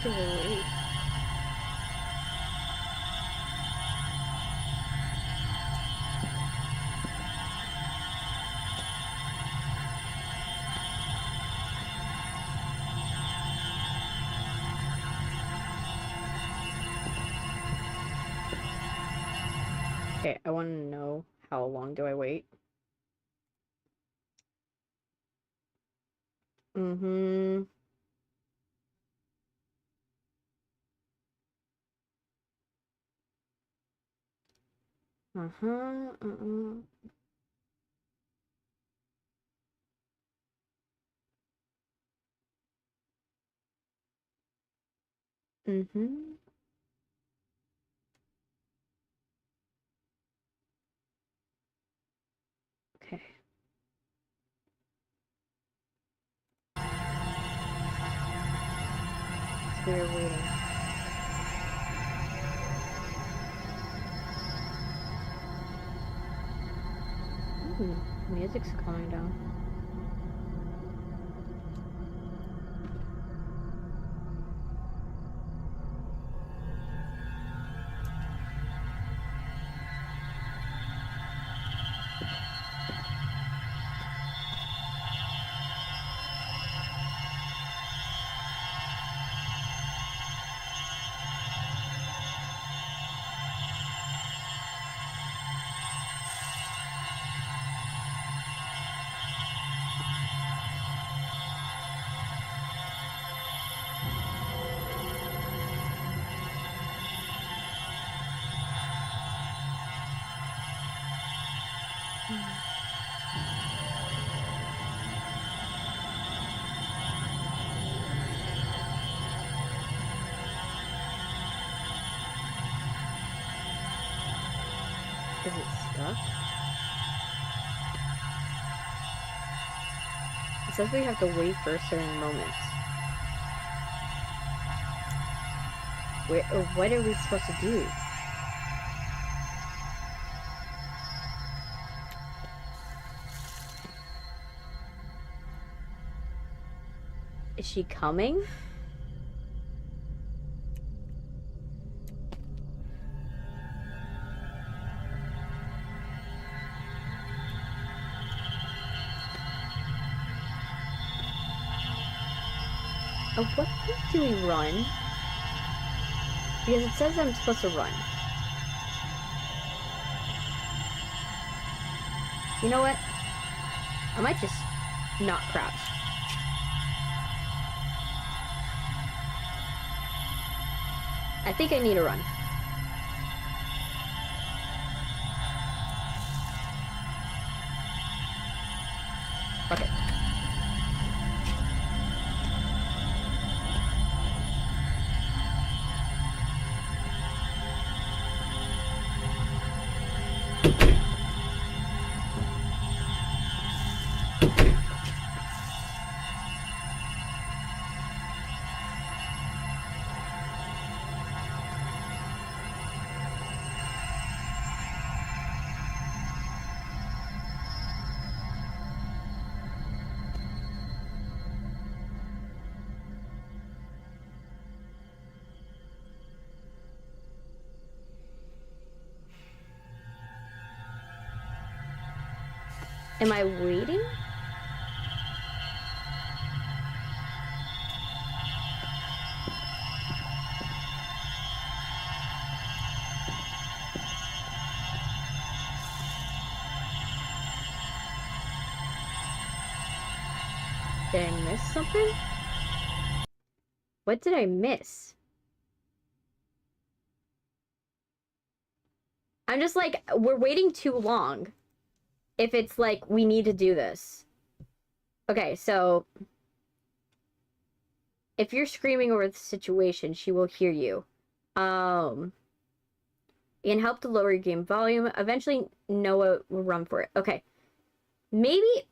Wait. Okay, I want to know how long do I wait? Mm-hmm. Uh-huh. Mm-hmm. Okay. So we're waiting. Music's calming down. Is it stuck? It says we have to wait for certain moments. What are we supposed to do? Is she coming? At what point do we run? Because it says I'm supposed to run. You know what? I might just not crouch. I think I need to run. Okay. Am I waiting? Did I miss something? What did I miss? I'm just like, we're waiting too long. If it's like, we need to do this. Okay, so if you're screaming over the situation, she will hear you. You can help to lower your game volume. Eventually, Noah will run for it. Okay. Maybe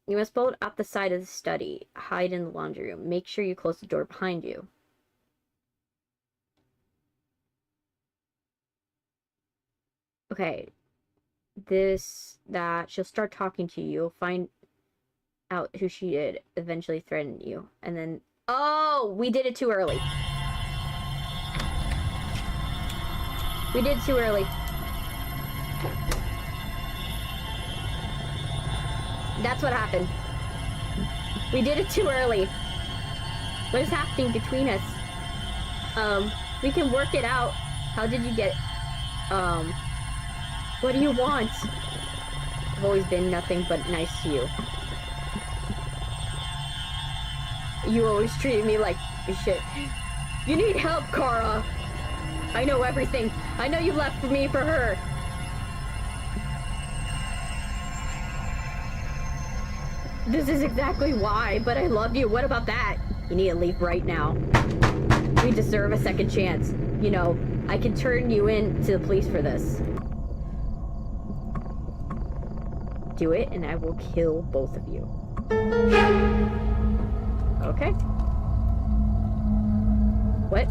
you must bolt out the side of the study. Hide in the laundry room. Make sure you close the door behind you. Okay. That, she'll start talking to you. You'll find out who she did. Eventually threaten you. And then, oh, we did it too early. We did it too early. That's what happened. We did it too early. What is happening between us? We can work it out. How did you get, what do you want? I've always been nothing but nice to you. You always treated me like shit. You need help, Kara. I know everything. I know you left me for her. This is exactly why, but I love you. What about that? You need to leave right now. We deserve a second chance. You know, I can turn you in to the police for this. Do it, and I will kill both of you. Okay. What?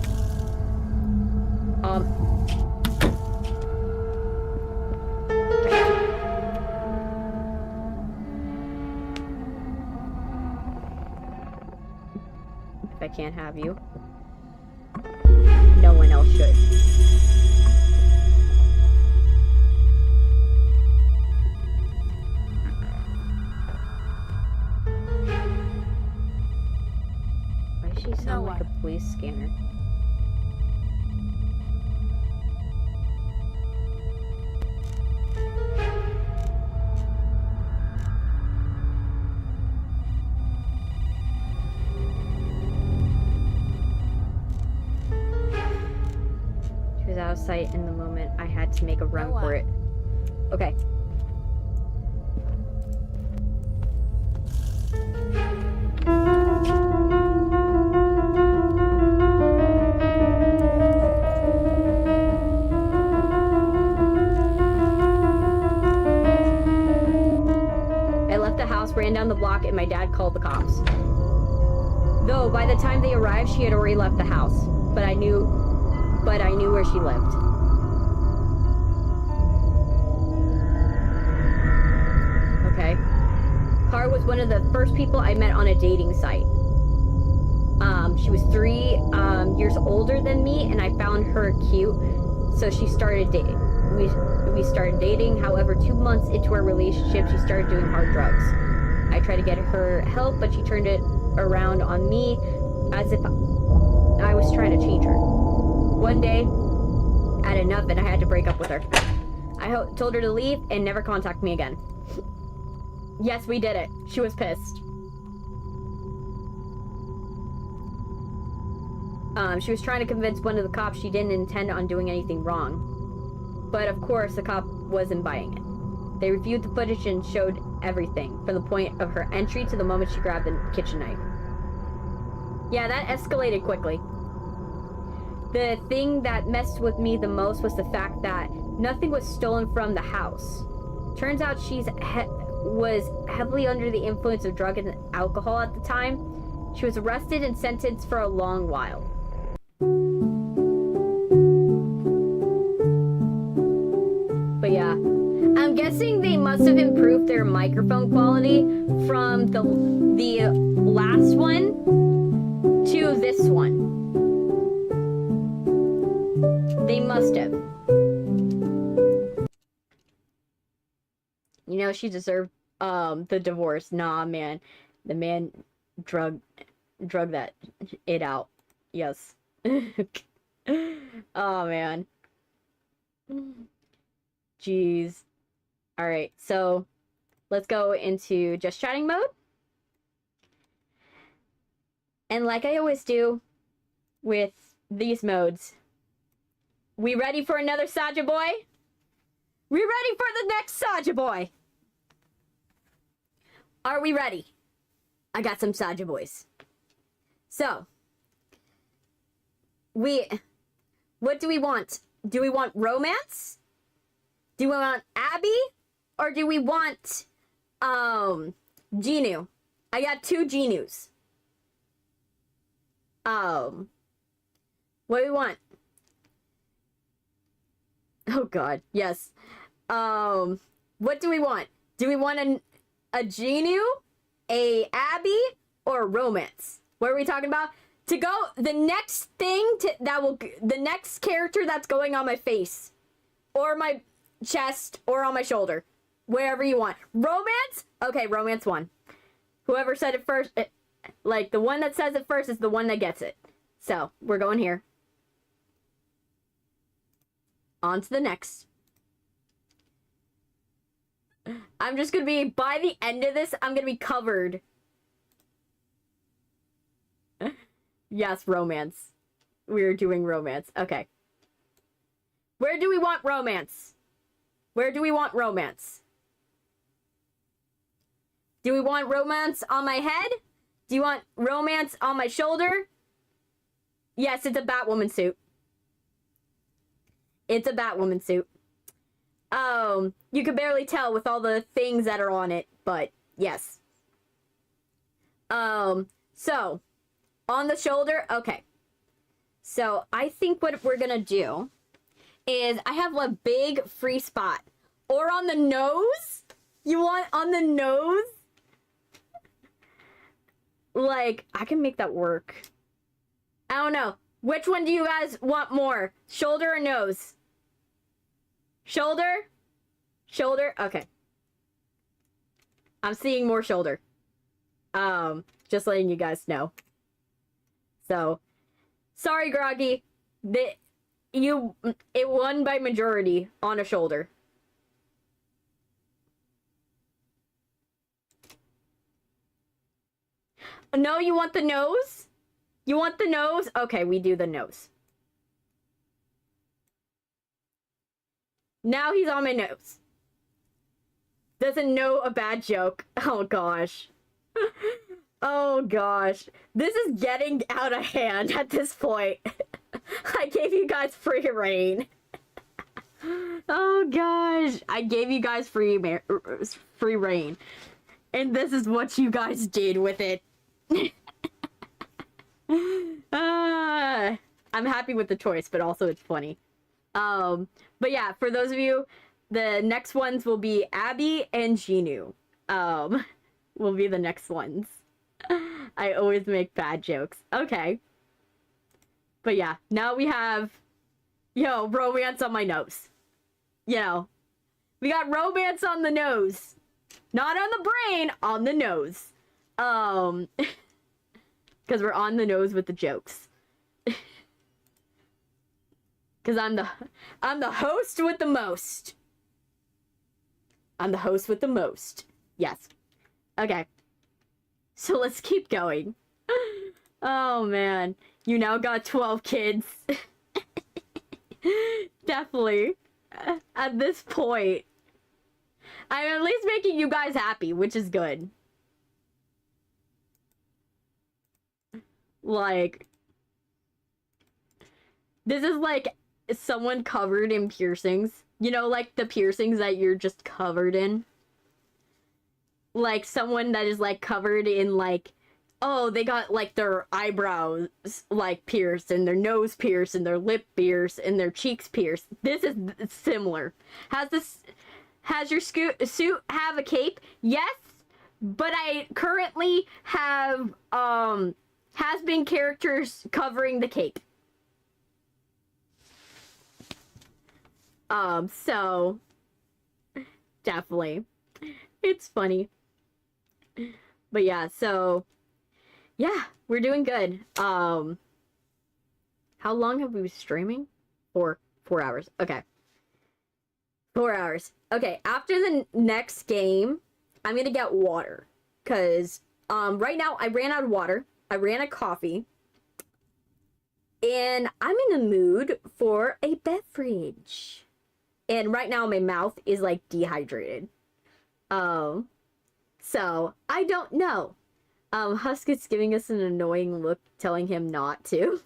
If I can't have you, no one else should. Why does she sound like a police scanner? Out of sight in the moment. I had to make a run for it. Okay. the block and my dad called the cops. Though by the time they arrived, she had already left the house. But I knew where she lived. Okay. Car was one of the first people I met on a dating site. She was 3 years older than me, and I found her cute, so she started dating. We started dating. However, 2 months into our relationship, she started doing hard drugs. I tried to get her help, but she turned it around on me as if I was trying to change her. One day, I had enough and I had to break up with her. I told her to leave and never contact me again. Yes, we did it. She was pissed. She was trying to convince one of the cops she didn't intend on doing anything wrong. But of course, the cop wasn't buying it. They reviewed the footage and showed everything, from the point of her entry to the moment she grabbed the kitchen knife. Yeah, that escalated quickly. The thing that messed with me the most was the fact that nothing was stolen from the house. Turns out she was heavily under the influence of drug and alcohol at the time. She was arrested and sentenced for a long while. But yeah, I'm guessing they must have improved their microphone quality from the last one to this one. They must have. You know, she deserved the divorce. Nah, man. The man drug that it out. Yes. Oh, man. Jeez. Alright, so let's go into just chatting mode. And like I always do with these modes, we ready for another Saja boy? We ready for the next Saja boy? Are we ready? I got some Saja boys. So, what do we want? Do we want romance? Do we want Abby? Or do we want, Genu? I got 2 Genus. What do we want? Oh god, yes. What do we want? Do we want a Genu, a Abby, or a romance? What are we talking about? To go, the next thing the next character that's going on my face, or my chest, or on my shoulder, wherever you want. Romance? Okay, romance 1. Whoever said it first, like the one that says it first is the one that gets it. So we're going here. On to the next. I'm just gonna be, by the end of this, I'm gonna be covered. Yes, romance. We're doing romance. Okay. Where do we want romance? Where do we want romance? Do we want romance on my head? Do you want romance on my shoulder? Yes, it's a Batwoman suit. It's a Batwoman suit. You can barely tell with all the things that are on it, but yes. So, on the shoulder, okay. So, I think what we're gonna do is, I have a big free spot. Or on the nose? You want on the nose? Like, I can make that work. I don't know. Which one do you guys want more? Shoulder or nose? Shoulder? Shoulder? Okay. I'm seeing more shoulder. Just letting you guys know. So, sorry, Groggy. It won by majority on a shoulder. No, you want the nose? You want the nose? Okay, we do the nose. Now he's on my nose. Doesn't know a bad joke. Oh, gosh. Oh, gosh. This is getting out of hand at this point. I gave you guys free reign. Oh, gosh. I gave you guys free reign. And this is what you guys did with it. I'm happy with the choice, but also it's funny. But yeah, for those of you, the next ones will be Abby and Genu. Will be the next ones. I always make bad jokes. Okay. But yeah, now we have, romance on my nose. We got romance on the nose. Not on the brain, on the nose. Because we're on the nose with the jokes. Because I'm the host with the most. I'm the host with the most. Yes. Okay. So let's keep going. Oh man. You now got 12 kids. Definitely. At this point. I'm at least making you guys happy, which is good. Like, this is like someone covered in piercings. Like the piercings that you're just covered in. Like someone that is like covered in like, oh, they got like their eyebrows like pierced and their nose pierced and their lip pierced and their cheeks pierced. This is similar. Has your suit have a cape? Yes, but I currently have has-been characters covering the cape. So definitely. It's funny. But yeah, so yeah, we're doing good. How long have we been streaming? 4 hours. Okay. 4 hours. Okay, after the next game, I'm gonna get water. Cause right now I ran out of water. I ran out of coffee. And I'm in the mood for a beverage. And right now my mouth is like dehydrated. So I don't know. Husk is giving us an annoying look, telling him not to.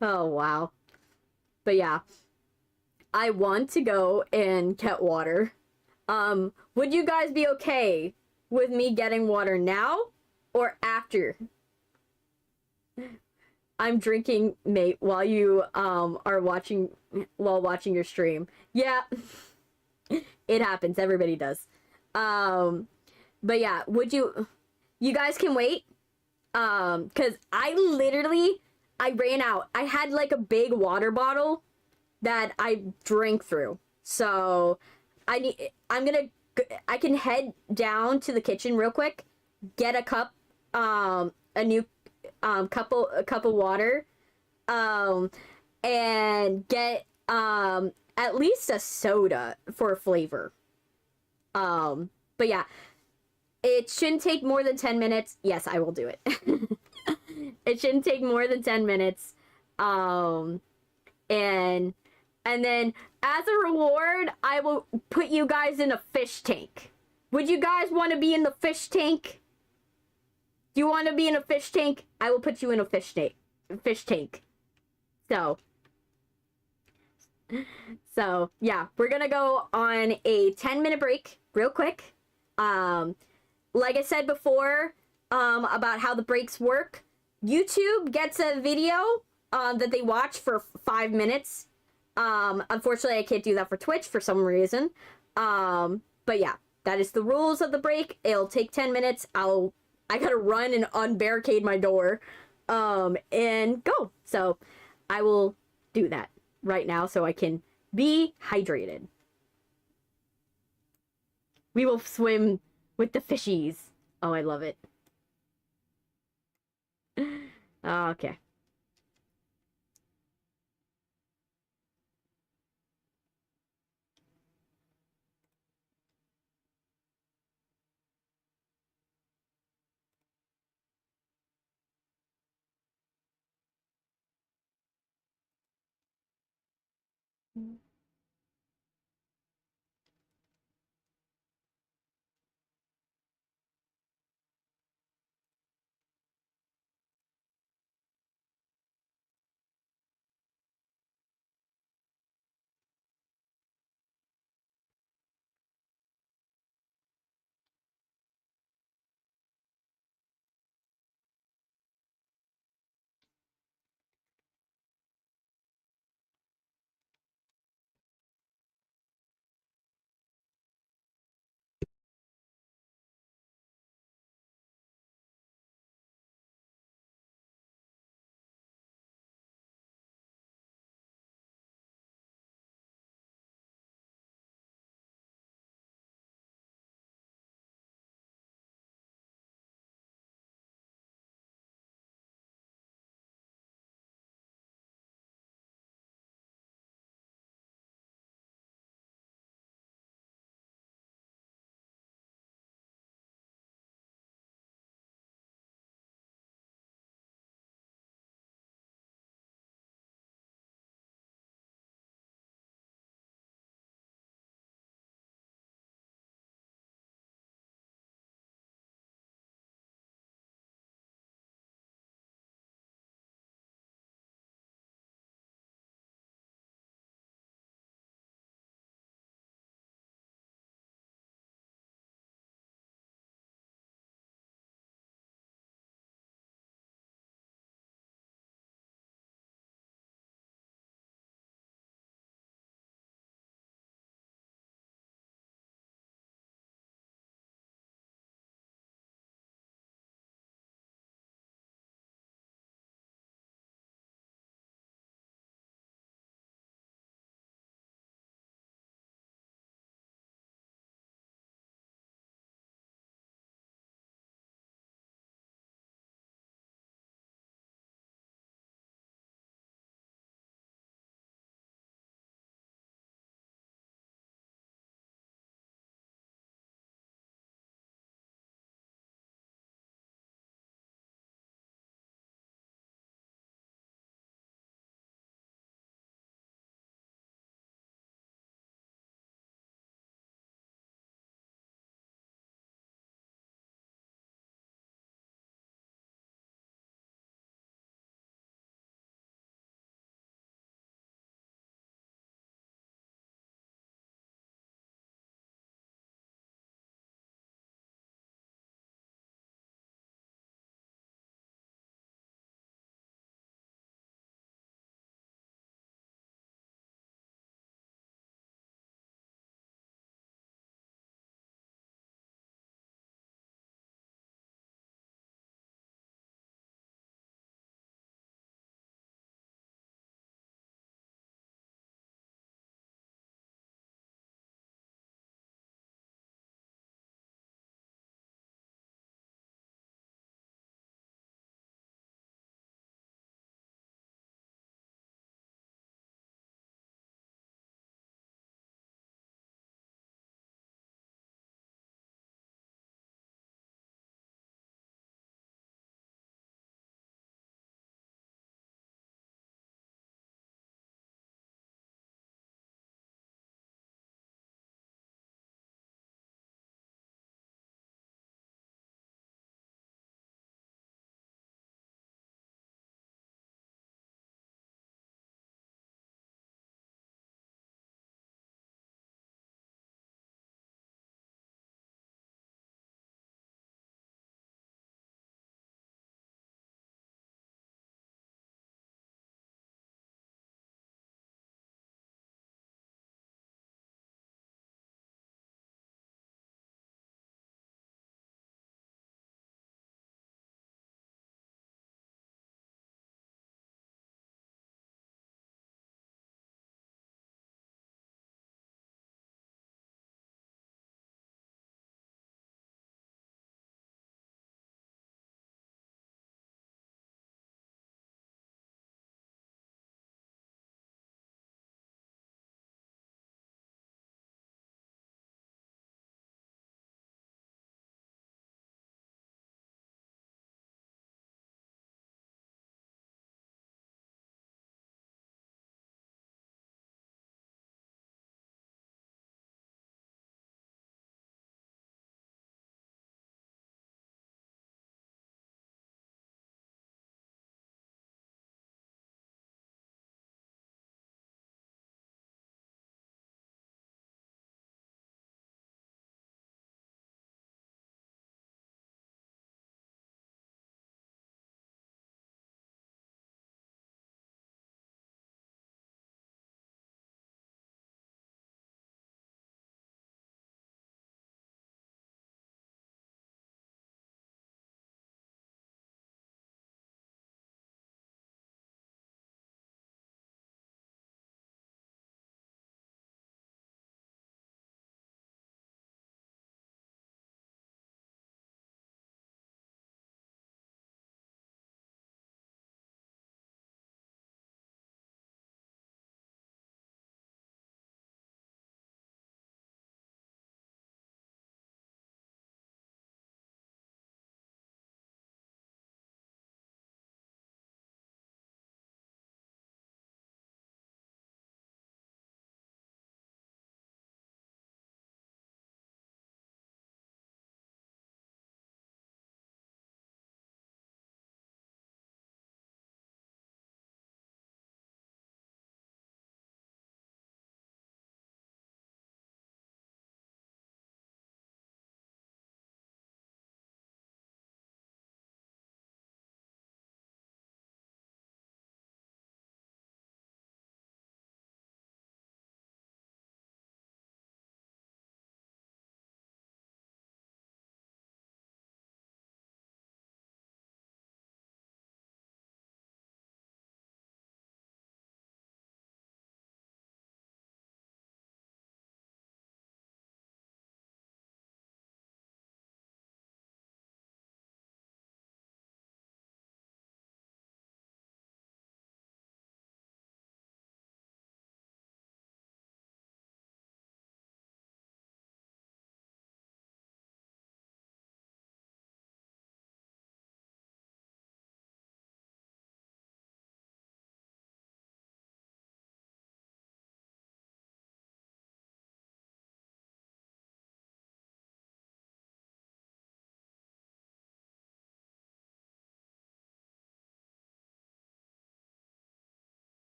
Oh wow. But yeah. I want to go and get water. Would you guys be okay with me getting water now or after? I'm drinking, mate, while you are watching your stream. Yeah. It happens. Everybody does. But yeah, you guys can wait? Cause I ran out. I had like a big water bottle that I drank through. So I can head down to the kitchen real quick, get a cup, a new cup of water, and get at least a soda for flavor. But yeah, it shouldn't take more than 10 minutes. Yes, I will do it. It shouldn't take more than 10 minutes. And then as a reward, I will put you guys in a fish tank. Would you guys want to be in the fish tank? Do you want to be in a fish tank? I will put you in a fish tank. So yeah, we're gonna go on a 10-minute break real quick. Like I said before, about how the breaks work, YouTube gets a video that they watch for 5 minutes. Unfortunately, I can't do that for Twitch for some reason. But yeah, that is the rules of the break. It'll take 10 minutes. I gotta run and unbarricade my door, and go. So I will do that right now so I can be hydrated. We will swim with the fishies. Oh, I love it. Okay.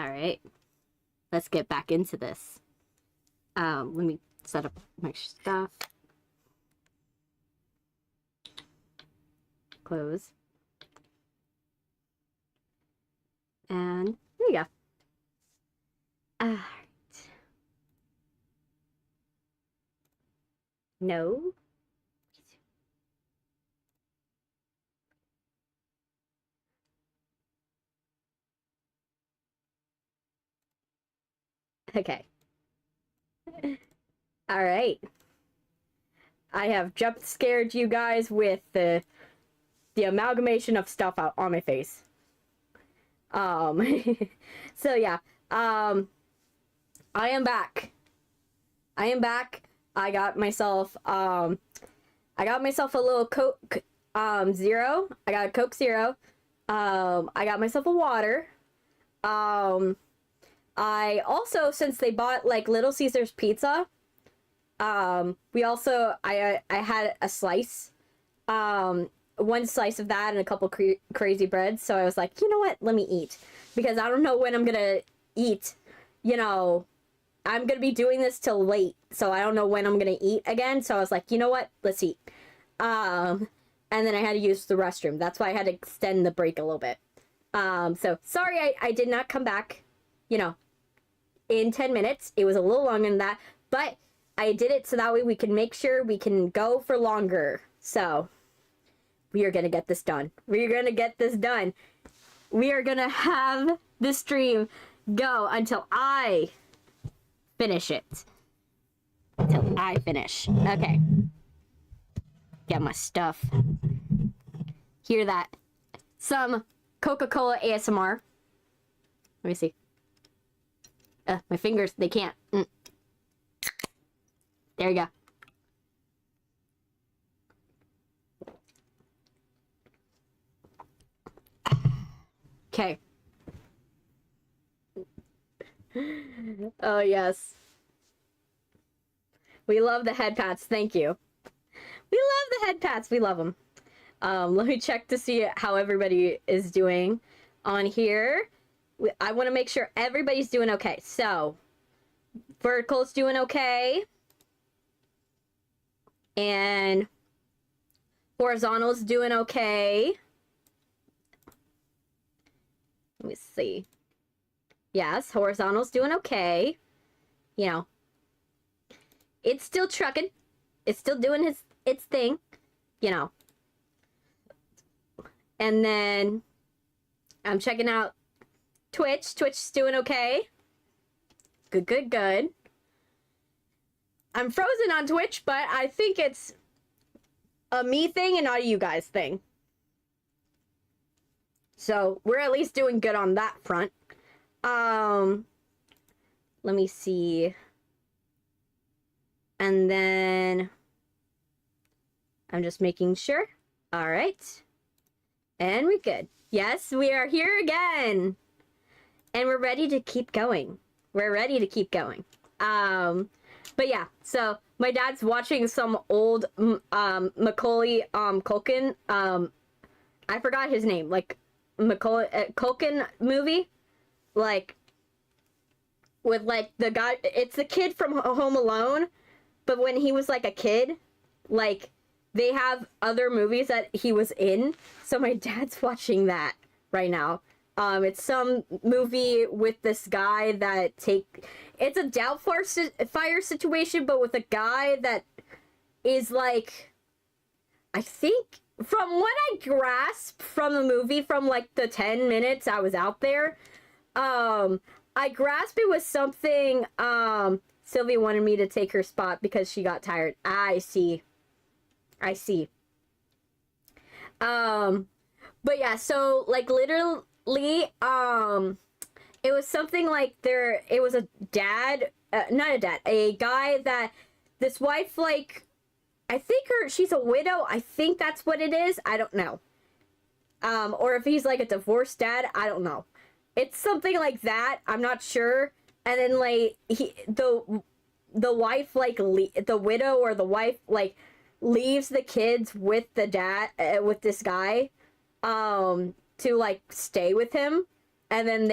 All right. Let's get back into this. Let me set up my stuff. Close. And there you go. All right. No. Okay. All right. I have jump scared you guys with the amalgamation of stuff out on my face. So yeah. I am back. I got myself a little Coke Zero. I got a Coke Zero. I got myself a water. I also, since they bought like Little Caesars pizza, I had a slice, one slice of that and a couple crazy breads. So I was like, you know what? Let me eat, because I don't know when I'm gonna eat. You know, I'm gonna be doing this till late, so I don't know when I'm gonna eat again. So I was like, you know what? Let's eat. And then I had to use the restroom. That's why I had to extend the break a little bit. So sorry I did not come back, you know, in 10 minutes. It was a little longer than that, but I did it so that way we can make sure we can go for longer. So we are going to get this done. We are going to get this done. We are going to have this stream go until I finish it. Until I finish. Okay. Get my stuff. Hear that? Some Coca-Cola ASMR. Let me see. My fingers, they can't. There you go. Okay. Oh, yes. We love the headpats. Thank you. We love the headpats. We love them. Let me check to see how everybody is doing on here. I want to make sure everybody's doing okay. So, vertical's doing okay. And horizontal's doing okay. Let me see. Yes, horizontal's doing okay. You know, it's still trucking. It's still doing its thing. You know. And then I'm checking out Twitch. Twitch's doing okay. Good, good, good. I'm frozen on Twitch, but I think it's a me thing and not a you guys thing. So we're at least doing good on that front. Let me see. And then I'm just making sure. All right. And we're good. Yes, we are here again. And we're ready to keep going. We're ready to keep going. But yeah, so my dad's watching some old Macaulay Culkin. I forgot his name. Like Macaulay Culkin movie. Like with like the guy, it's the kid from Home Alone, but when he was like a kid, like they have other movies that he was in. So my dad's watching that right now. It's some movie with this guy that it's a Doubtfire situation, but with a guy that is like, I think from what I grasped from the movie, from like the 10 minutes I was out there, I grasped it was something, Sylvia wanted me to take her spot because she got tired. I see. But yeah, so like literally, it was something like it was a dad, not a dad, a guy that this wife, like, I think she's a widow. I think that's what it is. I don't know. Or if he's like a divorced dad, I don't know. It's something like that. I'm not sure. And then like the wife, like the widow or the wife, like leaves the kids with the dad, with this guy, to like stay with him. And then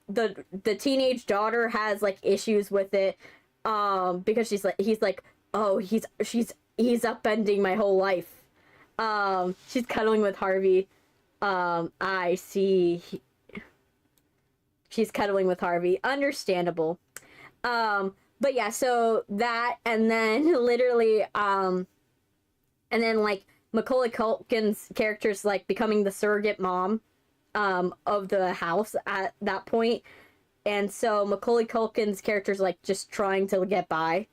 the teenage daughter has like issues with it, because he's like, oh, he's upending my whole life. She's cuddling with Harvey. I see. She's cuddling with Harvey. Understandable. But yeah, so that, and then literally, and then like Macaulay Culkin's character's like becoming the surrogate mom, of the house at that point. And so Macaulay Culkin's character's like just trying to get by.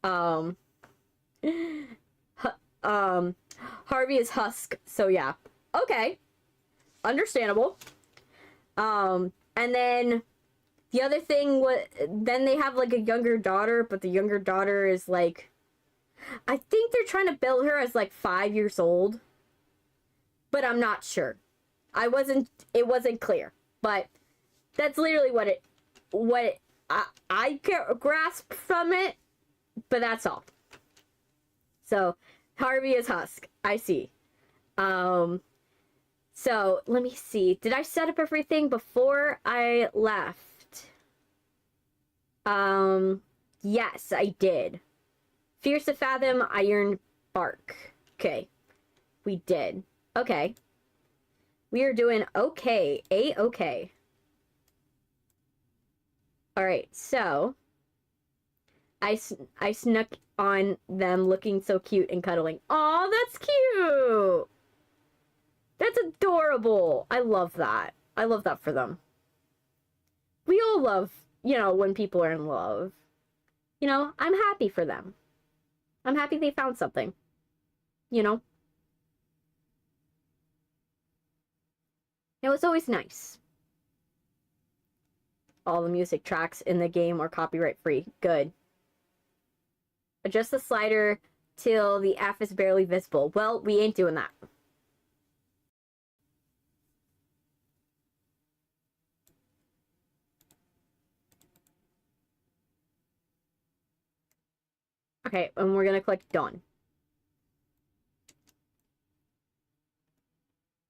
Harvey is Husk, so yeah. Okay. Understandable. And then the other thing was, then they have like a younger daughter, but the younger daughter is like, I think they're trying to build her as like 5 years old, but I'm not sure. It wasn't clear, but that's literally what I grasp from it, but that's all. So Harvey is Husk. I see. So let me see. Did I set up everything before I left? Yes, I did. Fears To Fathom, Iron Bark. Okay. We did. Okay. We are doing okay. A-okay. Alright, so I snuck on them looking so cute and cuddling. Aw, that's cute! That's adorable! I love that. I love that for them. We all love, you know, when people are in love. You know, I'm happy for them. I'm happy they found something. You know? It was always nice. All the music tracks in the game are copyright free. Good. Adjust the slider till the F is barely visible. Well, we ain't doing that. Okay, and we're gonna click done.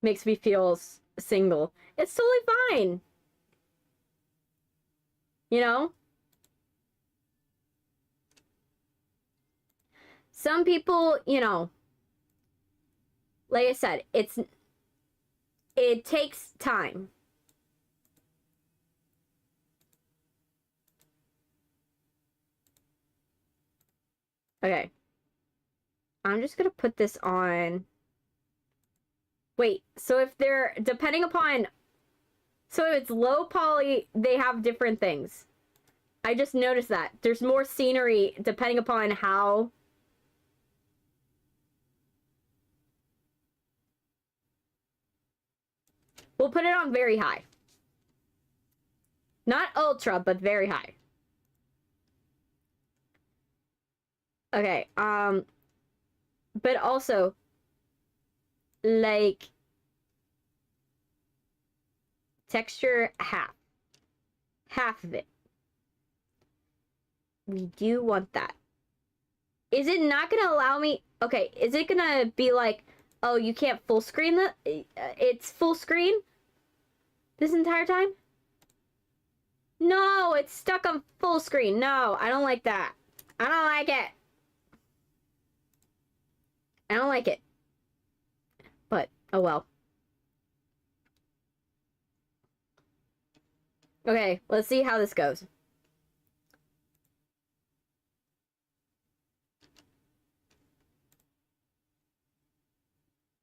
Makes me feel single. It's totally fine. You know? Some people, you know, like I said, it takes time. Okay. I'm just gonna put this on. Wait, so if they're, depending upon, so if it's low poly, they have different things. I just noticed that. There's more scenery depending upon how. We'll put it on very high. Not ultra, but very high. Okay, but also, like, texture half of it. We do want that. Is it not gonna allow me? Okay, is it gonna be like, oh, you can't full screen it's full screen this entire time? No, it's stuck on full screen. No, I don't like that. I don't like it. I don't like it. But, oh well. Okay, let's see how this goes.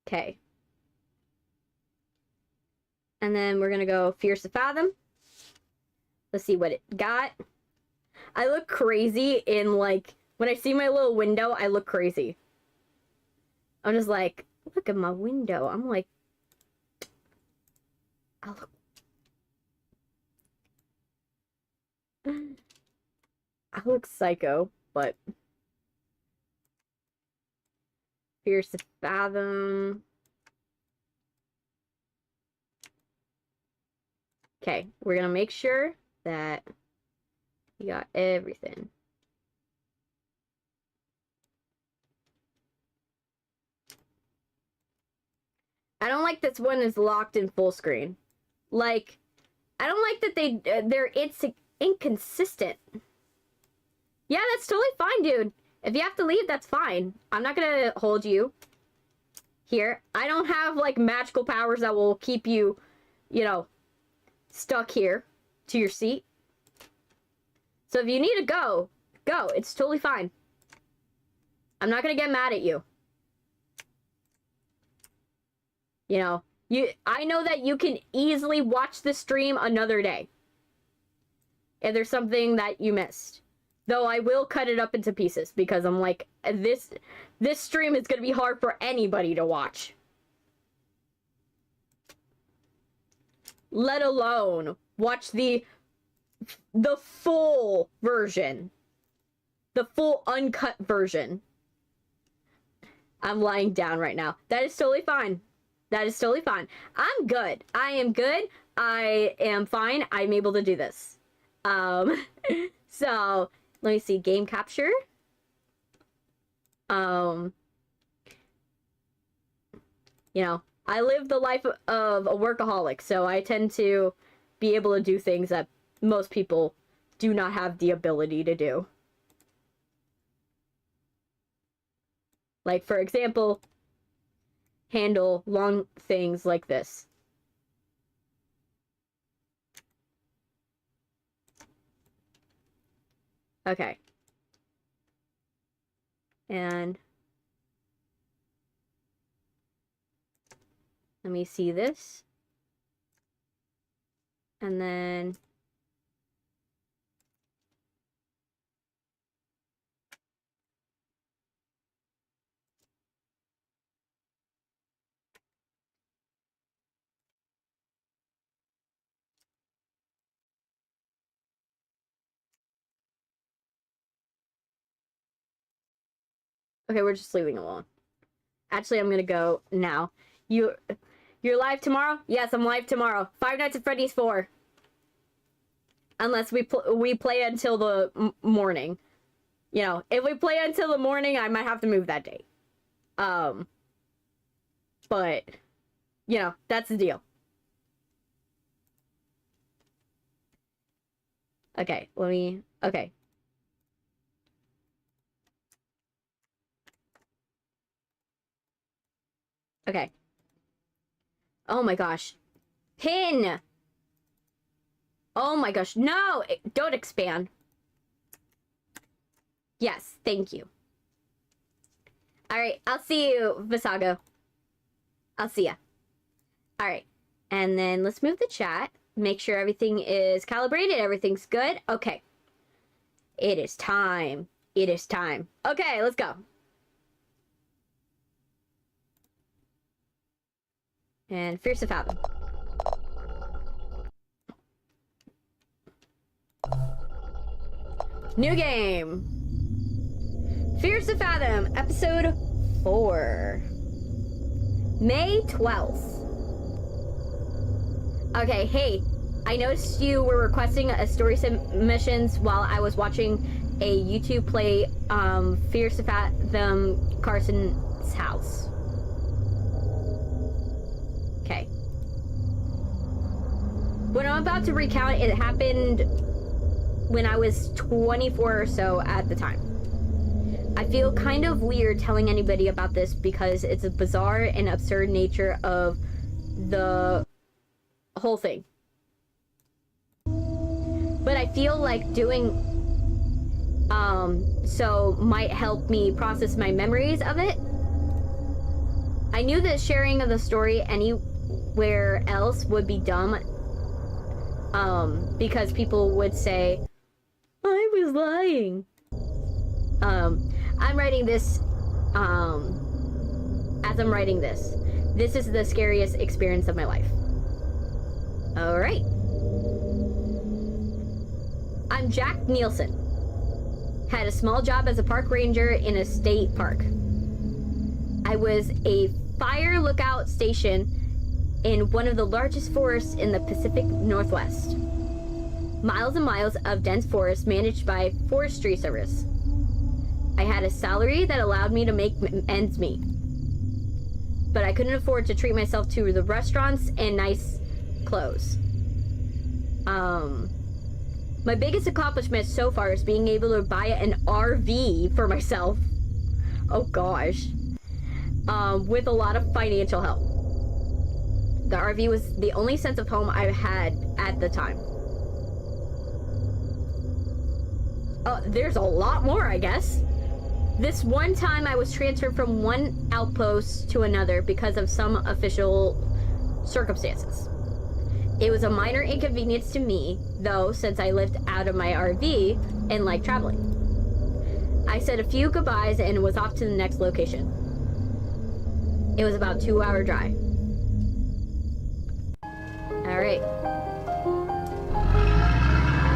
Okay. And then we're gonna go Fears To Fathom. Let's see what it got. I look crazy in, like, when I see my little window, I look crazy. I'm just like, look at my window. I'm like, I look psycho, but Fears To Fathom. Okay, we're gonna make sure that you got everything. I don't like this one is locked in full screen. Like, I don't like that it's inconsistent. Yeah, that's totally fine, dude. If you have to leave, that's fine. I'm not gonna hold you here. I don't have, like, magical powers that will keep you, you know, stuck here to your seat. So if you need to go, go. It's totally fine. I'm not gonna get mad at you. You know, I know that you can easily watch the stream another day if there's something that you missed. Though I will cut it up into pieces because I'm like, this stream is gonna be hard for anybody to watch. Let alone watch the full version. The full uncut version. I'm lying down right now. That is totally fine. That is totally fine. I'm good. I am good. I am fine. I'm able to do this. So let me see. Game capture. You know, I live the life of a workaholic, so I tend to be able to do things that most people do not have the ability to do. Like, for example, handle long things like this. Okay. And let me see this. And then okay, we're just leaving it alone. Actually, I'm gonna go now. You're live tomorrow? Yes, I'm live tomorrow. Five Nights at Freddy's 4. Unless we play until the morning. You know, if we play until the morning, I might have to move that date. But, you know, that's the deal. Okay, okay. Okay. Oh my gosh. Pin! Oh my gosh. No! Don't expand. Yes, thank you. Alright, I'll see you, Visago. I'll see ya. Alright. And then let's move the chat. Make sure everything is calibrated. Everything's good. Okay. It is time. It is time. Okay, let's go. And Fears To Fathom. New game. Fears To Fathom, episode 4. May 12th. Okay, hey, I noticed you were requesting a story submissions while I was watching a YouTube play, Fears To Fathom Carson's house. Okay. What I'm about to recount, it happened when I was 24 or so at the time. I feel kind of weird telling anybody about this because it's a bizarre and absurd nature of the whole thing. But I feel like doing so might help me process my memories of it. I knew that sharing of the story anywhere else would be dumb, because people would say, I was lying. I'm writing this, as I'm writing this. This is the scariest experience of my life. Alright. I'm Jack Nielsen. Had a small job as a park ranger in a state park. I was a fire lookout station in one of the largest forests in the Pacific Northwest. Miles and miles of dense forest managed by Forestry Service. I had a salary that allowed me to make ends meet. But I couldn't afford to treat myself to the restaurants and nice clothes. My biggest accomplishment so far is being able to buy an RV for myself. Oh gosh. With a lot of financial help. The RV was the only sense of home I had at the time. There's a lot more, I guess. This one time I was transferred from one outpost to another because of some official circumstances. It was a minor inconvenience to me, though, since I lived out of my RV and liked traveling. I said a few goodbyes and was off to the next location. It was about a 2-hour drive. Alright.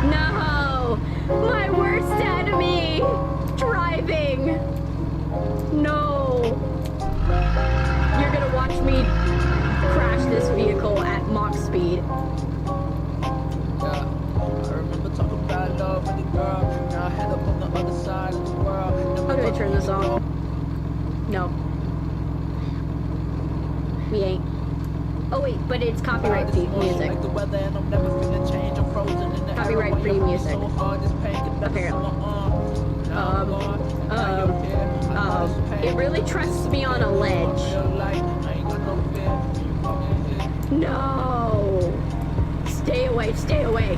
No! My worst enemy! Driving! No! You're gonna watch me crash this vehicle at Mach speed. Yeah, I remember talking about love with the girl. Now I head up on the other side of the world. How do I turn this on? No. We ain't. Oh wait, but it's copyright free music. Copyright free music. Apparently. It really trusts me on a ledge. No! Stay away, stay away.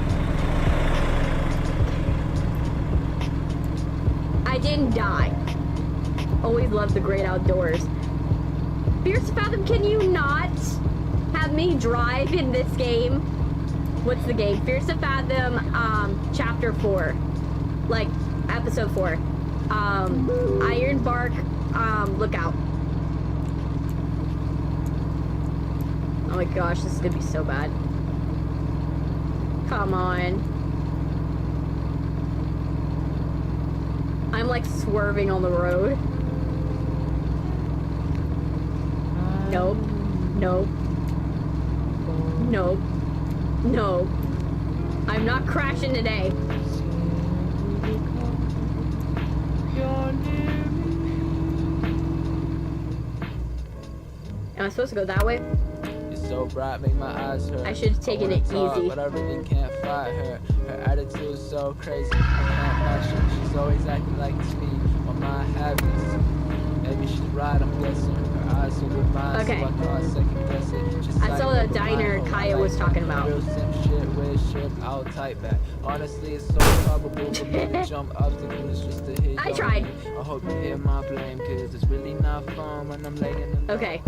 I didn't die. Always loved the great outdoors. Fears To Fathom, can you not have me drive in this game? What's the game? Fears To Fathom, chapter 4. Like, episode 4. Iron Bark, Lookout. Oh my gosh, this is gonna be so bad. Come on. I'm like swerving on the road. Nope. Nope. Nope. No. I'm not crashing today. Am I supposed to go that way? So bright, make my eyes hurt. I should have taken it easy. But I really can't fight her. Her attitude is so crazy. I can't match her. She's always acting like it's me. My mind habits. Maybe she's right, I'm guessing. Her eyes are with mine, okay. So I can't second guess it. Just I saw the diner Kaya was talking about. Real sim shit, weird shit, I'll type back. Honestly, it's so probable for me to jump obstacles just to hit. I tried. I hope you hear my blame, cause it's really not fun when I'm laying in the okay.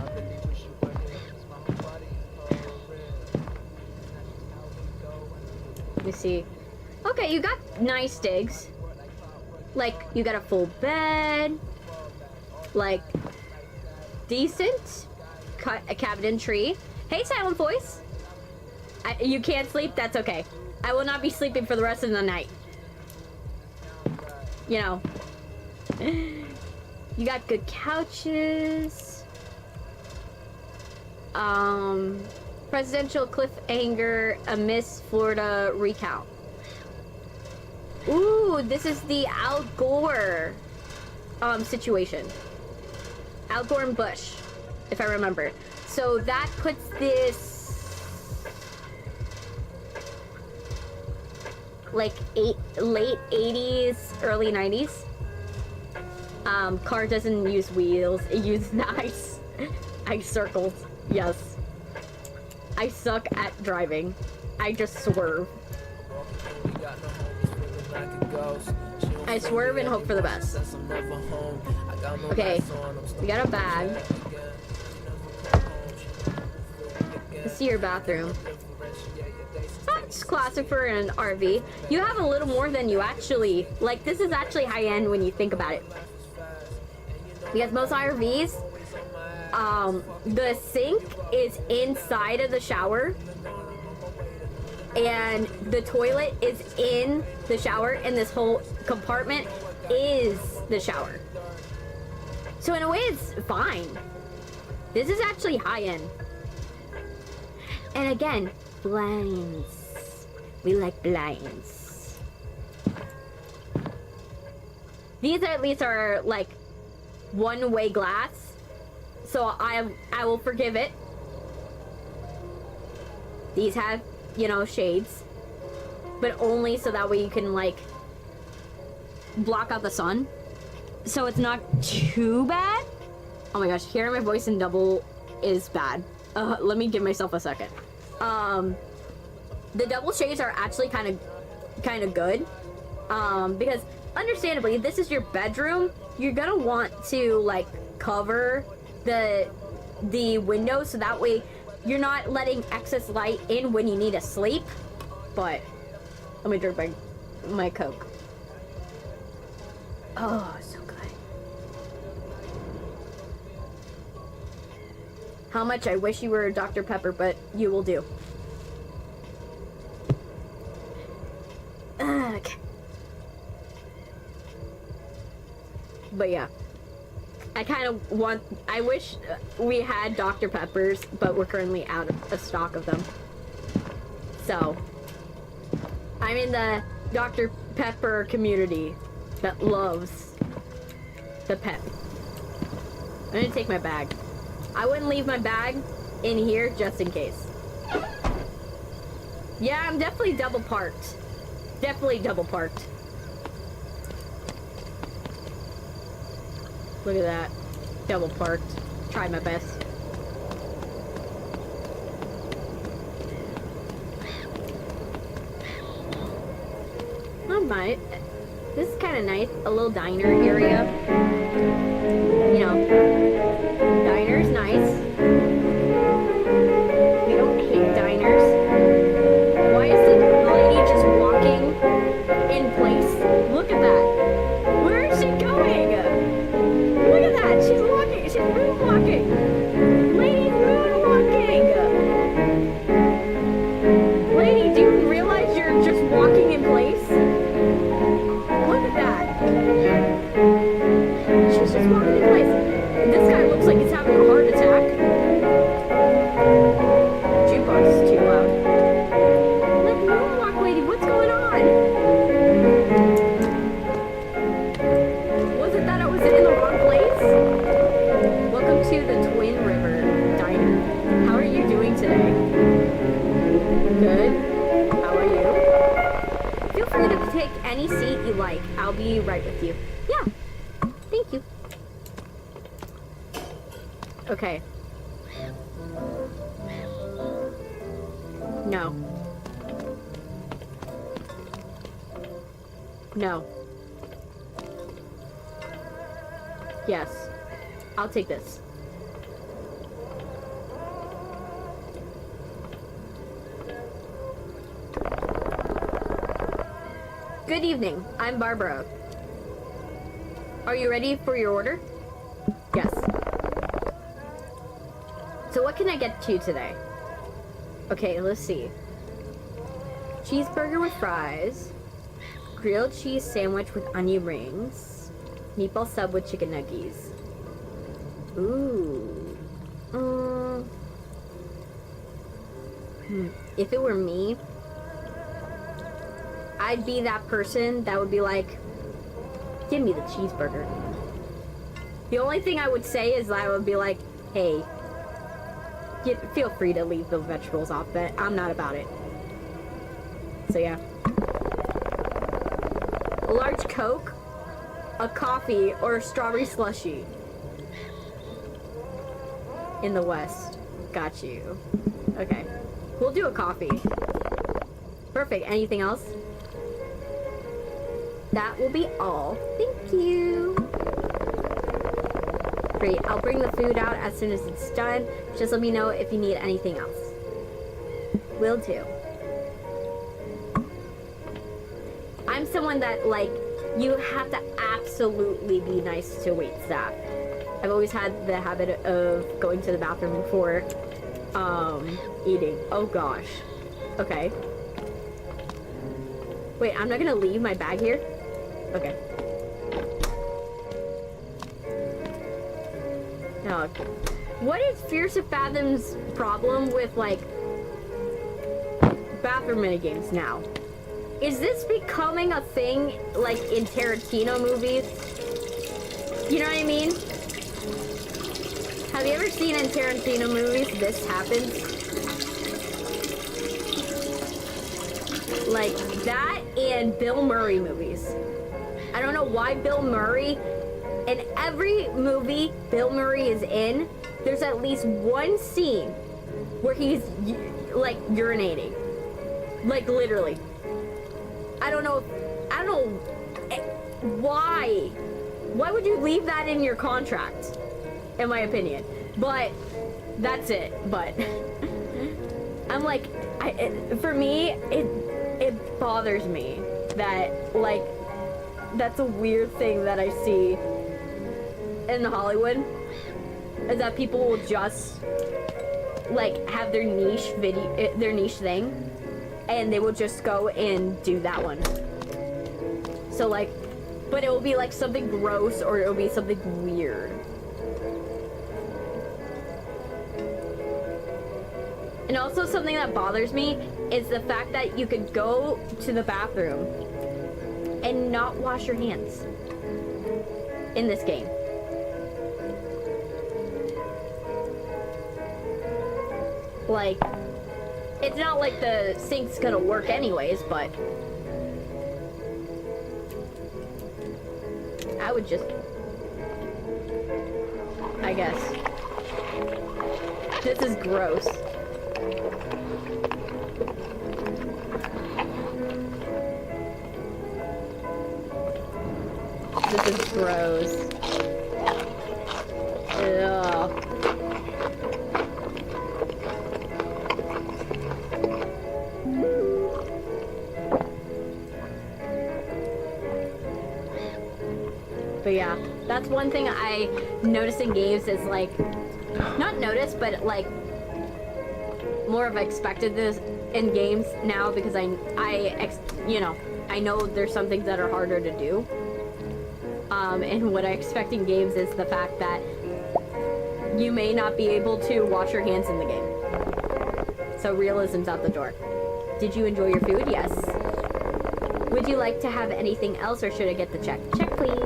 Let me see. Okay, you got nice digs. Like, you got a full bed. Like, decent. A cabin and tree. Hey, Silent Voice. You can't sleep? That's okay. I will not be sleeping for the rest of the night. You know. You got good couches. Presidential cliffhanger, a Miss Florida recount. Ooh, this is the Al Gore situation. Al Gore and Bush, if I remember. So that puts this like late 80s, early 90s. Car doesn't use wheels, it uses the ice circles. Yes. I suck at driving. I just swerve. I swerve and hope for the best. Okay, we got a bag. Let's see your bathroom. That's classic for an RV. You have a little more than you actually... Like, this is actually high-end when you think about it. Because most RVs... the sink is inside of the shower and the toilet is in the shower and this whole compartment is the shower. So in a way it's fine. This is actually high-end. And again, blinds. We like blinds. These at least are like one-way glass. So I will forgive it. These have, you know, shades. but only so that way you can, like, block out the sun. So it's not too bad. Oh my gosh, hearing my voice in double is bad. Let me give myself a second. The double shades are actually kind of good. Because understandably, this is your bedroom. You're gonna want to, like, cover the window so that way you're not letting excess light in when you need to sleep. But let me drink my Coke. Oh, so good. How much I wish you were Dr. Pepper, but you will do. Okay. But yeah. I wish we had Dr. Peppers, but we're currently out of stock of them. So, I'm in the Dr. Pepper community that loves the pep. I'm gonna take my bag. I wouldn't leave my bag in here just in case. Yeah, I'm definitely double parked. Definitely double parked. Look at that. Double parked. Tried my best. Oh my. This is kind of nice. A little diner area. You know. Diner's nice. We don't hate diners. Why is the lady just walking in place? Look at that. Where is she going? Look at that. She's walking. She's moonwalking. Lady moonwalking. Lady, do you realize you're just walking in place? Look at that. She's just walking in place. This guy looks like he's having a heart attack. Jukebox is too loud. Let me moonwalk, lady. What's going on? Was it that I was in the wrong place? Welcome to the Twin River Diner. How are you doing today? Good. How are you? Feel free to take any seat you like. I'll be right with you. Yeah. Thank you. Okay. No. No. Yes. I'll take this. Good evening. I'm Barbara. Are you ready for your order? Yes. So what can I get you today? Okay, let's see. Cheeseburger with fries, grilled cheese sandwich with onion rings, meatball sub with chicken nuggies. Ooh. If it were me, I'd be that person that would be like, give me the cheeseburger. The only thing I would say is I would be like, hey, feel free to leave the vegetables off, but I'm not about it. So yeah. A large Coke, a coffee, or a strawberry slushie. In the West. Got you. Okay. We'll do a coffee. Perfect. Anything else? That will be all. Thank you. Great. I'll bring the food out as soon as it's done. Just let me know if you need anything else. Will do. I'm someone that, like, you have to absolutely be nice to wait staff. I've always had the habit of going to the bathroom before eating. Oh gosh. Okay. Wait, I'm not gonna leave my bag here? Okay. Oh. What is Fears To Fathom's problem with, like, bathroom minigames now? Is this becoming a thing, like, in Tarantino movies? You know what I mean? Have you ever seen in Tarantino movies this happens? Like, that and Bill Murray movies. I don't know why Bill Murray, in every movie Bill Murray is in, there's at least one scene where he's, like, urinating. Like, literally. I don't know why. Why would you leave that in your contract? In my opinion. But, that's it. But, I'm like, for me, it bothers me that, like, that's a weird thing that I see in Hollywood, is that people will just, like, have their niche video, their niche thing, and they will just go and do that one. So, like, but it will be, like, something gross, or it will be something weird. And also something that bothers me is the fact that you could go to the bathroom and not wash your hands in this game. Like, it's not like the sink's gonna work anyways, but I would just, I guess. This is gross. This is gross. Ugh. But yeah, that's one thing I notice in games is, like, not notice, but, like, more of expected this in games now, because you know, I know there's some things that are harder to do. And what I expect in games is the fact that you may not be able to wash your hands in the game. So realism's out the door. Did you enjoy your food? Yes. Would you like to have anything else, or should I get the check? Check, please.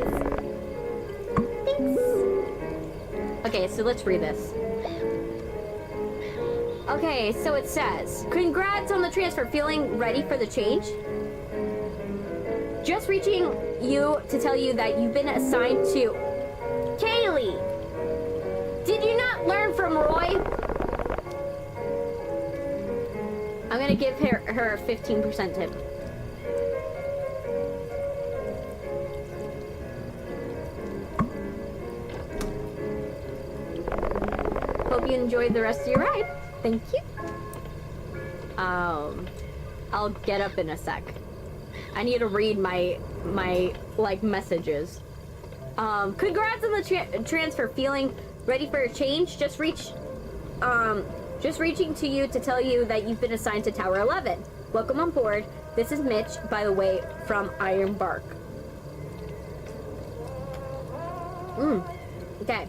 Thanks. Okay, so let's read this. Okay, so it says, congrats on the transfer. Feeling ready for the change? Just reaching you to tell you that you've been assigned to... Kaylee! Did you not learn from Roy? I'm gonna give her a 15% tip. Hope you enjoyed the rest of your ride. Thank you. I'll get up in a sec. I need to read my like messages. Congrats on the transfer. Feeling ready for a change? Just reaching to you to tell you that you've been assigned to Tower 11. Welcome on board. This is Mitch, by the way, from Iron Bark. Okay.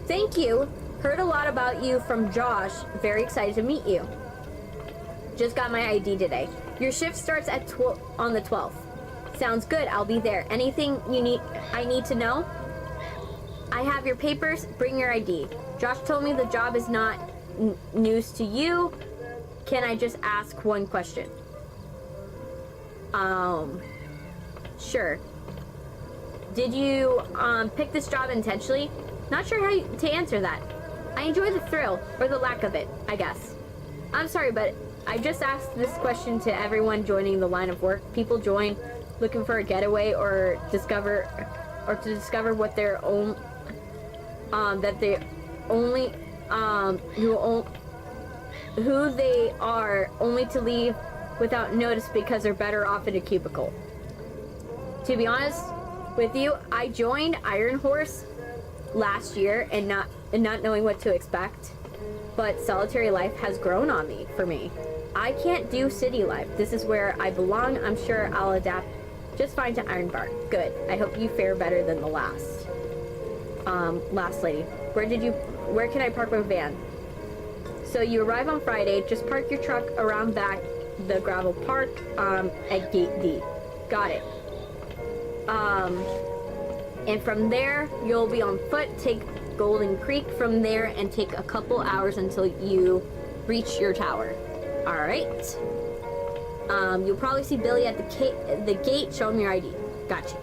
Thank you. Heard a lot about you from Josh. Very excited to meet you. Just got my ID today. Your shift starts at on the 12th. Sounds good. I'll be there. Anything I need to know? I have your papers. Bring your ID. Josh told me the job is not news to you. Can I just ask one question? Sure. Did you pick this job intentionally? Not sure how to answer that. I enjoy the thrill, or the lack of it, I guess. I'm sorry, but I just asked this question to everyone joining the line of work. People join looking for a getaway, or to discover what their own that they only who they are, only to leave without notice because they're better off in a cubicle. To be honest with you, I joined Iron Horse last year and not knowing what to expect, but solitary life has grown on me. For me, I can't do city life. This is where I belong. I'm sure I'll adapt just fine to Ironbark. Good. I hope you fare better than the last. Last lady. Where can I park my van? So you arrive on Friday. Just park your truck around back the gravel park at Gate D. Got it. And from there, you'll be on foot. Take Golden Creek from there and take a couple hours until you reach your tower. All right. You'll probably see Billy at the gate. Show him your ID. Gotcha.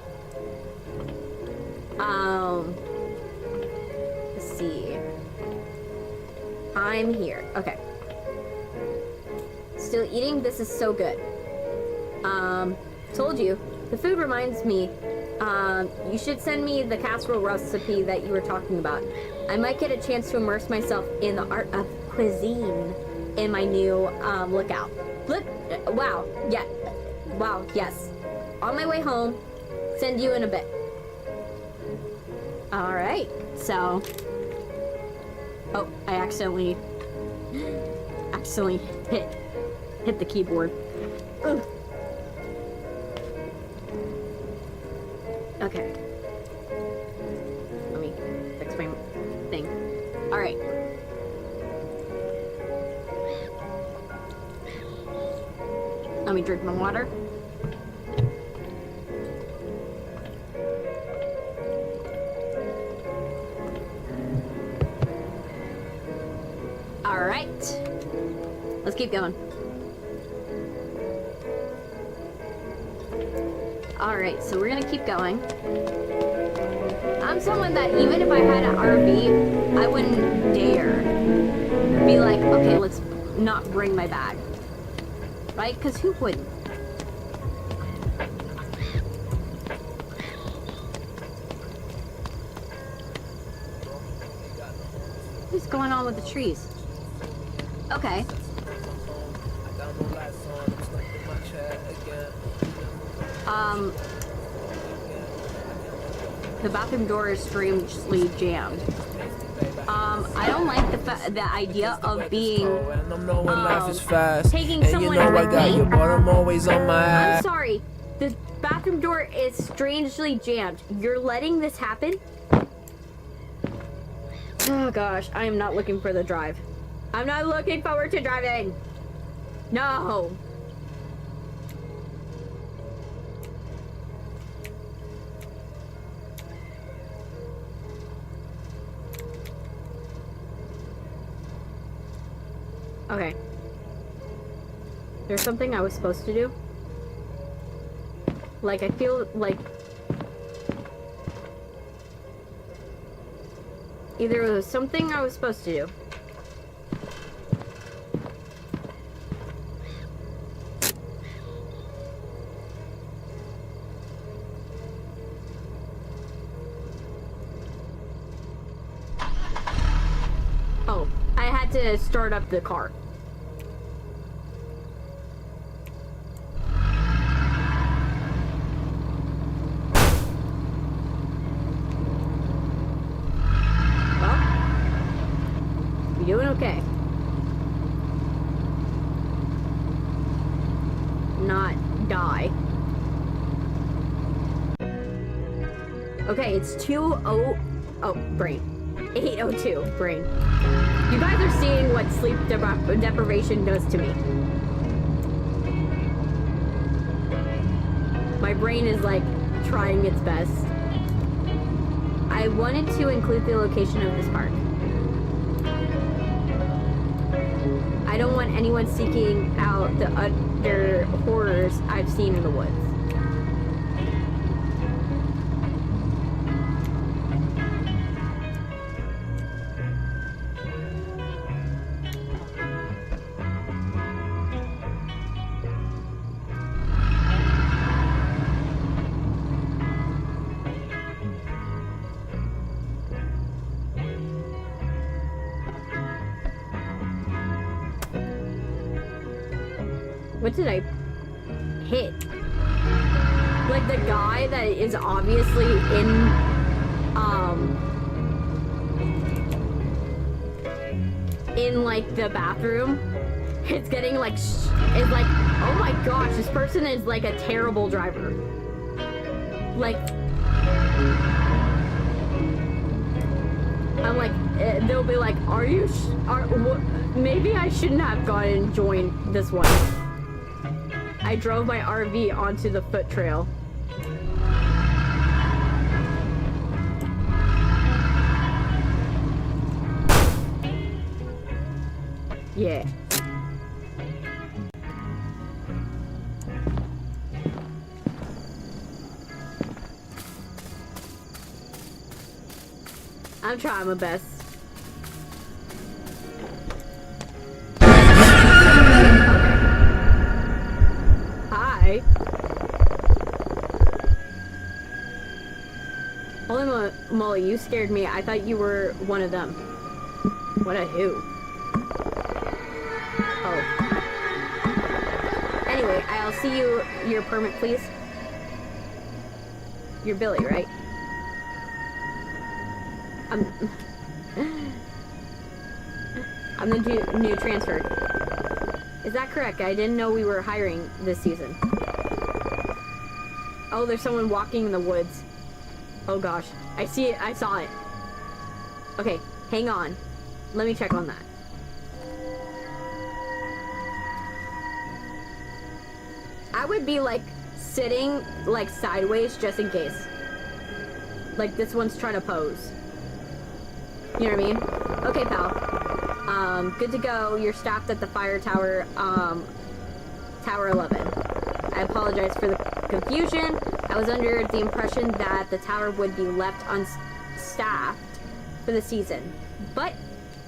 Let's see. I'm here. Okay. Still eating? This is so good. Told you. The food reminds me. You should send me the casserole recipe that you were talking about. I might get a chance to immerse myself in the art of cuisine in my new lookout. Look, wow, yeah, wow, yes. On my way home, send you in a bit. All right, so. Oh, I accidentally hit the keyboard. Ugh. Okay. Let me fix my thing. All right. Let me drink my water. All right. Let's keep going. Alright, so we're gonna keep going. I'm someone that even if I had an RV, I wouldn't dare be like, okay, let's not bring my bag. Right? Because who wouldn't? What's going on with the trees? Okay. The bathroom door is strangely jammed. I don't like the idea of being taking someone with me. I'm sorry. The bathroom door is strangely jammed. You're letting this happen? Oh gosh, I am not looking for the drive. I'm not looking forward to driving. No. Okay. There's something I was supposed to do. Like, I feel like either it was something I was supposed to do. Oh, I had to start up the car. You're doing okay. Not die. Okay, it's 8:02, brain. You guys are seeing what sleep deprivation does to me. My brain is like trying its best. I wanted to include the location of this park. I don't want anyone seeking out the other horrors I've seen in the woods. What did I hit? Like the guy that is obviously in like the bathroom. It's getting like, it's like, oh my gosh, this person is like a terrible driver. Like, I'm like, they'll be like, are you, maybe I shouldn't have gone and joined this one. I drove my RV onto the foot trail. Yeah. I'm trying my best. Hi. Holy moly, you scared me. I thought you were one of them. What a who. Oh. Anyway, I'll see you. Your permit, please. You're Billy, right? I'm the new transfer. Is that correct? I didn't know we were hiring this season. Oh, there's someone walking in the woods. Oh gosh. I see it. I saw it. Okay, hang on. Let me check on that. I would be like sitting like sideways just in case. Like this one's trying to pose. You know what I mean? Okay, pal. Good to go. You're staffed at the fire tower, Tower 11. I apologize for the confusion. I was under the impression that the tower would be left unstaffed for the season. But,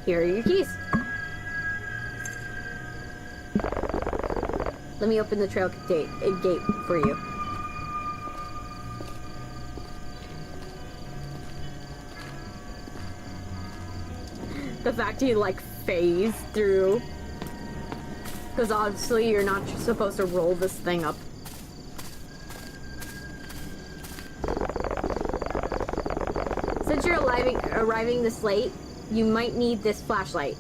here are your keys. Let me open the trail gate for you. The fact he like phased through, because obviously you're not supposed to roll this thing up. Since you're arriving this late, you might need this flashlight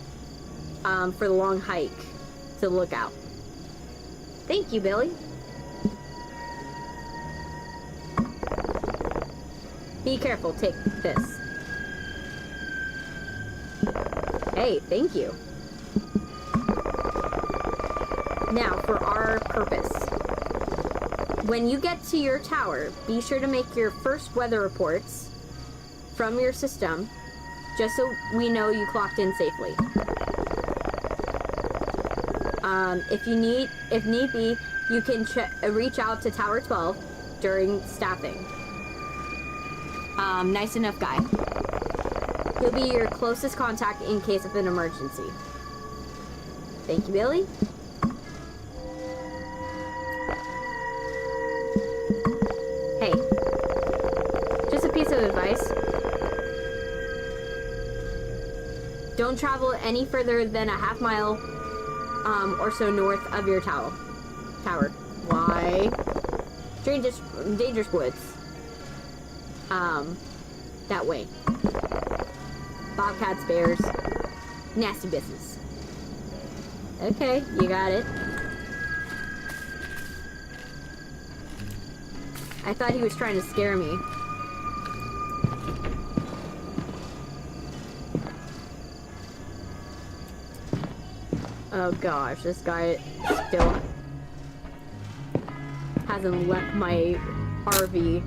for the long hike to look out. Thank you, Billy. Be careful, take this. Hey, thank you. Now, for our purpose. When you get to your tower, be sure to make your first weather reports from your system, just so we know you clocked in safely. If need be, you can reach out to Tower 12 during staffing. Nice enough guy. He'll be your closest contact in case of an emergency. Thank you, Billy. Hey, just a piece of advice. Don't travel any further than a half mile or so north of your tower. Why? Dangerous woods. That way. Bobcats, bears, nasty business. Okay, you got it. I thought he was trying to scare me. Oh gosh, this guy still hasn't left my RV.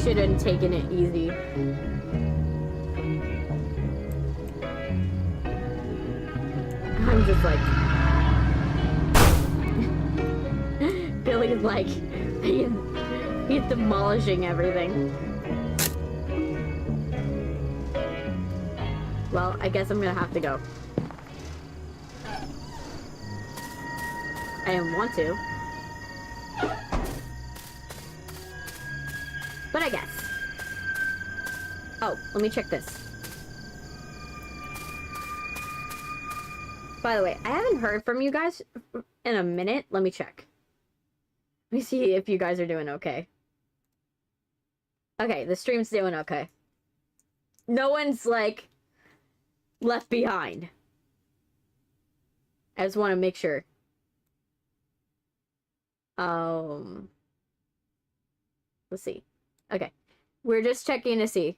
Should have taken it easy. I'm just like Billy's like he's demolishing everything. Well, I guess I'm gonna have to go. I didn't want to. But I guess. Oh, let me check this. By the way, I haven't heard from you guys in a minute. Let me check. Let me see if you guys are doing okay. Okay, the stream's doing okay. No one's, like, left behind. I just want to make sure. Let's see. Okay, we're just checking to see.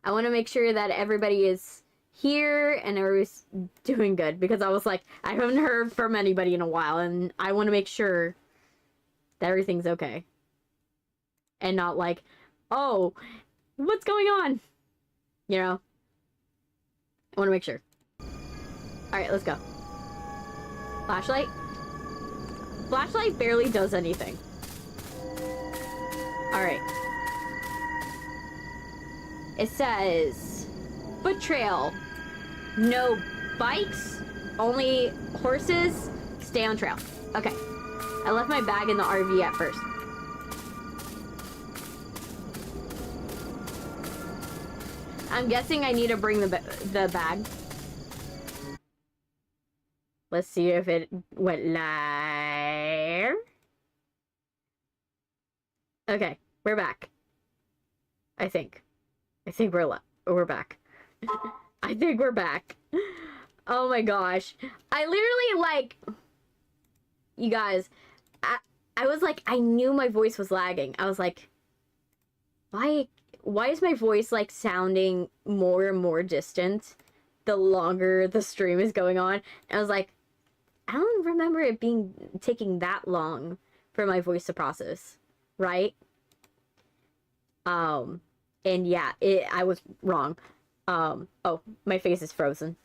I want to make sure that everybody is here and everybody's doing good, because I was like, I haven't heard from anybody in a while, and I want to make sure that everything's okay. And not like, oh, what's going on? You know? I want to make sure. Alright, let's go. Flashlight? Flashlight barely does anything. Alright. It says... foot trail. No bikes. Only horses. Stay on trail. Okay. I left my bag in the RV at first. I'm guessing I need to bring the bag. Let's see if it went live. Okay, we're back. I think we're back. I think we're back. Oh my gosh. I literally, like... You guys, I was like, I knew my voice was lagging. I was like, why is my voice, like, sounding more and more distant the longer the stream is going on? And I was like, I don't remember it taking that long for my voice to process, right? And yeah, I was wrong. Oh, my face is frozen.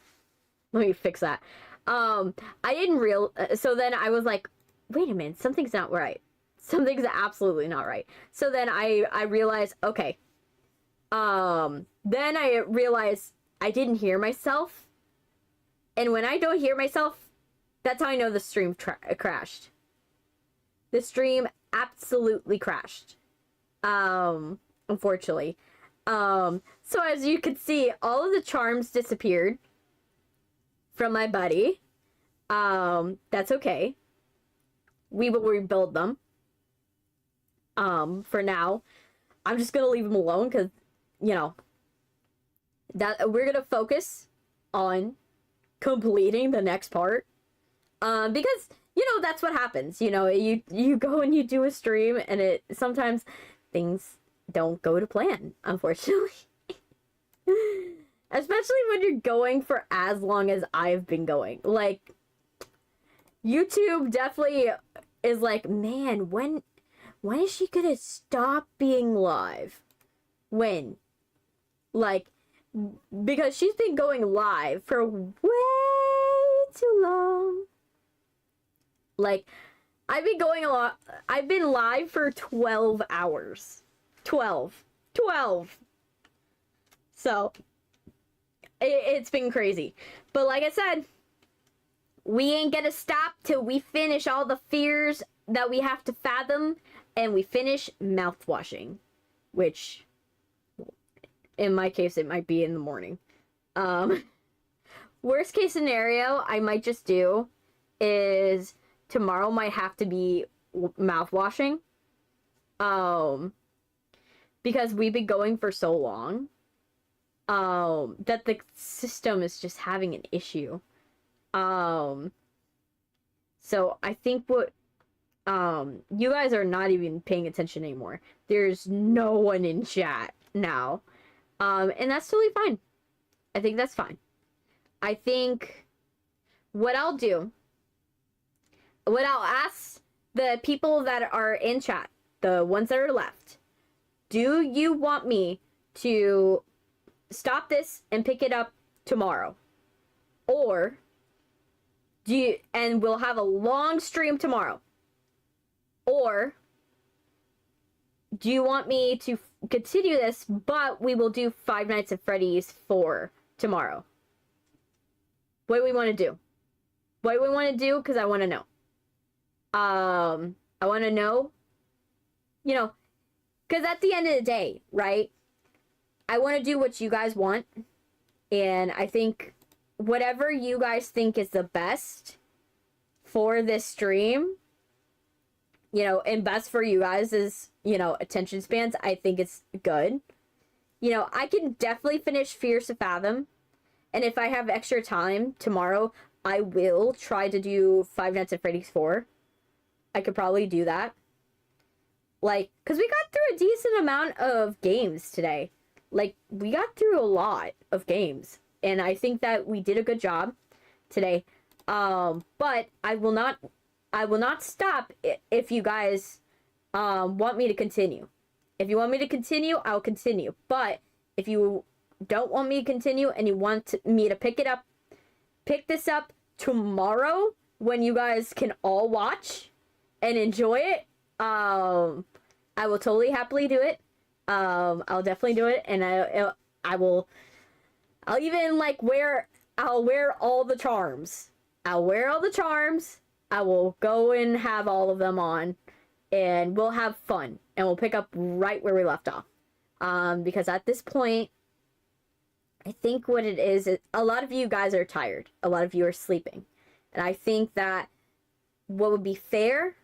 Let me fix that. I didn't so then I was like, wait a minute, something's not right. Something's absolutely not right. So then I realized, okay. Then I realized I didn't hear myself. And when I don't hear myself, that's how I know the stream crashed. The stream absolutely crashed. Unfortunately. So as you can see, all of the charms disappeared from my buddy. That's okay. We will rebuild them. For now. I'm just gonna leave them alone because, you know, that we're gonna focus on completing the next part. Because, you know, that's what happens. You know, you go and you do a stream and sometimes things don't go to plan, unfortunately. Especially when you're going for as long as I've been going. Like, YouTube definitely is like, man, when is she gonna stop being live? When? Like, because she's been going live for way too long. Like, I've been live for 12 hours. 12. So, it's been crazy. But like I said, we ain't gonna stop till we finish all the fears that we have to fathom, and we finish mouthwashing, which, in my case, it might be in the morning. Worst case scenario, I might just do is tomorrow might have to be mouthwashing. Because we've been going for so long, that the system is just having an issue. So I think what, you guys are not even paying attention anymore. There's no one in chat now. And that's totally fine. I think that's fine. I think what I'll ask the people that are in chat, the ones that are left, do you want me to stop this and pick it up tomorrow? Or and we'll have a long stream tomorrow? Or do you want me to continue this, but we will do Five Nights at Freddy's for tomorrow? What do we want to do? What do we want to do? Because I want to know. I want to know, you know, because at the end of the day, right, I want to do what you guys want. And I think whatever you guys think is the best for this stream, you know, and best for you guys is, you know, attention spans, I think it's good. You know, I can definitely finish Fears To Fathom. And if I have extra time tomorrow, I will try to do Five Nights at Freddy's 4. I could probably do that. Like, because we got through a decent amount of games today. Like, we got through a lot of games. And I think that we did a good job today. But I will not stop if you guys want me to continue. If you want me to continue, I'll continue. But if you don't want me to continue and you want me to pick it up pick this up tomorrow when you guys can all watch and enjoy it, I will totally happily do it. I'll definitely do it, and I'll even like I'll wear all the charms. I'll wear all the charms. I will go and have all of them on, and we'll have fun, and we'll pick up right where we left off. Because at this point, I think what it is a lot of you guys are tired. A lot of you are sleeping. And I think that what would be fair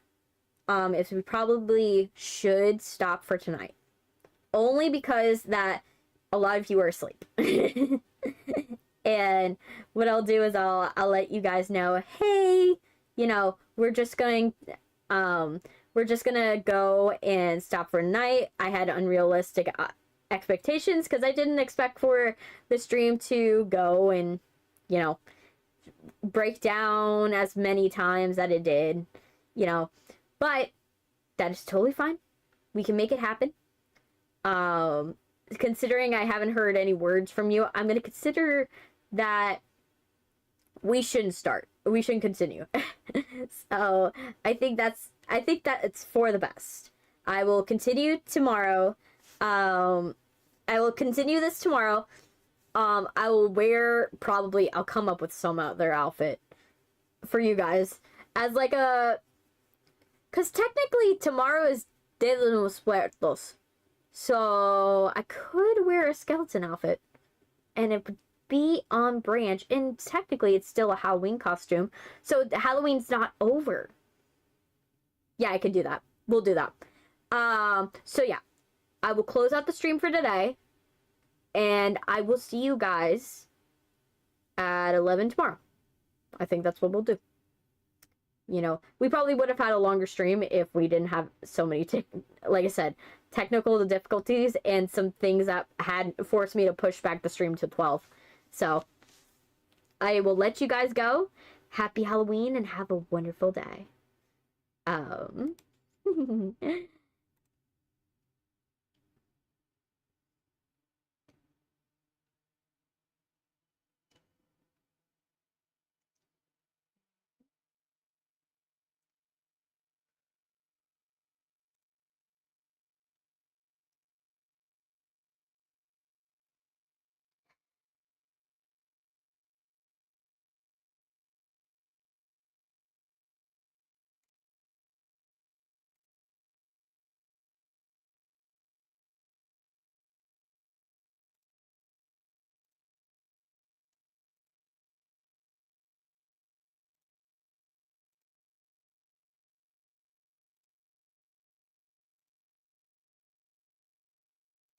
is we probably should stop for tonight. Only because that a lot of you are asleep. And what I'll do is I'll let you guys know, hey, you know, we're just gonna go and stop for tonight. I had unrealistic expectations because I didn't expect for the stream to go and, you know, break down as many times that it did, you know, but that is totally fine. We can make it happen. Considering I haven't heard any words from you, I'm going to consider that we shouldn't start. We shouldn't continue. So I think that it's for the best. I will continue tomorrow. I will continue this tomorrow. I will I'll come up with some other outfit for you guys as like cause technically tomorrow is Dia de los Muertos. So I could wear a skeleton outfit and it would be on brand, and technically it's still a Halloween costume. So Halloween's not over. Yeah, I could do that. We'll do that. So yeah, I will close out the stream for today, and I will see you guys at 11 tomorrow. I think that's what we'll do. You know, we probably would have had a longer stream if we didn't have so many, like I said, technical difficulties and some things that had forced me to push back the stream to 12. So, I will let you guys go. Happy Halloween and have a wonderful day.